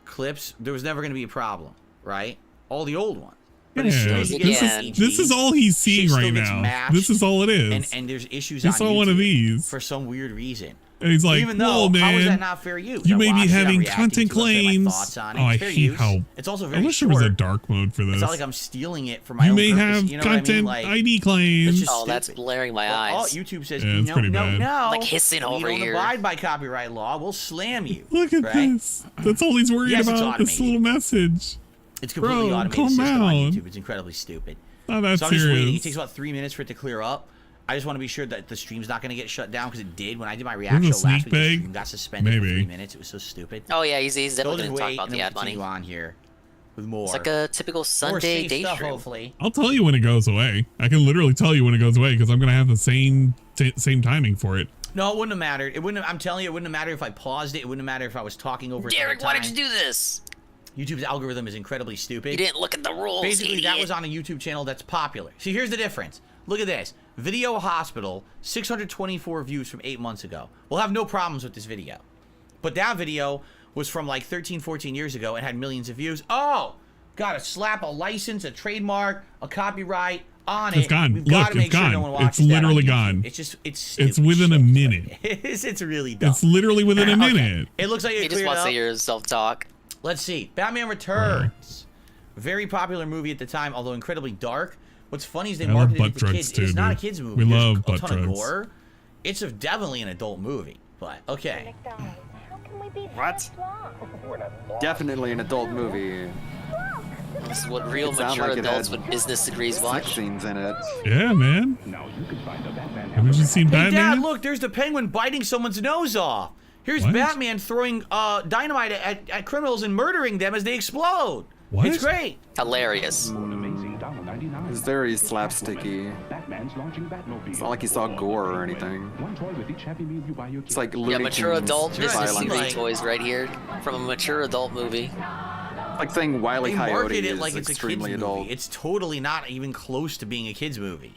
clips, there was never going to be a problem, right? All the old ones. But as soon Yeah, as you get some this is all he's seeing shit still right gets now. matched, This is all it is. And there's issues He on saw one of YouTube these. for some weird reason. And he's like, Even though, whoa, man. how is that not fair use? You I may be watched it, I having reacted content to it, I said my claims. thoughts on it. Oh, I It's fair hate use. how. It's also I very wish there was a short. dark mode for this. It's not like I'm stealing it for my You own may purpose. have You know what I mean? content Like, ID claims. just Oh, that's stupid. blaring my Well, eyes. YouTube says, Yeah, it's pretty bad. no. Like hissing we over don't here. abide by copyright law. We'll slam you. Look at right? this. That's all he's worried Yes, it's about. This automated. little message. It's completely Bro, automated calm system on down. YouTube. It's incredibly stupid. Not that So I'm just waiting. serious. It takes about 3 minutes for it to clear up. I just want to be sure that the stream's not going to get shut down because it did when I did my reaction There's a last sneak week. The peek? stream got suspended for Maybe. 3 minutes. It was so stupid. Oh yeah, he's So we'll definitely just going to talk wait about and the then ad we'll money. continue on here with more. It's like a typical more Sunday safe day stuff, stream. hopefully. I'll tell you when it goes away. I can literally tell you when it goes away because I'm gonna have the same timing for it. No, it wouldn't have mattered. It wouldn't. I'm telling you, it wouldn't have mattered if I paused it. It wouldn't have mattered if I was talking over it. the Derek, whole why did time. you do this? YouTube's algorithm is incredibly stupid. You didn't look at the rules. Basically, that idiot. was on a YouTube channel that's popular. See, here's the difference. Look at this. Video Hospital, 624 views from 8 months ago. We'll have no problems with this video. But that video was from like 13, 14 years ago and had millions of views. Oh, gotta slap a license, a trademark, a copyright on it. It's gone. We've Look, gotta make it's sure gone. no one It's watches that on literally YouTube. gone. It's just, it's It's stupid within a shit. minute. It's really dumb. It's literally within a Okay. minute. It looks like it He just cleared wants up. to hear himself talk. Let's see. Batman Returns. Very popular movie at the time, although incredibly dark. What's funny is they I love marketed butt it to drugs kids. too, It's not a dude. kids movie. We There's love a butt ton of drugs. gore. It's definitely an adult movie, but okay. What? Definitely an adult movie. This is what real It sounded mature like it adults had with business degrees Sex watch. scenes in it. Yeah, man. Haven't you seen Hey, Dad, Batman? look, there's the penguin biting someone's nose off. Here's What? Batman throwing dynamite at criminals and murdering them as they explode. What? It's great. Hilarious. It's very slapsticky. It's not like you saw gore or anything. It's like Looney Yeah, mature Tunes adult business violence. degree toys right here from a mature adult movie. Like saying Wile E. They Coyote market it is like it's a kids extremely movie. adult. It's totally not even close to being a kids movie.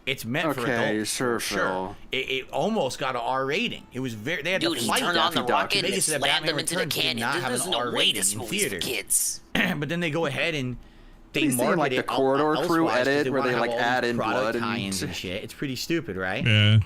It's meant for Okay, adults. sure, for Phil. It almost got an R rating. It was very. They had Dude, to he fight turned on the Daffy Duck. rocket and Vegas said slammed Batman them into the Returns did canyon. not have There's an no R way rating this in movie's for theaters. kids. But then they go ahead and they You see, market like, the it Corridor Crew elsewise 'cause edit they where wanna they, have like, all these add in product blood and tie-ins and shit. It's pretty stupid, right? Yeah.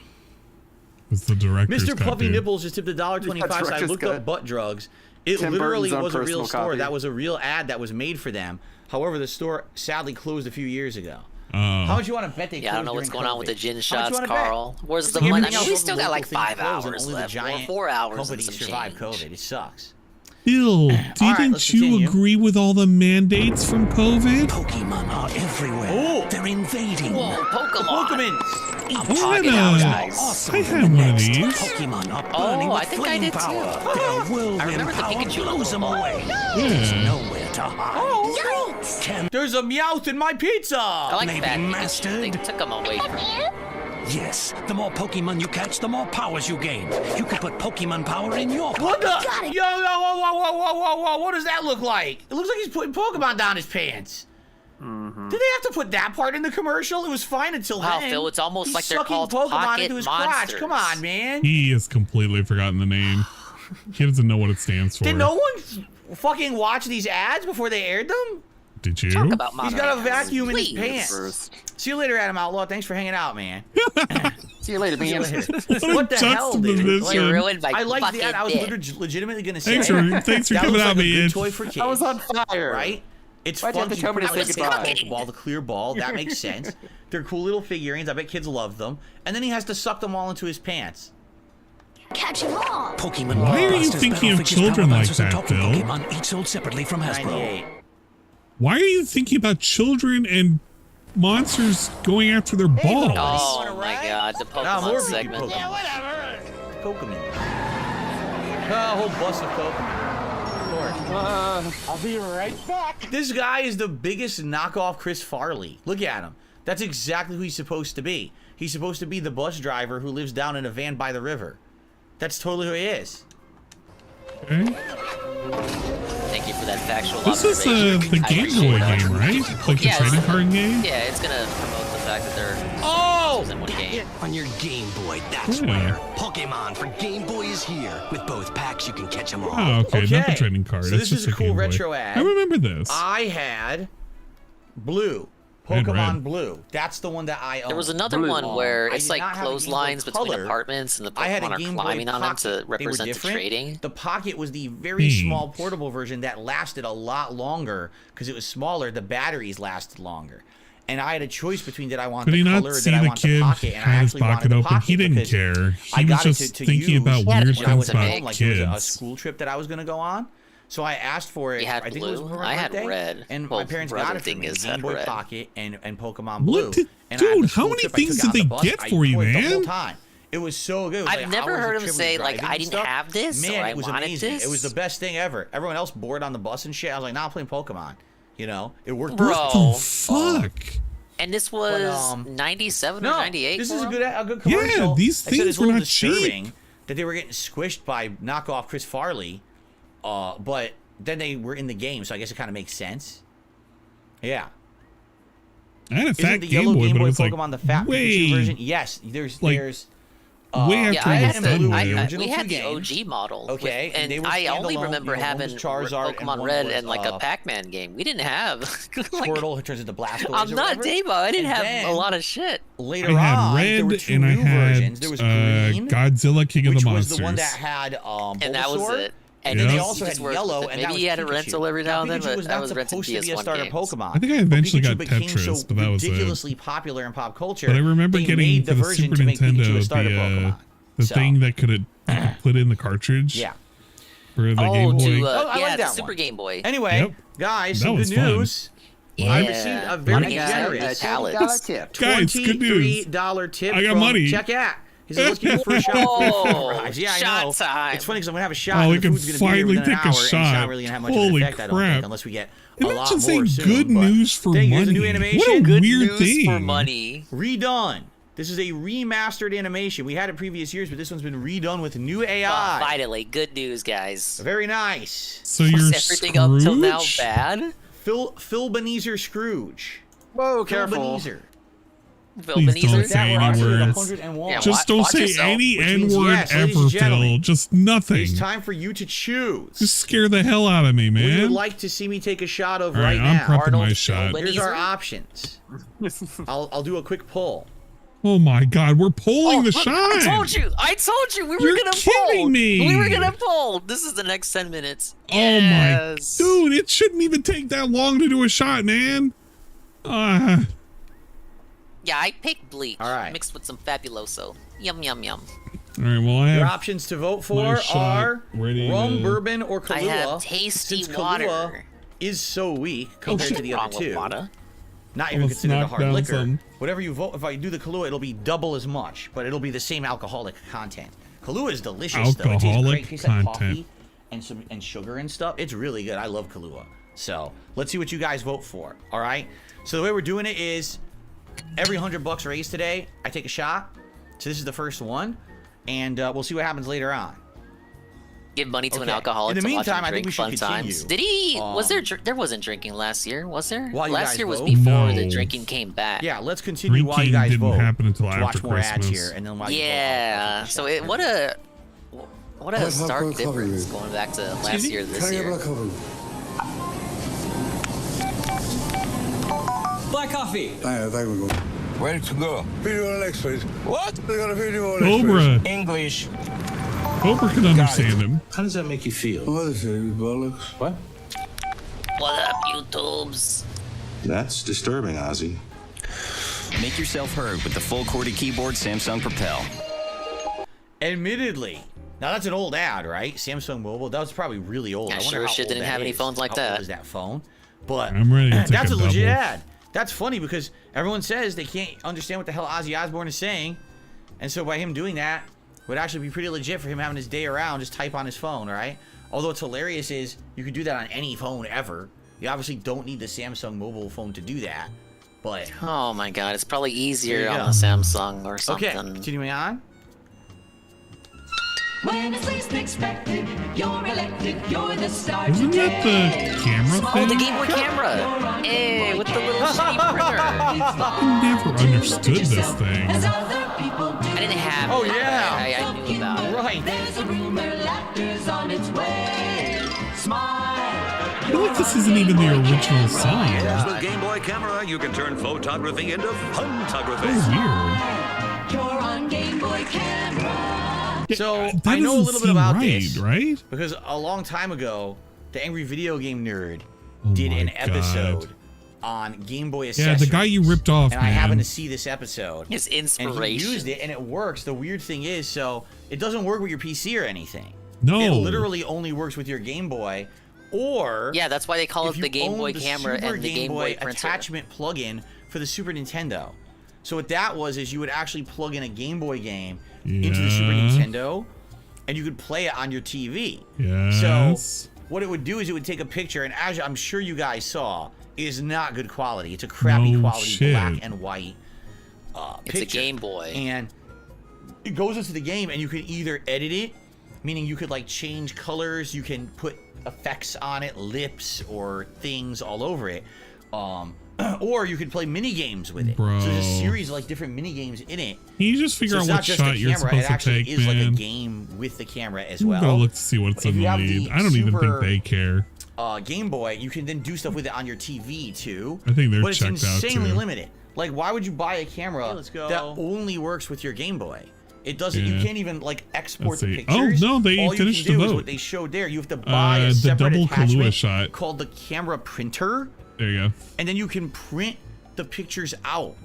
It's the director's Mr. cut, Puffy dude. Nipples just tipped $1.25. So I Director's looked cut. up butt drugs. It Tim literally Burton's own was a real personal store. copy. That was a real ad that was made for them. However, the store sadly closed a few years ago. Oh. How much you want to bet they Yeah, I don't know closed what's going during on with the COVID? gin How much shots, you wanna bet? Carl. Where's the Everything money? else We from still local got like things 5 closed, and hours only the left. Or giant 4 hours and companies some survived change. COVID. It sucks. Bill, let's didn't you continue. agree with all the mandates from COVID? Pokemon are everywhere. Oh. They're invading. Whoa, Pokemon! Each I Pocket had, out, a- guys. awesome I than had the one of next. these. Pokemon are Oh, burning I with think I flame did too. power. Their whirlwind remember the power Pikachu blows them logo. away. There's Yeah. nowhere to hide. Can There's a Meowth in my pizza. I like Maybe that. mastered. They took them away from me. Yes, the more Pokemon you catch, the more powers you gain. You can put Pokemon power in your What the? pocket. Yo, whoa. What does that look like? It looks like he's putting Pokemon down his pants. Did they have to put that part in the commercial? It was fine until wow, then. Phil, it's almost like they're called Pokemon pocket into his monsters. crotch. Come on, man. He has completely forgotten the name. He doesn't know what it stands for. Did no one fucking watch these ads before they aired them? Did you? Talk about He's got a vacuum Please. in his pants. See you later, Adam Outlaw. Thanks for hanging out, man. See you later, man. What the hell, dude? You ruined my I like the ad. I was fucking legitimately going to say. Thanks for coming out, a man. good toy for kids. I was on fire. Right? It's Why'd you fun have to tell me to say goodbye? Ball, the clear ball. That makes sense. They're cool little figurines. I bet kids love them. And then he has to suck them all into his pants. Catch 'em all. Pokemon Why are you thinking of children like that, Phil? Pokemon each sold separately from Hasbro. 98. Why are you thinking about children and monsters going after their balls? Oh my god, the Pokemon segment. Yeah, whatever. Pokemon. A whole bus of Pokemon. Of course. I'll be right back. This guy is the biggest knockoff Chris Farley. Look at him. That's exactly who he's supposed to be. He's supposed to be the bus driver who lives down in a van by the river. That's totally who he is. Okay. Thank you for that factual This is observation. the Game Boy game, right? Like the trading card game? Yeah, it's gonna promote the fact that they're in one game. On your Game Boy, that's where Pokemon for Game Boy is here. With both packs, you can catch them all. Oh, okay. Not the trading card. So It's this just is a cool Game Boy. retro ad. I remember this. I had Blue. And Pokemon Red. Blue. That's the one that I own. There was another one where I it's did like not have a Game Boy clotheslines between Color. apartments and the I had Pokemon a are Game Boy climbing on them Pocket. to They were represent the different. trading. The Pocket was the very small portable version that lasted a lot longer because it was smaller. The batteries lasted longer. And I had a choice between did I want Could he the not color or see did I the want the kid Pocket, and I had his actually wanted pocket the open? Pocket He didn't because care. I He was got it just to thinking use about when weird I things was at about home, like it was a kids. school trip that I was going to go on. So I asked for it. You had I think it was blue. for my I had birthday, red. and Well, my parents brother got it for me. dingus Game had Boy red. Pocket and Pokemon Blue. What did, And I had the dude, how school many trip, I things took did out they the bus, get I for you, played the whole man? time. It was so good. It was I've like never hours heard of him trip say, with like, driving I and didn't stuff. have this, Man, or I it was wanted amazing. this. It was the best thing ever. Everyone else bored on the bus and shit. I was like, nah, I'm playing Pokemon. You know, it worked. Bro. What the fuck? And this was 97 or 98. This is for a him? good commercial. Yeah, these I said things it's a were little not disturbing cheap. that they were getting squished by knockoff Chris Farley, but then they were in the game, so I guess it kind of makes sense. Yeah. I had a Isn't fat the Game yellow Boy, Game but it Boy was like Pokemon the fat way, Pikachu version? Yes, there's like, way Yeah, after I he was had done the, with I, it. original we had two the games. OG model. Okay, with, and and they were I only standalone, remember you know, one having was Charizard and Pokemon one Red was, and like a Pac-Man game. We didn't have. like, Squirtle turns into Blastoise. I'm or not whatever. Davo. I didn't And have then a lot of shit. Later I had on, Red there were two and I new had versions. There was Green, Godzilla King of which the was Monsters. the one that had And that was Bulbasaur. it. And Yep. then they also You had just worked Yellow, with it. and Maybe that was he had a Pikachu. rental every now and then, Pikachu but was I not was renting supposed to be a PS1 starter games. Pokemon. I think I eventually Pikachu got became Tetris, so but that was it. ridiculously popular in pop culture. But I remember they getting made for the version Super to make Pikachu a Nintendo starter Pokemon. the So- thing that could put in the cartridge. Yeah. For the Game Boy. To, I yeah, like the that Super one. Game Boy. Anyway, Yep. guys, That some was good fun. news. Yeah. I received a very Money guy, generous talents. Guys, good news. $23 tip I got from money. Check Out. He said, let's give you a first shot. Whoa, Yeah, I shot know. time. It's funny because I'm going to have a shot. Oh, we and the can food's gonna be here finally within an take a hour, and it's shot. not really going to have much Holy of an effect, I don't crap. think, unless we get a lot Imagine more saying soon. good but news for thank you. Here's money. a new animation. What a Good weird news thing. for money. Redone. This is a remastered animation. We had it previous years, but this one's been redone with new AI. Finally, good news, guys. Very nice. So Was you're everything up till now Scrooge? bad? Phil Benezer Scrooge. Whoa, Phil careful. Benezer. Phil Please don't Benezer? say That any were actually words. 101. Yeah, Just don't watch say yourself. any Which means N-word yes, ladies ever, and Phil. gentlemen. Just nothing. It's time for you to choose. Just scare the hell out of me, Who you would man. like to see me take a shot of All right, right I'm now? prepping Arnold my shot. Phil Here's our Benezer? options. I'll do a quick poll. Oh my God, we're pulling the look, shot. I told you we were You're gonna kidding pull. me. We were gonna pull. This is the next 10 minutes. Oh Yes. my, dude, it shouldn't even take that long to do a shot, man. Yeah, I picked bleach. All right. Mixed with some Fabuloso. Yum yum yum. All right, well, I Your have options to vote my for shot are ready rum, to- bourbon, or Kahlua. I have tasty since water. Kahlua is so weak compared to the Wrong other with two. water. Not even Let's considered a knock hard down liquor. some. Whatever you vote, if I do the Kahlua, it'll be double as much, but it'll be the same alcoholic content. Kahlua is delicious, though. It tastes Alcoholic great. It tastes like content. coffee and sugar and stuff. It's really good. I love Kahlua. So let's see what you guys vote for. All right. So the way we're doing it is every $100 raised today, I take a shot. So this is the first one, and we'll see what happens later on. Give money to an alcoholic In the to watch meantime, him I think drink we should fun continue. times. Did he? Was there wasn't drinking last year? Was there? While you last guys year was vote? before No. the drinking came back. Yeah, let's continue while you guys didn't vote. happen until to after watch more ads Christmas. here, and then while you Yeah. So what a stark difference going back to last year to this year. Black coffee. Ready to go. Video on next, please. What? They got a video on Cobra. English. Cobra can understand him. How does that make you feel? What is it, bollocks? What? What up, YouTubes? That's disturbing, Ozzy. Make yourself heard with the full QWERTY keyboard Samsung Propel. Admittedly, now that's an old ad, right? Samsung Mobile. That was probably really old. Yeah, I wonder sure how shit old didn't that have any is. phones like How that. old is that phone? But I'm ready to take that's a legit double. ad. That's funny because everyone says they can't understand what the hell Ozzy Osbourne is saying, and so by him doing that, would actually be pretty legit for him having his day around, just type on his phone, right? Although what's hilarious is you could do that on any phone ever. You obviously don't need the Samsung mobile phone to do that, but Oh my god, it's probably There easier you on go. the Samsung or something. okay. Continuing on. When it's least expected, you're elected, you're the star Isn't that the camera Oh, thing? the Game Boy camera! Hey, with the little shitty printer. I never understood this thing. I didn't have Oh, it, but yeah. I knew about it. Right. There's a rumor laughter's on its way. Smile. I feel like this isn't even the original song. With Game Boy camera, you can turn photography into photography. Oh, weird. You're on Game Boy camera. So That I know a doesn't little bit seem about right, this, right? because a long time ago, the Angry Video Game Nerd Oh did my an God. episode on Game Boy Yeah, accessories. the guy you ripped off, and man. I happened to see this episode. His And he inspiration. used it, and it works. The weird thing is, so it doesn't work with your PC or anything. No. It literally only works with your Game Boy, or Yeah, that's why they call if it you the Game own Boy the camera Super and the Game Boy printer. attachment plugin for the Super Nintendo. So what that was is you would actually plug in a Game Boy game into the Super Yeah. Nintendo, and you could play it on your TV. Yes. So what it would do is it would take a picture, and as I'm sure you guys saw, it is not good quality. It's a crappy No quality shit. black and white It's picture. a Game Boy. And it goes into the game, and you can either edit it, meaning you could like change colors, you can put effects on it, lips or things all over it, or you could play mini games with it. Bro. So there's a series of like different mini games in it. Can you just figure So out it's what not just shot the you're camera, supposed it to actually take, is like a man? game with the camera as I'm well. gonna look to see what's If in you the have lead. the I don't even think Super- they care. Game Boy, you can then do stuff with it on your TV too. I think they're but it's checked out, insanely too. limited. Like, why would you buy a camera that only works with your Game Boy? It doesn't. You Yeah. can't even like export Let's the see. pictures. Oh, no, they All finished you the can do is vote. what they showed there. You have to buy a The separate double Kahlua attachment shot. called the camera printer, There you go. and then you can print the pictures out.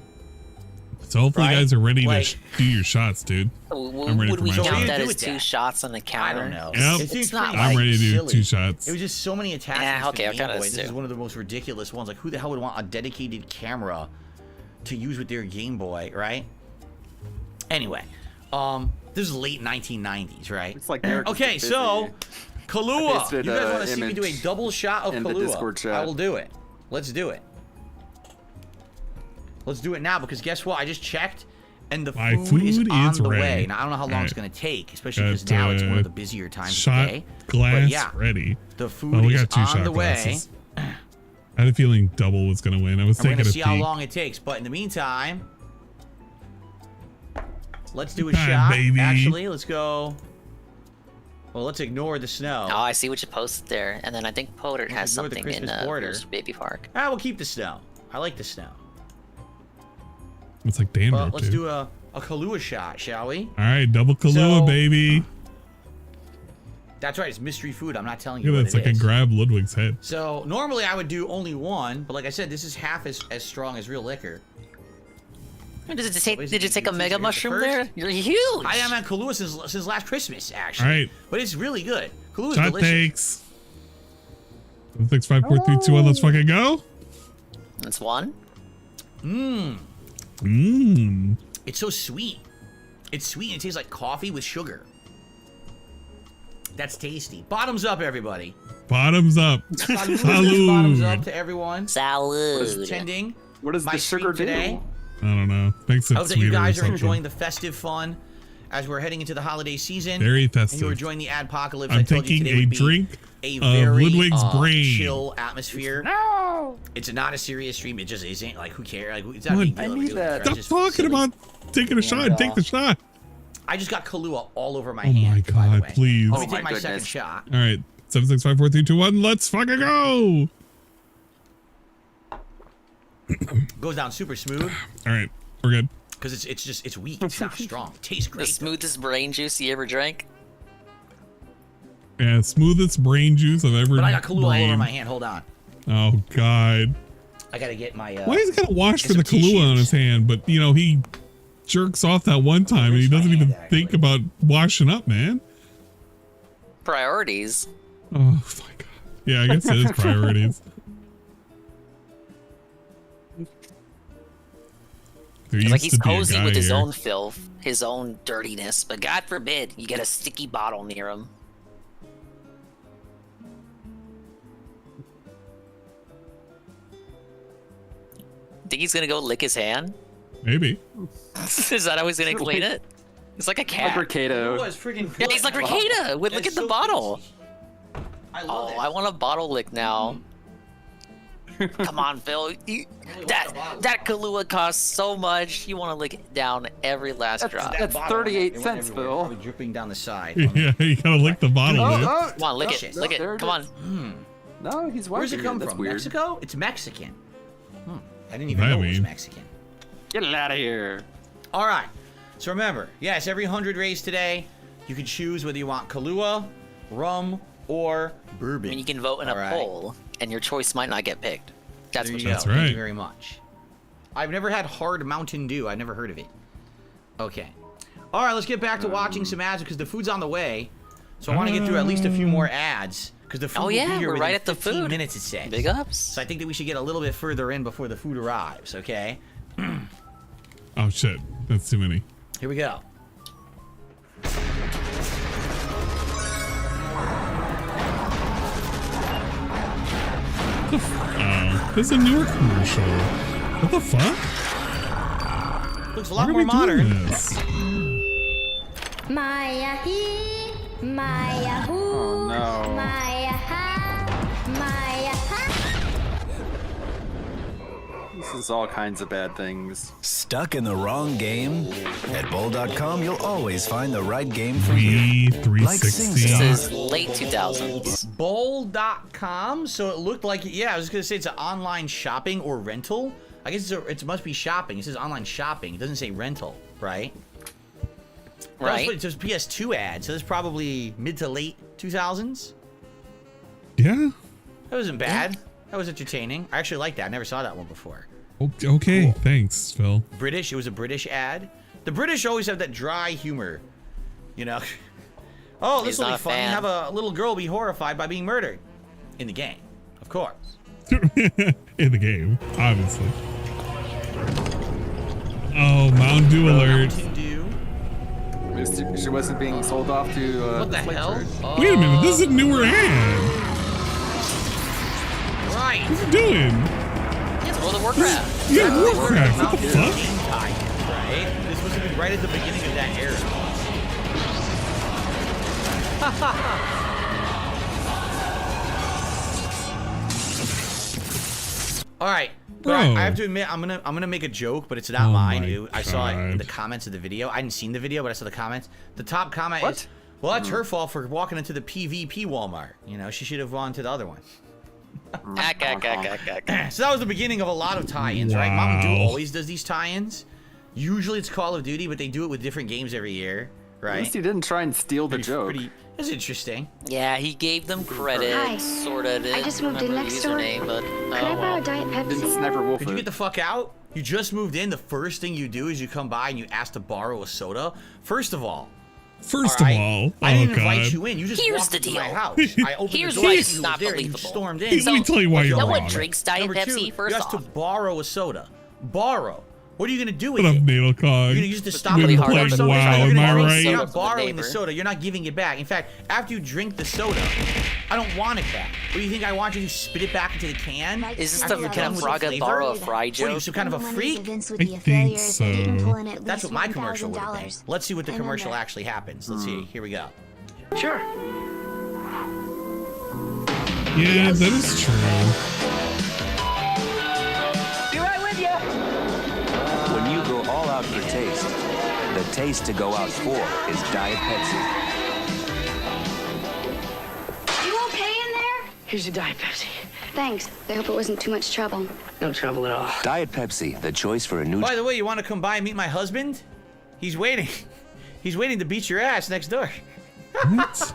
So hopefully you guys are ready Like- to do your shots, dude. I'm ready Would for we my count shot. that do as with two that? shots on the counter? I don't know. Yep. It seems It's not pretty, I'm like, ready to do silly. 2 shots. It was just so many attachments. okay, to I the kinda Game Boy. This do. is one of the most ridiculous ones. Like, who the hell would want a dedicated camera to use with their Game Boy, right? Anyway, this is late 1990s, right? It's like Eric okay, is so Kahlua. pasted, You guys want to see me image do a double shot of in the Kahlua? Discord chat. I will do it. Let's do it. Let's do it now because guess what? I just checked. And the My food is food on is the ready. way. Now, I don't know how long it's Alright. going to take, especially because Got, now it's one of the busier times shot of the day. glass But yeah, ready. the food Oh, we is got 2 on shot the way. glasses. I had a feeling double was gonna win. I was And we're taking going a to see how peek. long it takes. But in the meantime, let's do a Time, shot. baby. Actually, let's go. Well, let's ignore the snow. Oh, I see what you posted there. And then I think Potter has ignore the something in Christmas border. Bruce Baby Park. Ah, we'll keep the snow. I like the snow. It's like dandruff, Well, let's dude. do a Kahlua shot, shall we? All right, double Kahlua, So- baby. That's right. It's mystery food. I'm not telling you Look what at that. It's it like is. I grab Ludwig's head. So normally I would do only one, but like I said, this is half as strong as real liquor. Did you take a mega Here's the mushroom first. there? You're huge. I am at Kahlua since last Christmas, actually. All right. But it's really good. Kahlua is Shot delicious. takes. 6, 5, 4, 3, 2, 1. Let's fucking go. That's one. Mmm. It's so sweet. It's sweet and it tastes like coffee with sugar. That's tasty. Bottoms up, everybody. Bottoms up. Salud. Bottoms up Salud. to everyone. Salud. What is attending? What does my the sugar stream today. do? I don't know. Makes it I hope that sweeter you or guys are something. enjoying the festive fun as we're heading into the holiday season. Very festive. And you are joining the Adpocalypse. I'm taking a drink of Ludwig's brain. Chill atmosphere. No! It's not a serious stream. It just isn't. Like, who cares? Like, it's not a big deal. I need that. Stop talking about taking a shot. Take the shot. I just got Kahlua all over my hand. Oh my god, please. Let me take my second shot. All right. 7, 6, 5, 4, 3, 2, 1. Let's fucking go. Goes down super smooth. All right. We're good. Because it's weak. It's not strong. It tastes great. The smoothest brain juice you ever drank. Yeah, smoothest brain juice I've ever. But I got Kahlua all over my hand. Hold on. Oh god. I gotta get my. Why is he got to wash for the Kahlua on his hand? But you know he jerks off that one time and he doesn't even think about washing up, man. Priorities. Oh my god. Yeah, I guess it is priorities. It's like he's cozy with his own filth, his own dirtiness, but God forbid you get a sticky bottle near him. Think he's gonna go lick his hand? Maybe. Is that how he's gonna clean it? It's like a cat. Like Ricardo. Yeah, he's like Ricardo. Look at the bottle. I want a bottle lick now. Come on, Phil. That Kahlua costs so much. You want to lick it down every last drop. That's 38 cents, Phil. Dripping down the side. Yeah, you gotta lick the bottle, man. Come on, lick it. Lick it. Come on. No, he's Where's it come from? Weird. Mexico? It's Mexican. I didn't even know it was Mexican. Get it out of here. All right. So remember, yes, every 100 rays today, you can choose whether you want Kahlua, rum, or bourbon. And you can vote in a poll, and your choice might not get picked. That's what you go. Thank you very much. I've never had hard Mountain Dew. I've never heard of it. Okay. All right, let's get back to watching some ads because the food's on the way. So I want to get through at least a few more ads because the food will be here we're within right at the 15 food. minutes, it says. Big ups. So I think that we should get a little bit further in before the food arrives, okay? Oh, shit. That's too many. Here we go. Oh, this is a newer commercial. What the fuck? Looks a lot more modern. Maya he, Maya who, oh, no. Maya ha, Maya ha. This is all kinds of bad things. Stuck in the wrong game? At Bowl.com, you'll always find the right game for you. 360. This is late 2000s. Bowl.com. So it looked like, yeah, I was gonna say it's an online shopping or rental. I guess it must be shopping. It says online shopping. It doesn't say rental, right? Right. It says PS2 ad, so that's probably mid to late 2000s. Yeah. That wasn't bad. That was entertaining. I actually like that. I never saw that one before. Okay, thanks, Phil. British. It was a British ad. The British always have that dry humor, you know. Oh, this will be fun. Have a little girl be horrified by being murdered in the game, of course. In the game, obviously. Oh, Mountain Dew alert. Mountain Dew. She wasn't being sold off to. What the hell? Wait a minute, this is a newer ad. Right. What's it doing? It's World of Warcraft. Yeah, Warcraft. What the fuck? Right? This was right at the beginning of that era. All right. But I have to admit, I'm gonna make a joke, but it's not mine. I saw it in the comments of the video. I hadn't seen the video, but I saw the comments. The top comment is, well, that's her fault for walking into the PvP Walmart. You know, she should have gone to the other one. So that was the beginning of a lot of tie-ins, right? Mountain Dew always does these tie-ins. Usually it's Call of Duty, but they do it with different games every year, right? At least he didn't try and steal the joke. That's interesting. Yeah, he gave them credit, sort of. I just moved in next door. But, Could I borrow a Diet Pepsi? Did you get the fuck out? You just moved in. The first thing you do is you come by and you ask to borrow a soda. First of all, I didn't invite you in. You just Here's walked the into deal. my house. I opened Here's the door. why You it's not there, believable. You stormed in. Let me tell you why you're no wrong. one drinks Diet Number Pepsi, two, first you have off. to borrow a soda. Borrow. What are you gonna do with What it? up, Natal Cog? You're gonna use it to stop We're it. playing WoW, am I right? You're not borrowing the soda. You're not giving it back. In fact, after you drink the soda, I don't want it back. What do you think I want you to spit it back into the can? Is this the Can Fraga borrow a fry joke? What are you, some kind of a freak? I think so. That's what my commercial would have been. Let's see what the commercial actually happens. Let's see. Here we go. Sure. Yeah, that is true. Be right with you. When you go all out for taste, the taste to go out for is Diet Pepsi. You okay in there? Here's your Diet Pepsi. Thanks. I hope it wasn't too much trouble. No trouble at all. Diet Pepsi, the choice for a new... By the way, you want to come by and meet my husband? He's waiting. He's waiting to beat your ass next door. What?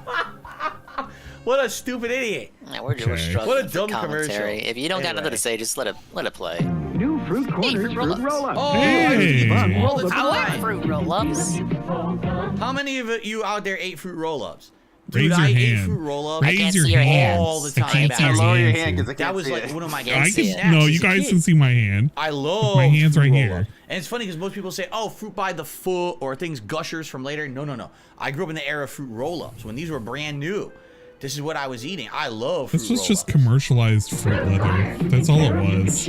What a stupid idiot. Yeah, we're struggling What a with dumb commentary. commercial. If you don't got nothing to say, just let it play. New Fruit Corners Fruit Roll-Ups. Oh, Hey. all the I like time. fruit roll-ups. How many of you out there ate fruit roll-ups? Raise Dude, your I ate hand. fruit roll-ups Raise I can't your see your hand. all the I time. can't see your Lower your hand. hand because I That can't was see like it. one of my I favorite see snacks it. no, as you a guys kid. can see my hand. I love My hand's fruit right roll-ups. here. And it's funny because most people say, oh, fruit by the foot or things gushers from later. No, no, no. I grew up in the era of fruit roll-ups when these were brand new. This is what I was eating. I love fruit This was roll-ups. just commercialized fruit leather. That's all it was.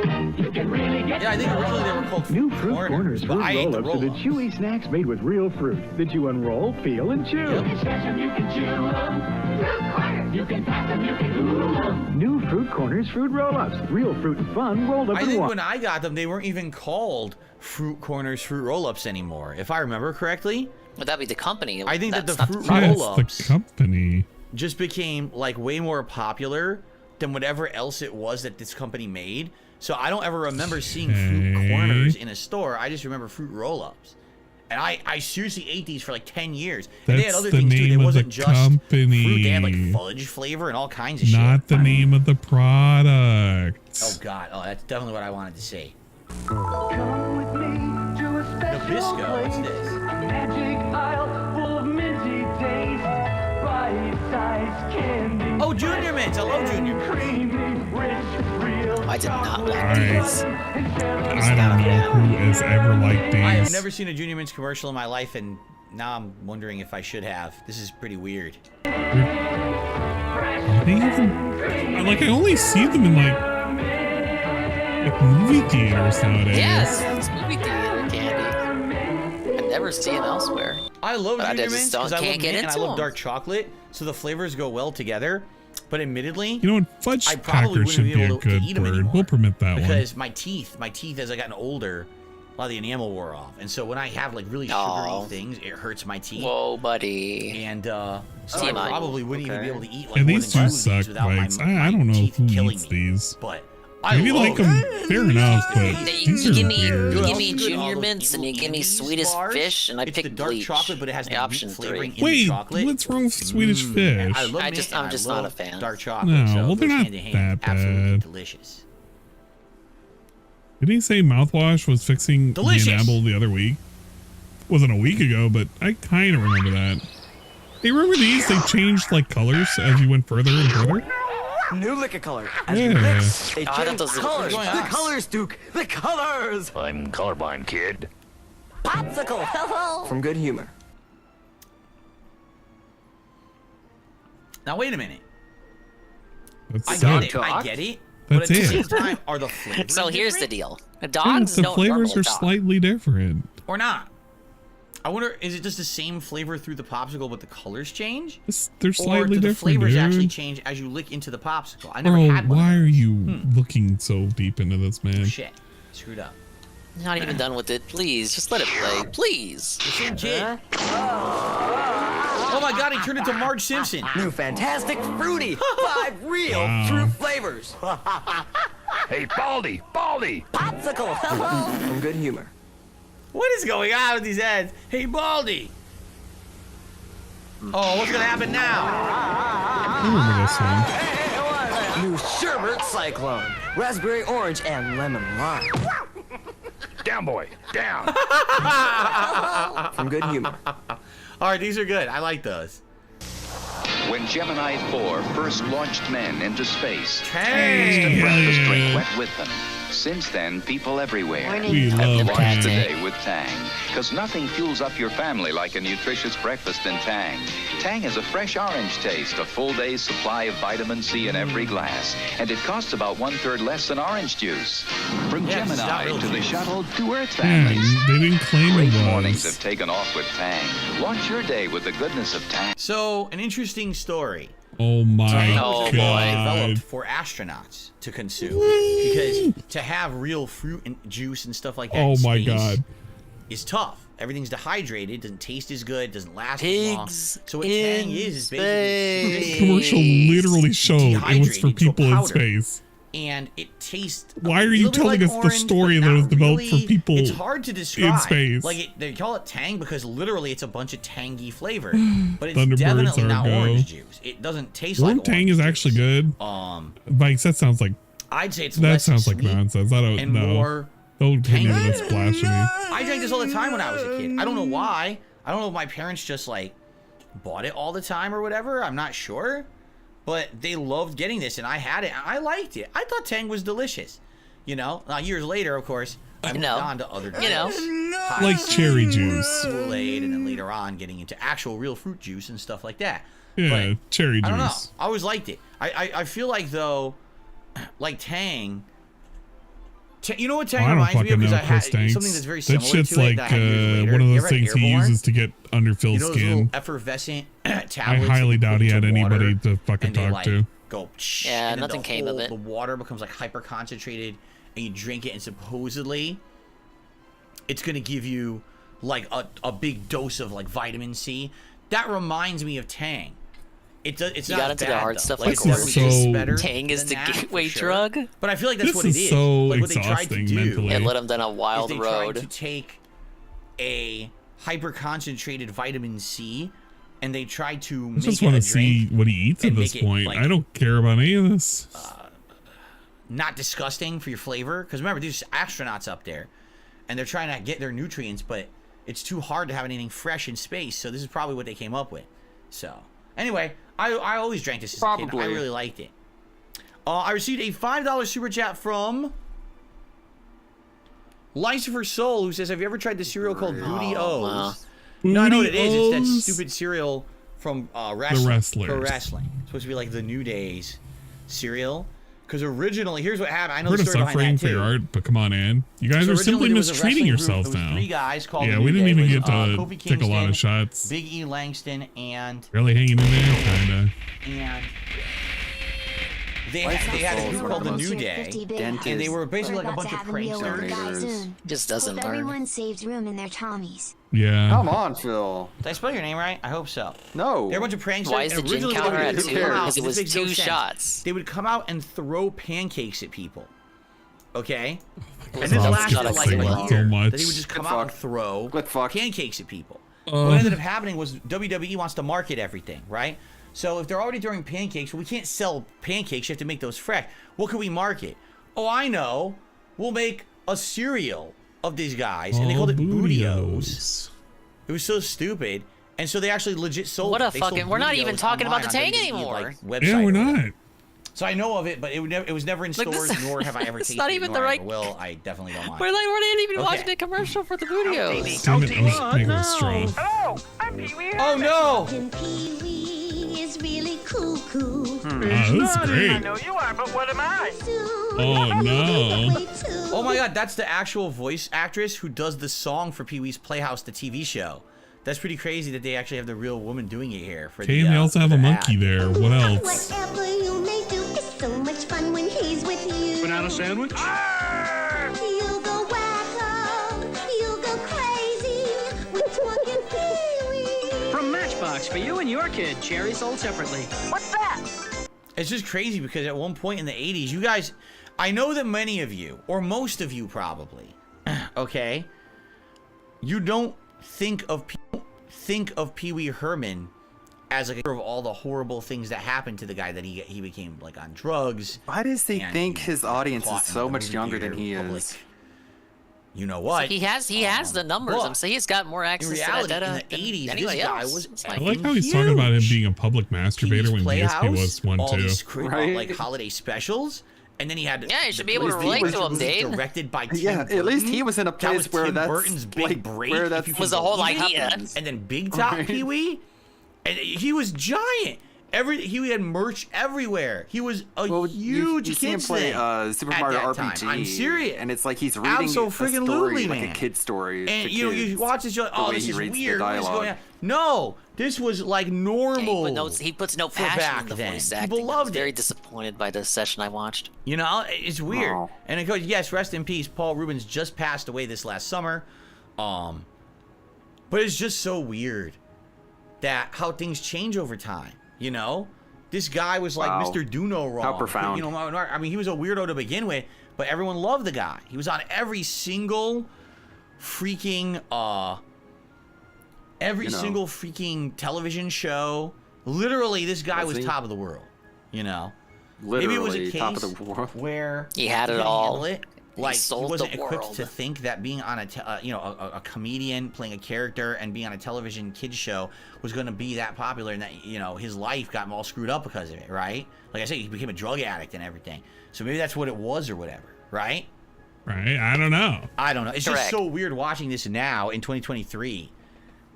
Yeah, I think originally they were called New fruit Fruit Corners but Fruit I ate the Roll-Ups are the roll-ups. chewy snacks made with real fruit that you unroll, peel, and chew. New Fruit Corners Fruit Roll-Ups. Real fruit and fun rolled up I in think one. when I got them, they weren't even called Fruit Corners Fruit Roll-Ups anymore, if I remember correctly. Would that be the company? I think that the That's not fruit Yeah, it's roll-ups the company. just became like way more popular than whatever else it was that this company made. So I don't ever remember seeing fruit Okay. corners in a store. I just remember fruit roll-ups. And I seriously ate these for like 10 years. And they had That's other the things too. They name of wasn't the just fruit. They had like company. fudge flavor and all kinds of shit. Not the name of the product. Oh god, oh that's definitely what I wanted to say. Come with me to a special Nabisco, what's place. this? A magic aisle full of minty taste. Bite-sized candy. Oh, Junior Mints. I love Junior Mints. Creamy, rich, real. I did not like Alright. these. I don't know who has ever liked these. I have never seen a Junior Mints commercial in my life, and now I'm wondering if I should have. This is pretty weird. Are they even, I only see them in like movie theaters nowadays. Yes, it's movie theater candy. I never see them elsewhere. I love But I Junior just Mints don't- because I love can't get mint and I into love them. dark chocolate, so the flavors go well together. But admittedly, You know what? Fudge I probably Packer should wouldn't be be a able to good eat 'em word. anymore We'll permit that one. because my teeth as I gotten older, a lot of the enamel wore off, and so when I have like really sugary Aw. things, it hurts my teeth. Whoa, buddy. And so I TMI. probably wouldn't even be able to eat like Yeah, more these than two two of these suck without my, bites. I don't know teeth who killing eats me. these. But I Maybe love like them, fair enough, but You these are give me, weird. you Dude, give me also good, all Junior those Mints and you little give me Andes Swedish bars. Fish, and I It's pick the dark bleach. chocolate, but it has the option wheat 3. flavoring in the Wait, chocolate. what's wrong with Swedish fish? I love I'm mint just and I not love a fan. dark chocolate. No, so well, it they're goes not hand in hand. that Absolutely bad. delicious. Did he say mouthwash was fixing Delicious. the enamel the other week? Wasn't a week ago, but I kind of remember that. Hey, remember these? They changed like colors as you went further and further. New liquor color. Yeah. They Oh, I thought change those were colors. green. The colors, Duke. The colors. I'm colorblind, kid. Popsicle. Hello. From Good Humor. Now wait a minute. That's I it. get it. I get it. That's but at the it. same time, are the flavors So here's the different deal. Yeah, Dogs the don't flavors normal are dog. slightly different. or not? I wonder, is it just the same flavor through the popsicle, but the colors change? They're Or slightly do the different, flavors dude. actually change as you lick into the popsicle? I never Bro, had one. why are you looking so deep into this, man? Shit, screwed up. Not even done with it. Please, just let it play. Please. The same kid. Oh my god, he turned into Marge Simpson. New fantastic fruity. 5 real Wow. fruit flavors. Hey, Baldy, Baldy. Popsicle. Hello. From Good Humor. What is going on with these ads? Hey, Baldy. Oh, what's gonna happen now? I remember this one. New sherbet cyclone. Raspberry orange and lemon lime. Down, boy, down. From Good Humor. All right, these are good. I like those. When Gemini 4 first launched men into space, Tang! instant breakfast drink went with them. Since then, people everywhere We have love launched Tang. today with Tang. Because nothing fuels up your family like a nutritious breakfast than Tang. Tang has a fresh orange taste, a full day's supply of vitamin C in every glass, and it costs about 1/3 less than orange juice. From Gemini to the shuttle to Earth families. They didn't claim Great it mornings was. have taken off with Tang. Launch your day with the goodness of Tang. So, an interesting story. Oh my Tang god. was developed for astronauts to consume because to have real fruit and juice and stuff like that Oh in my space god. is tough. Everything's dehydrated, doesn't taste as good, doesn't last as long. Pigs So what in Tang is The basically commercial literally showed it was for dehydrated to a people in powder. space. And it tastes. Why are you little bit telling like us the orange, story but that was not developed really. for people It's hard to describe. in space? Like they call it Tang because literally it's a bunch of tangy flavor, but it's Thunderbirds definitely are not go. orange juice. It doesn't taste Worm like Tang orange is actually good. Vikes, that sounds like I'd say it's that less sounds like sweet nonsense. I don't and know. more Don't hit me with tangy. this blasphemy. I drank this all the time when I was a kid. I don't know why. I don't know if my parents just like bought it all the time or whatever. I'm not sure. But they loved getting this and I had it. I liked it. I thought Tang was delicious. You know, now years later, of course, I moved on to other drinks. Like cherry juice. Kool-Aid, and then later on getting into actual real fruit juice and stuff like that. Yeah, cherry juice. I don't know. I always liked it. I feel like though, like Tang. You know what Tang I don't reminds me of? fucking Because know, I had Chris Tanks. something that's very That similar shit's to it like that I had years later. one of You those ever things had he Airborne? uses to get under Phil's You know those skin. little effervescent tablets. I highly that you doubt put he had into anybody water, to fucking and they, talk like, to. Go. Yeah, and then nothing came of it. The water becomes like hyper concentrated, and you drink it, and supposedly it's gonna give you like a big dose of like vitamin C. That reminds me of Tang. It's You not got into bad, the hard though. stuff Like, like it's definitely tastes better Tang is than the that, for gateway sure. drug. But I feel like that's This what it is is. so Like what they tried to exhausting do mentally. It led him down a wild is they road. tried to take a hyper concentrated vitamin C and they tried to I make just it want a to see drink what he eats at and this make it, point. like, I don't care about any of this. not disgusting for your flavor. Because remember, there's astronauts up there, and they're trying to get their nutrients, but it's too hard to have anything fresh in space. So this is probably what they came up with. So anyway, I always drank this as a kid. I really liked it. I received a $5 super chat from Lucifer Soul, who says, "Have you ever tried the cereal called Booty O's?" wow. No, I know what it is. It's that Booty-O's? stupid cereal from wrestling. Wrestlers. Pro wrestling. It's supposed to be like the New Day's cereal. Because originally, here's what happened. I know Heard the of story suffering behind for that your too. art, but come on, Ann. You guys So are simply originally there was a mistreating wrestling yourselves group. It was now. 3 guys called Yeah, the we New didn't Day. even It get was, to Kofi take a lot of Kingston, shots. Big E Langston and Really hanging in there, kinda. they had a group called the New Day, and they were basically like a bunch of pranksters. Just doesn't Hope learn. everyone saved room in their Tommies. Yeah. Come on, Phil. Did I spell your name right? I hope so. No. They're a bunch of pranksters. Why is and the gin originally counter what at they would 2? come out- Because it was this makes no 2 sense. shots. They would come out and throw pancakes at people. Okay? And God. this I've lasted just like seen a that year. so much. That they would just come out and throw pancakes at people. Uh. What ended up happening was WWE wants to market everything, right? So if they're already throwing pancakes, well, we can't sell pancakes. You have to make those fresh. What can we market? Oh, I know. We'll make a cereal of these guys, and they called it Booty-O's. It was so stupid, and so they actually legit sold. What it. a They sold fucking- we're not even Booty-O's talking about the online Tang on WWE, anymore. like, website Yeah, we're or whatever. not. So I know of it, but it was never in Look, stores, this- nor have I ever it's tasted not it. even nor the I right- ever will. I definitely don't mind. We're not even Okay. watching the commercial for the Booty-O's. Damn it, I was making a straw. Hello, I'm Pee-wee. Oh no! Pee-wee is really cuckoo. This is great. I know you are, but what am I? Oh no. Oh my god, that's the actual voice actress who does the song for Pee-wee's Playhouse, the TV show. That's pretty crazy that they actually have the real woman doing it here. For Okay, the, and they also have a for the monkey ad. there. What else? Whatever you may do is so much fun when he's with you. Banana sandwich? You'll go wacko, you'll go crazy when talking Pee-wee. From Matchbox for you and your kid, cherry sold separately. What's that? It's just crazy because at one point in the 80s, you guys, I know that many of you, or most of you probably, okay, you don't think of Pee-wee Herman as like of all the horrible things that happened to the guy that he became like on drugs. Why does he and think he his audience caught is in so the much movie younger than theater he public. is? you know what? So he has the numbers. I'm saying he's got more access in reality, to that data in the 80s, than anybody this guy else. was It's I like how he's talking about him being a public masturbator when DSP was one all too. these like holiday specials. And then he had you should be able to relate to him, Dave. Directed by yeah, Tim at least Burton. he was in a place that was where Tim that's Burton's big like, break. where that was the whole idea. And then Big Top Pee Wee, and he was giant. He had merch everywhere. He was a huge you see him kid's play thing Super at Mario that RPG. time. I'm serious. And it's like he's reading a story, like a kid story. And you watch this, you're like, oh, this is weird. What is going on? No, this was like normal. Yeah, he puts no passion in the voice acting. People loved I was very disappointed by the session I watched. You know, it's weird. Wow. And it goes, yes, rest in peace. Paul Rubens just passed away this last summer. But it's just so weird that how things change over time. You know, this guy was like Mr. Do No Wrong. How profound. You know, I mean, he was a weirdo to begin with, but everyone loved the guy. He was on every single freaking single freaking television show. Literally, this guy was top of the world. You know, literally maybe it was a case top of the world where he had it couldn't all. handle it. Like he wasn't equipped world. to think that being on a comedian playing a character and being on a television kids show was going to be that popular, and that his life got all screwed up because of it, right? Like I said, he became a drug addict and everything. So maybe that's what it was or whatever, right? Right? I don't know. It's just so weird watching this now in 2023.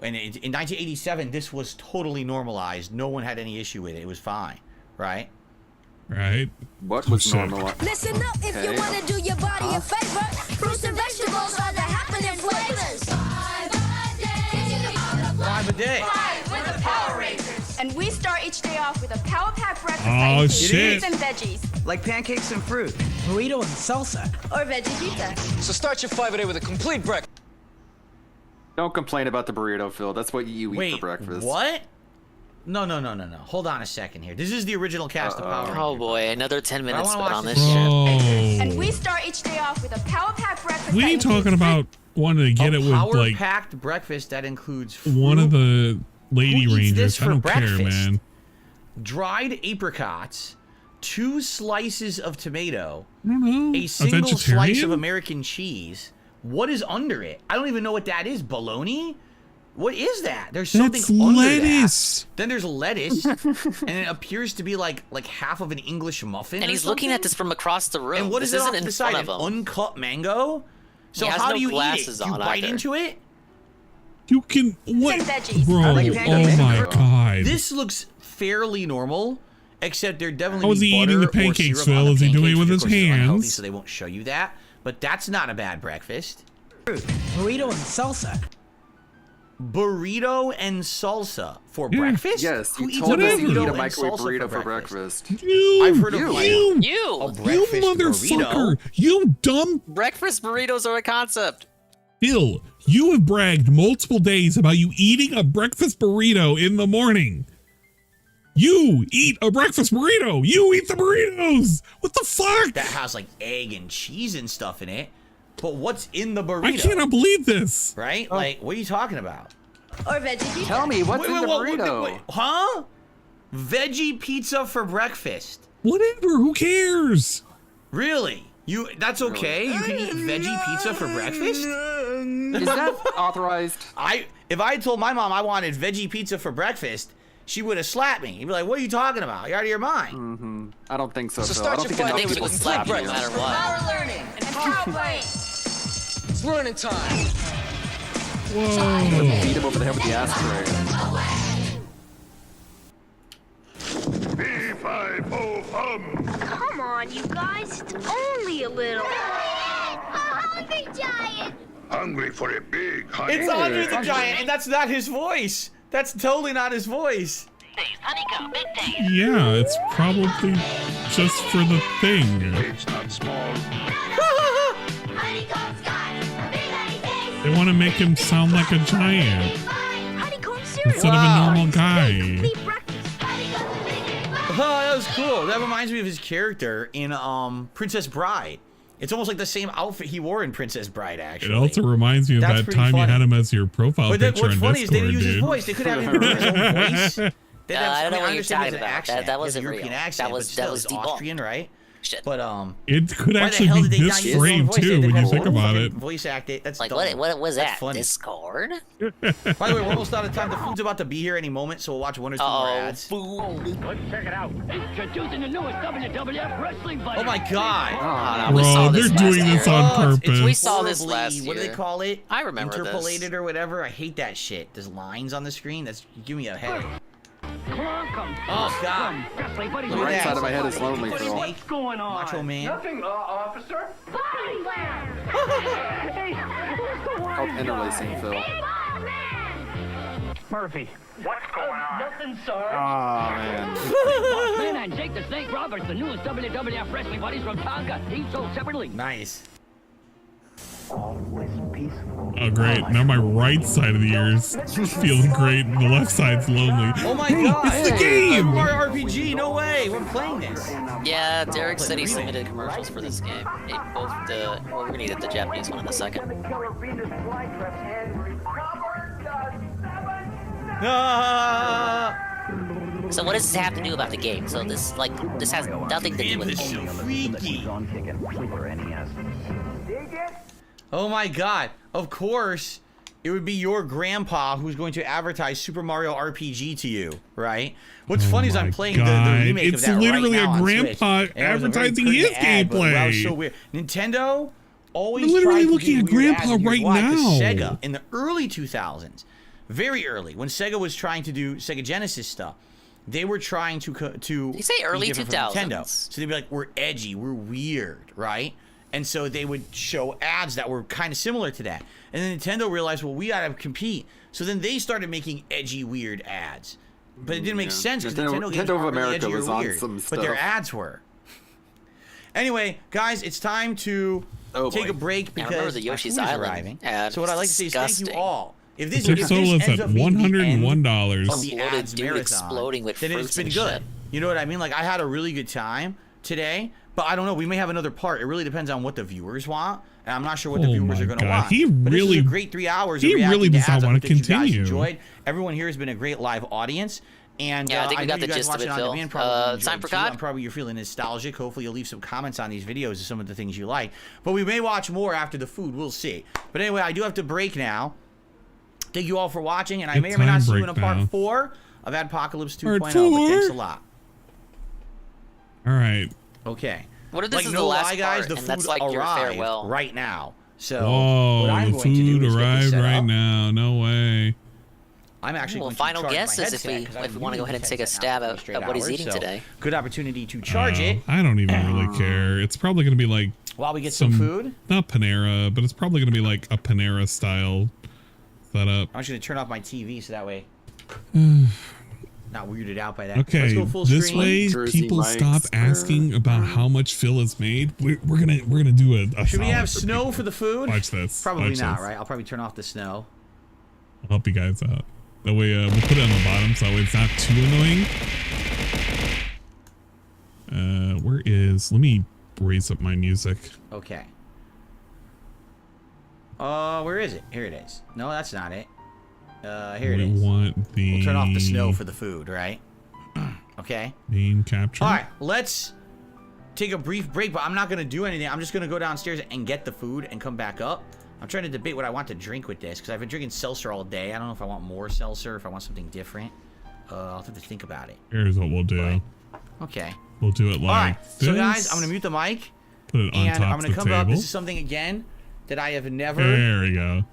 And in 1987, this was totally normalized. No one had any issue with it. It was fine, right? Right. What was normal? Listen up if you want to do your body a favor. Fruits and vegetables are the happening flavors. 5 a day. 5 with the Power Rangers. And we start each day off with a Power Pack breakfast. Oh, shit. Fruits and veggies. Like pancakes and fruit. Burrito and salsa. Or veggie pizza. So start your 5 a day with a complete breakfast. Don't complain about the burrito, Phil. That's what you eat for breakfast. What? No. Hold on a second here. This is the original cast of Power Rangers. Oh boy, another 10 minutes spent on this Bro. shit. And we start each day off with a Power Pack breakfast. We ain't talking about wanting to get it with like packed breakfast that includes one of the Lady Rangers. I don't breakfast? care, man. Dried apricots, 2 slices of tomato, I don't know. a single slice vegetarian? of American cheese. What is under it? I don't even know what that is. Bologna? What is that? There's something under lettuce. that. Then there's lettuce, and it appears to be like half of an English muffin. And he's looking at this from across the room. And what this is it isn't off in the front side? of An him. uncut mango? So He has how no do you eat it? glasses Do you on bite either. into it? You can what? Veggies. Bro, like oh pancakes. my god. This looks fairly normal, except there definitely How is he be eating the butter or pancakes, syrup on Phil? the Is he doing it pancakes, with which his of course is unhealthy, hands? so they won't show you that. But that's not a bad breakfast. Burrito and salsa. Burrito and salsa for Yeah. breakfast? Yes, Who you eats told us you burrito eat a and microwave salsa burrito for breakfast. I've heard of you, like You! a you breakfast motherfucker. burrito. You dumb Breakfast burritos are a concept. Phil. You have bragged multiple days about you eating a breakfast burrito in the morning. You eat a breakfast burrito. You eat the burritos. What the fuck? That has like egg and cheese and stuff in it. But what's in the burrito? I cannot believe this. Right? Like, what are you talking about? Or veggie pizza. Tell me, what's in the burrito? Huh? Veggie pizza for breakfast. Whatever. Who cares? Really? That's okay? You can eat veggie pizza for breakfast? Is that authorized? If I had told my mom I wanted veggie pizza for breakfast, she would have slapped me. You'd be like, what are you talking about? You're out of your mind. Mm-hmm. I don't think so. So Phil. start I don't your think fight enough with people a slap complete you. No matter what. Power learning and power playing. It's learning time. Whoa. Beat him over the head with the ashtray. Come on, you guys. It's only a little. A hungry giant. Hungry for a big honey. It's Andre the Giant, and that's not his voice. That's totally not his voice. Yeah, it's probably just for the thing. It's not small. They want to make him sound like a giant instead of a normal guy. Oh, that was cool. That reminds me of his character in Princess Bride. It's almost like the same outfit he wore in Princess Bride, actually. It also reminds me of That's that pretty time funny. you had him as your profile But picture what's on funny is they Discord, didn't use his dude. voice. They could have him his own voice. I don't know what you're talking An about. accent. That wasn't European real. accent, That was but still, debunked. it's Austrian, right? action. But it could actually be this frame too when you think about it. Voice act it. That's like dumb. what was That's that? funny. Discord? By the way, we're almost out of time. The food's about to be here any moment, so we'll watch one or two more ads. Let's check it out. Introducing the newest WWF wrestling fighter. Oh my god! Bro, they're doing this on purpose. We saw this last year. What do they call it? I remember Interpolated or whatever. I hate that shit. There's lines on the screen. That's give me a headache. Oh god! The right side of my head is lonely, Phil. What's going on? Macho Man. Nothing, officer. Help interlacing, Phil. Murphy. What's going on? Nothing, sir. Oh man. Man and Jake the Snake Roberts, the newest WWF wrestling buddies from Tonga, each sold separately. Nice. Always peaceful. Oh great! Now my right side of the ears feels great, and the left side's lonely. Oh my god! It's the game! Mario RPG, no way! We're playing this. Yeah, Derek said he submitted commercials for this game. Both the well, we're gonna get the Japanese one in a second. So what does this have to do about the game? So this has nothing to do with the game. Freaky. Oh my god! Of course, it would be your grandpa who's going to advertise Super Mario RPG to you, right? What's funny is I'm playing the remake of that right now. It's literally a on grandpa Switch. advertising his gameplay. That was so weird. Nintendo always You're literally tried to looking do at weird grandpa ads, and here's right why, 'cause now. Sega in the early 2000s, very early, when Sega was trying to do Sega Genesis stuff, they were trying to You say early be different from 2000s. Nintendo. So they'd be like, we're edgy, we're weird, right? And so they would show ads that were kind of similar to that. And then Nintendo realized, well, we gotta compete. So then they started making edgy, weird ads. But it didn't make sense because Nintendo games of weren't America really edgy was or on weird, some but their stuff. ads were. Anyway, guys, it's time to take a break Yeah, remember because the Yoshi's my food is Island arriving. ad. So what I'd like to say is thank you Disgusting. all. If this, It took Solus at ends up being the end $101. of the Exploded, ads dude, marathon, exploding with then it's fruits been and good. shit. You know what I mean? Like I had a really good time today, but I don't know. We may have another part. It really depends on what the viewers want, and I'm not sure what the viewers are going to want. He But this really, is a great 3 hours. he of reacting really to does not ads. I want to hope that you guys continue. enjoyed. Everyone here has been a great live audience. And Yeah, I think we know got the you guys gist of watching it, on Phil. demand probably Time enjoyed for too. COD? I'm probably you're feeling nostalgic. Hopefully you'll leave some comments on these videos of some of the things you like. But we may watch more after the food. We'll see. But anyway, I do have to break now. Thank you all for watching, and I may or may not see you in a part 4 of ADPOCALYPSE 2.0. But thanks a lot. All right. Okay. What if this like, is no the last lie, guys, part, the and food that's like your arrived farewell? right now. So Whoa, what I'm the going to food do is get this arrived set right up. now. No way. I'm actually Well, going final to charge guess my is if headset, 'cause we want to go ahead and take a stab at what he's eating today. Good opportunity to charge it I don't even really care. It's probably going to be like while we get some food. Not Panera, but it's probably going to be like a Panera style setup. I'm just going to turn off my TV so that way not weirded out by that. Okay, Let's go full this screen. way people stop asking about how much Phil has made. We're gonna do a Should we solid have for snow people. for the food? Watch this. Probably Watch not, this. right? I'll probably turn off the snow. I'll help you guys out. That way we'll put it on the bottom so that way it's not too annoying. Where is? Let me raise up my music. Okay. Where is it? Here it is. No, that's not it. Here it is. We want the. We'll turn off the snow for the food, right? Okay. Main capture. All right, let's take a brief break, but I'm not going to do anything. I'm just going to go downstairs and get the food and come back up. I'm trying to debate what I want to drink with this because I've been drinking seltzer all day. I don't know if I want more seltzer, if I want something different. I'll have to think about it. Here's what we'll do. Okay. We'll do it like all right, this. so guys, I'm going to mute the mic. Put it on and top I'm going of to the come up. table. This is something, again, that I have never There we go.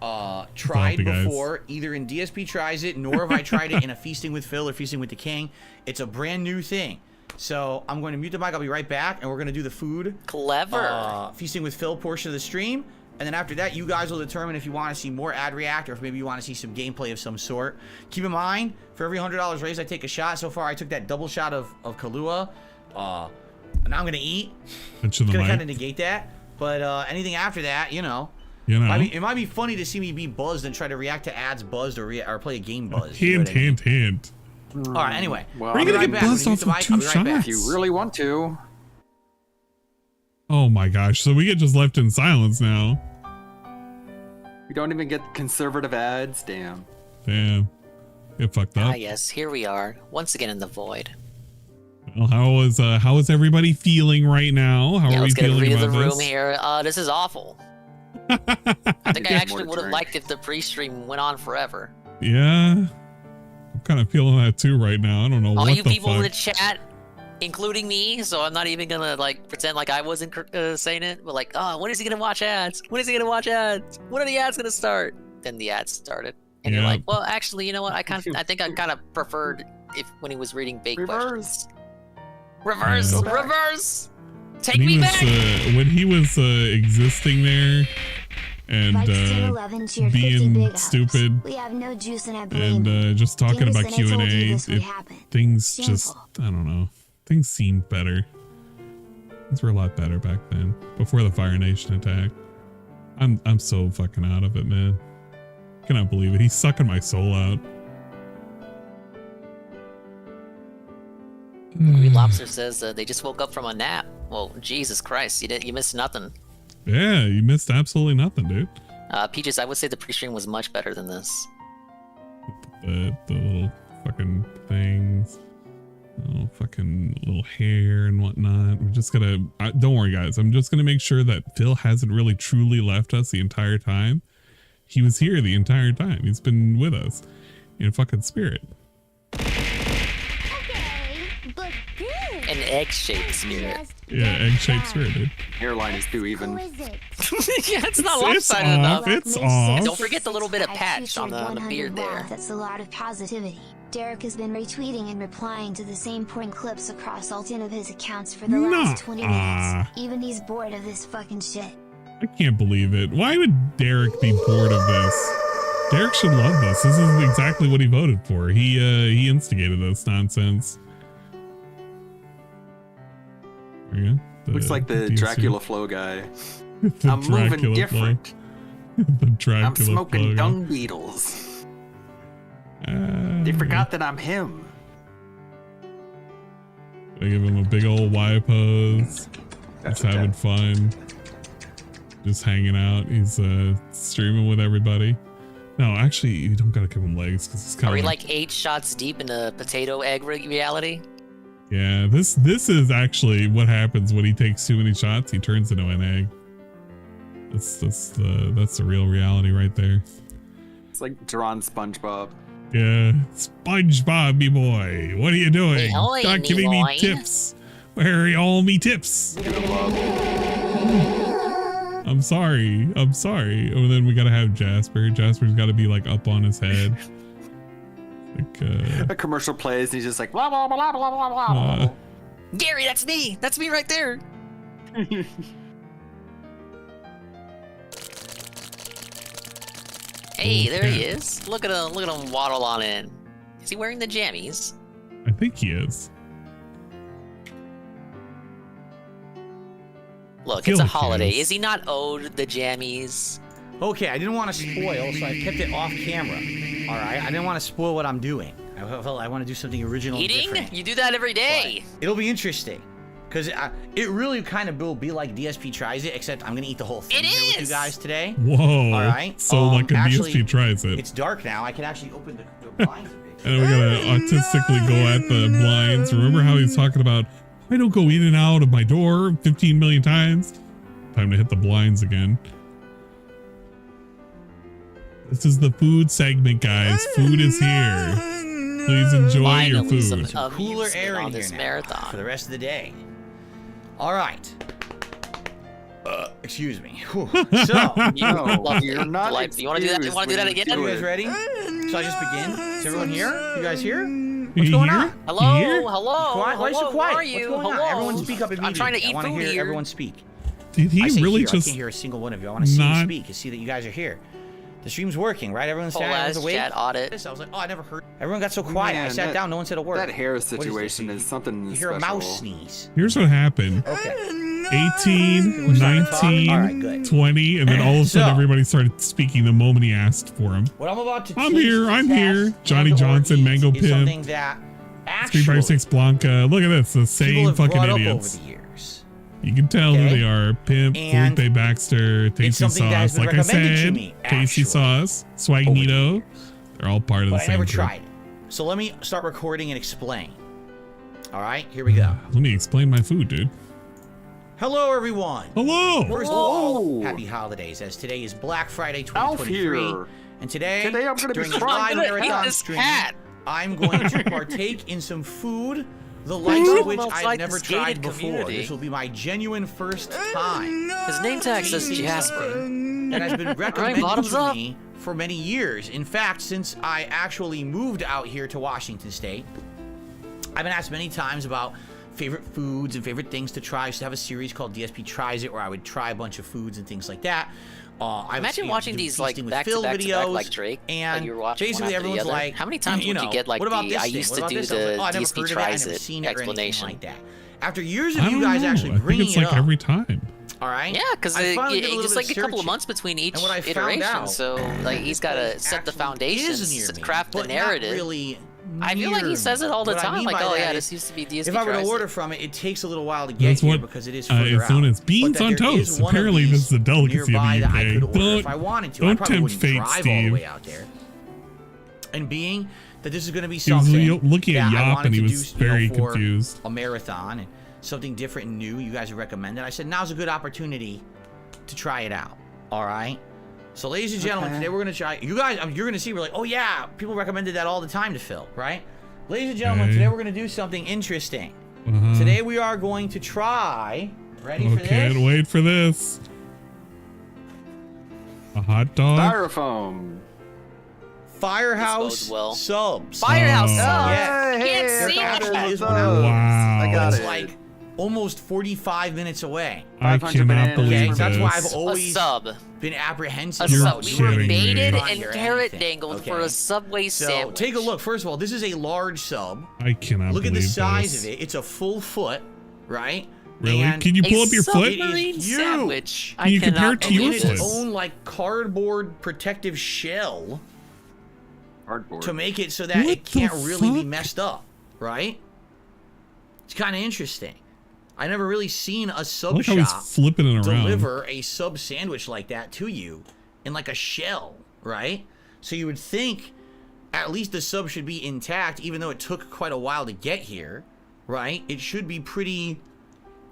tried Copy, guys. before, either in DSP Tries It, nor have I tried it in a Feasting with Phil or Feasting with the King. It's a brand new thing. So I'm going to mute the mic. I'll be right back, and we're going to do the food. Clever. Feasting with Phil portion of the stream. And then after that, you guys will determine if you want to see more ad react or if maybe you want to see some gameplay of some sort. Keep in mind, for every $100 raised, I take a shot. So far, I took that double shot of Kahlua. And now I'm going to eat. It's going to kind of negate that. But anything after that, you know. It might be funny to see me be buzzed and try to react to ads buzzed or play a game buzzed. Hint, hint. All right, anyway. Well, Are you going to get buzzed off of 2 shots? If you really want to. Oh my gosh, so we get just left in silence now. We don't even get conservative ads, damn. Damn. Get fucked up. Ah, yes, here we are, once again in the void. Well, how is everybody feeling right now? How are we feeling about the room this? here. This is awful. I think I actually would have liked if the pre-stream went on forever. Yeah, I'm kind of feeling that too right now. I don't know all what you the people fuck. in the chat, including me, so I'm not even gonna like pretend like I wasn't saying it. But like, oh, when is he gonna watch ads? When is he gonna watch ads? When are the ads gonna start? Then the ads started, and you're like, well, actually, you know what? I think I kind of preferred when he was reading bait questions. Reverse. Take me back. When he was existing there and being stupid we have no juice and I and just talking about QnA, things Shameful. just, I don't know, things seemed better. Things were a lot better back then, before the Fire Nation attack. I'm so fucking out of it, man. Cannot believe it. He's sucking my soul out. Green Lobster says they just woke up from a nap. Well, Jesus Christ, you missed nothing. Yeah, you missed absolutely nothing, dude. Peaches, I would say the pre-stream was much better than this. The little fucking things, little fucking little hair and whatnot. We're just gonna, don't worry guys, I'm just gonna make sure that Phil hasn't really truly left us the entire time. He was here the entire time. He's been with us in fucking spirit. An egg-shaped spirit. Yeah, egg-shaped spirit, dude. Hairline is too even. Yeah, it's not It's lopsided enough. It's off. And don't forget the little bit of patch on the beard there. That's a lot of positivity. Derek has been retweeting and replying to the same porn clips across all 10 of his accounts for the last 20 minutes. Even he's bored of this fucking shit. I can't believe it. Why would Derek be bored of this? Derek should love this. This is exactly what he voted for. He instigated this nonsense. Yeah, looks like the Dracula flow guy. I'm moving different. The Dracula I'm smoking flow dung beetles. They forgot that I'm him. I give him a big old Y pose. He's having fun. Just hanging out. He's streaming with everybody. No, actually, you don't gotta give him legs because it's kind of. Are we like 8 shots deep in the potato egg reality? Yeah, this is actually what happens when he takes too many shots. He turns into an egg. That's the real reality right there. It's like drawn SpongeBob. Yeah, SpongeBob, me boy, what are you doing? Ahoy, Not giving me tips. Where are all me tips? I'm sorry. Oh, then we gotta have Jasper. Jasper's got to be like up on his head. Like, a commercial plays and he's just like blah blah blah blah blah blah. Gary, that's me right there. Hey, there he is. Look at him waddle on in. Is he wearing the jammies? I think he is. Look, it's a holiday. Is he not owed the jammies? Okay, I didn't want to spoil, so I kept it off camera. All right, I didn't want to spoil what I'm doing. I want to do something original. Eating? And different. You do that every day. But it'll be interesting, because it really kind of will be like DSP Tries It, except I'm gonna eat the whole thing here with you guys today. Whoa! All right. So like a actually, DSP Tries It. It's dark now. I can actually open the blinds a bit. And we gotta autistically go at the blinds. Remember how he's talking about, I don't go in and out of my door 15 million times. Time to hit the blinds again. This is the food segment, guys. Food is here. Please enjoy your food. Some cooler air in here now marathon for the rest of the day. All right. Excuse me. So, you're not. You want to do that? You want to do that again? Are you guys ready? Shall I just begin? Is everyone here? You guys here? What's What's going on? Hello. Quiet. Why so quiet? Where are you? What's going on? Everyone speak up immediately. I'm trying to eat I want to food hear here. everyone speak. Did he really here. just? I can't hear a single one of you. I want to see you speak and see that you guys are here. The stream's working, right? Everyone's awake. Chat audit. I was like, oh, I never heard. Everyone got so quiet. Man, I sat down. No one said a word. That hair situation is something You hear special. a mouse sneeze. Here's what happened. Okay. 18, 19, All right, good. 20, and then all of a sudden everybody started speaking the moment he asked for him. What I'm about to I'm here. Johnny Johnson, Mango is Pimp, something that actually 356 Blanca. Look at this. The same fucking idiots. Over the years. You can tell who they are. Pimp, And Felipe Baxter, Tasty Sauce. Like I said, Tasty Sauce, Swagnito. They're all part of the But same I never group. tried it. So let me start recording and explain. All right, here we go. Let me explain my food, dude. Hello, everyone. Hello. First of all, happy holidays, as today is Black Friday 2023. And today I'm going to be live marathon streaming. I'm going to partake in some food, the likes of which I've never tried before. This will be my genuine first time. His name tag says Jasper. And has been recommended to me for many years. In fact, since I actually moved out here to Washington State, I've been asked many times about favorite foods and favorite things to try. I used to have a series called DSP Tries It, where I would try a bunch of foods and things like that. Imagine watching these like back to back like Drake, and like you were watching basically everyone's like, how many times would you get like I used to do the DSP Tries It explanation like that. After years of you guys actually bringing it up, every time. All right. Yeah, because it's like a couple of months between each iteration, so like he's got to set the foundations, craft the narrative. Really. I feel like he says it all the time. Like, oh yeah, this used to be DSP. If I were to order from it, it takes a little while to get here because it is further it's known as beans on toast. Apparently, this is a delicacy of the UK. Don't tempt fate, Steve. And being that this is going to be something, he was looking at Yop and he was very confused. A marathon and something different and new. You guys have recommended. I said now's a good opportunity to try it out. All right. So, ladies and gentlemen, today we're going to try... You guys, you're going to see, we're like, oh, yeah, people recommended that all the time to Phil, right? Ladies and gentlemen, today we're going to do something interesting. Today we are going to try... Ready for this? Can't wait for this. A hot dog? Styrofoam. Firehouse subs. Firehouse subs. Yeah. Can't see it. Wow. I got it. Like almost 45 minutes away. I cannot believe this. That's why I've always been apprehensive. We were baited and carrot dangled for a Subway sandwich. So take a look. First of all, this is a large sub. I cannot look at believe the size this. of it. It's a full foot, right? Really? And can you pull up your foot? Submarine sandwich. Can you compare it to your foot? foot? Its own like cardboard protective shell. To make it so that it can't really be messed up, right? It's kind of interesting. I never really seen a sub shop flipping it around. deliver a sub sandwich like that to you in like a shell, right? So you would think at least the sub should be intact, even though it took quite a while to get here, right? It should be pretty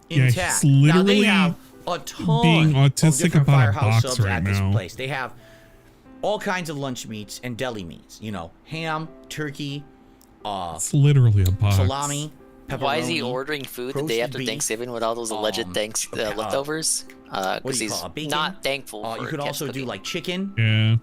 intact. Yeah, now they have a ton being autistic of different about Firehouse a box subs right at this now. place. They have all kinds of lunch meats and deli meats. You know, ham, turkey, it's literally a box. Salami. Why is he ordering food the day after Thanksgiving with all those alleged leftovers? Because he's not thankful for you could also do like chicken,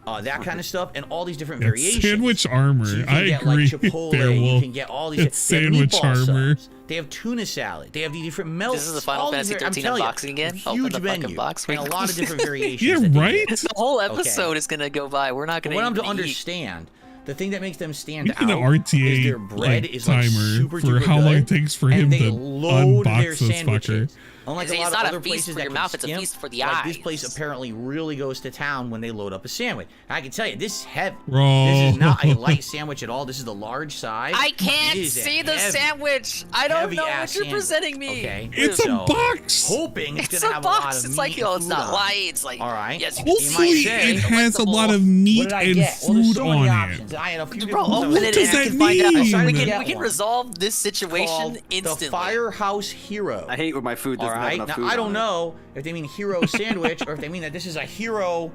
that kind of stuff, and all these different variations. Sandwich armor. So I agree. Like Chipotle, you can get all these. It's sandwich armor. Subs. They have tuna salad. They have these different melts. This is the Final Fantasy 13 unboxing again. Huge Open the menu fucking box. And a lot of different variations. Yeah, right. The whole episode is gonna go by. We're not gonna. What I'm to understand. The thing that makes them stand out an RTA is their bread is timer super for how long it takes for him to unbox this fucker. Unlike a lot of other places that mouth, it's a feast for the eyes. This place apparently really goes to town when they load up a sandwich. I can tell you, this is heavy. Bro. This is not a light sandwich at all. This is the large size. I can't see the sandwich. I don't know what you're presenting me. Okay. It's a box. Hoping it's gonna have a lot of meat. It's like, yo, it's not light. It's like, all right. Yes, hopefully it has a lot of meat and food on it. I had a few Bro, open it and that find out. mean? We can resolve this situation instantly. The Firehouse Hero. I hate when my food doesn't have enough food. I don't know if they mean hero sandwich or if they mean that this is a hero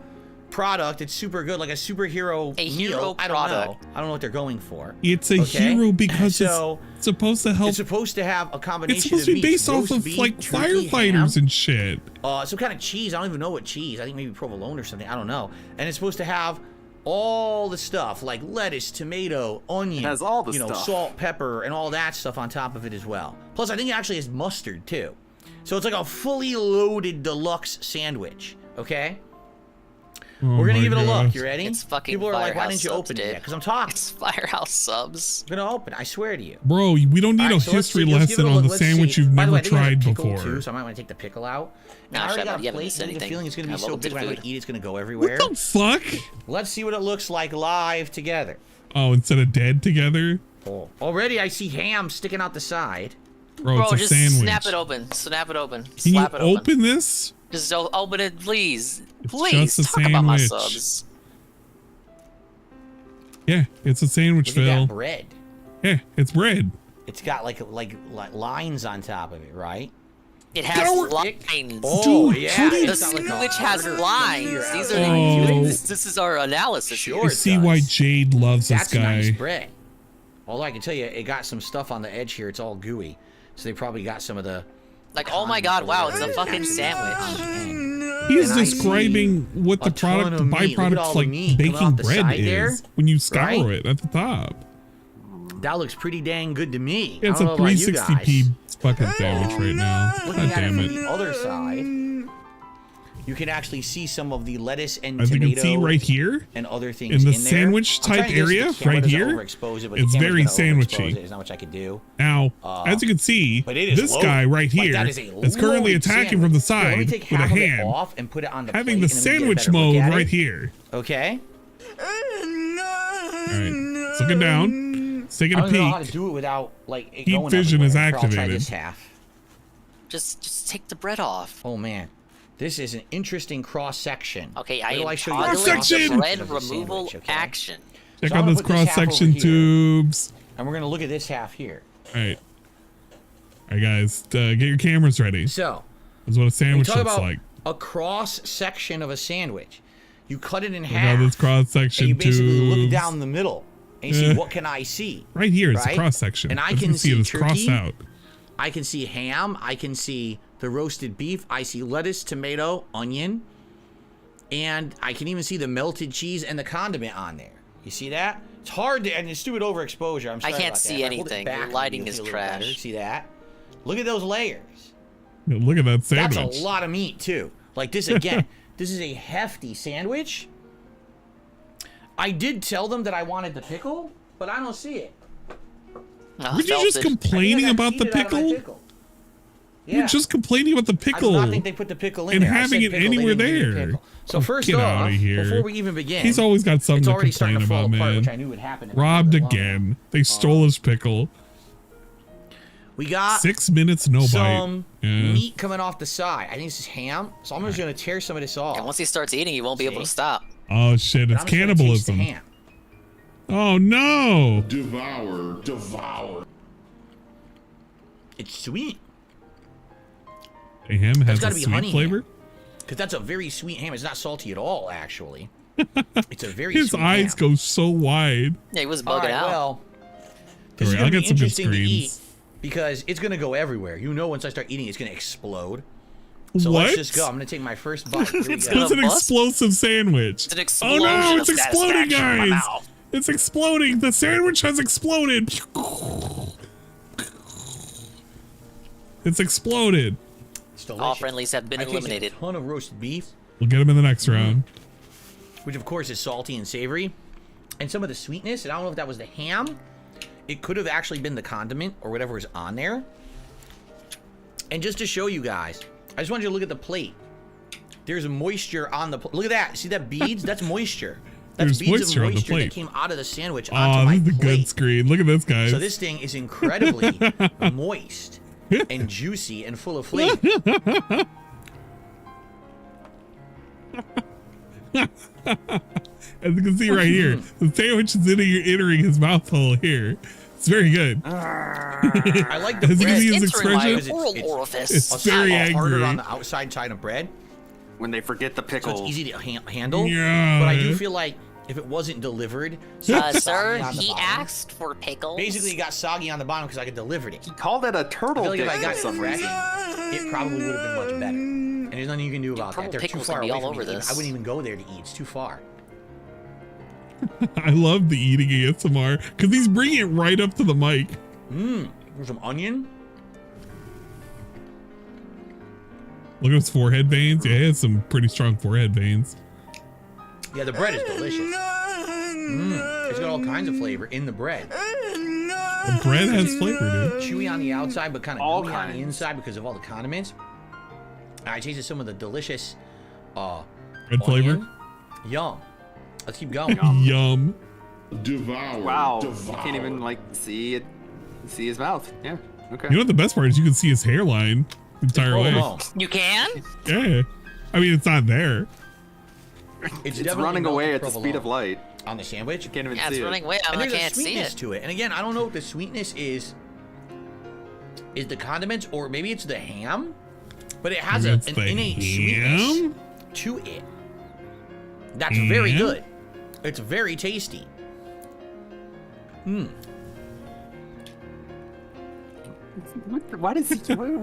product. It's super good, like a superhero meal. I don't know. I don't know what they're going for. It's a hero because it's supposed to help. It's supposed to have a combination. It's supposed to be based off of like firefighters and shit. Some kind of cheese. I don't even know what cheese. I think maybe provolone or something. I don't know. And it's supposed to have all the stuff like lettuce, tomato, onion. It has all the stuff. Salt, pepper, and all that stuff on top of it as well. Plus, I think it actually has mustard too. So it's like a fully loaded deluxe sandwich. Okay. We're gonna give it a look. You ready? It's fucking People are like, why didn't you Firehouse open subs, it? Because I'm talking. It's Firehouse subs. I'm gonna open. I swear to you. Bro, we don't need a history lesson on the sandwich you've never tried before. Too, so I might want to take the pickle out. Nah, I already got you a haven't plate. missed I have a anything. feeling it's gonna be so big when I eat, it's gonna go What everywhere. the fuck? Let's see what it looks like live together. Oh, instead of dead together? Oh, already I see ham sticking out the side. Bro, it's a just sandwich. snap it open. Snap it open. Can Slap you it open. open this? Just open it, please. It's Please, just a talk about my sandwich. subs. Yeah, it's a sandwich, Look at Phil. that bread. Yeah, it's bread. It's got like lines on top of it, right? It has lines. Oh, dude, yeah. The sandwich has lines. These are this is our analysis. Sure, I see why Jade loves That's this guy. nice bread. Although I can tell you, it got some stuff on the edge here. It's all gooey. So they probably got some of the... Like, oh my god, wow, it's a fucking sandwich. He's describing what the product, the byproduct, like baking bread is when you scour it at the top. That looks pretty dang good to me. Yeah, it's a 360p fucking sandwich right now. God damn it. On the other side, you can actually see some of the lettuce and As tomato you can see right here, and other things in the in there. sandwich type area right here, it's very sandwichy. There's not much I could do. Now, as you can see, this guy right here is currently attacking from the side with a hand, off and put it on the having the sandwich mode right here. Okay. Alright, let's look it down. Let's take it a I don't know how peek. to do it without like it Heat going vision is everywhere. I'll try activated. this half. Just take the bread off. Oh man, this is an interesting cross section. Okay, Wait till I show you cross the section. Bread of the removal sandwich, okay? action. Check So out I'm gonna this put this half cross-section over here, tubes. And we're gonna look at this half here. Alright. Alright guys, get your cameras ready. So, that's what a sandwich talk looks about like. a cross section of a sandwich. You cut it in Look half. at this cross-section and you basically look tubes. down the middle and you see what can I see. Right here is right? a cross-section. And I As you can see it is turkey. crossed out. I can see ham. I can see the roasted beef. I see lettuce, tomato, onion. And I can even see the melted cheese and the condiment on there. You see that? It's hard to, and it's stupid overexposure. I'm sorry I can't about see that. If I hold it anything. back, Your you'll lighting see is a little better. trash. See that? Look at those layers. Yeah, look at that sandwich. That's a lot of meat too. Like this again. This is a hefty sandwich. I did tell them that I wanted the pickle, but I don't see it. Were you just complaining about the pickle? Yeah. You're just complaining about the pickle. I do not think they put the pickle in and there. having it anywhere there. So first Get off, outta here. before we even begin, He's always got something it's to already complain starting to fall about, apart, man. which I knew would happen. Robbed again. They stole his pickle. We got 6 minutes, no some bite. Yeah. meat coming off the side. I think this is ham, so I'm just gonna tear some of this off. And once he starts eating, he won't be able to stop. Oh shit! But It's I'm just gonna taste the cannibalism. ham. Oh no! Devour. It's sweet. The ham There's has gotta a be sweet honey flavor. Because that's a very sweet ham. It's not salty at all, actually. It's a very His sweet eyes ham. go so wide. Yeah, he was All bugging right, out. well, this is Alright, I'll gonna be get some good interesting to eat screens. because it's gonna go everywhere. You know, once I start eating, it's gonna explode. So What? let's just go. I'm gonna take my first bite. Here we It's go. an explosive sandwich. It's an Oh explosion no! It's of exploding, satisfaction in my guys! mouth. It's exploding. The sandwich has exploded. It's exploded. It's All delicious. friendlies have been I tasted eliminated. a ton of roasted beef, We'll get him in the next round. which of course is salty and savory, and some of the sweetness. And I don't know if that was the ham. It could have actually been the condiment or whatever is on there. And just to show you guys, I just wanted you to look at the plate. There's moisture on the plate. Look at that. See that beads? That's moisture. That's There's beads moisture of on the moisture that plate. came out of the sandwich Oh, onto my this is a plate. good screen. Look at this, guys. So this thing is incredibly moist and juicy and full of flavor. As you can see right here, the sandwich is entering his mouth hole here. It's very good. I like the As you can bread. see his Entering my expression. oral orifice. It's very harder angry. on the outside side of bread, When they forget the so pickle. it's easy to handle. Yeah. But I do feel like if it wasn't delivered, so it's Sir, soggy on the he bottom. asked for pickles. Basically, it got soggy on the bottom because I could delivered it. He called it a I turtle feel like if dick I got for it some fresh, reason. it probably would have been much better. And there's nothing you can do about that. purple They're too pickles far can be away all from over me. this. I wouldn't even go there to eat. It's too far. I love the eating ASMR because he's bringing it right up to the mic. There's some onion. Look at his forehead veins. Yeah, he has some pretty strong forehead veins. Yeah, the bread is delicious. It's got all kinds of flavor in the bread. The bread has flavor, dude. Chewy on the outside, but kind of All gooey on the kinds. inside because of all the condiments. I tasted some of the delicious Red flavor. onion. Yum. Let's keep going. Yum. Devour. Wow. Devour. You can't even like see it. See his mouth. Yeah. Okay. You know what the best part is? You can see his hairline the entire way. Oh, You can? Yeah. I mean, it's not there. It's definitely running away melted at the speed of provolone light. on the sandwich. You can't even Yeah, see it's it. running away. And I there's a can't see sweetness it. to it. And again, I don't know if the sweetness is is the condiments, or maybe it's the ham, but it has an innate sweetness to it. That's very good. It's very tasty. What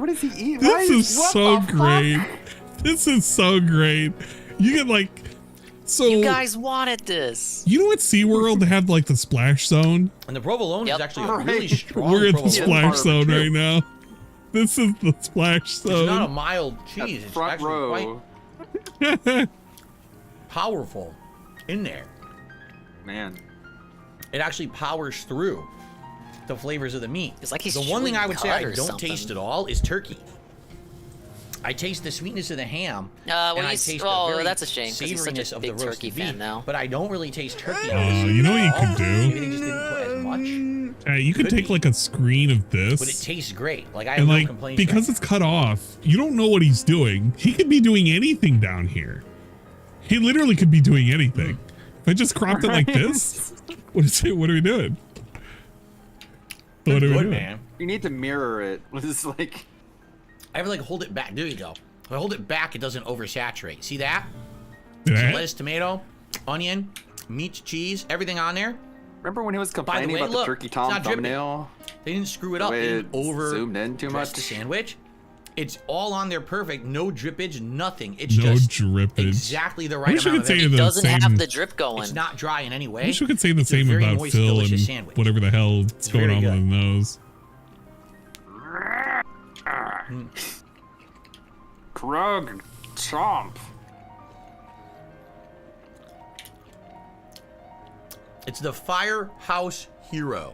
is he eating? This is so great. This is so great. You get like, so you guys wanted this. You know what SeaWorld had like the splash zone? And the provolone is actually a really strong We're at the provolone. splash zone right now. This is the splash zone. It's not a mild cheese. It's front actually row. quite powerful in there. Man. It actually powers through the flavors of the meat. It's like he's the one thing I would say I or don't something. taste at all is turkey. I taste the sweetness of the ham, Well, and I he's, taste oh, the very that's a shame because he's such savoriness a of the big turkey roasted fan beef. now. But I don't really taste turkey. You know what you can do? Maybe they just didn't put as much. You could take like a screen of this. But it tastes great. Like I have and no like complaints. because it's cut off, you don't know what he's doing. He could be doing anything down here. He literally could be doing anything. If I just cropped it like this, what is it? What are we doing? What are we doing? Man. You need to mirror it. It's like I have to like hold it back. There you go. If I hold it back, it doesn't oversaturate. See that? Yeah. Some lettuce, tomato, onion, meat, cheese, everything on there. Remember when he was By the complaining way, about look, the turkey it's tom not dripping. thumbnail? They didn't screw it The up. way They didn't it over zoomed in too much. the sandwich. It's all on there perfect. No drippage, nothing. It's No just drippage. exactly the I right wish you amount could of say everything. the It doesn't same. have the drip going. It's not dry in any way. I wish we could say the It's a same very about moist, Phil delicious and sandwich. whatever the hell is going very on with good. the nose. Krug chomp. It's the Firehouse Hero.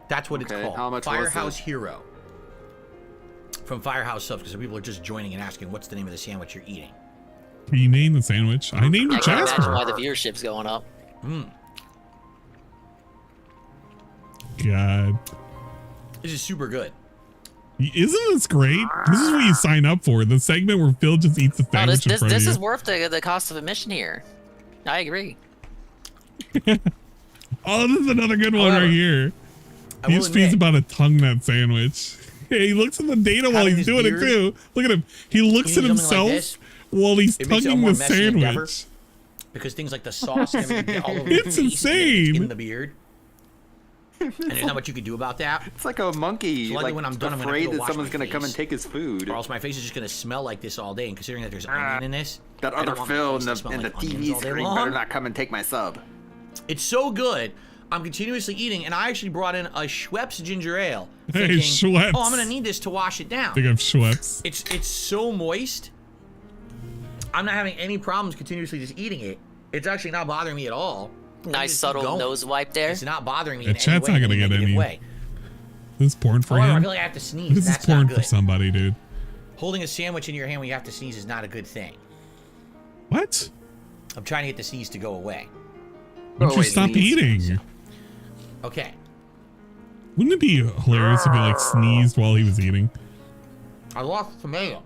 That's what it's Okay, called. how much was Firehouse it? Hero. From Firehouse Subs, because some people are just joining and asking what's the name of the sandwich you're eating. You named the sandwich. I named I it can't imagine Jasper. why the viewership's going up. God. This is super good. Isn't this great? This is what you sign up for. The segment where Phil just eats the No, sandwich in front this of is you. worth the cost of admission here. I agree. Oh, this is another good one However, right here. I He will just feeds admit- about a tongue that sandwich. Hey, he looks at the data while Having he's his doing it beard, too. Look at him. He looks you at need something like himself this, while he's it makes it a tonguing more the messy endeavor, sandwich. because things like the sauce and everything get all over It's the face and insane. in the beard. And there's not much you could do about that. It's like a monkey. So likely like when I'm done, I'm gonna afraid have to that wash someone's my gonna come face. and take his food. Or else my face is just gonna smell like this all day. And considering that there's onion in this, That I don't other want my Phil face in to the, smell in the like onions TV all day screen long. better not come and take my sub. It's so good. I'm continuously eating, and I actually brought in a Schweppes ginger ale. Hey, Thinking, Schweppes. oh, I'm gonna need this to wash it down. Think of Schweppes. It's so moist. I'm not having any problems continuously just eating it. It's actually not bothering me at all. I Nice just keep subtle going. nose wipe there. It's not bothering me Yeah, in any chat's way. not gonna in a get negative any. way. This is porn for However, I him. feel like I have to sneeze. This is That's porn not for good. somebody, dude. Holding a sandwich in your hand when you have to sneeze is not a good thing. What? I'm trying to get the sneeze to go away. Why don't you stop eating? Okay. Wouldn't it be hilarious if he like sneezed while he was eating? I lost tomato.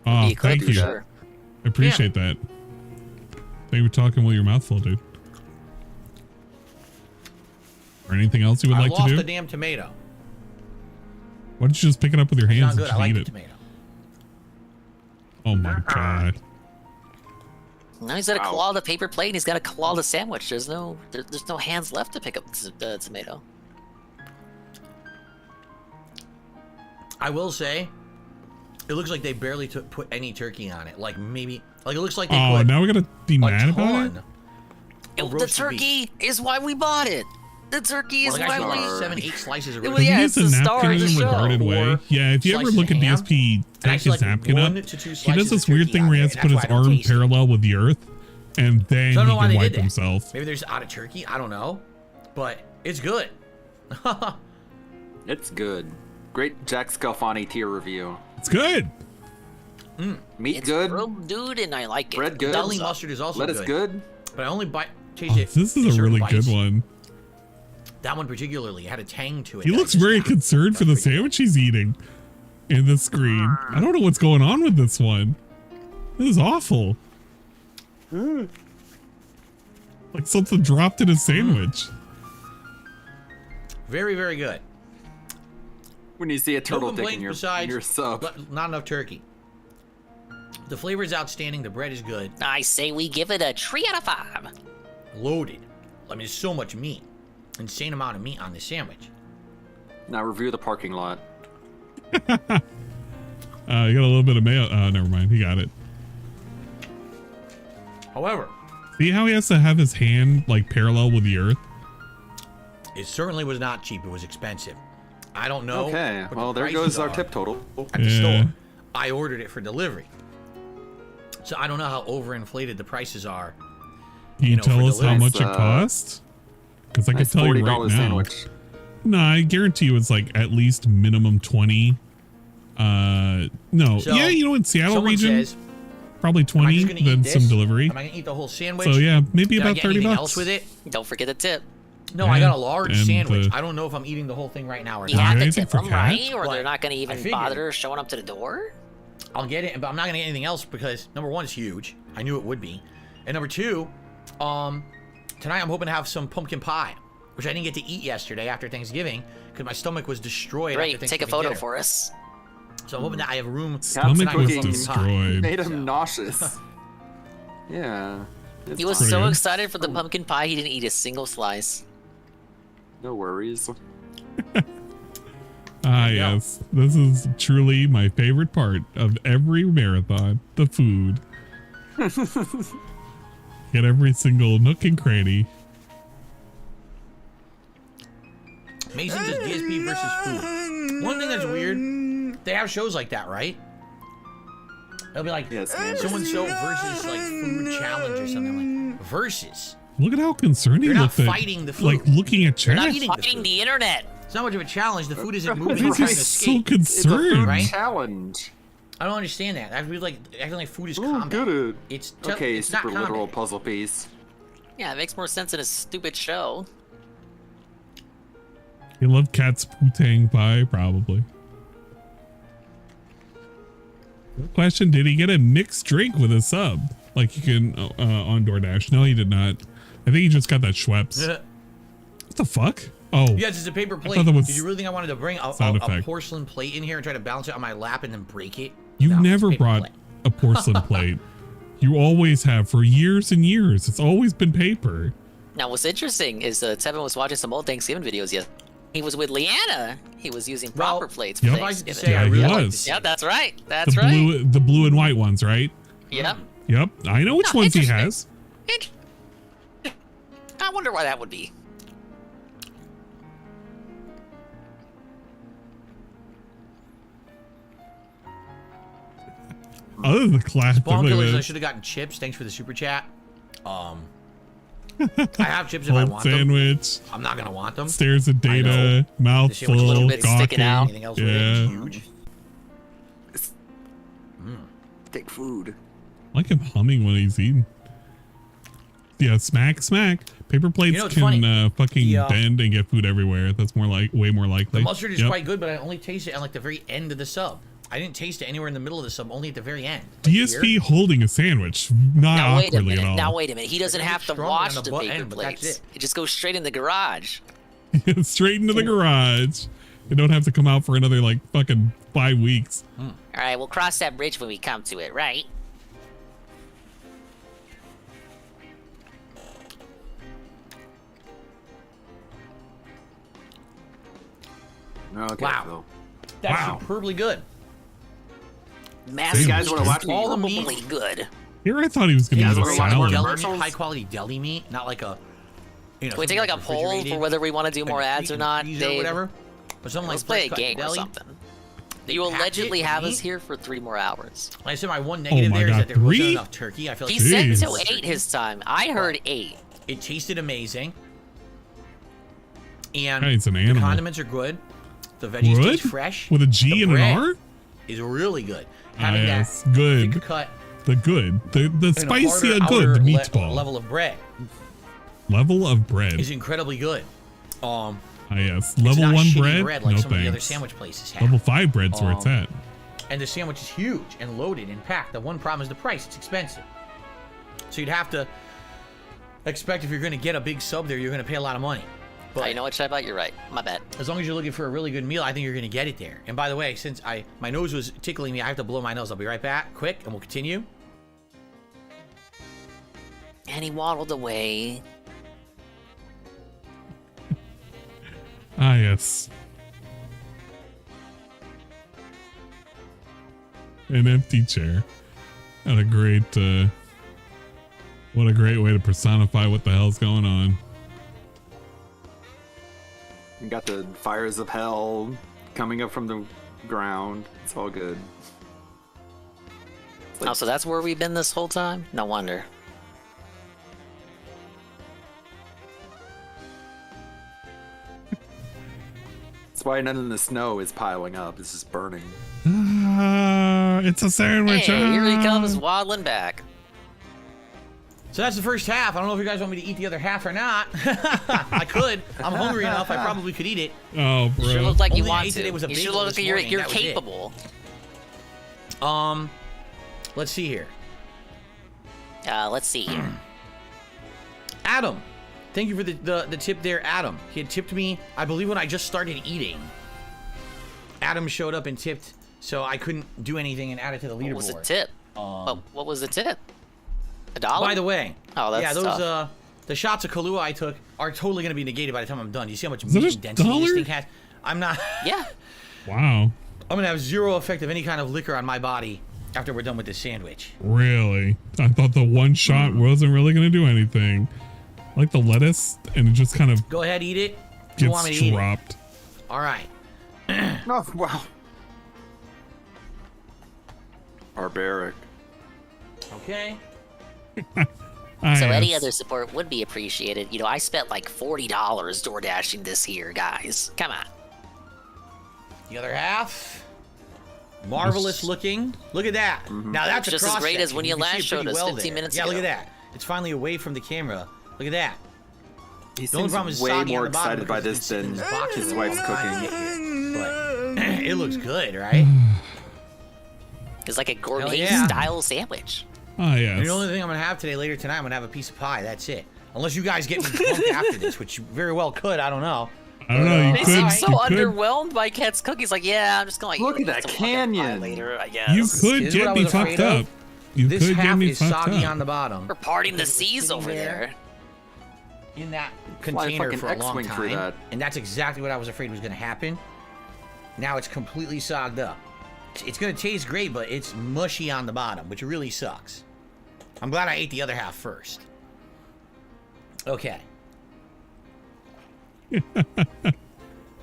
Oh, You could thank for you. sure. I appreciate that. Thank you for talking while your mouth full, dude. Or anything else you would I like lost to do? the damn tomato. Why don't you just pick it up with your It's hands not good. I and like just the eat it? tomato. Oh my god. Now he's got to claw the paper plate and he's got to claw the sandwich. There's no hands left to pick up the tomato. I will say, it looks like they barely put any turkey on it. Like maybe, like it looks like they Oh, put now we gotta be a mad about it? ton The of roasted turkey beef. is why we bought it. The turkey Well, is the guy's why got we. like 7, 8 slices of Well, roasted yeah, beef. it's the star of the show. regarded way. Or Yeah, if you ever slices look of at ham, DSP, and take I his select napkin 1 up. to 2 He slices does this of weird turkey thing on where he it, has to and put his that's why I don't arm taste it. parallel with the earth, and then So I don't he know why can they wipe did that. himself. Maybe there's out of turkey. I don't know, but it's good. It's good. Great Jack Scalfani tier review. It's good. Meat It's good. grilled, dude, and I like it. Bread good. Deli mustard is also Lettuce good. but I only taste Oh, it. this in is a certain really bites. good one. That one particularly had a tang to it. He that looks just- very concerned for the sandwich he's eating in the screen. I don't know what's going on with this one. This is awful. Like something dropped in his sandwich. Very, very good. When you see a turtle dick in besides your sub. Not enough turkey. The flavor is outstanding. The bread is good. I say we give it a 3 out of 5. Loaded. I mean, there's so much meat. Insane amount of meat on this sandwich. Now review the parking lot. You got a little bit of mayo. Never mind. He got it. However, see how he has to have his hand like parallel with the earth? It certainly was not cheap. It was expensive. I don't know. Okay. Well, there goes our tip total. At the store. I ordered it for delivery. So I don't know how overinflated the prices are. Can you tell us how much it costs? Because I can tell you right now. Sandwich. No, I guarantee you it's like at least minimum 20. No. So, yeah, you know, in Seattle region, says, probably 20, then some delivery. Am I gonna eat the whole sandwich? So yeah, maybe Did about I get 30 anything bucks. else with it? Don't forget the tip. No, I got a large sandwich. I don't know if I'm eating the whole thing right now or You not. have to tip them, right? Or But they're not going to even I figured bother showing up to the door? I'll get it, but I'm not gonna get anything else because number one, it's huge. I knew it would be, and number two, tonight I'm hoping to have some pumpkin pie, which I didn't get to eat yesterday after Thanksgiving because my stomach was destroyed. Great, after take a Thanksgiving photo dinner. for us. So I'm hoping that I have room. Stomach was tonight for destroyed. Made him nauseous. Yeah. He was so excited for the pumpkin pie, he didn't eat a single slice. No worries. Ah, yes. This is truly my favorite part of every marathon, the food. Get every single nook and cranny. Mason says DSP versus Fuud. One thing that's weird, they have shows like that, right? It'll be like so-and-so versus like Food Challenge or something. I'm like, versus. Look at how concerned he You're not looked at, fighting the food. like looking at You're chat. not Fighting the internet. It's not much of a challenge. The food isn't moving. He's It's trying to just so escape. concerned. It's a food Right? challenge. I don't understand that. I feel like acting like food is Oh, combat. good. It's Okay, it's not super combat. literal puzzle piece. Yeah, it makes more sense in a stupid show. You love Cat's Putang pie, probably. Question: did he get a mixed drink with a sub? Like you can on DoorDash? No, he did not. I think he just got that Schweppes. What the fuck? Oh. Yes, it's a paper plate. thought that was Did you really think I wanted to bring a sound effect. porcelain plate in here and try to balance it on my lap and then break it? You've No, never it's a paper brought plate. a porcelain plate. You always have for years and years. It's always been paper. Now, what's interesting is Tevin was watching some old Thanksgiving videos. Yes, he was with Leanna. He was using proper plates for Yep. Thanksgiving. Yeah, he was. Yeah, that's right. That's right. The blue and white ones, right? Yep. Yep. I know which ones he has. I wonder why that would be. Other than the classic. Bonkers, I should have gotten chips. Thanks for the super chat. I have chips if I Old want sandwich. them. I'm not gonna want them. Stares at data. Mouth The sandwich a full. little bit Gawking. sticking out. Anything else with it? Yeah. Huge. Thick food. I like him humming when he's eating. Yeah, smack. Paper plates You know, it's can funny. fucking The, bend and get food everywhere. That's more like way more likely. The mustard is Yep. quite good, but I only taste it at like the very end of the sub. I didn't taste it anywhere in the middle of the sub, only at the very end. Like DSP here. holding a sandwich, not Now wait a awkwardly at minute. all. Now wait a minute. He doesn't It's have to stronger wash on the the butt paper end, but that's plates. it. It just goes straight in the garage. Straight into the garage. You don't have to come out for another like fucking 5 weeks. All right, we'll cross that bridge when we come to it, right? Okay, Wow. Phil. That's superbly good. Massive. guys wanna watch all the Probably meat. good. Here I thought he was gonna Yeah, eat a we're watching salad. deli Deli meat, high quality deli meat, not like a. You know, Can we take like a poll for whether we want to do more ads or not, Dave? Or whatever. But something Let's like play a fresh cut game or deli. something. They You packed allegedly it, have meat. us here for 3 more hours. Like I said, my one negative my there is God, that there wasn't 3? enough turkey. I feel like He said Jeez. till 8 his time. I heard 8. it tasted amazing. And Guy's an the animal. condiments are good. The veggies Good? taste fresh. With a G The and an bread R? is really good. Ah, Having yes, that good. thick cut The good. The and a spicy harder and good. The outer meatball. level of bread Level of bread. is incredibly good. Ah, yes. It's Level not 1 shitty bread? like No some of the other thanks. sandwich places have. Level 5 bread's where it's at. And the sandwich is huge and loaded and packed. The one problem is the price. It's expensive. So you'd have to expect if you're going to get a big sub there, you're going to pay a lot of money. But you know what, Shaibot? You're right. My bad. As long as you're looking for a really good meal, I think you're going to get it there. And by the way, since my nose was tickling me, I have to blow my nose. I'll be right back, quick, and we'll continue. And he waddled away. Ah, yes. An empty chair. And a great, what a great way to personify what the hell's going on. You got the fires of hell coming up from the ground. It's all good. Oh, so that's where we've been this whole time? No wonder. That's why none of the snow is piling up. It's just burning. It's a sandwich. Hey, here he comes waddling back. So that's the first half. I don't know if you guys want me to eat the other half or not. I could. I'm hungry enough. I probably could eat it. Oh, bro. You sure look like Only you want to. You should look like you're capable. Let's see here. Let's see here. Adam. Thank you for the tip there, Adam. He had tipped me, I believe, when I just started eating. Adam showed up and tipped, so I couldn't do anything and add it to the leaderboard. What was the tip? What was the tip? $1? By the way, oh, that's those the shots of Kahlua I took are totally going to be negated by the time I'm done. Do you see how much meat density this thing has? I'm not. Yeah. Wow. I'm gonna have zero effect of any kind of liquor on my body after we're done with this sandwich. Really? I thought the one shot wasn't really gonna do anything. Like the lettuce, and it just kind of go ahead, eat it. Gets want me to dropped. Eat it? All right. Oh wow. Barbaric. Okay. So any other support would be appreciated. You know, I spent like $40 door dashing this year, guys. Come on. The other half. Marvelous looking. Look at that. Now that's just as great as when you last showed us 15 minutes ago. Yeah, look at that. It's finally away from the camera. Look at that. He seems way more excited by this than his wife's cooking. But it looks good, right? It's like a gourmet-style sandwich. Oh, yes. And the only thing I'm going to have later tonight, I'm going to have a piece of pie. That's it. Unless you guys get me drunk after this, which you very well could. I don't know. I don't know. They seem so underwhelmed by Ket's cookies. Like, yeah, I'm just going to look at that canyon later, I guess. You could get me fucked up. You this could half get me is fucked soggy up. on the bottom. We're parting the seas over there. In that container for a long time. And that's exactly what I was afraid was going to happen. Now it's completely sogged up. It's going to taste great, but it's mushy on the bottom, which really sucks. I'm glad I ate the other half first. Okay.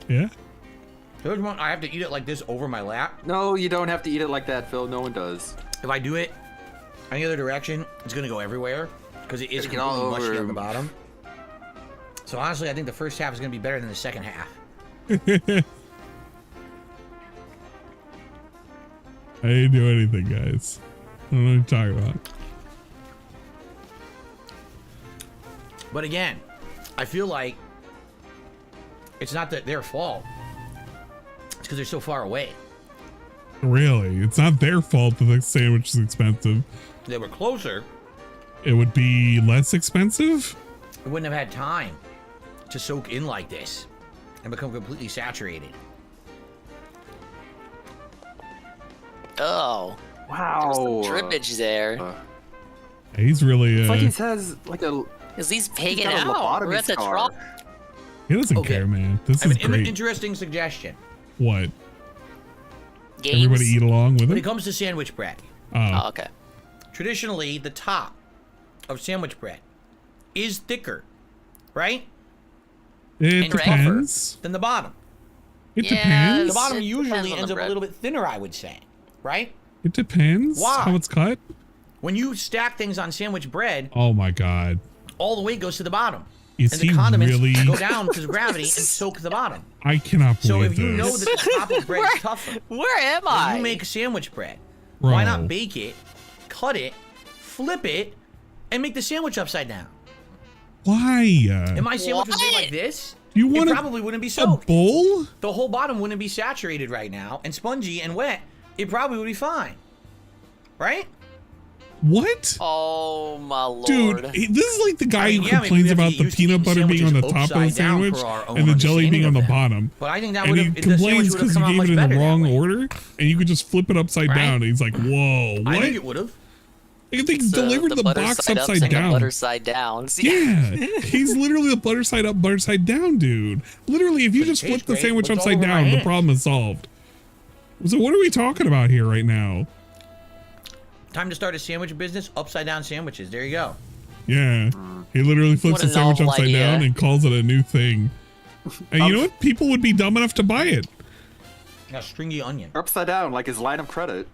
Yeah? I have to eat it like this over my lap? No, you don't have to eat it like that, Phil. No one does. If I do it any other direction, it's going to go everywhere because it is completely mushy on the bottom. So honestly, I think the first half is going to be better than the second half. I didn't do anything, guys. I don't know what you're talking about. But again, I feel like it's not their fault. It's because they're so far away. Really? It's not their fault that the sandwich is expensive. If they were closer, it would be less expensive? We wouldn't have had time to soak in like this and become completely saturated. Oh. Wow. There's some drippage there. He's really... It's like he says, like a... Because he's pigging out. We're at the trough. He doesn't care, man. This is great. An interesting suggestion. What? Games? Everybody eat along with When it? it comes to sandwich bread. Oh, okay. Traditionally, the top of sandwich bread is thicker, right? It depends. Than the bottom. It depends. The bottom usually ends up a little bit thinner, I would say, right? It depends. Why? How it's cut. When you stack things on sandwich bread, oh my god, all the weight goes to the bottom. Is and the he condiments really... go down because of gravity and soak the bottom. I cannot believe So if you this. know that the top of bread is tougher, where am I? When you make sandwich bread, Bro. why not bake it, cut it, flip it, and make the sandwich upside down? Why? If my sandwich was made like this, You want it probably wouldn't be soaked. A bowl? The whole bottom wouldn't be saturated right now and spongy and wet. It probably would be fine. Right? What? Oh my lord. Dude, this is like the guy who complains about the peanut butter being on the top of the sandwich and the jelly being on the bottom. But I think that and he complains because you gave it in the wrong order and you could just flip it upside down. And he's like, whoa, what? I think it would have. I think he's delivered the box upside down. Butter side down. Yeah, he's literally the butter side up, butter side down, dude. Literally, if you just flip the sandwich upside down, the problem is solved. So what are we talking about here right now? Time to start a sandwich business, upside down sandwiches. There you go. Yeah, he literally flips the sandwich upside down and calls it a new thing. And you know what? People would be dumb enough to buy it. A stringy onion. Upside down, like his line of credit.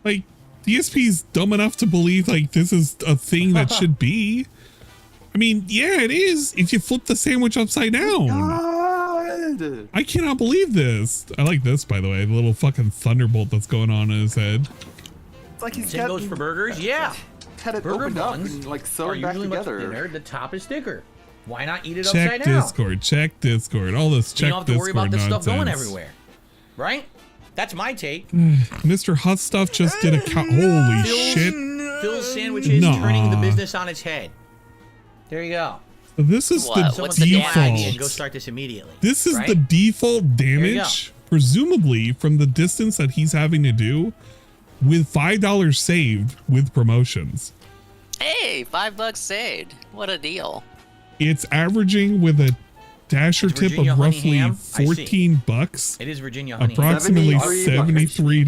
Like, DSP's dumb enough to believe like this is a thing that should be. I mean, yeah, it is if you flip the sandwich upside down. God. I cannot believe this. I like this, by the way, the little fucking thunderbolt that's going on in his head. It's like he's Same goes for burgers. Yeah. Cut it Burger opened up buns and like are sewed back usually much together. thinner. The top is thicker. Why not eat it Check upside down? Discord. Check Discord. All this check You don't have to worry Discord about this nonsense. stuff going everywhere, right? That's my take. Mr. Hot Stuff just did a holy shit. Phil's sandwiches turning the business on its head. There you go. This is the default. Go start this immediately. This is right? the default damage, presumably from the distance that he's having to do, with $5 saved with promotions. Hey, $5 saved. What a deal. It's averaging with a dasher tip of roughly 14 bucks. It is Virginia honey. Approximately $73.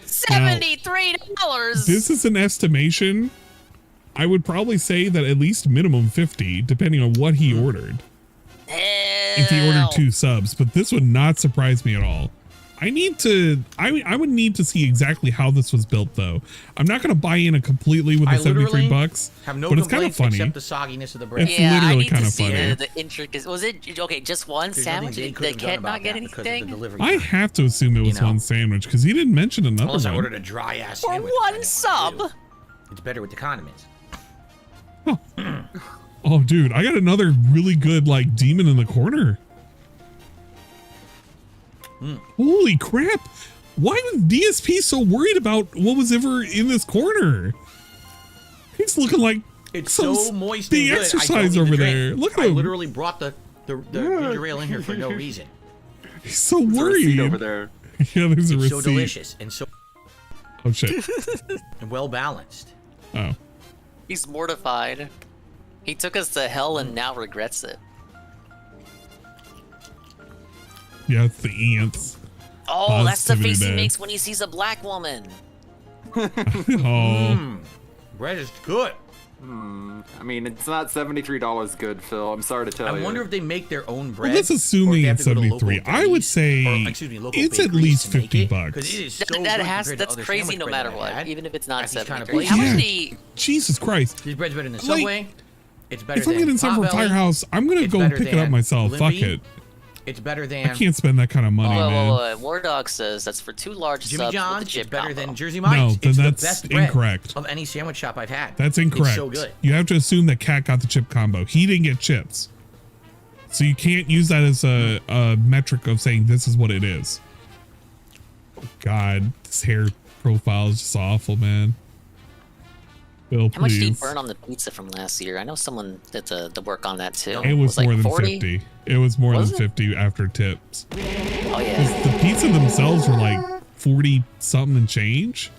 $73. This is an estimation. I would probably say that at least minimum 50, depending on what he ordered. If he ordered 2 subs, but this would not surprise me at all. I would need to see exactly how this was built, though. I'm not going to buy in completely with the $73, have no but it's kind of funny. Except the sogginess of the bread. It's literally kind of funny. The intricacies. Was it okay? Just one sandwich? Did the kid not get anything? I have to assume it was one sandwich because he didn't mention another Unless one. I ordered a dry ass For sandwich. one sub. It's better with the condiments. Oh, dude, I got another really good like demon in the corner. Holy crap! Why was DSP so worried about what was ever in this corner? He's looking like it's so moist. The and exercise over there. Look at him. I literally brought the ginger ale in here for no reason. He's so worried over there. Yeah, there's a it's receipt. so delicious and so. Oh shit. And well balanced. Oh. He's mortified. He took us to hell and now regrets it. Yeah, it's the ants. Oh, that's the face he Day. makes when he sees a black woman. Oh. Bread is good. I mean, it's not $73 good, Phil. I'm sorry to tell you. I wonder if they make their own bread. Well, let's assuming it's 73. I would say it's at least $50. Because it is so that's crazy no matter what, even if it's not 73. How much Jesus Christ. This bread's better than the Subway. It's better if I'm getting some from Firehouse, I'm going to go pick it up myself. Fuck it. It's better than. I can't spend that kind of money, man. War Dog says that's for 2 large Jimmy subs John's with the chip is better combo. than Jersey Mike's. No, then it's that's the best bread incorrect. of any sandwich shop I've had. That's incorrect. It's so good. You have to assume that Cat got the chip combo. He didn't get chips. So you can't use that as a metric of saying this is what it is. God, this hair profile is just awful, man. Bill, How much did you please. burn on the pizza from last year? I know someone did the work on that too. It was like more than 40? 50. It was more Was than 50 after tips. Oh yeah. The pizza themselves were like 40 something and change.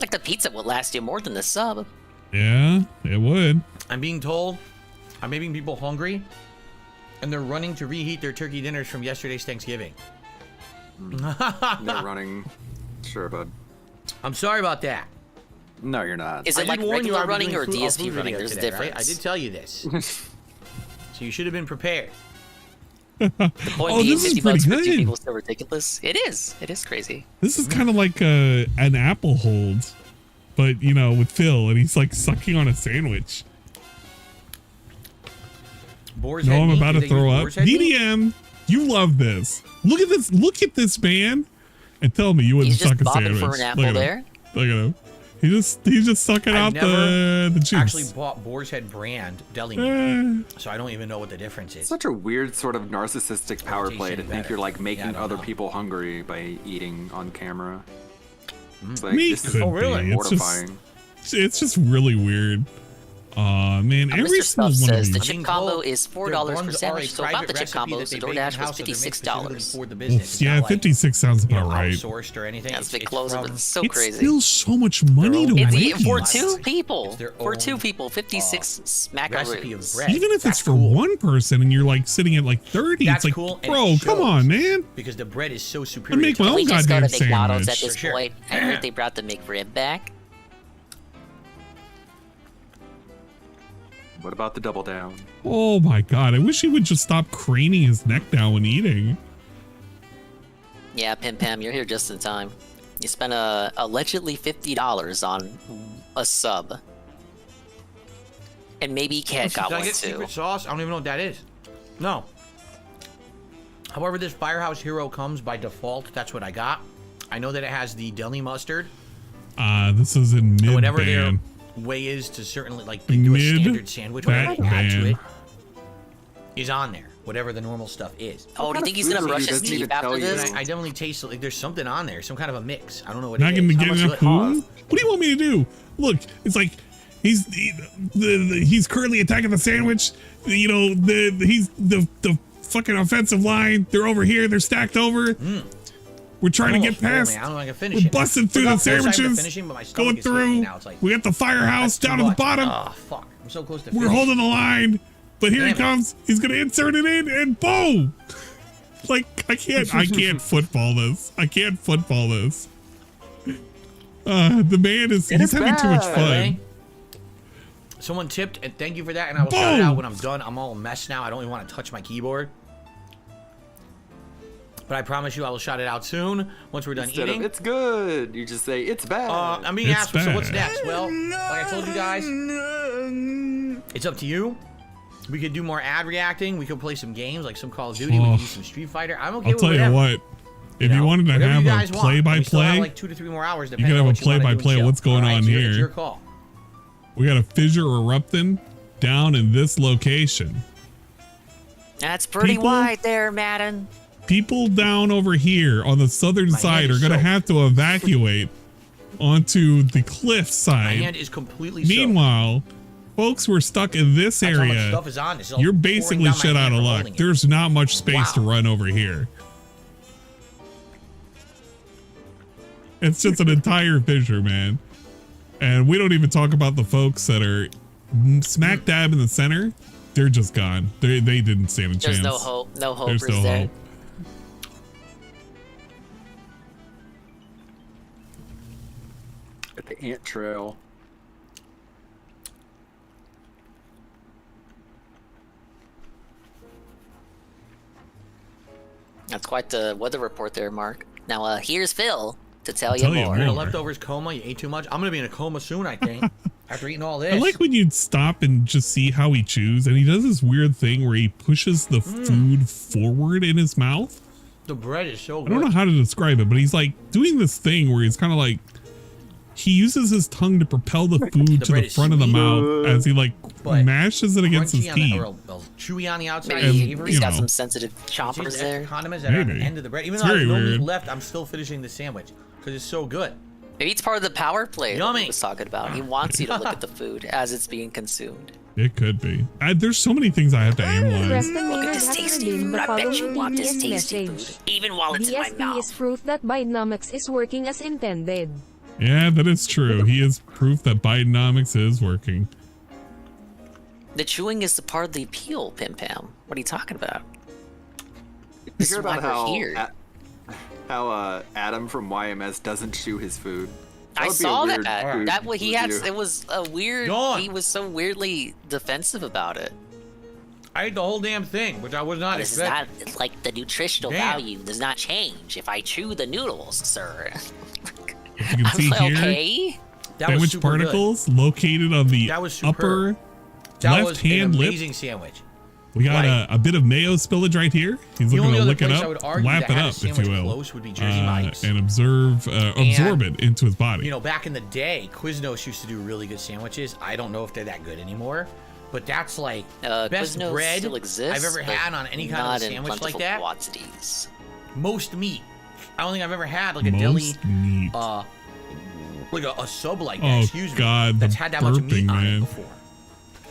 Like the pizza will last you more than the sub. Yeah, it would. I'm being told I'm making people hungry, and they're running to reheat their turkey dinners from yesterday's Thanksgiving. They're running. Sure, bud. I'm sorry about that. No, you're not. Is it like regular running or DSP running? There's a difference. Right? I did tell you this. So you should have been prepared. The point being, this is 50 pretty bucks for 2 good. people is so ridiculous. It is. It is crazy. This is kind of like an apple hold, but you know, with Phil, and he's like sucking on a sandwich. Boar's No, head I'm meat? about Do to they throw use up. boar's head meat? DDM, you love this. Look at this. Look at this man, and tell me you wouldn't He's just suck a bobbing sandwich. for an apple Look at there. him. Look at him. He's just sucking out the juice. Actually bought Boar's Head brand deli meat, so I don't even know what the difference is. Such a weird sort of narcissistic power play to Tasting think better. you're like making Yeah, I other don't know. people hungry by eating on camera. It's like Meat this is could be. It's just- mortifying. it's just really weird. Man, every Mr. Stuff single one of says the these. chip combo is $4 per sandwich. So about the chip combos, the DoorDash was $56. Yeah, 56 sounds about right. Outsourced or anything. That's a bit closer, but it's so It's crazy. still so much money to make. For two people. For two people, 56 smackaroos. Even if it's for one person and you're like sitting at like 30, it's like, bro, come on, man. Because the bread is so superior. Make my own We just go goddamn to McDonald's sandwich. at this point. I heard they brought the McRib back. What about the double down? Oh my god, I wish he would just stop craning his neck down when eating. Yeah, Pim Pam, you're here just in time. You spent allegedly $50 on a sub. And maybe Cat got Did I one get too. secret sauce? I don't even know what that is. No. However, this Firehouse Hero comes by default. That's what I got. I know that it has the deli mustard. This is in mid Whatever their ban. way is to certainly like do a standard sandwich, whatever they add to it is on there. Whatever the normal stuff is. Oh, do you think he's gonna brush his teeth after this? I definitely taste like there's something on there, some kind of a mix. I don't know what Not it gonna is. get How much enough will it cost? food? What do you want me to do? Look, it's like he's currently attacking the sandwich. You know, he's the fucking offensive line. They're over here. They're stacked over. We're trying to get past. I don't know if I can finish We're it. busting through the We're close, I'm sandwiches. finishing, but my stomach Going is hurting through. now. It's like, We got the Firehouse that's too down at the much. bottom. Oh fuck! I'm so close to. We're finish. holding the line, but here he Damn it. comes. He's gonna insert it in, and boom! Like I can't football this. I can't football this. The man he's having too much fun. Okay. Someone tipped, and thank you for that. And I will shout it out when I'm done. I'm all a mess now. I don't even want to touch my keyboard. But I promise you, I will shout it out soon once we're done Instead eating. of, it's good. You just say it's bad. I'm being asked. So what's next? Well, like I told you guys, it's up to you. We could do more ad reacting. We could play some games like some Call of Duty. We could do some Street Fighter. I'm okay I'll with tell whatever. you what. If you wanted to Whatever have you a guys want. We still have play-by-play, like 2 to 3 more hours. you depending could on have a what you wanna do play-by-play and of what's chill. going All right, on it's here. your call. We got a fissure erupting down in this location. That's pretty People- wide there, Madden. People down over here on the southern side are going to have to evacuate onto the cliff My side. hand is completely Meanwhile, folks who are stuck in this That's how much area, stuff is on this. It's all you're pouring basically down my shit out hand of from luck. holding it. There's not much space to run over here. It's just an entire fissure, man. And we don't even talk about the folks that are smack dab in the center. They're just gone. They didn't stand a chance. There's no hope. No hope. There's no there. hope. At the ant trail. That's quite the weather report there, Mark. Now, here's Phil to tell you more. You're in a leftovers coma. You ate too much. I'm gonna be in a coma soon, I think. After eating all this. I like when you'd stop and just see how he chews, and he does this weird thing where he pushes the food forward in his mouth. The bread is so I good. don't know how to describe it, but he's like doing this thing where he's kind of like, he uses his tongue to propel the food to bread the is front of the sweet, mouth as he like but mashes it against his crunchy on the- teeth. or chewy on the outside. Maybe savory. he's got some sensitive choppers These there. condiments that are at the Maybe. end of the bread. Even It's though I have very no meat weird. left, I'm still finishing the sandwich because it's so good. Maybe it's part of the power play that Yummy. he was talking about. He wants you to look at the food as it's being consumed. It could be. There's so many things I have to analyze. Look at this tasty food. I bet you want this tasty food. Even while it's in my DSP mouth. is proof that Bidenomics is working as intended. Yeah, that is true. He is proof that Bidenomics is working. The chewing is the part of the appeal, Pim Pam. What are you talking about? You This hear is why about we're here. how Adam from YMS doesn't chew his food? I would be a saw weird that. food That what he had. review. It was a weird. He was so weirdly defensive about it. I ate the whole damn thing, which I was not This is expecting. not it's like the nutritional Damn. value does not change if I chew the noodles, sir. You can I see was like, here, okay. That was sandwich super good. particles located on the That was superb. upper That was left an hand lip. amazing sandwich. We got a bit of mayo spillage right here. He's The looking only to other lick it place up, I would argue lap that it had a up, if you sandwich will, close would be Jersey Mike's. and absorb it into his body. You know, back in the day, Quiznos used to do really good sandwiches. I don't know if they're that good anymore, but that's like best Quiznos bread still exists, I've ever but had on any kind of not a in sandwich like plentiful that. quantities. Most meat. I don't think I've ever had like a deli. Most meat. like a sub like that. Oh God, that's had that much meat on man. it before.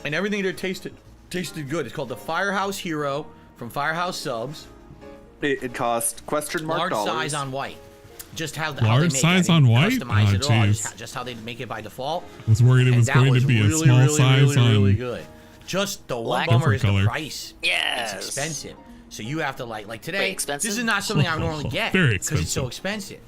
And everything there tasted good. It's called the Firehouse Hero from Firehouse Subs. It cost question mark large dollars. size on white. Just how they large make size it. on white. Customize it all. Jeez. Just how they make it by default. I was worried it was going to be a small size on. Really good. Just the one bummer is the price. Yes. It's expensive. So you have to like today. Expensive? This is not something I would normally get Very because it's so expensive.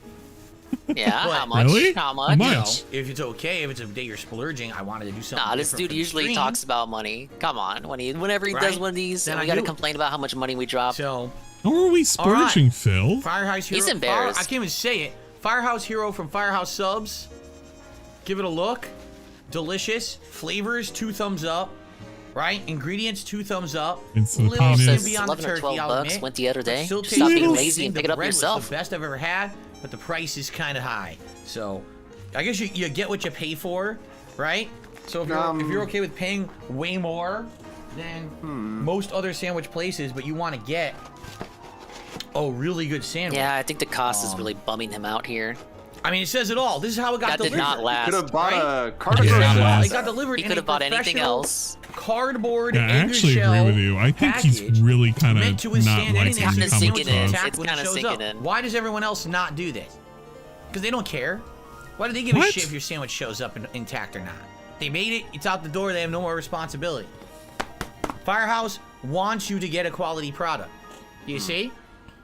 Yeah, But, how much? Really? How much? How You much? know, if it's okay, if it's a day you're splurging, I wanted to do something. Nah, this different dude for the usually stream. talks about money. Come on, whenever he Right? does one of these, Then we I gotta do. complain about how much money we drop. So How are we splurging, Phil? Firehouse Hero. He's embarrassed. I can't even say it. Firehouse Hero from Firehouse Subs. Give it a look. Delicious. Flavors, 2 thumbs up. Right? Ingredients, 2 thumbs up. It's the Little penis. skimpy on the 11 or turkey, 12 I'll bucks. admit. Went the other day. Still Stop being tasty. lazy and The pick it up bread was yourself. the best I've ever had, but the price is kind of high. So, I guess you get what you pay for, right? So if you're okay with paying way more than most other sandwich places, but you want to get a really good sandwich. Yeah, I think the cost is really bumming him out here. I mean, it says it all. This is how it got That delivered. did not last. Could have bought Right? a carton. It got delivered. He in could a have bought anything professional else. Cardboard. Yeah, I actually agree with you. I think he's really kind of meant to not withstand liking anything. the It's comic kinda stuff. It's kinda sinking in. Why does everyone else not do this? Because they don't care. Why do they give a shit if your sandwich shows up intact or not? They made it. It's out the door. They have no more responsibility. Firehouse wants you to get a quality product. You see?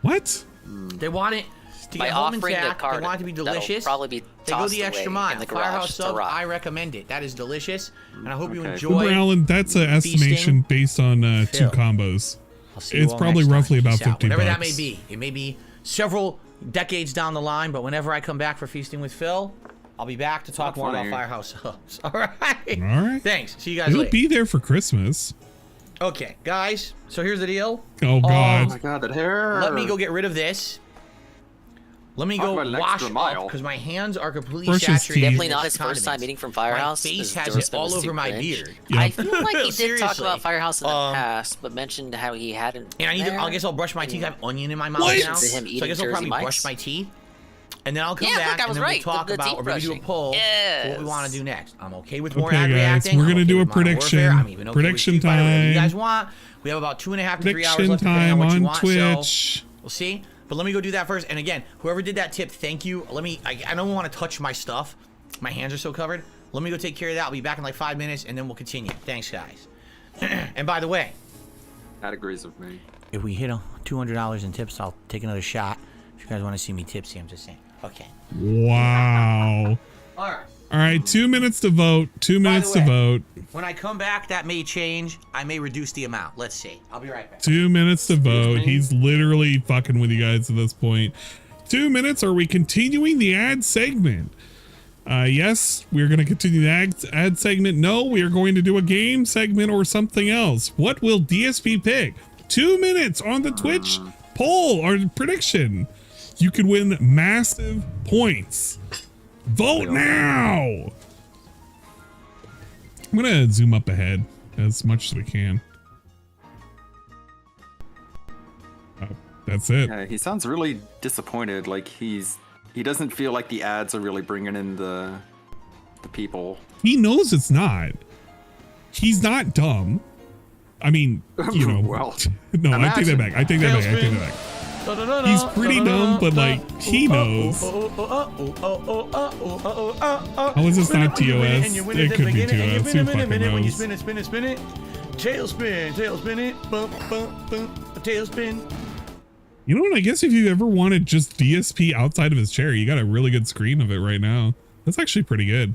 What? They want it to By get home offering the intact. They card, want it to be that'll delicious. probably be They go tossed the extra away mile. in the garage Firehouse to Sub, rot. I recommend it. That is delicious, and I hope you Okay. enjoy. Uber Allen, that's an estimation based on 2 Phil. combos. I'll see you It's all probably next time. roughly about Peace out. 50 Whatever bucks. that may be. It may be several decades down the line, but whenever I come back for Feasting with Phil, I'll be back to talk more about Firehouse Subs. All right. All right. Thanks. See you guys He'll later. be there for Christmas. Okay, guys. So here's the deal. Oh God. Oh my God, that hair. Let me go get rid of this. Let me Talk go about an wash extra up mile. because my hands are completely Brush his saturated. teeth. Definitely in not this his first time condiments. eating from Firehouse. My face His has it endorsement all was over too my cringe. beard. I feel like he did talk Seriously. about Firehouse in the past, but mentioned how he hadn't. And I guess I'll brush my teeth. I have onion in my mouth now, To him so I eating guess I'll probably Jersey brush Mike's. my teeth. And then I'll come Yeah, back look, I and was then we'll right. talk The about, teeth we're going to do a brushing. poll for what we want to Yes. do next. I'm okay with more Okay, ad guys, reacting. we're I'm gonna okay do with a Modern prediction. Warfare. I'm even okay with Prediction Street Fighter, whatever you time. guys want. We have about 2.5 to 3 hours Prediction left depending on time what you on want. Twitch. So we'll see. But let me go do that first. And again, whoever did that tip, thank you. I don't want to touch my stuff. My hands are so covered. Let me go take care of that. I'll be back in like 5 minutes and then we'll continue. Thanks, guys. And by the way, That agrees with me. if we hit $200 in tips, I'll take another shot. If you guys want to see me tipsy, I'm just saying. Okay. Wow. All right. All right, 2 minutes to vote. 2 minutes to vote. When I come back, that may change. I may reduce the amount. Let's see. I'll be right back. 2 minutes to vote. He's literally fucking with you guys at this point. 2 minutes. Are we continuing the ad segment? Yes, we're going to continue the ad segment. No, we are going to do a game segment or something else. What will DSP pick? 2 minutes on the Twitch poll or prediction. You could win massive points. Vote now. I'm going to zoom up ahead as much as we can. That's it. Yeah, he sounds really disappointed. Like he doesn't feel like the ads are really bringing in the people. He knows it's not. He's not dumb. I mean, you know. Well, no, I take that back. I take that back. I take that back. He's pretty dumb, but like he knows. How is this not TOS? It could be TOS. Who fucking When you knows? spin it, spin it, spin it. Tailspin, tailspin it. Bump, bump, bump. Tailspin. You know what? I guess if you ever wanted just DSP outside of his chair, you got a really good screen of it right now. That's actually pretty good.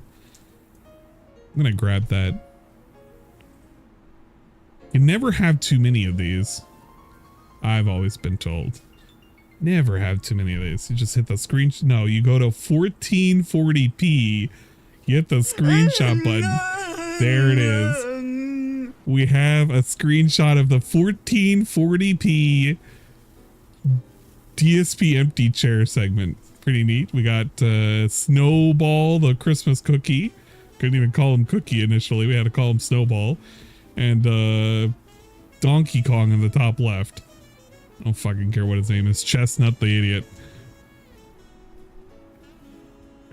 I'm gonna grab that. You never have too many of these. I've always been told. Never have too many of these. You just hit the screen. No, you go to 1440p. You hit the screenshot button. There it is. We have a screenshot of the 1440p DSP empty chair segment. Pretty neat. We got Snowball, the Christmas cookie. Couldn't even call him Cookie initially. We had to call him Snowball. And Donkey Kong in the top left. I don't fucking care what his name is. Chestnut the idiot.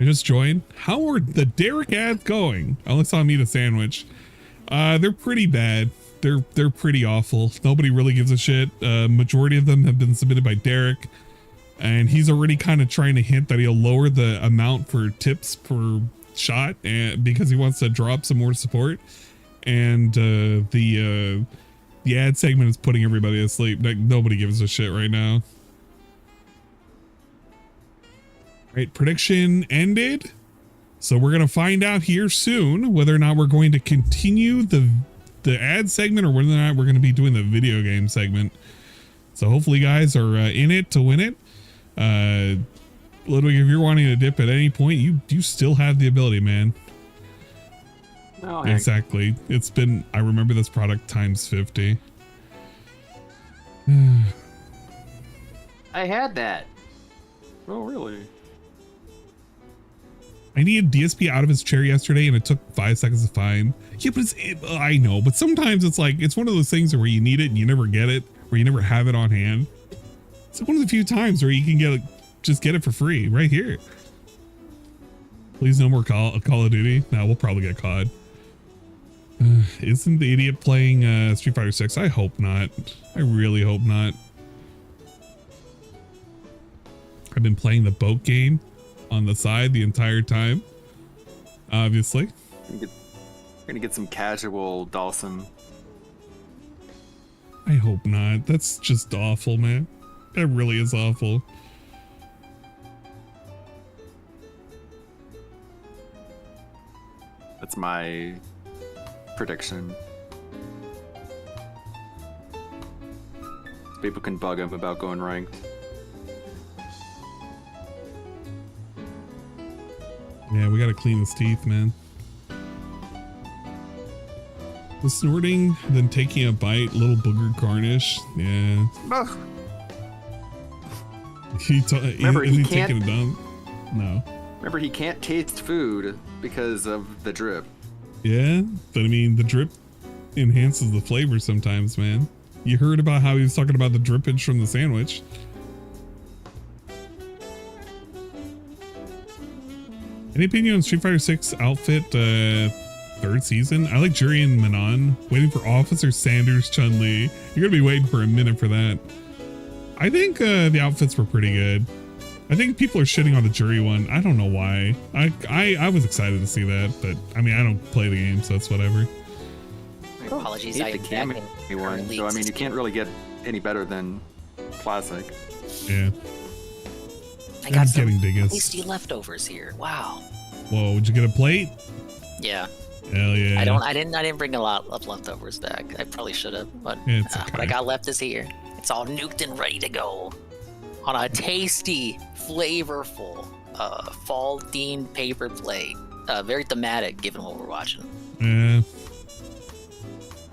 I just joined. How are the Derek ads going? I only saw him eat a sandwich. They're pretty bad. They're pretty awful. Nobody really gives a shit. Majority of them have been submitted by Derek, and he's already kind of trying to hint that he'll lower the amount for tips per shot, and because he wants to drop some more support. And the ad segment is putting everybody asleep. Like, nobody gives a shit right now. Right, prediction ended. So we're gonna find out here soon whether or not we're going to continue the ad segment or whether or not we're going to be doing the video game segment. So hopefully you guys are in it to win it. Ludwig, if you're wanting to dip at any point, you still have the ability, man. Oh, exactly. It's been, I remember this product times 50. I had that. Oh, really? I needed DSP out of his chair yesterday and it took 5 seconds to find. Yeah, but I know, but sometimes it's like, it's one of those things where you need it and you never get it, or you never have it on hand. It's one of the few times where you can get it, just get it for free right here. Please no more Call of Duty. No, we'll probably get caught. Isn't the idiot playing Street Fighter 6? I hope not. I really hope not. I've been playing the boat game on the side the entire time, obviously. We're gonna get some casual Dawson. I hope not. That's just awful, man. That really is awful. That's my prediction. People can bug him about going ranked. Yeah, we gotta clean his teeth, man. The snorting, then taking a bite, little booger garnish. Yeah. Ugh. Remember, is he taking a dump? No. Remember, he can't taste food because of the drip. Yeah, but I mean, the drip enhances the flavor sometimes, man. You heard about how he was talking about the drippage from the sandwich. Any opinion on Street Fighter 6 outfit, 3rd season? I like Jury and Manon. Waiting for Officer Sanders Chun-Li. You're gonna be waiting for a minute for that. I think the outfits were pretty good. I think people are shitting on the Jury one. I don't know why. I was excited to see that, but I mean, I don't play the game, so it's whatever. My apologies, I hate the Cammy one, so I mean, you can't really get any better than classic. Yeah. I got some tasty leftovers here. Wow. Whoa, would you get a plate? Yeah. Hell yeah. I didn't bring a lot of leftovers back. I probably should have, but what I got left is here. It's all nuked and ready to go on a tasty, flavorful, fall-themed paper plate. Very thematic, given what we're watching. Yeah.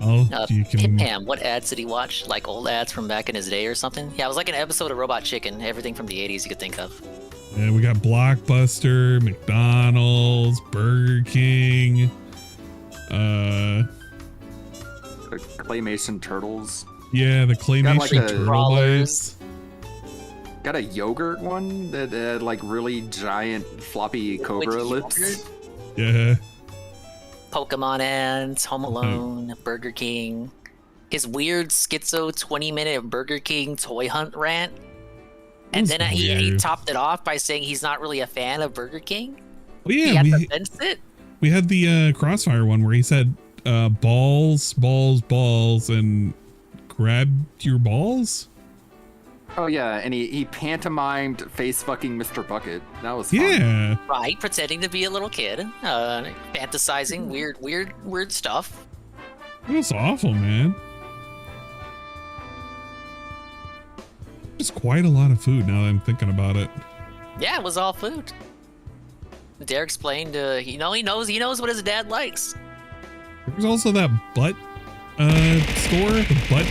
Oh, you can. Hit Pam, what ads did he watch? Like old ads from back in his day or something? Yeah, it was like an episode of Robot Chicken. Everything from the 80s you could think of. Yeah, we got Blockbuster, McDonald's, Burger King. Claymation turtles. Yeah, the claymation turtle bites. Got a yogurt one that had like really giant floppy cobra lips. Yogurt? Yeah. Pokemon ads, Home Alone, Burger King. His weird schizo 20-minute Burger King toy hunt rant. And then he topped it off by saying he's not really a fan of Burger King. Oh yeah, he had to fence it. We had the Crossfire one where he said balls, balls, balls, and grab your balls. Oh yeah, and he pantomimed face fucking Mr. Bucket. That was fun. Yeah. Right, pretending to be a little kid, fantasizing weird stuff. It was awful, man. There's quite a lot of food now that I'm thinking about it. Yeah, it was all food. Derek explained, he knows what his dad likes. There's also that butt store, the butt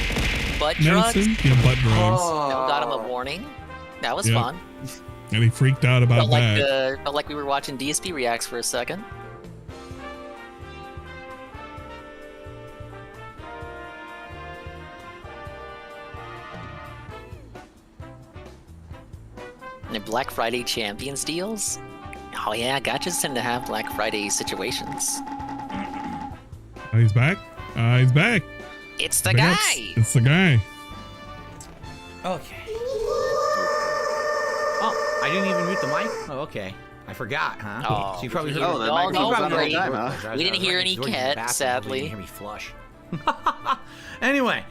drugs. Yeah, butt drugs. Got him a warning. That was fun. And he freaked out about that. Felt like we were watching DSP reacts for a second. And the Black Friday Champions deals. Oh yeah, gotchas tend to have Black Friday situations. Oh, he's back. He's back. It's the guy. It's the guy. Okay. Oh, I didn't even mute the mic? Oh, okay. I forgot, huh? Oh, so you probably heard we didn't hear any cat, sadly. You didn't hear me flush. Anyway,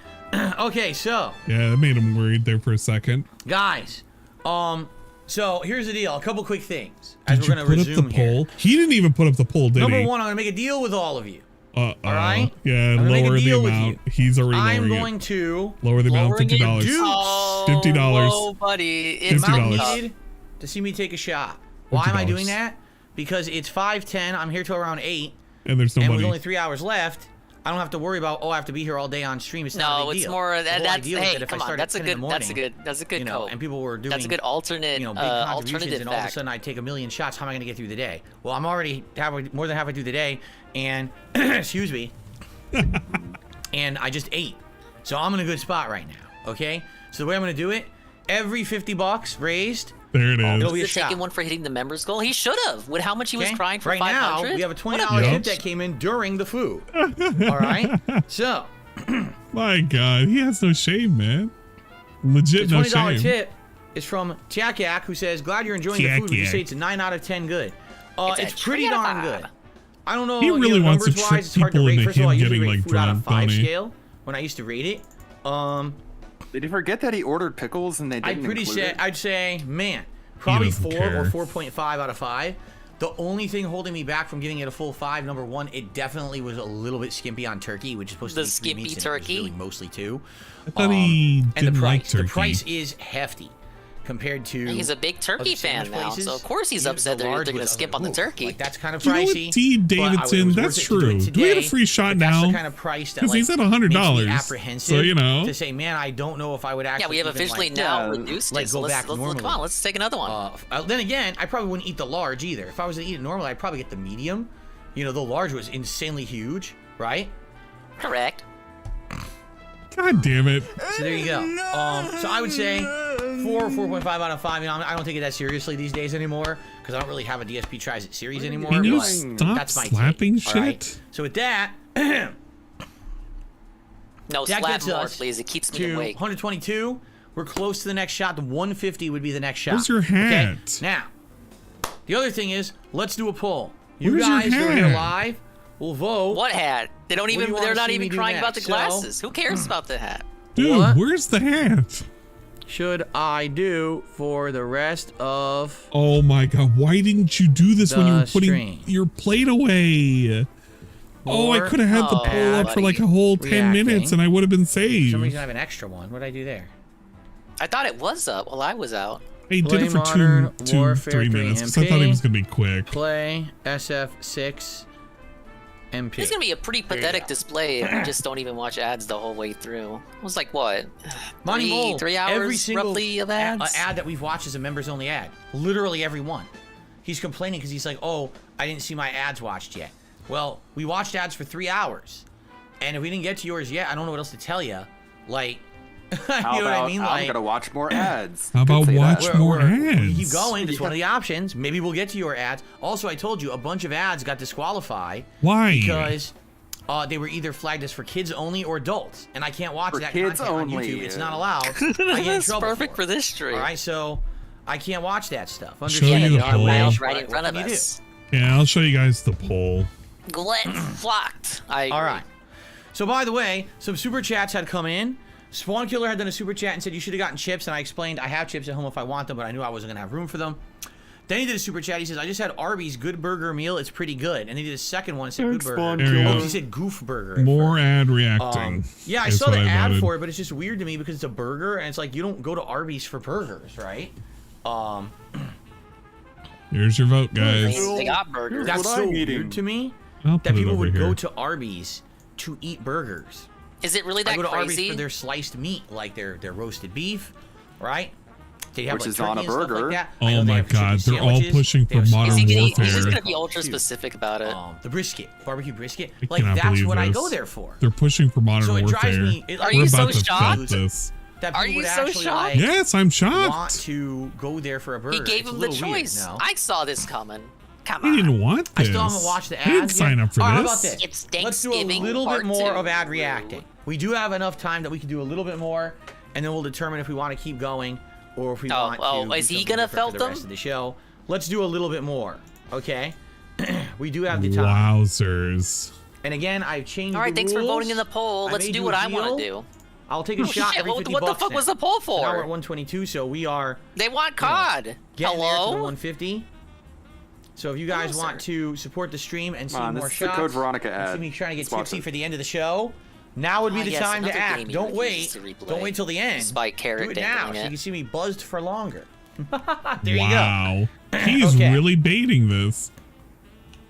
okay, so. Yeah, that made him worried there for a second. Guys, so here's the deal. A couple quick things. Did you put up the poll? He didn't even put up the poll, did he? Number one, I'm gonna make a deal with all of you. All right? Yeah, lower the amount. He's already lowering I'm going to lower the amount, $50. $50. Oh, buddy. It's $50 needed to see me take a shot. Why am I doing that? Because it's 5:10. I'm here till around 8. And there's no and money. with only 3 hours left, I don't have to worry about, I have to be here all day on stream. It's not a big deal. It's more that's hey, come on. That's a good you know, and people were doing that's a good alternate big contributions, and all of a sudden I take a million shots. How am I going to get through the day? Well, I'm already more than halfway through the day, and excuse me, and I just ate, so I'm in a good spot right now. Okay, so the way I'm going to do it, every $50 raised. There it is. It'll be a shot. Taking one for hitting the members goal. He should have. With how much he was crying for right 500. now, we have a $20 tip that came in during the food. All right, so. My God, he has no shame, man. Legit, the $20 no shame. tip is from Tiak, who says, "Glad you're enjoying the food. Would you say it's a 9 out of 10 good? It's pretty darn good. I don't know. He really wants to trick people into him getting like drunk, don't he? Scale when I used to rate it. Did you forget that he ordered pickles and they didn't include it? I'd say, man, probably 4 or 4.5 out of 5. The only thing holding me back from giving it a full 5, number one, it definitely was a little bit skimpy on turkey, which is supposed to be 3 meats, and it was really mostly 2. I thought he didn't like turkey. The price is hefty compared to. He's a big turkey fan now, so of course he's upset they're going to skip on the turkey. Like, that's kind of you know pricey. what, T. Davidson, that's true. Do we get a free shot now? That's the kind of price that, because he's at $100. So you know, to say, man, I don't know if I would actually. Yeah, we have officially now reduced it. So come on, let's take another one. Then again, I probably wouldn't eat the large either. If I was to eat it normally, I'd probably get the medium. You know, the large was insanely huge, right? Correct. God damn it. So there you go. So I would say 4.5 out of 5. You know, I don't take it that seriously these days anymore because I don't really have a DSP Tries It series anymore. Can you stop slapping shit? Right? So with that, no, slap more, please. It keeps me awake. 122. We're close to the next shot. The 150 would be the next shot. Where's your hat? Okay? Now, the other thing is, let's do a poll. You guys who are here live will vote. What hat? They don't even. They're not even crying about the glasses. Who cares about the hat? Dude, where's the hat? Should I do for the rest of? Oh my God! Why didn't you do this when you were putting your plate away? Oh, I could have had the poll up for like a whole 10 minutes, and I would have been saved. For some reason, I have an extra one. What did I do there? I thought it was up while I was out. He did it for 3 minutes because I thought he was gonna be quick. Play SF6. MP. It's gonna be a pretty pathetic display if you just don't even watch ads the whole way through. It was like what? Three hours every single roughly of ads? Ad that we've watched is a members only ad. Literally every one. He's complaining because he's like, oh, I didn't see my ads watched yet. Well, we watched ads for 3 hours. And if we didn't get to yours yet, I don't know what else to tell you. Like, you know what I mean? I'm gonna watch more ads. How about watch more ads? We keep going. It's one of the options. Maybe we'll get to your ads. Also, I told you a bunch of ads got disqualified. Why? Because they were either flagged as for kids only or adults, and I can't watch that content on YouTube. It's not allowed. I get in trouble. Perfect for this stream. All right, so I can't watch that stuff. Show you the poll. Right in front of us. Yeah, I'll show you guys the poll. Glenn flocked. All right. So by the way, some super chats had come in. Spawn Killer had done a super chat and said you should have gotten chips, and I explained I have chips at home if I want them, but I knew I wasn't gonna have room for them. Then he did a super chat. He says I just had Arby's good burger meal. It's pretty good. And he did a second one. Said good burger. Oh, he said goof burger. More ad reacting. Yeah, I saw the ad for it, but it's just weird to me because it's a burger, and it's like you don't go to Arby's for burgers, right? Here's your vote, guys. They got burgers. That's so weird to me that people would go to Arby's to eat burgers. Is it really that crazy? I go to Arby's for their sliced meat, like their roasted beef, right? They have, which like, is on a burger. Like oh my God, they're all pushing for modern warfare. He's just gonna be ultra specific about it. The brisket, barbecue brisket, like that's what I go there for. They're pushing for modern warfare. So it drives me. Are you so shocked? Are you so shocked? Yes, I'm shocked. Want to go there for a burger? He gave him the choice. I saw this coming. Come He on. didn't want I this. still haven't watched the ads. He didn't sign up for All right, this. How about this? It's Let's do a Thanksgiving little bit part more 2. of ad reacting. We do have enough time that we can do a little bit more, and then we'll determine if we want to keep going or if we want to. Oh, is he gonna felt for the them? rest of the show? Let's do a little bit more, okay? We do have the time. Wowzers. And again, I've changed. All right, the thanks for rules. voting in the poll. I Let's made do you what a I want deal. to do. I'll take a shot shit, every 50 what the bucks fuck now. was the poll for? Now we're at 122, so we are. They want COD. Getting there to the Hello? 150. So if you guys want to support the stream and see more this shots, is the Code Veronica ad. see me trying to get Sponsored. tipsy for the end of the show, now would be the yes, time to another act. game Don't you wait. refuse to replay. Don't wait till the end. Spike carrot Do it now, dangling so it. you can see me buzzed for longer. There you go. Wow. He's Okay. really baiting this.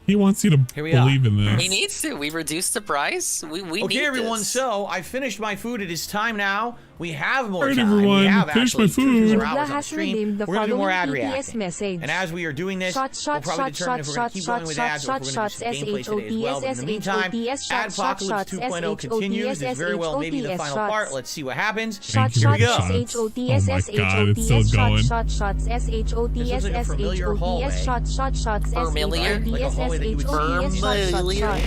He wants you to Here we are. believe in this. He needs to. We reduced the price. We Okay, need everyone. this. So I finished my food. It is time now. We have more All right, time. everyone, We have finish my actually food. 2 more Yula hours on has stream. redeemed the We're gonna do more ad following BTS reacting. message. And as we are doing this, Shot, we'll probably determine if we're going to keep going with ads or if we're going to do some gameplay today as well. But in the meantime, ADPOCALYPSE 2.0 continues. This very well may be the final part. Let's see what happens. Shot, Here we shot, go. SHOTS, Oh my God, it's still SHOTS, going. shot, shots, SHOTS, This looks like a familiar hallway. SHOTS, shot, shots, Familiar? Like a hallway that you would see. SHOTS, Familiar?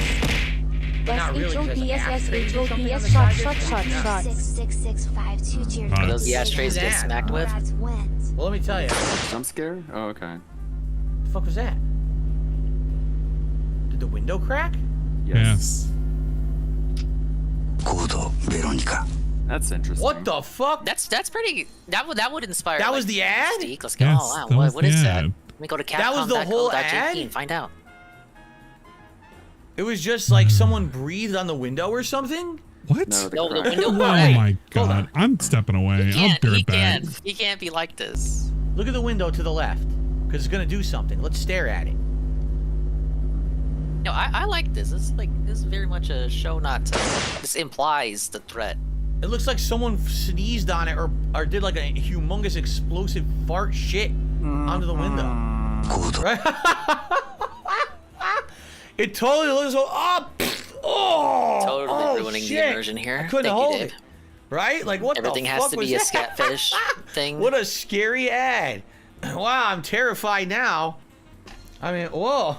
Not really, because there's an ashtray or something on the shot, side shot, there. shot, shots. 66652 cheers. Are those the ashtrays get smacked with? Wins. Well, let me tell you. Jump scare? Oh, okay. The fuck was that? Did the window crack? Yes. That's interesting. What the fuck? That's pretty. That would inspire. That like, was the ad? Mystique. Let's go. Yes, Oh, that wow. was What the is that? ad. Let me go to That was the whole ad? and find out. It was just like someone breathed on the window or something? What? No, No, the crack. window Oh cracked. my God. I'm stepping away. I'll be right back. He can't be like this. Look at the window to the left, because it's gonna do something. Let's stare at it. No, I like this. This is very much a show not to. This implies the threat. It looks like someone sneezed on it or did like a humongous explosive fart shit onto the window. Right? It totally looks so Totally ruining shit. the immersion here. I couldn't Thank you, hold Dave. it. Right? Like what Everything the has fuck to was be a that? scat fetish thing. What a scary ad. Wow, I'm terrified now. I mean, whoa.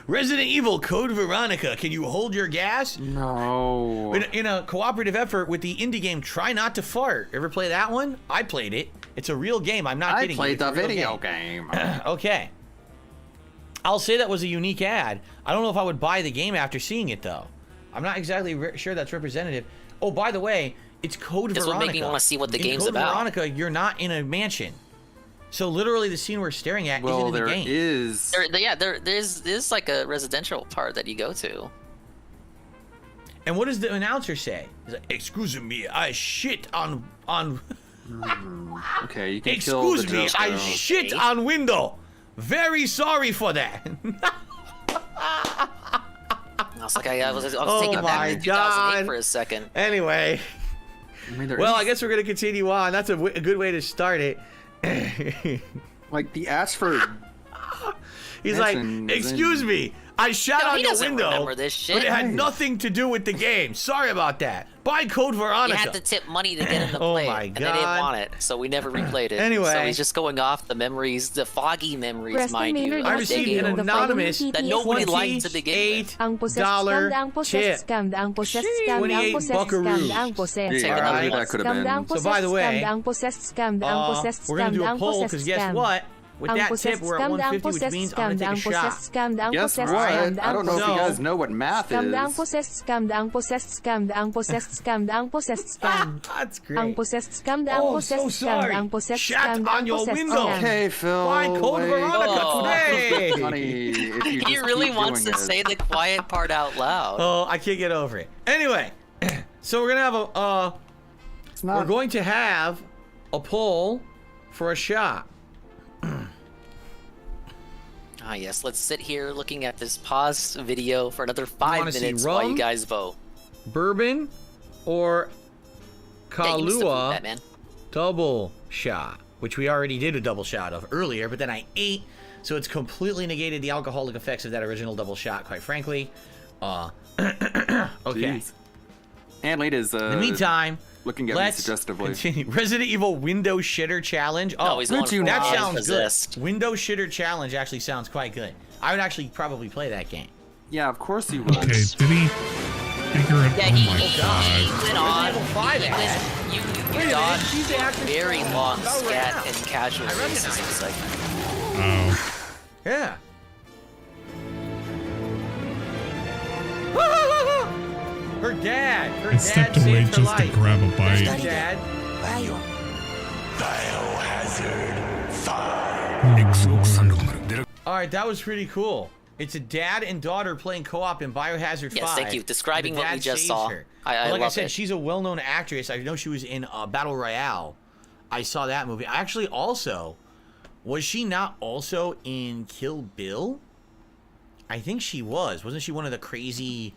Resident Evil Code Veronica, can you hold your gas? No. In a cooperative effort with the indie game Try Not to Fart. Ever play that one? I played it. It's a real game. I'm not kidding you. I played It's the a real video game. Okay. I'll say that was a unique ad. I don't know if I would buy the game after seeing it, though. I'm not exactly sure that's representative. Oh, by the way, it's Code This Veronica. would make me want to see what the in game's Code about. Veronica, you're not in a mansion. So literally the scene we're staring at isn't in the game. is. There's like a residential part that you go to. And what does the announcer say? He's like, excuse me, I shit on... Okay, you can kill the Excuse me, joke, I though. shit on window. Very sorry for that. I was like, I was Oh thinking back my to 2008 God. for a second. Anyway. Well, I guess we're going to continue on. That's a good way to start it. Like the Ashford. He's like, mention is excuse in- me, I shot No, on he your doesn't window, remember this shit. but it had Right. nothing to do with the game. Sorry about that. Buy Code You Veronica. had to tip money to get him to Oh play my it, and they didn't God. want it, so we never replayed it. Anyway. So he's just going off the memories, the foggy memories, Preston mind you. Maynard I of received digging an anonymous that nobody liked to begin with. Ang possessed $8 scammed, ang possessed tip. scammed, ang possessed scammed, ang 28 possessed buckaroos. scammed, ang possessed Yeah, scammed, I knew that could have scammed, been. ang So by the possessed way, scammed, ang possessed scammed, ang possessed we're going to scammed, do a ang poll, possessed because guess scammed. what? With Ang that possessed tip, we're at scammed, ang 150, which possessed means I'm going scammed, to ang take a shot. possessed scammed, ang Yes, possessed right. scammed, I don't know if you guys know what math Scammed, ang is. possessed scammed, ang possessed scammed, ang possessed scammed, ang possessed scammed. That's Ang great. possessed scammed, ang Oh, possessed so scammed, sorry. ang possessed Shut scammed, on ang your possessed window. scammed. Okay, Phil. Buy Code wait. Veronica Oh. today. Funny if you He just really keep wants to doing it. say the quiet part out loud. Oh, I can't get over it. Anyway, so we're gonna have we're going to have a poll for a shot. Ah, yes. Let's sit here looking at this paused video for another 5 wanna see minutes while you rum? guys vote. Bourbon or Yeah, you missed the food, Kahlua Batman. double shot, which we already did a double shot of earlier, but then I ate, so it's completely negated the alcoholic effects of that original double shot, quite frankly. Okay. Jeez. And late is In the meantime, looking at me suggestively. Continue. Resident Evil Window Shitter Challenge. Oh, no, he's going that sounds possessed. good. Window Shitter Challenge actually sounds quite good. I would actually probably play that game. Yeah, of course you would. Okay, did he figure it? Yeah, oh he my god. went on. You dodged very long scat and casual racism segment. Oh. Yeah. Her dad. Her I dad stepped away saved her just to life. grab a bite. Her dad. All right, that was pretty cool. It's a dad and daughter playing co-op in Biohazard 5. Yes, thank you. Describing what we just saw. Her. I like love I said, it. she's a well-known actress. I know she was in Battle Royale. I saw that movie. Actually, also, was she not also in Kill Bill? I think she was. Wasn't she one of the crazy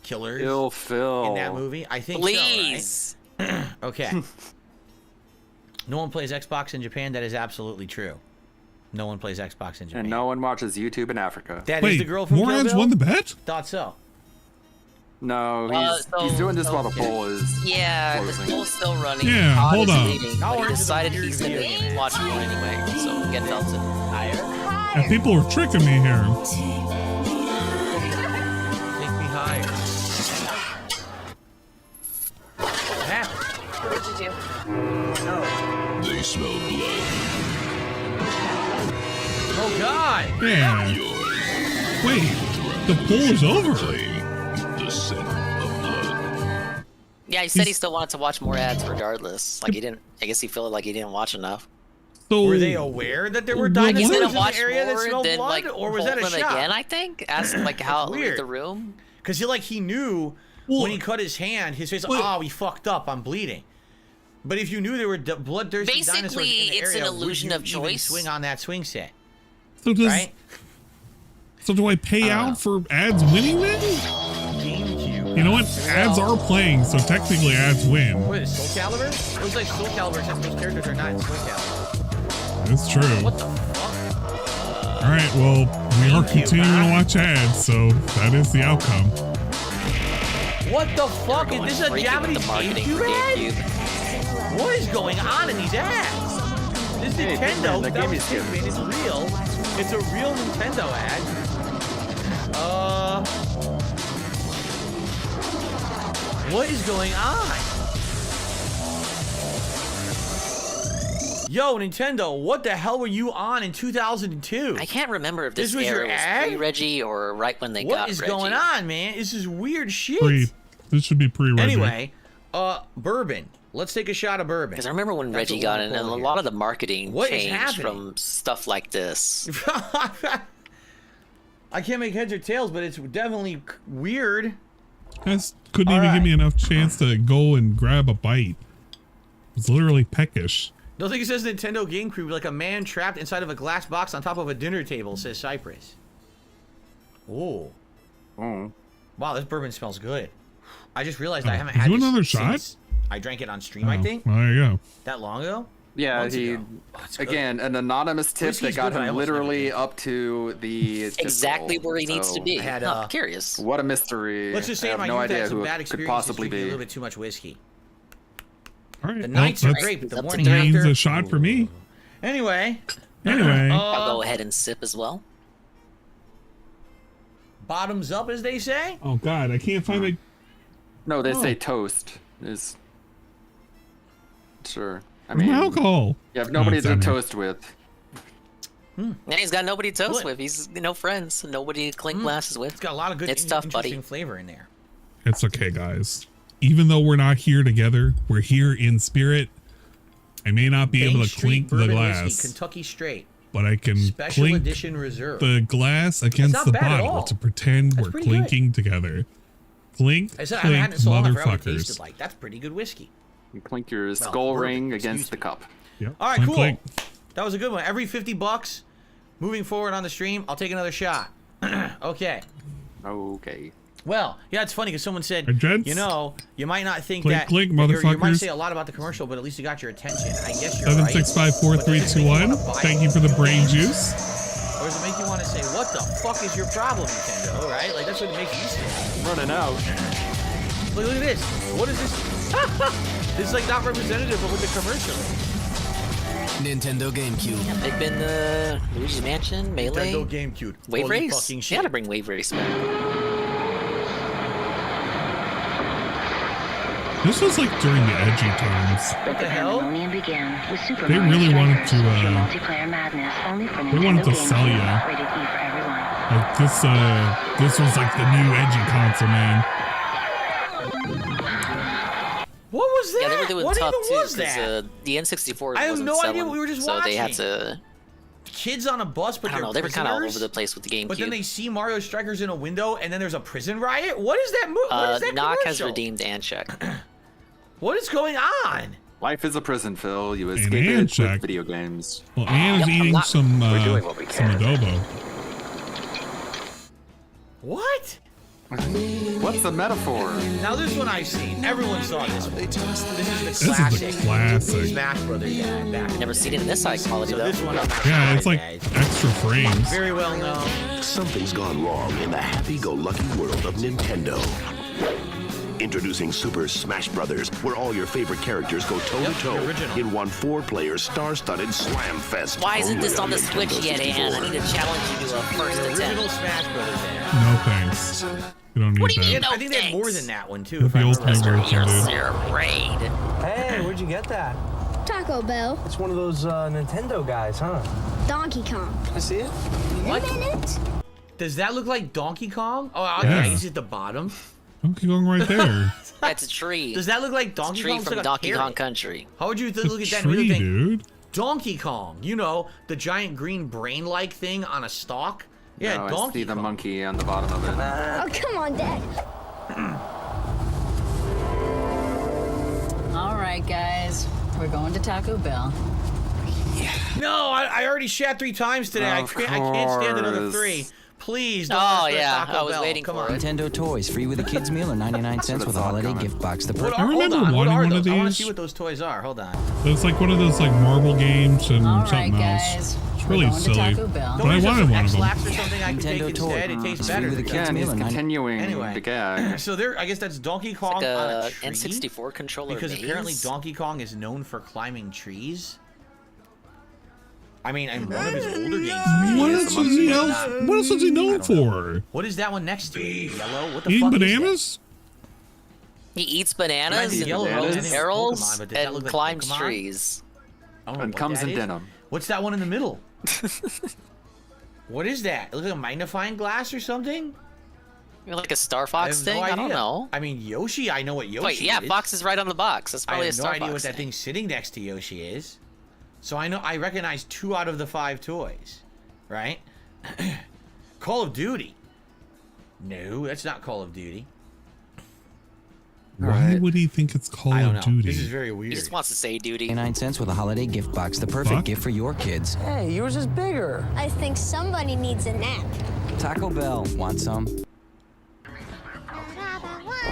killers Kill Phil. in that movie? I think Please. so, right? Okay. No one plays Xbox in Japan. That is absolutely true. No one plays Xbox in Japan. And no one watches YouTube in Africa. That is the girl from Kill Moran's Bill? won the bet? Thought so. No, he's doing this while the poll is Yeah, closing. the poll's still running. Yeah, Todd hold is on. leading, but he decided he's going to watch more anyway, so get Felton. And people are tricking me here. Take me higher. What happened? What did you do? They smell blood. Oh God! Yeah. Wait, the poll is over. The scent of blood. Yeah, he said he still wanted to watch more ads regardless. Like he didn't. I guess he felt like he didn't watch enough. So were they aware that there were Like he's dinosaurs gonna in the watch area that more, smelled then blood, like or was that a poll him shot? again? I think. Ask like how weird. read the room. Because he knew when he cut his hand, his face. Oh, he fucked up. I'm bleeding. But if you knew there were bloodthirsty dinosaurs in the Basically, it's area, an illusion would of you even choice. swing on that swing set, So does, right? So do I pay out for ads winning then? GameCube. You know what? Ads are playing, so technically ads win. What is Soul Calibur? It looks like Soul Calibur except those characters are not in Soul Calibur. That's true. What the fuck? All right, well, we are continuing to watch ads, so that is the outcome. What the fuck? Is this a Japanese GameCube ad? What is going on in these ads? This Nintendo, the game is stupid. It's real. It's a real Nintendo ad. What is going on? Yo, Nintendo, what the hell were you on in 2002? I can't remember if this was your era was ad? pre-Reggie or right when they got What is Reggie. going on, man? This is weird shit. This should be pre-Reggie. Anyway, bourbon. Let's take a shot of bourbon. Because I remember when Reggie got in, and a lot of the marketing changed from stuff like this. I can't make heads or tails, but it's definitely weird. Guys couldn't even give me enough chance to go and grab a bite. It's literally peckish. Don't think it says Nintendo GameCube like a man trapped inside of a glass box on top of a dinner table, says Cypress. Ooh. Oh. Wow, this bourbon smells good. I just realized I haven't had do this another shot? since I drank it on stream, I think. Well, there you go. That long ago? Yeah, Months he ago. Oh, it's good. again an anonymous tip Whiskey's that got good, but I him almost never literally up to the Exactly goal. where he needs to be. I had, I'm curious. What a mystery. Let's just say I have my no youth idea had some who bad it could experiences possibly drinking a be. little bit too much whiskey. All right, The nights are great, but the morning means after. a shot for me. Anyway. I'll go ahead and sip as well. Bottoms up, as they say. Oh God, I can't find my. No, they Oh. say toast is. Sure. I Where's mean, my alcohol? you have nobody it's to down here. toast with. And he's got nobody to toast What? with. He's no friends. Nobody to clink glasses with. It's got a lot of good, It's tough, interesting buddy. flavor in there. It's okay, guys. Even though we're not here together, we're here in spirit. I may not be able Main to Street clink the Bourbon glass, Whiskey, Kentucky Straight. but I can Special clink edition reserve. the glass against not the bad at bottle all. to pretend That's we're pretty good. clinking together. Clink, I said I haven't had clink, it so long. I forgot what it tasted motherfuckers. like. That's pretty good whiskey. You clink your skull bourbon, ring excuse against the cup. Yep. All right, Clink, cool. clink. That was a good one. Every $50, moving forward on the stream, I'll take another shot. Okay. Okay. Well, yeah, it's funny because someone said, Hey, gents. you know, you might not think Clink, that clink, you might motherfuckers. say a lot about the commercial, but at least it got your attention. I guess you're right. 7654321. Thank you for the brain juice. Or does it make you want to say, what the fuck is your problem, Nintendo? Right? Like, that's what it makes you say. Running out. Look at this. What is this? This is like not representative of what the commercial is. Nintendo GameCube. They've been Luigi's Mansion, Melee. Nintendo GameCube. Wave Holy Race. fucking You shit. gotta bring Wave Race back. This was like during the edgy times. What the hell? They really wanted to, they wanted to sell you. Like this was like the new edgy console, man. What was that? Yeah, they were doing what tough even too, was that? The N64 I have wasn't no selling, idea what we were just so watching. they had to. Kids on a bus, but I don't know. They were kind of all over the prisoners? place with the GameCube. But then they see Mario Strikers in a window, and then there's a prison riot. What is that move? What is that Knock has commercial? redeemed and check. What is going on? Life is a prison, Phil. You escape and it check. with video games. Well, Anne's eating some adobo. What? What's the metaphor? Now this one I've seen. Everyone saw this one. This is the This is the classic. Smash Brothers ad back. Never seen it in this high quality though. This one, Yeah, it's like extra frames. very well known. Something's gone wrong in the happy-go-lucky world of Nintendo. Introducing Super Smash Brothers, where all your favorite characters go toe-to-toe in one 4-player star-studded slam fest. Why isn't Only this on the Nintendo Switch yet, Ann? I need to challenge you to a first attempt. Original Smash Brothers ad. No thanks. You don't need What do you that. mean, no I think they had more than that one too. The If I remember ultimate right. version, dude. Your raid. Hey, where'd you get that? Taco Bell. It's one of those Nintendo guys, huh? Donkey Kong. I see it. What? Minute? Does that look like Donkey Kong? Oh, Yeah. okay, he's at the bottom. Donkey Kong right there. That's a tree. Does that look like Donkey It's a tree Kong? It's from like a Donkey carrot. Kong Country. How would you look at that and Tree, really think, dude. Donkey Kong? You know, the giant green brain-like thing on a stalk? Yeah, No, I Donkey see the Kong. monkey on the bottom of it. Oh, come on, Dad. All right, guys. We're going to Taco Bell. No, I already shat 3 times today. I can't stand another 3. Please don't Oh, let us go to yeah, Taco I was Bell. waiting Come for on. it. Nintendo toys free with a kids meal or 99 cents with a holiday gift box. The What perfect. are, hold remember on, what wanting are one those? of I want to these. see what those toys are. Hold on. It's like one of those like marble games and All right, something guys. else. It's We're really going to silly. Taco Bell. But I wanted one of them. X-Lax or something I could take Nintendo toy. instead. It tastes Free better. with a than kids that. Again, he's meal and continuing Anyway. the gag. So there, I guess that's Donkey Kong Like on a a tree. N64 controller Because maze? apparently Donkey Kong is known for climbing trees. I mean, and one of his older games. What else is he else? What else is he known for? What is that one next to it? Yellow? What the Eating fuck bananas? He eats bananas Reminds me of and Yellow rolls Bananas. barrels Pokemon, but does that and look like climbs Pokemon? trees. I don't know And what comes that in is. denim. What's that one in the middle? What is that? It looks like a magnifying glass or something? Like a Star Fox thing? No I don't idea. know. I mean, Yoshi, I know what Yoshi Wait, yeah, is. Fox is right on the box. That's I probably a have no Star idea Fox what that thing. thing sitting next to Yoshi is. So I recognize 2 out of the 5 toys, right? Call of Duty. No, that's not Call of Duty. Why would he think it's Call I don't of know. Duty? This is very weird. He just wants to say duty. 99 cents with a holiday gift box. The perfect Fuck. gift for your kids. Hey, yours is bigger. I think somebody needs a nap. Taco Bell. Want some?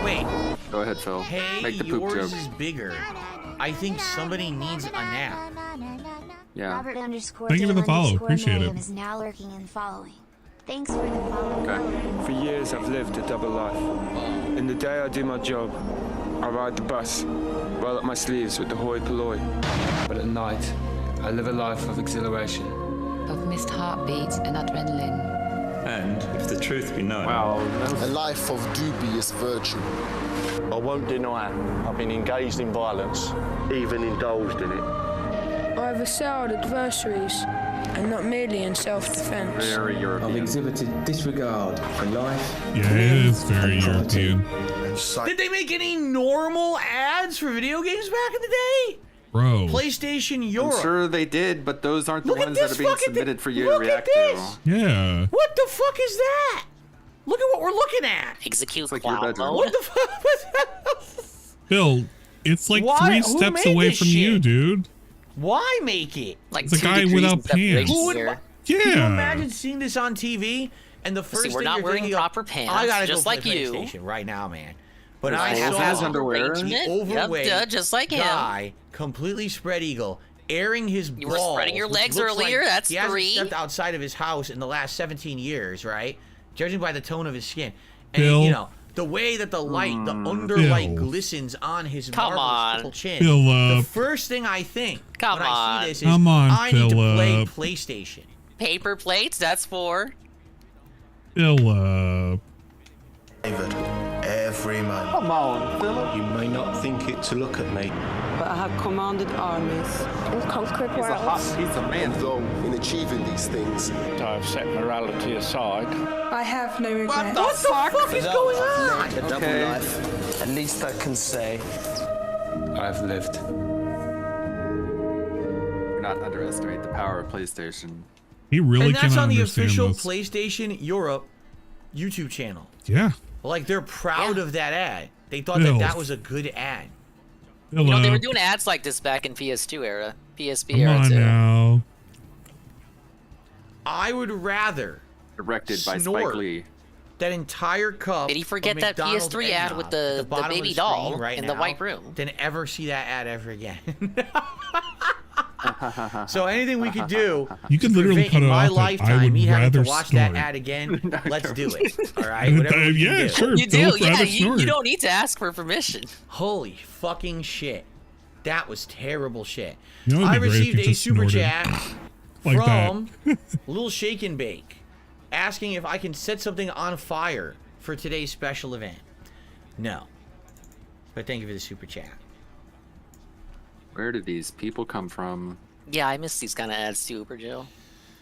Wait. Go ahead, Phil. Hey, Make the poop yours joke. is bigger. I think somebody needs a nap. Yeah. Robert _ Thank you for the follow. _ Appreciate Mayhem it. is now lurking and following. Thanks for the follow. Okay. For years, I've lived a double life. In the day, I do my job. I ride the bus, roll up my sleeves with the hoi polloi. But at night, I live a life of exhilaration. Of missed heartbeats and adrenaline. And, if the truth be known, A life of dubious virtue. I won't deny I've been engaged in violence, even indulged in it. I've assailed adversaries, and not merely in self-defense. Very European. I've exhibited disregard for life. Yeah, it is very European. Did they make any normal ads for video games back in the day? Bro. PlayStation Europe. I'm sure they did, but those aren't the Look at ones that this are being fucking submitted for you look to at react this. to. Yeah. What the fuck is that? Look at what we're looking at. Execute Like your cloud bedroom. mode. What the fuck? Phil, it's like Why? 3 Who steps made away this from you, shit? dude. Why make it? Like It's a 2 guy degrees without in separation pants. Who would, here. Can you Yeah. imagine seeing this on TV and the first See, we're thing not you're wearing thinking proper of, pants, I gotta just go like play you. PlayStation right now, man. But His I whole saw has underwear. the overweight Yep, just like him. guy, completely spread eagle, airing his You balls. were spreading your which legs looks earlier, like that's he hasn't 3. stepped outside of his house in the last 17 years, right? Judging by the tone of his skin. And, Bill. you know, The way that the light, the underlight glistens on his marvelous chin. Philip. The first thing I think Come when I on. see this is Come on, I need to play Philip. PlayStation. Paper plates, that's 4. Philip. Every man. Come on, Philip. You may not think it to look at me, but I have commanded armies and conquered He's a hot worlds. piece of man. Though in achieving these things, I've set morality aside. I have no regrets. What the fuck is going on? A double life. At least I can say I've lived. Do not underestimate the power of PlayStation. He really And that's cannot on the understand official this. PlayStation Europe YouTube channel. Yeah. Like, they're proud of that ad. They thought Phil. that was a good ad. You know, they were doing ads like this back in PS2 era. PSP Come era on too. now. I would rather Directed by snort Spike Lee. that entire cup. Did he forget of that McDonald's PS3 ad eggnog with at the bottom of baby the doll screen right in the now white room? than ever see that ad ever again. So anything we could do, You could literally prevent cut in it my off. I lifetime, would me having to rather watch snort. that ad again. Let's do it. All right, whatever we can Yeah, do. sure. You do, Philip yeah. rather You snort. don't need to ask for permission. Holy fucking shit. That was terrible shit. You know, it'd I be great if received you a just super snorted chat like from that. Lil Shake and Bake asking if I can set something on fire for today's special event. No. But thank you for the super chat. Where did these people come from? Yeah, I miss these kind of ads too, Joe.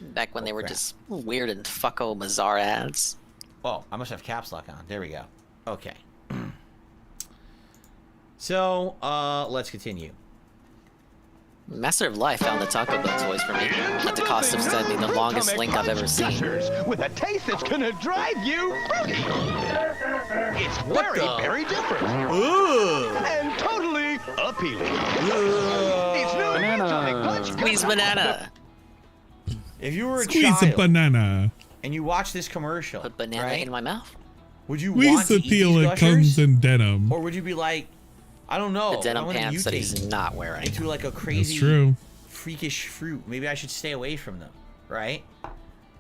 Back when they were crap. just weird and fucko bizarre ads. Oh, I must have caps lock on. There we go. Okay. So, let's continue. Master of Life found the Taco Bell toys for me at the cost of sending the longest link I've ever seen. With a taste that's gonna drive you. It's very different. Ooh. And totally appealing. It's new Banana. Squeeze banana. If you were a Squeeze child a banana. and you watch this commercial, Put banana right, in my mouth. would you want Squeeze to the eat peel. these It comes gushers? in denim. Or would you be like, I don't know, The denim I wanna pants that mutate he's not wearing. into like a That's crazy, true. freakish fruit. Maybe I should stay away from them, right?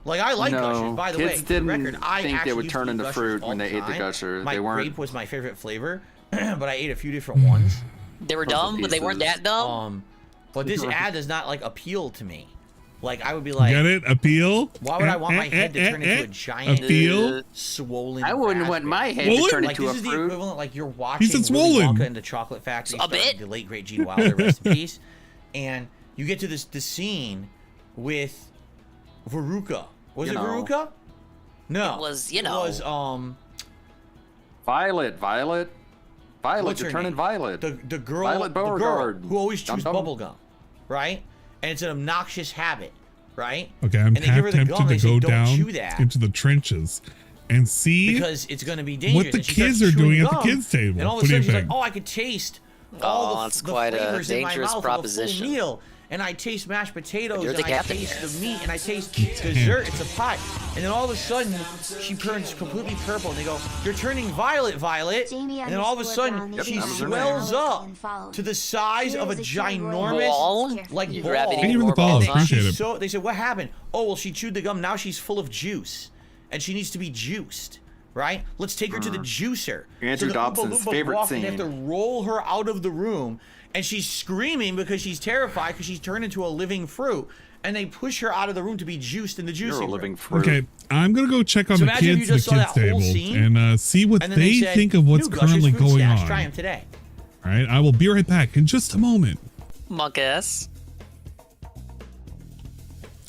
Like, I like No, gushers. By the way, kids for the didn't record, I think they actually would used turn to eat into gushers fruit all when they ate the time. gusher. My They weren't- grape was my favorite flavor, but I ate a few different ones. They were dumb, but they weren't that dumb. But this ad does not like appeal to me. Like, I would be like, Get it? Appeal? why would I want my head to turn into a giant, Appeal? swollen? I wouldn't want my head to Swollen? turn Like, into this a is the fruit. equivalent, like you're watching said Willy swollen. Wonka and the Chocolate Factory, A starring bit. the late great Gene Wilder, rest in peace. And you get to the scene with Veruca. Was You it know. Veruca? No, It was, you know. It was Violet. what's You're her turning name? Violet. The girl, Violet the girl Beauregard. who always chews Dum-dum. bubble gum, right? And it's an obnoxious habit, right? Okay, I'm And they give half her the tempted gum, to they say, go "Don't down chew that." into the trenches and see Because it's going to be dangerous. what the And she kids starts are chewing doing at the gum, kids' table. And all of What a do you sudden she's like, think? "Oh, I could taste Oh, all that's the quite a flavors in my dangerous mouth proposition. of a full meal, and I taste mashed potatoes, You're and the I captain taste here. the meat, and I taste dessert. It's a pie." And then all of a sudden, she turns completely purple, and they go, "You're turning violet, Violet." Jamie And then all of a sudden, underscore she Brown is swells up and followed. to the size of a Here's a keyword. ginormous, Ball? like You ball. grab it Thank you for the more follow. balls, And huh? Appreciate she's it. so they said, "What happened?" "Oh, well, she chewed the gum. Now she's full of juice, and she needs to be juiced." Right? Let's take her to the juicer. Andrew the Dobson's Oompa Loompas favorite walk and They have to scene. roll her out of the room, and she's screaming because she's terrified because she's turned into a living fruit. And they push her out of the room to be juiced in the juicing You're a room. living fruit. Okay, I'm gonna go check on So the imagine if kids you at the just saw kids that whole table scene, and see what And then they said, think of what's "New Gushers currently fruit going stash, on. Try 'em today." All right, I will be right back in just a moment. Monk ass.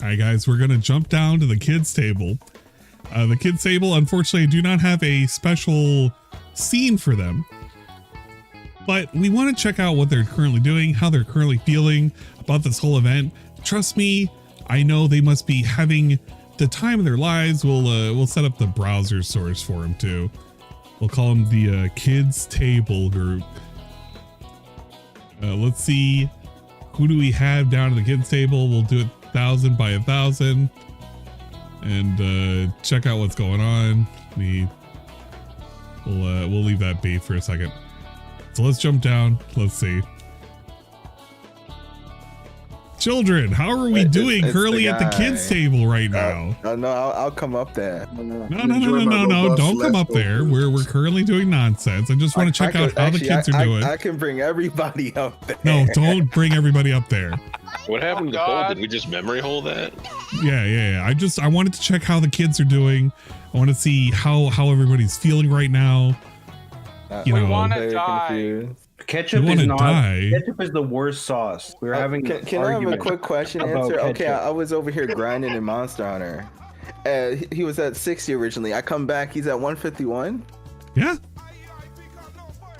All right, guys, we're gonna jump down to the kids table. The kids table, unfortunately, do not have a special scene for them, but we want to check out what they're currently doing, how they're currently feeling about this whole event. Trust me, I know they must be having the time of their lives. We'll set up the browser source for them too. We'll call them the kids table group. Let's see, who do we have down at the kids table? We'll do it 1,000 by 1,000 and check out what's going on. We'll leave that be for a second. So let's jump down. Let's see. Children, how are we doing currently at the kids table right now? No, I'll come up there. No, don't come up there. We're currently doing nonsense. I just want to check out how the kids are doing. I can bring everybody up there. No, don't bring everybody up there. What happened to the poll? Did we just memory hole that? Yeah. I wanted to check how the kids are doing. I want to see how everybody's feeling right now. We want to die. Ketchup is not. Ketchup is the worst sauce. We were having. Can I have a quick question answer? Okay, I was over here grinding in Monster Hunter. He was at 60 originally. I come back, he's at 151. Yeah.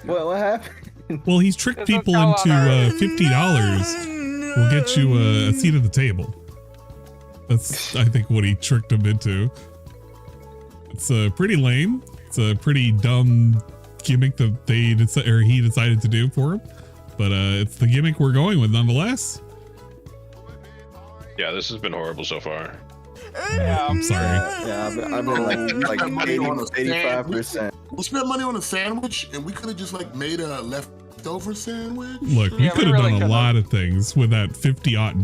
What happened? Well, he's tricked people into $50. We'll get you a seat at the table. That's, I think, what he tricked them into. It's pretty lame. It's a pretty dumb gimmick that he decided to do for him, but it's the gimmick we're going with nonetheless. Yeah, this has been horrible so far. Yeah, I'm sorry. Yeah, I've been like 85%. We spent money on a sandwich, and we could have just like made a leftover sandwich. Look, we could have done a lot of things with that $50-odd.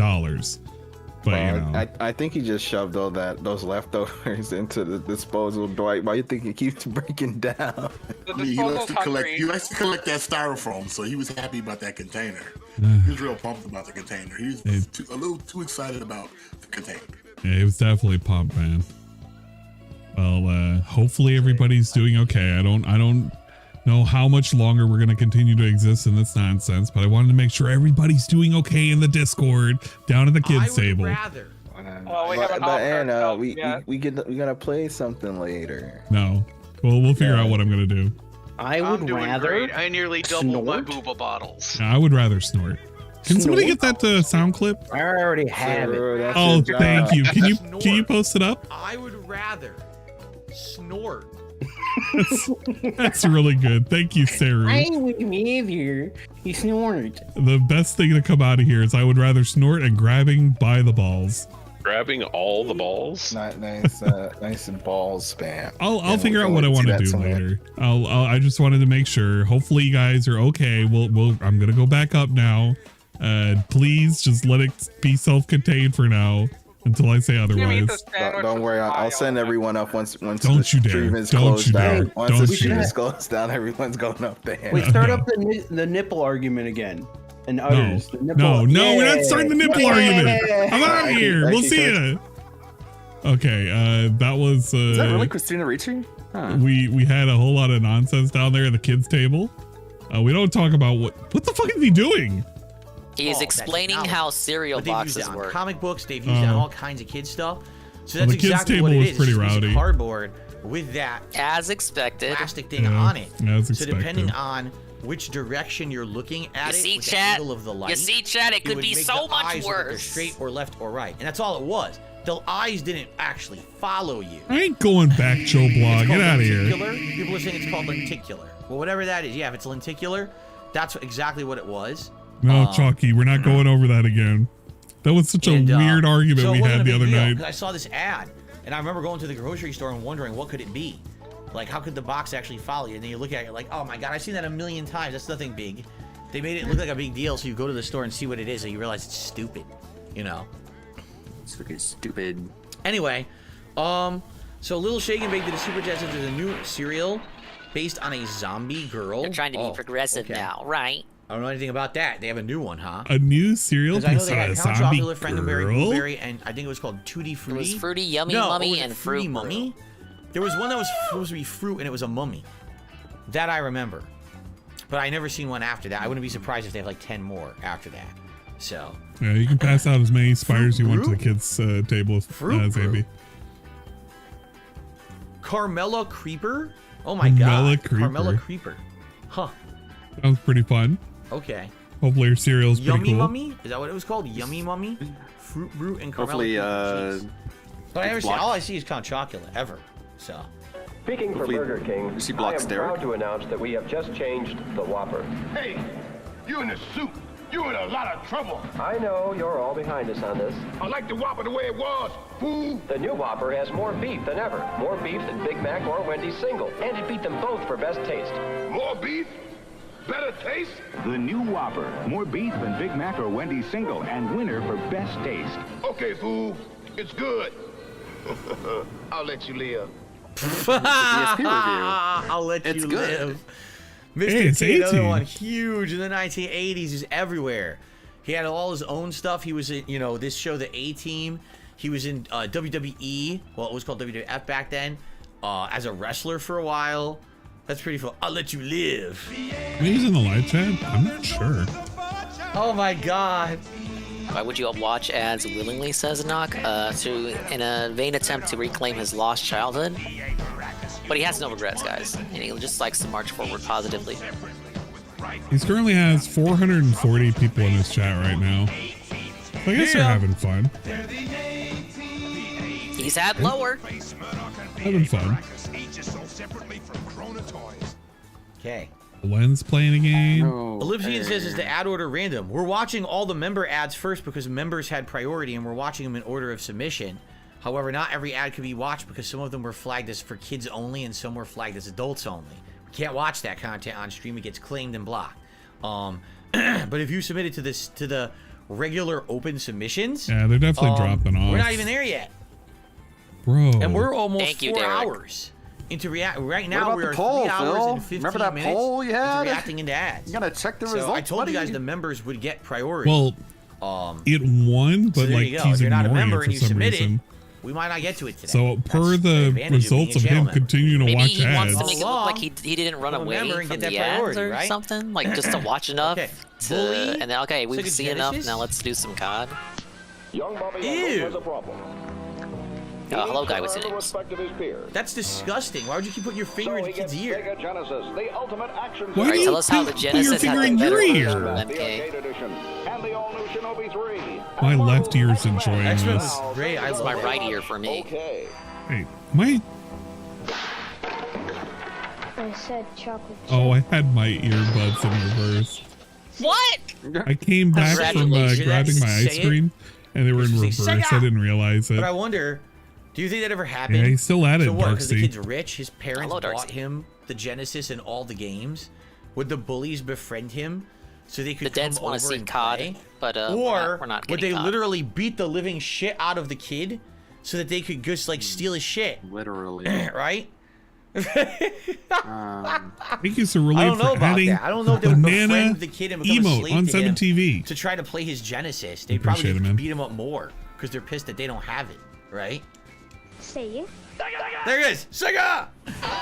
But you know, I think he just shoved all those leftovers into the disposal. Dwight, why you think he keeps breaking down? He likes to collect that styrofoam, so he was happy about that container. He was real pumped about the container. He was a little too excited about the container. Yeah, he was definitely pumped, man. Well, hopefully everybody's doing okay. I don't know how much longer we're going to continue to exist in this nonsense, but I wanted to make sure everybody's doing okay in the Discord down at the kids table. We gotta play something later. No, well, we'll figure out what I'm going to do. I would rather. Great. I nearly doubled my booba bottles. I would rather snort. Can somebody get that sound clip? I already have it. Oh, thank you. Can you post it up? I would rather snort. That's really good. Thank you, Sarah. I would rather you snort. The best thing to come out of here is I would rather snort and grabbing by the balls. Grabbing all the balls? Nice ball spam. I'll figure out what I want to do later. I just wanted to make sure. Hopefully you guys are okay. I'm gonna go back up now. Please just let it be self-contained for now until I say otherwise. Don't worry, I'll send everyone up once Don't the you dare. stream is Don't closed you dare. down. Once Don't the you stream dare. is closed down, everyone's going up there. We start up the nipple argument again. And others. No, we're not starting the nipple argument. I'm out of here. We'll see ya. Okay, that was. Is that really Christina Ricci? Huh. We had a whole lot of nonsense down there at the kids' table. We don't talk about what the fuck is he doing? He is explaining how cereal boxes work. Comic books, they've used it on all kinds of kids stuff. So Well, that's the kids' exactly table what it was is. pretty It's a piece of rowdy. cardboard with that as expected plastic thing on it. As So expected. depending on which direction you're looking at You it, see, with chat? the angle of the light, You see, chat? It could would be make so the much eyes look like they're worse. straight or left or right, and that's all it was. The eyes didn't actually follow you. I ain't going back, Joe Blog. Get out of here. Lenticular. People are saying it's called lenticular. Well, whatever that is, yeah, if it's lenticular, that's exactly what it was. No, Chalky, we're not going over that again. That was such a weird argument so we it wasn't had a the big other deal, night. 'cause I saw this ad, and I remember going to the grocery store and wondering what could it be. Like, how could the box actually follow you? And then you look at it, you're like, oh my god, I've seen that a million times. That's nothing big. They made it look like a big deal, so you go to the store and see what it is, and you realize it's stupid. You know? It's freaking stupid. Anyway, so Little Shake and Bake did a super chat says there's a new cereal based on a zombie girl. They're trying to be progressive now, right? I don't know anything about that. They have a new one, huh? A new cereal Because I know based they on had a Count zombie Chocolate, Frankenberry, girl? Blueberry, and I think it was called Tutti Frutti. It was Fruity, Yummy no, Mummy, was it and Fruity Fruit Mummy. There was one that was supposed to be fruit, and it was a mummy. That I remember. But I never seen one after that. I wouldn't be surprised if they have like 10 more after that. So. Yeah, you can pass out as many spiders you want to the kids' table, Zambi. Carmela Creeper? Oh my god. Creeper. Carmela Creeper. Huh. Sounds pretty fun. Okay. Hopefully your cereal's pretty Yummy cool. Mummy? Is that what it was called? Yummy Mummy? Fruit Brute and Carmela Hopefully, Creeper. Jeez. But I never see, Block. all I see is Count Chocolate, ever. So. Speaking for Hopefully, Burger King, you see I Block am Derek? proud to announce that we have just changed the Whopper. Hey, you in a suit. You in a lot of trouble. I know you're all behind us on this. I like the Whopper the way it was, fool. The new Whopper has more beef than ever. More beef than Big Mac or Wendy's single. And it beat them both for best taste. More beef? better taste? The new Whopper. More beef than Big Mac or Wendy's single, and winner for best taste. Okay, fool. It's good. I'll let you live. I'll let you live. Mr. T, another one, huge in the 1980s. He's everywhere. He had all his own stuff. He was in, you know, this show, The A-Team. He was in WWE. Well, it was called WWF back then. As a wrestler for a while. That's pretty fun. I'll let you live. Maybe he's in the live chat? I'm not sure. Oh my god. Why would you watch ads willingly, says Knock, in a vain attempt to reclaim his lost childhood? But he has no regrets, guys, and he just likes to march forward positively. He currently has 440 people in his chat right now. So I guess they're having fun. He's had lower. Having fun. Okay. Len's playing a game. Ellipsian says, is the ad order random? We're watching all the member ads first because members had priority and we're watching them in order of submission. However, not every ad could be watched because some of them were flagged as for kids only and some were flagged as adults only. We can't watch that content on stream. It gets claimed and blocked. But if you submit it to the regular open submissions, yeah, they're definitely dropping off. We're not even there yet. Bro. And we're almost 4 hours into right now. We are 3 hours and 15 Remember that minutes poll you had? into reacting into ads. You gotta check the So results. I told you guys the members would get priority. Well, it won, but so there like you go. he's If you're not a ignoring member it and for you some submit reason. it, we might not get to it today. So per the results of him continuing to Maybe watch he ads. wants to make it look like he didn't run away member from and get the that ads priority, or right? something, like just to watch enough to, Bully? and then okay, we've Sega seen enough. Genesis? Now let's do some COD. Young Bobby Ew. has a problem. Hello, guy with names. Respect of his peers. That's disgusting. Why would you keep putting your finger in the kid's ear? Sega Genesis, the ultimate action. Why do you tell us how the put your Genesis finger had in the your better ear? version of The MK. arcade edition and the all-new Shinobi 3. My left ear's enjoying X-Men this. was great. I It's love my it. right ear for me. Okay. Wait, my I said chocolate. oh, I had my earbuds in reverse. What? I came back from Congratulations. grabbing my Say ice it. cream, and they were in Did you say reverse. Sega? I didn't realize it. But I wonder, do you think that ever happened? Yeah, he's still at it, So what? Because the Darksea. kid's rich, his parents Hello, bought Darksea. him the Genesis and all the games. Would the bullies befriend him so they could The Deads come want over to see and COD, play? but Or we're not would getting they COD. literally beat the living shit out of the kid so that they could just like steal his shit? Literally. Right? Thank you, Sir I Relief, don't know for about adding that. I don't know if they would banana befriend the kid and become a emote slave on to him 7TV. to try to play his Genesis. They'd Appreciate probably it, man. beat him up more because they're pissed that they don't have it, right? Say you. There it is, Sega!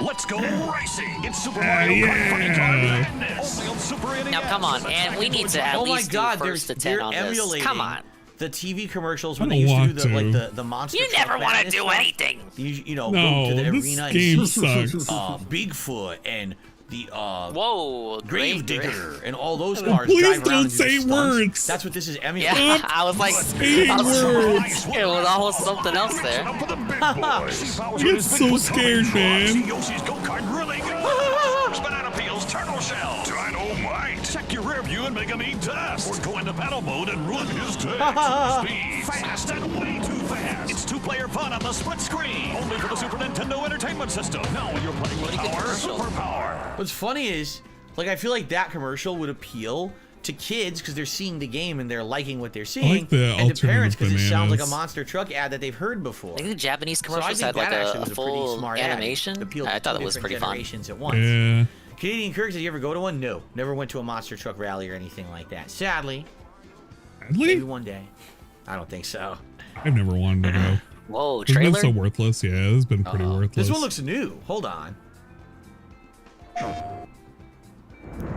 Let's go racing! It's Super Mario Mario Kart Kart yeah. Madness! Only on Super NES. Now come on, and we need to at Oh my least god, do first to 10 they're on this. emulating Come on. the TV commercials I when don't they used to want do the, to. like the monster. You truck never want to madness do stuff. anything. You know, No, go to the this arena game and see sucks. Bigfoot and the Whoa, Gravedigger and all those cars Please drive around don't and do say stunts. words. That's what this is emulating. Yeah, I was like, saying words. it was almost something else there. I get so scared, man. Yoshi's go-kart really good. Banana peels, turtle shell. Dynamite. Check your rear view and make him eat dust. Or go into battle mode and ruin his tank. Speed. Fast and way too fast. It's two-player fun on the split screen. Only for the Super Nintendo Entertainment System. Now when you're playing with power, superpower. What's funny is, like, I feel like that commercial would appeal to kids because they're seeing the game and they're liking what they're seeing, the and to parents because it alternative sounds like a bananas. monster truck ad that they've heard before. I think the Japanese So I commercials think had like that actually a was pretty full smart ad. animation. Appealed I to thought two it was different pretty fun. generations at once. Yeah. Canadian Kirk, did you ever go to one? No, never went to a monster truck rally or anything like that. Sadly, maybe one day. I don't think so. I've never wanted to go. Whoa, It's been trailer? so worthless. Yeah, it's been pretty worthless. This one looks new. Hold on.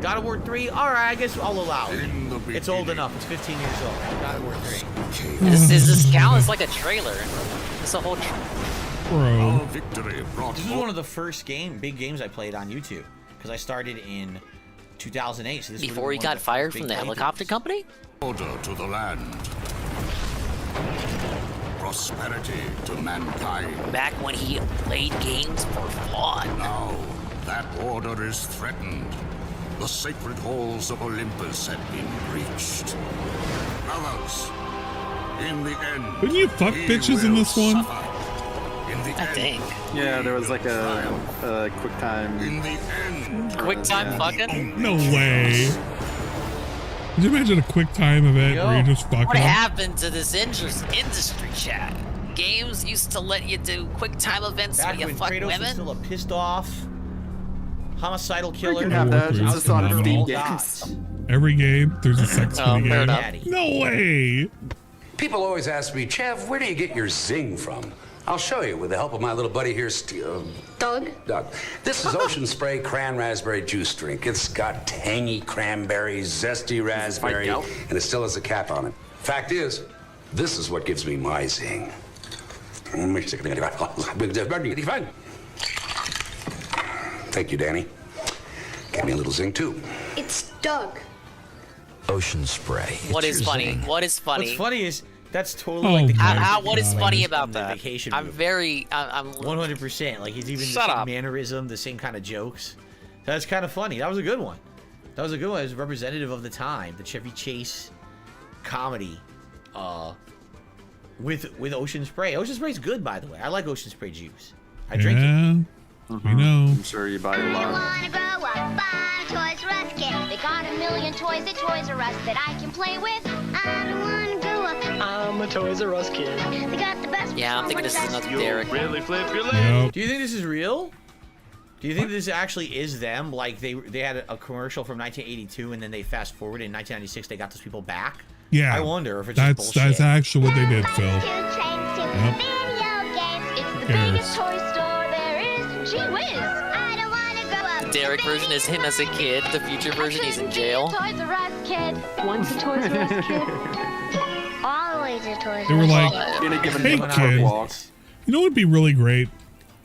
God of War 3? Alright, I guess I'll allow it. It's old enough. It's 15 years old. God of War 3. This is this count? It's like a trailer. It's a whole. Bro. This is one of the first big games I played on YouTube because I started in 2008. So this Before he got fired from the helicopter company? Order to the land. Prosperity to mankind. Back when he played games for fun. Now, that order is threatened. The sacred halls of Olympus have been breached. Brothers, in the end, Didn't you fuck he bitches in will this one? suffer. I think. Yeah, there was like a quick time. In the end. Quick time fucking? No way. Could you imagine a quick time event where you just fucking? What happened to this industry, chat? Games used to let you do quick time events Back where you when fuck Kratos was women. still a pissed off homicidal killer. can have that. It's just on Steam games. Every game, there's a sex Oh, game. fair enough. No way. People always ask me, Chev, where do you get your zing from? I'll show you with the help of my little buddy here, Doug? Doug. This is Ocean Spray Cran Raspberry Juice Drink. It's got tangy cranberry, zesty raspberry, and it still has a cap on it. Fact is, this is what gives me my zing. Thank you, Danny. Give me a little zing, too. It's Doug. Ocean Spray. What is funny? What is funny? What's funny is that's totally like the what is funny about that? Vacation I'm movie. very, I'm 100%. Like he's even Shut the same up. mannerism, the same kind of jokes. That's kind of funny. That was a good one. That was a good one. It was representative of the time, the Chevy Chase comedy, with Ocean Spray. Ocean Spray's good, by the way. I like Ocean Spray juice. I drink it. We know. I'm sure you buy a lot. Wanna grow up, buy a Toys R Us kid. They got a million toys at Toys R Us that I can play with. I don't wanna grow up. I'm a Toys R Us kid. They got the best. Yeah, I'm thinking this is another Derek. Really flip your leg. Yep. Do you think this is real? Do you think this actually is them? Like they had a commercial from 1982, and then they fast forward in 1996, they got those people back. Yeah. I wonder if it's just bullshit. That's actually what they did, Phil. Yep. Video games. It's the cares? biggest toy store there is. Gee whiz. I don't wanna grow up. The Derek version is him as a kid. The future version, he's in jail. Toys R Us kid. Once a Toys R Us kid. Always a Toys R Us. They were like, hey, hey kids, you know what would be really great?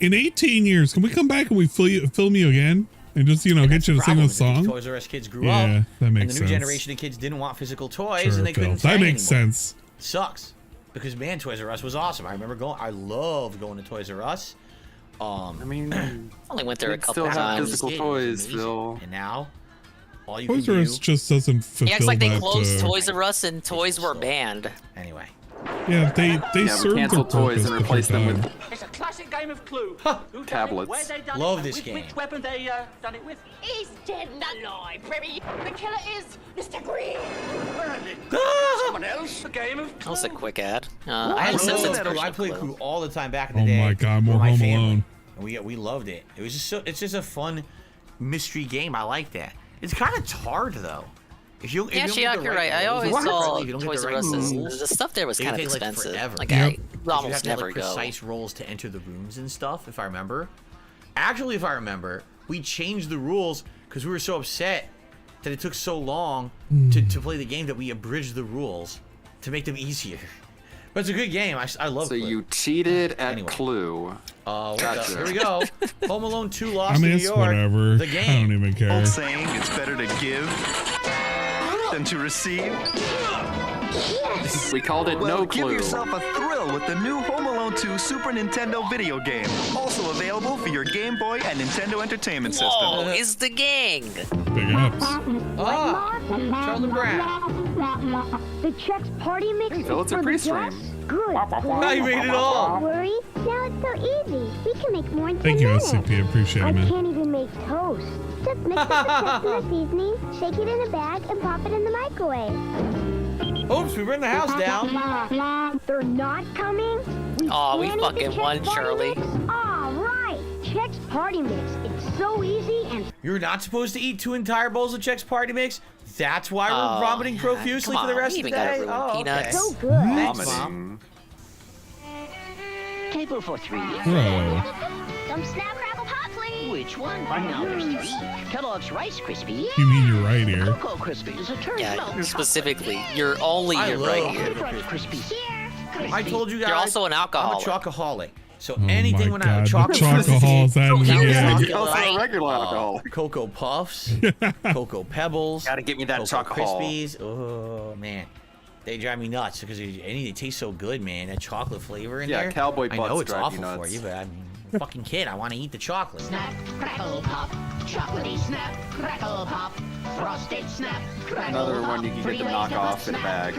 In 18 years, can we come back and we film you again? And just, you know, get you to sing a song? Toys R Us kids grew Yeah, up. that makes And the new sense. generation of kids didn't want physical toys, Sure, and they Phil. couldn't say That makes anymore. sense. Sucks. Because, man, Toys R Us was awesome. I remember I loved going to Toys R Us. I mean, only went there a kids couple still have times. physical toys, Phil. And now, all you Toys can R do... Us just doesn't fulfill He acts like they that, closed Toys R Us and toys were banned. Anyway. Yeah, they we served their canceled toys purpose, and but replaced they're them done. with It's a classic game of Clue. Who tablets. Where they done Love it, this with game. Which weapon they done it with? He's dead in the library. The killer is Mr. Green. Someone else. A game of That was a quick ad. I I had a love Simpsons that. version I of played Clue. Clue all the time back in the Oh day. my God, more with my Home family. Alone. And we loved it. It was just it's just a fun mystery game. I like that. It's kind of tarred though. If you Yeah, don't Shiak, get the you're right right. I rules, always it's saw friendly. If you don't get Toys the R right Us. rules, The stuff there was it kind of would take, like, expensive. forever. Like Yep. I You have almost to have, never like, go. precise rolls to enter the rooms and stuff, if I remember. Actually, if I remember, we changed the rules because we were so upset that it took so long to play the game that we abridged the rules to make them easier. But it's a good game. I love So Clue. you cheated at Clue. Gotcha. Here we go. Home Alone 2 lost I mean, to New it's York. whatever. The I game. don't even care. Old saying, it's better to give than to receive. We called it Well, No give Clue. yourself a thrill with the new Home Alone 2 Super Nintendo video game. Also available for your Game Boy and Nintendo Entertainment Whoa, System. it's the gang. Big ups. Charlie Brown. The Chex Party Mix Phil, it's a for the Prestream. guests? Good. Now you made it all. Don't worry. Now it's so easy. We can make more in 10 Thank you, minutes. SCP. Appreciate I it, man. can't even make toast. Just mix up the chips and the seasoning, shake it in a bag, and pop it in the microwave. Oops, we burned the house down. They're not coming? Aw, we can't eat the fucking Chex won, Party Charlie. Mix? All right. Chex Party Mix. It's so easy and You're not supposed to eat 2 entire bowls of Chex Party Mix? That's why we're vomiting profusely come for the on, rest we of the even gotta day? ruin Oh, okay. peanuts. so good. Thanks, Mom. Vomiting. Table for 3. Bro. Some Snap Crackle Pop, please. Which one? Now there's 3. Kellogg's Rice Krispies. You mean you're right here? Cocoa Krispies. A turn Yeah, specifically, you're only I you're love right here. Krispies. I told you guys. You're also an alcoholic. I'm a chocoholic. So Oh anything my when I have God, chocolate. the chocohole's at it again. You're also a regular alcoholic. Cocoa Puffs, Cocoa Pebbles. Gotta get me that Cocoa chocohol. Krispies. Oh man, they drive me nuts because they taste so good, man. That chocolate flavor in Yeah, there. cowboy I know butts it's drive awful you nuts. for you, but I mean, I'm a fucking kid. I want to eat the chocolate. Crackle Pop. Chocolatey snap, crackle pop. Frosted snap, crackle Another pop. one you can get them knock off in a bag.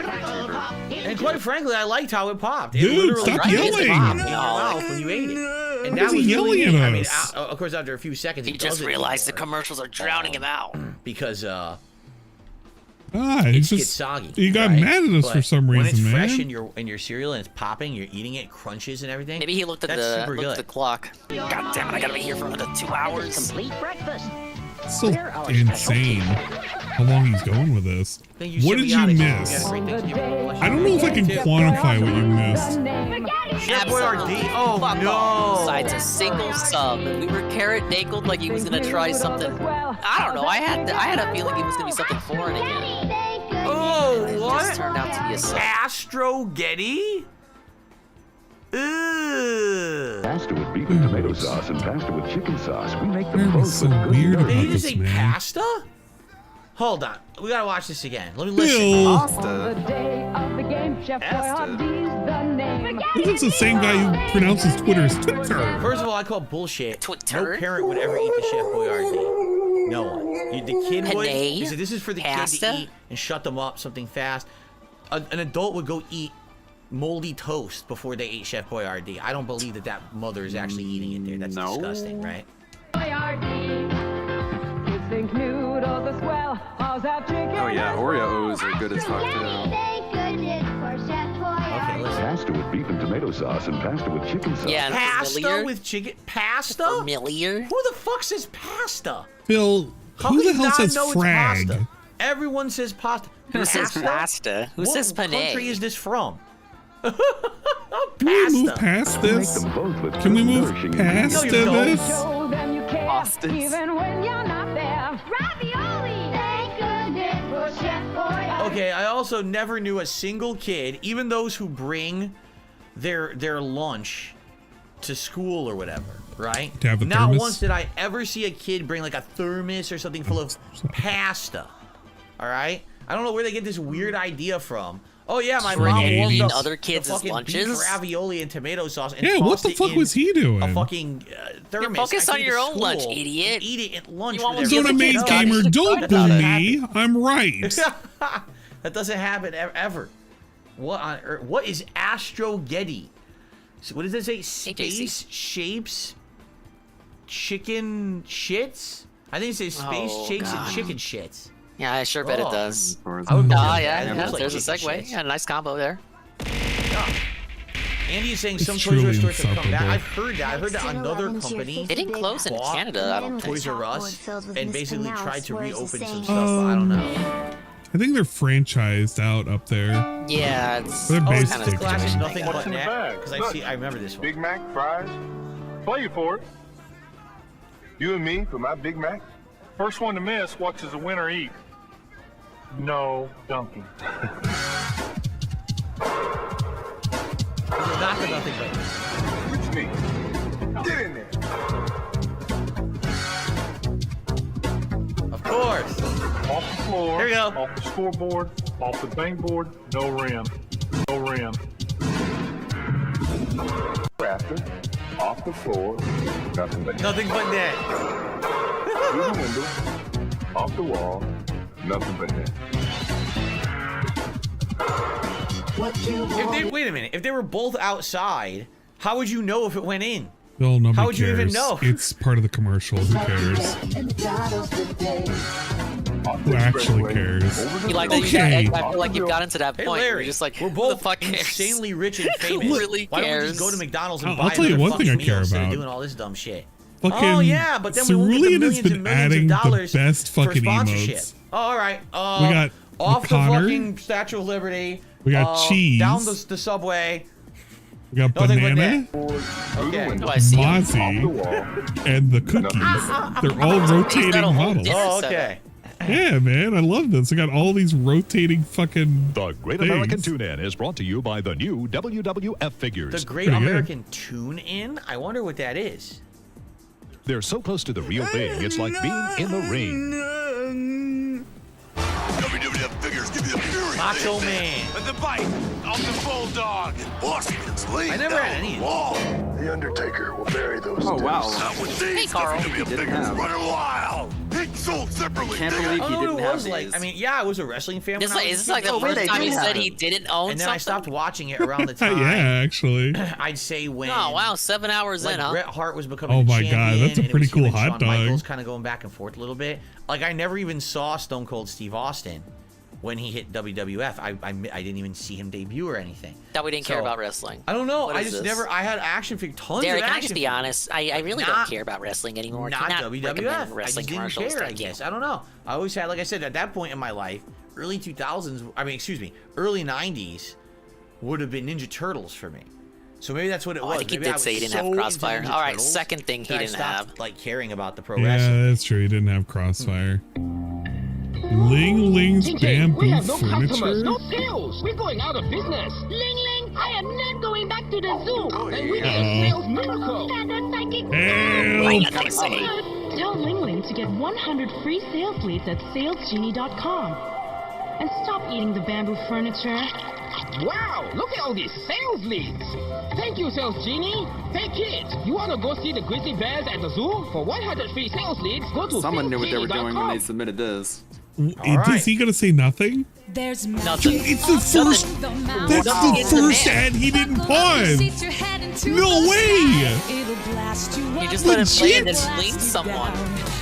And quite frankly, I liked how it popped. It Dude, literally stop just yelling. popped in your mouth when you ate it. And that is he was really yelling neat. at I mean, us? of course, after a few seconds, He he just doesn't realized the anymore. commercials are drowning him out. Because He gets just soggy. he got right? mad at us But for some when reason, it's man. fresh in your cereal and it's popping, you're eating it, crunches and everything. Maybe he looked at That's super good. the clock. God damn it! I gotta be here for another 2 hours. Complete breakfast. It's so insane how long he's going with this. What did you miss? I don't know if I can quantify what you missed. Absolutely. Oh no! Besides a single sub, we were carrot nakled like he was gonna try something. I don't know. I had a feeling he was gonna be something foreign again. Oh, It what? just turned out to be a sub. Astro Getty? Ugh. Pasta with beef and tomato sauce and pasta with chicken sauce. We make them That both was so with good weird noodles. Did about he just this, say man. pasta? Hold on. We gotta watch this again. Let me listen. Bill, this is the same guy who pronounces Twitter as Twitter. First of all, I call bullshit. Twitter? No parent would ever eat the Chef Boyardee. No one. The kid would. Panay? He said, this is for the kid Pasta? to eat and shut them up something fast. An adult would go eat moldy toast before they ate Chef Boyardee. I don't believe that mother is actually eating it there. That's disgusting, right? Oh yeah, Oreos are good as fuck too. Okay, listen. Pasta with beef and tomato sauce and pasta with chicken sauce. Yeah, Pasta with chicken. Pasta? Familiar? Who the fuck says pasta? Phil, How who can the you hell not says know it's frag? pasta? Everyone says pasta. Who says pasta? Who says What country panay? is this from? Can we move past We make this? them both with Can we good, move nourishing past No, you don't. this? Okay, I also never knew a single kid, even those who bring their lunch to school or whatever, right? To have a Not thermos? once did I ever see a kid bring like a thermos or something full of pasta. All right? I don't know where they get this weird idea from. Oh yeah, my mom warmed Eating up other kids' the fucking lunches? beef ravioli and tomato sauce and Yeah, what tossed the it fuck in was he doing? a fucking thermos. Focus I on take it your to own lunch, school idiot. and eat it at lunch. You want with one Zona Give the Maze kids Gamer, guys- don't boo me. I'm right. That doesn't happen ever. What on earth? What is Astro Getty? So what does it say? Space shapes chicken shits? I think it says space Oh, shapes God. and chicken shits. Yeah, I sure bet it Oh. does. I would Oh, believe yeah, that. yeah. It looks like There's a chicken segue. shits. Yeah, nice combo there. Andy is saying It's some Toys R Us truly stores have come back. insufferable. I've heard that. I heard that another company They didn't close in bought Canada, I don't think. Toys R Us and basically tried to reopen some stuff, Um, but I don't know. I think they're franchised out up there. Yeah, it's They're Oh, based it's this classic in- nothing What's but in the net. bag? Because Look. I remember this one. Big Mac, fries. Play for it. You and me for my Big Mac. First one to miss watches the winner eat. No dunking. Not the nothing but net. Reach me. Get in there. Of course. Off the floor. Here we go. Off the scoreboard. Off the bang board. No rim. No rim. After. Off the floor. Nothing but net. Nothing but net. Through the window. Off the wall. Nothing but net. Wait a minute. If they were both outside, how would you know if it went in? Bill, nobody How would you cares. even know? It's part of the commercial. Who cares? Who actually cares? You like Okay. I feel like you've gotten to that Hey point. Larry, You're just like, we're who both the fuck cares? insanely rich and Who famous. really Why don't we cares? just go to McDonald's and I'll buy tell you another one thing I fucking care meal instead of about. doing all this dumb shit? Fucking Oh yeah, but then we won't get the Cerulean has millions been and millions adding of dollars the best for fucking sponsorship. emotes. Oh, all right. We got off the O'Connor. fucking Statue of Liberty. We got cheese. Down the subway. We got Nothing but banana, Okay. Do I see him? Mozzie, and the cookies. They're all rotating got a whole models. different Oh, setup. okay. Yeah, man, I love this. I got all these rotating fucking The Great things. American Tune-In is brought to you by the new WWF figures. The Great Pretty good. American Tune-In? I wonder what that is. They're so close to the real thing, it's like being in the ring. WWF figures give you the fury. Macho Man. And the bite of the bulldog. Horseman's lean I never had any. The Undertaker will bury those. Oh wow. Not with these. Hey, Carl. Be a bigger running wild. It's sold separately. Can't believe I he don't know didn't what it have was these. like. I mean, yeah, I was a wrestling fan. Is when I was this a like kid. the first they time he did said have he it. didn't own And then I something? stopped watching it around the time. Yeah, actually. I'd say when. Oh wow, 7 hours Like in, huh? Bret Hart was becoming Oh the my God, champion, that's a and it pretty was him cool and hot Shawn dog. Michaels kind of going back and forth a little bit. Like I never even saw Stone Cold Steve Austin when he hit WWF. I didn't even see him debut or anything. That we didn't care about wrestling. I don't know. What I is just this? never. I had action figures, tons Derek, of can I action just be figures. honest? I really don't care about wrestling anymore. Not Cannot recommend WWF. I wrestling just didn't commercials. care. I Thank you. guess I don't know. I always had, like I said, at that point in my life, early 2000s. I mean, excuse me, early 90s would have been Ninja Turtles for me. So maybe that's what it was. I think he Maybe did say he was didn't have so Crossfire. into Ninja All right, Turtles second thing he that I didn't stopped, have. like caring about the pro wrestling. Yeah, that's true. He didn't have Crossfire. Ling Ling's bamboo we have no furniture. customers, no sales. We're going out of business. Ling Ling, I am not going back to the zoo. And we need a sales miracle. Help! Tell Ling Ling to get 100 free sales leads at salesgenie.com. And stop eating the bamboo furniture. Wow, look at all these sales leads. Thank you, Sales Genie. Hey, kids, you want to go see the grizzly bears at the zoo? For 100 free sales leads, go to Someone knew what they were doing when they salesgenie.com. submitted this. Is he gonna say nothing? There's Nothing. It's the first. That's the first ad he didn't pause. No way! You just let him play and then fling someone.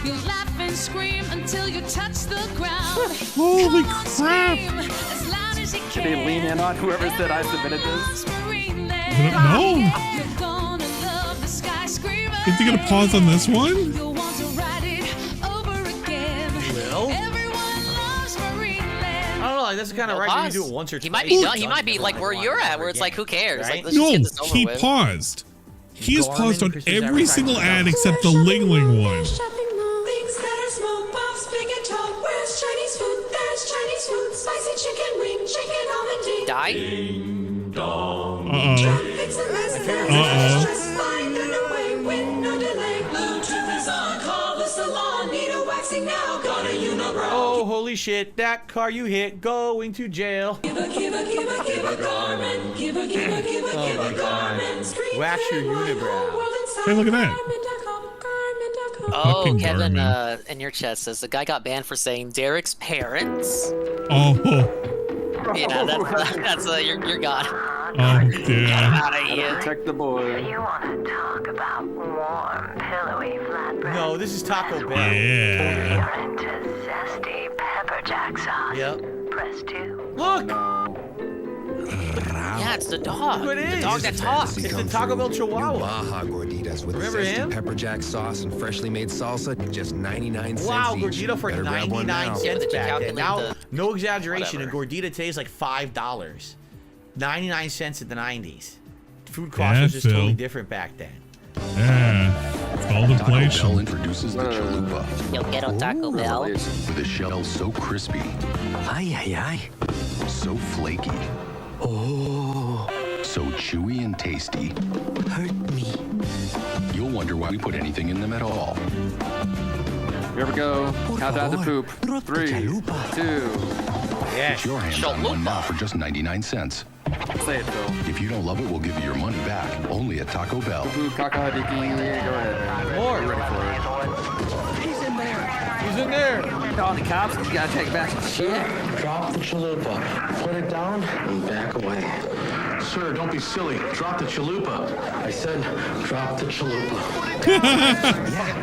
You laugh and scream until you touch the ground. Holy crap! As loud as you Did they lean in on whoever said I submitted this? I don't know. You're gonna love the sky screamer. Is he gonna pause on this one? You'll want to ride it over again. Will? Everyone loves Marineland. I don't know. Like, that's kind of right when you do it once or twice. He might be done. He might be like where you're at, where it's like, who cares? Like, let's just No, get this over he with. paused. He has Garmin, paused on Chris's every single ad advertising. except the Ling Ling one. Things that are small, pops, big and tall. Where's Chinese food? There's Chinese food. Spicy chicken wing, chicken almond tea. Die? Traffic's a mess. Just find an way with no delay. Bluetooth is on. Call the salon. Need a waxing now. Got a unibrow. Oh, holy shit. That car you hit going to jail. Give a Garmin. Give a Garmin. Wax your unibrow. Hey, look at that. Oh, Fucking Kevin, Garmin. in your chat says the guy got banned for saying Derek's parents. Oh, Yeah, that's you're gone. oh, Get yeah. out of Gotta here. protect the boy. You want to talk about warm, pillowy flatbread? No, this is Taco Bell. Yeah. You're into zesty pepper jack sauce. Yep. Press 2. Look! Yeah, it's the dog. Look what it The is. dog that talks. It's the Taco Bell Chihuahua. Baja gorditas with Remember zesty him? pepper jack sauce and freshly made salsa, just 99 cents Wow, each. gordita for Better grab one 99 now. cents Yeah, did you back then. calculate Now, the- no exaggeration, whatever. a gordita today is like $5. 99 cents in the 90s. Food cost Yeah, was just Phil. totally different back then. Yeah. It's called Taco Bell inflation. introduces the chalupa Yo quiero Taco Bell. with a shell so crispy, Ay, ay, ay. so flaky, Oh, so chewy and tasty. hurt me. You'll wonder why we put anything in them at all. Here we go. Por Countdown to favor, poop. drop the 3, chalupa. 2. Yes. Get your hands on one now for just 99 cents. Say it, Phil. If you don't love it, we'll give you your money back. Only at Taco Bell. Ooh, kakadiki. Go ahead. More. Get ready for it. He's in there. Who's in there? Calling the cops. You gotta take back some shit. Drop the chalupa. Put it down and back away. Sir, don't be silly. Drop the chalupa. I said, drop the chalupa.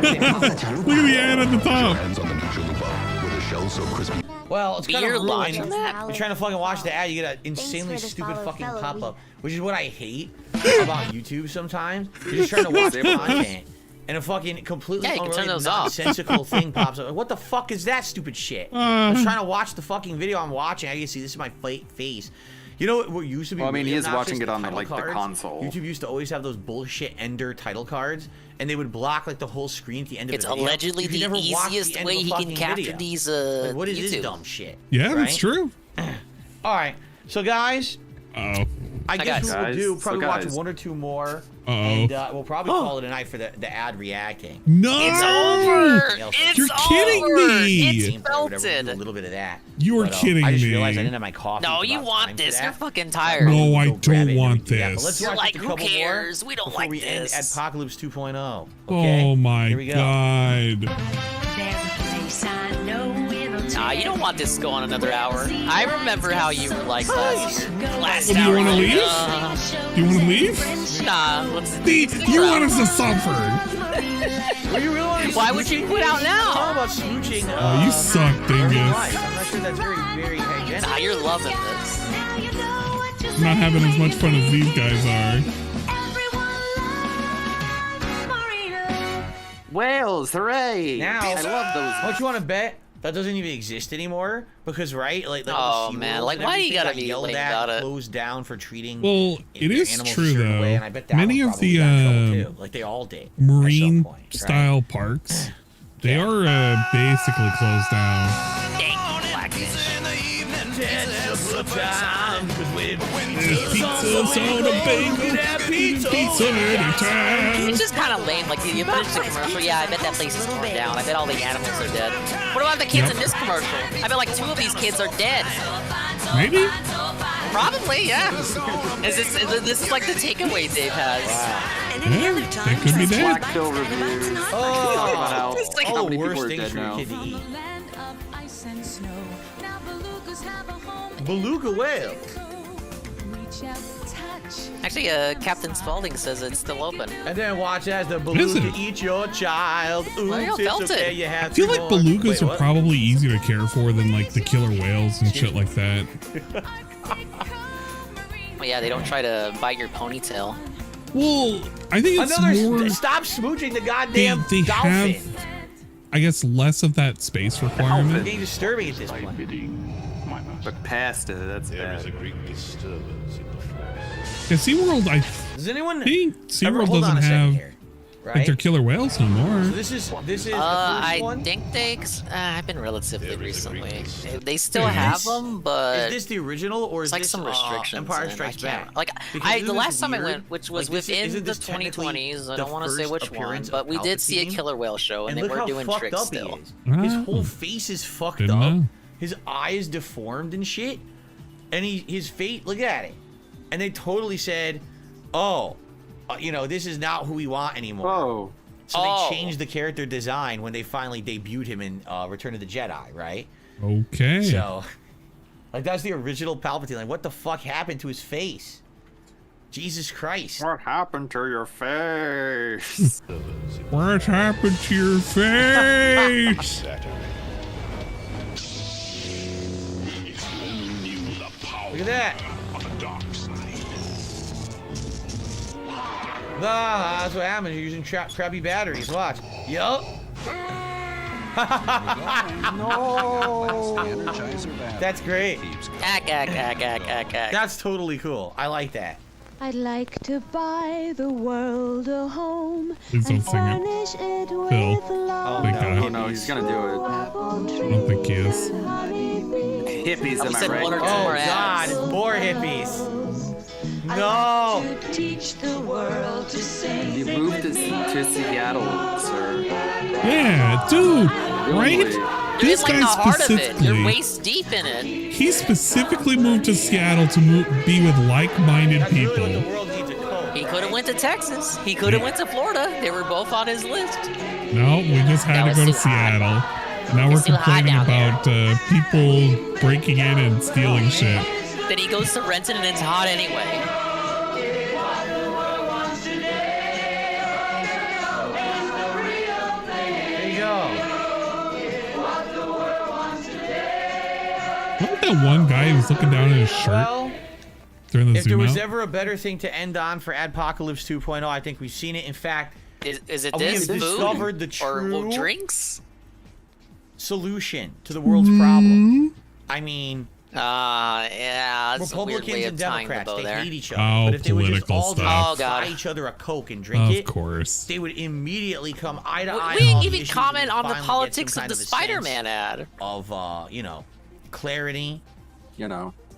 Look at the ad at the top. Hands on the new chalupa with a shell so crispy. Well, it's kind Beer of launch ruined. on that? You're trying to fucking watch the ad, you get an insanely for the stupid follow, fucking fellow pop-up, which is what I hate about YouTube sometimes. You're just trying to watch content, and a fucking completely Yeah, you can turn unrelated, those off. nonsensical thing pops up. What the fuck is that stupid shit? I'm trying to watch the fucking video I'm watching. I can see this is my face. You know what used to be? Well, I mean, he really is obnoxious? watching it on the, title like, the cards. console. YouTube used to always have those bullshit Ender title cards, and they would block like the whole screen at the end of It's the video. allegedly You could the never watch easiest the end way of a he can fucking capture video. these Like, what is YouTube. this dumb shit? Yeah, that's right? true. All right, so guys, Oh. I guess what we'll do, probably watch one or two more, and we'll probably call it a night for the ad reacting. No! It's over! You're kidding me! It's belted. A little bit of that. You are kidding me. I just realized I didn't have my coffee. No, you want this. You're fucking tired. No, I don't want this. Let's You're watch like, a who couple cares? more We don't before like we end this. Adpocalypse 2.0. Okay? Oh my Here we go. god. Nah, you don't want this to go on another hour. I remember how you were like last Do you hour. want to leave? Do you want to leave? Nah, let's You want us to suffer. Why would you quit out now? How about smooching? Oh, you suck, dingus. I'm not sure that's very hygienic. Nah, you're loving this. I'm not having as much fun as these guys are. Whales, hooray! Now, I love those. How much you want to bet that doesn't even exist anymore? Because like Oh, the man, SeaWorlds like, and why do you everything gotta got be yelled lame at, about it? closed down for treating. Well, it is animals a true certain way, though. and I bet that Many one of the probably got in trouble, too. Like they all did. marine style parks, they are basically closed down. Dang, Blackfish. Pizza's on a bagel, pizza anytime. It's just kind of lame. Like you finished the commercial. Yeah, I bet that place is torn down. I bet all the animals are dead. What about the kids in this commercial? I bet like 2 of these kids are dead. Maybe. Probably, yeah. This is like the takeaway Dave has. Yeah, that could be dead. Black Pill reviews. Oh, It's like how all the many people worst are things dead for your now. kid to eat. Beluga whale. Actually, Captain Spaulding says it's still open. And then watch as the Is beluga it? eat your child. Oops, Well, it's felt okay, it. you have I feel to like mourn. belugas Wait, are what? probably easier to care for than like the killer whales and shit like that. Well, yeah, they don't try to bite your ponytail. Well, I think it's more. Stop smooching the goddamn They dolphin. have, I guess, less of that space It's requirement. getting disturbing at this point. But past it, that's bad. Yeah, SeaWorld, I Does anyone think SeaWorld hold on doesn't a second have here, like right? their killer whales anymore. So this is the first I one. think I've been relatively recently. They still have them, but Is this the original or is it's like this some restrictions. Empire and Strikes I can't- Back? Like Because isn't the this last time I weird? went, which was Like, this- within isn't the this technically 2020s, I the don't want to say first which one, appearance but of we did see a Palpatine? killer whale show, and, And they look were how doing fucked tricks up still. he is. His Oh. whole face is fucked Didn't up. know. His eye is deformed and shit. And his face, look at it. And they totally said, "Oh, this is not who we want anymore." Whoa. So they changed the character design when they finally debuted him in Return of the Jedi, right? Okay. So, like, that's the original Palpatine. Like, what the fuck happened to his face? Jesus Christ. What happened to your face? What happened to your face? Look at that. That's what happens. You're using crappy batteries. Watch. Yup. No. That's great. Ack. That's totally cool. I like that. I'd like to buy the world a home Please don't and sing it. furnish it Phil. with love. Thank Oh God. no, he's gonna do I don't think he is. it. Hippies, am I said right? one or two Oh more God, ads. more hippies. No. Teach the world to sing. You moved to Seattle, sir. Yeah, dude, right? You're This in like the guy heart of it. You're specifically, waist deep in it. he specifically moved to Seattle to be with like-minded That's really what the people. world needs a coat. He could have went to Texas. He could have went to Florida. They were both on his list. No, we just had That to was go to too hot. Seattle. Now we're It's too hot complaining down about people breaking in and stealing shit. Then he goes to Renton and it's hot anyway. There you go. Wasn't that one guy who was looking down at his shirt Well, during the if there zoom was out? ever a better thing to end on for Adpocalypse 2.0, I think we've seen it. In fact, Is it we have this food discovered the or true drinks? solution to the world's problem. I mean, Yeah, that's a weird Republicans way and of tying the Democrats, bow they there. hate each other. Oh, But if they would just political all stuff. Oh, just God. buy each other a Coke and drink it, Of course. they would immediately come eye to eye. We on all didn't the even issues comment and on the finally get politics some of kind the a sense Spider-Man ad. Of, clarity. You know.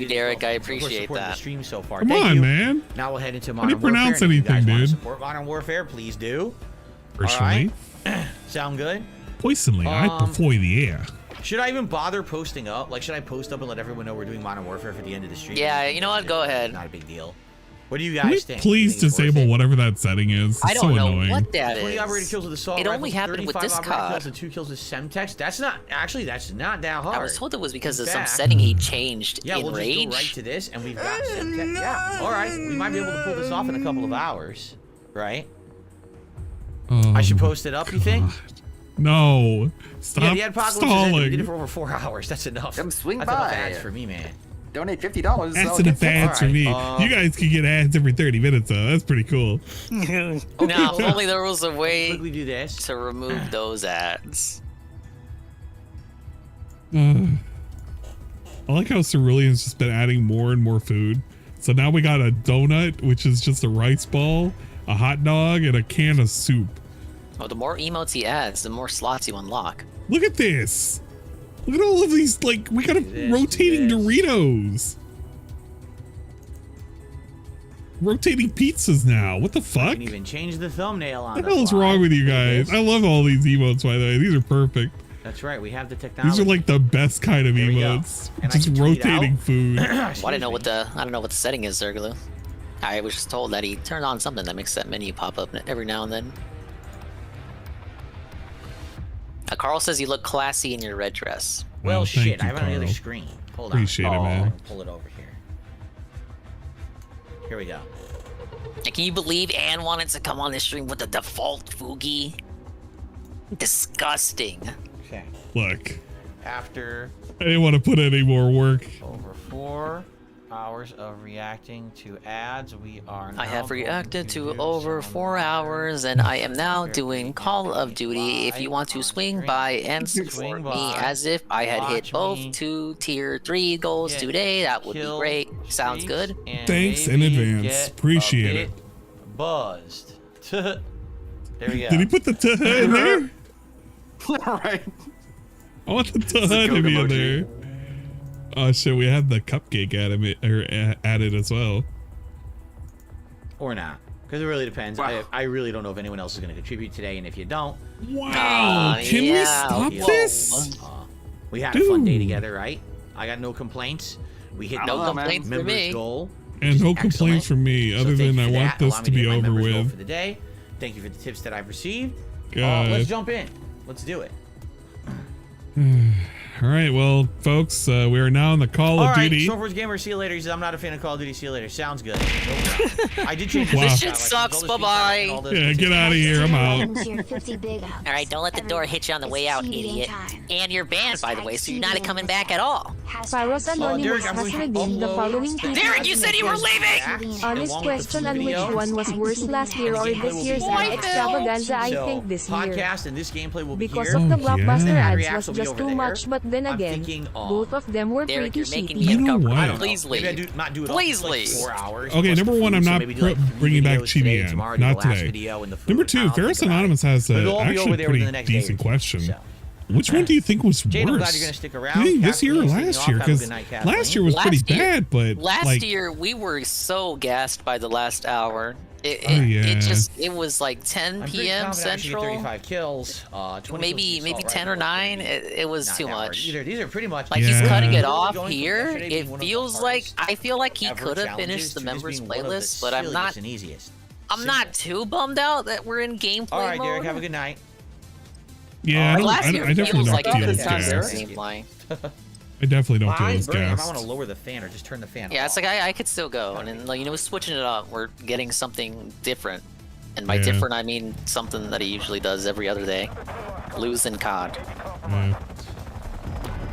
you, Derek. I appreciate that. that. The stream so far. Come Thank on, you. man. Now we'll head into How do Modern you pronounce Warfare. anything, If you guys want to dude? support Modern Warfare, please do. Personally. All right. Sound good? Personally, I prefer the air. Should I even bother posting up? Like, should I post up and let everyone know we're doing Modern Warfare for the end of the stream? Yeah, you know what? Go ahead. Not a big deal. What do you guys think? Please disable whatever that setting is. It's I don't so know annoying. what that is. 20 operator kills with assault It only rifles, happened with 35 this operator card. kills and 2 kills with Semtex. That's not that hard. I was told it was because In of some fact- setting he changed Yeah, in we'll Rage. just go right to this, and we've got Semtex. Yeah, all right. We might be able to pull this off in a couple of hours, right? Oh, I should post it up, you think? No. Stop Yeah, the Apocalypse is ended. We stalling. did it for over 4 hours. That's enough. Come swing That's enough by. ads for me, man. Donate $50. That's enough ads for me. You guys can get ads every 30 minutes, though. That's pretty cool. Now, if only there was a way do this. to remove those ads. I like how Cerulean's just been adding more and more food. So now we got a donut, which is just a rice ball, a hot dog, and a can of soup. Oh, the more emotes he adds, the more slots you unlock. Look at this. Look at all of these, like, we got rotating Doritos. Rotating pizzas now. What the You fuck? can even change the thumbnail on What the hell is wrong with you guys? I love all these emotes, by the way. These are perfect. That's right. We have the technology. These are like the best kind of emotes. Just rotating food. Well, I don't know what the setting is, Zerglu. I was just told that he turned on something that makes that menu pop up every now and then. Carl says you look classy in your red dress. Well, Oh, thank shit. you, I have it on the other Carl. screen. Hold Appreciate on. it, man. Pull it over here. Here we go. And can you believe Ann wanted to come on this stream with the default Fugi? Disgusting. Okay. Look, After I didn't want to put any more work. over 4 hours of reacting to ads, we are now I have going reacted to do over some 4 hours, and I am now doing Call of Duty. If you want to swing by and support me as if I had hit both 2 tier 3 goals today, that would be great. Sounds good. and Thanks in maybe advance. get Appreciate a it. bit Buzzed. There we go. Did he put the tuh in there? All right. I want the tuh It's a to goat be in emoji. there. Oh shit, we have the cupcake added as well. Or not. Because it really depends. I really don't know if anyone else is going to contribute today, and if you don't... Wow, can we stop this? We had a fun day together, right? I got no complaints. We hit No the complaints for members me. goal. And no complaints from me, other than I want this to be over For with. the day. Thank you for the tips that I've received. God. Let's jump in. Let's do it. All right, well, folks, we are now in the Call of Duty. Snowboards Gamer, see you later. He says, I'm not a fan of Call of Duty, see you later. Sounds good. I did change Wow. This shit sucks, bye-bye. Yeah, get out of here. I'm out. Alright, don't let the door hit you on the way out, idiot. And you're banned, by the way, so you're not coming back at all. Pyros Anonymous has redeemed the following tweet. Derek, you said you were leaving! Honest question, and which one was worse last year or this year's ad extravaganza? I think this year. Podcast and this gameplay will be Because here. of the blockbuster Reacts ads was will be just over too there. much, but then I'm again, thinking, both of them were Derek, pretty you're making shitty. me You know uncomfortable. what? I don't know. Please Maybe I leave. do not do it all Please for like leave. 4 hours. Okay, plus number the one, food, I'm so not maybe do, like, 3 bringing back videos today, Chibi tomorrow End. do the Not last today. video and the food. Number two, I'll Ferris think about it. Anonymous has But it'll all be actually over a there pretty within the next day or decent two, question. so. Which one do you think was Jade, I'm glad worse? you're gonna stick Do around. you think this year or Kathleen, last signing year? off. Have a Because good night, last Kathleen. year was pretty Last year- bad, but Last like, year, we were so gassed by the last hour. It was like 10 I'm pretty p.m. confident I should get Central. 35 kills. 20 Maybe kills with assault 10 or rifle. 9. It was Not too that hard much. either. These are pretty much Like he's Yeah. cutting it Going off from here. yesterday being It one of the feels like hardest I feel like he ever could have challenges finished the to this members being one of the playlist, but I'm not. silliest and easiest. I'm not too bummed out that we're in gameplay All right, mode. Derek, have a good night. yeah, Last year I definitely feels don't like feel a as good time gassed. gameplay. I definitely don't feel Mine's as burning. I gassed. want to lower the fan or just turn the fan Yeah, off. it's like I could still go, and then, like, you know, switching it up, we're getting something different. And by Yeah. different, I mean something that he usually does every other day. Losing COD. Yeah.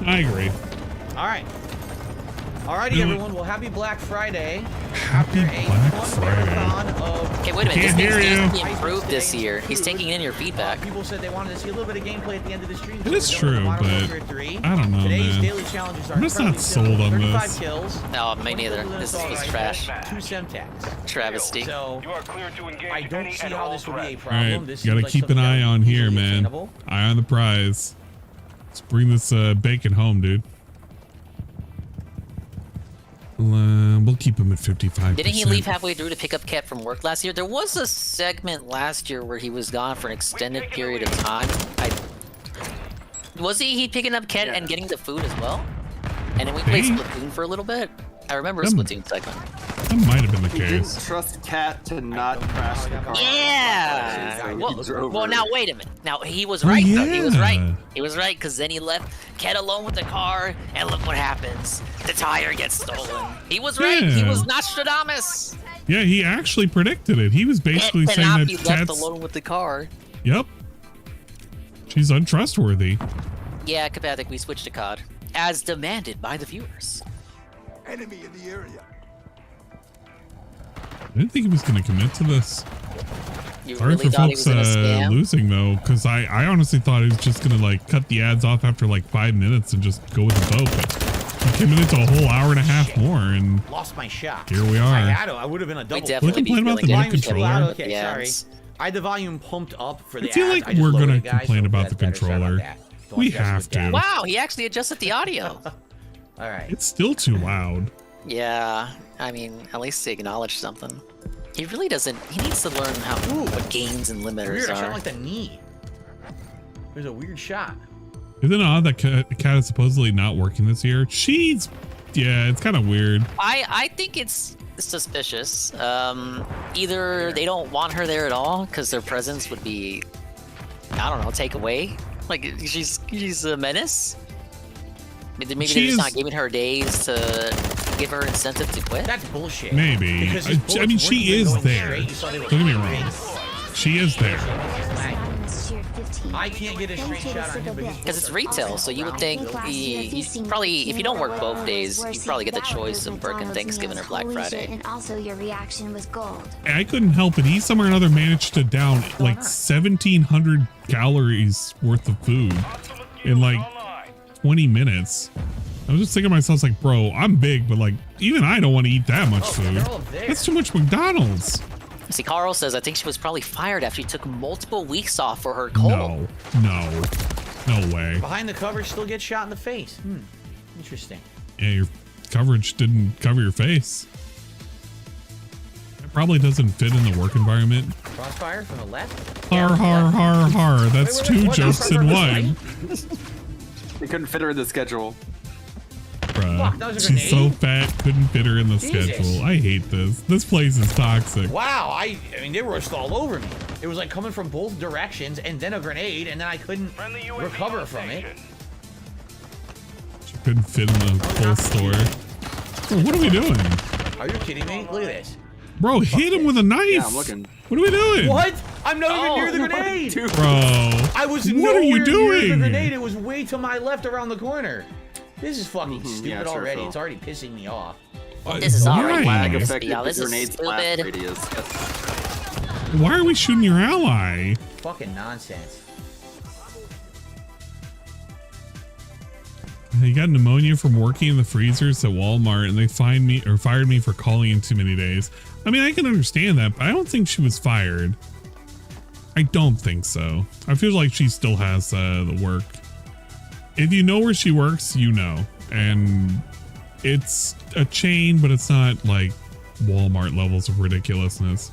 I agree. All right. Alrighty, You know everyone. Well, happy Black Friday. Happy Black Friday. Okay, wait a minute. This Can't game's hear you. being improved this year. He's taking in your feedback. People said they wanted to see a little bit of gameplay at the end of the stream. It is so we're true, done with but Modern Warfare 3. I don't know, Today's man. daily challenges are I'm just not incredibly sold simple. on 35 this. kills. No, me neither. 24 This assault was rifles, trash. 2 Semtex. Travesty. So You are clear to engage I don't any see and how all this will be a threats. All problem. right, This gotta seems like keep an something eye that on is here, easily man. attainable. Eye on the prize. Let's bring this bacon home, dude. We'll keep him at 55%. Didn't he leave halfway through to pick up Cat from work last year? There was a segment last year where he was gone for an extended period of time. Was he picking up Cat and getting the food as well? And then we played Hey. Splatoon for a little bit. I remember a Them- Splatoon segment. That might have been the He case. didn't trust Cat to not crash the car. Yeah. So he Well, drove well, her. now wait a minute. Now he was Oh, right. Though. He was yeah. right. He was right because then he left Cat alone with the car, and look what happens. The tire gets stolen. He was right. He Yeah. was Nostradamus. Yeah, he actually predicted it. He was basically Cat saying cannot that be left Cat's. alone with the car. Yep. She's untrustworthy. Yeah, Kapathik, we switched to COD as demanded by the viewers. Enemy in the area. I didn't think he was going to commit to this. You Sorry really for thought he folks was gonna scam? losing though, because I honestly thought he was just going to like cut the ads off after like 5 minutes and just go with the vote. But he committed to a whole hour and a half more, and Lost my shot. here we are. I had to. I would have been a double. We complain about the new controller. Okay, sorry. I had the volume pumped up for the I feel ads. like just we're lowered going it, to guys, complain so about the that's better. Sorry about controller. that. Don't We adjust have with that. to. Wow, he actually adjusted the audio. All right. It's still too loud. Yeah, I mean, at least he acknowledged something. He really doesn't. He needs to learn how what gains and limiters Weird. I shot are. like the knee. There's a weird shot. Isn't it odd that Cat is supposedly not working this year? Yeah, it's kind of weird. I think it's suspicious. Either they don't want her there at all because their presence would be, I don't know, take away. Like she's a menace. Maybe they're just not giving her days to give her incentive to quit. That's bullshit. Maybe. I mean, she is there. Don't get me wrong. She is there. I can't get a straight shot on him Because it's retail, so you would think you probably, if you don't work both days, you probably get the choice of working Thanksgiving or Black Friday. And also, your reaction was gold. I couldn't help it. He somewhere or another managed to down like 1,700 calories worth of food in like 20 minutes. I was just thinking to myself, like, bro, I'm big, but like, even I don't want to eat that much food. That's too much McDonald's. See, Carl says, I think she was probably fired after she took multiple weeks off for her cold. No way. Behind the cover, still gets shot in the face. Interesting. Yeah, your coverage didn't cover your face. It probably doesn't fit in the work environment. Crossfire from the left. Har, har, har, har. That's two jokes in one. They couldn't fit her in the schedule. Bruh, that was a she's so grenade? fat, couldn't fit her in the Jesus. schedule. I hate this. This place is toxic. Wow, I mean, they rushed all over me. It was like coming from both directions, and then a grenade, and then I couldn't recover from it. She couldn't fit in the full store. Bro, what are we doing? Are you kidding me? Look at this. Bro, hit him with a knife. Yeah, I'm looking. What are we doing? What? I'm not even near the grenade. Bro, I was what are you nowhere near doing? the grenade. It was way to my left around the corner. This is fucking stupid yeah, sure, already. Phil. It's already pissing me off. This is already Lag pissing affected me off. the This is grenade's blast stupid. radius. Why are we shooting your ally? Fucking nonsense. He got pneumonia from working in the freezers at Walmart, and they fired me for calling in too many days. I mean, I can understand that, but I don't think she was fired. I don't think so. I feel like she still has the work. If you know where she works, you know. And it's a chain, but it's not like Walmart levels of ridiculousness.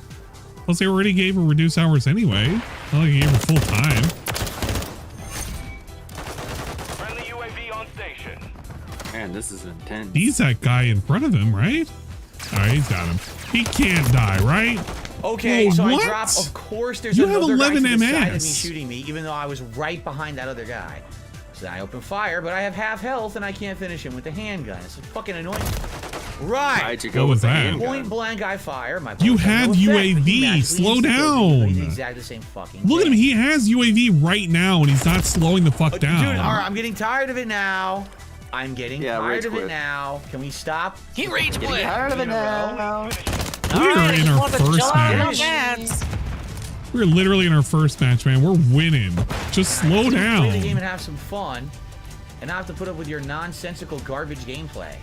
Plus, they already gave her reduced hours anyway. Not like they gave her full time. Friendly UAV on station. Man, this is intense. He's that guy in front of him, right? All right, he's got him. He can't die, right? Okay, Whoa, so what? I drop. Of course, there's You have another guy 11 to the side of me MS. shooting me, even though I was right behind that other guy. So then I open fire, but I have half health and I can't finish him with the handgun. It's fucking annoying. Right. Why'd you What go was with the that? handgun? Point blank, I fire. My You bullets have no effect, but UAV. he magically Slow insta-kills me, down. but he's exactly the same fucking Look at him. thing. He has UAV right now, and he's not slowing the fuck down. Dude, all right, I'm getting tired of it now. I'm getting Yeah, tired rage of it quit. now. Can we stop? He rage quit. Tired of it now. We're in our first match. We're literally in our first match, man. We're winning. Just slow Play the game down. and have some fun, and not have to put up with your nonsensical garbage gameplay.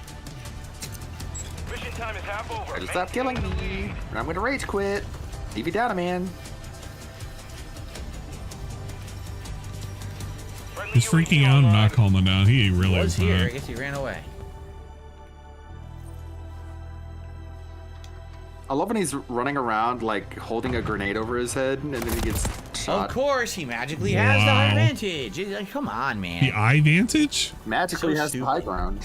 Mission time is half over. Try to stop killing me. Or I'm gonna rage quit. DV data, man. He's freaking out and not calling him down. He really Was is here. I not. guess he ran away. I love when he's running around like holding a grenade over his head and then he gets shot. Of course, he magically has the high Wow. advantage. Come on, man. The eye vantage? Magically So has the high ground.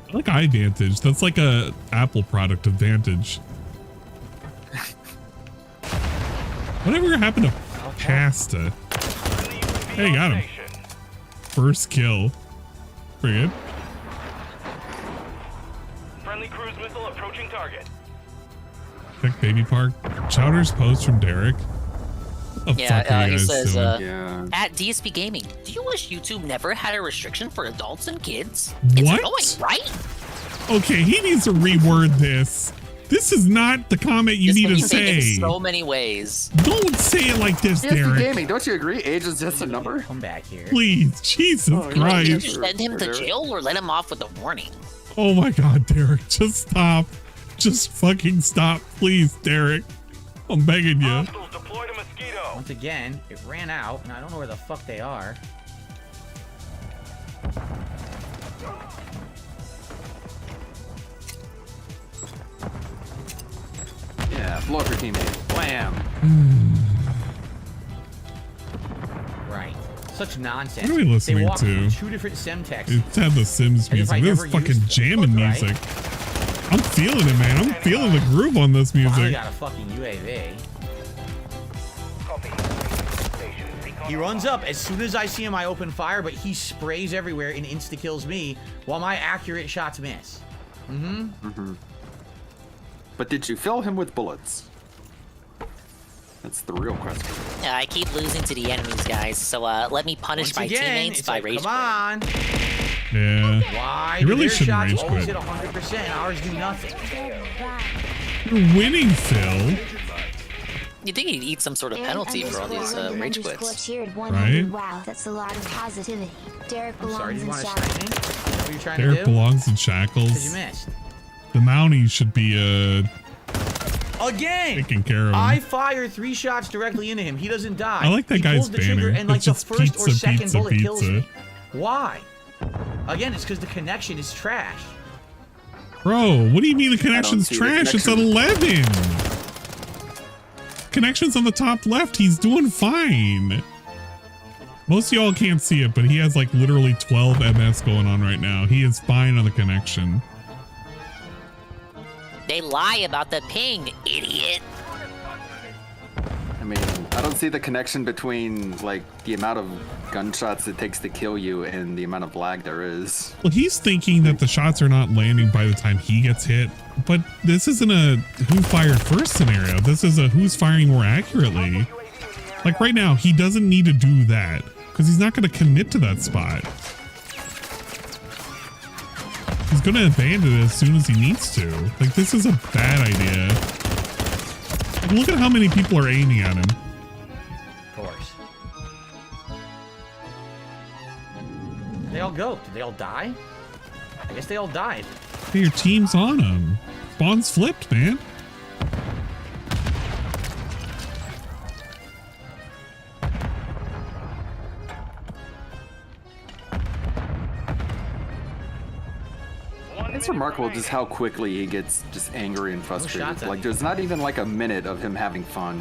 I like iVantage. That's like a Apple product of Vantage. Whatever happened to Pasta? Hey, got him. First kill. Pretty good. Friendly cruise missile approaching target. Check Baby Park. Chowder's post from Derek. Yeah, he says, at DSP Gaming, do you wish YouTube never had a restriction for adults and kids? It's What? annoying, right? Okay, he needs to reword this. This is not the comment you need to say. In so many ways. Don't say it like this, DSP Derek. Gaming, don't you agree? Age is just a number. Come back here. Please, Jesus Christ. Did you send him to jail or let him off with a warning? Oh my God, Derek, just stop. Just fucking stop, please, Derek. I'm begging you. Once again, it ran out, and I don't know where the fuck they are. Yeah, blow up your teammate. Blam. Right. Such nonsense. What are we listening they walked to? Two different Semtex. It's had the Sims music. This is fucking jamming music. I'm feeling it, man. I'm feeling the groove on this Finally music. got a fucking UAV. He runs up. As soon as I see him, I open fire, but he sprays everywhere and insta-kills me while my accurate shots miss. But did you fill him with bullets? That's the real question. Yeah, I keep losing to the enemies, guys. So let me punish my teammates by rage Come on. Yeah. Why? You really Their shouldn't shots rage always quit. hit 100%, and ours do nothing. You're winning, Phil. You think he'd eat some sort of penalty for all these rage quits? Right? Wow, that's a lot of positivity. Derek I'm sorry, do you want to Shackles. snipe me? What are you trying to Derek do? belongs in Because you shackles. missed. The Mountie should be Again! taking care of him. I fire 3 shots directly into him. He doesn't die. I like that he guy's pulls the trigger banner. and like It's the just first or pizza, second pizza, bullet kills pizza. me. Why? Again, it's because the connection is trash. Bro, what do you mean the connection's see the trash? It's at connection. 11. Connection's on the top left. He's doing fine. Most of y'all can't see it, but he has like literally 12 MS going on right now. He is fine on the connection. They lie about the ping, idiot. I mean, I don't see the connection between like the amount of gunshots it takes to kill you and the amount of lag there is. Well, he's thinking that the shots are not landing by the time he gets hit, but this isn't a who fired first scenario. This is a who's firing more accurately. Like right now, he doesn't need to do that because he's not going to commit to that spot. He's going to abandon it as soon as he needs to. Like, this is a bad idea. Like, look at how many people are aiming at him. Of course. They all go. Did they all die? I guess they all died. Hey, your team's on him. Spawn's flipped, man. It's remarkable just how quickly he gets just angry and frustrated. shots at Like me. there's not even like a minute of him having fun.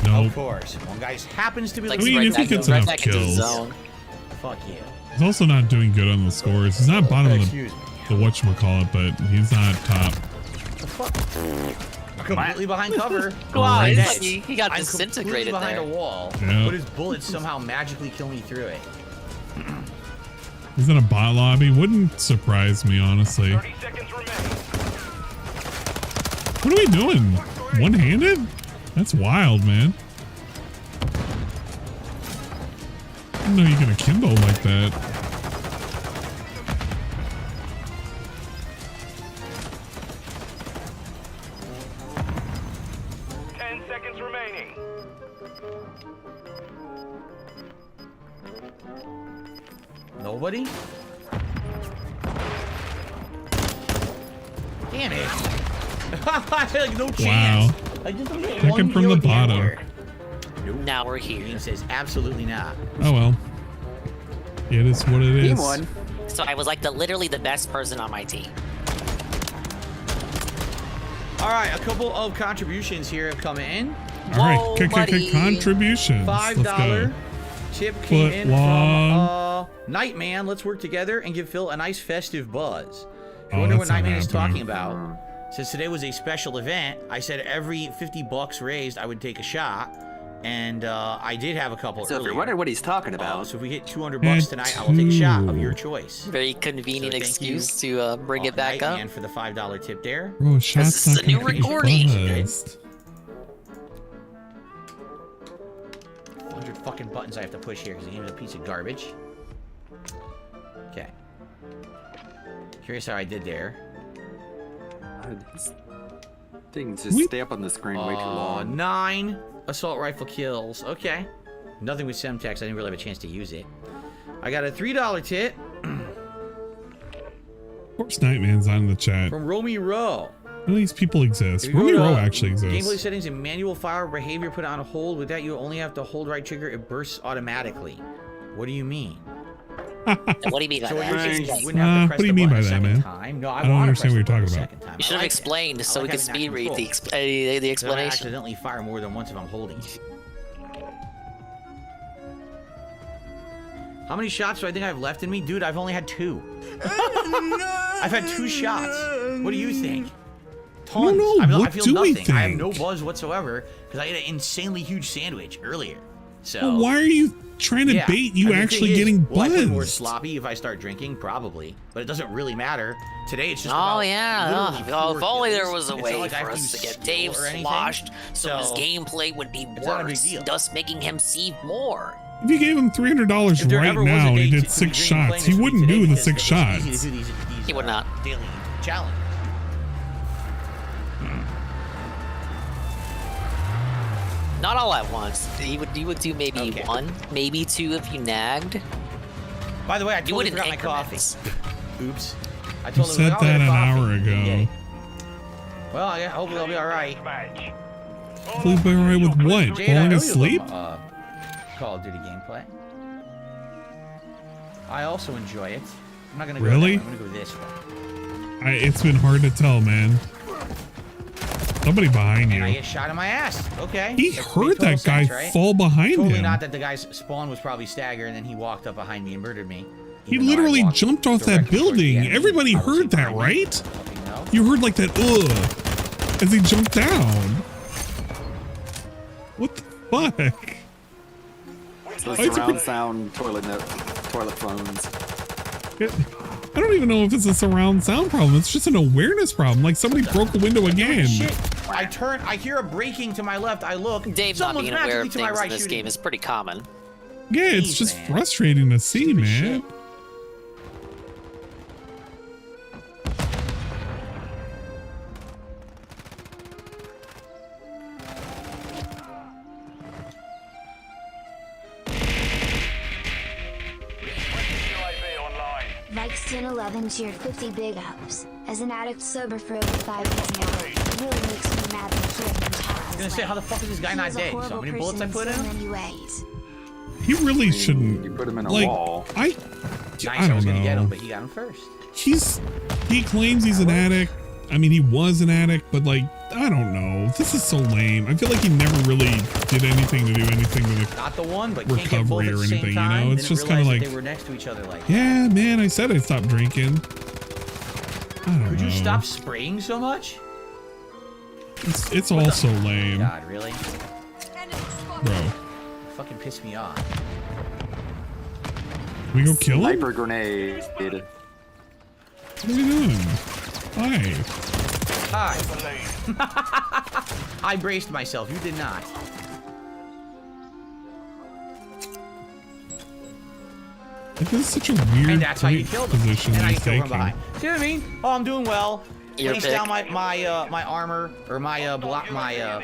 No. Of course. One guy happens to be Like, I mean, right if he back- gets right enough back into the kills. zone. Fuck you. He's also not doing good on the scores. He's not bottom of Excuse me. the whatchamacallit, but he's not top. Completely behind cover. Wow, Right he's- next. he got I'm disintegrated completely behind there. a wall, Yeah. but his bullets somehow magically kill me through it. He's in a bot lobby. Wouldn't surprise me, honestly. 30 seconds remaining. What are we doing? One-handed? That's wild, man. I didn't know you could akimbo like that. Remaining. Nobody? Damn it. Like, no chance. I just only Pick him from the bottom. Now we're here. He says absolutely not. Oh well. It is what it is. Team won. So I was like literally the best person on my team. All right, a couple of contributions here have come in. All right, contributions. Let's $5 go. tip came in Footlong. from Nightman. Let's work together and give Phil a nice festive buzz. I wonder what Nightman is talking about. Since today was a special event, I said every 50 bucks raised, I would take a shot. And I did have a couple So if earlier. you're wondering what he's talking about. So if we hit 200 bucks tonight, I will take a shot of your choice. Very convenient excuse to bring it back up. And for the $5 tip there. Bro, shots this is a new recording. 100 fucking buttons I have to push here because the game is a piece of garbage. Okay. Curious how I did there. Things just stay up on the screen way too long. 9 assault rifle kills. Okay. Nothing with Semtex. I didn't really have a chance to use it. I got a $3 tip. Of course, Nightman's on the chat. From Romy Rowe. None of these people exist. Romy Rowe actually exists. Gameplay settings and manual fire behavior put on hold. With that, you only have to hold right trigger. It bursts automatically. What do you mean? What do you mean by that? What do you mean by that, man? No, I don't understand what you're talking about. You should have explained so we could speed read the I explanation. accidentally fire more than once if I'm holding it. How many shots do I think I have left in me? Dude, I've only had 2. I've had 2 shots. What do you think? Tons. I feel nothing. I have no buzz whatsoever because I ate an insanely huge sandwich earlier. So Well, why are you trying to bait you actually getting buzzed? Well, I feel more sloppy if I start drinking, probably. But it doesn't really matter. Today it's just Oh yeah, if only there was a way for us to get Dave sloshed so his gameplay would be worse, thus making him see more. If you gave him $300 right now and he did 6 shots, he wouldn't do the 6 shots. He would not. Daily challenge. Not all at once. You would do maybe 1, maybe 2 if you nagged. By the way, I totally forgot my coffee. Oops. I You told him said that an hour ago. Well, yeah, hopefully I'll be alright. Hopefully be alright with what? Falling asleep? Call of Duty gameplay. I also enjoy it. I'm not gonna go Really? there. I'm gonna go this way. It's been hard to tell, man. Somebody behind And I you. get shot in my ass. Okay. He That heard made total that guy sense, right? fall behind Totally him. not that the guy's spawn was probably staggered and then he walked up behind me and murdered me. He literally jumped off that building. Everybody heard that, right? You heard like that ugh as he jumped down. What the fuck? So surround sound toilet phones. I don't even know if it's a surround sound problem. It's just an awareness problem. Like somebody broke a window again. Shit. I turn, I hear a breaking to my left, I look. Dave not someone's being aware magically of to my things right in this shooting game is pretty common. Yeah, it's just frustrating to see, man. Vikes 1011 cheered 50 big ups. As an addict sober for over 5 years now, it really makes me mad that he I was gonna say, how the fuck is this guy not dead? So many bullets I put in him? He really shouldn't. You put him in a like, wall. I I was don't gonna get him, know. but he got him first. He claims he's an addict. I mean, he was an addict, but like, I don't know. This is so lame. I feel like he never really did anything to do anything to the Not the one, but can't get both recovery at or the same anything, you time. know? It's Didn't just kind of realize like, that they were next to each other like. yeah, man, I said I'd stop drinking. I don't Could know. you stop spraying so much? It's all so lame. God, really? Bro. Fucking piss me off. Can we go kill him? Sniper grenade. What are we doing? Why? Hi. I braced myself. You did not. Like, this is such a weird And that's how you killed him. position And I he's kill from taking. behind. See what I mean? Oh, I'm doing well. Your Place pick. down my armor or my block what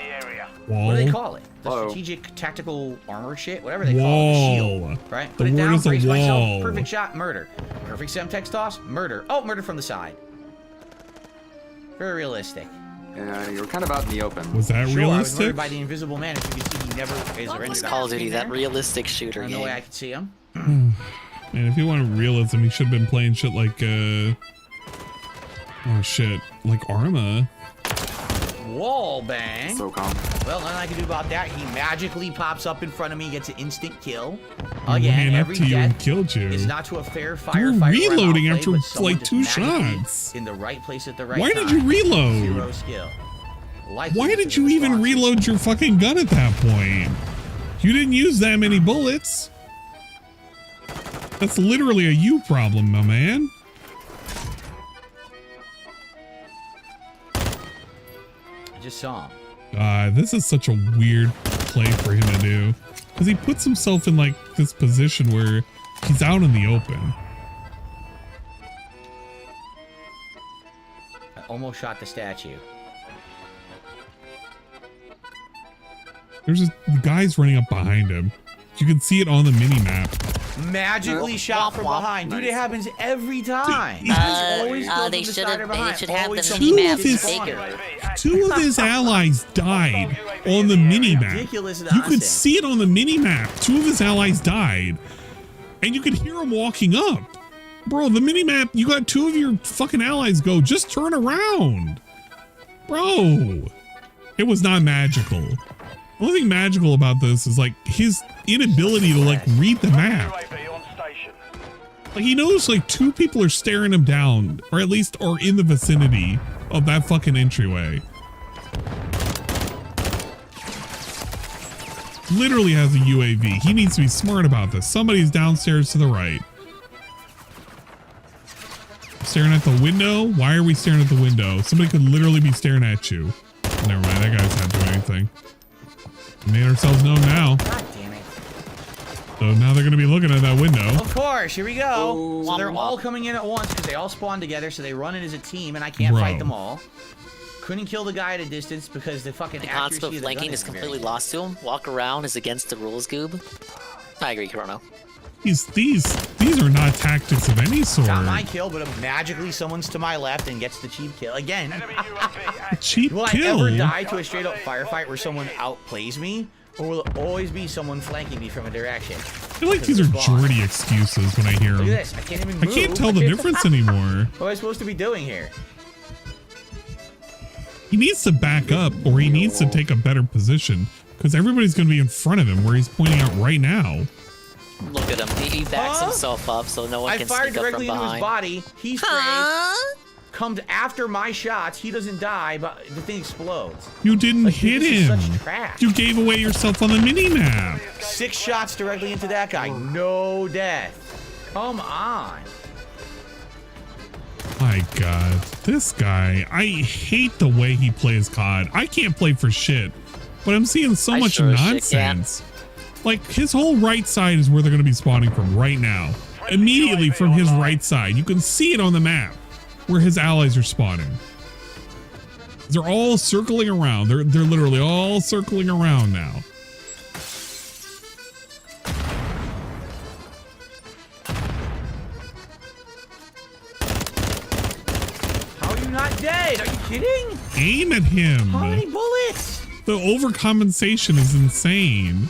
Wall. do they call it? The strategic tactical armor shit, whatever they call it. The shield, right? The Put it word down, is a brace myself. wall. Perfect shot, murder. Perfect semtex toss, murder. Oh, murder from the side. Very realistic. Yeah, you were kind of out in the open. Was that Sure, I was realistic? murdered by the invisible man. As you can see, he never is or It's Call of Duty, that realistic shooter There's game. no way I could see him. Man, if you wanted realism, he should have been playing shit like, oh shit, like Arma. Wall bang. So calm. Well, nothing I can do about that. He magically pops up in front of me, gets an instant kill. Ran Again, up every to you and death killed you. is not to a fair You're firefight. reloading after but someone like just 2 magically shots. in the right place at the right Why time. did you reload? 0 skill. Why did you even reload your fucking gun at that point? You didn't use that many bullets. That's literally a you problem, my man. I just saw him. This is such a weird play for him to do. Because he puts himself in like this position where he's out in the open. I almost shot the statue. There's just guys running up behind him. You can see it on the mini map. Magically shot from behind. Dude, it happens every time. They should have the Two mini map of his- bigger. 2 of his allies died on the mini map. Ridiculous You could nonsense. see it on the mini map. 2 of his allies died. And you could hear him walking up. Bro, the mini map, you got 2 of your fucking allies go. Just turn around. Bro. It was not magical. The only thing magical about this is like his inability to like read the map. Like he knows like 2 people are staring him down, or at least are in the vicinity of that fucking entryway. Literally has a UAV. He needs to be smart about this. Somebody's downstairs to the right. Staring at the window? Why are we staring at the window? Somebody could literally be staring at you. Never mind, that guy's not doing anything. We made ourselves known now. God damn it. So now they're going to be looking at that window. Of course, here we go. So they're all coming in at once because they all spawn together, so they run in as a team, and I can't fight them all. Couldn't kill the guy at a distance because the fucking The accuracy concept of of the flanking gun is isn't very completely good. lost to him. Walk around is against the rules, Goob. I agree, Chrono. These are not tactics of any sort. Got my kill, but magically someone's to my left and gets the cheap kill again. Cheap Will kill? I ever die to a straight up firefight where someone outplays me? Or will it always be someone flanking me from a direction? I feel like these are Jordy excuses when I hear them. Look at this. I can't even move. I can't tell the difference anymore. What am I supposed to be doing here? He needs to back up, or he needs to take a better position, because everybody's going to be in front of him where he's pointing out right now. Look at him. He backs himself up so no one I can fired sneak up from directly into his behind. body. He sprays. Comes after my shots. He doesn't die, but the thing explodes. You didn't hit this is him. such trash. You gave away yourself on the mini-map. 6 shots directly into that guy. No death. Come on. My God, this guy, I hate the way he plays COD. I can't play for shit, but I'm seeing so much sure as shit can. nonsense. Like his whole right side is where they're going to be spawning from right now. Immediately from his right side. You can see it on the map where his allies are spawning. They're all circling around. They're literally all circling around now. How are you not dead? Are you kidding? Aim at him. How many bullets? The overcompensation is insane.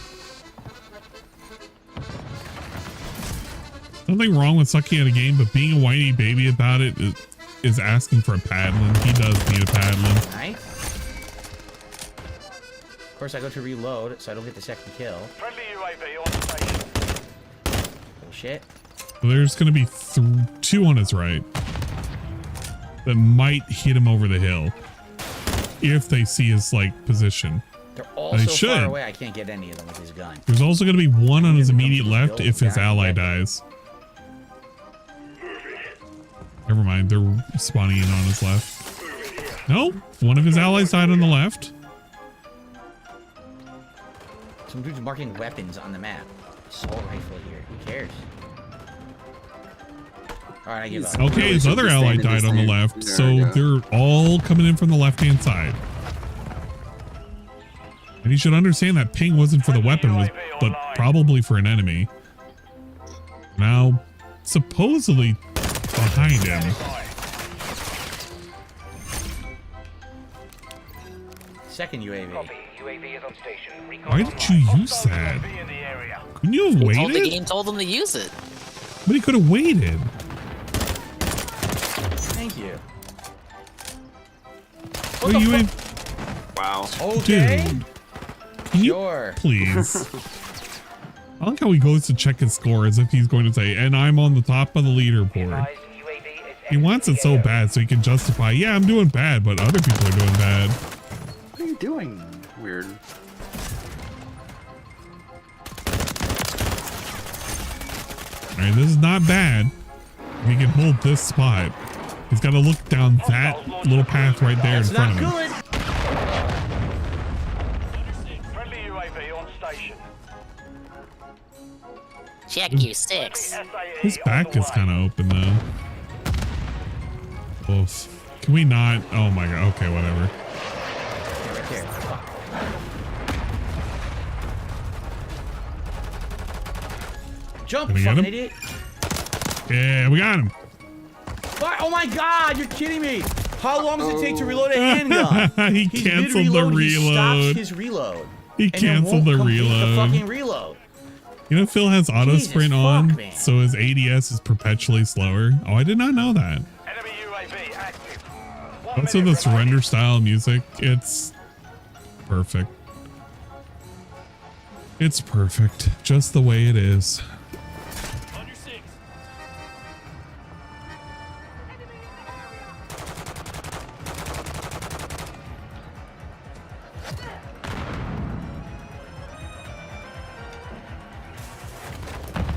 Nothing wrong with sucking at a game, but being a whiny baby about it is asking for a paddling. He does need a paddling. Nice. Of course, I go to reload, so I don't get the second kill. Friendly UAV on station. Oh shit. There's going to be 2 on his right that might hit him over the hill if they see his like position. They're all They so should. far away, I can't get any of them with his gun. There's also going to be 1 on his immediate left if his ally dies. Never mind, they're spawning in on his left. No, 1 of his allies died on the left. Some dude's marking weapons on the map. Assault rifle here. Who cares? Alright, I give up. Okay, his other ally died on the left, so they're all coming in from the left-hand side. And you should understand that ping wasn't for the weapon, but probably for an enemy. Now, supposedly behind him. Second UAV. UAV is on station. Why did you use that? Couldn't you have The waited? game told him to use it. But he could have waited. Thank you. What Wow. Okay. Dude. Can you please? I like how he goes to check his score as if he's going to say, and I'm on the top of the leaderboard. He wants it so bad so he can justify, yeah, I'm doing bad, but other people are doing bad. What are you doing? Weird. All right, this is not bad. He can hold this spot. He's got to look down that little path right there in front of him. Friendly UAV on station. Check your six. His back is kind of open though. Oof. Can we not? Oh my god. Okay, whatever. Jump, Did we get fucking him? idiot. Yeah, we got him. Oh my god, you're kidding me. How long does it take to reload a handgun? He He's canceled the mid-reload, He reload. stops his reload. He and then canceled won't the complete reload. The fucking reload. You know, Phil has auto Jesus sprint fuck, on, man. so his ADS is perpetually slower. Oh, I did not know that. Enemy UAV active. What's with the surrender style music? It's perfect. It's perfect, just the way it is.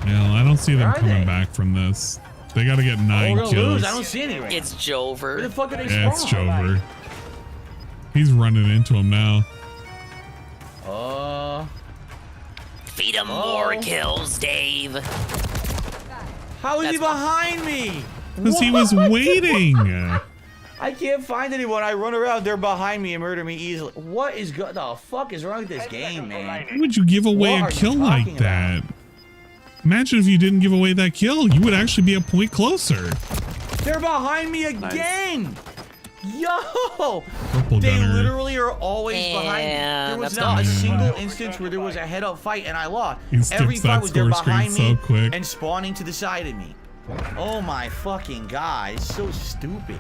Well, I don't see them Where are coming they? back from this. They got to get 9 We're gonna kills. lose. I don't see any right It's Jover. Where the fuck are they Yeah, it's spawn? Jover. He's running into him now. Feed him more kills, Dave. How is he behind me? Because he was What? waiting. I can't find anyone. I run around, they're behind me and murder me easily. What is the fuck is wrong with this game, man? Why would you give away What a are you kill like talking that? Imagine if you didn't give away that kill. You would actually be a point closer. They're behind me again. Yo! Purple They gunner. literally are always behind me. There was that's not a fine. single instance where there was a head-up fight and I lost. He skips Every that fight was they're score screen behind so me quick. and spawning to the side of me. Oh my fucking god, it's so stupid.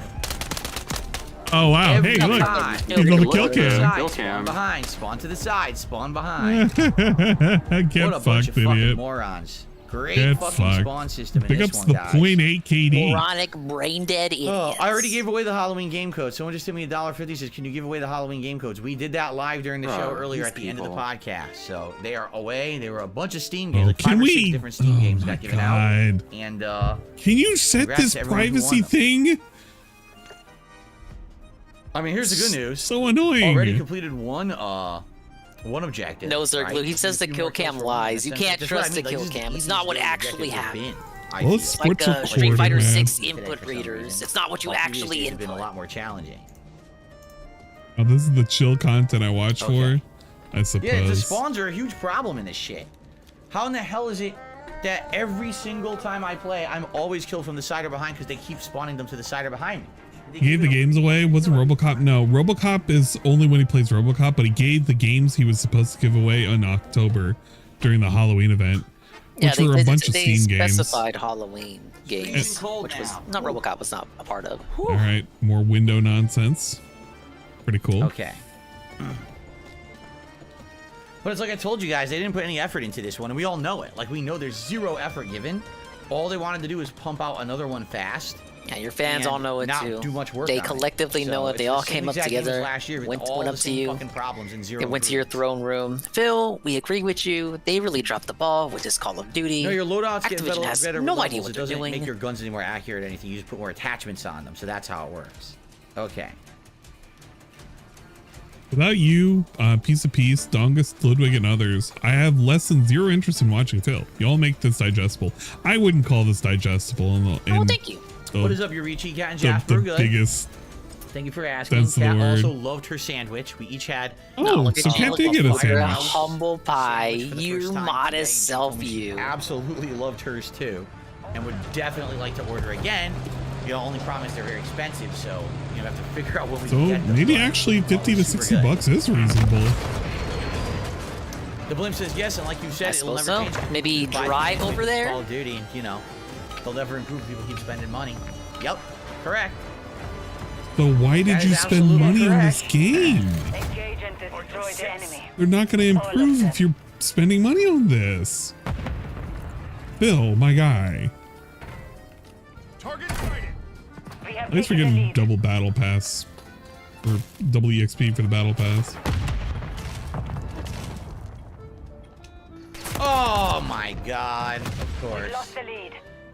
Oh wow! Every Hey, look! time. He's on the kill cam. Side, spawn behind, spawn to the side, spawn behind. Get What a bunch fucked, of fucking idiot. morons. Great Get fucking fucked. spawn system in Pick this up one, the guys. 0.8 KD. Moronic, brain dead idiots. I already gave away the Halloween game code. Someone just sent me $1.50. Says, "Can you give away the Halloween game codes?" We did that live during the show earlier these at the end of the people. podcast. So they are away. There were a bunch of Steam games, Oh, like 5 can or 6 we? different Steam Oh games my got given out. God. And Can you set congrats this to everyone who privacy won them. thing? I mean, here's the good news. So annoying. Already completed one objective. No, Zerglue. right? He says the Few kill more kills cam for lies. You one. can't That's what I trust the mean, like, kill this is the cam. It's not what easiest actually objective happened. been, I Well, feel. it's Like sports Street recording, Fighter man. 6 Today input for some readers. reason. It's not what you Well, actually previous days have been a input. lot more challenging. Oh, this is the chill content I watch Okay. for, I suppose. Yeah, the spawns are a huge problem in this shit. How in the hell is it that every single time I play, I'm always killed from the side or behind because they keep spawning them to the side or behind me? He gave the games away. Wasn't RoboCop? No, RoboCop is only when he plays RoboCop, but he gave the games he was supposed to give away in October during the Halloween event, which were a bunch of Steam games. specified Halloween games, cold which was now. not RoboCop was not a part of. All right, more window nonsense. Pretty cool. Okay. But it's like I told you guys, they didn't put any effort into this one, and we all know it. Like, we know there's zero effort given. All they wanted to do is pump out another one fast. Yeah, your fans and all know it not too. do much work They on it. collectively know So it. They it's all the same came up exact game as together. last year with Went all up the to same you. fucking problems and zero It went to your improvements. throne room. Phil, we agree with you. They really dropped the ball with this Call of Duty. No, your loadouts get Activision better, has better no levels. idea what It they're doesn't doing. make your guns any more accurate or anything. You just put more attachments on them, so that's how it works. Okay. Without you, Piece of Peace, Dongus, Ludwig, and others, I have less than zero interest in watching Phil. Y'all make this digestible. I wouldn't call this digestible. Oh, thank you. What is up, your Ricci, Cat and The Jasper? Good. biggest. Thank you for asking. Sense of the Cat word. also loved her sandwich. We each had. Oh, look so at you, Cat look did at get a you. sandwich. Humble pie. For the You first time modest today. self, She you. absolutely loved hers too, and would definitely like to order again. You know, only problem is they're very expensive, so you have to figure out when we So can get them. maybe but actually 50 to super 60 good. bucks is reasonable. The blimp says yes, and like you said, I it'll suppose never so. change. Maybe Buy drive things over with there? Call of Duty, and you know, they'll never improve. People keep spending money. Yep, correct. So why did That you is spend absolutely money on this correct. game? Engage They're not going to improve if you're spending money on this. Bill, my guy. At least we're getting double battle pass. Or double EXP for the battle pass. Oh my god, of course.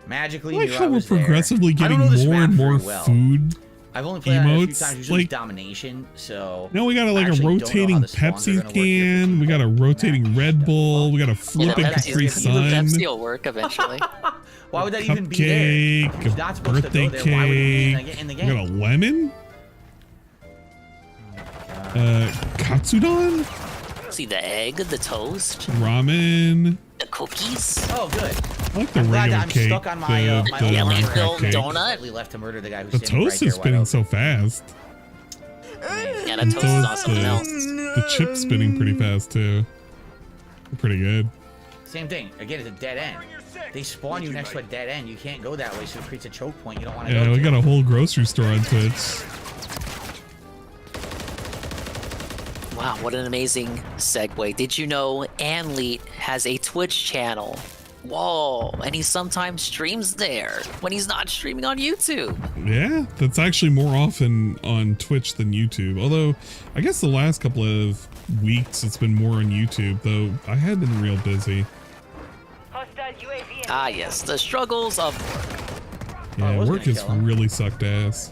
Magically, I like how we're progressively getting more and more food. I've only played it a few emotes, times, usually like domination, so... Now we got like a rotating Pepsi can, we got a rotating Red Bull, we got a flipping Capri Sun. Pepsi will work eventually. Why would that even be there? Cupcake, a birthday cake, we got a lemon? Katsudon? See the egg, the toast, ramen, the cookies. Oh, good. I like the regular I'm cake. Stuck on my, the jelly-filled donut. Left to murder the guy who's the toast is spinning so fast. Yeah, the toast is on something else. The chip's spinning pretty fast too. They're pretty good. Same thing. Again, it's a dead end. They spawn you next to a dead end. You can't go that way, so it creates a choke point you don't want to go to. Yeah, we got a whole grocery store on Twitch. Wow, what an amazing segue. Did you know Anleet has a Twitch channel? Whoa, and he sometimes streams there when he's not streaming on YouTube. Yeah, that's actually more often on Twitch than YouTube. Although, I guess the last couple of weeks it's been more on YouTube, though I have been real busy. Ah yes, the struggles of work. Yeah, work has really sucked ass.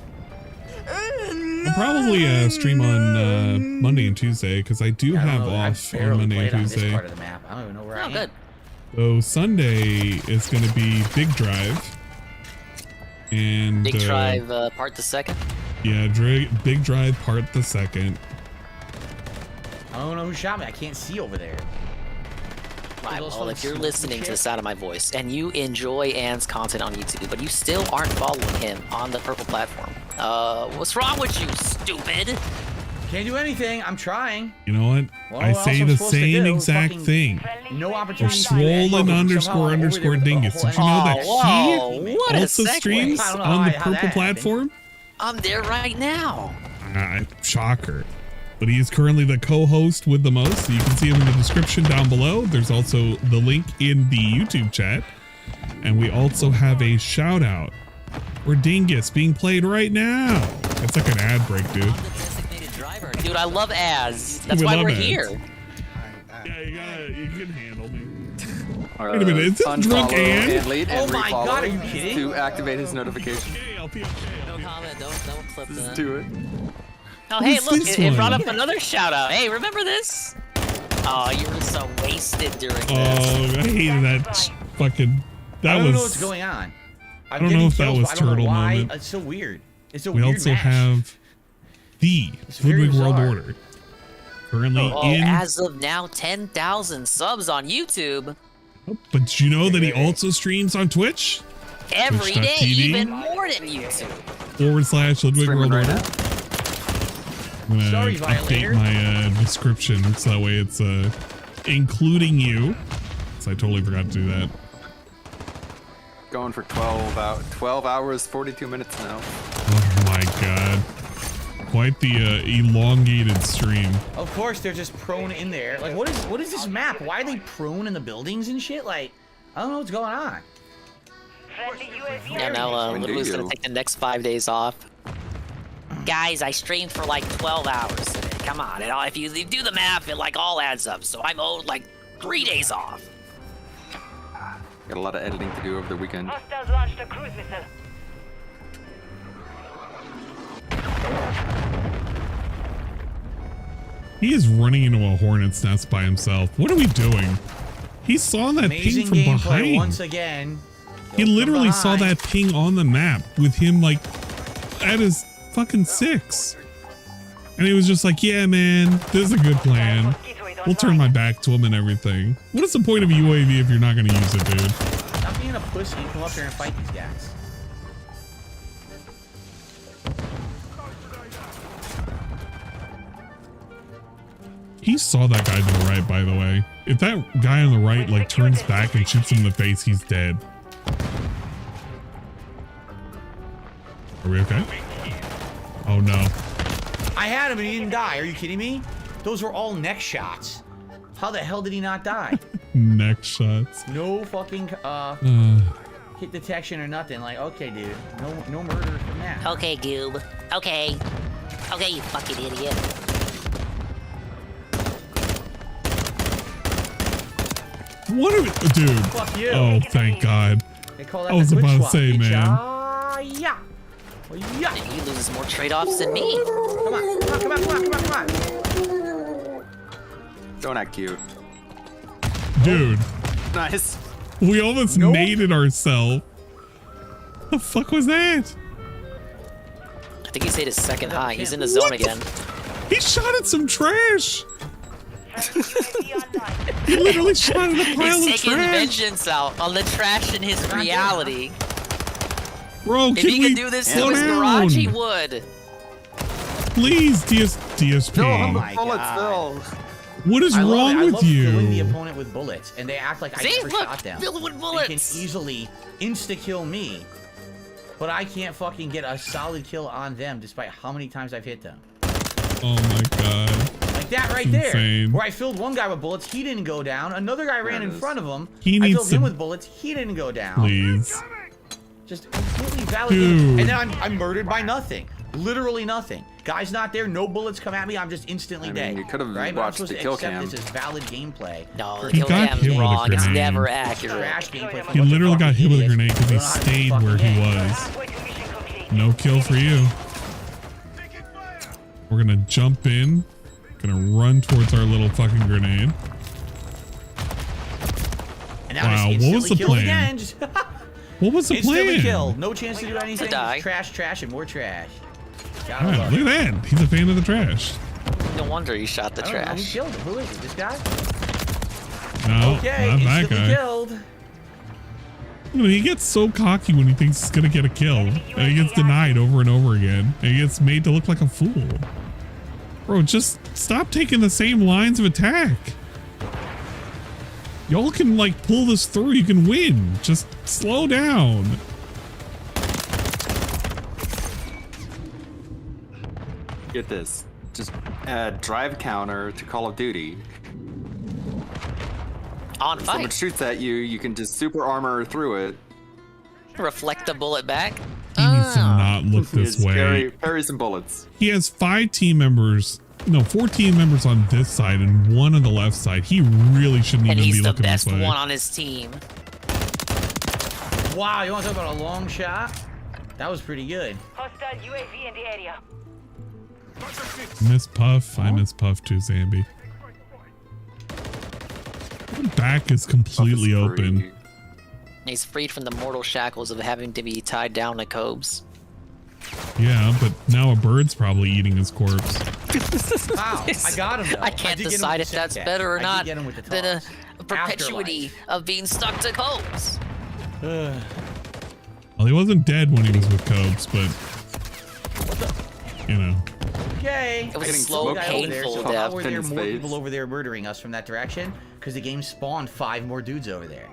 I'll probably stream on Monday and Tuesday because I do have off on Monday and Tuesday. Part of the map. I don't even know where I am. Good. So Sunday is going to be Big Drive. And Big Drive part the second? Yeah, Big Drive part the second. I don't know who shot me. I can't see over there. Right, well, if you're listening to the sound of my voice and you enjoy Ann's content on YouTube, but you still aren't following him on the purple platform, what's wrong with you, stupid? Can't do anything. I'm trying. You know what? Well, I say the same exact thing. No Or opportunity. swollen underscore dingus. Did you know that he also streams on the purple platform? I'm there right now. Shocker. But he is currently the co-host with the most, so you can see him in the description down below. There's also the link in the YouTube chat. And we also have a shout out for Dingus being played right now. It's like an ad break, dude. Dude, I love ads. That's why we're here. Yeah, you can handle me. Wait a minute, is this drunk Ann? Oh my god, are you kidding? To activate his notification. No comment, don't clip that. Just do it. Oh, hey, look, it brought up another shout out. Hey, remember this? Oh, you were so wasted during this. Oh, I hated that fucking. I don't know what's going on. I don't know if that was turtle moment. It's so weird. It's a we weird also match. have the Ludwig World Order. Currently in. As of now, 10,000 subs on YouTube. Oh, but did you know that he also streams on Twitch? Every day, Twitch.tv even more than YouTube. / Ludwig World Order. I'm gonna Sorry, update my description so that way it's including you. So I totally forgot to do that. Going for 12 hours, 42 minutes now. Oh my god. Quite the elongated stream. Of course, they're just prone in there. Like, what is this map? Why are they prone in the buildings and shit? Like, I don't know what's going on. Yeah, now Ludwig's gonna take the next 5 days off. Guys, I streamed for like 12 hours today. Come on, if you do the math, it like all adds up. So I'm owed like 3 days off. Got a lot of editing to do over the weekend. Hostiles launched a cruise missile. He is running into a hornet's nest by himself. What are we doing? He saw that ping from behind. Once again. He literally saw that ping on the map with him like at his fucking 6. And he was just like, yeah, man, this is a good plan. We'll turn my back to him and everything. What is the point of a UAV if you're not going to use it, dude? Stop being a pussy and come up here and fight these guys. He saw that guy to the right, by the way. If that guy on the right like turns back and shoots him in the face, he's dead. Are we okay? Oh no. I had him and he didn't die. Are you kidding me? Those were all neck shots. How the hell did he not die? Neck shots. No fucking hit detection or nothing. Like, okay, dude. No murder from that. Okay, Goob. Okay. Okay, you fucking idiot. What are we, dude? Fuck you. Oh, thank God. They call that I was the quick about to swap, say, bitch. man. Yeah. Yeah. He loses more trade-offs than me. Come on. Don't act cute. Dude. Nice. We almost naded ourselves. The fuck was that? I think he's hit his second high. He's in the zone again. He shot at some trash. He literally shot at a pile of He's taking trash. vengeance out on the trash in his reality. Bro, if he could do this to his garage, he would. Please, DSP. Oh my God. What is wrong with you? I love killing the opponent with bullets, and they act like I never shot them. Fill with bullets. They can easily insta-kill me, but I can't fucking get a solid kill on them despite how many times I've hit them. Oh my God. Like that right there, where I filled one guy with bullets, he didn't go down. Another guy ran in front of him. I filled him with bullets, he didn't go down. Please. Just completely validated. And then I'm murdered by nothing. Literally nothing. Guy's not there, no bullets come at me, I'm just instantly dead. You could have right? watched the kill accept cam. this as valid gameplay. No, For the kill got cam's hit with a wrong. It's grenade. never accurate. Trash gameplay from He what the literally fuck got hit with a idiots. grenade because he Don't know how to stayed fucking where he game. was. No kill for you. We're gonna jump in. Gonna run towards our little fucking grenade. And now Wow, just what was the instantly killed plan? again. Just What was the instantly plan? killed. No chance to do anything. die. Just trash, and more trash. Gotta Alright, love look it. at that. He's a fan of the trash. No wonder he shot the I don't know, trash. who killed him? Who is it? This guy? No, Okay, not that instantly guy. killed. You know, he gets so cocky when he thinks he's gonna get a kill. And he gets denied over and over again. And he gets made to look like a fool. Bro, just stop taking the same lines of attack. Y'all can like pull this through. You can win. Just slow down. Get this. Just add drive counter to Call of Duty. On If someone fight. shoots at you, you can just super armor through it. Reflect the bullet back. He needs to not look this Just way. Parry some bullets. He has 4 team members on this side and 1 on the left side. He really shouldn't And even he's be the looking best this way. one on his team. Wow, you want to talk about a long shot? That was pretty good. Hostile UAV in the area. Miss Puff. I miss Puff too, Zambi. The back is completely open. He's freed from the mortal shackles of having to be tied down to cobes. Yeah, but now a bird's probably eating his corpse. Wow, I got him though. I can't did get him decide with if the that's set better or I not did get him with the than a toss. perpetuity of being stuck to cobes. Well, he wasn't dead when he was with Cobes, but you know. Okay. It was a Getting slow, smoked over there, painful so death. how were there in his more face. people over there murdering us from that direction? Because the game spawned 5 more dudes over there.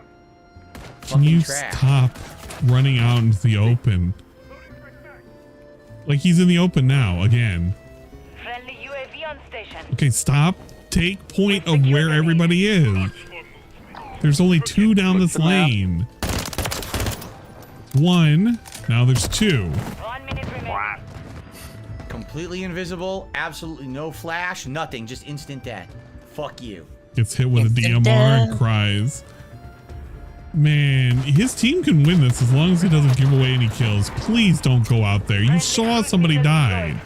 Can you trash. stop running out into the open? Like he's in the open now again. Friendly UAV on station. Okay, stop. Take point of where everybody is. There's only 2 down this lane. 1. Now there's 2. 1 minute remaining. Completely invisible, absolutely no flash, nothing, just instant death. Fuck you. Gets hit with a DMR and cries. Man, his team can win this as long as he doesn't give away any kills. Please don't go out there. You saw somebody died.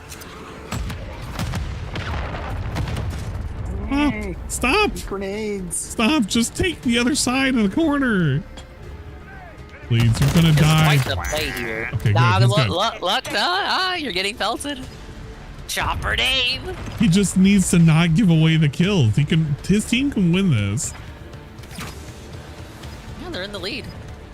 Stop. Grenades. Stop. Just take the other side of the corner. Please, you're gonna die. Quite the play here. Okay, nah, good. He's good. look, you're getting pelted. Chopper Dave. He just needs to not give away the kills. His team can win this. Yeah, they're in the lead.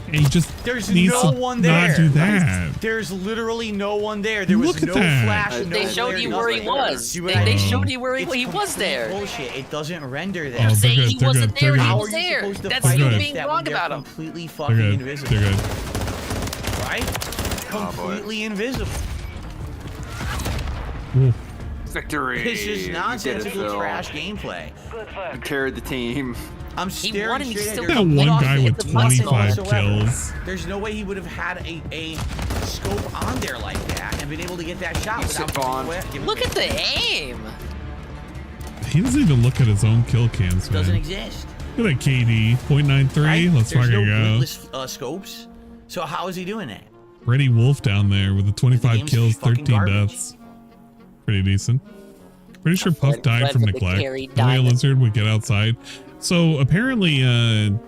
And he just There's needs no to one there. not do that. There's literally no one there. There was Look at no that. flash. No They showed glare, you where he nothing. was. See what I They mean? showed you where he It's was there. Bullshit. It doesn't render Oh, there. they're Saying good, he they're wasn't good, there, they're he good. was there. supposed to That's fight you good. being that wrong when they're about him. completely They're fucking good. invisible. They're good. Right? Completely invisible. Ooh. Victory. It's just nonsensical trash gameplay. You carried the team. I'm staring straight at that one guy with 25 kills. There's no way he would have had a scope on there like that and been able to get that shot without Look at the aim. He doesn't even look at his own kill cams, man. Doesn't exist. Look at that KD, 0.93. Right? Let's There's fucking no go. witless, scopes. So how is he doing that? Reddy Wolf down there with the 25 game's kills, fucking 13 garbage. deaths. Pretty decent. Pretty sure Puff died from neglect. carry The way a lizard would get outside. So apparently, So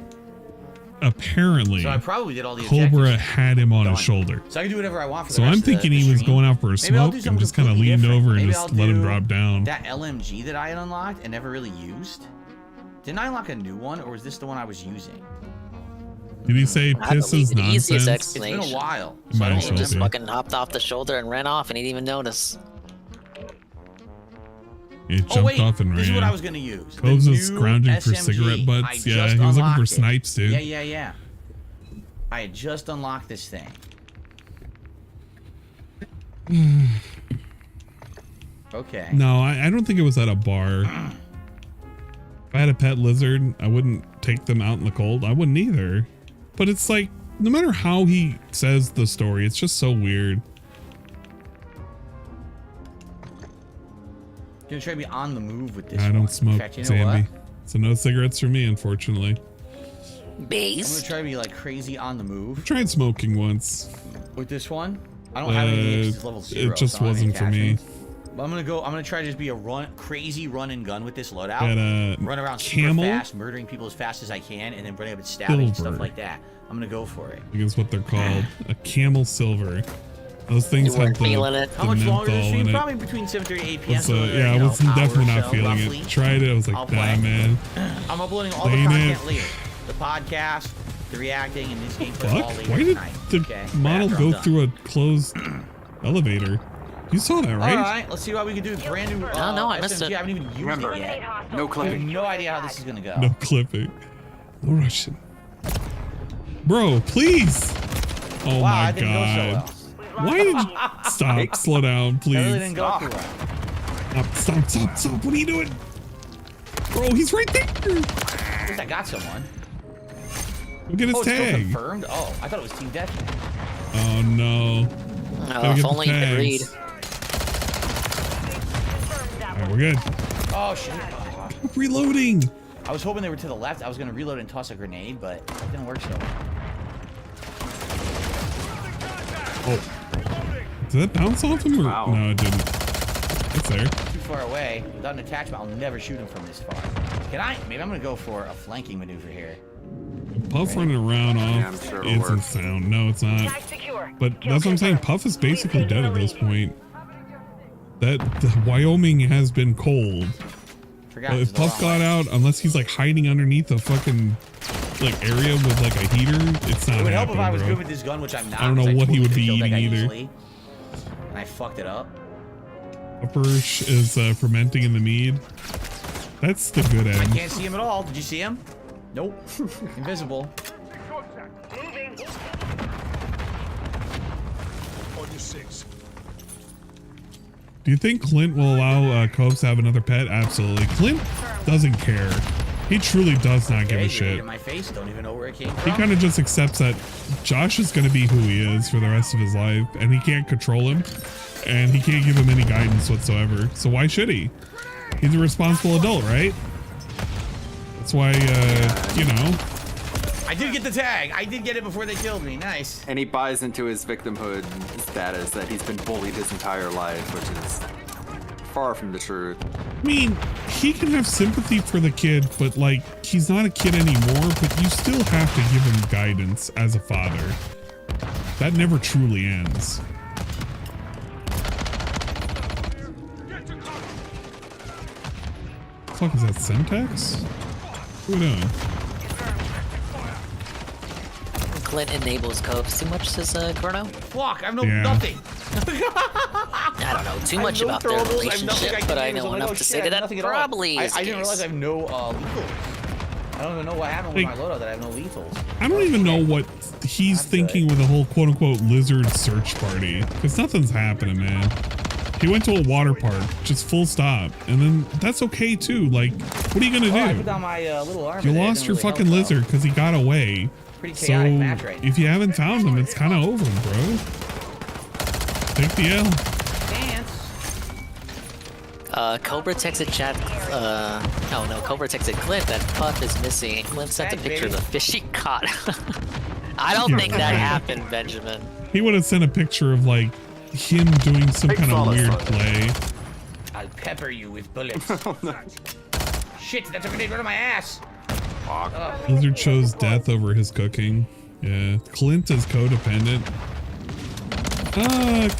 I probably did all the Cobra objectives. had him on his shoulder. So I can do whatever I want for the So rest I'm of the thinking he was stream. going out for a Maybe I'll smoke do and something just kind of completely leaned different. over and Maybe just I'll let him do drop down. That LMG that I had unlocked and never really used. Didn't I unlock a new one, or was this the one I was using? Did he say piss is The easiest nonsense? explanation. It's been a while. It might He as well just be. fucking hopped off the shoulder and ran off, and he didn't even notice. He jumped off and ran. This is what I was gonna use. Coves The was new scrounging for SMG. cigarette butts. I Yeah, just he was looking for unlocked it. snipes, dude. Yeah. I had just unlocked this thing. Okay. No, I don't think it was at a bar. If I had a pet lizard, I wouldn't take them out in the cold. I wouldn't either. But it's like, no matter how he says the story, it's just so weird. Gonna try to be on the move with this I one. don't smoke, In fact, you know Zambi. what? So no cigarettes for me, unfortunately. I'm gonna try to be like crazy on the move. I tried smoking once. With this one? I don't have any it's level 0. It just so I don't have any wasn't for me. attachments. But I'm gonna try to just be a crazy run and gun with this loadout. Got a Run around camel? super fast, murdering people as fast as I can, and then running up and stabbing and stuff Silver. like that. I'm gonna go for it. I think it's what they're called. A camel silver. Those things You weren't have the, feeling it. the How much longer is menthol the stream? in it. Probably between 7:30 and 8 p.m. What's, so, yeah, I was definitely not feeling it. Tried it. I was like, I'll nah, play. man. I'm uploading all the Playing content it. later. The podcast, the reacting, and this gameplay all Fuck? later Why did tonight. the Okay? model After go I'm done. through a closed elevator? You saw that, right? All right, let's see what we can do. Brand new. No, I missed SMG. it. I haven't even used Remember, it yet. no I have clipping. no idea how this is gonna go. No clipping. No Russian. Bro, please. Oh Wow, my I didn't go so god. Why did you stop? Slow down, That really please. didn't go too well. Stop. What are you doing? Bro, he's right there. At least I got someone. Look at his Oh, it's still tag. confirmed? Oh, I thought it was Team Deathmatch. Oh no. Gotta if get the only you could read. tags. Alright, we're good. Oh shit. Reloading. I was hoping they were to the left. I was gonna reload and toss a grenade, but it didn't work so well. Oh. Did that bounce off him or no, it didn't. It's there. Too far away. Without an attachment, I'll never shoot him from this far. Can I? Maybe I'm gonna go for a flanking maneuver here. Puff running around Yeah, off I'm sure it'll isn't work. sound. No, it's not. But that's what I'm saying. Puff is basically dead at this point. That the Wyoming has been cold. Forgot If Puff got out, unless he's like hiding underneath a fucking like area with like a heater, it's not It would help if happening, I was bro. good with this gun, which I'm not. I don't know 'cause what he totally would could've be killed that eating guy either. easily, and I fucked it up. Upperish is fermenting in the mead. That's the good I end. can't see him at all. Did you see him? Nope. Invisible. On your six. Do you think Clint will allow Copes to have another pet? Absolutely. Clint doesn't care. He truly does not give a You're shit. in my face. Don't even know where it came He from. kind of just accepts that Josh is going to be who he is for the rest of his life, and he can't control him, and he can't give him any guidance whatsoever. So why should he? He's a responsible adult, right? That's why, you know. I did get the tag. I did get it before they killed me. Nice. And he buys into his victimhood status that he's been bullied his entire life, which is far from the truth. I mean, he can have sympathy for the kid, but like, he's not a kid anymore, but you still have to give him guidance as a father. That never truly ends. What the fuck is that, Semtex? What are we doing? Clint enables Copes too much, says Chrono. Fuck, I have no Yeah. nothing. I don't know too I have much no about their throwers, I have nothing relationship, can but I use. know I'm like, enough oh, to shit, say I that have that nothing at all. probably is the I didn't realize I case. have no lethals. I don't even know what happened with my loadout that I have no lethals. I don't even know what he's thinking with the whole quote-unquote lizard search party, because nothing's happening, man. He went to a water park, just full stop. And then that's okay too. Like, what are you gonna do? I put down my little arm. You lost your fucking lizard because he got away. Pretty So chaotic match right now. if you haven't found him, it's kind of over, bro. Take the L. Cobra texted chat, no, Cobra texted Clint that Puff is missing, and Clint sent a picture of the fish he caught. I don't think that happened, Benjamin. He would have sent a picture of like him doing some kind of weird play. I'll pepper you with bullets. Shit, that took a grenade right on my ass. Lizard chose death over his cooking. Yeah, Clint is codependent.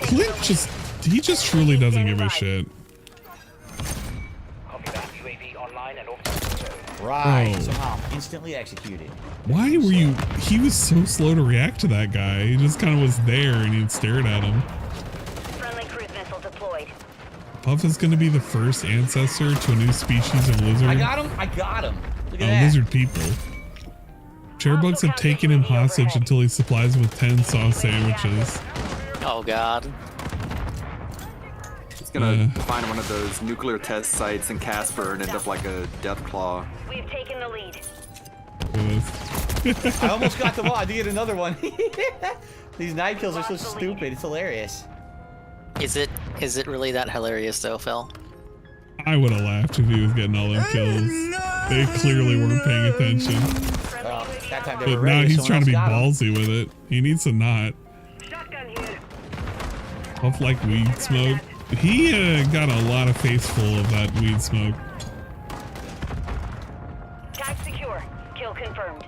Clint he just truly doesn't give a shit. Right, Oh. somehow instantly executed. Why were you? He was so slow to react to that guy. He just kind of was there and he stared at him. Friendly cruise missile deployed. Puff is going to be the first ancestor to a new species of lizard. I got him. Look at that. Lizard people. Chairbugs have taken him hostage until he supplies them with 10 sauce sandwiches. Oh god. He's gonna find one of those nuclear test sites in Casper and end up like a death claw. We've taken the lead. I almost got the ball. I did get another one. These night kills are so stupid. It's hilarious. Is it really that hilarious though, Phil? I would have laughed if he was getting all them kills. They clearly weren't paying attention. Well, that time they But were ready, now he's someone trying to be else got 'em. ballsy with it. He needs to not. Puff like weed smoke. He got a lot of face full of that weed smoke. Tag secure. Kill confirmed.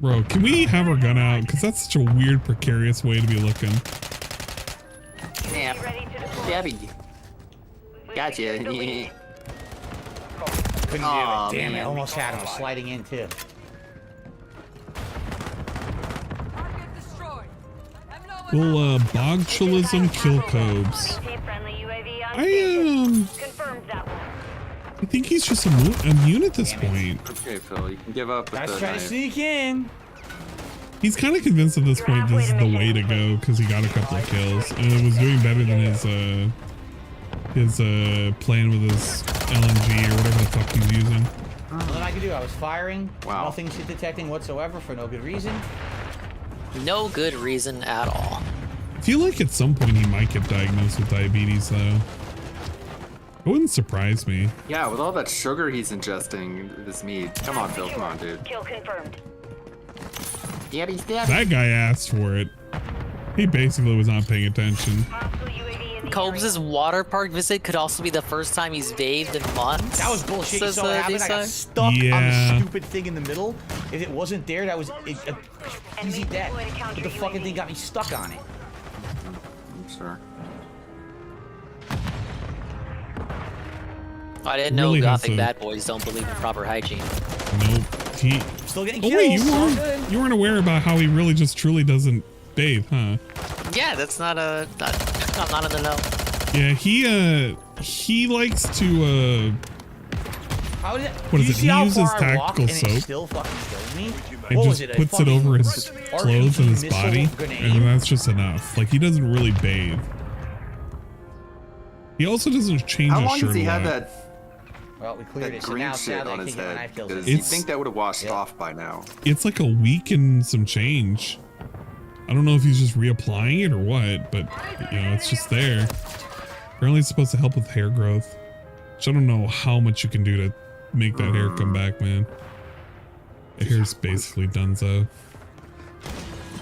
Bro, can we have our gun out? Because that's such a weird, precarious way to be looking. Yeah. Debbie. Gotcha. Couldn't do it. Damn it. Almost had him. I was sliding in too. Will Bogchulism kill Cobes? I think he's just immune at this point. Okay, Phil, you can give up with Guys the trying to knife. sneak in. He's kind of convinced at this point this is the way to go because he got a couple of kills and it was doing better than his plan with his LNG or whatever the fuck he's using. All I could do, I was firing. Wow. Nothing shit detecting whatsoever for no good reason. No good reason at all. I feel like at some point he might get diagnosed with diabetes though. It wouldn't surprise me. Yeah, with all that sugar he's ingesting, this meat. Come on, Phil, come on, dude. Kill confirmed. That guy asked for it. He basically was not paying attention. Cobes' water park visit could also be the first time he's bathed in months. That was bullshit. You says saw what happened? I got stuck on the stupid thing in the middle. If it wasn't there, that was easy death. But the fucking thing got me stuck on it. Sure. I didn't know gothic bad boys don't believe in proper hygiene. Nope. Still getting Oh kills. wait, you weren't aware about how he really just truly doesn't bathe, huh? Yeah, that's not I'm not in the know. Yeah, he likes to How did what is it? He uses tactical soap Still fucking killed me. and What was just it? puts it over his clothes and his missile body, grenade? and that's just enough. Like he doesn't really bathe. He also doesn't change How his long shirt has he a had lot. that, Well, we cleared that it. So green now shit sadly on I his can't get my head? knife kills. Because you It's- think that would have washed off by now. It's like a week and some change. I don't know if he's just reapplying it or what, but you know, it's just there. Apparently it's supposed to help with hair growth. Which I don't know how much you can do to make that hair come back, man. The hair's basically donezo.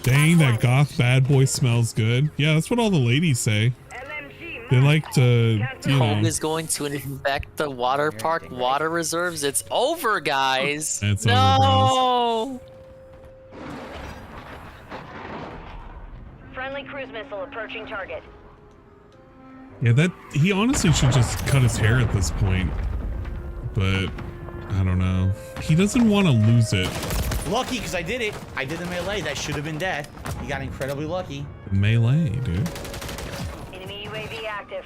Dang, that goth bad boy smells good. Yeah, that's what all the ladies say. They like to, you Cobes know. is going to infect the water park water reserves. It's over, guys. It's no. Friendly cruise missile approaching target. Yeah, that he honestly should just cut his hair at this point. But I don't know. He doesn't want to lose it. Lucky, because I did it. I did the melee. That should have been death. He got incredibly lucky. Melee, dude. Enemy UAV active.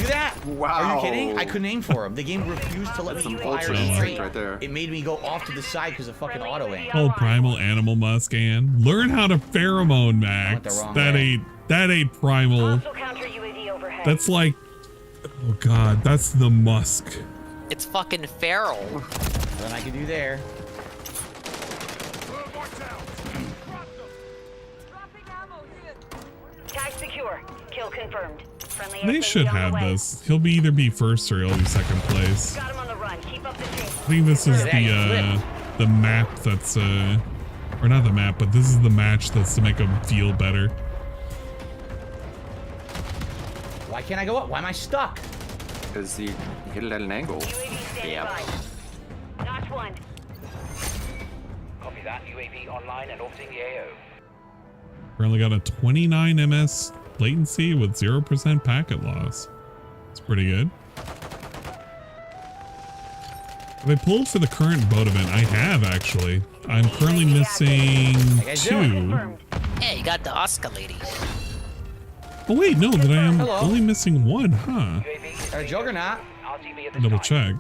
Look at that. Wow. Are you kidding? I couldn't aim for him. The game refused to let me fire straight. Right there. It made me go off to the side because of fucking auto aim. Oh, primal animal muscan. Learn how to pheromone, Max. That ain't primal. That's like, oh god, that's the musk. It's fucking feral. Then I can do there. Tag secure. Kill confirmed. Friendly They should have this. He'll either be first or he'll be second place. Got him on the run. Keep up the chase. I think this is the map that's or not the map, but this is the match that's to make him feel better. Why can't I go up? Why am I stuck? Because you hit it at an angle. Yeah. Notch 1. Copy that. UAV online and orbiting the AO. Currently got a 29 ms latency with 0% packet loss. It's pretty good. Have I pulled for the current boat event? I have actually. I'm currently missing 2. Yeah, you got the Oscar lady. Oh wait, no, that I am only missing 1, huh? Juggernaut. Double check.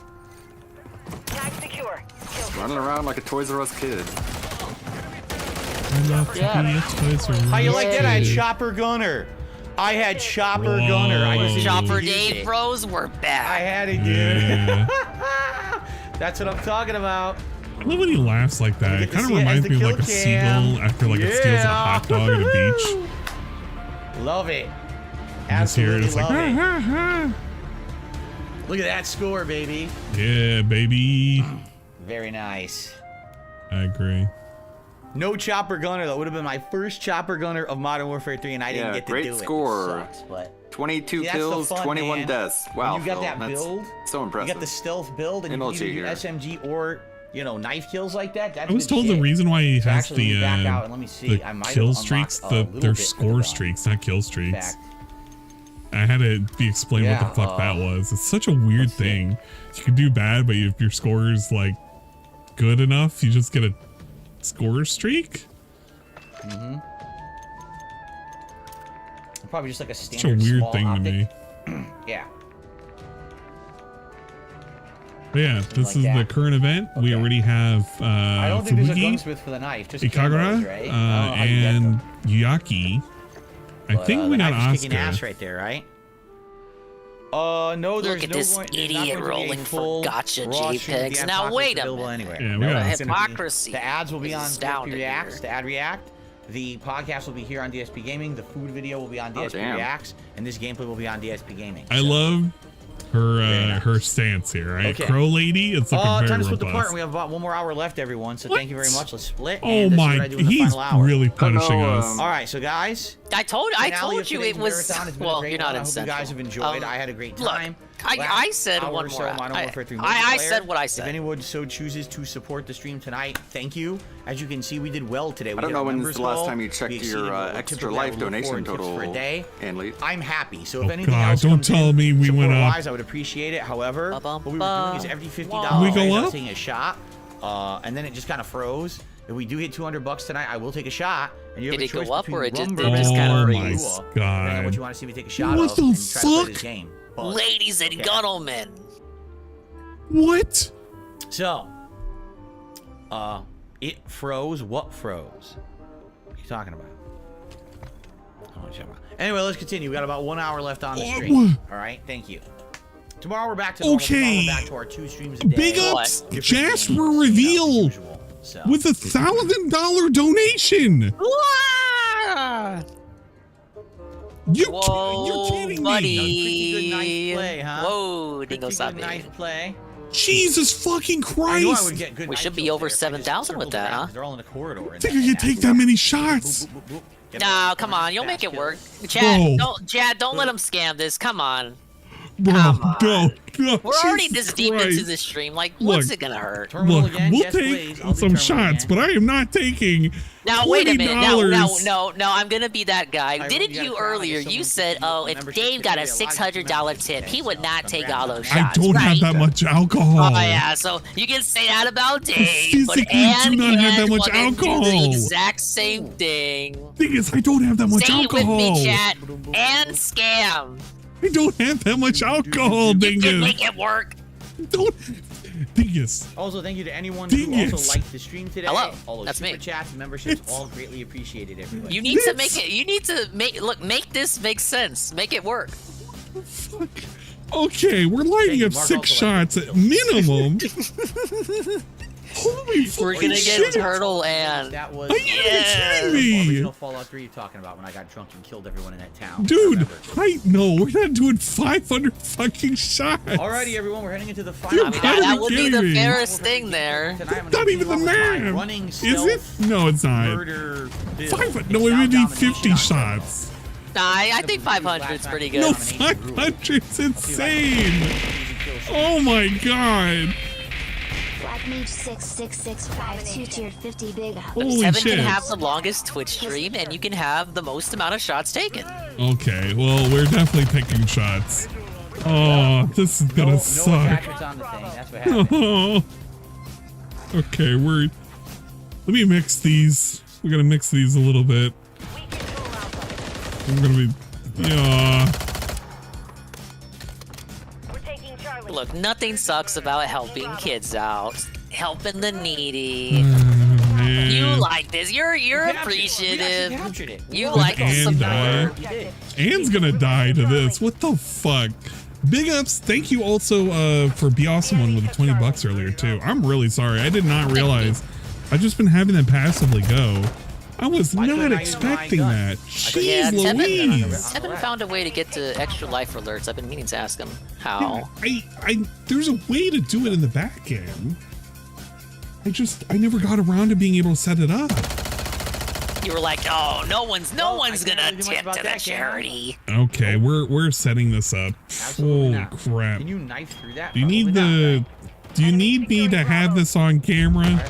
Tag secure. Running around like a Toys R Us kid. How you like that? I had Chopper Gunner. I had Chopper Gunner. I just Chopper Dave bros, we're back. I had it, dude. That's what I'm talking about. I love when he laughs like that. It kind of reminds me of like a seagull after like it steals a hot dog at a beach. Love it. Absolutely Absolutely like, love it. Look at that score, baby. Yeah, baby. Very nice. I agree. No Chopper Gunner, though. Would have been my first Chopper Gunner of Modern Warfare 3, and I didn't get to do it. Great score. It sucks, but 22 kills, 21 deaths. Wow, when you got Phil, that build, so impressive. You got the stealth build, and you can either do SMG or, you know, knife kills like that. That's I was told the reason why he has the kill streaks, they're score streaks, not kill streaks. I had to be explained what the fuck that was. It's such a weird thing. You can do bad, but if your score is like good enough, you just get a score streak. Mm-hmm. Probably just like a Such a standard weird small thing optic. to me. Yeah. But yeah, this is the current event. We already have I don't think there's a Fuud, gunsmith for the knife. Just Ikagura, cameras, right? and Yuyaki. I think we got Oscar. Kicking ass Oscar. right there, right? No, there's Look at no this going, idiot rolling for gotcha raw stream of the JPEGs. Now Xbox wait a available minute. anywhere. Yeah, we got hypocrisy. The ads will be on DSP astounding Reacts. here. The ad react. The podcast will be here on DSP Gaming. The food video will be on DSP damn. Reacts, and this gameplay will be on DSP Gaming. I love her stance here, right? Okay. Crow lady, it's looking very time to split the robust. part. We have about 1 more hour left, everyone. So thank you very much. Let's split. Oh and this is my, what I do in the he's final hour. really punishing us. All right, so guys. I told finale of you today's it was. marathon has been a Well, great you're not one. in I hope you Central. guys have enjoyed. I had a great time. I said Hour one or more. so Modern Warfare 3 I multiplayer. said what I said. If anyone so chooses to support the stream tonight, thank you. As you can see, we did well today. We I don't did know our when's members the last goal. time you We checked exceeded your what extra typically I life would look for donation in tips total. for a day. And I'm happy. So Oh, if anything God, else don't comes tell in, me we went up. support-wise, I would appreciate it. However, what we were doing is every $50 We go I was up? taking a shot, and then it just kind of froze. If we do hit $200 tonight, I will take a shot. And you have Did a it go choice up between or it just- rum it bourbon just kinda or freeze? Kahlua, God. depending on what you want to see me take a shot What of the and try to play this fuck? game. But, Ladies and gentlemen. What? So, it froze. What froze? What are you talking about? Anyway, let's continue. We got about 1 hour left on the stream. All right, thank you. Tomorrow we're back to normal. Tomorrow we're back to our 2 streams a day. Big ups, Jasper Reveal with $1,000 donation. You're kidding buddy. me. Pretty good knife play, huh? Whoa, Dingo Pretty Sabe. good knife play. Jesus fucking I knew I Christ. would get good We knife should be kills over there. 7,000 with that, huh? They're all in the corridor. I think I can take that many shots. No, come on, you'll make it work. Chad, don't let him scam this. Come on. Bro, no. We're already Jesus this deep into Christ. this stream. Like, what's Look, it gonna hurt? Look, we'll take some shots, but I am not taking Now wait a minute. $20. No. I'm gonna be that guy. Didn't you earlier? You said, "Oh, if Dave got a $600 tip, he would not take all those shots." I don't have that much alcohol. Oh yeah, so you can say that about Dave, but physically do not have that much wanna do alcohol. the exact same thing. Thing is, I don't have that much Say alcohol. it with me, chat. And scam. I don't have that much alcohol, Dingus. You can make it work. Don't. Dingus. Also, thank you to anyone who also liked the stream today. Hello, all those that's super me. chats and memberships, all greatly appreciated, everybody. You need to make it. You need to make this make sense. Make it work. Fuck. Okay, we're lighting up 6 shots at minimum. Holy We're gonna get Turtle and that was kidding me. original Fallout 3 you're talking about when I got drunk and killed everyone in that town. Dude, no, we're not doing 500 fucking shots. Alrighty, everyone, we're heading into the final. That would be the fairest thing there. Not even the math. Is it? No, it's not. No, it would be 50 shots. Nah, I think 500 is pretty good. No, 500's insane. Oh my god. Black Mage 6665 tiered 50 big up. Holy Tevin shit. can have the longest Twitch stream, and you can have the most amount of shots taken. Okay, well, we're definitely taking shots. Oh, this is gonna suck. On the thing. That's what happened. Oh. Okay, let me mix these. We're gonna mix these a little bit. I'm gonna be, Look, nothing sucks about helping kids out, helping the needy. You like this. You're appreciative. You like some more. Anne's gonna die to this. What the fuck? Big ups. Thank you also for Be Awesome One with the 20 bucks earlier too. I'm really sorry. I did not realize. I've just been having them passively go. I was not expecting that. Jeez Louise. Tevin found a way to get to extra life alerts. I've been meaning to ask him how. There's a way to do it in the back end. I never got around to being able to set it up. You were like, oh, no one's gonna tip to the charity. Okay, we're setting this up. Holy crap! Can you knife through that? Do you need Do you need me to have this on camera?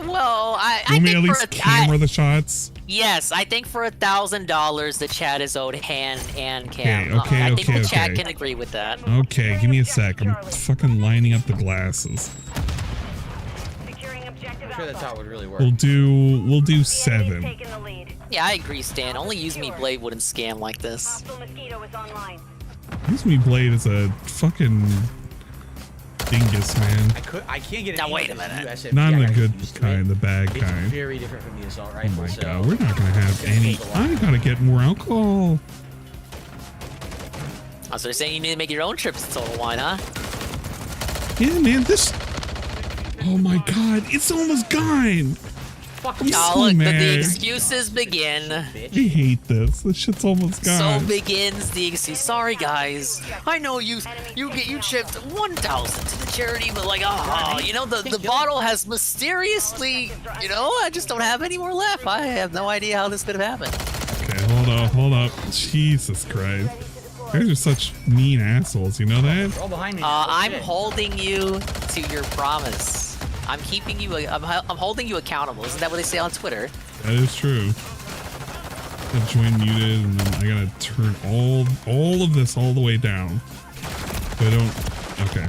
Well, I Let me think at least camera the shots. Yes, I think for $1,000, the chat is owed hand and cam. Okay, I think the chat okay. can agree with that. Okay, give me a sec. I'm fucking lining up the glasses. I'm sure that's how it would really work. We'll do 7. Yeah, I agree, Stan. Only Use Me Blade wouldn't scam like this. Use Me Blade is a fucking dingus, man. I can't get it. Now wait a minute. Not in the good kind, the bad It's kind. very different from the assault Oh rifle. my so god, we're not gonna have any. I gotta get more alcohol. Oh, so you're saying you need to make your own trips to Total Wine, huh? Yeah, man, this. Oh my god, it's almost gone. I'm Oh, so look, mad. the excuses begin. I hate this. This shit's almost gone. So begins the excuse. Sorry, guys. I know you chipped 1,000 to the charity, but like, you know, the bottle has mysteriously, I just don't have any more left. I have no idea how this could have happened. Okay, hold up. Jesus Christ. You guys are such mean assholes, you know that? I'm holding you to your promise. I'm keeping you. I'm holding you accountable. Isn't that what they say on Twitter? That is true. Got join muted, and then I gotta turn all of this all the way down. So I don't. Okay.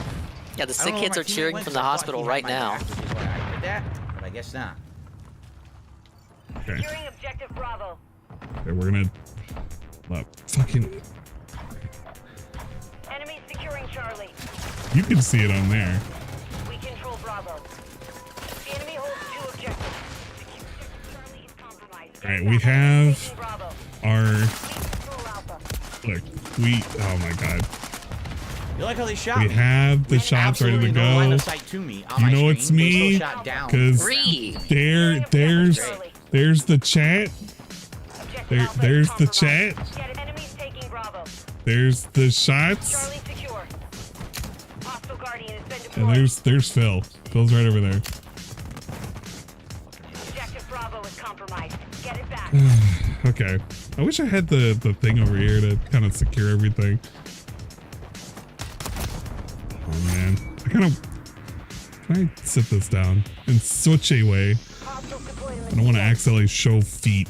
Yeah, the sick kids are cheering from the hospital right now. I did that, but I guess not. Okay. Securing objective Bravo. Okay, we're gonna. Fucking. Enemy securing Charlie. You can see it on there. We control Bravo. The enemy holds 2 objectives. All right, we have our. Look, oh my god. You like how they shot We me? have the shots ready to Absolutely no line go. of sight to me on You my know it's screen. They me, still shot down. because there's the chat. There's the chat. There's the shots. And there's Phil. Phil's right over there. Objective Bravo is compromised. Get it back. Okay. I wish I had the thing over here to kind of secure everything. Oh man. Can I sit this down in such a way? I don't want to accidentally show feet.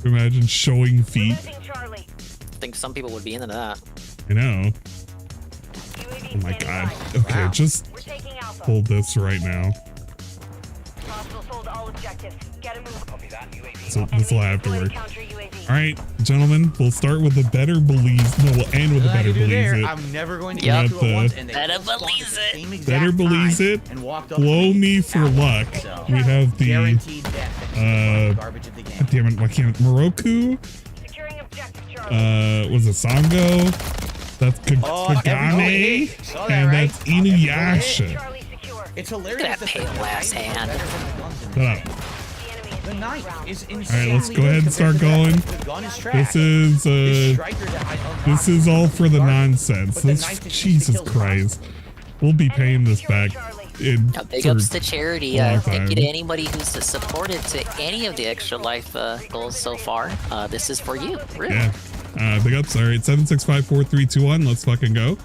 Imagine showing feet. I think some people would be into that. I know. Oh my god. Okay, just hold this right now. Hostiles hold all objectives. So this will have to work. All right, gentlemen, we'll start with the better believes. No, we'll end with the better believes it. I'm never going to get to it once, and they better believes it. Better believes it. Blow me for luck. We have the garbage of the game. damn it, why can't Moroku? Was it Sango? That's Kagane, and that's Inuyasha. It's hilarious. That pale ass hand. Shut up. The knife is insanely. All right, let's go ahead and start going. This is all for the nonsense. Jesus Christ, we'll be paying this back. Big ups to charity. Thank you to anybody who's supported to any of the Extra Life goals so far. This is for you, really. Yeah. Big ups. All right, 7654321. Let's fucking go.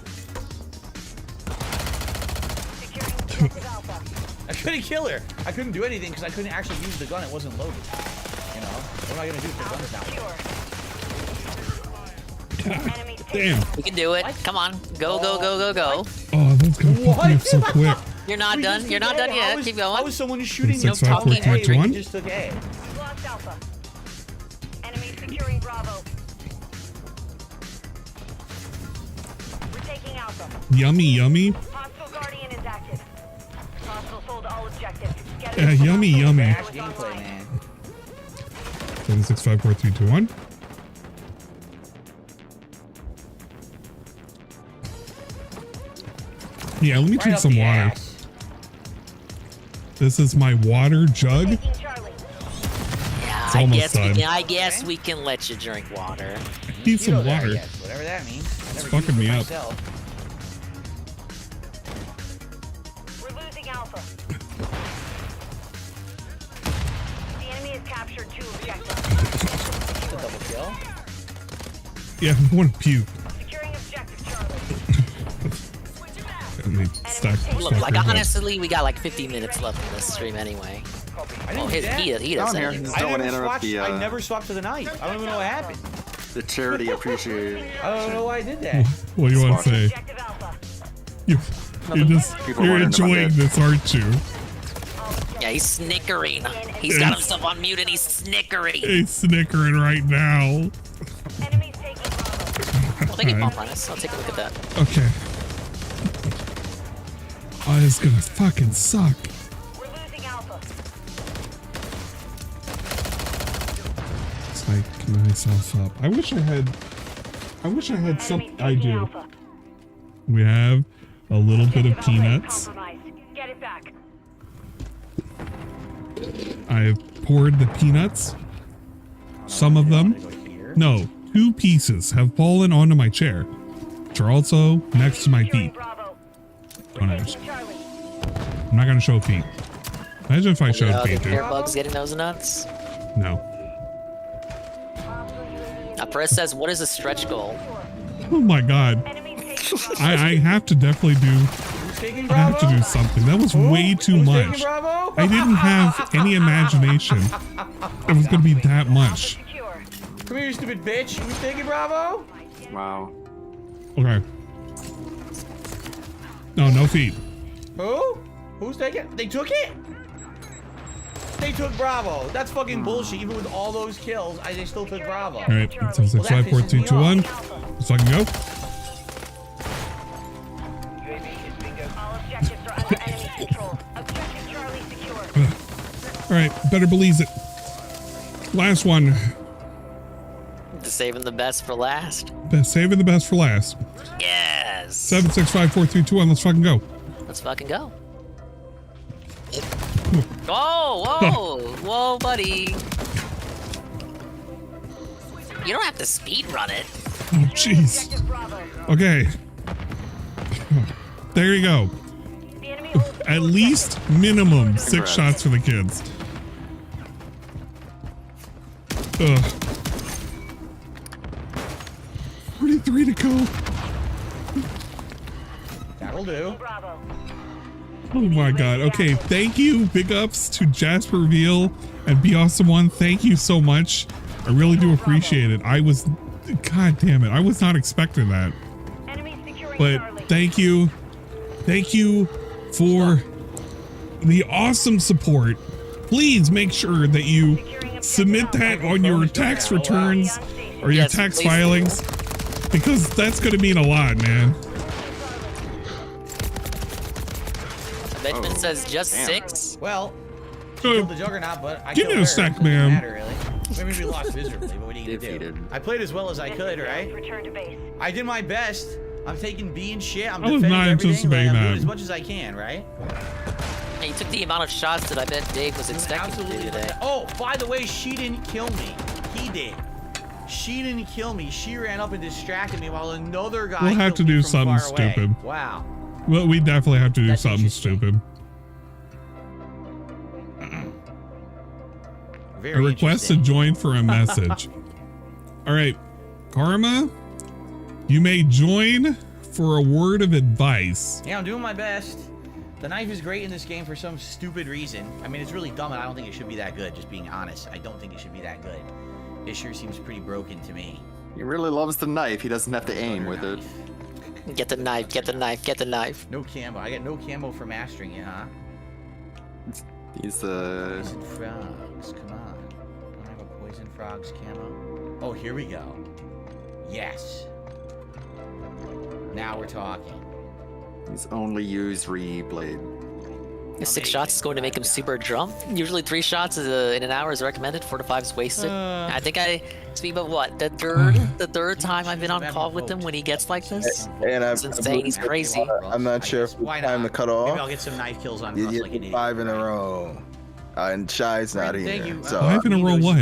I couldn't kill her. I couldn't do anything because I couldn't actually use the gun. It wasn't loaded. You know? What am I gonna do if the gun's not loaded? Damn. We can do it. Come on. Go, go, go, go, go. Oh, that's gonna fuck me up so quick. You're not done. You're not done yet. Keep going. How was someone shooting you? 7654321. Just took A. Lost Alpha. Enemy securing Bravo. We're taking Alpha. Yummy, yummy. Hostile Guardian is active. Hostile sold all objectives. Yeah, yummy, yummy. Gameplay, man. 7654321. Yeah, let me drink some water. This is my water jug. Yeah, I guess we can let you drink water. I need some water. Whatever that means. It's fucking me up. We're losing Alpha. The enemy has captured 2 objectives. Double kill. Yeah, I want to puke. Securing objective Charlie. Look, like honestly, we got like 50 minutes left in this stream anyway. Oh, he doesn't. I never swapped to the knife. I don't even know what happened. The charity appreciated. I don't know why I did that. What do you want to say? You're enjoying this, aren't you? Yeah, he's snickering. He's got himself on mute and he's snickering. He's snickering right now. Well, thank you, Monetized. I'll take a look at that. Okay. Oh, this is gonna fucking suck. We're losing Alpha. Psych myself up. I wish I had some. I do. We have a little bit of peanuts. Get it back. I've poured the peanuts. Some of them. No, 2 pieces have fallen onto my chair, which are also next to my feet. I'm not gonna show feet. Imagine if I showed feet, dude. Bugs getting those nuts? No. Press says, what is a stretch goal? Oh my god. I have to definitely do. I have to do something. That was way too much. I didn't have any imagination. It was gonna be that much. Come here, you stupid bitch. Who's taking Bravo? Wow. Okay. No, no feet. Who? Who's taking? They took it? They took Bravo. That's fucking bullshit. Even with all those kills, they still took Bravo. All right, 7654321. Let's fucking go. All objectives are under enemy control. Objective Charlie secure. All right, better believes it. Last one. Saving the best for last. Saving the best for last. Yes. 7654321. Let's fucking go. Let's fucking go. Whoa, whoa, whoa, buddy. You don't have to speed run it. Oh, jeez. Okay. There you go. At least minimum 6 shots for the kids. Ugh. 43 to go. That'll do. Oh my god. Okay, thank you. Big ups to Jasper Veal and Be Awesome One. Thank you so much. I really do appreciate it. God damn it. I was not expecting that. But thank you. Thank you for the awesome support please make sure that you submit that on your tax returns or your tax filings, because that's going to mean a lot, man. Benjamin says just 6. Well, killed the Juggernaut, but I give me a sec, doesn't man. matter, really. Maybe we lost miserably, but what are you gonna do? I played as well as I could, right? I did my best. I'm taking B and shit. I'm defending everything. Like, I'm doing as much as I can, right? Hey, you took the amount of shots that I bet Dave was expecting to do today. Oh, by the way, she didn't kill me. He did. She didn't kill me. She ran up and distracted me while another guy. We'll have to do something stupid. Wow. Well, we definitely have to do something stupid. A request to join for a message. All right, Karma, you may join for a word of advice. Yeah, I'm doing my best. The knife is great in this game for some stupid reason. I mean, it's really dumb, and I don't think it should be that good, just being honest. I don't think it should be that good. It sure seems pretty broken to me. He really loves the knife. He doesn't have to aim with it. Get the knife, get the knife, get the knife. No camo. I got no camo for mastering it, huh? He's Poison frogs, come on. I have a poison frogs camo. Oh, here we go. Yes. Now we're talking. He's only used re-blade. 6 shots is going to make him super drunk. Usually 3 shots in an hour is recommended. 4 to 5 is wasted. I think it's been about what, the third time I've been on call with him when he gets like this. And it's insane. He's crazy. I'm not sure if it's time to cut off. Maybe I'll get some knife kills on You like an get idiot. 5 in a row. And Shy's not here. So 5 in a row what?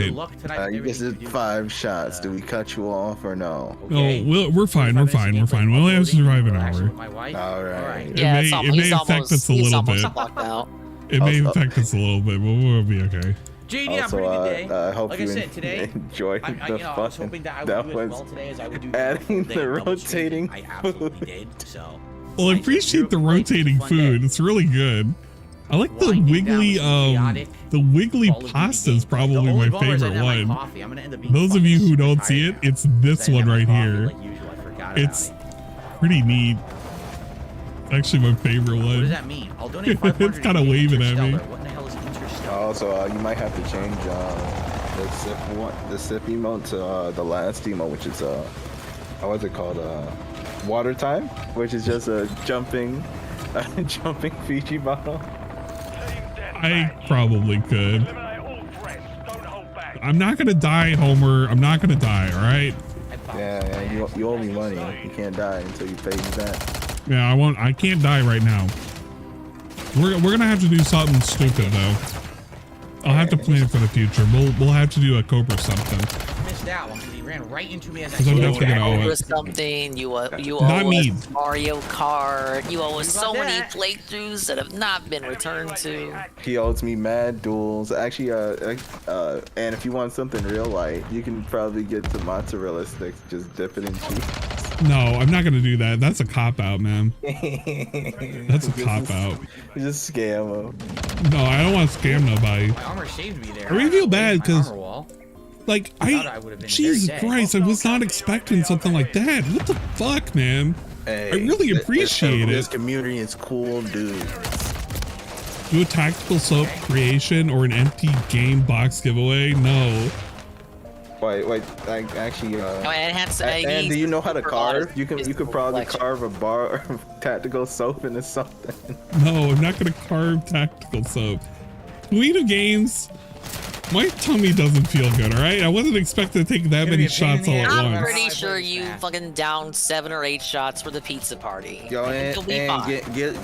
You just did 5 shots. Do we cut you off or no? No, we're fine. We're fine. We're fine. We only have to survive an hour. All right. It may affect us a little bit. It may affect us a little bit, but we'll be okay. JD, also, I hope like you I said, today, enjoyed the I was hoping that I would do as well today as I would do adding the the rotating I absolutely did, so. Well, I appreciate the rotating food. It's really good. I like the wiggly, pasta is probably my favorite one. Those of you who don't see it, it's this one right here. It's pretty neat. Actually, my favorite one. What does that mean? I'll donate 500 It's kind of waving at me. What the hell is Interstellar? Also, you might have to change the sip emote to the last emote, which is what's it called? Water time, which is just a jumping Fiji bottle. I probably could. I'm not gonna die, Homer. I'm not gonna die. All right. Yeah, you owe me money. You can't die until you pay me back. Yeah, I won't. I can't die right now. We're gonna have to do something stupid though. I'll have to plan for the future. We'll have to do a Cobra something. I missed that one because he ran right into me as I I'm definitely gonna owe it. Something you owe Not me. us Mario Kart. You owe us so many playthroughs that have not been returned to. He owes me mad duels. Actually, and if you want something real light, you can probably get some mozzarella sticks. Just dip it in cheese. No, I'm not gonna do that. That's a cop out, man. That's a cop out. Just scam him. No, I don't want to scam nobody. My armor saved me there. I really feel bad because, like, I would have been Jesus very dead. Christ, I was not expecting something like that. What the fuck, man? Hey, I really appreciate this it. community is cool, dude. Do a tactical soap creation or an empty game box giveaway? No. Wait, actually, and do you know how to carve? You could probably carve a bar of tactical soap into something. No, I'm not gonna carve tactical soap. Queen of Games, my tummy doesn't feel good, alright? I wasn't expecting to take that many shots all at I'm once. pretty sure you fucking downed 7 or 8 shots for the pizza party. Go in You'll be and fine. get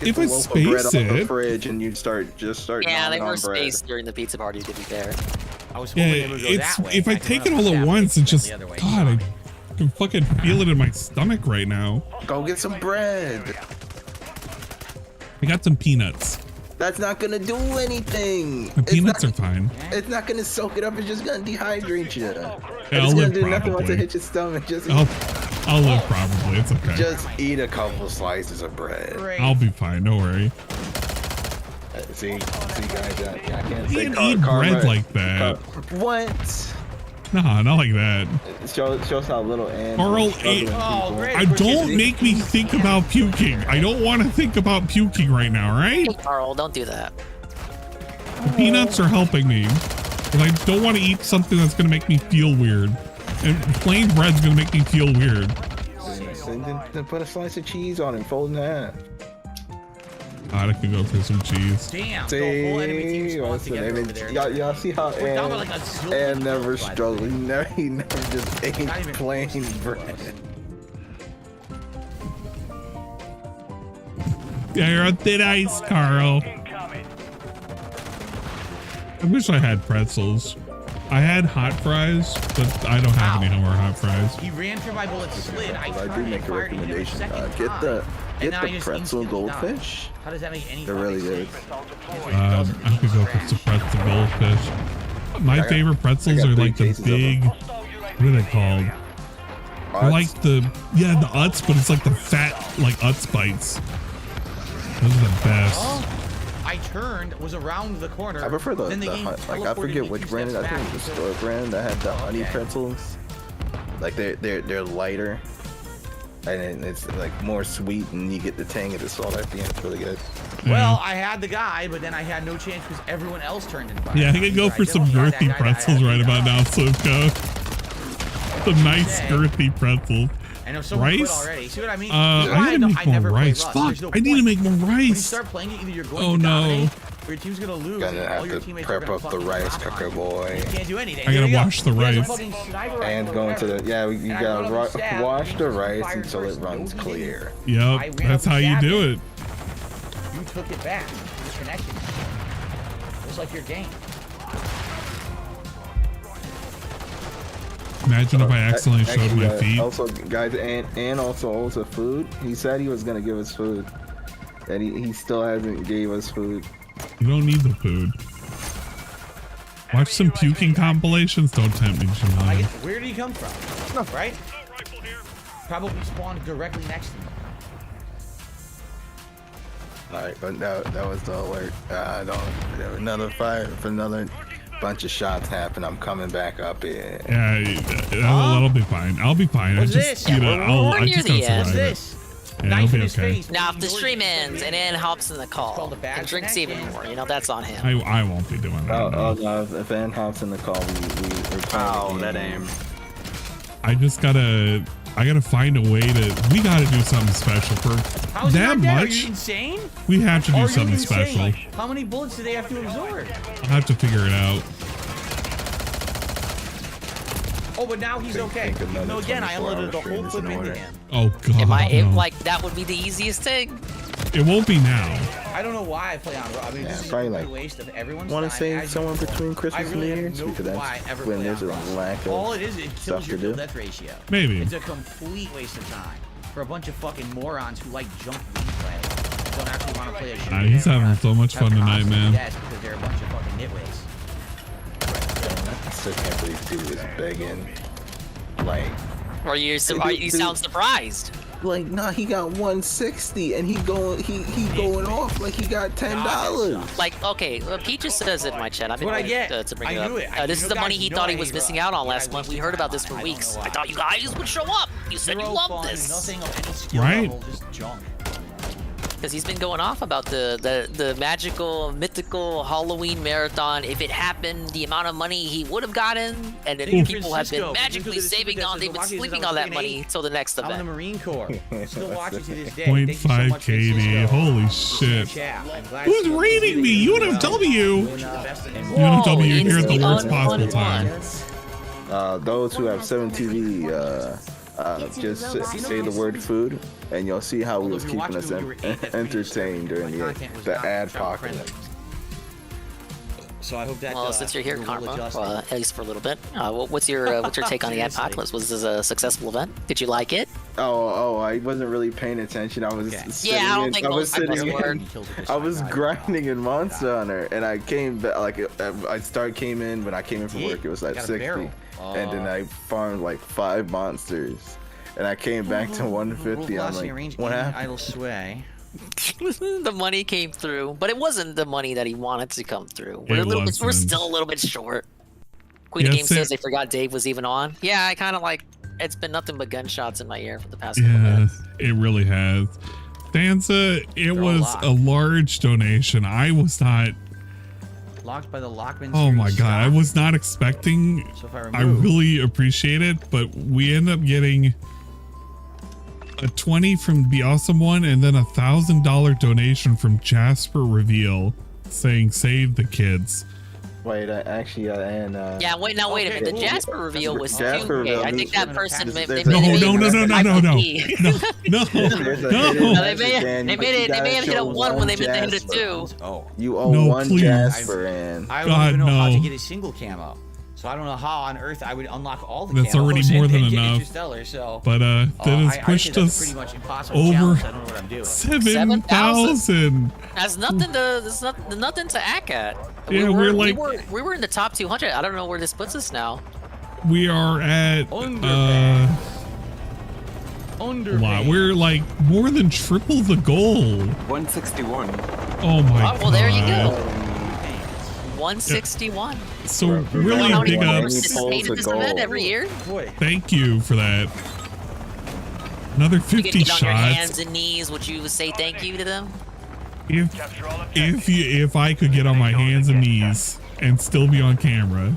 If the I loaf of bread space out the it- fridge and you start Yeah, they gnawing were on bread. spaced during the pizza party, to be fair. I was Yeah, hoping it would go it's that way. if I take it all at once, it's just God. I can fucking feel it in my stomach right now. Go get some bread. I got some peanuts. That's not gonna do anything. The peanuts are fine. It's not gonna soak it up. It's just gonna dehydrate you. I'll It's gonna live do nothing but to probably. hit your stomach. Just I'll live probably. It's okay. Just eat a couple slices of bread. I'll be fine. Don't worry. See, guys, I can't You say can eat bread like that. What? Nah, not like that. It shows how little and Carl, don't make me think about puking. I don't want to think about puking right now, right? Carl, don't do that. The peanuts are helping me. But I don't want to eat something that's going to make me feel weird. And plain bread's going to make me feel weird. Then put a slice of cheese on it, fold in half. I could go for some cheese. Damn, the whole enemy team spawns together over there. Y'all see how Ann never struggled. He never just ate plain bread. You're on thin ice, Carl. I wish I had pretzels. I had hot fries, but I don't have any more hot fries. He ran through my bullet, slid. I do make a recommendation. Get the pretzel goldfish. How does that make any sense? They're really good. I could go for some pretzel goldfish. My favorite pretzels are like the big. What are they called? They're like the Utz, but it's like the fat like Utz bites. Those are the best. I turned, was around the corner. I prefer the like I forget which brand. I think it was the store brand that had the honey pretzels. Like they're lighter, and it's like more sweet, and you get the tang of the salt at the end. It's really good. Well, I had the guy, but then I had no chance because everyone else turned in fire. Yeah, I could go for some girthy pretzels right about now, Sivko. Some nice girthy pretzels. I know someone quit rice? already. See what I mean? I gotta make more rice. Fuck, I need to make more rice. When you start playing it, either you're going to dominate, or your team's gonna lose. Gonna have to prep up the rice cooker, boy. You can't do anything. I gotta wash the rice. And go into the you gotta wash the rice until it runs clear. Yep, that's how you do it. You took it back. Your connection. Just like your game. Imagine if I accidentally showed my feet. Also, guys, and also owes a food. He said he was gonna give us food, and he still hasn't gave us food. You don't need the food. Watch some puking compilations. Don't tempt me, July. Where did he come from? No, right? Probably spawned directly next to me. All right, but that was the alert. Another fire for another bunch of shots happen. I'm coming back up here. Yeah, that'll be fine. I'll be fine. I just, I just gotta survive it. Yeah, it'll be okay. Now, if the stream ends and Ann hops in the call and drinks even more, that's on him. I won't be doing that. No, if Ann hops in the call, we're playing that aim. I gotta find a way to. We gotta do something special for that much. Are you insane? We have to do something special. How many bullets do they have to absorb? I'll have to figure it out. Oh, but now he's okay. No, again, I unloaded the whole clip into him. Oh god. Like that would be the easiest thing. It won't be now. I don't know why I play on Raw. I mean, this is probably a waste of everyone's want time. to say someone between Christmas and New Year's because that's when there's a lack of all it is, it kills your kill do. death ratio. Maybe. It's a complete waste of time for a bunch of fucking morons who like junk replay. Don't actually want to play a shooter. He's having so much fun tonight, man. Yes, because they're a bunch of fucking nitwits. I still can't believe dude is begging. Like, or you sound surprised. Like, nah, he got 160 and he going off like he got $10. Like, okay, Pete just says it in my chat. I've been waiting to bring it up. This is the money he thought he was missing out on last month. We heard about this for weeks. I thought you guys would show up. You said you loved this. Right? Because he's been going off about the magical, mythical Halloween marathon. If it happened, the amount of money he would have gotten, and then people have been magically saving on. They've been sleeping on that money until the next event. I'm in the Marine Corps. Still watching to this day. 0.5 KD. Holy shit. Who's raiding me? UNFW. UNFW, you're here at the worst possible time. Those who have 7TV, just say the word food, and you'll see how we was keeping us entertained during the ADPOCALYPSE. So I hope that. Well, since you're here, Karma, at least for a little bit, what's your take on the ADPOCALYPSE? Was this a successful event? Did you like it? Oh, I wasn't really paying attention. I was I was grinding in Monster Hunter, and I came back came in when I came in from work. It was like 60. And then I farmed like 5 monsters, and I came back to 150. I'm like, what happened? Idle sway. The money came through, but it wasn't the money that he wanted to come through. We're still a little bit short. Queen of Game says they forgot Dave was even on. Yeah, I kind of like. It's been nothing but gunshots in my ear for the past couple minutes. It really has. Danza, it was a large donation. I was not Unlocked by the Lockman. Oh my god, I was not expecting. So if I I really appreciate it, but we end up getting a 20 from the Awesome One and then $1,000 donation from Jasper Reveal saying save the kids. Wait, actually, and yeah, wait a minute. The Jasper reveal was Jasper 2K. I think that person No. They They may have hit a 1 when they meant to hit a 2. Oh, you owe one please. Jasper, and I don't even know how to get a single camo. So I don't know how on earth I would unlock all the That's camos already more and than get enough. Interstellar, so. But that has I pushed think that's a us pretty much impossible over challenge. I don't know what I'm doing. 7,000. That's nothing to. That's nothing to act at. Yeah, we were in the top 200. I don't know where this puts us now. We are at wow, we're like more than triple the goal. 161. Oh my god. Well, there you go. 161. So really big ups. Participate in this event every year. Thank you for that. Another You 50 can get on your hands shots. and knees. Would you say thank you to them? If I could get on my hands and knees and still be on camera,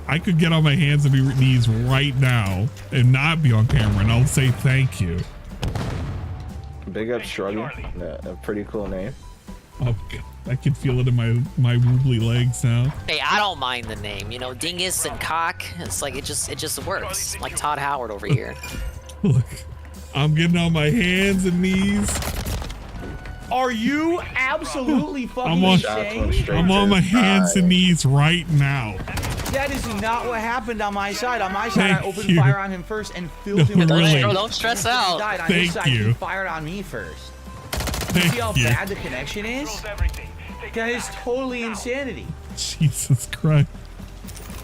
I could get on my hands and knees right now and not be on camera, and I'll say thank you. Big up Struggle, a pretty cool name. Oh, I can feel it in my wobbly legs now. Hey, I don't mind the name. You know, dingus and cock. It's like it just works. Like Todd Howard over here. Look, I'm getting on my hands and knees. Are you absolutely fucking I'm on my hands and knees right now. That is not what happened on my side. On my side, I opened fire on him first and filled him with really. Don't stress out. Died. On Thank his side, you. He fired on me first. Thank See how you. bad the connection is? That is totally insanity. Jesus Christ.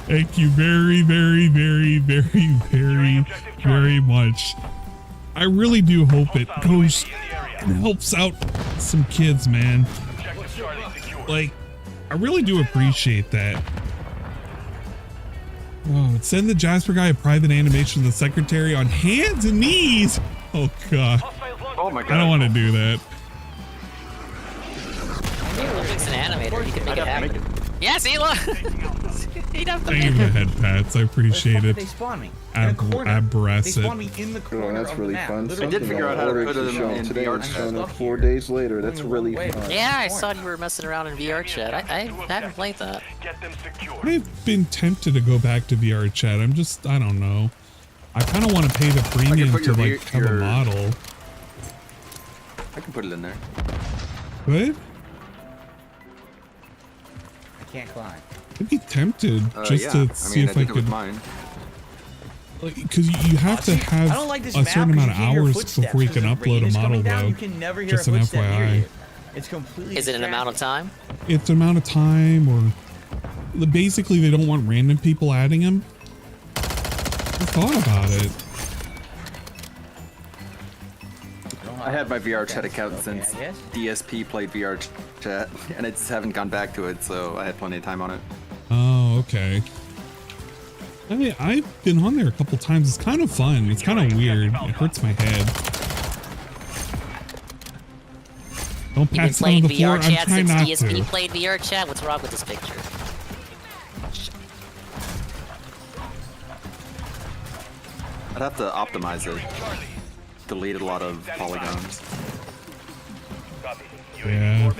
Thank you very, very, very, very, very, very much. I really do hope it goes and helps out some kids, man. Like, I really do appreciate that. Oh, send the Jasper guy a private animation of the secretary on hands and knees. Oh god. Oh my god. I don't want to do that. Ludwig's an animator. He can make it happen. Yeah, see, look. He'd have to Thank you for the head pats. I appreciate it. They spawn me. Abbrass They it. spawn me in the corner That's really fun. I did figure out how to put them in today. VR It's chat. showing up 4 days later. That's really fun. Yeah, I saw you were messing around in VR chat. I haven't played that. I've been tempted to go back to VR chat. I don't know. I kind of want to pay the premium to like have a model. I can put it in there. What? I can't climb. I'd be tempted just yeah. to see if I could. Mine. Because you have to have I don't like this a certain map amount of 'cause you can hear hours footsteps. before you can As the upload rain a is model, coming down, though. you can never hear Just a an footstep near FYI. you. It's completely Is it an amount of time? It's an amount of time, or basically they don't want random people adding them. I thought about it. I had my VR chat account since DSP played VR chat, and I just haven't gone back to it, so I had plenty of time on it. Oh, okay. I mean, I've been on there a couple times. It's kind of fun. It's kind of weird. It hurts my head. Don't You've been pass it on playing the floor. VR I'm chat trying since not DSP to. played VR chat. What's wrong with this picture? I'd have to optimize it. Deleted a lot of polygons. Yeah.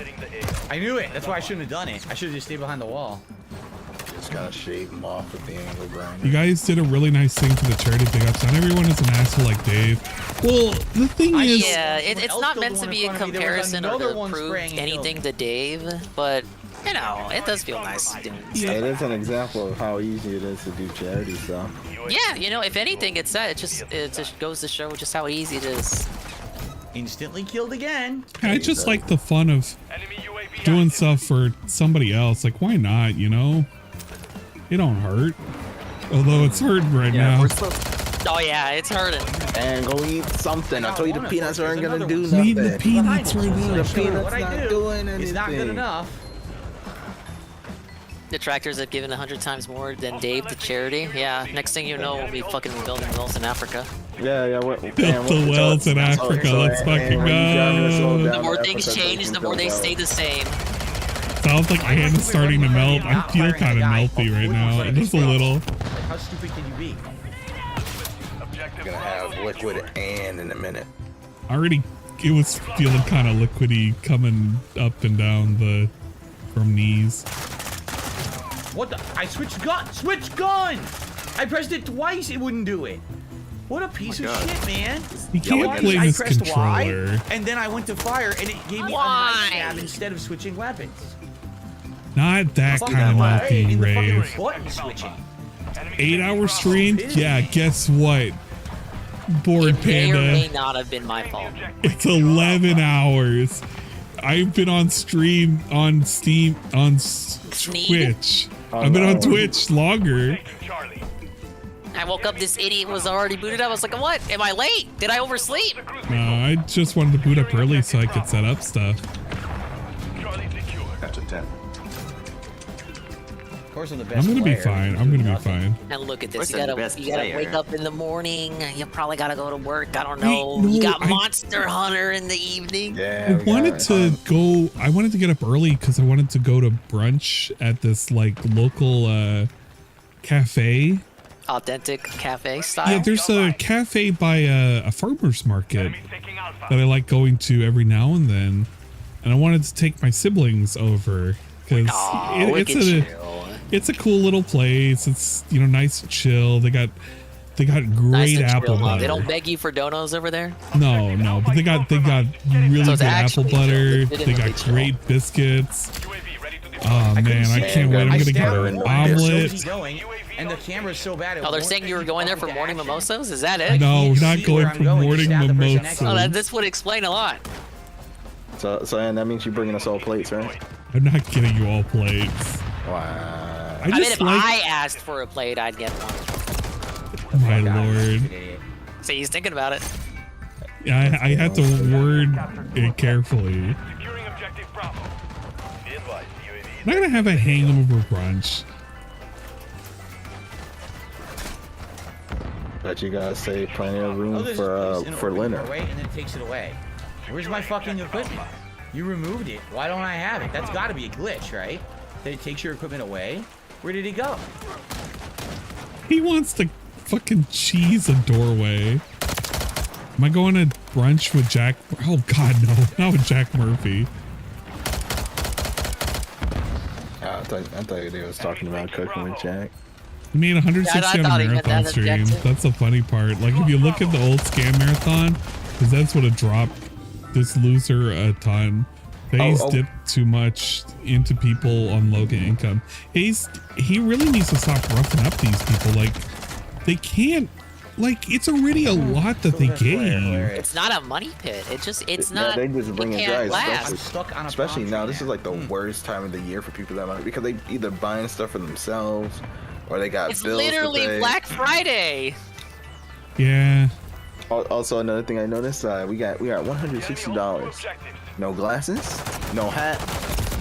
I knew it. That's why I shouldn't have done it. I should have just stayed behind the wall. Just gotta shave them off with the angle grinder. You guys did a really nice thing for the charity pickups. Not everyone is an asshole like Dave. Well, the thing is, Yeah, it's not meant to be a comparison or to prove anything to Dave, but you know, it does feel nice doing Yeah, stuff. it is an example of how easy it is to do charity stuff. Yeah, you know, if anything, it's that. It just goes to show just how easy it is. Instantly killed again. I just like the fun of doing stuff for somebody else. Like, why not? You know, it don't hurt. Although it's hurting right now. Oh yeah, it's hurting. And go eat something. I told you the peanuts aren't gonna do nothing. Eating the peanuts right now. The peanuts not doing anything. It's not good enough. Detractors have given 100 times more than Dave to charity. Yeah, next thing you know, we'll be fucking building wells in Africa. Yeah. Built the wells in Africa. Let's fucking go. The more things change, the more they stay the same. Sounds like my hand is starting to melt. I feel kind of melty right now. Just a little. Like, how stupid can you be? I'm gonna have liquid and in a minute. Already, it was feeling kind of liquidy coming up and down from knees. What the? I switched gun! Switch gun! I pressed it twice, it wouldn't do it. What a piece of shit, man. He can't play this controller. Y, and then I went to fire, and it gave me a knife stab instead of switching weapons. Not that kind of melty, Rave. Button switching. 8-hour stream? Yeah, guess what? Bored Panda. May or may not have been my fault. It's 11 hours. I've been on stream, on Steam, on Twitch. I've been on Twitch longer. I woke up, this idiot was already booted up. I was like, what? Am I late? Did I oversleep? I just wanted to boot up early so I could set up stuff. That's a 10. Of course, I'm the best I'm gonna be player. fine. I'm gonna be fine. And look at this. What's You the best gotta player? wake up in the morning. You probably gotta go to work. I don't know. No, you got Monster Hunter in the evening. I wanted to go. I wanted to get up early because I wanted to go to brunch at this like local cafe. Authentic cafe style. Yeah, there's a cafe by a farmer's market that I like going to every now and then, and I wanted to take my siblings over because it's a cool little place. It's nice and chill. They got great apple butter. They don't beg you for donos over there. No, but they got really good apple butter. They got great biscuits. Oh man, I can't wait. I'm gonna get an omelet. And the camera's so bad. Oh, they're saying you were going there for morning mimosas? Is that it? No, we're not going for morning mimosas. Oh, this would explain a lot. So and that means you're bringing us all plates, right? I'm not getting you all plates. Wow. I mean, if I asked for a plate, I'd get one. My lord. See, he's thinking about it. Yeah, I had to word it carefully. I'm not gonna have a hangover brunch. But you guys say plenty of room for Leonard. And then it takes it away. Where's my fucking equipment? You removed it. Why don't I have it? That's got to be a glitch, right? That it takes your equipment away. Where did it go? He wants to fucking cheese a doorway. Am I going to brunch with Jack? Oh God, no, not with Jack Murphy. I thought he was talking about cooking with Jack. He made 160 on a marathon stream. That's the funny part. Like if you look at the old Scam Marathon, because that's what it dropped this loser a ton. He's dipped too much into people on low income. He really needs to stop roughing up these people. Like they can't. Like it's already a lot that they gave. It's not a money pit. It's not. They just bring it dry, last. especially now. This is like the worst time of the year for people that want because they either buying stuff for themselves or they got It's bills literally to pay. Black Friday. Yeah. Also, another thing I noticed, we are at $160. No glasses, no hat,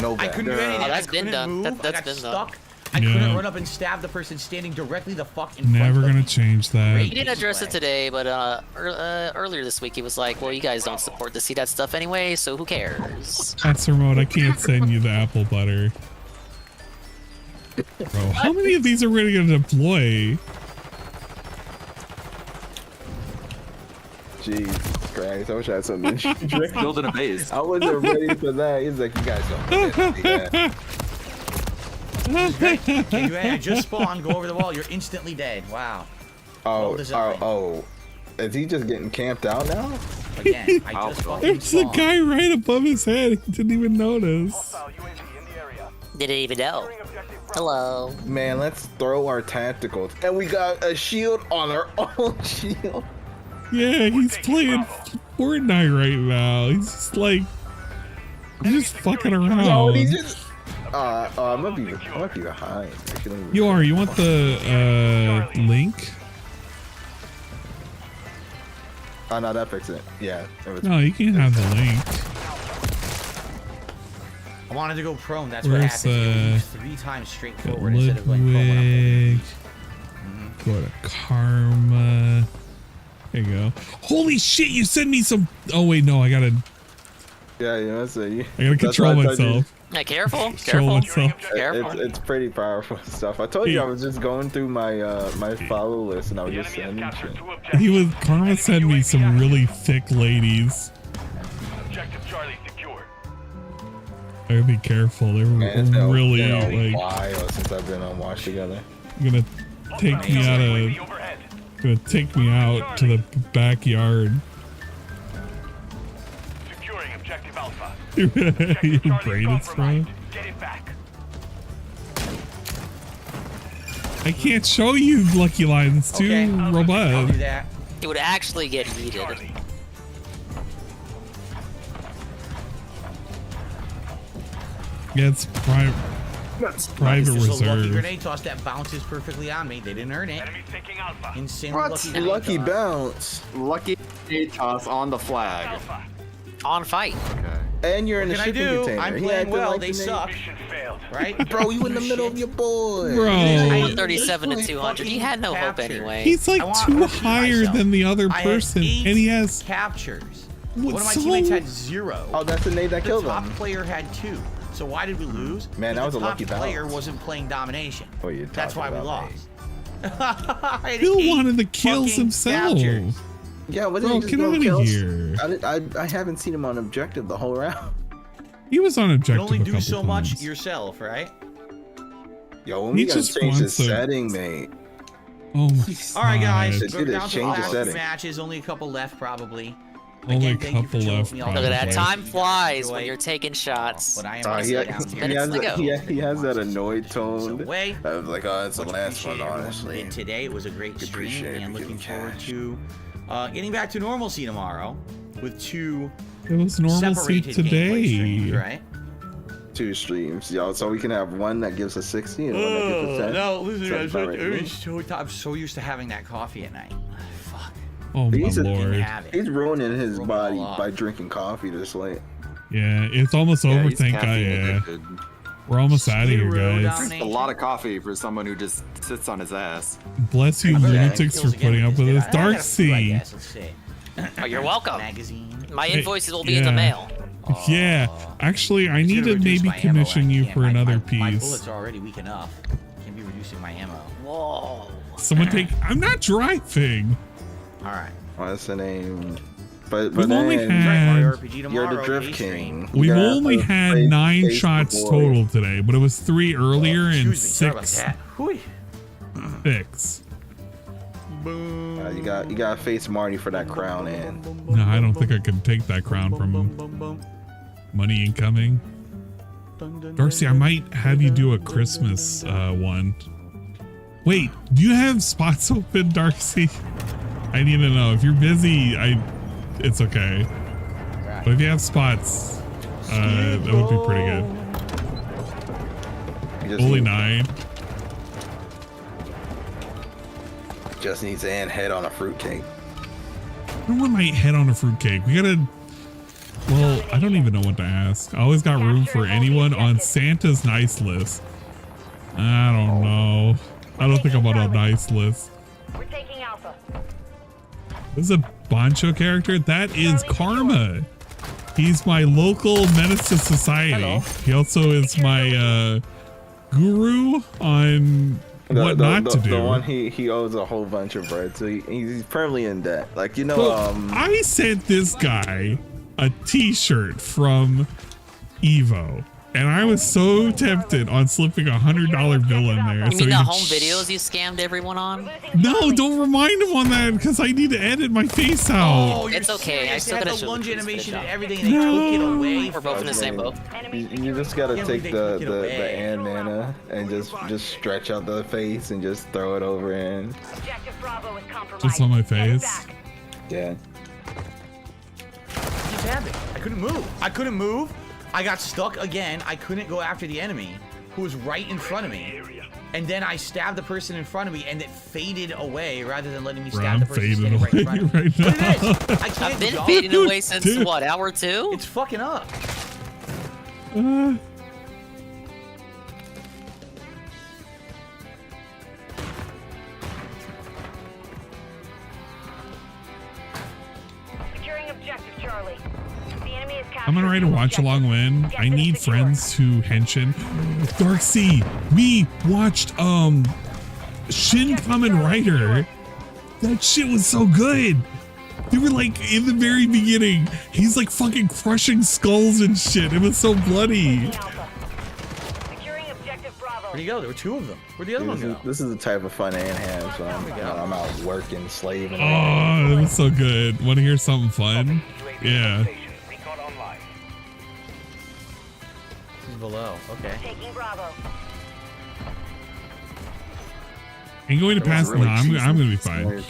no bag. I couldn't do anything. That's been done. That's That's been been stuck. done. I couldn't run up and stab the person standing directly the fuck in front Never of gonna me. change that. He didn't address it today, but earlier this week he was like, "Well, you guys don't support the CDAT stuff anyway, so who cares?" That's remote. I can't send you the apple butter. Bro, how many of these are we gonna deploy? Jesus Christ, I wish I had something. Building a base. I wasn't ready for that. He's like, you guys don't. Yeah. QnA, just spawn, go over the wall, you're instantly dead. Wow. Oh, is he just getting camped out now? Again, I just fucking There's a guy right above his head. He didn't even notice. Didn't even know. Hello. Man, let's throw our tacticals. And we got a shield on our own shield. Yeah, he's playing Fortnite right now. He's just like, he's just fucking around. No, he's just. I might be behind. You are. You want the link? Oh no, that fixed it. Yeah. No, you can have the link. I wanted to go prone, that's Where's, what happened. You 3 times straight forward instead of going prone. Go to Karma. There you go. Holy shit, you sent me some. Oh, wait, no, I gotta. Yeah, that's it. I gotta control myself. Yeah, careful. Show himself. It's pretty powerful stuff. I told you I was just going through my my follow list and I was just sending shit. Karma sent me some really thick ladies. Objective Charlie secured. I gotta be careful. They're really a like while since I've been on watch together. gonna take me out to the backyard. Securing objective Alpha. Your brain is fried. Get it back. I can't show you Lucky Line. It's too robust. It would actually get heated. Yeah, it's private This is a lucky reserve. grenade toss that bounces perfectly on me. They didn't earn it. Insanely What? lucky. Lucky toss. bounce. Lucky grenade toss on the flag. On fight. And you're in the What can I shipping do? container. I'm He playing acted well. like They the suck. Right? Bro, you in the middle of your boy. Bro. 137 to 200. He had no hope anyway. He's like too higher than the other person, and he has captures. One of my so- teammates had 0. Oh, that's the nade that killed The top him. player had 2. So why did we lose? Man, that was a the top lucky player bounce. wasn't playing domination. What are you That's why talking we about, lost. Bill wanted the kills himself. captures. Yeah, wasn't Bro, he just get going out of kills? here. I haven't seen him on objective the whole round. He was on You objective can only a do couple so much times. yourself, right? Yo, when He we gotta just change the wants to- setting, mate. Oh my All right, guys. Dude, We're down to the change the last setting. 2 matches. Only a couple left, probably. Only a Again, thank you for couple joining left. me all Look at that. probably. Time flies when Enjoy. you're taking shots. But I am He minutes to go. has that annoyed tone. way. Of like, oh, it's the last one, Appreciate everyone who honestly. did today. It was a great stream, Appreciate and you looking giving forward cash. to getting back to normalcy tomorrow with 2 It was normalcy separated gameplay streams, today. right? 2 streams, yo. So we can have one that gives us 60 and one that gives us 10. No, listen, Sounds about right. I'm so used to having that coffee at night. Fuck. Oh my He's lord. He's ruining his Rubbing body all off. by drinking coffee this late. Yeah, it's almost over. he's Thank God. caffeine Yeah, addicted. we're almost out of here, guys. Drinks a lot of coffee for someone who just sits on his ass. Bless you, lunatics, for putting up with this. Dark Sea. Let's see. Oh, you're welcome. Magazine. My Hey, invoices will be in the mail. Yeah, actually, I need to maybe commission you for another My piece. bullets are already weak enough. Can't be reducing my ammo. Whoa. Someone take. I'm not driving. All right. What's the name? But We've only then had- you're the Drift King. You We've gotta only have to had play 9 face shots boy. total today, but it was 3 earlier and Sorry about 6. that. Whew. 6. You got to face Marty for that crown, and No, I don't think I can take that crown from him. Money incoming. Darcy, I might have you do a Christmas one. Wait, do you have spots open, Darcy? I need to know. If you're busy, it's okay. But if you have spots, that would be pretty good. Only 9. just needs to end head on a fruitcake. I don't want my head on a fruitcake. We gotta. Well, I don't even know what to ask. I always got room for anyone on Santa's nice list. I don't know. I don't think I'm on a nice list. We're taking Alpha. This is a Bancho character. That is Karma. He's my local menace to society. Hello. He also is my guru on what not to do. The one he owes a whole bunch of bread, so he's permanently in debt. Like, you know, Well, I sent this guy a t-shirt from Evo, and I was so tempted on slipping $100 bill in there. You so mean the he- home videos you scammed everyone on? No, don't remind him on that because I need to edit my face out. Oh, It's okay. I still had gotta the show lunge the animation and job. everything, and they took it away. We're both in the same boat. you just gotta Yeah, take they the took it away. and mana and just stretch out the face and just throw it over in. Objective Bravo is compromised. Just on my face. Yeah. Keep happening. I couldn't move. I got stuck again. I couldn't go after the enemy who was right in front of me. And then I stabbed the person in front of me and it faded away rather than letting me stab the person standing right in front of me. right But it is. now. I can't I've been jump. fading away since Dude. what, hour 2? It's fucking up. Securing objective, Charlie. The I'm gonna write a watch along win. I need friends to henshin. Darksea, we watched Shin Kamen Rider. That shit was so good. They were like in the very beginning. He's like fucking crushing skulls and shit. It was so bloody. Where'd he go? There were two of them. Where'd the other one go? This is the type of fun Ann has when I'm out working, slaving. Oh, that was so good. Want to hear something fun? Yeah. He's below. Okay. Taking Bravo. Ain't going to pass. No, I'm gonna be fine.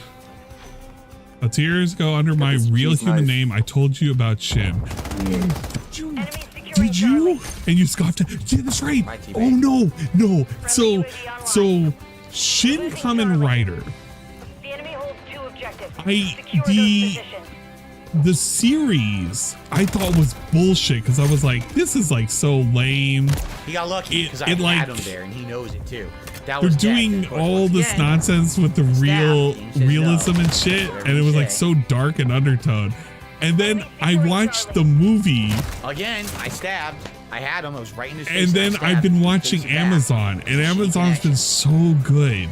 Tears go under my real human name. I told you about Shin. Did you? And you scoffed at. Yeah, that's right. Oh no, no. So Shin Kamen Rider. The series I thought was bullshit because I was like, this is like so lame. He got lucky because I had him there and he knows it too. They're doing all this nonsense with the realism and shit, and it was like so dark and undertone. And then I watched the movie. Again, I stabbed. I had him. I was right in his face. And then I've been watching Amazon, and Amazon's been so good.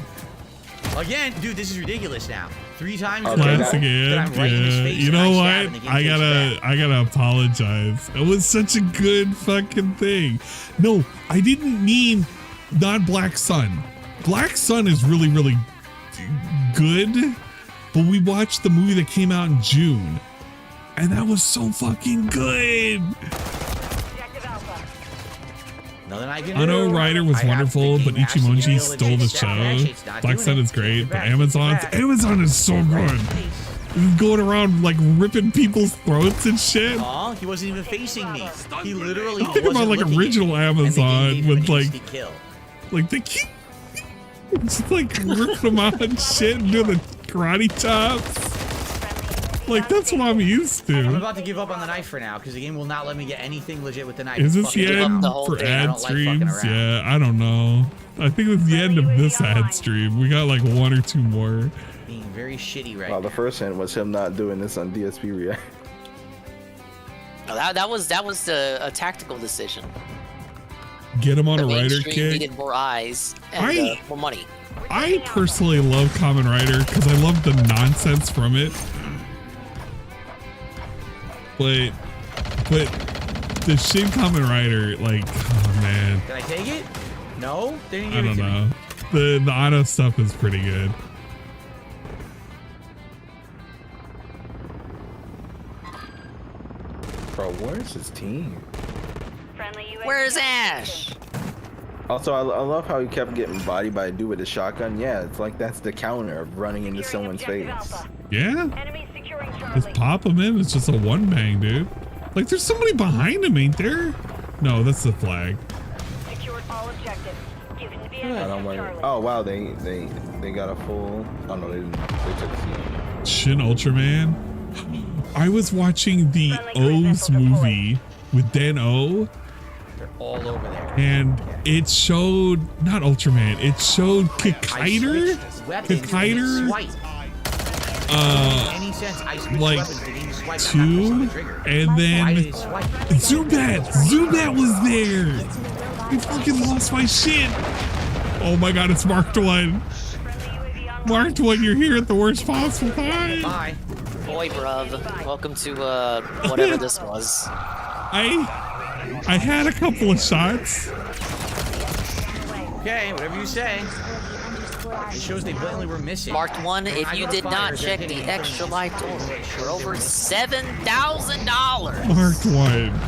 Again, dude, this is ridiculous now. 3 times. Classic Ed. Yeah. You know what? I gotta apologize. It was such a good fucking thing. No, I didn't mean not Black Sun. Black Sun is really, really good, but we watched the movie that came out in June, and that was so fucking good. Uno Rider was wonderful, but Ichimonji stole the show. Black Sun is great, but Amazon is so good. He's going around like ripping people's throats and shit. Aw, he wasn't even facing me. He literally I'm thinking about like original Amazon with like they keep just like ripping them out and shit and doing the karate chops. Like that's what I'm used to. I'm about to give up on the knife for now because the game will not let me get anything legit with the knife. Is this the end for ad streams? Yeah, I don't know. I think it's the end of this ad stream. We got like 1 or 2 more. Being very shitty right now. The first end was him not doing this on DSP React. No, that was a tactical decision. Get him on a Rider kick. Needed more eyes and more money. I personally love Kamen Rider because I love the nonsense from it. But the Shin Kamen Rider, like, oh man. Can I take it? No? They didn't I give don't it to know. me. The auto stuff is pretty good. Bro, where's his team? Where's Ash? Also, I love how he kept getting bodied by a dude with a shotgun. Yeah, it's like that's the counter of running into someone's face. Yeah. Just pop him in. It's just a one bang, dude. Like there's somebody behind him, ain't there? No, that's the flag. Oh wow, they got a full. Oh no, they didn't. They took a Shin Ultraman. I was watching the O's movie with Dan O. They're all over there. And it showed not Ultraman. It showed Kikaider. Like 2, and then Zubat was there. I fucking lost my shit. Oh my god, it's Marked One. Marked One, you're here at the worst possible time. Bye. Boy, bruv. Welcome to whatever this was. I had a couple of shots. Okay, whatever you say. It shows they blatantly were missing. Marked One, if you did not check the extra life total for over $7,000. Marked One.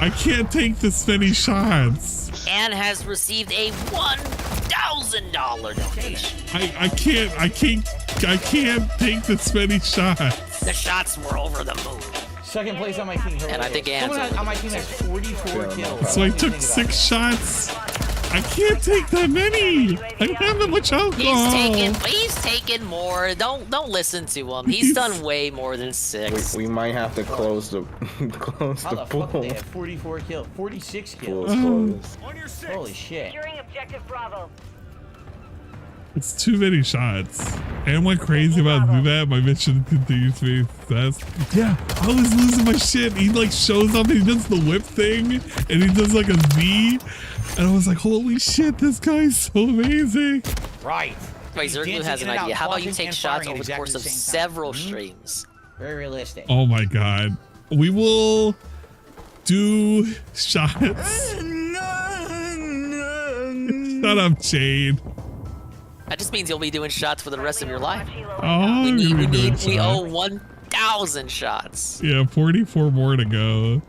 I can't take this many shots. And has received a $1,000 donation. I can't take this many shots. The shots were over the moon. Second place on my team. And I think Anne's on my team has 44 kills. So I took 6 shots. I can't take that many. I don't have that much alcohol. He's taking more. Don't listen to him. He's done way more than 6. We might have to close the How the pool. fuck they have 44 kills? 46 kills. Close. Holy shit. Securing objective Bravo. It's too many shots. And went crazy about do that. My mission continues to be success. Yeah, I was losing my shit. He like shows up and he does the whip thing and he does like a V. And I was like, holy shit, this guy's so amazing. Right. Wait, Zerglue has an idea. How about you take shots over the course of several streams? Very realistic. Oh my god. We will do shots. Shut up, Jade. That just means you'll be doing shots for the rest of your life. Oh, we owe 1,000 shots. Yeah, 44 more to go.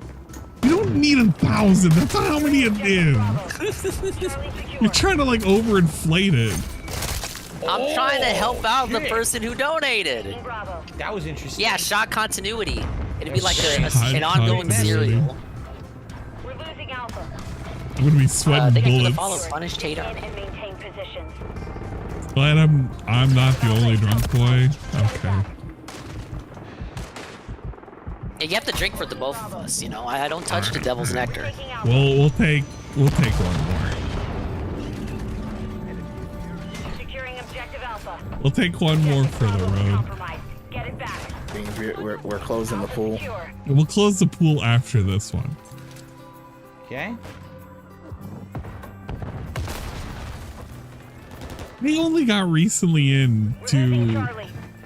You don't need 1,000. That's not how many it is. You're trying to like overinflate it. I'm trying to help out the person who donated. That was interesting. Yeah, shot continuity. It'd be like an ongoing serial. We're losing Alpha. I'm gonna be sweating they bullets. can follow punish Tatum. And maintain positions. Glad I'm not the only drunk boy. Okay. Yeah, you have to drink for the both of us, you know. I don't touch the devil's nectar. Well, we'll take one more. Securing objective Alpha. We'll take one more for the road. Get it back. We're closing the pool. We'll close the pool after this one. Okay. They only got recently into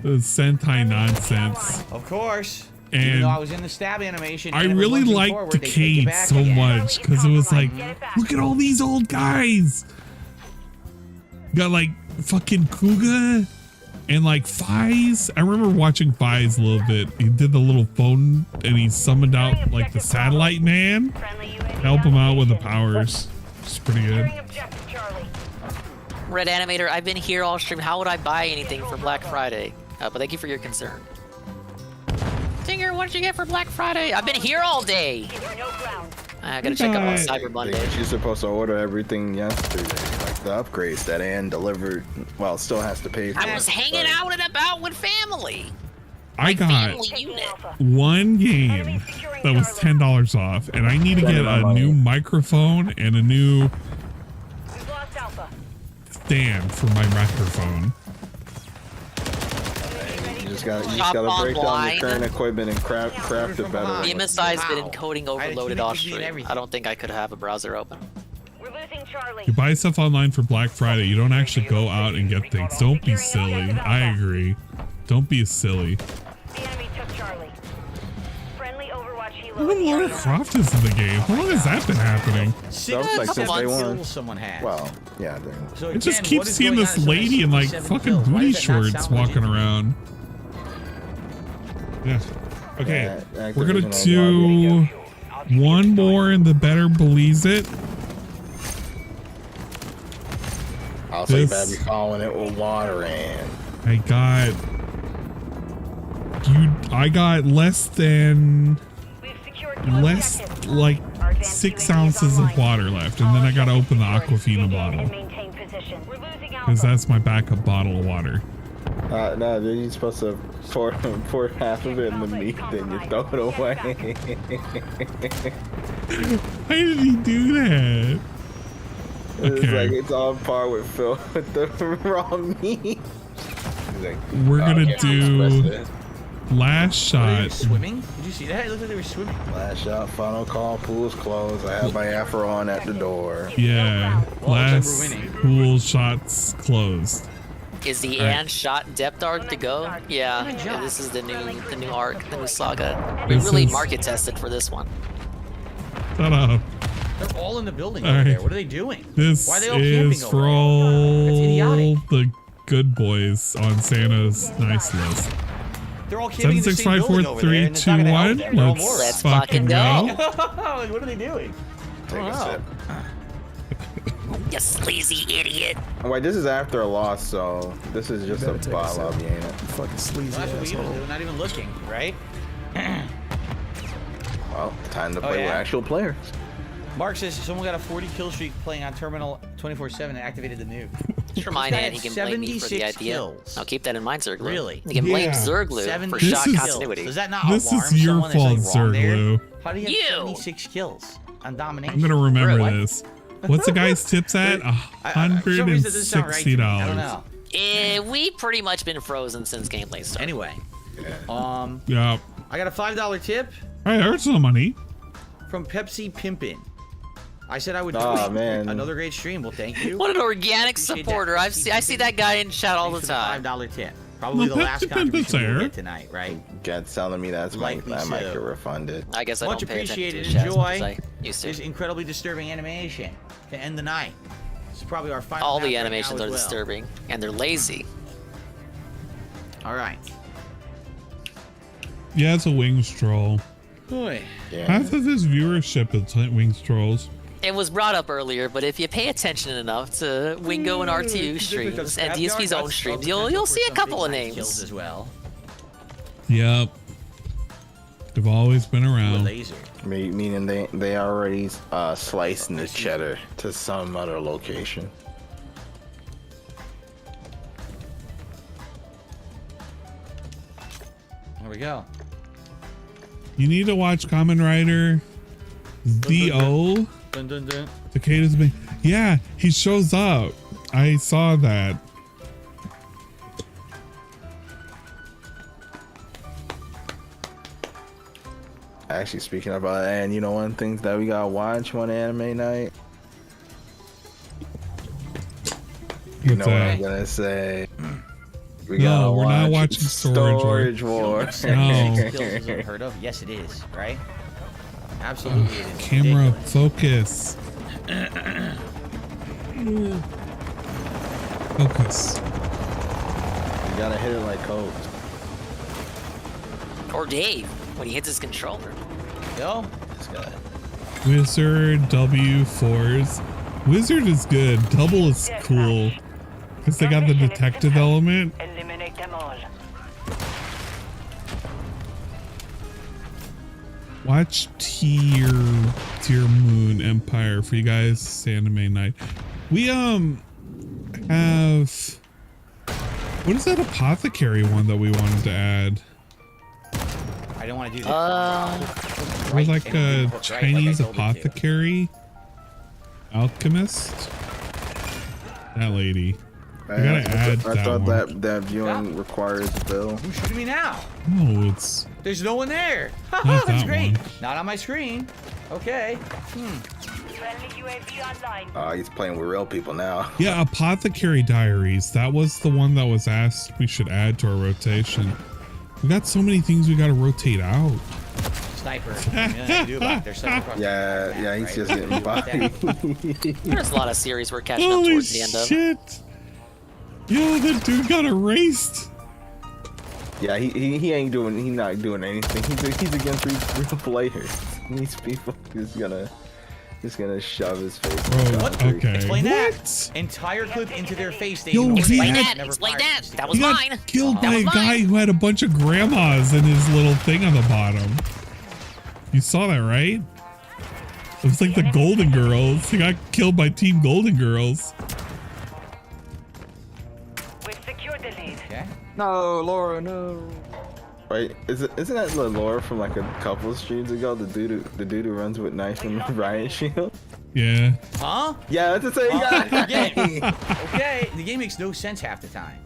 the Sentai nonsense. Of course. And even though I was in the stab animation. I really liked Decade so much because it was like, look at all these old guys. Got like fucking Kuga and like Fies. I remember watching Fies a little bit. He did the little phone and he summoned out like the satellite man. Help him out with the powers. It's pretty good. Red Animator, I've been here all stream. How would I buy anything for Black Friday? But thank you for your concern. Singer, what did you get for Black Friday? I've been here all day. I gotta check out on Cyber Monday. You're supposed to order everything yesterday, like the upgrades that Ann delivered. Well, still has to pay for. I was hanging out and about with family. I got one game that was $10 off, and I need to get a new microphone and a new stand for my microphone. You just gotta break down the current equipment and craft it better. DMSI's been encoding overloaded off stream. I don't think I could have a browser open. We're losing Charlie. You buy stuff online for Black Friday. You don't actually go out and get things. Don't be silly. I agree. Don't be silly. The enemy took Charlie. Friendly Overwatch helo. How long Lara Croft is in the game? How long has that been happening? Since day one. Someone had. Well, yeah. So I just keep seeing this lady in like fucking booty shorts walking around. Yeah. Okay. Yeah, we're gonna do one more and the better believes it. I'll say better be calling it with water in. I got less like 6 ounces of water left, and then I gotta open the Aquafina bottle because that's my backup bottle of water. No, you're supposed to pour half of it in the meat, then you throw it away. Why did he do that? It's like it's on par with Phil with the raw meat. Like, we're gonna do last shot. Swimming? Did you see that? It looked like they were swimming. Last shot, final call, pool's closed. I have my afro on at the door. Yeah, last pool shots closed. Is the and shot depth arc to go? Yeah, this is the new arc, the new saga. We really market tested for this one. Shut up. They're all in the building over there. What are they doing? This Why are they all camping is over for there? all the good boys on Santa's nice list. They're all camping in the same building over there, and it's not gonna help them. Let's fucking go. What are they doing? Take a sip. You sleazy idiot. Oh, wait, this is after a loss, so this is just a bottle of, ain't it? Fucking sleazy That's what we asshole. do. We're not even looking, right? Well, time to play with actual players. Mark says someone got a 40 kill streak playing on Terminal 24/7 and activated the nuke. Just remind Ed he can blame me for the idea. Kills. I'll keep that in mind, Zerglue. Really? You can blame Zerglue for shot continuity. Does that not This alarm is your someone? There's, fault, like, wrong there? Zerglue. How do you have 76 kills on domination? I'm gonna remember What? this. What's the guy's tips at? For some reason, it doesn't sound right to me. I don't $160. know. We pretty much been frozen since gameplay started. Anyway, Yeah. I got a $5 tip I heard some money. from Pepsi Pimpin'. I said I would do Oh, man. another great stream. Well, thank you. What an organic Appreciate supporter. that. I see that guy in chat all the Thanks for time. $5 tip. Probably the Well, last Pepsi Pimpin's contribution we'll there. get tonight, right? Gad's telling me that Likely I might so. get refunded. I guess I Much don't pay attention to appreciated. the chat as much as Enjoy I used to. this incredibly disturbing animation to end the night. This is probably our final. All match the right now animations as are well. disturbing, and they're lazy. All right. Yeah, it's a wings troll. Boy. Half of this viewership is wings trolls. It was brought up earlier, but if you pay attention enough to Wingo and RTU streams and DSP's own streams, you'll see a couple of names as well. Yep. They've always been around. Meaning they already slicing the cheddar to some other location. There we go. You need to watch Kamen Rider ZO. Dun, dun, dun. Takeda's been. Yeah, he shows up. I saw that. Actually, speaking about that, and you know, one thing that we gotta watch one anime night. You know what I'm gonna say. We No, gotta we're not watch watching Storage War. No. Isn't unheard of? Yes, it is. Right? Absolutely, it is. Camera focus. Focus. You gotta hit it like Coke. Or Dave when he hits his controller. Yo, this guy. Wizard W4s. Wizard is good. Double is cool. Because they got the detective element. Eliminate them all. Watch Tier Moon Empire for you guys anime night. We have what is that apothecary one that we wanted to add? I don't want to do that. It was like a Chinese apothecary alchemist. That lady. I gotta add I that thought one. that viewing requires Bill. Who's shooting me now? No, it's There's no one there. Not That's that great. one. Not on my screen. Okay. Friendly UAV online. He's playing with real people now. yeah, Apothecary Diaries. That was the one that was asked we should add to our rotation. We got so many things we gotta rotate out. Sniper. Nothing to do about it. There's sniper across Yeah, he's just getting by. There's a lot of series we're catching up Holy towards the end of. shit! Yo, the dude got erased. Yeah, he ain't doing. He's not doing anything. He's against real players. These people just gonna shove his face. Bro, What? okay. Explain that. What? Entire clip into their face. They Yo, ignored he it. had- Never Explain fired that. it. That was He got mine. killed by a was guy mine. who had a bunch of grandmas in his little thing on the bottom. You saw that, right? It was like the Golden Girls. He got killed by Team Golden Girls. We've secured the lead. Okay. No, Laura, no. Right? Isn't that the lore from like a couple of streams ago? The dude who runs with knife and riot shield. Yeah. Huh? Yeah, that's the same guy. Okay. The game makes no sense half the time.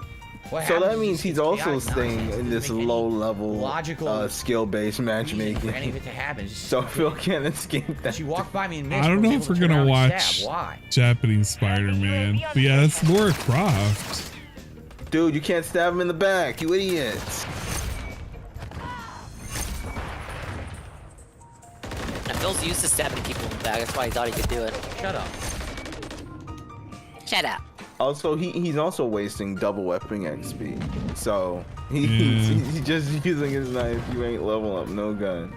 What So happens that is means just he's chaotic also nonsense. staying It in doesn't this make any low-level, logical skill-based reason matchmaking. for any of it to happen. It's just So stupid. Phil can't escape that. She walked by me and I don't know if we're gonna watch Why? Japanese Spider-Man. But yeah, that's Laura Croft. Dude, you can't stab him in the back, you idiots. And Phil's used to stabbing people in the back. That's why he thought he could do it. Shut up. Shut up. Also, he's also wasting double weapon XP. So he's just using his knife. You ain't level up, no gun.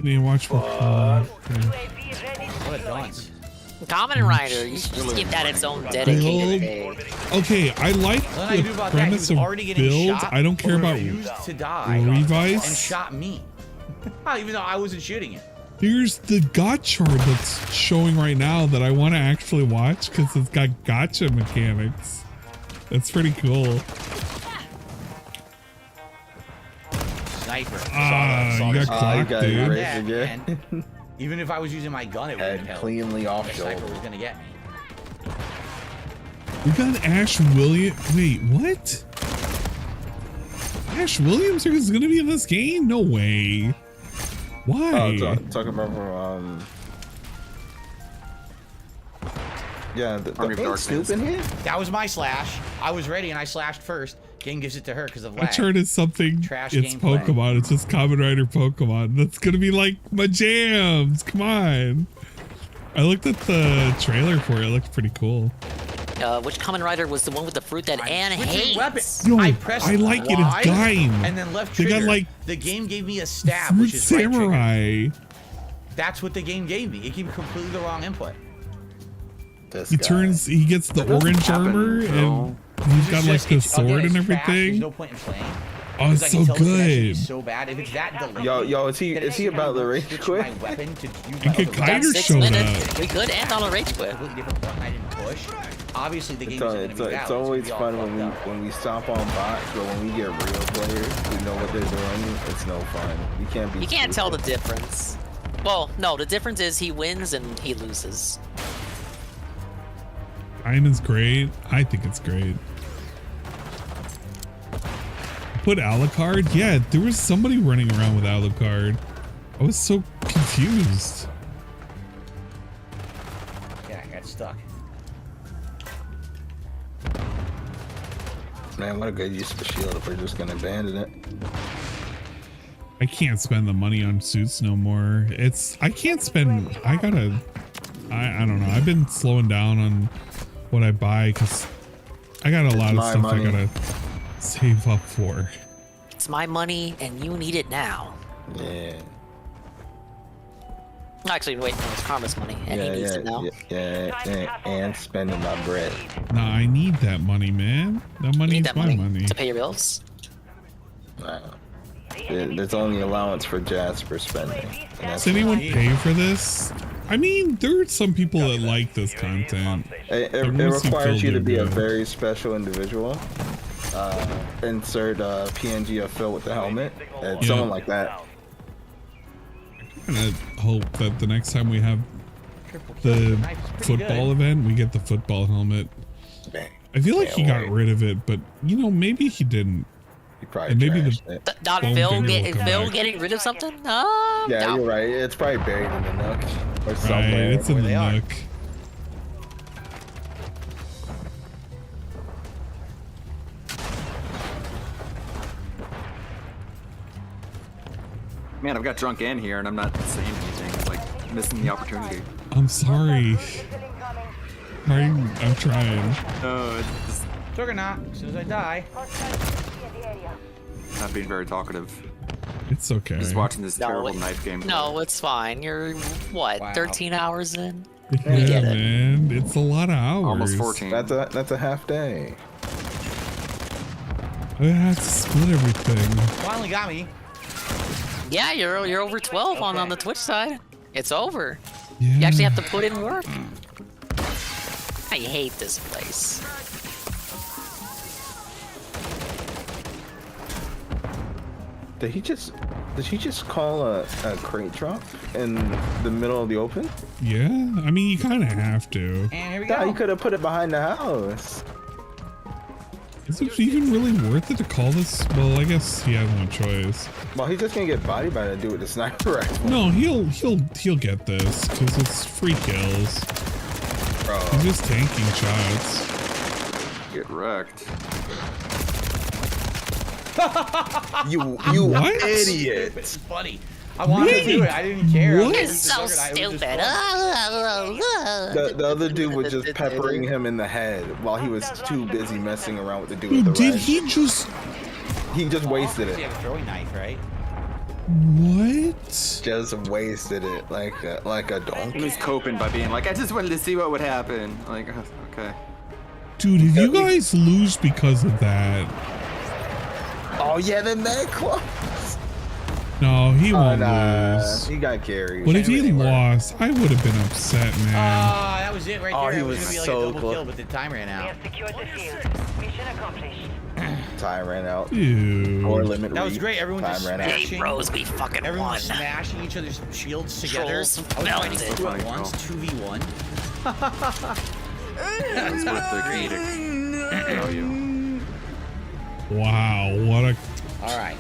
Need to watch for What a dunce. Kamen Rider, you should just give that its own dedicated day. Okay, I like Nothing I can do the about that. He premise was of already getting builds. shot, I don't care but about refused to die and Revice. shot me. Even though I wasn't shooting it. Here's the gotcha that's showing right now that I want to actually watch because it's got gotcha mechanics. That's pretty cool. Sniper. You got clocked, dude. Yeah, man. Even if I was using my gun, it wouldn't help. Cleanly off The shoulder. sniper was gonna get me. We got Ash Williams. Wait, what? Ash Williams is gonna be in this game? No way. Why? Talking about yeah, the ain't Snoop in here? That was my slash. I was ready and I slashed first. Game gives it to her because of lag. My chart is something. Trash it's gameplay. Pokemon. It's just Kamen Rider Pokemon. That's gonna be like my jams. Come on. I looked at the trailer for it. It looked pretty cool. Which Kamen Rider was the one with the fruit that Anne hates? Yo, I pressed I like it. Y It's dying. and then left They trigger. got like the game gave me a stab, Fruit which is right trigger. Samurai. That's what the game gave me. It gave me completely the wrong input. He gets the orange armor and he's got like the sword and everything. There's no point in playing. Oh, it's so good. So bad. If it's that delayed. Yo, is he about the rage quit? And Kaider showed up. We could end on a rage quit. I didn't push. Obviously, the game it's always fun when we stomp on bots, but when we get real players who know what they're doing, it's no fun. You can't tell the difference. Well, no, the difference is he wins and he loses. Diamond's great. I think it's great. Put Alucard? Yeah, there was somebody running around with Alucard. I was so confused. Yeah, I got stuck. Man, what a good use of the shield if we're just gonna abandon it. I can't spend the money on suits no more. I can't spend. I don't know. I've been slowing down on what I buy because I got a lot of stuff I gotta save up for. It's my money and you need it now. Yeah. Actually, wait, no, it's Karma's money and he needs it now. Yeah, and spending my bread. Nah, I need that money, man. That money is my money. To pay your bills? There's only allowance for Jasper spending. Does anyone pay for this? I mean, there are some people that like this content. It requires you to be a very special individual. Insert PNG of Phil with the helmet. Someone like that. And I hope that the next time we have the football event, we get the football helmet. I feel like he got rid of it, but you know, maybe he didn't. He probably and maybe Not Phil getting rid of something? Yeah, you're right. It's probably buried in the nook or somewhere. Right, it's in the nook. Man, I've got drunk in here and I'm not saying anything. It's like missing the opportunity. I'm sorry. I'm trying. No, it's just Juggernaut, as soon as I die. not being very talkative. It's okay. Just watching this terrible knife game. No, it's fine. You're, what, 13 hours in? Yeah, man. It's a lot of hours. Almost 14. That's a half day. I have to split everything. Finally got me. Yeah, you're over 12 on the Twitch side. It's over. Yeah. You actually have to put in work. I hate this place. Did he just call a crate drop in the middle of the open? Yeah, I mean, you kind of have to. And here we Yeah, go. you could have put it behind the house. Is it even really worth it to call this? Well, I guess he has no choice. Well, he's just gonna get bodied by the dude with the sniper rifle. No, he'll get this because it's free kills. Bro. He's just tanking shots. Get wrecked. you what? idiot! It's funny. I wanted to do it. I didn't care. What? It's so stupid. The other dude was just peppering him in the head while he was too busy messing around with the dude with the Did wrench. he just wasted You it. have a throwing knife, right? what? Just wasted it like a donkey. He was coping by being like, I just wanted to see what would happen. Like, okay. Dude, if you guys lose because of that, Oh yeah, the neck close. no, he won't lose. He got carried. But if he lost, I would have been upset, man. That was it right Oh, there. he It was was gonna be like so a double close. kill, but the time ran out. Secured the field. Mission accomplished. Time ran out. Dude. Or limit. That was read. great. Everyone Time just ran out. smashing. Bros, we fucking Everyone won. was smashing each other's shields together. Trolls I was fighting melted. 2 at once, 2v1. It was worth the fee to show you. Wow, what a... All right.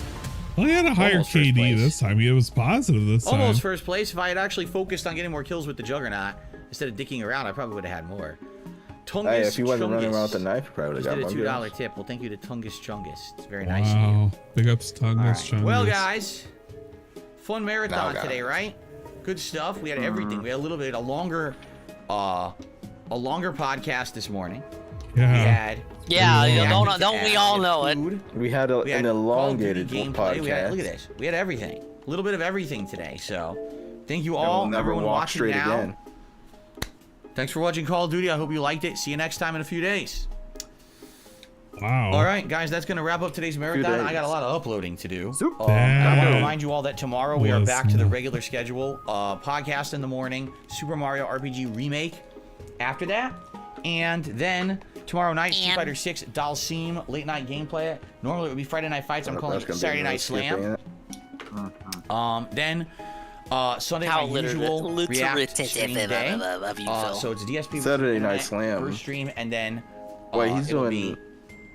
Well, he had a higher Almost first KD place. this time. It was positive this time. Almost first place. If I had actually focused on getting more kills with the Juggernaut instead of dicking around, I probably would have had more. Tungus Hey, if you wasn't running Chungus around with the knife, you probably would just have got did a more $2 tip. Well, thank you to Tungus Chungus. It's very Wow. nice of you. Big ups, Tungus All right. Chungus. Well, guys, fun marathon Now, today, guys. right? Good stuff. We had everything. We had a little bit a longer podcast this morning. Yeah. We had Don't we all know it? We had an elongated gameplay. podcast. We had, look at this. We had everything. A little bit of everything today. So, thank you And all, we'll never everyone walk watching straight now. again. Thanks for watching Call of Duty. I hope you liked it. See you next time in a few days. Wow. All right, guys, that's going to wrap up today's marathon. I got a lot of uploading to do. I want That to remind you all that tomorrow we are was back to the not- regular schedule. Podcast in the morning, Super Mario RPG Remake after that. And then tomorrow night, Street Fighter 6 Dalsim late night gameplay. Normally it would be Friday Night Fights. I'm calling it Saturday Night Slam. Then Sunday How night usual React stream day. of you, Phil. So it's DSP Saturday QnA, Night Slam. first stream, and then Wait, he's it'll doing be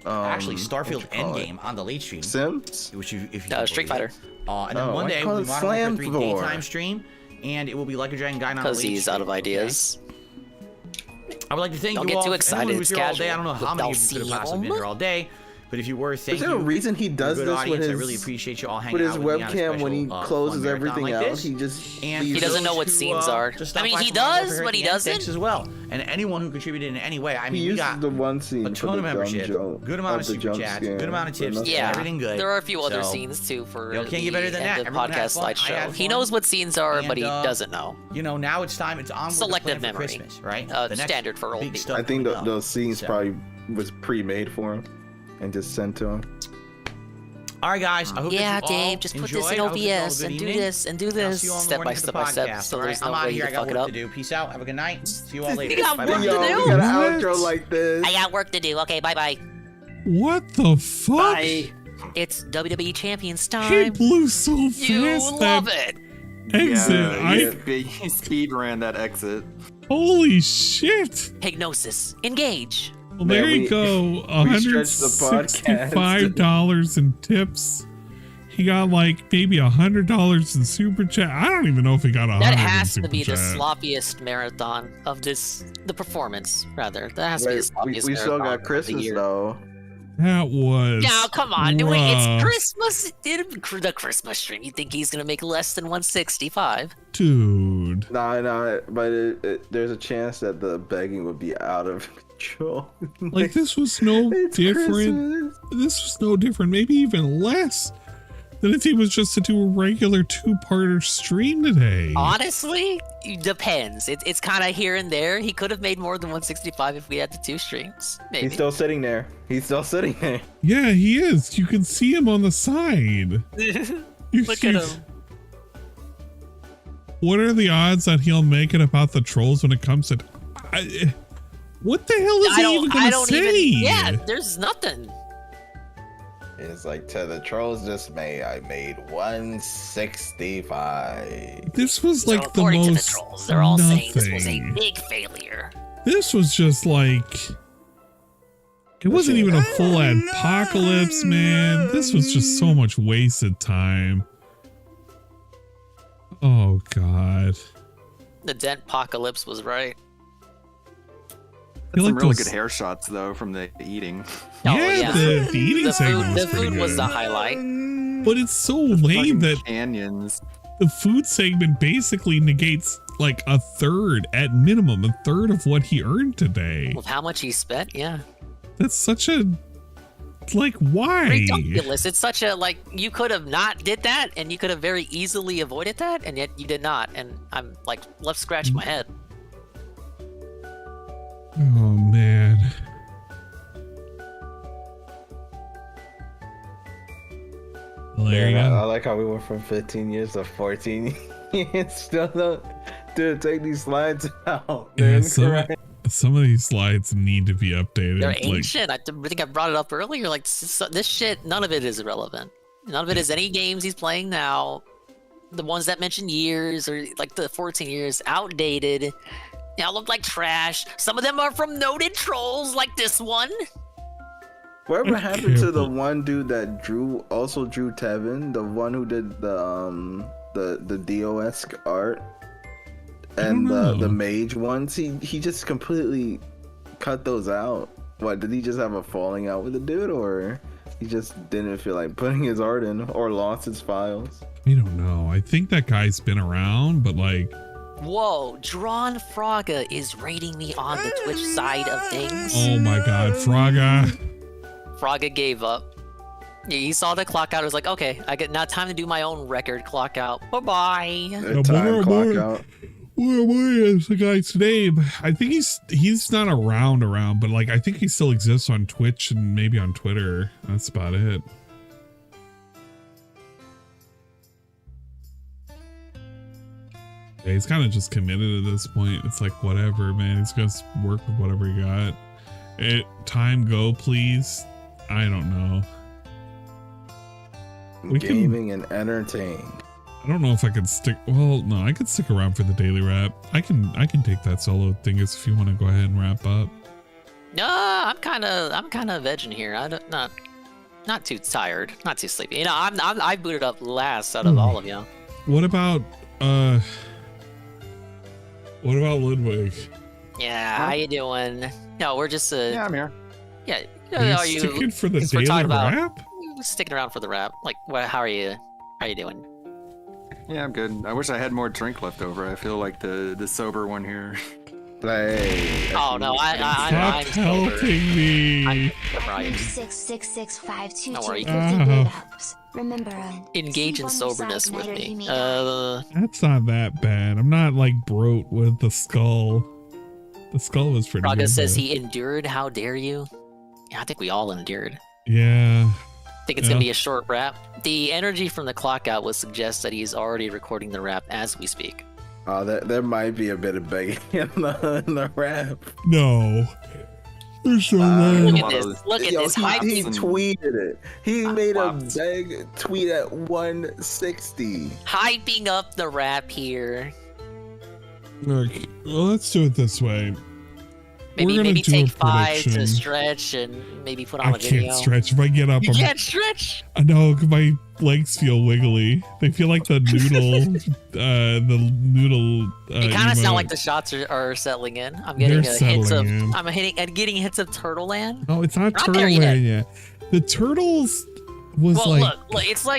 actually Starfield what you call it? Endgame on the late stream. Sims? Which you, if you Street believe. Fighter. And then Oh, one why day call we'll it be Modern Warfare Slam 3 for? daytime stream, and it will be Like a Dragon Guy on a Because late he's stream, out of ideas. okay? I would like to thank Don't you get all. too Anyone excited, who was it's here all day. I casual. don't know how With many of you could have possibly been here all day. But if you were, thank Is you. there a reason he does Good this audience. with I his really appreciate you all hanging with his out with me on a webcam when he special, closes fun marathon everything like out? this. He just And He doesn't know what scenes are. just I stop mean, by he from does, Over but he Here at the doesn't. Thanks as well. And anyone who contributed in any way. I mean, he we uses got the one scene a for ton the of membership, dumb good amount of the super jump chats, scare, good amount of but tips, nothing Yeah, everything good. there are a few other So, scenes too for can't get better than that. the Everyone had podcast fun. I slideshow. had He fun. knows what scenes are, but he And, doesn't know. You know, now it's time. It's on Selective plan for memory. Christmas, right? The next standard for old big people. stuff I think coming up. those scenes So. probably was pre-made for him and just sent to him. All right, guys. I hope Yeah, that you all Dave, just put enjoyed. this in I hope you all have a OBS good and do evening. this and do And I'll this see you all in the step by morning for the step by step. podcast, So all there's right? I'm no out way of here. to I got fuck it work up. to do. Peace out. Have a good night. See you all later. got Bye-bye. work to Yo, do? we got an What? outro like this. I got work to do. Okay, bye bye. What the fuck? It's WWE Champions He time. blew so You fast. love that it. exit. He speed ran that exit. Holy shit. Hypnosis. Engage. Well, there Man, you go. we stretched the podcast. $165 in tips. He got like maybe $100 in super chat. I don't even know if he got 100 That in has to super be the chat. sloppiest marathon of the performance, rather. That has to be the Wait, sloppiest we still marathon got of the Christmas year. though. That was. Now, come on. Wait, rough. it's Christmas. The Christmas stream. You think he's going to make less than 165? Dude. No, but there's a chance that the begging would be out of control. Like, this was no It's different. Christmas. This was no different. Maybe even less than if he was just to do a regular two-parter stream today. Honestly, it depends. It's kind of here and there. He could have made more than 165 if we had the 2 streams. Maybe. He's still sitting there. Yeah, he is. You can see him on the side. Look at him. What are the odds that he'll make it about the trolls when it comes to... what the hell is he even going to say? Yeah, there's nothing. It's like, to the trolls dismay, I made 165. This was So like the according to the most trolls, they're all saying this was a nothing. big failure. This was just like... It wasn't even a full apocalypse, man. This was just so much wasted time. Oh, God. The Dent Apocalypse was right. Some like really those- good hair shots though from the eating. Yeah, the eating the segment food, was the pretty food was good. the highlight. But it's so lame that Canyons. the food segment basically negates like a third, at minimum, a third of what he earned today. With how much he spent, yeah. That's such a... Like, why? Ridiculous. It's such a, like, you could have not did that, and you could have very easily avoided that, and yet you did not. And I'm, like, left scratching my head. Oh, man. Well, there you I go. like how we went from 15 years to 14 years. Still don't... Dude, take these slides out. Yeah, They're some of these slides need to be updated. They're Like, ancient. I think I brought it up earlier. Like, this shit, none of it is irrelevant. None of it is any games he's playing now. The ones that mention years or, like, the 14 years, outdated. They all look like trash. Some of them are from noted trolls like this one. Whatever happened to the one dude that also drew Tevin, the one who did the DOS art and the mage ones? He just completely cut those out. What, did he just have a falling out with the dude, or he just didn't feel like putting his art in, or lost his files? I don't know. I think that guy's been around, but like... Whoa, Drawn Fraga is rating me on the Twitch side of things. Oh my god, Fraga. Fraga gave up. He saw the clock out. He was like, okay, I get now time to do my own record clock out. Bye-bye. Clock out. What is the guy's name? I think he's not around, but like I think he still exists on Twitch and maybe on Twitter. That's about it. Yeah, he's kind of just committed at this point. It's like whatever, man. He's gonna work with whatever he got. Time go, please. I don't know. Gaming and entertain. I don't know if I could stick. Well, no, I could stick around for the daily wrap. I can take that solo thing if you want to go ahead and wrap up. No, I'm kind of vegging here. Not too tired, not too sleepy. You know, I booted up last out of all of you. What about Ludwig? Yeah, how you doing? No, we're just yeah, I'm here. Yeah, are you sticking for the daily wrap? Sticking around for the wrap. Like, how are you? How are you doing? Yeah, I'm good. I wish I had more drink left over. I feel like the sober one here. Oh no, I'm helping me. I'm right. 66652 Remember, engage in soberness with me. That's not that bad. I'm not like broke with the skull. The skull was pretty good. Fraga says he endured. How dare you? Yeah, I think we all endured. Yeah. I think it's gonna be a short rap. The energy from the clock out would suggest that he's already recording the rap as we speak. Oh, there might be a bit of begging in the rap. No. There's no way. Look at this. Look at this. He tweeted it. He made a beg tweet at 160. Hyping up the rap here. Look, well, let's do it this way. Maybe take 5 to stretch and maybe put on a video. I can't stretch. If I get up, You can't stretch? I know, my legs feel wiggly. They feel like the noodle, It kind of sounds like the shots are settling in. I'm getting getting hits of Turtle Land. No, it's not Turtle Land yet. The turtles was look,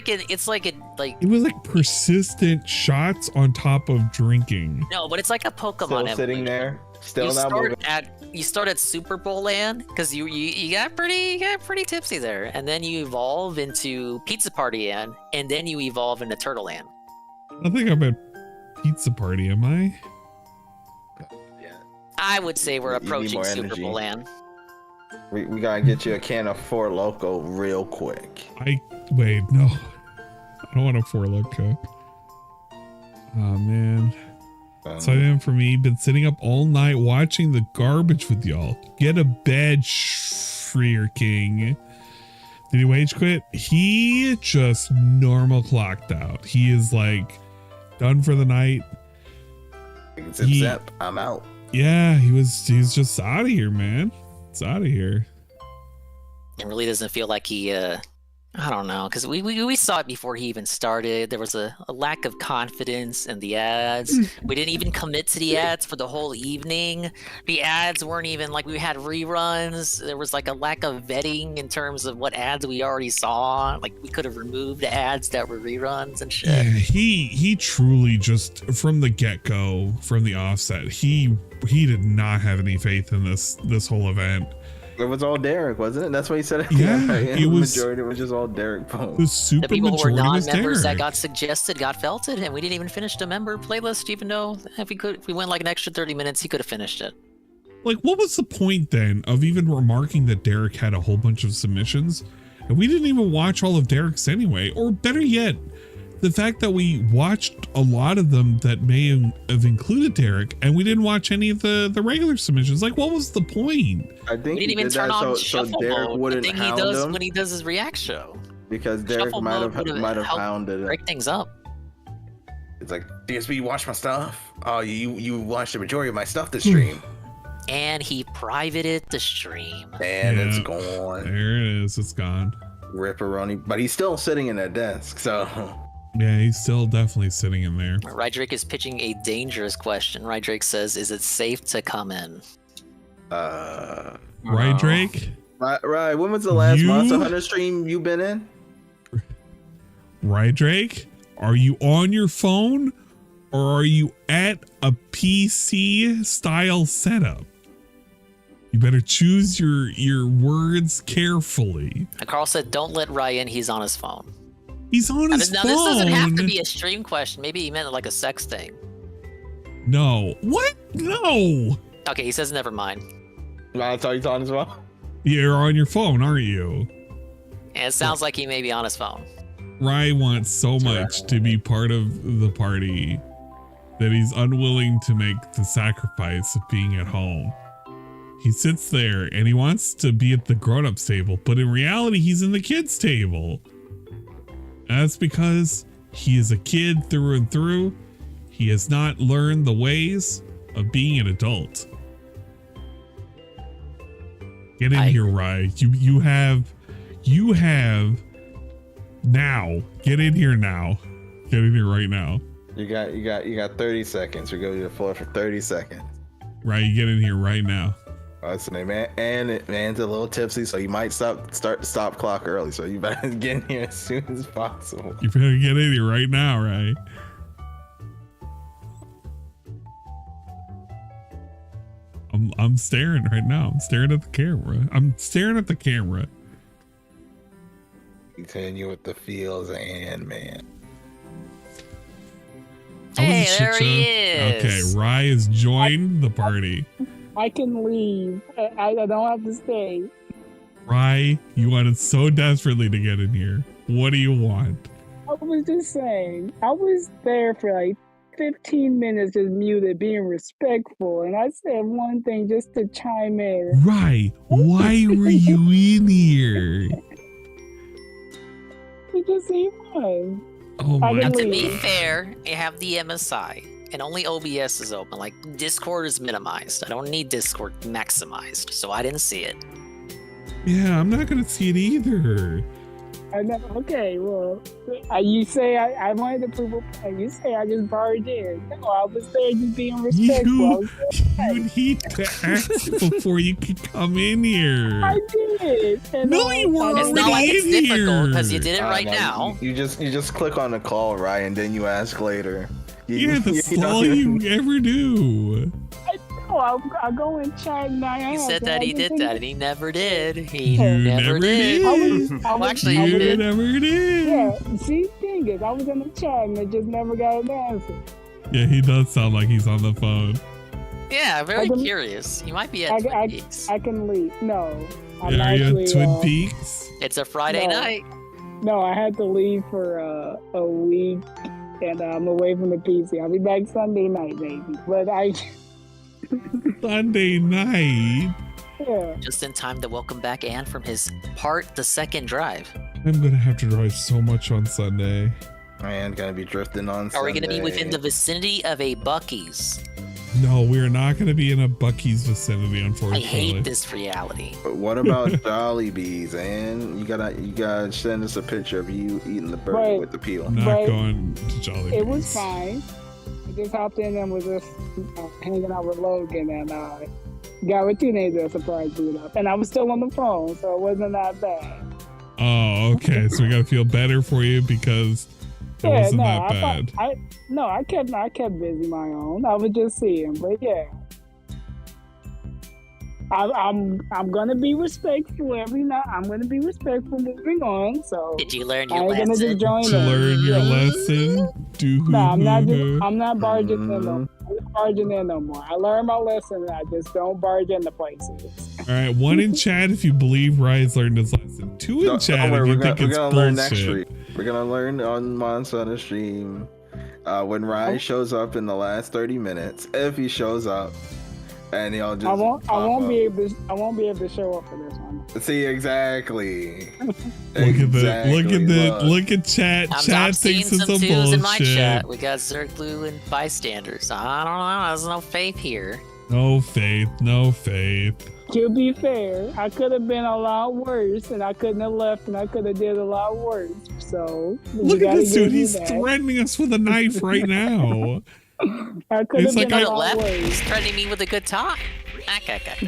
it was like persistent shots on top of drinking. No, but it's like a Pokemon. Still sitting there. Still not moving. You start at Super Bowl Land because you got pretty tipsy there, and then you evolve into Pizza Party Land, and then you evolve into Turtle Land. I think I'm at Pizza Party, am I? Yeah. I would say we're approaching Super Bowl Land. We gotta get you a can of Four Loko real quick. Wait, no. I don't want a Four Loko. Oh man. So then for me, been sitting up all night watching the garbage with y'all. Get a bed, Shreer King. Did he wage quit? He just normal clocked out. He is like done for the night. Zip, I'm out. Yeah, he's just out of here, man. It's out of here. It really doesn't feel like he I don't know, because we saw it before he even started. There was a lack of confidence in the ads. We didn't even commit to the ads for the whole evening. The ads weren't even like, we had reruns. There was like a lack of vetting in terms of what ads we already saw. Like we could have removed the ads that were reruns and shit. Yeah, he truly just from the get-go, from the offset, he did not have any faith in this whole event. It was all Derek, wasn't it? That's what he said. Yeah, it was. Majority was just all Derek. The people who were non-members that got suggested got felted, and we didn't even finish the member playlist. Even though if we went like an extra 30 minutes, he could have finished it. Like, what was the point then of even remarking that Derek had a whole bunch of submissions, and we didn't even watch all of Derek's anyway? Or better yet, the fact that we watched a lot of them that may have included Derek, and we didn't watch any of the regular submissions. Like, what was the point? I think we didn't even turn on shuffle Derek mode. Wouldn't the thing he does when he does his react show. Because Derek might have hounded it. Break things up. It's like, DSP, you watch my stuff? Oh, you watched the majority of my stuff this stream. And he privated the stream. And it's gone. There it is. It's gone. Ripperoni. But he's still sitting in that desk, so. Yeah, he's still definitely sitting in there. Rydrake is pitching a dangerous question. Rydrake says, is it safe to come in? Rydrake? Right. When was the last Monster Hunter stream you been in? Rydrake? Are you on your phone or are you at a PC style setup? You better choose your words carefully. And Carl said, don't let Ryan, he's on his phone. He's on his phone. Now, this doesn't have to be a stream question. Maybe he meant like a sex thing. No. What? No. Okay, he says never mind. That's how he's on his phone? You're on your phone, aren't you? And it sounds like he may be on his phone. Rye wants so much to be part of the party that he's unwilling to make the sacrifice of being at home. He sits there and he wants to be at the grown-ups table, but in reality, he's in the kids table. That's because he is a kid through and through. He has not learned the ways of being an adult. Get in here, Rye. You have now. Get in here now. Get in here right now. You got 30 seconds. We go to the floor for 30 seconds. Right, you get in here right now. What's the name? And man's a little tipsy, so you might start the stop clock early. So you better get in here as soon as possible. You better get in here right now, right? I'm staring right now. I'm staring at the camera. Continue with the feels and man. Hey, there he is. Okay, Rye has joined the party. I can leave. I don't have to stay. Rye, you wanted so desperately to get in here. What do you want? I was just saying, I was there for like 15 minutes just muted, being respectful, and I said one thing just to chime in. Rye, why were you in here? It just seemed fun. Oh my Now, to be fair, you have the MSI, and only OBS is open. Like, Discord is minimized. I don't need Discord maximized, so I didn't see it. Yeah, I'm not gonna see it either. I know. Okay, well, you say I wanted to prove a point. You say I just barged in. No, I was there just being respectful. You need to ask before you could come in here. I did. And no, you weren't It's not like it's already in difficult here. because you did it right No, now. You just click on the call, right, and then you ask later. Yeah, that's all you ever do. I go and chat now. He said that he did that, and he never did. He You never did. Well, actually, you did. Never did. Yeah, see, thing is, I was in the chat and it just never got an answer. Yeah, he does sound like he's on the phone. Yeah, very curious. You might be at Twin Peaks. I can leave. No. I'm Yeah, are you actually, at Twin Peaks? It's a Friday night. No, I had to leave for a week, and I'm away from the PC. I'll be back Sunday night, maybe. But Sunday night? Yeah. Just in time to welcome back Ann from his the second drive. I'm gonna have to drive so much on Sunday. Man, gonna be drifting on Are we Sunday. going to be within the vicinity of a Buc-ee's? No, we are not gonna be in a Buc-ee's vicinity, I unfortunately. hate this reality. But what about Jollibees? And you gotta send us a picture of you eating the burger with the peel. I'm not going to Jollibees. It was fine. I just hopped in and was just hanging out with Logan and got with teenager surprise boot up. And I was still on the phone, so it wasn't that bad. Oh, okay. So we gotta feel better for you because it wasn't that bad. I kept busy my own. I was just seeing, but yeah. I'm gonna be respectful every night. I'm gonna be respectful moving on. So did you learn your I ain't gonna lesson? just join To them. learn your lesson? No, I'm not barging in no more. I'm not barging in no more. I learned my lesson. I just don't barge into places. All right, 1 in chat if you believe Ryan's learned his lesson. 2 in chat if you think it's we're gonna learn next bullshit. week. We're gonna learn on Monster Hunter stream when Ryan shows up in the last 30 minutes. If he shows up, and y'all just I won't pop be able to show up for this one. See, exactly. Look at that. Look at chat. Chat thinks it's a bullshit. In my chat. We got Zerglue and bystanders. I don't know. There's no faith here. No faith. No faith. To be fair, I could have been a lot worse, and I couldn't have left, and I could have did a lot worse. So look at this dude. He's threatening us with a knife right now. I could have been a lot left. worse. He's threatening me with a good time. I couldn't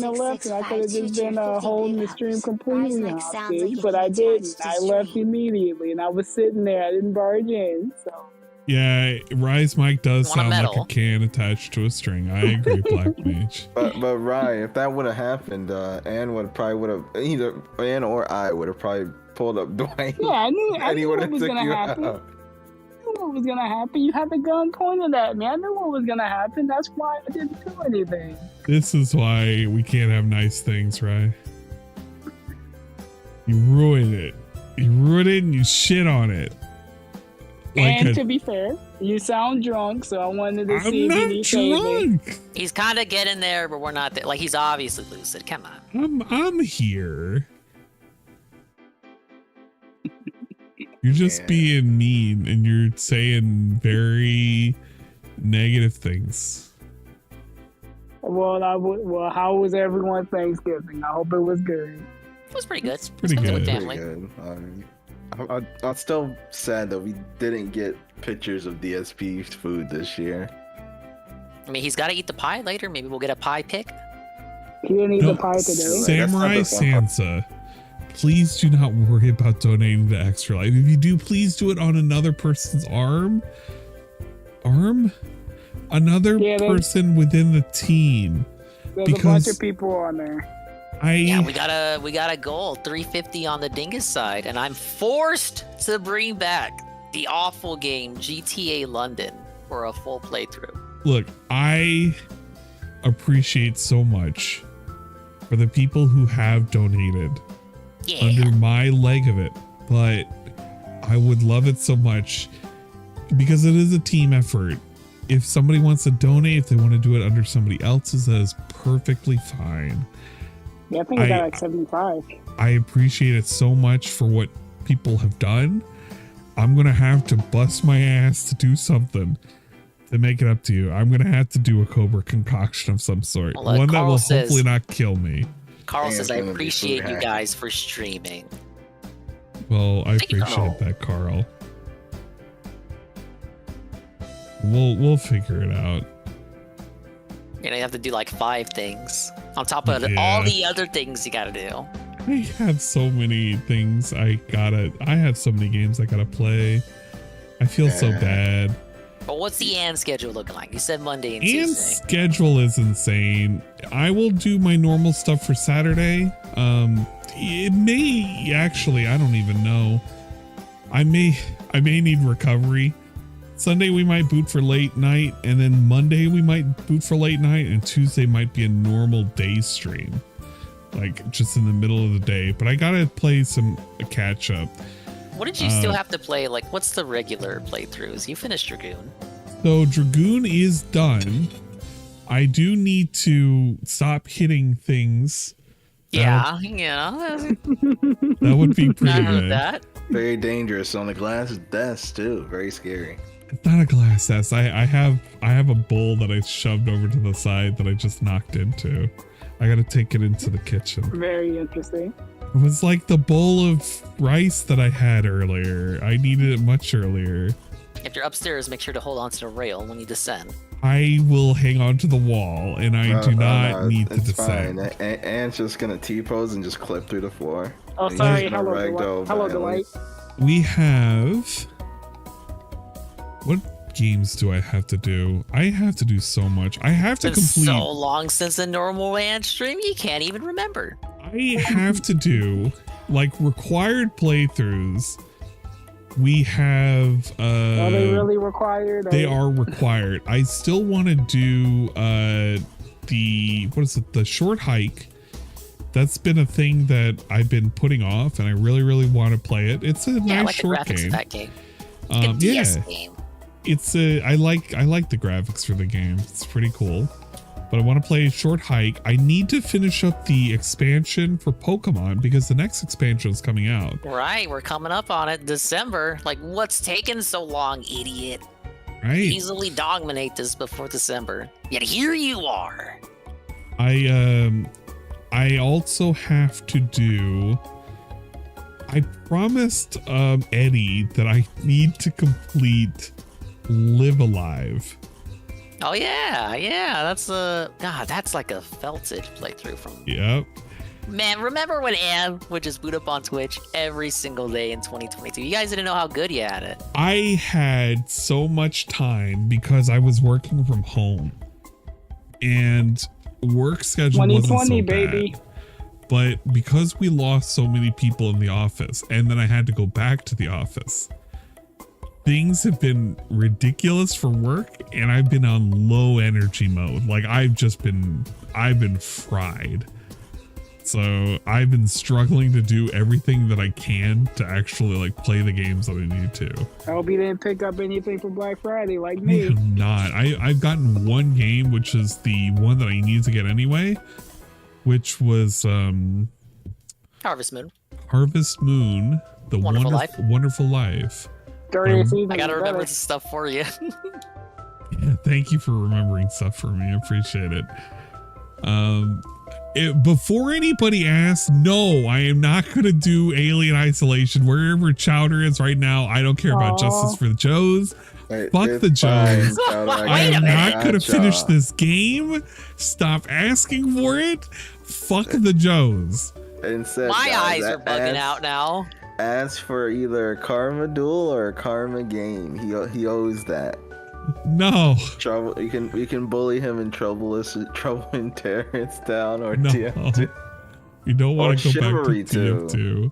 have left, and I could have just been holding the stream completely hostage, but I didn't. I left immediately, and I was sitting there. I didn't barge in, so. Yeah, Rise Mike does sound like a can attached to a string. I agree, Black Mage. But Rye, if that would have happened, Ann would have either Ann or I would have probably pulled up Dwayne. Yeah, I knew what was gonna happen. I knew what was gonna happen. You had the gun pointed at me. I knew what was gonna happen. That's why I didn't do anything. This is why we can't have nice things, right? You ruined it. You ruined it and you shit on it. And to be fair, you sound drunk, so I wanted to see if you need saving. He's kind of getting there, but we're not there. Like, he's obviously lucid. Come on. I'm here. You're just being mean, and you're saying very negative things. Well, how was everyone's Thanksgiving? I hope it was good. It was pretty good. It's pretty good. With family. Pretty good. I'm still sad that we didn't get pictures of DSP food this year. I mean, he's got to eat the pie later. Maybe we'll get a pie pick. He didn't eat the pie today. Samurai Sansa, please do not worry about donating to Extra Life. If you do, please do it on another person's arm. Another person within the team. There's a bunch of people on there. Yeah, we got a goal, 350 on the Dingus side, and I'm forced to bring back the awful game GTA London for a full playthrough. Look, I appreciate so much for the people who have donated under my leg of it, but I would love it so much because it is a team effort. If somebody wants to donate, if they want to do it under somebody else's, that is perfectly fine. Yeah, I think I got like 75. I appreciate it so much for what people have done. I'm going to have to bust my ass to do something to make it up to you. I'm going to have to do a Cobra concoction of some sort. Well, one Carl that will hopefully not kill me. Carl says, I appreciate you guys for streaming. Well, I appreciate that, Carl. We'll figure it out. You're gonna have to do like 5 things on top of all the other things you gotta do. I have so many things I have so many games I gotta play. I feel so bad. But what's the Ann schedule looking like? You said Monday and Ann's Tuesday. schedule is insane. I will do my normal stuff for Saturday. It may actually, I don't even know. I may need recovery. Sunday we might boot for late night, and then Monday we might boot for late night, and Tuesday might be a normal day stream, like just in the middle of the day. But I gotta play a catch up. What did you still have to play? Like, what's the regular playthroughs? You finished Dragoon. So Dragoon is done. I do need to stop hitting things. Yeah, that would be pretty good. That. Very dangerous on the glass desk too. Very scary. It's not a glass desk. I have a bowl that I shoved over to the side that I just knocked into. I gotta take it into the kitchen. Very interesting. It was like the bowl of rice that I had earlier. I needed it much earlier. If you're upstairs, make sure to hold onto the rail when you descend. I will hang on to the wall, and I do not need to descend. Fine. Ant's just gonna T-pose and just clip through the floor. Oh, sorry. Hello, Dwight. We have... What games do I have to do? I have to do so much. I have to complete... so long since a normal Ann stream, you can't even remember. I have to do, like, required playthroughs. We have... Are they really required? They are required. I still want to do the short hike. That's been a thing that I've been putting off, and I really, really want to play it. It's a nice like short the graphics game. of that game. It's like a DS game. it's I like the graphics for the game. It's pretty cool. But I want to play Short Hike. I need to finish up the expansion for Pokemon because the next expansion is coming out. Right, we're coming up on it, December. Like, what's taking so long, idiot? Right. Easily dominate this before December. Yet here you are. I also have to do. I promised Eddie that I need to complete Live Alive. Oh yeah, that's that's like a felted playthrough from. Yep. Man, remember when Am would just boot up on Twitch every single day in 2022? You guys didn't know how good you had it. I had so much time because I was working from home, and work schedule wasn't so baby. bad. But because we lost so many people in the office, and then I had to go back to the office, things have been ridiculous for work, and I've been on low energy mode. Like I've been fried. So I've been struggling to do everything that I can to actually like play the games that I need to. I hope you didn't pick up anything for Black Friday like me. I have not. I've gotten one game, which is the one that I need to get anyway, which was Harvest Moon. Harvest Moon, the Wonderful Life. I gotta remember this stuff for you. Yeah, thank you for remembering stuff for me. I appreciate it. Before anybody asks, no, I am not going to do Alien Isolation wherever Chowder is right now. I don't care about Justice for the Joes. Fuck the Joes. I am not going to finish this game. Stop asking for it. Fuck the Joes. Instead, My eyes are bugging out now. Ask for either a Karma Duel or a Karma Game. He owes that. No. Trouble. You can bully him in Trouble in Terrence Town or No. TF2. You don't want to go back to Chivalry 2. TF2.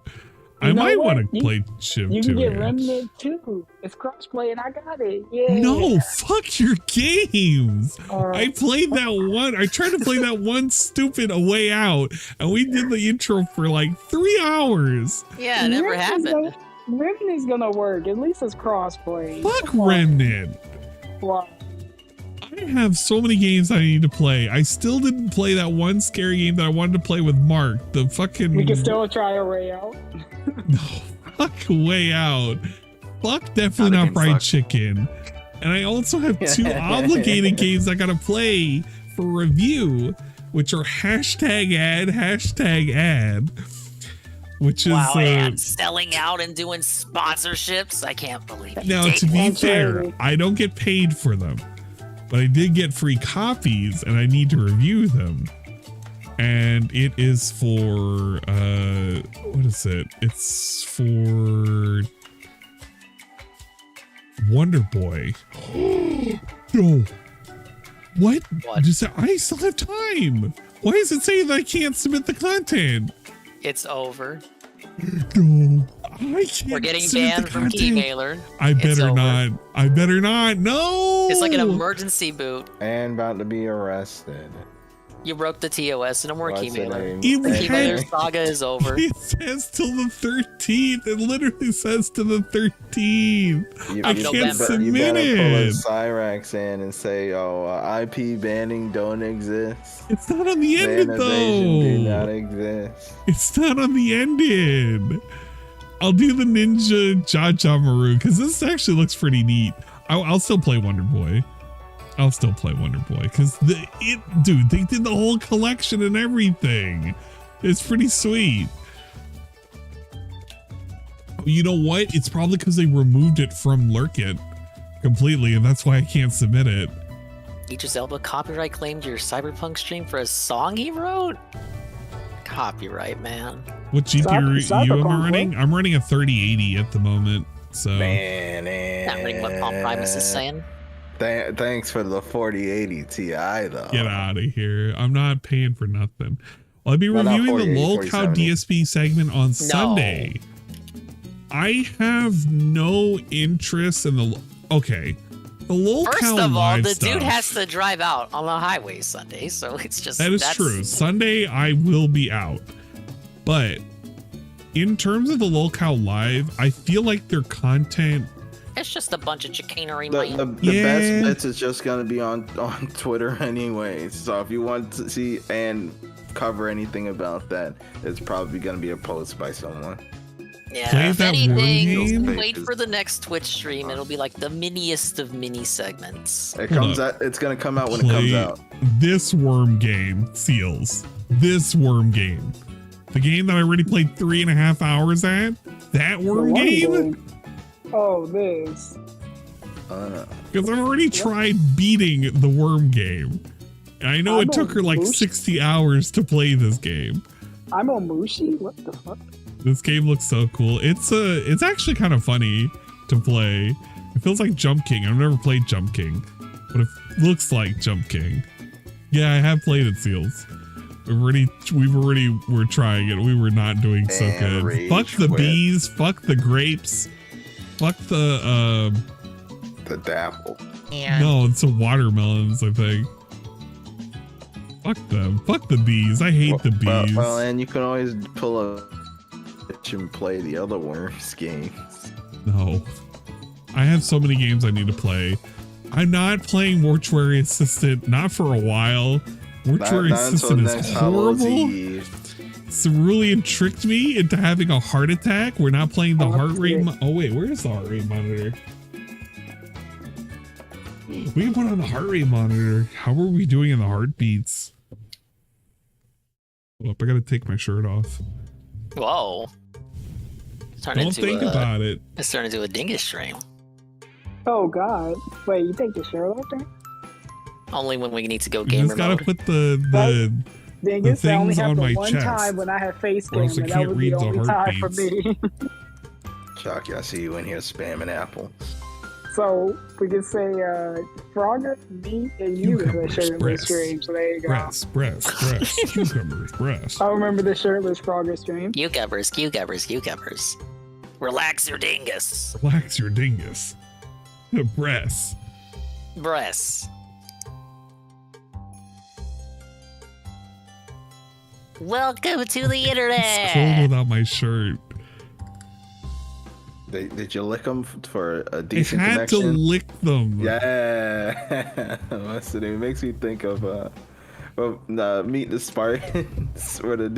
I might want to play Shiv 2. You can get again. Remnant 2. It's crossplay and I got it. Yeah. No, fuck your games. Alright. I played that one. I tried to play that one stupid A Way Out, and we did the intro for like 3 hours. Yeah, it never happened. Remnant's gonna work. At least it's crossplay. Fuck Remnant. Wow. I have so many games I need to play. I still didn't play that one scary game that I wanted to play with Mark. The fucking. We can still try A Way Out. No, fuck Way Out. Fuck Definitely Not Fried Chicken. And I also have 2 obligated games I gotta play for review, which are #ad, #ad. Which is and selling out and doing sponsorships. I can't believe it. Now, to be fair, I don't get paid for them, but I did get free copies, and I need to review them. And it is for what is it? It's for Wonder Boy. No. What? I still have time. Why is it saying that I can't submit the content? It's over. No, I can't. We're getting banned from Keymailer. I better not. I better not. No. It's like an emergency boot. And about to be arrested. You broke the TOS. No more Keymailer. It The Keymailer saga is over. It says till the 13th. It literally says to the 13th. I can't submit You gotta pull a it. Cyrax in and say, IP banning don't exist. It's not on the ended Ban evasion do though. not exist. It's not on the ended. I'll do the Ninja Jaja Maru because this actually looks pretty neat. I'll still play Wonder Boy. I'll still play Wonder Boy because dude, they did the whole collection and everything. It's pretty sweet. You know what? It's probably because they removed it from Lurk It completely, and that's why I can't submit it. Idris Elba copyright claimed your Cyberpunk stream for a song he wrote? Copyright, man. What GPU am I running? I'm running a 3080 at the moment. So Not reading what Palm Primus is saying. Thanks for the 4080 Ti though. Get out of here. I'm not paying for nothing. Well, I'll be Well, not reviewing the 4080, LolCow 4070. DSP segment on Sunday. I have no interest in the... Okay. The LolCow First of all, live the stuff, dude has to drive out on the highway Sunday, so it's just... That is true. Sunday, I will be out. But in terms of the LolCow live, I feel like their content It's just a bunch of chicanery. The best bits is just gonna be on Twitter anyway. So if you want to see and cover anything about that, it's probably gonna be a post by someone. Yeah, if anything, wait for the next Twitch stream. It'll be like the miniest of mini segments. It's gonna come out when it comes out. This worm game, Seals. This worm game. The game that I already played 3.5 hours at. That worm game? Oh, this. Because I've already tried beating the worm game. I know it took her like 60 hours to play this game. I'm on Mushi? What the fuck? This game looks so cool. It's actually kind of funny to play. It feels like Jump King. I've never played Jump King, but it looks like Jump King. Yeah, I have played it, Seals. We're trying it. We were not doing so good. Fuck the bees. Fuck the grapes. Fuck the apple. No, it's the watermelons, I think. Fuck them. Fuck the bees. I hate the bees. Well, and you can always pull a and play the other worms games. No. I have so many games I need to play. I'm not playing Mortuary Assistant, not for a while. Mortuary Assistant is horrible. Cerulean tricked me into having a heart attack. We're not playing the heart rate. Oh wait, where is the heart rate monitor? We can put on the heart rate monitor. How are we doing in the heartbeats? Hold up, I gotta take my shirt off. Whoa. Don't think about it. It's turned into a dingus stream. Oh god. Wait, you take the shirt off there? Only when we need to go You gamer just gotta mode. put the Dingus, I only things have on the my one chest. time when I had face Or cam, else I and that can't would be read the the only time for me. Chalky, I see you in here spamming apples. So we can say Frogger, me, and you is a shirtless stream. So there you go. Breast, cucumbers, breast. I remember the shirtless Frogger stream. Cucumbers. Relax your dingus. Relax your dingus. Breasts. Welcome to the internet. It's cold without my shirt. Did you lick them for a decent I had connection? to lick them. Yeah. What's the name? It makes me think of Meet the Spartans, where the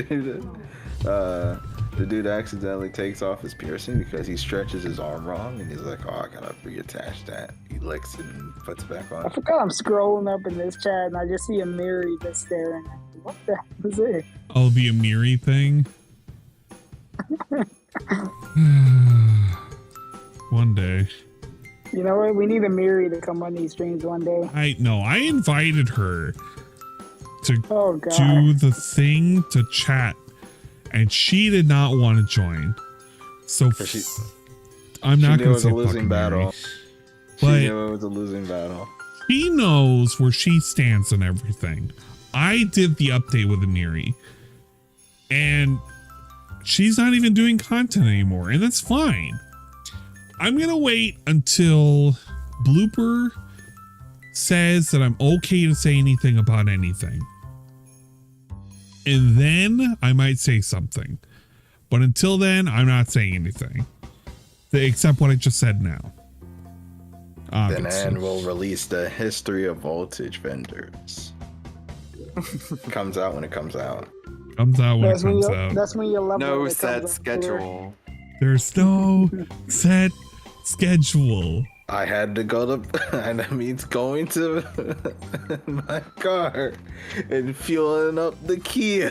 dude accidentally takes off his piercing because he stretches his arm wrong, and he's like, "Oh, I gotta reattach that." He licks it and puts it back on. I forgot I'm scrolling up in this chat, and I just see a Mary just staring at me. What the hell is it? Oh, the Amiri thing. One day. You know what? We need a Mary to come on these streams one day. I invited her to God. do the thing to chat, and she did not want to join. So I'm not going to say it was a losing battle. She But knew it was a losing battle. she knows where she stands and everything. I did the update with Amiri, and she's not even doing content anymore, and that's fine. I'm gonna wait until Blooper says that I'm okay to say anything about anything, and then I might say something. But until then, I'm not saying anything except what I just said now. Then Ann will release the history of voltage vendors. Comes out when it comes out. Comes out when it comes out. That's when your level. No set schedule. There's no set schedule. I had to go to, and that means going to my car and fueling up the Kia.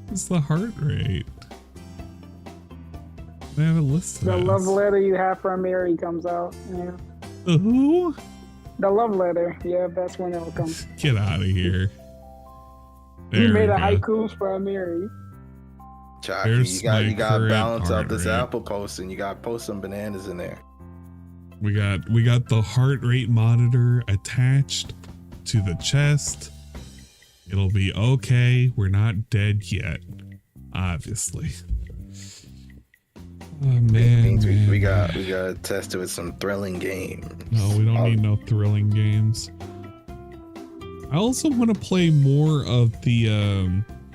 What's the heart rate? I have a list. The love letter you have from Mary comes out. Yeah. The who? The love letter. Yeah, that's when it'll come. Get out of here. You made a we go. haiku for Mary. Chucky, you got to balance out this apple post, and you got to post some bananas in there. We got the heart rate monitor attached to the chest. It'll be okay. We're not dead yet, obviously. Oh man, we got to test it with some thrilling games. No, we don't need no thrilling games. I also want to play more of the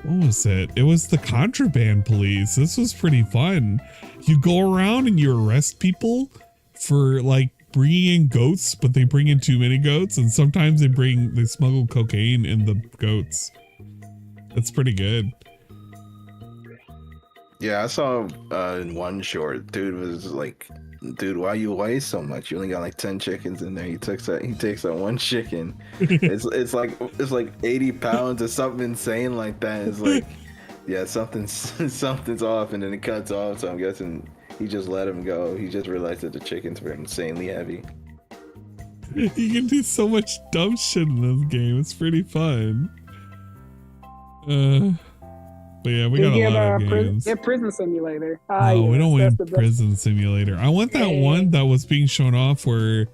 what was it? It was the contraband police. This was pretty fun. You go around and you arrest people for like bringing in goats, but they bring in too many goats, and sometimes they smuggle cocaine in the goats. That's pretty good. Yeah, I saw in one short, dude was like, dude, why you weigh so much? You only got like 10 chickens in there. He takes that one chicken. it's like 80 pounds or something insane like that. It's like, yeah, something's off, and then it cuts off. So I'm guessing he just let him go. He just realized that the chickens were insanely heavy. You can do so much dumb shit in this game. It's pretty fun. But yeah, we got a lot of games. Yeah, Prison Simulator. No, we don't want Prison Simulator. I want that one that was being shown off where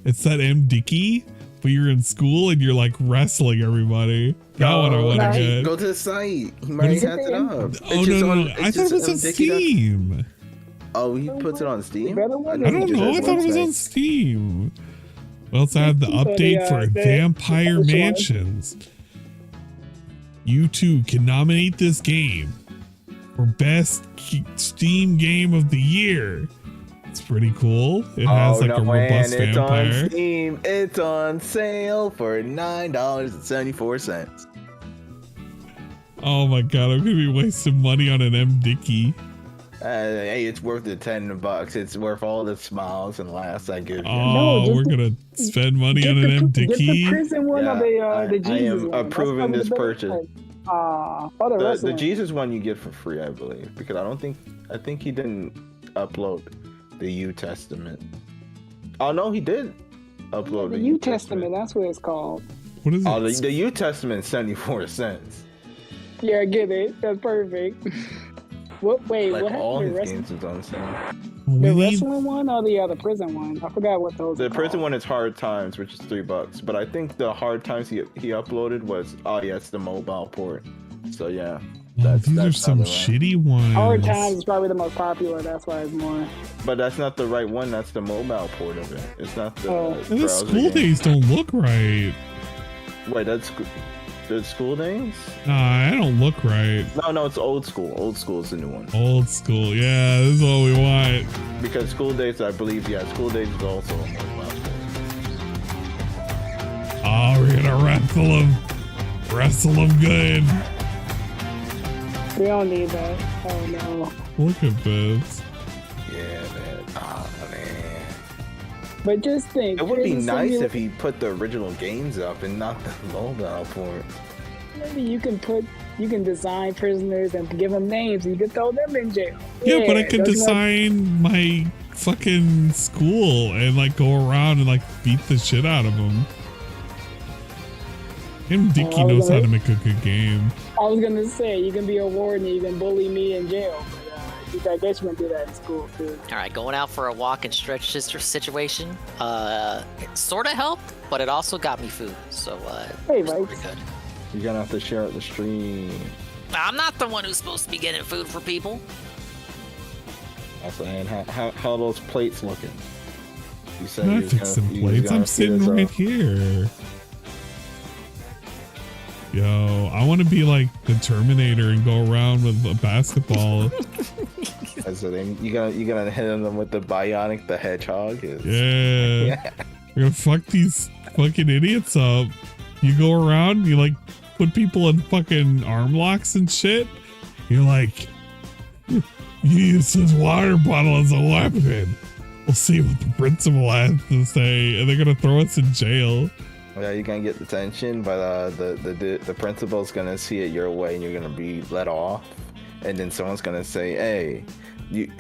it's that M. Dickey, but you're in school and you're like wrestling everybody. That one I want to get. Go to the site. He might have it up. Oh, no. I thought it was on Steam. Oh, he puts it on Steam? I don't know. I thought it was on Steam. We also have the update for Vampire Mansions. You too can nominate this game for best Steam game of the year. It's pretty cool. It has like a robust vampire. It's on Steam. It's on sale for $9.74. Oh my god, I'm gonna be wasting money on an M. Dickey. Hey, it's worth the $10. It's worth all the smiles and laughs I give you. Oh, we're gonna spend money on an M. Dickey. The prison one or the Jesus I am one. approving this purchase. The Jesus one you get for free, I believe, because I think he didn't upload the U Testament. Oh no, he did upload the U Testament. That's what it's called. What is it? Oh, the U Testament, 74 cents. Yeah, I get it. That's perfect. Wait, like what all happened? his games is on sale. The wrestling one or the prison one? I forgot what those. The prison one is Hard Times, which is $3. But I think the Hard Times he uploaded was it's the mobile port. So yeah, these are some shitty ones. Hard Times is probably the most popular. That's why it's more. But that's not the right one. That's the mobile port of it. It's not the. The school days don't look right. Wait, that's the school days? Nah, I don't look right. No, it's old school. Old school is the new one. Old school, yeah, this is what we want. Because school days, I believe, school days is also a mobile port. Oh, we're gonna wrestle him good. We don't need that. Oh no. Look at this. Yeah, man. Oh man. But just think. It would be nice if he put the original games up and not the mobile port. Maybe you can design prisoners and give them names. And you can throw them in jail. Yeah, but I could design my fucking school and like go around and like beat the shit out of them. Him Dickey knows how to make a good game. I was gonna say you can be a warden, you can bully me in jail, but I guess you can do that in school too. All right, going out for a walk and stretch situation. It sort of helped, but it also got me food. So hey, pretty good. You're gonna have to share out the stream. I'm not the one who's supposed to be getting food for people. I'm saying, how those plates looking? You said I fix some plates. I'm sitting right here. Yo, I want to be like the Terminator and go around with a basketball. You gonna hit them with the Bionic the Hedgehog? Yeah. We're gonna fuck these fucking idiots up. You go around, you like put people in fucking arm locks and shit. You're like, you use this water bottle as a weapon. We'll see what the principal has to say, and they're gonna throw us in jail. Yeah, you're gonna get detention, but the principal's gonna see it your way, and you're gonna be let off, and then someone's gonna say, "Hey,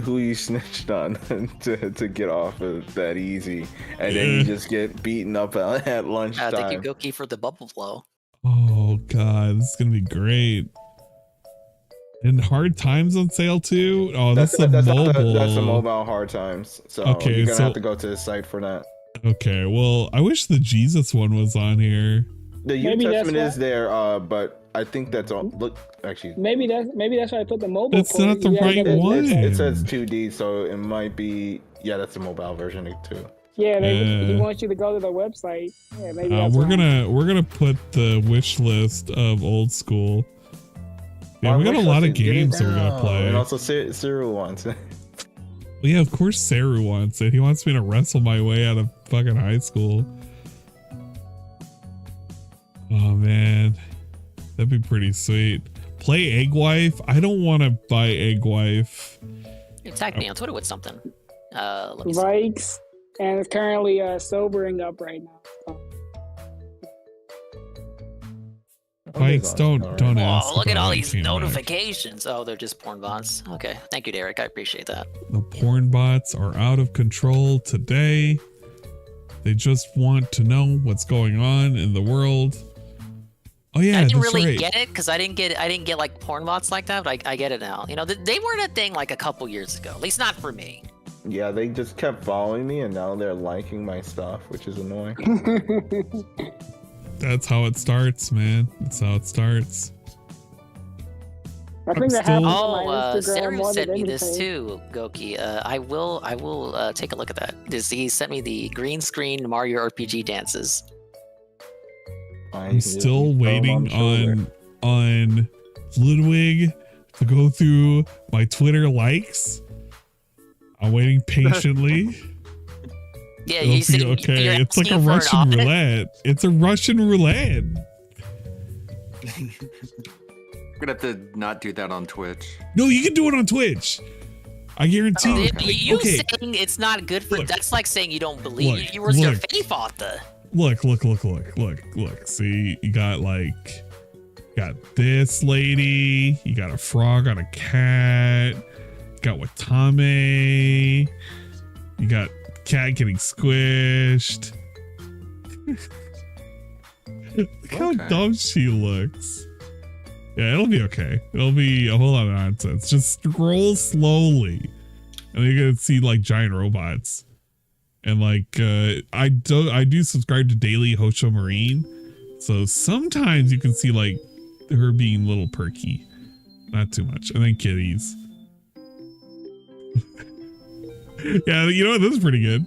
who you snitched on to get off of that easy?" And then you just get beaten up at lunchtime. I think you go key for the bubble flow. Oh god, this is gonna be great. And Hard Times on sale too. Oh, that's mobile. That's the mobile Hard Times. So you're gonna have to go to the site for that. Okay, well, I wish the Jesus one was on here. The U Testament is there, but I think that's all. Look, actually, maybe that's why I put the mobile. That's not the right one. It says 2D, so it might be. Yeah, that's the mobile version too. Yeah, he wants you to go to the website. Yeah, maybe we're gonna put the wish list of old school. Yeah, we got a lot of games that we're gonna play. And also, Cyril wants it. Well, yeah, of course Saru wants it. He wants me to wrestle my way out of fucking high school. Oh man, that'd be pretty sweet. Play Egg Wife? I don't want to buy Egg Wife. You tagged me on Twitter with something. Let me see. Vikes, and it's currently sobering up right now. So. Vikes, don't ask. Oh, look at about all it these too much. notifications. Oh, they're just porn bots. Okay, thank you, Derek. I appreciate that. The porn bots are out of control today. They just want to know what's going on in the world. Oh yeah, I didn't that's really right. get it because I didn't get like porn bots like that, but I get it now. You know, they weren't a thing like a couple years ago. At least not for me. Yeah, they just kept following me, and now they're liking my stuff, which is annoying. That's how it starts, man. That's how it starts. I think that happened on my Instagram Saru more sent than me this anything. too, Goki. I will take a look at that. He sent me the green screen Mario RPG dances. I'm still waiting on Ludwig to go through my Twitter likes. I'm waiting patiently. Yeah, It'll you said be okay. you're It's like a asking for an Russian audit? roulette. It's a Russian roulette. We're gonna have to not do that on Twitch. No, you can do it on Twitch. I guarantee. You Okay. saying it's not good for that's like saying you don't believe. Look, You risk your look. faith off the. Look. See, you got this lady. You got a frog on a cat. You got Watame. You got cat getting squished. Look how dumb she looks. Yeah, it'll be okay. It'll be a whole lot of nonsense. Just scroll slowly, and you're gonna see like giant robots. And like I do subscribe to Daily Hosho Marine, so sometimes you can see like her being a little perky, not too much, and then kitties. Yeah, you know what? This is pretty good.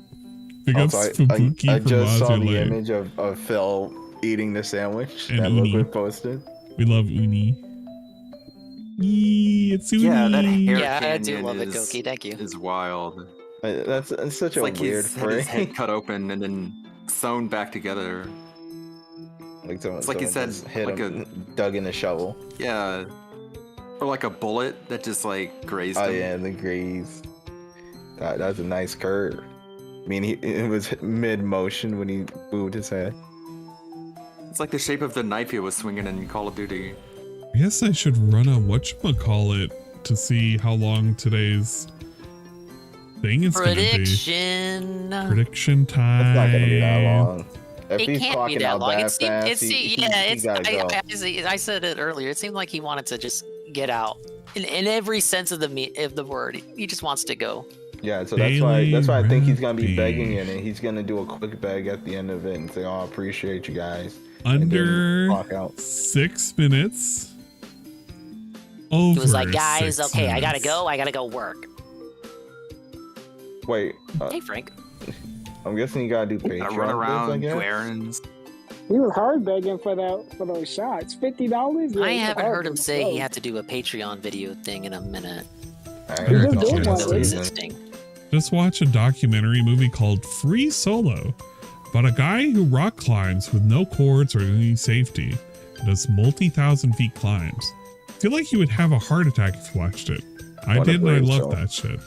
They got Also, Fubuki I from just saw the Azulay. image of Phil eating the sandwich And that Uni. Ludwig posted. We love Uni. Yee, it's Uni. Yeah, that hair Yeah, I do canyon love it, is- Goki. Thank you. Is wild. That's such It's a like weird he's had his phrase. head cut open and then sewn back together. Like someone, It's like he someone said, just hit like him, dug in a shovel. Yeah. Or like a bullet that just like grazed Oh him. yeah, the graze. That's a nice curve. I mean, it was mid motion when he moved his head. It's like the shape of the knife he was swinging in Call of Duty. I guess I should run a whatchamacallit to see how long today's thing is going to be. Prediction. Prediction time. It's not gonna be that long. If It he's can't be talking that out long. that It seemed, fast, he it's. gotta go. I said it earlier. It seemed like he wanted to just get out in every sense of the word. He just wants to go. Yeah, so that's why I think he's gonna be begging in it. He's gonna do a quick beg at the end of it and say, "Oh, I appreciate you guys." And then Under clock out. 6 minutes. Over He was like, guys, 6 okay, I gotta minutes. go. I gotta go work. Wait, Hey, Frank. I'm guessing you gotta do Patreon. Gotta run bits, I around, guess? do errands. He was hard begging for those shots. $50. I haven't heard him say he had to do a Patreon video thing in a minute. I heard just did it's one, still right? Existing. Just watch a documentary movie called Free Solo about a guy who rock climbs with no cords or any safety and does multi-thousand feet climbs. I feel like you would have a heart attack if you watched it. I What a did, and I great loved show. that shit.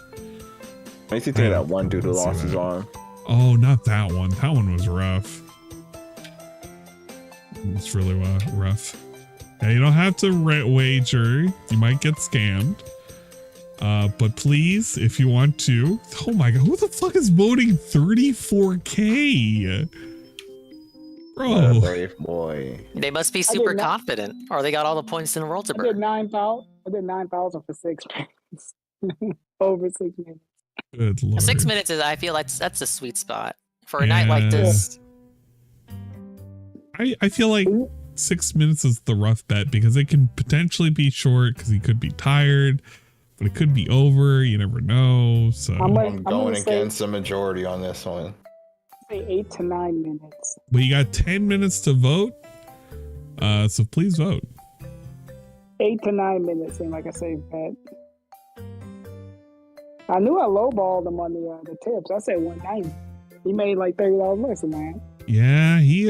Makes you think of that one dude who Let's see lost his that. arm. Oh, not that one. That one was rough. It's really rough. Yeah, you don't have to wager. You might get scammed. But please, if you want to. Oh my god, who the fuck is voting 34K? What a Bro. brave boy. They must be did super not- confident, or they got all the points in the world to I did burn. 9,000. I did 9,000 for 6 minutes. Over 6 minutes. Good lord. 6 minutes is, I feel like that's a sweet spot for a night like this. I feel like 6 minutes is the rough bet because it can potentially be short because he could be tired, but it could be over. You never know. So I'm I'm going gonna say- against the majority on this one. Say 8 to 9 minutes. but you got 10 minutes to vote. So please vote. 8 to 9 minutes seemed like a safe bet. I knew I lowballed him on the tips. I said 190. He made like $30 less than that. Yeah, he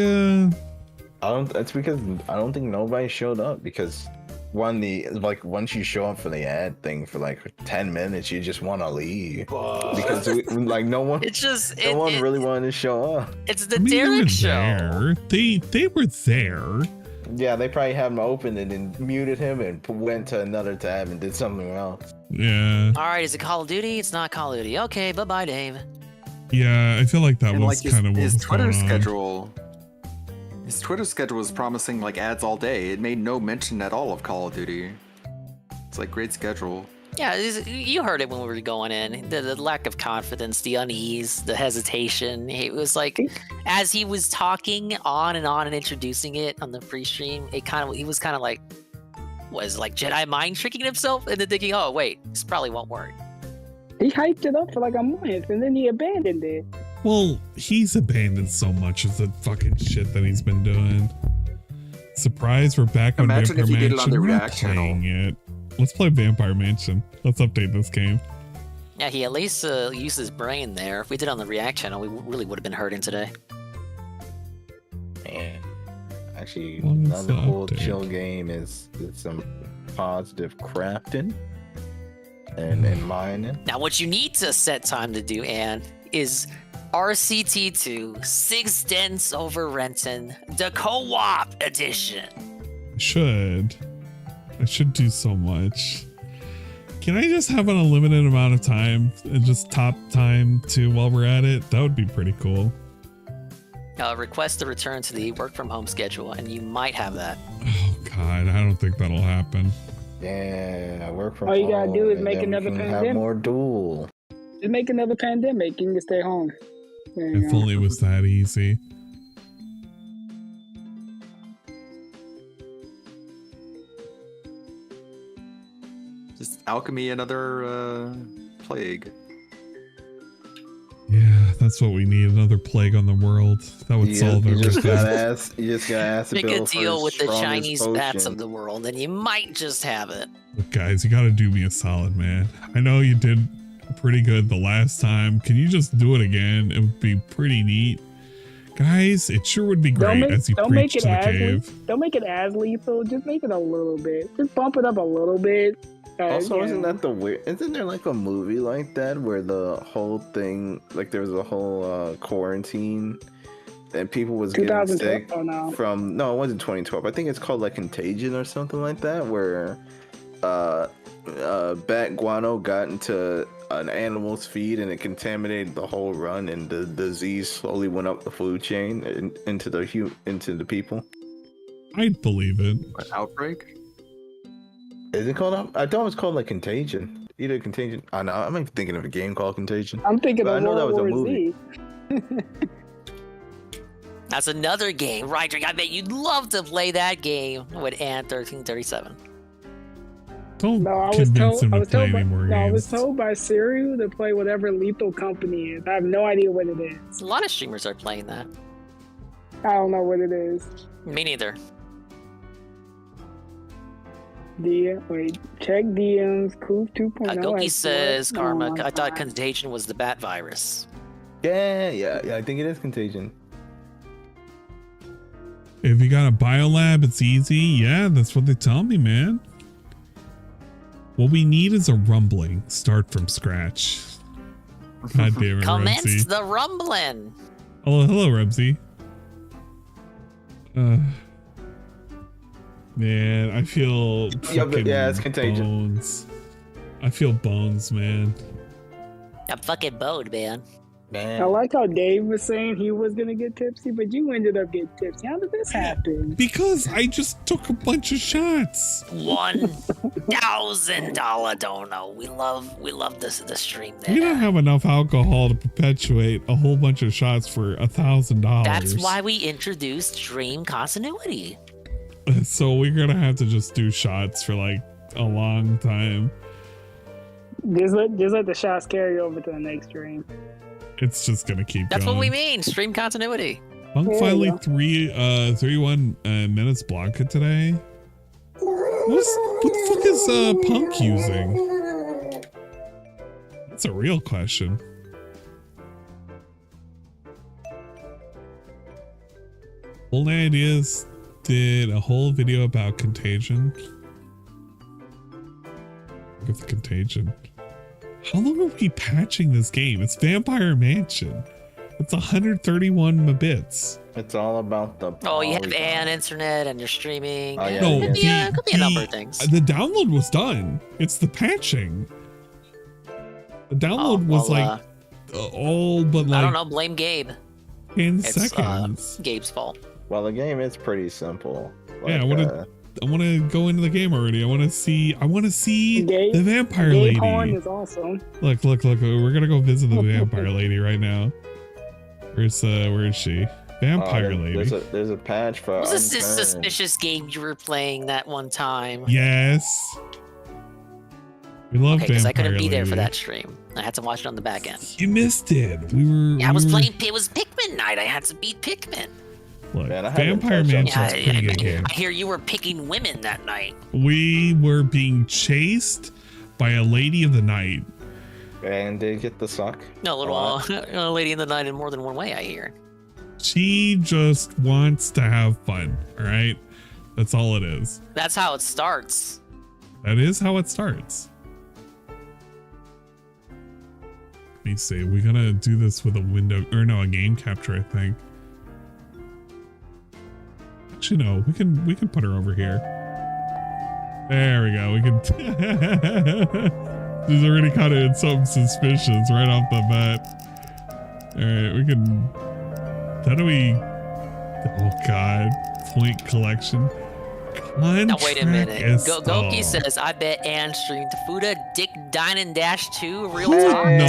That's because I don't think nobody showed up because once you show up for the ad thing for like 10 minutes, you just want to leave because no one really wanted to show up. It's the Derek show. They were there. Yeah, they probably had him open and then muted him and went to another tab and did something else. Yeah. All right, is it Call of Duty? It's not Call of Duty. Okay, bye-bye, Dave. Yeah, I feel like that was kind of what was Twitter going on. schedule. His Twitter schedule was promising like ads all day. It made no mention at all of Call of Duty. It's like great schedule. Yeah, you heard it when we were going in. The lack of confidence, the unease, the hesitation. It was like, as he was talking on and introducing it on the pre-stream, he was kind of like, was like Jedi mind tricking himself and then thinking, oh wait, this probably won't work. He hyped it up for like a month and then he abandoned it. Well, he's abandoned so much of the fucking shit that he's been doing. Surprise, we're back on Imagine Vampire if he did it on Mansion. the We're not React playing it. Let's play Vampire Mansion. Let's update this game. Yeah, he at least used his brain there. If we did it on the React channel, we really would have been hurting today. Man, actually, another cool chill game is some positive crafting and mining. Now, what you need to set time to do, Ann, is RCT2 6 Dents Over Renton, the co-op edition. I should do so much. Can I just have an unlimited amount of time and just top time too while we're at it? That would be pretty cool. Request to return to the work from home schedule, and you might have that. Oh God, I don't think that'll happen. Yeah, work from All home. you gotta do is make and then another we can pandemic. have more duel. Just make another pandemic. You can stay home. There you If go. only it was that easy. Just alchemy, another plague. Yeah, that's what we need. Another plague on the world. That would solve You everything. just gotta ask the Make a bill deal for with the strongest Chinese bats potion. of the world, and you might just have it. Look, guys, you gotta do me a solid, man. I know you did pretty good the last time. Can you just do it again? It would be pretty neat. Guys, it sure would be great as you preach to the cave. Don't make it as lethal. Just make it a little bit. Just bump it up a little bit. Also, yeah. isn't that the weird? Isn't there like a movie like that where the whole thing, like there was a whole quarantine, and people was getting sick from? No, it wasn't 2012. I think it's called like Contagion or something like that, where bat guano got into an animal's feed and it contaminated the whole run, and the disease slowly went up the food chain and into the people. I'd believe it. What, outbreak? Is it called? I thought it was called like Contagion. Either Contagion. I know. I'm even thinking of a game called Contagion. I'm thinking But of I know that was a World War movie. Z. That's another game, right? I bet you'd love to play that game with Ann 1337. Don't No, I was convince told. him I to was play told. By, any more no, I was games. told by Serial to play whatever Lethal Company is. I have no idea what it is. A lot of streamers are playing that. I don't know what it is. Me neither. Wait, check DMs. Goof 2.0. Goki has says, what? Karma, No, I thought Contagion was the bat virus. Yeah. I think it is Contagion. If you got a biolab, it's easy. Yeah, that's what they tell me, man. What we need is a rumbling. Start from scratch. God damn it, Commence Rebsy. the rumbling. Hello, Rebsy. Man, I feel fucking it's Contagion. bones. I feel bones, man. I'm fucking boned, man. I like how Dave was saying he was gonna get tipsy, but you ended up getting tipsy. How did this happen? Because I just took a bunch of shots. $1,000 dono. We love the stream there. We don't have enough alcohol to perpetuate a whole bunch of shots for $1,000. That's why we introduced stream continuity. So we're gonna have to just do shots for like a long time. Just let the shots carry over to the next stream. It's just gonna keep That's going. what we mean. Stream continuity. Punk There you finally go. 31 minutes Blanca today. What the fuck is Punk using? That's a real question. QnA Ideas did a whole video about Contagion. Look at the Contagion. How long are we patching this game? It's Vampire Mansion. It's 131 bits. It's all about the. Oh, you have an internet and you're streaming. Oh, yeah, No, could be a number of things. The download was done. It's the patching. The download was like all but like. I don't know. Blame Gabe. 10 It's, seconds. Gabe's fault. Well, the game is pretty simple. Yeah, I want to go into the game already. I want to see Gabe, the vampire Gabe lady. Horn is awesome. Look. We're gonna go visit the vampire lady right now. Where is she? Vampire lady. There's a patch for. Was this suspicious game you were playing that one time? Yes. We love Okay, because vampire I couldn't be there lady. for that stream. I had to watch it on the back end. You missed it. I was playing. It was Pikmin night. I had to beat Pikmin. Look, Man, I haven't Vampire touched Mansion's that. a pretty good game. I hear you were picking women that night. We were being chased by a lady of the night. And did get the suck. No, little lady in the night in more than one way. I hear. She just wants to have fun. All right, that's all it is. That's how it starts. That is how it starts. Let me see. We gotta do this with a window, or no, a game capture, I think. Actually, no. We can put her over here. There we go. We can. She's already kind of something suspicious right off the bat. All right, we can. How do we? Oh God! Point collection. Now wait a minute. Goki says, "I bet Ann streamed Fuud Dick Dine Dash 2 real time."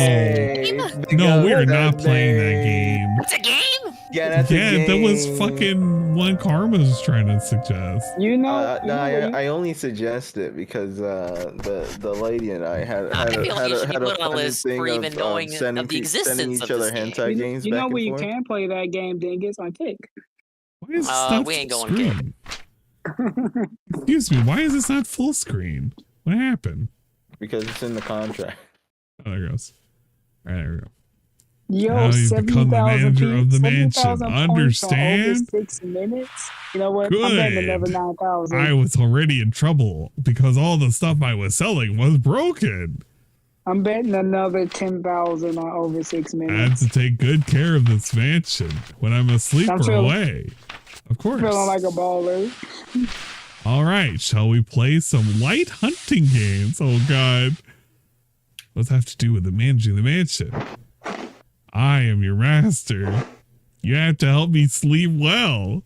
No, we are not playing that game. It's a game. Yeah, that's a game. That was fucking one Karma was trying to suggest. I only suggest it because the lady and I had a funny thing of sending each other hentai games. You know back where and you forth. can play that game, Dingus, on Kick. Why is this not we ain't full going Kick. screen? Excuse me, why is this not full screen? What happened? Because it's in the contract. Oh, there it goes. All right, there we go. Yo, now you become the manager of the mansion. 70,000 Understand? 6 minutes. You know what? Good. I'm betting another 9,000. I was already in trouble because all the stuff I was selling was broken. I'm betting another 10,000 on over 6 I minutes. had to take good care of this mansion when I'm asleep or away. Of course. Feeling like a baller. All right, shall we play some light hunting games? Oh God. What's that have to do with the managing the mansion? I am your master. You have to help me sleep well.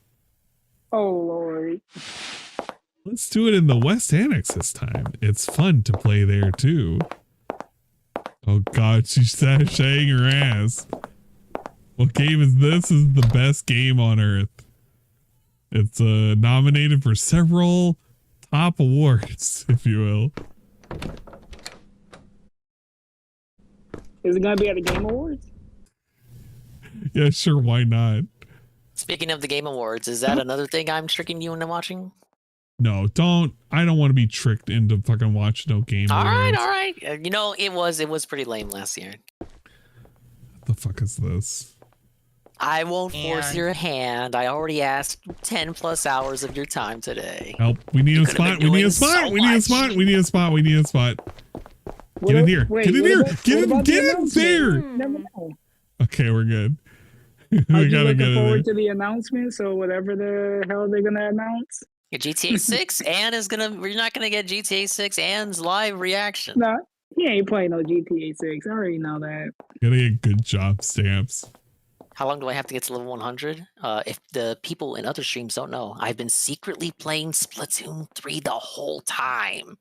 Oh Lord. Let's do it in the West Annex this time. It's fun to play there too. Oh God, she's sashaying her ass. What game is this? This is the best game on earth. It's nominated for several top awards, if you will. Is it gonna be at the Game Awards? Yeah, sure, why not? Speaking of the Game Awards, is that another thing I'm tricking you into watching? No, don't. I don't want to be tricked into fucking watching no game. All awards. right. You know, it was pretty lame last year. What the fuck is this? I won't force your hand. I already asked 10 plus hours of your time today. Help. We need a spot. We need a spot. We need a spot. We need a spot. We need a spot. Get in here. Get in here. Get in there. Never know. Okay, we're good. Are We you gotta get looking in forward there. to the announcements or whatever the hell they're gonna announce? GTA 6 and is gonna. We're not gonna get GTA 6 and's live reaction. Nah, he ain't playing no GTA 6. I already know that. Gotta get good job stamps. How long do I have to get to level 100? If the people in other streams don't know, I've been secretly playing Splatoon 3 the whole time.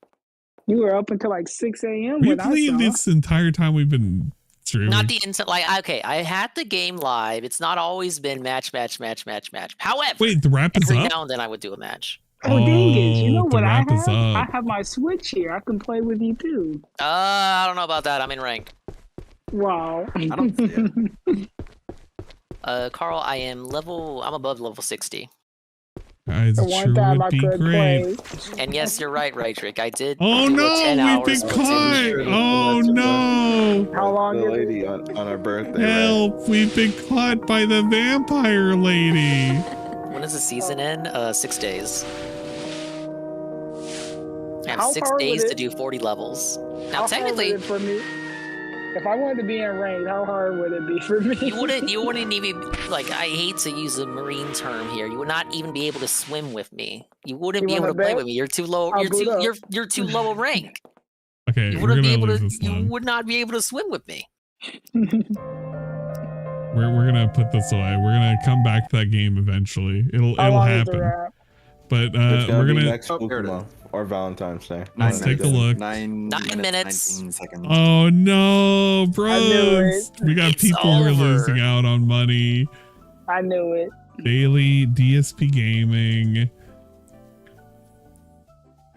You were up until like 6 a.m. We when I played saw. this entire time we've been streaming. Not the instant. Like, okay, I had the game live. It's not always been match. However, wait, the wrap is every up? now and then I would do a match. Oh, dang it. You know the what I wrap is have? I up. have my Switch here. I can play with you too. I don't know about that. I'm in rank. Wow. I don't see it. Carl, I'm above level 60. Guys, The it one sure time would I be could great. play. And yes, you're right, Trick. I did. Oh do no, a 10 we've hours been with caught. Oh no. How long The is lady it? on her birthday. Help, we've been caught by the vampire lady. When does the season end? 6 days. I have How 6 hard days would to it- do 40 levels. Now, How hard technically, would it for me? If I wanted to be in ranked, how hard would it be for me? you wouldn't even, like, I hate to use a marine term here. You would not even be able to swim with me. You wouldn't You be able wanna to play bet? with me. You're too low. I'll You're boot too. up. You're too low a rank. Okay, You we're wouldn't be gonna able leave to. this You alone. would not be able to swim with me. We're gonna put this away. We're gonna come back to that game eventually. It'll How long is the happen. wrap? But It's we're be gonna next Pokemon or Valentine's Day. let's take a look. 9 minutes. 19 seconds. Oh no, knew bros! it. We got It's people who are over. losing out on money. I knew it. Daily DSP Gaming.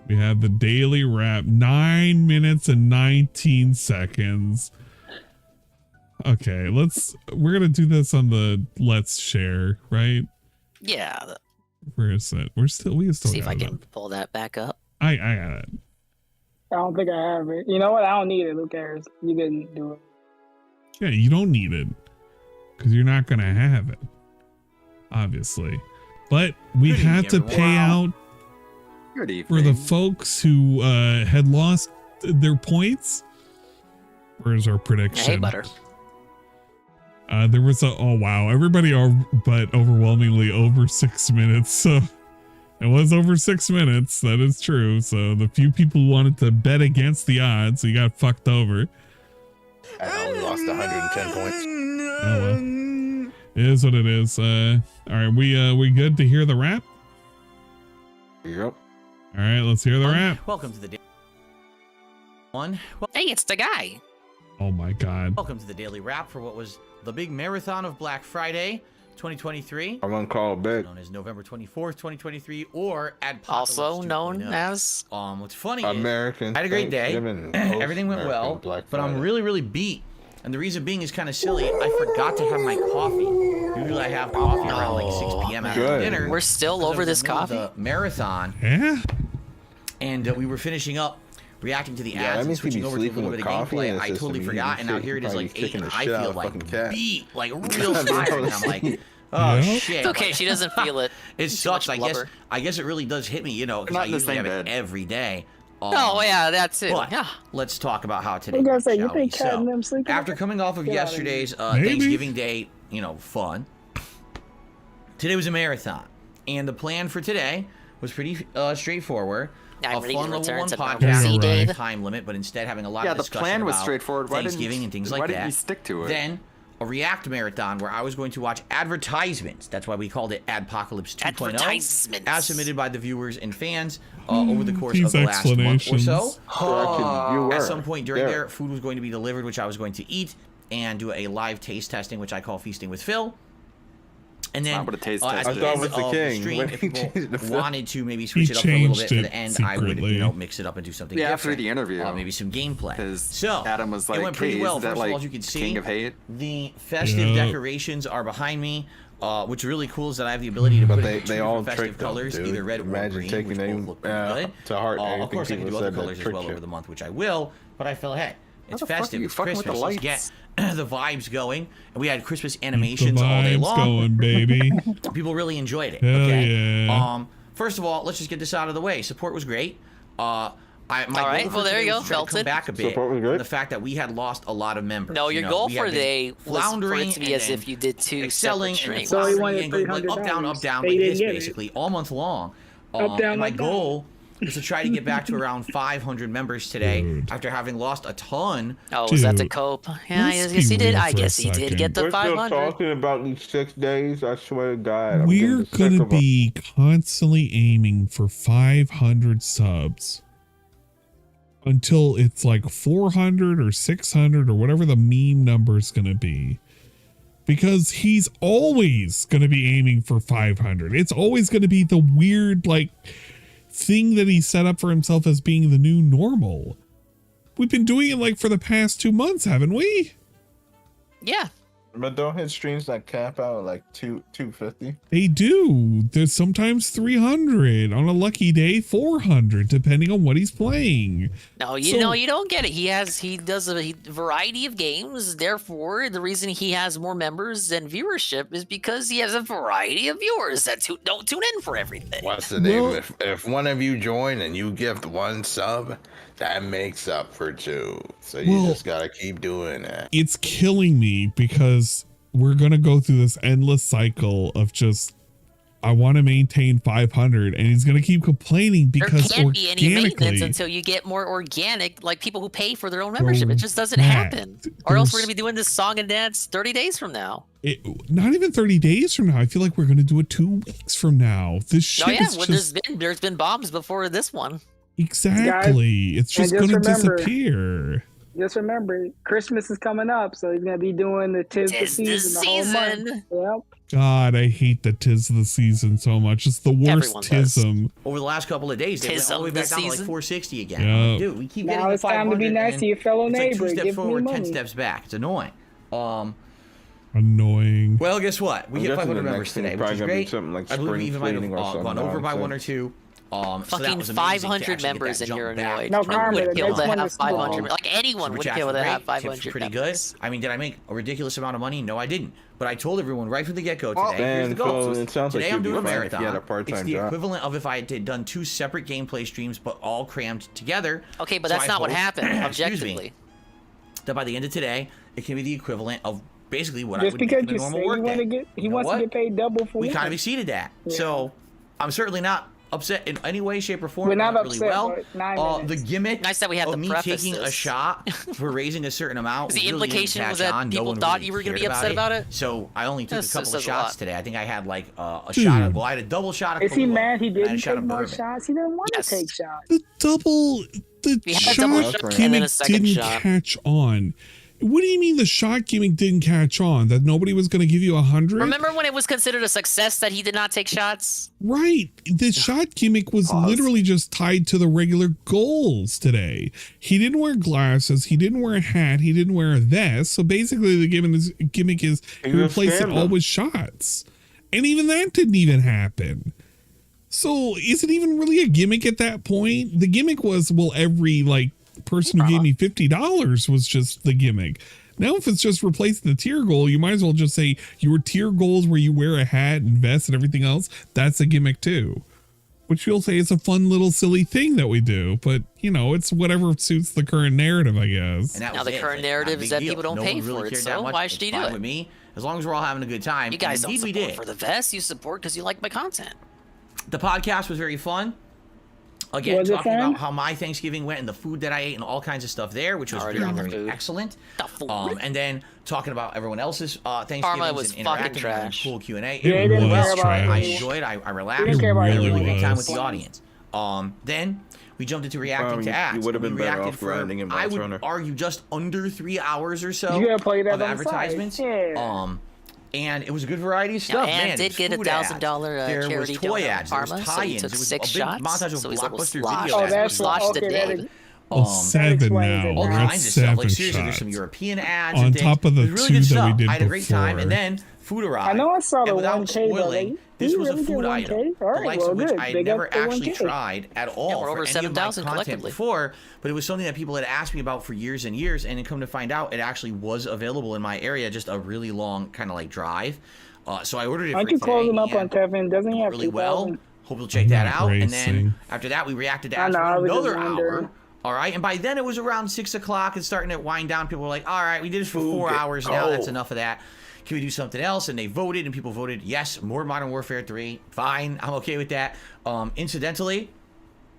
We have the daily wrap, 9 minutes and 19 seconds. Okay, we're gonna do this on the let's share, right? Yeah. Where is it? We can still See if I got it can up. pull that back up. I got it. I don't think I have it. You know what? I don't need it. Who cares? You didn't do it. Yeah, you don't need it because you're not gonna have it, obviously. But we Good had to evening, pay everyone. out Good for the evening. folks who had lost their points. Where's our prediction? Hey, butter. There was oh wow, everybody are but overwhelmingly over 6 minutes. So it was over 6 minutes. That is true. So the few people who wanted to bet against the odds, you got fucked over. I only lost 110 points. Oh well. It is what it is. All right, we good to hear the rap? Yep. All right, let's hear the rap. Welcome to the one. Hey, it's the guy. Oh my god. Welcome to the daily wrap for what was the big marathon of Black Friday 2023. I'm gonna call it big. Known as November 24th, 2023, or ADPOCALYPSE Also known 2.0. as. What's funny American. is I had a great day. Thanksgiving, Everything went post-American well, Black but I'm Friday. really beat. And the reason being is kind of silly. I forgot to have my coffee. Usually I have coffee around like 6 p.m. after Good. dinner. We're still because I over was this in the middle of coffee? the marathon, Yeah. and we were finishing up reacting to the Yeah, that ads and means he'd switching be over to a sleeping little with bit of coffee in gameplay. his I system. totally He'd forgot, be and now sick. here it is Probably like 8, kicking and the I shit out feel of like fucking cat. beat, like real tired. And I'm like, oh Yep. shit. It's okay. She doesn't feel it. It Too sucks. much I blubber. guess it really does hit me, you know, because Not I in the usually same have it bed. every day. Oh yeah, that's it. But Yeah. let's talk about how today I was gonna went, say, you shall we? think Cat and So, them sleeping? after coming off of Get out of yesterday's Maybe. Thanksgiving Day, you know, fun, today was a marathon, and the plan for today was pretty straightforward. I'm A ready fun to level return 1 to podcast normalcy, with Dave. a time limit, but instead having a lot Yeah, of the discussion plan was about straightforward. Why Thanksgiving and things like why that. didn't you stick to it? Then a React marathon where I was going to watch advertisements. That's why we called it ADPOCALYPSE 2.0. Advertisements. As submitted by the viewers and fans over the course These of the last month or so. Correction, you were At some point during there. there, food was going to be delivered, which I was going to eat, and do a live taste testing, which I call Feasting with Phil. And then Not what a taste at test the I is. thought end it was the of the king. stream, When if he people changed the Phil. wanted to maybe switch it up for a little bit for changed the it end, I would, secretly. you know, mix it up and do something Yeah, different. after the interview. Maybe some gameplay. 'Cause So Adam was it like, went pretty "Hey, well. isn't that First of all, like as you can see, King of Hate?" the festive Yeah. decorations are behind me. What's really cool is that I have the ability to But put they in two all different festive tricked them, colors, dude. either red or Imagine green, taking which them, both look pretty good. to heart Of everything course, I can people do other said that colors as tricked well you. over the month, which I will. But I feel, hey, it's the fuck are festive, you it's fucking with Christmas. the Let's get lights? the vibes going. And we had Christmas Keep the animations all day vibes long. going, baby. People really enjoyed it. Hell Okay. yeah. First of all, let's just get this out of the way. Support was great. My All right, goal for well, there today you was go, to try to come Felton. back a bit. Support was from great. the fact that we had lost a lot of members. No, your You know, goal we for had the been day was for floundering it to be and as then if you did two excelling separate and streams. So he floundering wanted and going like up, down, $300. like They this, didn't get it. basically, all month long. Up, down, and my up, down. goal was to try to get back to around 500 members today Dude. after having lost a ton. Oh, was that the Dude, cope? Yeah, I let's guess be he did. real I for a guess he did get the We're still 500. talking about these 6 days. I swear to God. I'm We're getting sick gonna of them. be constantly aiming for 500 subs until it's like 400 or 600 or whatever the meme number is gonna be. Because he's always gonna be aiming for 500. It's always gonna be the weird like thing that he set up for himself as being the new normal. We've been doing it like for the past 2 months, haven't we? Yeah. But don't hit streams that cap out at like 250? They do. There's sometimes 300 on a lucky day, 400 depending on what he's playing. No, you don't get it. He does a variety of games. Therefore, the reason he has more members and viewership is because he has a variety of viewers that don't tune in for everything. What's the name? If one of you join and you gift 1 sub, that makes up for 2. So you just gotta keep doing that. It's killing me because we're gonna go through this endless cycle of just, I want to maintain 500, and he's gonna keep complaining because there can't be any maintenance until you get more organic, like people who pay for their own membership. It just doesn't happen, or else we're gonna be doing this song and dance 30 days from now. Not even 30 days from now. I feel like we're gonna do it 2 weeks from now. This shit is just... there's been bombs before this one. Exactly. It's just going to disappear. Just remember, Christmas is coming up, so he's going to be doing the Tis the Season the whole month. Yep. God, I hate the Tis the Season so much. It's the worst tism. Over the last couple of days, they went all the way back down to like 460 again. Yep. Dude, we keep getting now it's time to be nice to your fellow neighbor. It's like 2 steps Give forward, me 10 money. steps back. It's annoying. Annoying. Well, guess what? We I'm get guessing 500 the members next thing today, is which is probably gonna be great. something like I believe we spring even might have cleaning or something gone over by nonsense. 1 or 2. So that Fucking was amazing to 500 actually get members that and you're jump back. annoyed. No, Who Carmen, would the kill next to one have is small. 500? Like anyone would Super kill to chat have was great. 500 Tips were pretty good. members. I mean, did I make a ridiculous amount of money? No, I didn't. But I told everyone right from the get-go today. Here's the goal. Phil, it sounds like Today you'd I'm be doing a fine if you had a marathon. part-time It's the job. equivalent of if I had done 2 separate gameplay streams, but all crammed together. Okay, but So that's I not what hope- happened, excuse me, objectively. that by the end of today, it can be the equivalent of basically what Just I would because do in you a say normal work day. he wants to get paid double for We one. kind of exceeded that. Yeah. So I'm certainly not upset in any way, shape, or form. We're not really upset, well. but 9 The minutes. gimmick Nice that we had of to me preface taking a this. shot for raising a certain amount. The really didn't implication was catch that on. No people one thought really you were gonna cared be upset about it? So I only took This a couple of says a shots lot. today. I think I had like a Dude. shot. Well, I had a double shot of Is he Kahlua, mad he and I had a didn't shot take of more bourbon. shots? He didn't want Yes. to take shots. The We had a double shot shot and then a gimmick second didn't shot. catch on. What do you mean the shot gimmick didn't catch on? That nobody was going to give you 100? Remember when it was considered a success that he did not take shots? Right. The shot gimmick was literally just tied to the regular goals today. He didn't wear glasses. He didn't wear a hat. He didn't wear a vest. So basically the gimmick is he replaced it all with shots. And even that didn't even happen. So is it even really a gimmick at that point? The gimmick was, well, every person who gave me $50 was just the gimmick. Now, if it's just replacing the tier goal, you might as well just say your tier goals where you wear a hat and vest and everything else. That's a gimmick too, which you'll say is a fun little silly thing that we do. But it's whatever suits the current narrative, I guess. And that Now was the it. current Like, not a narrative big is that deal. people don't No pay one really for it, cared that so much. why It's should you fine do it? with me, as long as we're all having a good time. You guys and don't indeed we support did. for the vest. You support because you like my content. The podcast was very fun. Again, Was it talking fun? about how my Thanksgiving went and the food that I ate and all kinds of stuff there, which was Already very, on the very food. excellent. The food. And then talking about everyone else's Thanksgivings Parma was and fucking interacting and trash. cool Q&A. It didn't was care about trash. I anyone. enjoyed. I relaxed. didn't care about I had a anyone. really good time It with was. the audience. Then we jumped into reacting Probably to ads. you would have We been better reacted off for, grinding in I Bounce would Runner. argue just under 3 hours or so You gotta play that of on the side. advertisements. Yeah. And it was a good variety of Now, stuff. Ann Man, did it was get a food ads. $1,000 There charity was toy donut ads. There was Parma, so he tie-ins. took There was 6 a big shots, montage of so he's a little Blockbuster sloshed. video Oh, ads. that's sloshed okay, today. that is- Well, 7 explains now. it. All We're at kinds of stuff. 7 Like seriously, there's shots. some European ads. On and things. top of the It was really 2 good that we stuff. did I had a great time, before. and then food arrived. I know I saw the and without 1K, but spoiling, this you was a really food did item, 1K? All right, the likes well, of which good. I Big never up for actually 1K. tried at all we're over for any of my 7,000 content collectively. before, but it was something that people had asked me about for years and years, and then come to find out, it actually was available in my area, just a really long kind of like drive. So I ordered it Aren't for you today, closing up on and Tevin? Doesn't he have really well. 2,000? Hope you'll check that not out. And then racing. after that, we reacted to I ads know, I for was just another wondering. hour. All right, and by then it was around 6 o'clock and starting to wind down. People were like, "All right, we did this for 4 hours now. That's enough of that. Can we do something else?" And they voted, and people voted yes, more Modern Warfare 3. Fine, I'm okay with that. Incidentally,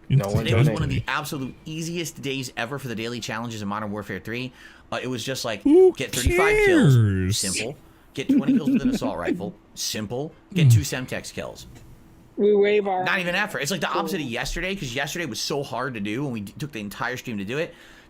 No one today was one of donated. the absolute easiest days ever for the daily challenges in Modern Warfare 3. It was just like Who get 35 kills, cares? simple. Get 20 kills with an assault rifle, simple. Get 2 Semtex kills. We wave our Not even effort. It's like the opposite of yesterday, because yesterday was so hard to do, and we took the entire stream to do it.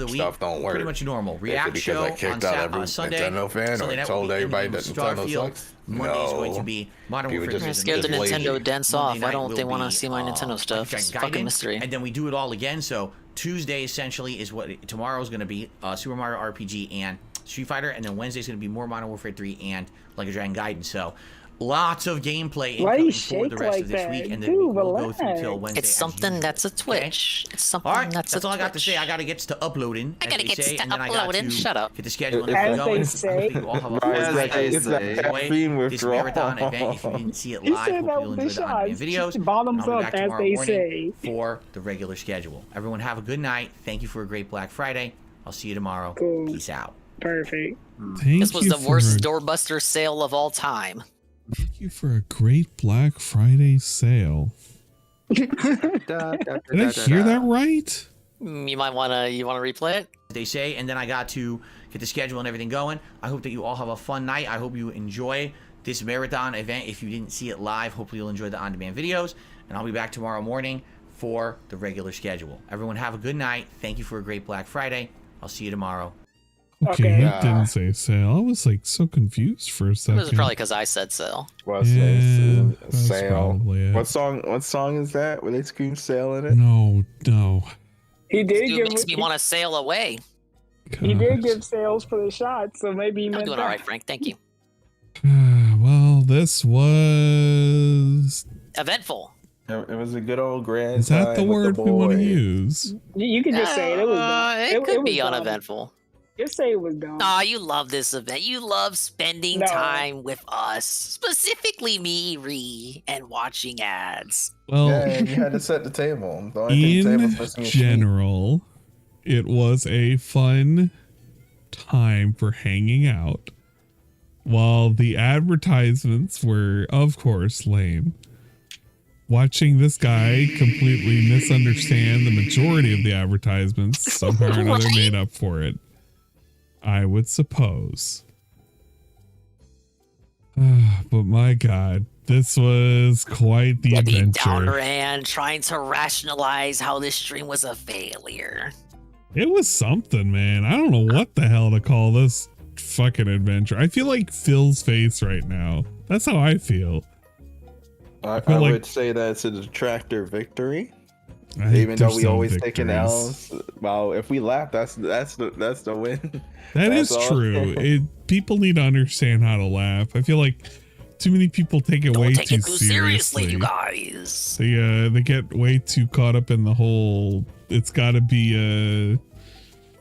of the week, stuff don't work. pretty much normal. React because show I kicked on out every Sunday. Nintendo fan Sunday or night told will be everybody that Starfield. Nintendo sucks. Monday is going to No. be Modern People Warfare. just- I'm scared the just Nintendo lazy. dents Monday off. Why night don't they will want to be, see my Nintendo stuff? It's fucking mystery. And then we do it all again. So Tuesday essentially is what tomorrow is going to be Super Mario RPG and Street Fighter, and then Wednesday is going to be more Modern Warfare 3 and Like a Dragon Gaiden. So lots of gameplay incoming for the rest of this week, and then we'll go through till Wednesday. It's something that's a Twitch. It's something All right, that's all I got to Twitch. say. I got to get to uploading. I gotta as they get say, to and then I got uploading. to Shut up. Get the schedule As going. they say. You all have a It's that caffeine this withdrawal. marathon event. If you didn't see it He live, said hope that you'll with enjoy the the on-demand shots. videos. Bottoms I'll be up, back as tomorrow they morning say. for the regular schedule. Everyone have a good night. Thank you for a great Black Friday. I'll see you tomorrow. Cool. Peace out. Perfect. This was the worst doorbuster sale of all time. Thank you for a great Black Friday sale. Did I hear that right? You might wanna replay it. They say, and then I got to get the schedule and everything going. I hope that you all have a fun night. I hope you enjoy this marathon event. If you didn't see it live, hopefully you'll enjoy the on-demand videos. And I'll be back tomorrow morning for the regular schedule. Everyone have a good night. Thank you for a great Black Friday. I'll see you tomorrow. Okay, it didn't say sale. I was like so confused for a second. It was probably because I said sale. Well, Yeah, that's sale. probably it. What song is that? Where they scream sale in it? No. He did Dude, give. makes me want to sail away. He did give sales for the shot, so maybe he I'm meant doing that. all right, Frank. Thank you. Well, this was Eventful. It was a good old grand. Is that the time with word we want to boys. use? You can just say it. It was dumb. It could was be dumb. uneventful. Just say it was dumb. Aw, you love this event. You love spending No. time with us, specifically me, Ree, and watching ads. Well, Yeah, you had to set the table. The only thing the in table's missing is sheep. general, it was a fun time for hanging out. While the advertisements were, of course, lame. Watching this guy completely misunderstand the majority of the advertisements somehow or another made up for it, I would suppose. But my God, this was quite the Getting down her adventure. hand, trying to rationalize how this stream was a failure. It was something, man. I don't know what the hell to call this fucking adventure. I feel like Phil's face right now. That's how I feel. I feel like- would say that it's a detractor victory. I think Even though there's we some always taking victories. L's. Well, if we laugh, that's the win. That is That's all. true. People need to understand how to laugh. I feel like too many people take it way Take too it too seriously, seriously. you guys. They get way too caught up in the whole. It's got to be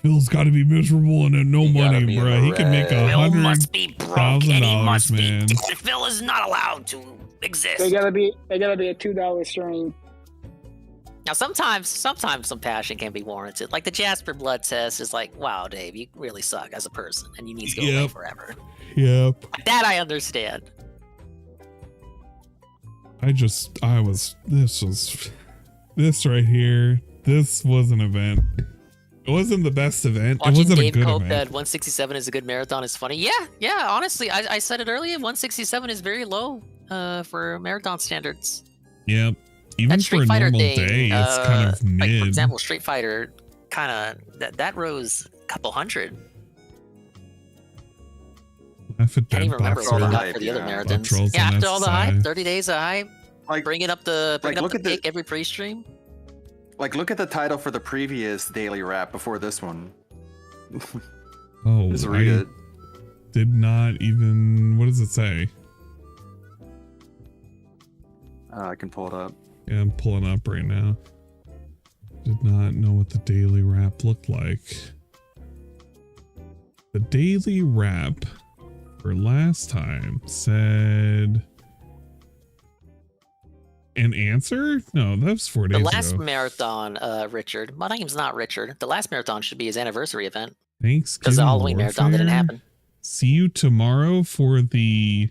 Phil's got to be miserable and no money, be in bro. the He can make Phil must be broke and he $100,000, must man. be. Phil is not allowed to exist. They gotta be a $2 stream. Now, sometimes some passion can be warranted. Like the Jasper blood test is like, wow, Dave, you really suck as a person, and you need to go away Yep. forever. Yep. That I understand. This right here. This was an event. It wasn't the best event. It Watching wasn't a Dave good Cope event. that 167 is a good marathon is funny. Yeah. Honestly, I said it earlier. 167 is very low for marathon standards. Yep. Even That for Street a Fighter normal thing, day, it's kind of like mid. for example, Street Fighter kind of that rose a couple hundred. Laugh at Can't even that remember box what we roll. got for the other marathons. Butt Yeah, rolls after all the hype, unnecessary. 30 days of hype, Like bringing up the look at pick every pre-stream. Like, look at the title for the previous daily wrap before this one. Oh, Just read I it. did not even. What does it say? I can pull it up. Yeah, I'm pulling up right now. Did not know what the daily wrap looked like. The daily wrap for last time said an answer? No, that was 4 The days last ago. marathon, Richard. My name's not Richard. The last marathon should be his anniversary event. Thanks. Because the Halloween marathon didn't happen. See you tomorrow for the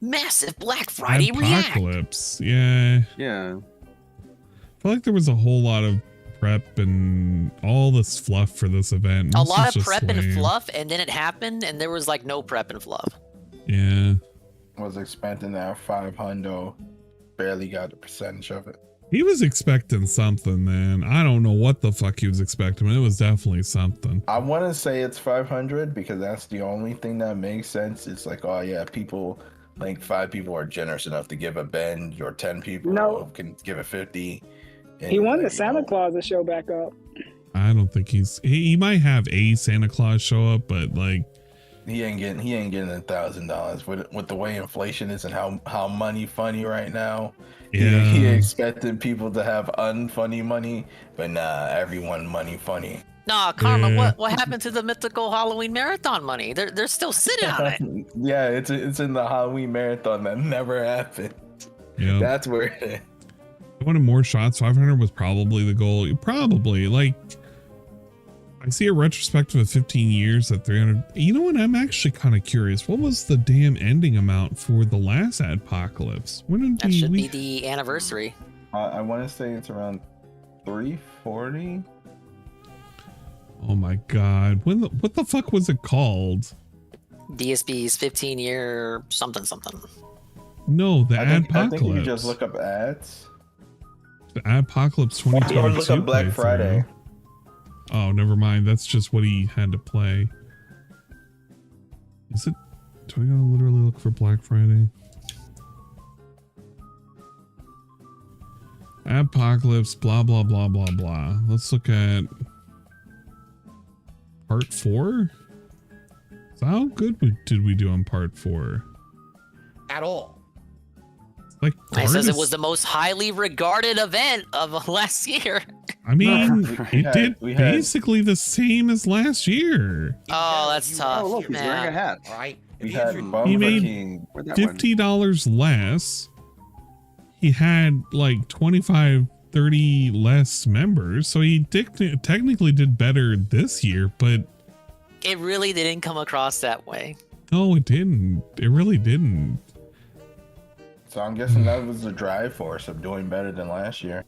Massive Black Friday react. Apocalypse. Yeah. Yeah. I feel like there was a whole lot of prep and all this fluff for this event. A This lot is of just prep and lame. fluff, and then it happened, and there was like no prep and fluff. Yeah. Was expecting that 500. Barely got a percentage of it. He was expecting something, man. I don't know what the fuck he was expecting, but it was definitely something. I want to say it's 500 because that's the only thing that makes sense. It's like, oh yeah, people, like 5 people are generous enough to give a binge, or 10 people can give a 50. And He wanted like, the Santa Claus to show back up. I don't think he might have a Santa Claus show up, but like he ain't getting $1,000 with the way inflation is and how money funny right now. Yeah. He expected people to have unfunny money, but nah, everyone money funny. Nah, Karma, what happened to the mythical Halloween marathon money? They're still sitting on it. Yeah, it's in the Halloween marathon that never happened. Yeah. That's where it is. I wanted more shots. 500 was probably the goal. Probably, like, I see a retrospective of 15 years at 300. You know what? I'm actually kind of curious. What was the damn ending amount for the last ADPOCALYPSE? When did that should be the anniversary. I want to say it's around 340. Oh my god! What the fuck was it called? DSP's 15-year something. No, the ADPOCALYPSE. I think you can just look up ads. The ADPOCALYPSE 2022. Or look up Black Friday. Oh, never mind. That's just what he had to play. Is it? Do I gotta literally look for Black Friday? ADPOCALYPSE, blah, blah, blah, blah, blah. Let's look at part 4. So how good did we do on part 4? At all. Like, it says it was the most highly regarded event of last year. I mean, it did basically the same as last year. Oh, that's tough. Oh, look, he's wearing a hat. Right? We had He made $50 less. He had like 25, 30 less members. So he technically did better this year, but It really didn't come across that way. no, it didn't. It really didn't. So I'm guessing that was the drive force of doing better than last year.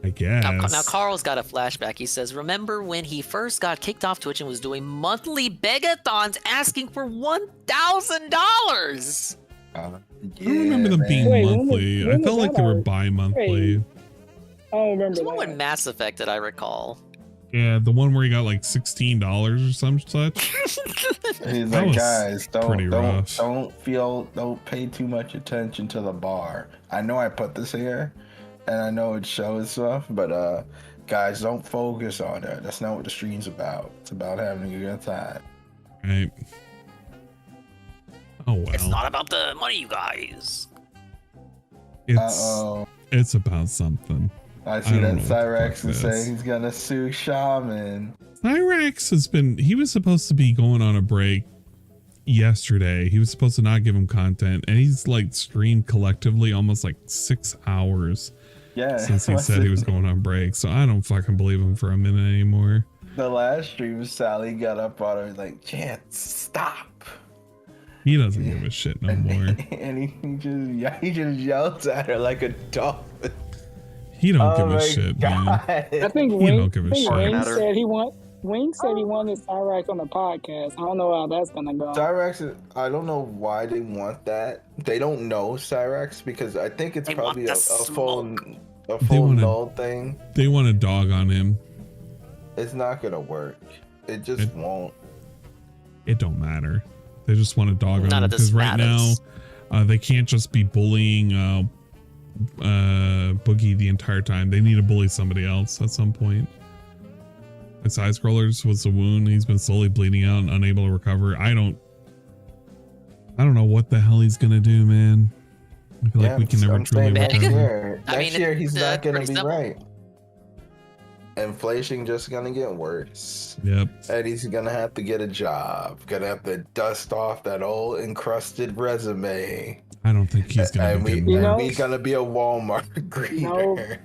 I guess. Now Carl's got a flashback. He says, remember when he first got kicked off Twitch and was doing monthly begathons asking for $1,000? I don't remember them being monthly. I felt like they were bi-monthly. I don't remember There's one that. with Mass Effect that I recall. Yeah, the one where he got like $16 or some such. He's That like, was guys, pretty rough. don't pay too much attention to the bar. I know I put this here, and I know it shows stuff, but guys, don't focus on it. That's not what the stream's about. It's about having a good time. Right. Oh well. It's not about the money, you guys. It's about something. I see that Cyrex is this. saying he's gonna sue Shaman. Cyrex he was supposed to be going on a break yesterday. He was supposed to not give him content, and he's like streamed collectively almost like 6 hours since he said he was going on break. So I don't fucking believe him for a minute anymore. The last stream, Sally got up on her like, Chance, stop. He doesn't give a shit no more. And he just yells at her like a dog. He don't give a shit, man. I think He Wing, don't give a shit. said he wanted Cyrex on the podcast. I don't know how that's gonna go. Cyrex, I don't know why they want that. They don't know Cyrex because I think it's probably a full null thing. They want a dog on him. It's not gonna work. It just won't. It don't matter. They just want a dog on None him of this because right now they can't just be bullying Boogie the entire time. They need to bully somebody else at some point. His side scrollers was a wound. He's been slowly bleeding out and unable to recover. I don't know what the hell he's gonna do, man. I feel like we can never truly recover. Next year he's not gonna be right. Inflation just gonna get worse. Yep. And he's gonna have to get a job. Gonna have to dust off that old encrusted resume. I don't think he's gonna be good. And we gonna be a Walmart greeter.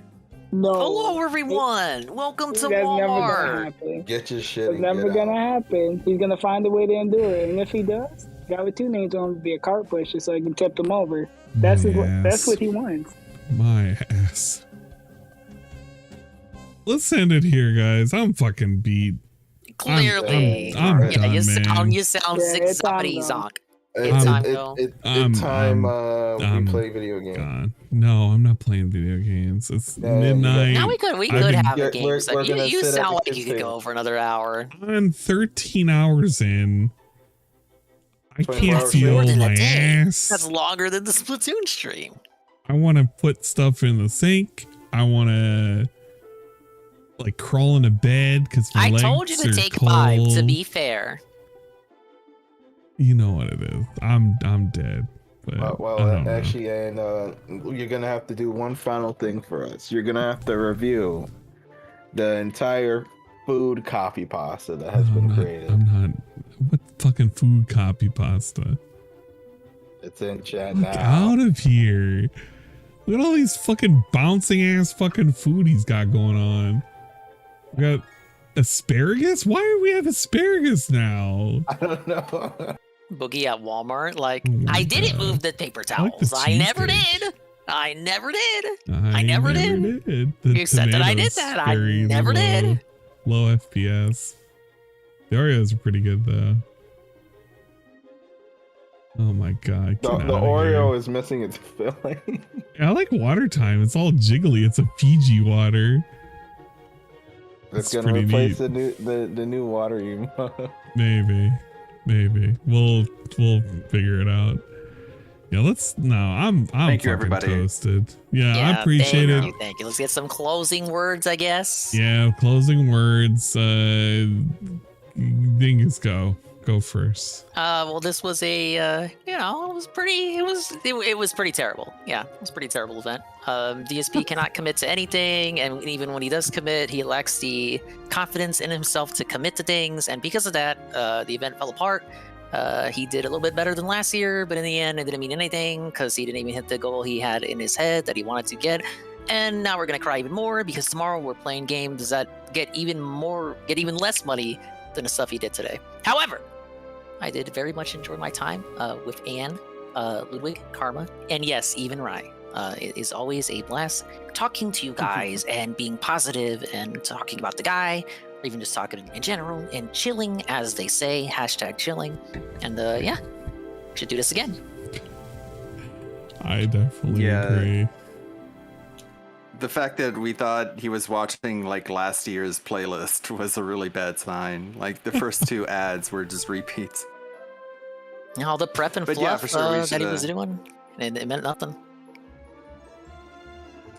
No. Hello, everyone. Welcome to That's never gonna Walmart. happen. Get your shit. It's never gonna happen. He's gonna find a way to endure it, and if he does, guy with two names on him be a cart pusher so he can tip him over. That's that's what he wants. My ass. Let's end it here, guys. I'm fucking beat. Clearly. I'm done, you man. sound sick, somebody, Zonk. It's time, though. It's time we play video games. God. No, I'm not playing video games. It's midnight. Now we could have a game. You sound like you could go for another hour. I'm 13 hours in. I can't feel my ass. That's longer than the Splatoon stream. I want to put stuff in the sink. I want to like crawl into bed because my legs told you to are take cold. 5. To be fair. You know what it is. I'm dead. But Well, actually, and you're gonna have to do one final thing for us. You're gonna have to review the entire Fuud copy pasta that has been created. I'm not. What fucking food copy pasta? It's in chat Look now. out of here. Look at all these fucking bouncing ass fucking food he's got going on. We got Asparagus? Why do we have asparagus now? I don't know. Boogie at Walmart. Like, I didn't move the paper towels. I never did. I never did. I never did. You said that I did that. I never did. Low FPS. The Oreos are pretty good though. Oh my god. The Oreo is missing its filling. I like water time. It's all jiggly. It's a Fiji water. It's gonna replace the new water emote. Maybe. We'll figure it out. Yeah, I'm Thank you, fucking everybody. toasted. Yeah, I appreciate it. Thank you. Let's get some closing words, I guess. Yeah, closing words. Dingus, go first. Well, this was a, it was pretty terrible. Yeah, it was a pretty terrible event. DSP cannot commit to anything, and even when he does commit, he lacks the confidence in himself to commit to things, and because of that, the event fell apart. He did a little bit better than last year, but in the end, it didn't mean anything because he didn't even hit the goal he had in his head that he wanted to get. And now we're gonna cry even more because tomorrow we're playing games that get even less money than the stuff he did today. However, I did very much enjoy my time with Anne, Ludwig, Karma, and yes, even Rai. It is always a blast talking to you guys and being positive and talking about the guy, or even just talking in general and chilling, as they say, #chilling. And we should do this again. I definitely agree. The fact that we thought he was watching like last year's playlist was a really bad sign. Like the first two ads were just repeats. All the prep and fluff that he was doing, and it meant nothing.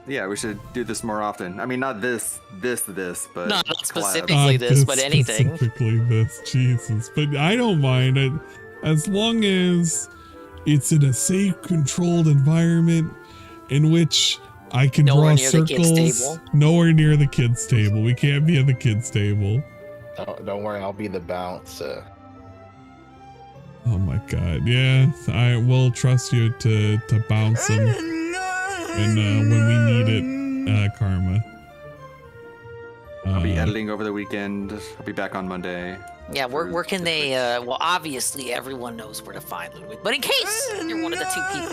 Yeah, we should do this more often. I mean, not this, but not specifically this, but anything. Specifically this, Jesus. But I don't mind it as long as it's in a safe, controlled environment in which I can draw circles. Nowhere near the kids' table. We can't be at the kids' table. Don't worry, I'll be the bouncer. Oh my god, yeah. I will trust you to bounce them. And when we need it, Karma. I'll be editing over the weekend. I'll be back on Monday. Yeah, where can they, well, obviously everyone knows where to find Ludwig, but in case you're one of the 2 people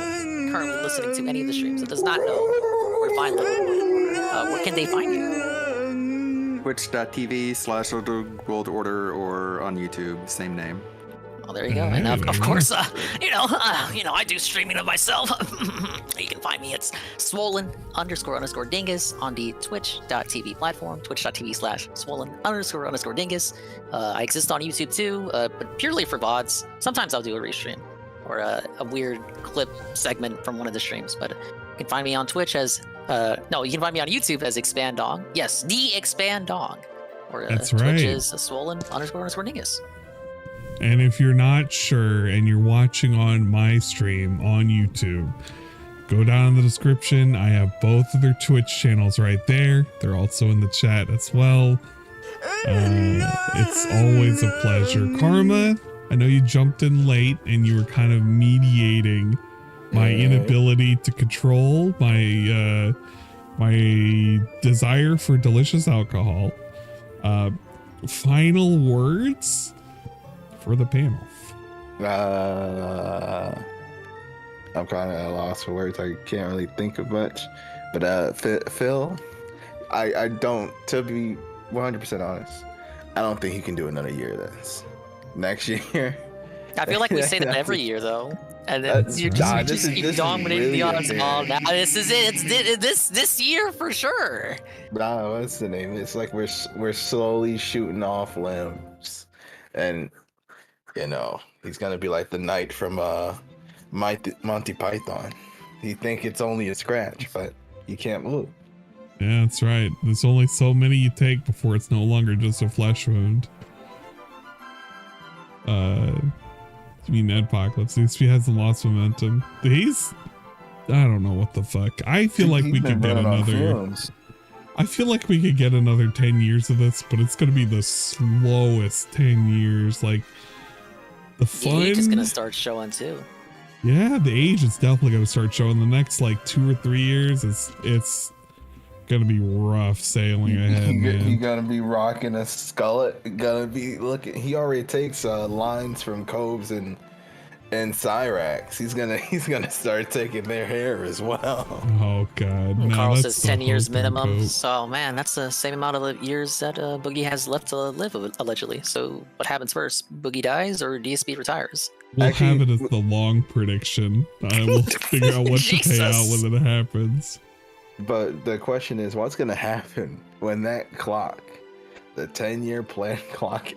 currently listening to any of the streams that does not know where to find Ludwig, where can they find you? Twitch.tv/Ludwig World Order or on YouTube, same name. Oh, there you go. And of course, I do streaming of myself. You can find me at swollen__dingus on the twitch.tv platform, twitch.tv/swollen__dingus. I exist on YouTube too, but purely for VODs. Sometimes I'll do a restream or a weird clip segment from one of the streams, but you can find me on Twitch as, you can find me on YouTube as Expand Dog. Yes, the Expand Dog. Or That's Twitch right. is swollen__dingus. And if you're not sure and you're watching on my stream on YouTube, go down in the description. I have both of their Twitch channels right there. They're also in the chat as well. It's always a pleasure. Karma, I know you jumped in late and you were kind of mediating my inability to control my desire for delicious alcohol. Final words for the panel. I'm kind of at a loss for words. I can't really think of much. But Phil, I don't, to be 100% honest, I don't think he can do another year of this. Next year. I feel like we say that every year, though. And then you dominating the odds. Now this is it. It's this year for sure. Nah, what's the name? It's like we're slowly shooting off limbs, and he's gonna be like the knight from Monty Python. You think it's only a scratch, but you can't move. Yeah, that's right. There's only so many you take before it's no longer just a flesh wound. I mean, ADPOCALYPSE, at least he hasn't lost momentum. I don't know what the fuck. I feel like we could get another. I feel like we could get another 10 years of this, but it's gonna be the slowest 10 years. Like the fun. The age is gonna start showing too. Yeah, the age is definitely gonna start showing. The next like 2 or 3 years, it's Gonna be rough sailing ahead, man. You're gonna be rocking a skullet. Gonna be looking. He already takes lines from Coves and Cyrax. He's gonna start taking their hair as well. Oh god. And No, Carl that's says the 10 years hope and minimum. hope. So man, that's the same amount of years that Boogie has left to live, allegedly. So what happens first? Boogie dies or DSP retires? We'll have it as the long prediction. We'll figure out what to pay out when it happens. But the question is, what's gonna happen when that clock, the 10-year plan clock,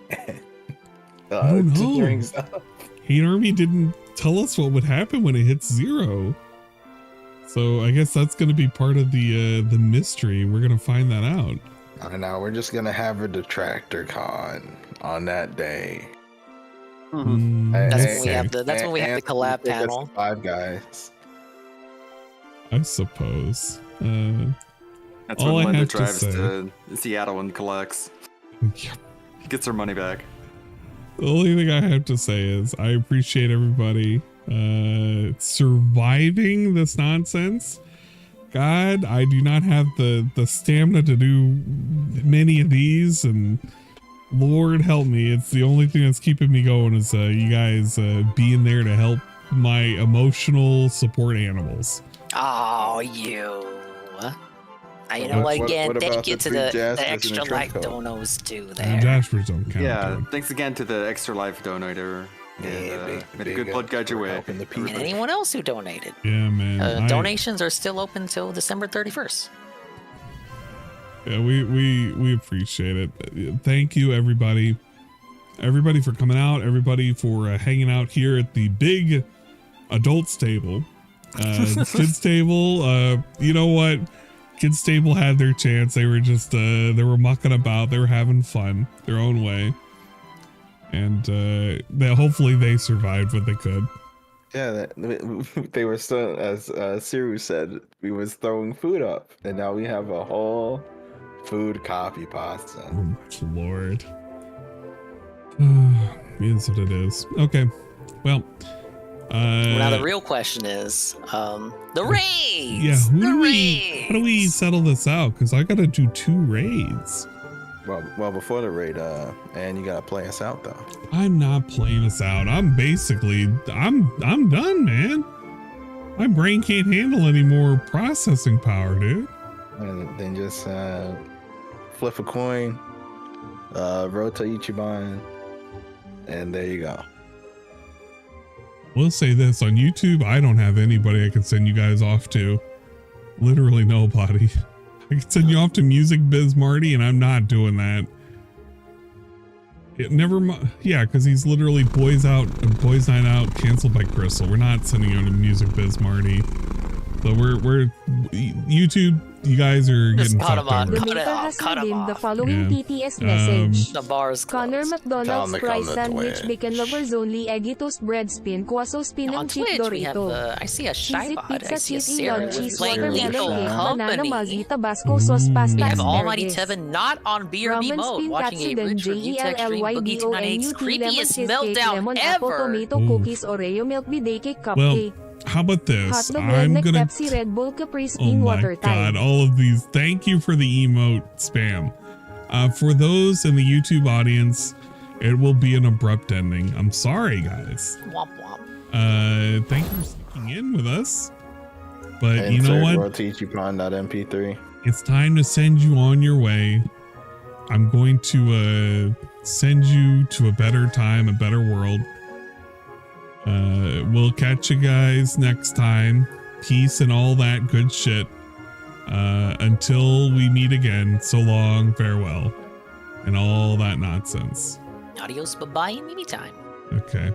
rings up? Hate Army didn't tell us what would happen when it hits 0. So I guess that's going to be part of the mystery. We're going to find that out. I don't know. We're just going to have a Detractor Con on that day. That's when we have the the collab panel. 5 guys. I suppose. That's all when I Linda have to drives say. to Seattle and collects. Gets her money back. The only thing I have to say is I appreciate everybody surviving this nonsense. God, I do not have the stamina to do many of these, and Lord help me. It's the only thing that's keeping me going is you guys being there to help my emotional support animals. Oh, you. You know what? Again, thank you to the extra life donos too. There. Jaspers don't count. Yeah, thanks again to the extra life donator. And, made a good blood guide your way. And anyone else who donated. Yeah, man. Donations are still open till December 31st. Yeah, we appreciate it. Thank you, everybody. Everybody for coming out. Everybody for hanging out here at the big adults table. Kids table. You know what? Kids table had their chance. They were just they were mucking about. They were having fun their own way, and hopefully they survived what they could. Yeah, they were still, as Siru said, we was throwing food up, and now we have a whole food copy pasta. Oh my lord. It is what it is. Okay, well. Now the real question is, the raids. Yeah, how do we settle this out? Because I gotta do 2 raids. Well, before the raid, and you gotta play us out though. I'm not playing us out. I'm done, man. My brain can't handle any more processing power, dude. And then just flip a coin, rotate Ichiban, and there you go. We'll say this, on YouTube, I don't have anybody I can send you guys off to. Literally nobody. I can send you off to Music Biz Marty, and I'm not doing that. Never mind. Yeah, because he's literally Boys Night Out canceled by Crystal. We're not sending you to Music Biz Marty. So we're YouTube. You guys are getting fucked over. The Maker has redeemed the following TTS message. The bar's Connor McDonald's fries sandwich bacon lovers only eggy toast bread spin quaso spin On and chip Twitch, we have Dorito. I see a Cheesy Shybot, I pizza, see a cheesy Sarah, lunch, cheese playing watermelon Lethal cake, banana Company. mazzi, Tabasco sauce, pasta, We have Almighty asparagus. Tevin not on BRB Ramen mode, spin watching a katsudon, rich review tech stream, Boogie 298's lemon creepiest cheesecake, meltdown lemon apple ever. tomato cookies, Oreo milk biday cake cupcake. How about this? Hot dog I'm redneck gonna. Pepsi Red Bull Capri Oh Spin my water time. god! All of these. Thank you for the emote spam. For those in the YouTube audience, it will be an abrupt ending. I'm sorry, guys. Womp womp. Thank you for sticking in with us. But And you know what? MP3. It's time to send you on your way. I'm going to send you to a better time, a better world. We'll catch you guys next time. Peace and all that good shit. Until we meet again, so long, farewell, and all that nonsense. Adios, bye-bye, and me time. Okay.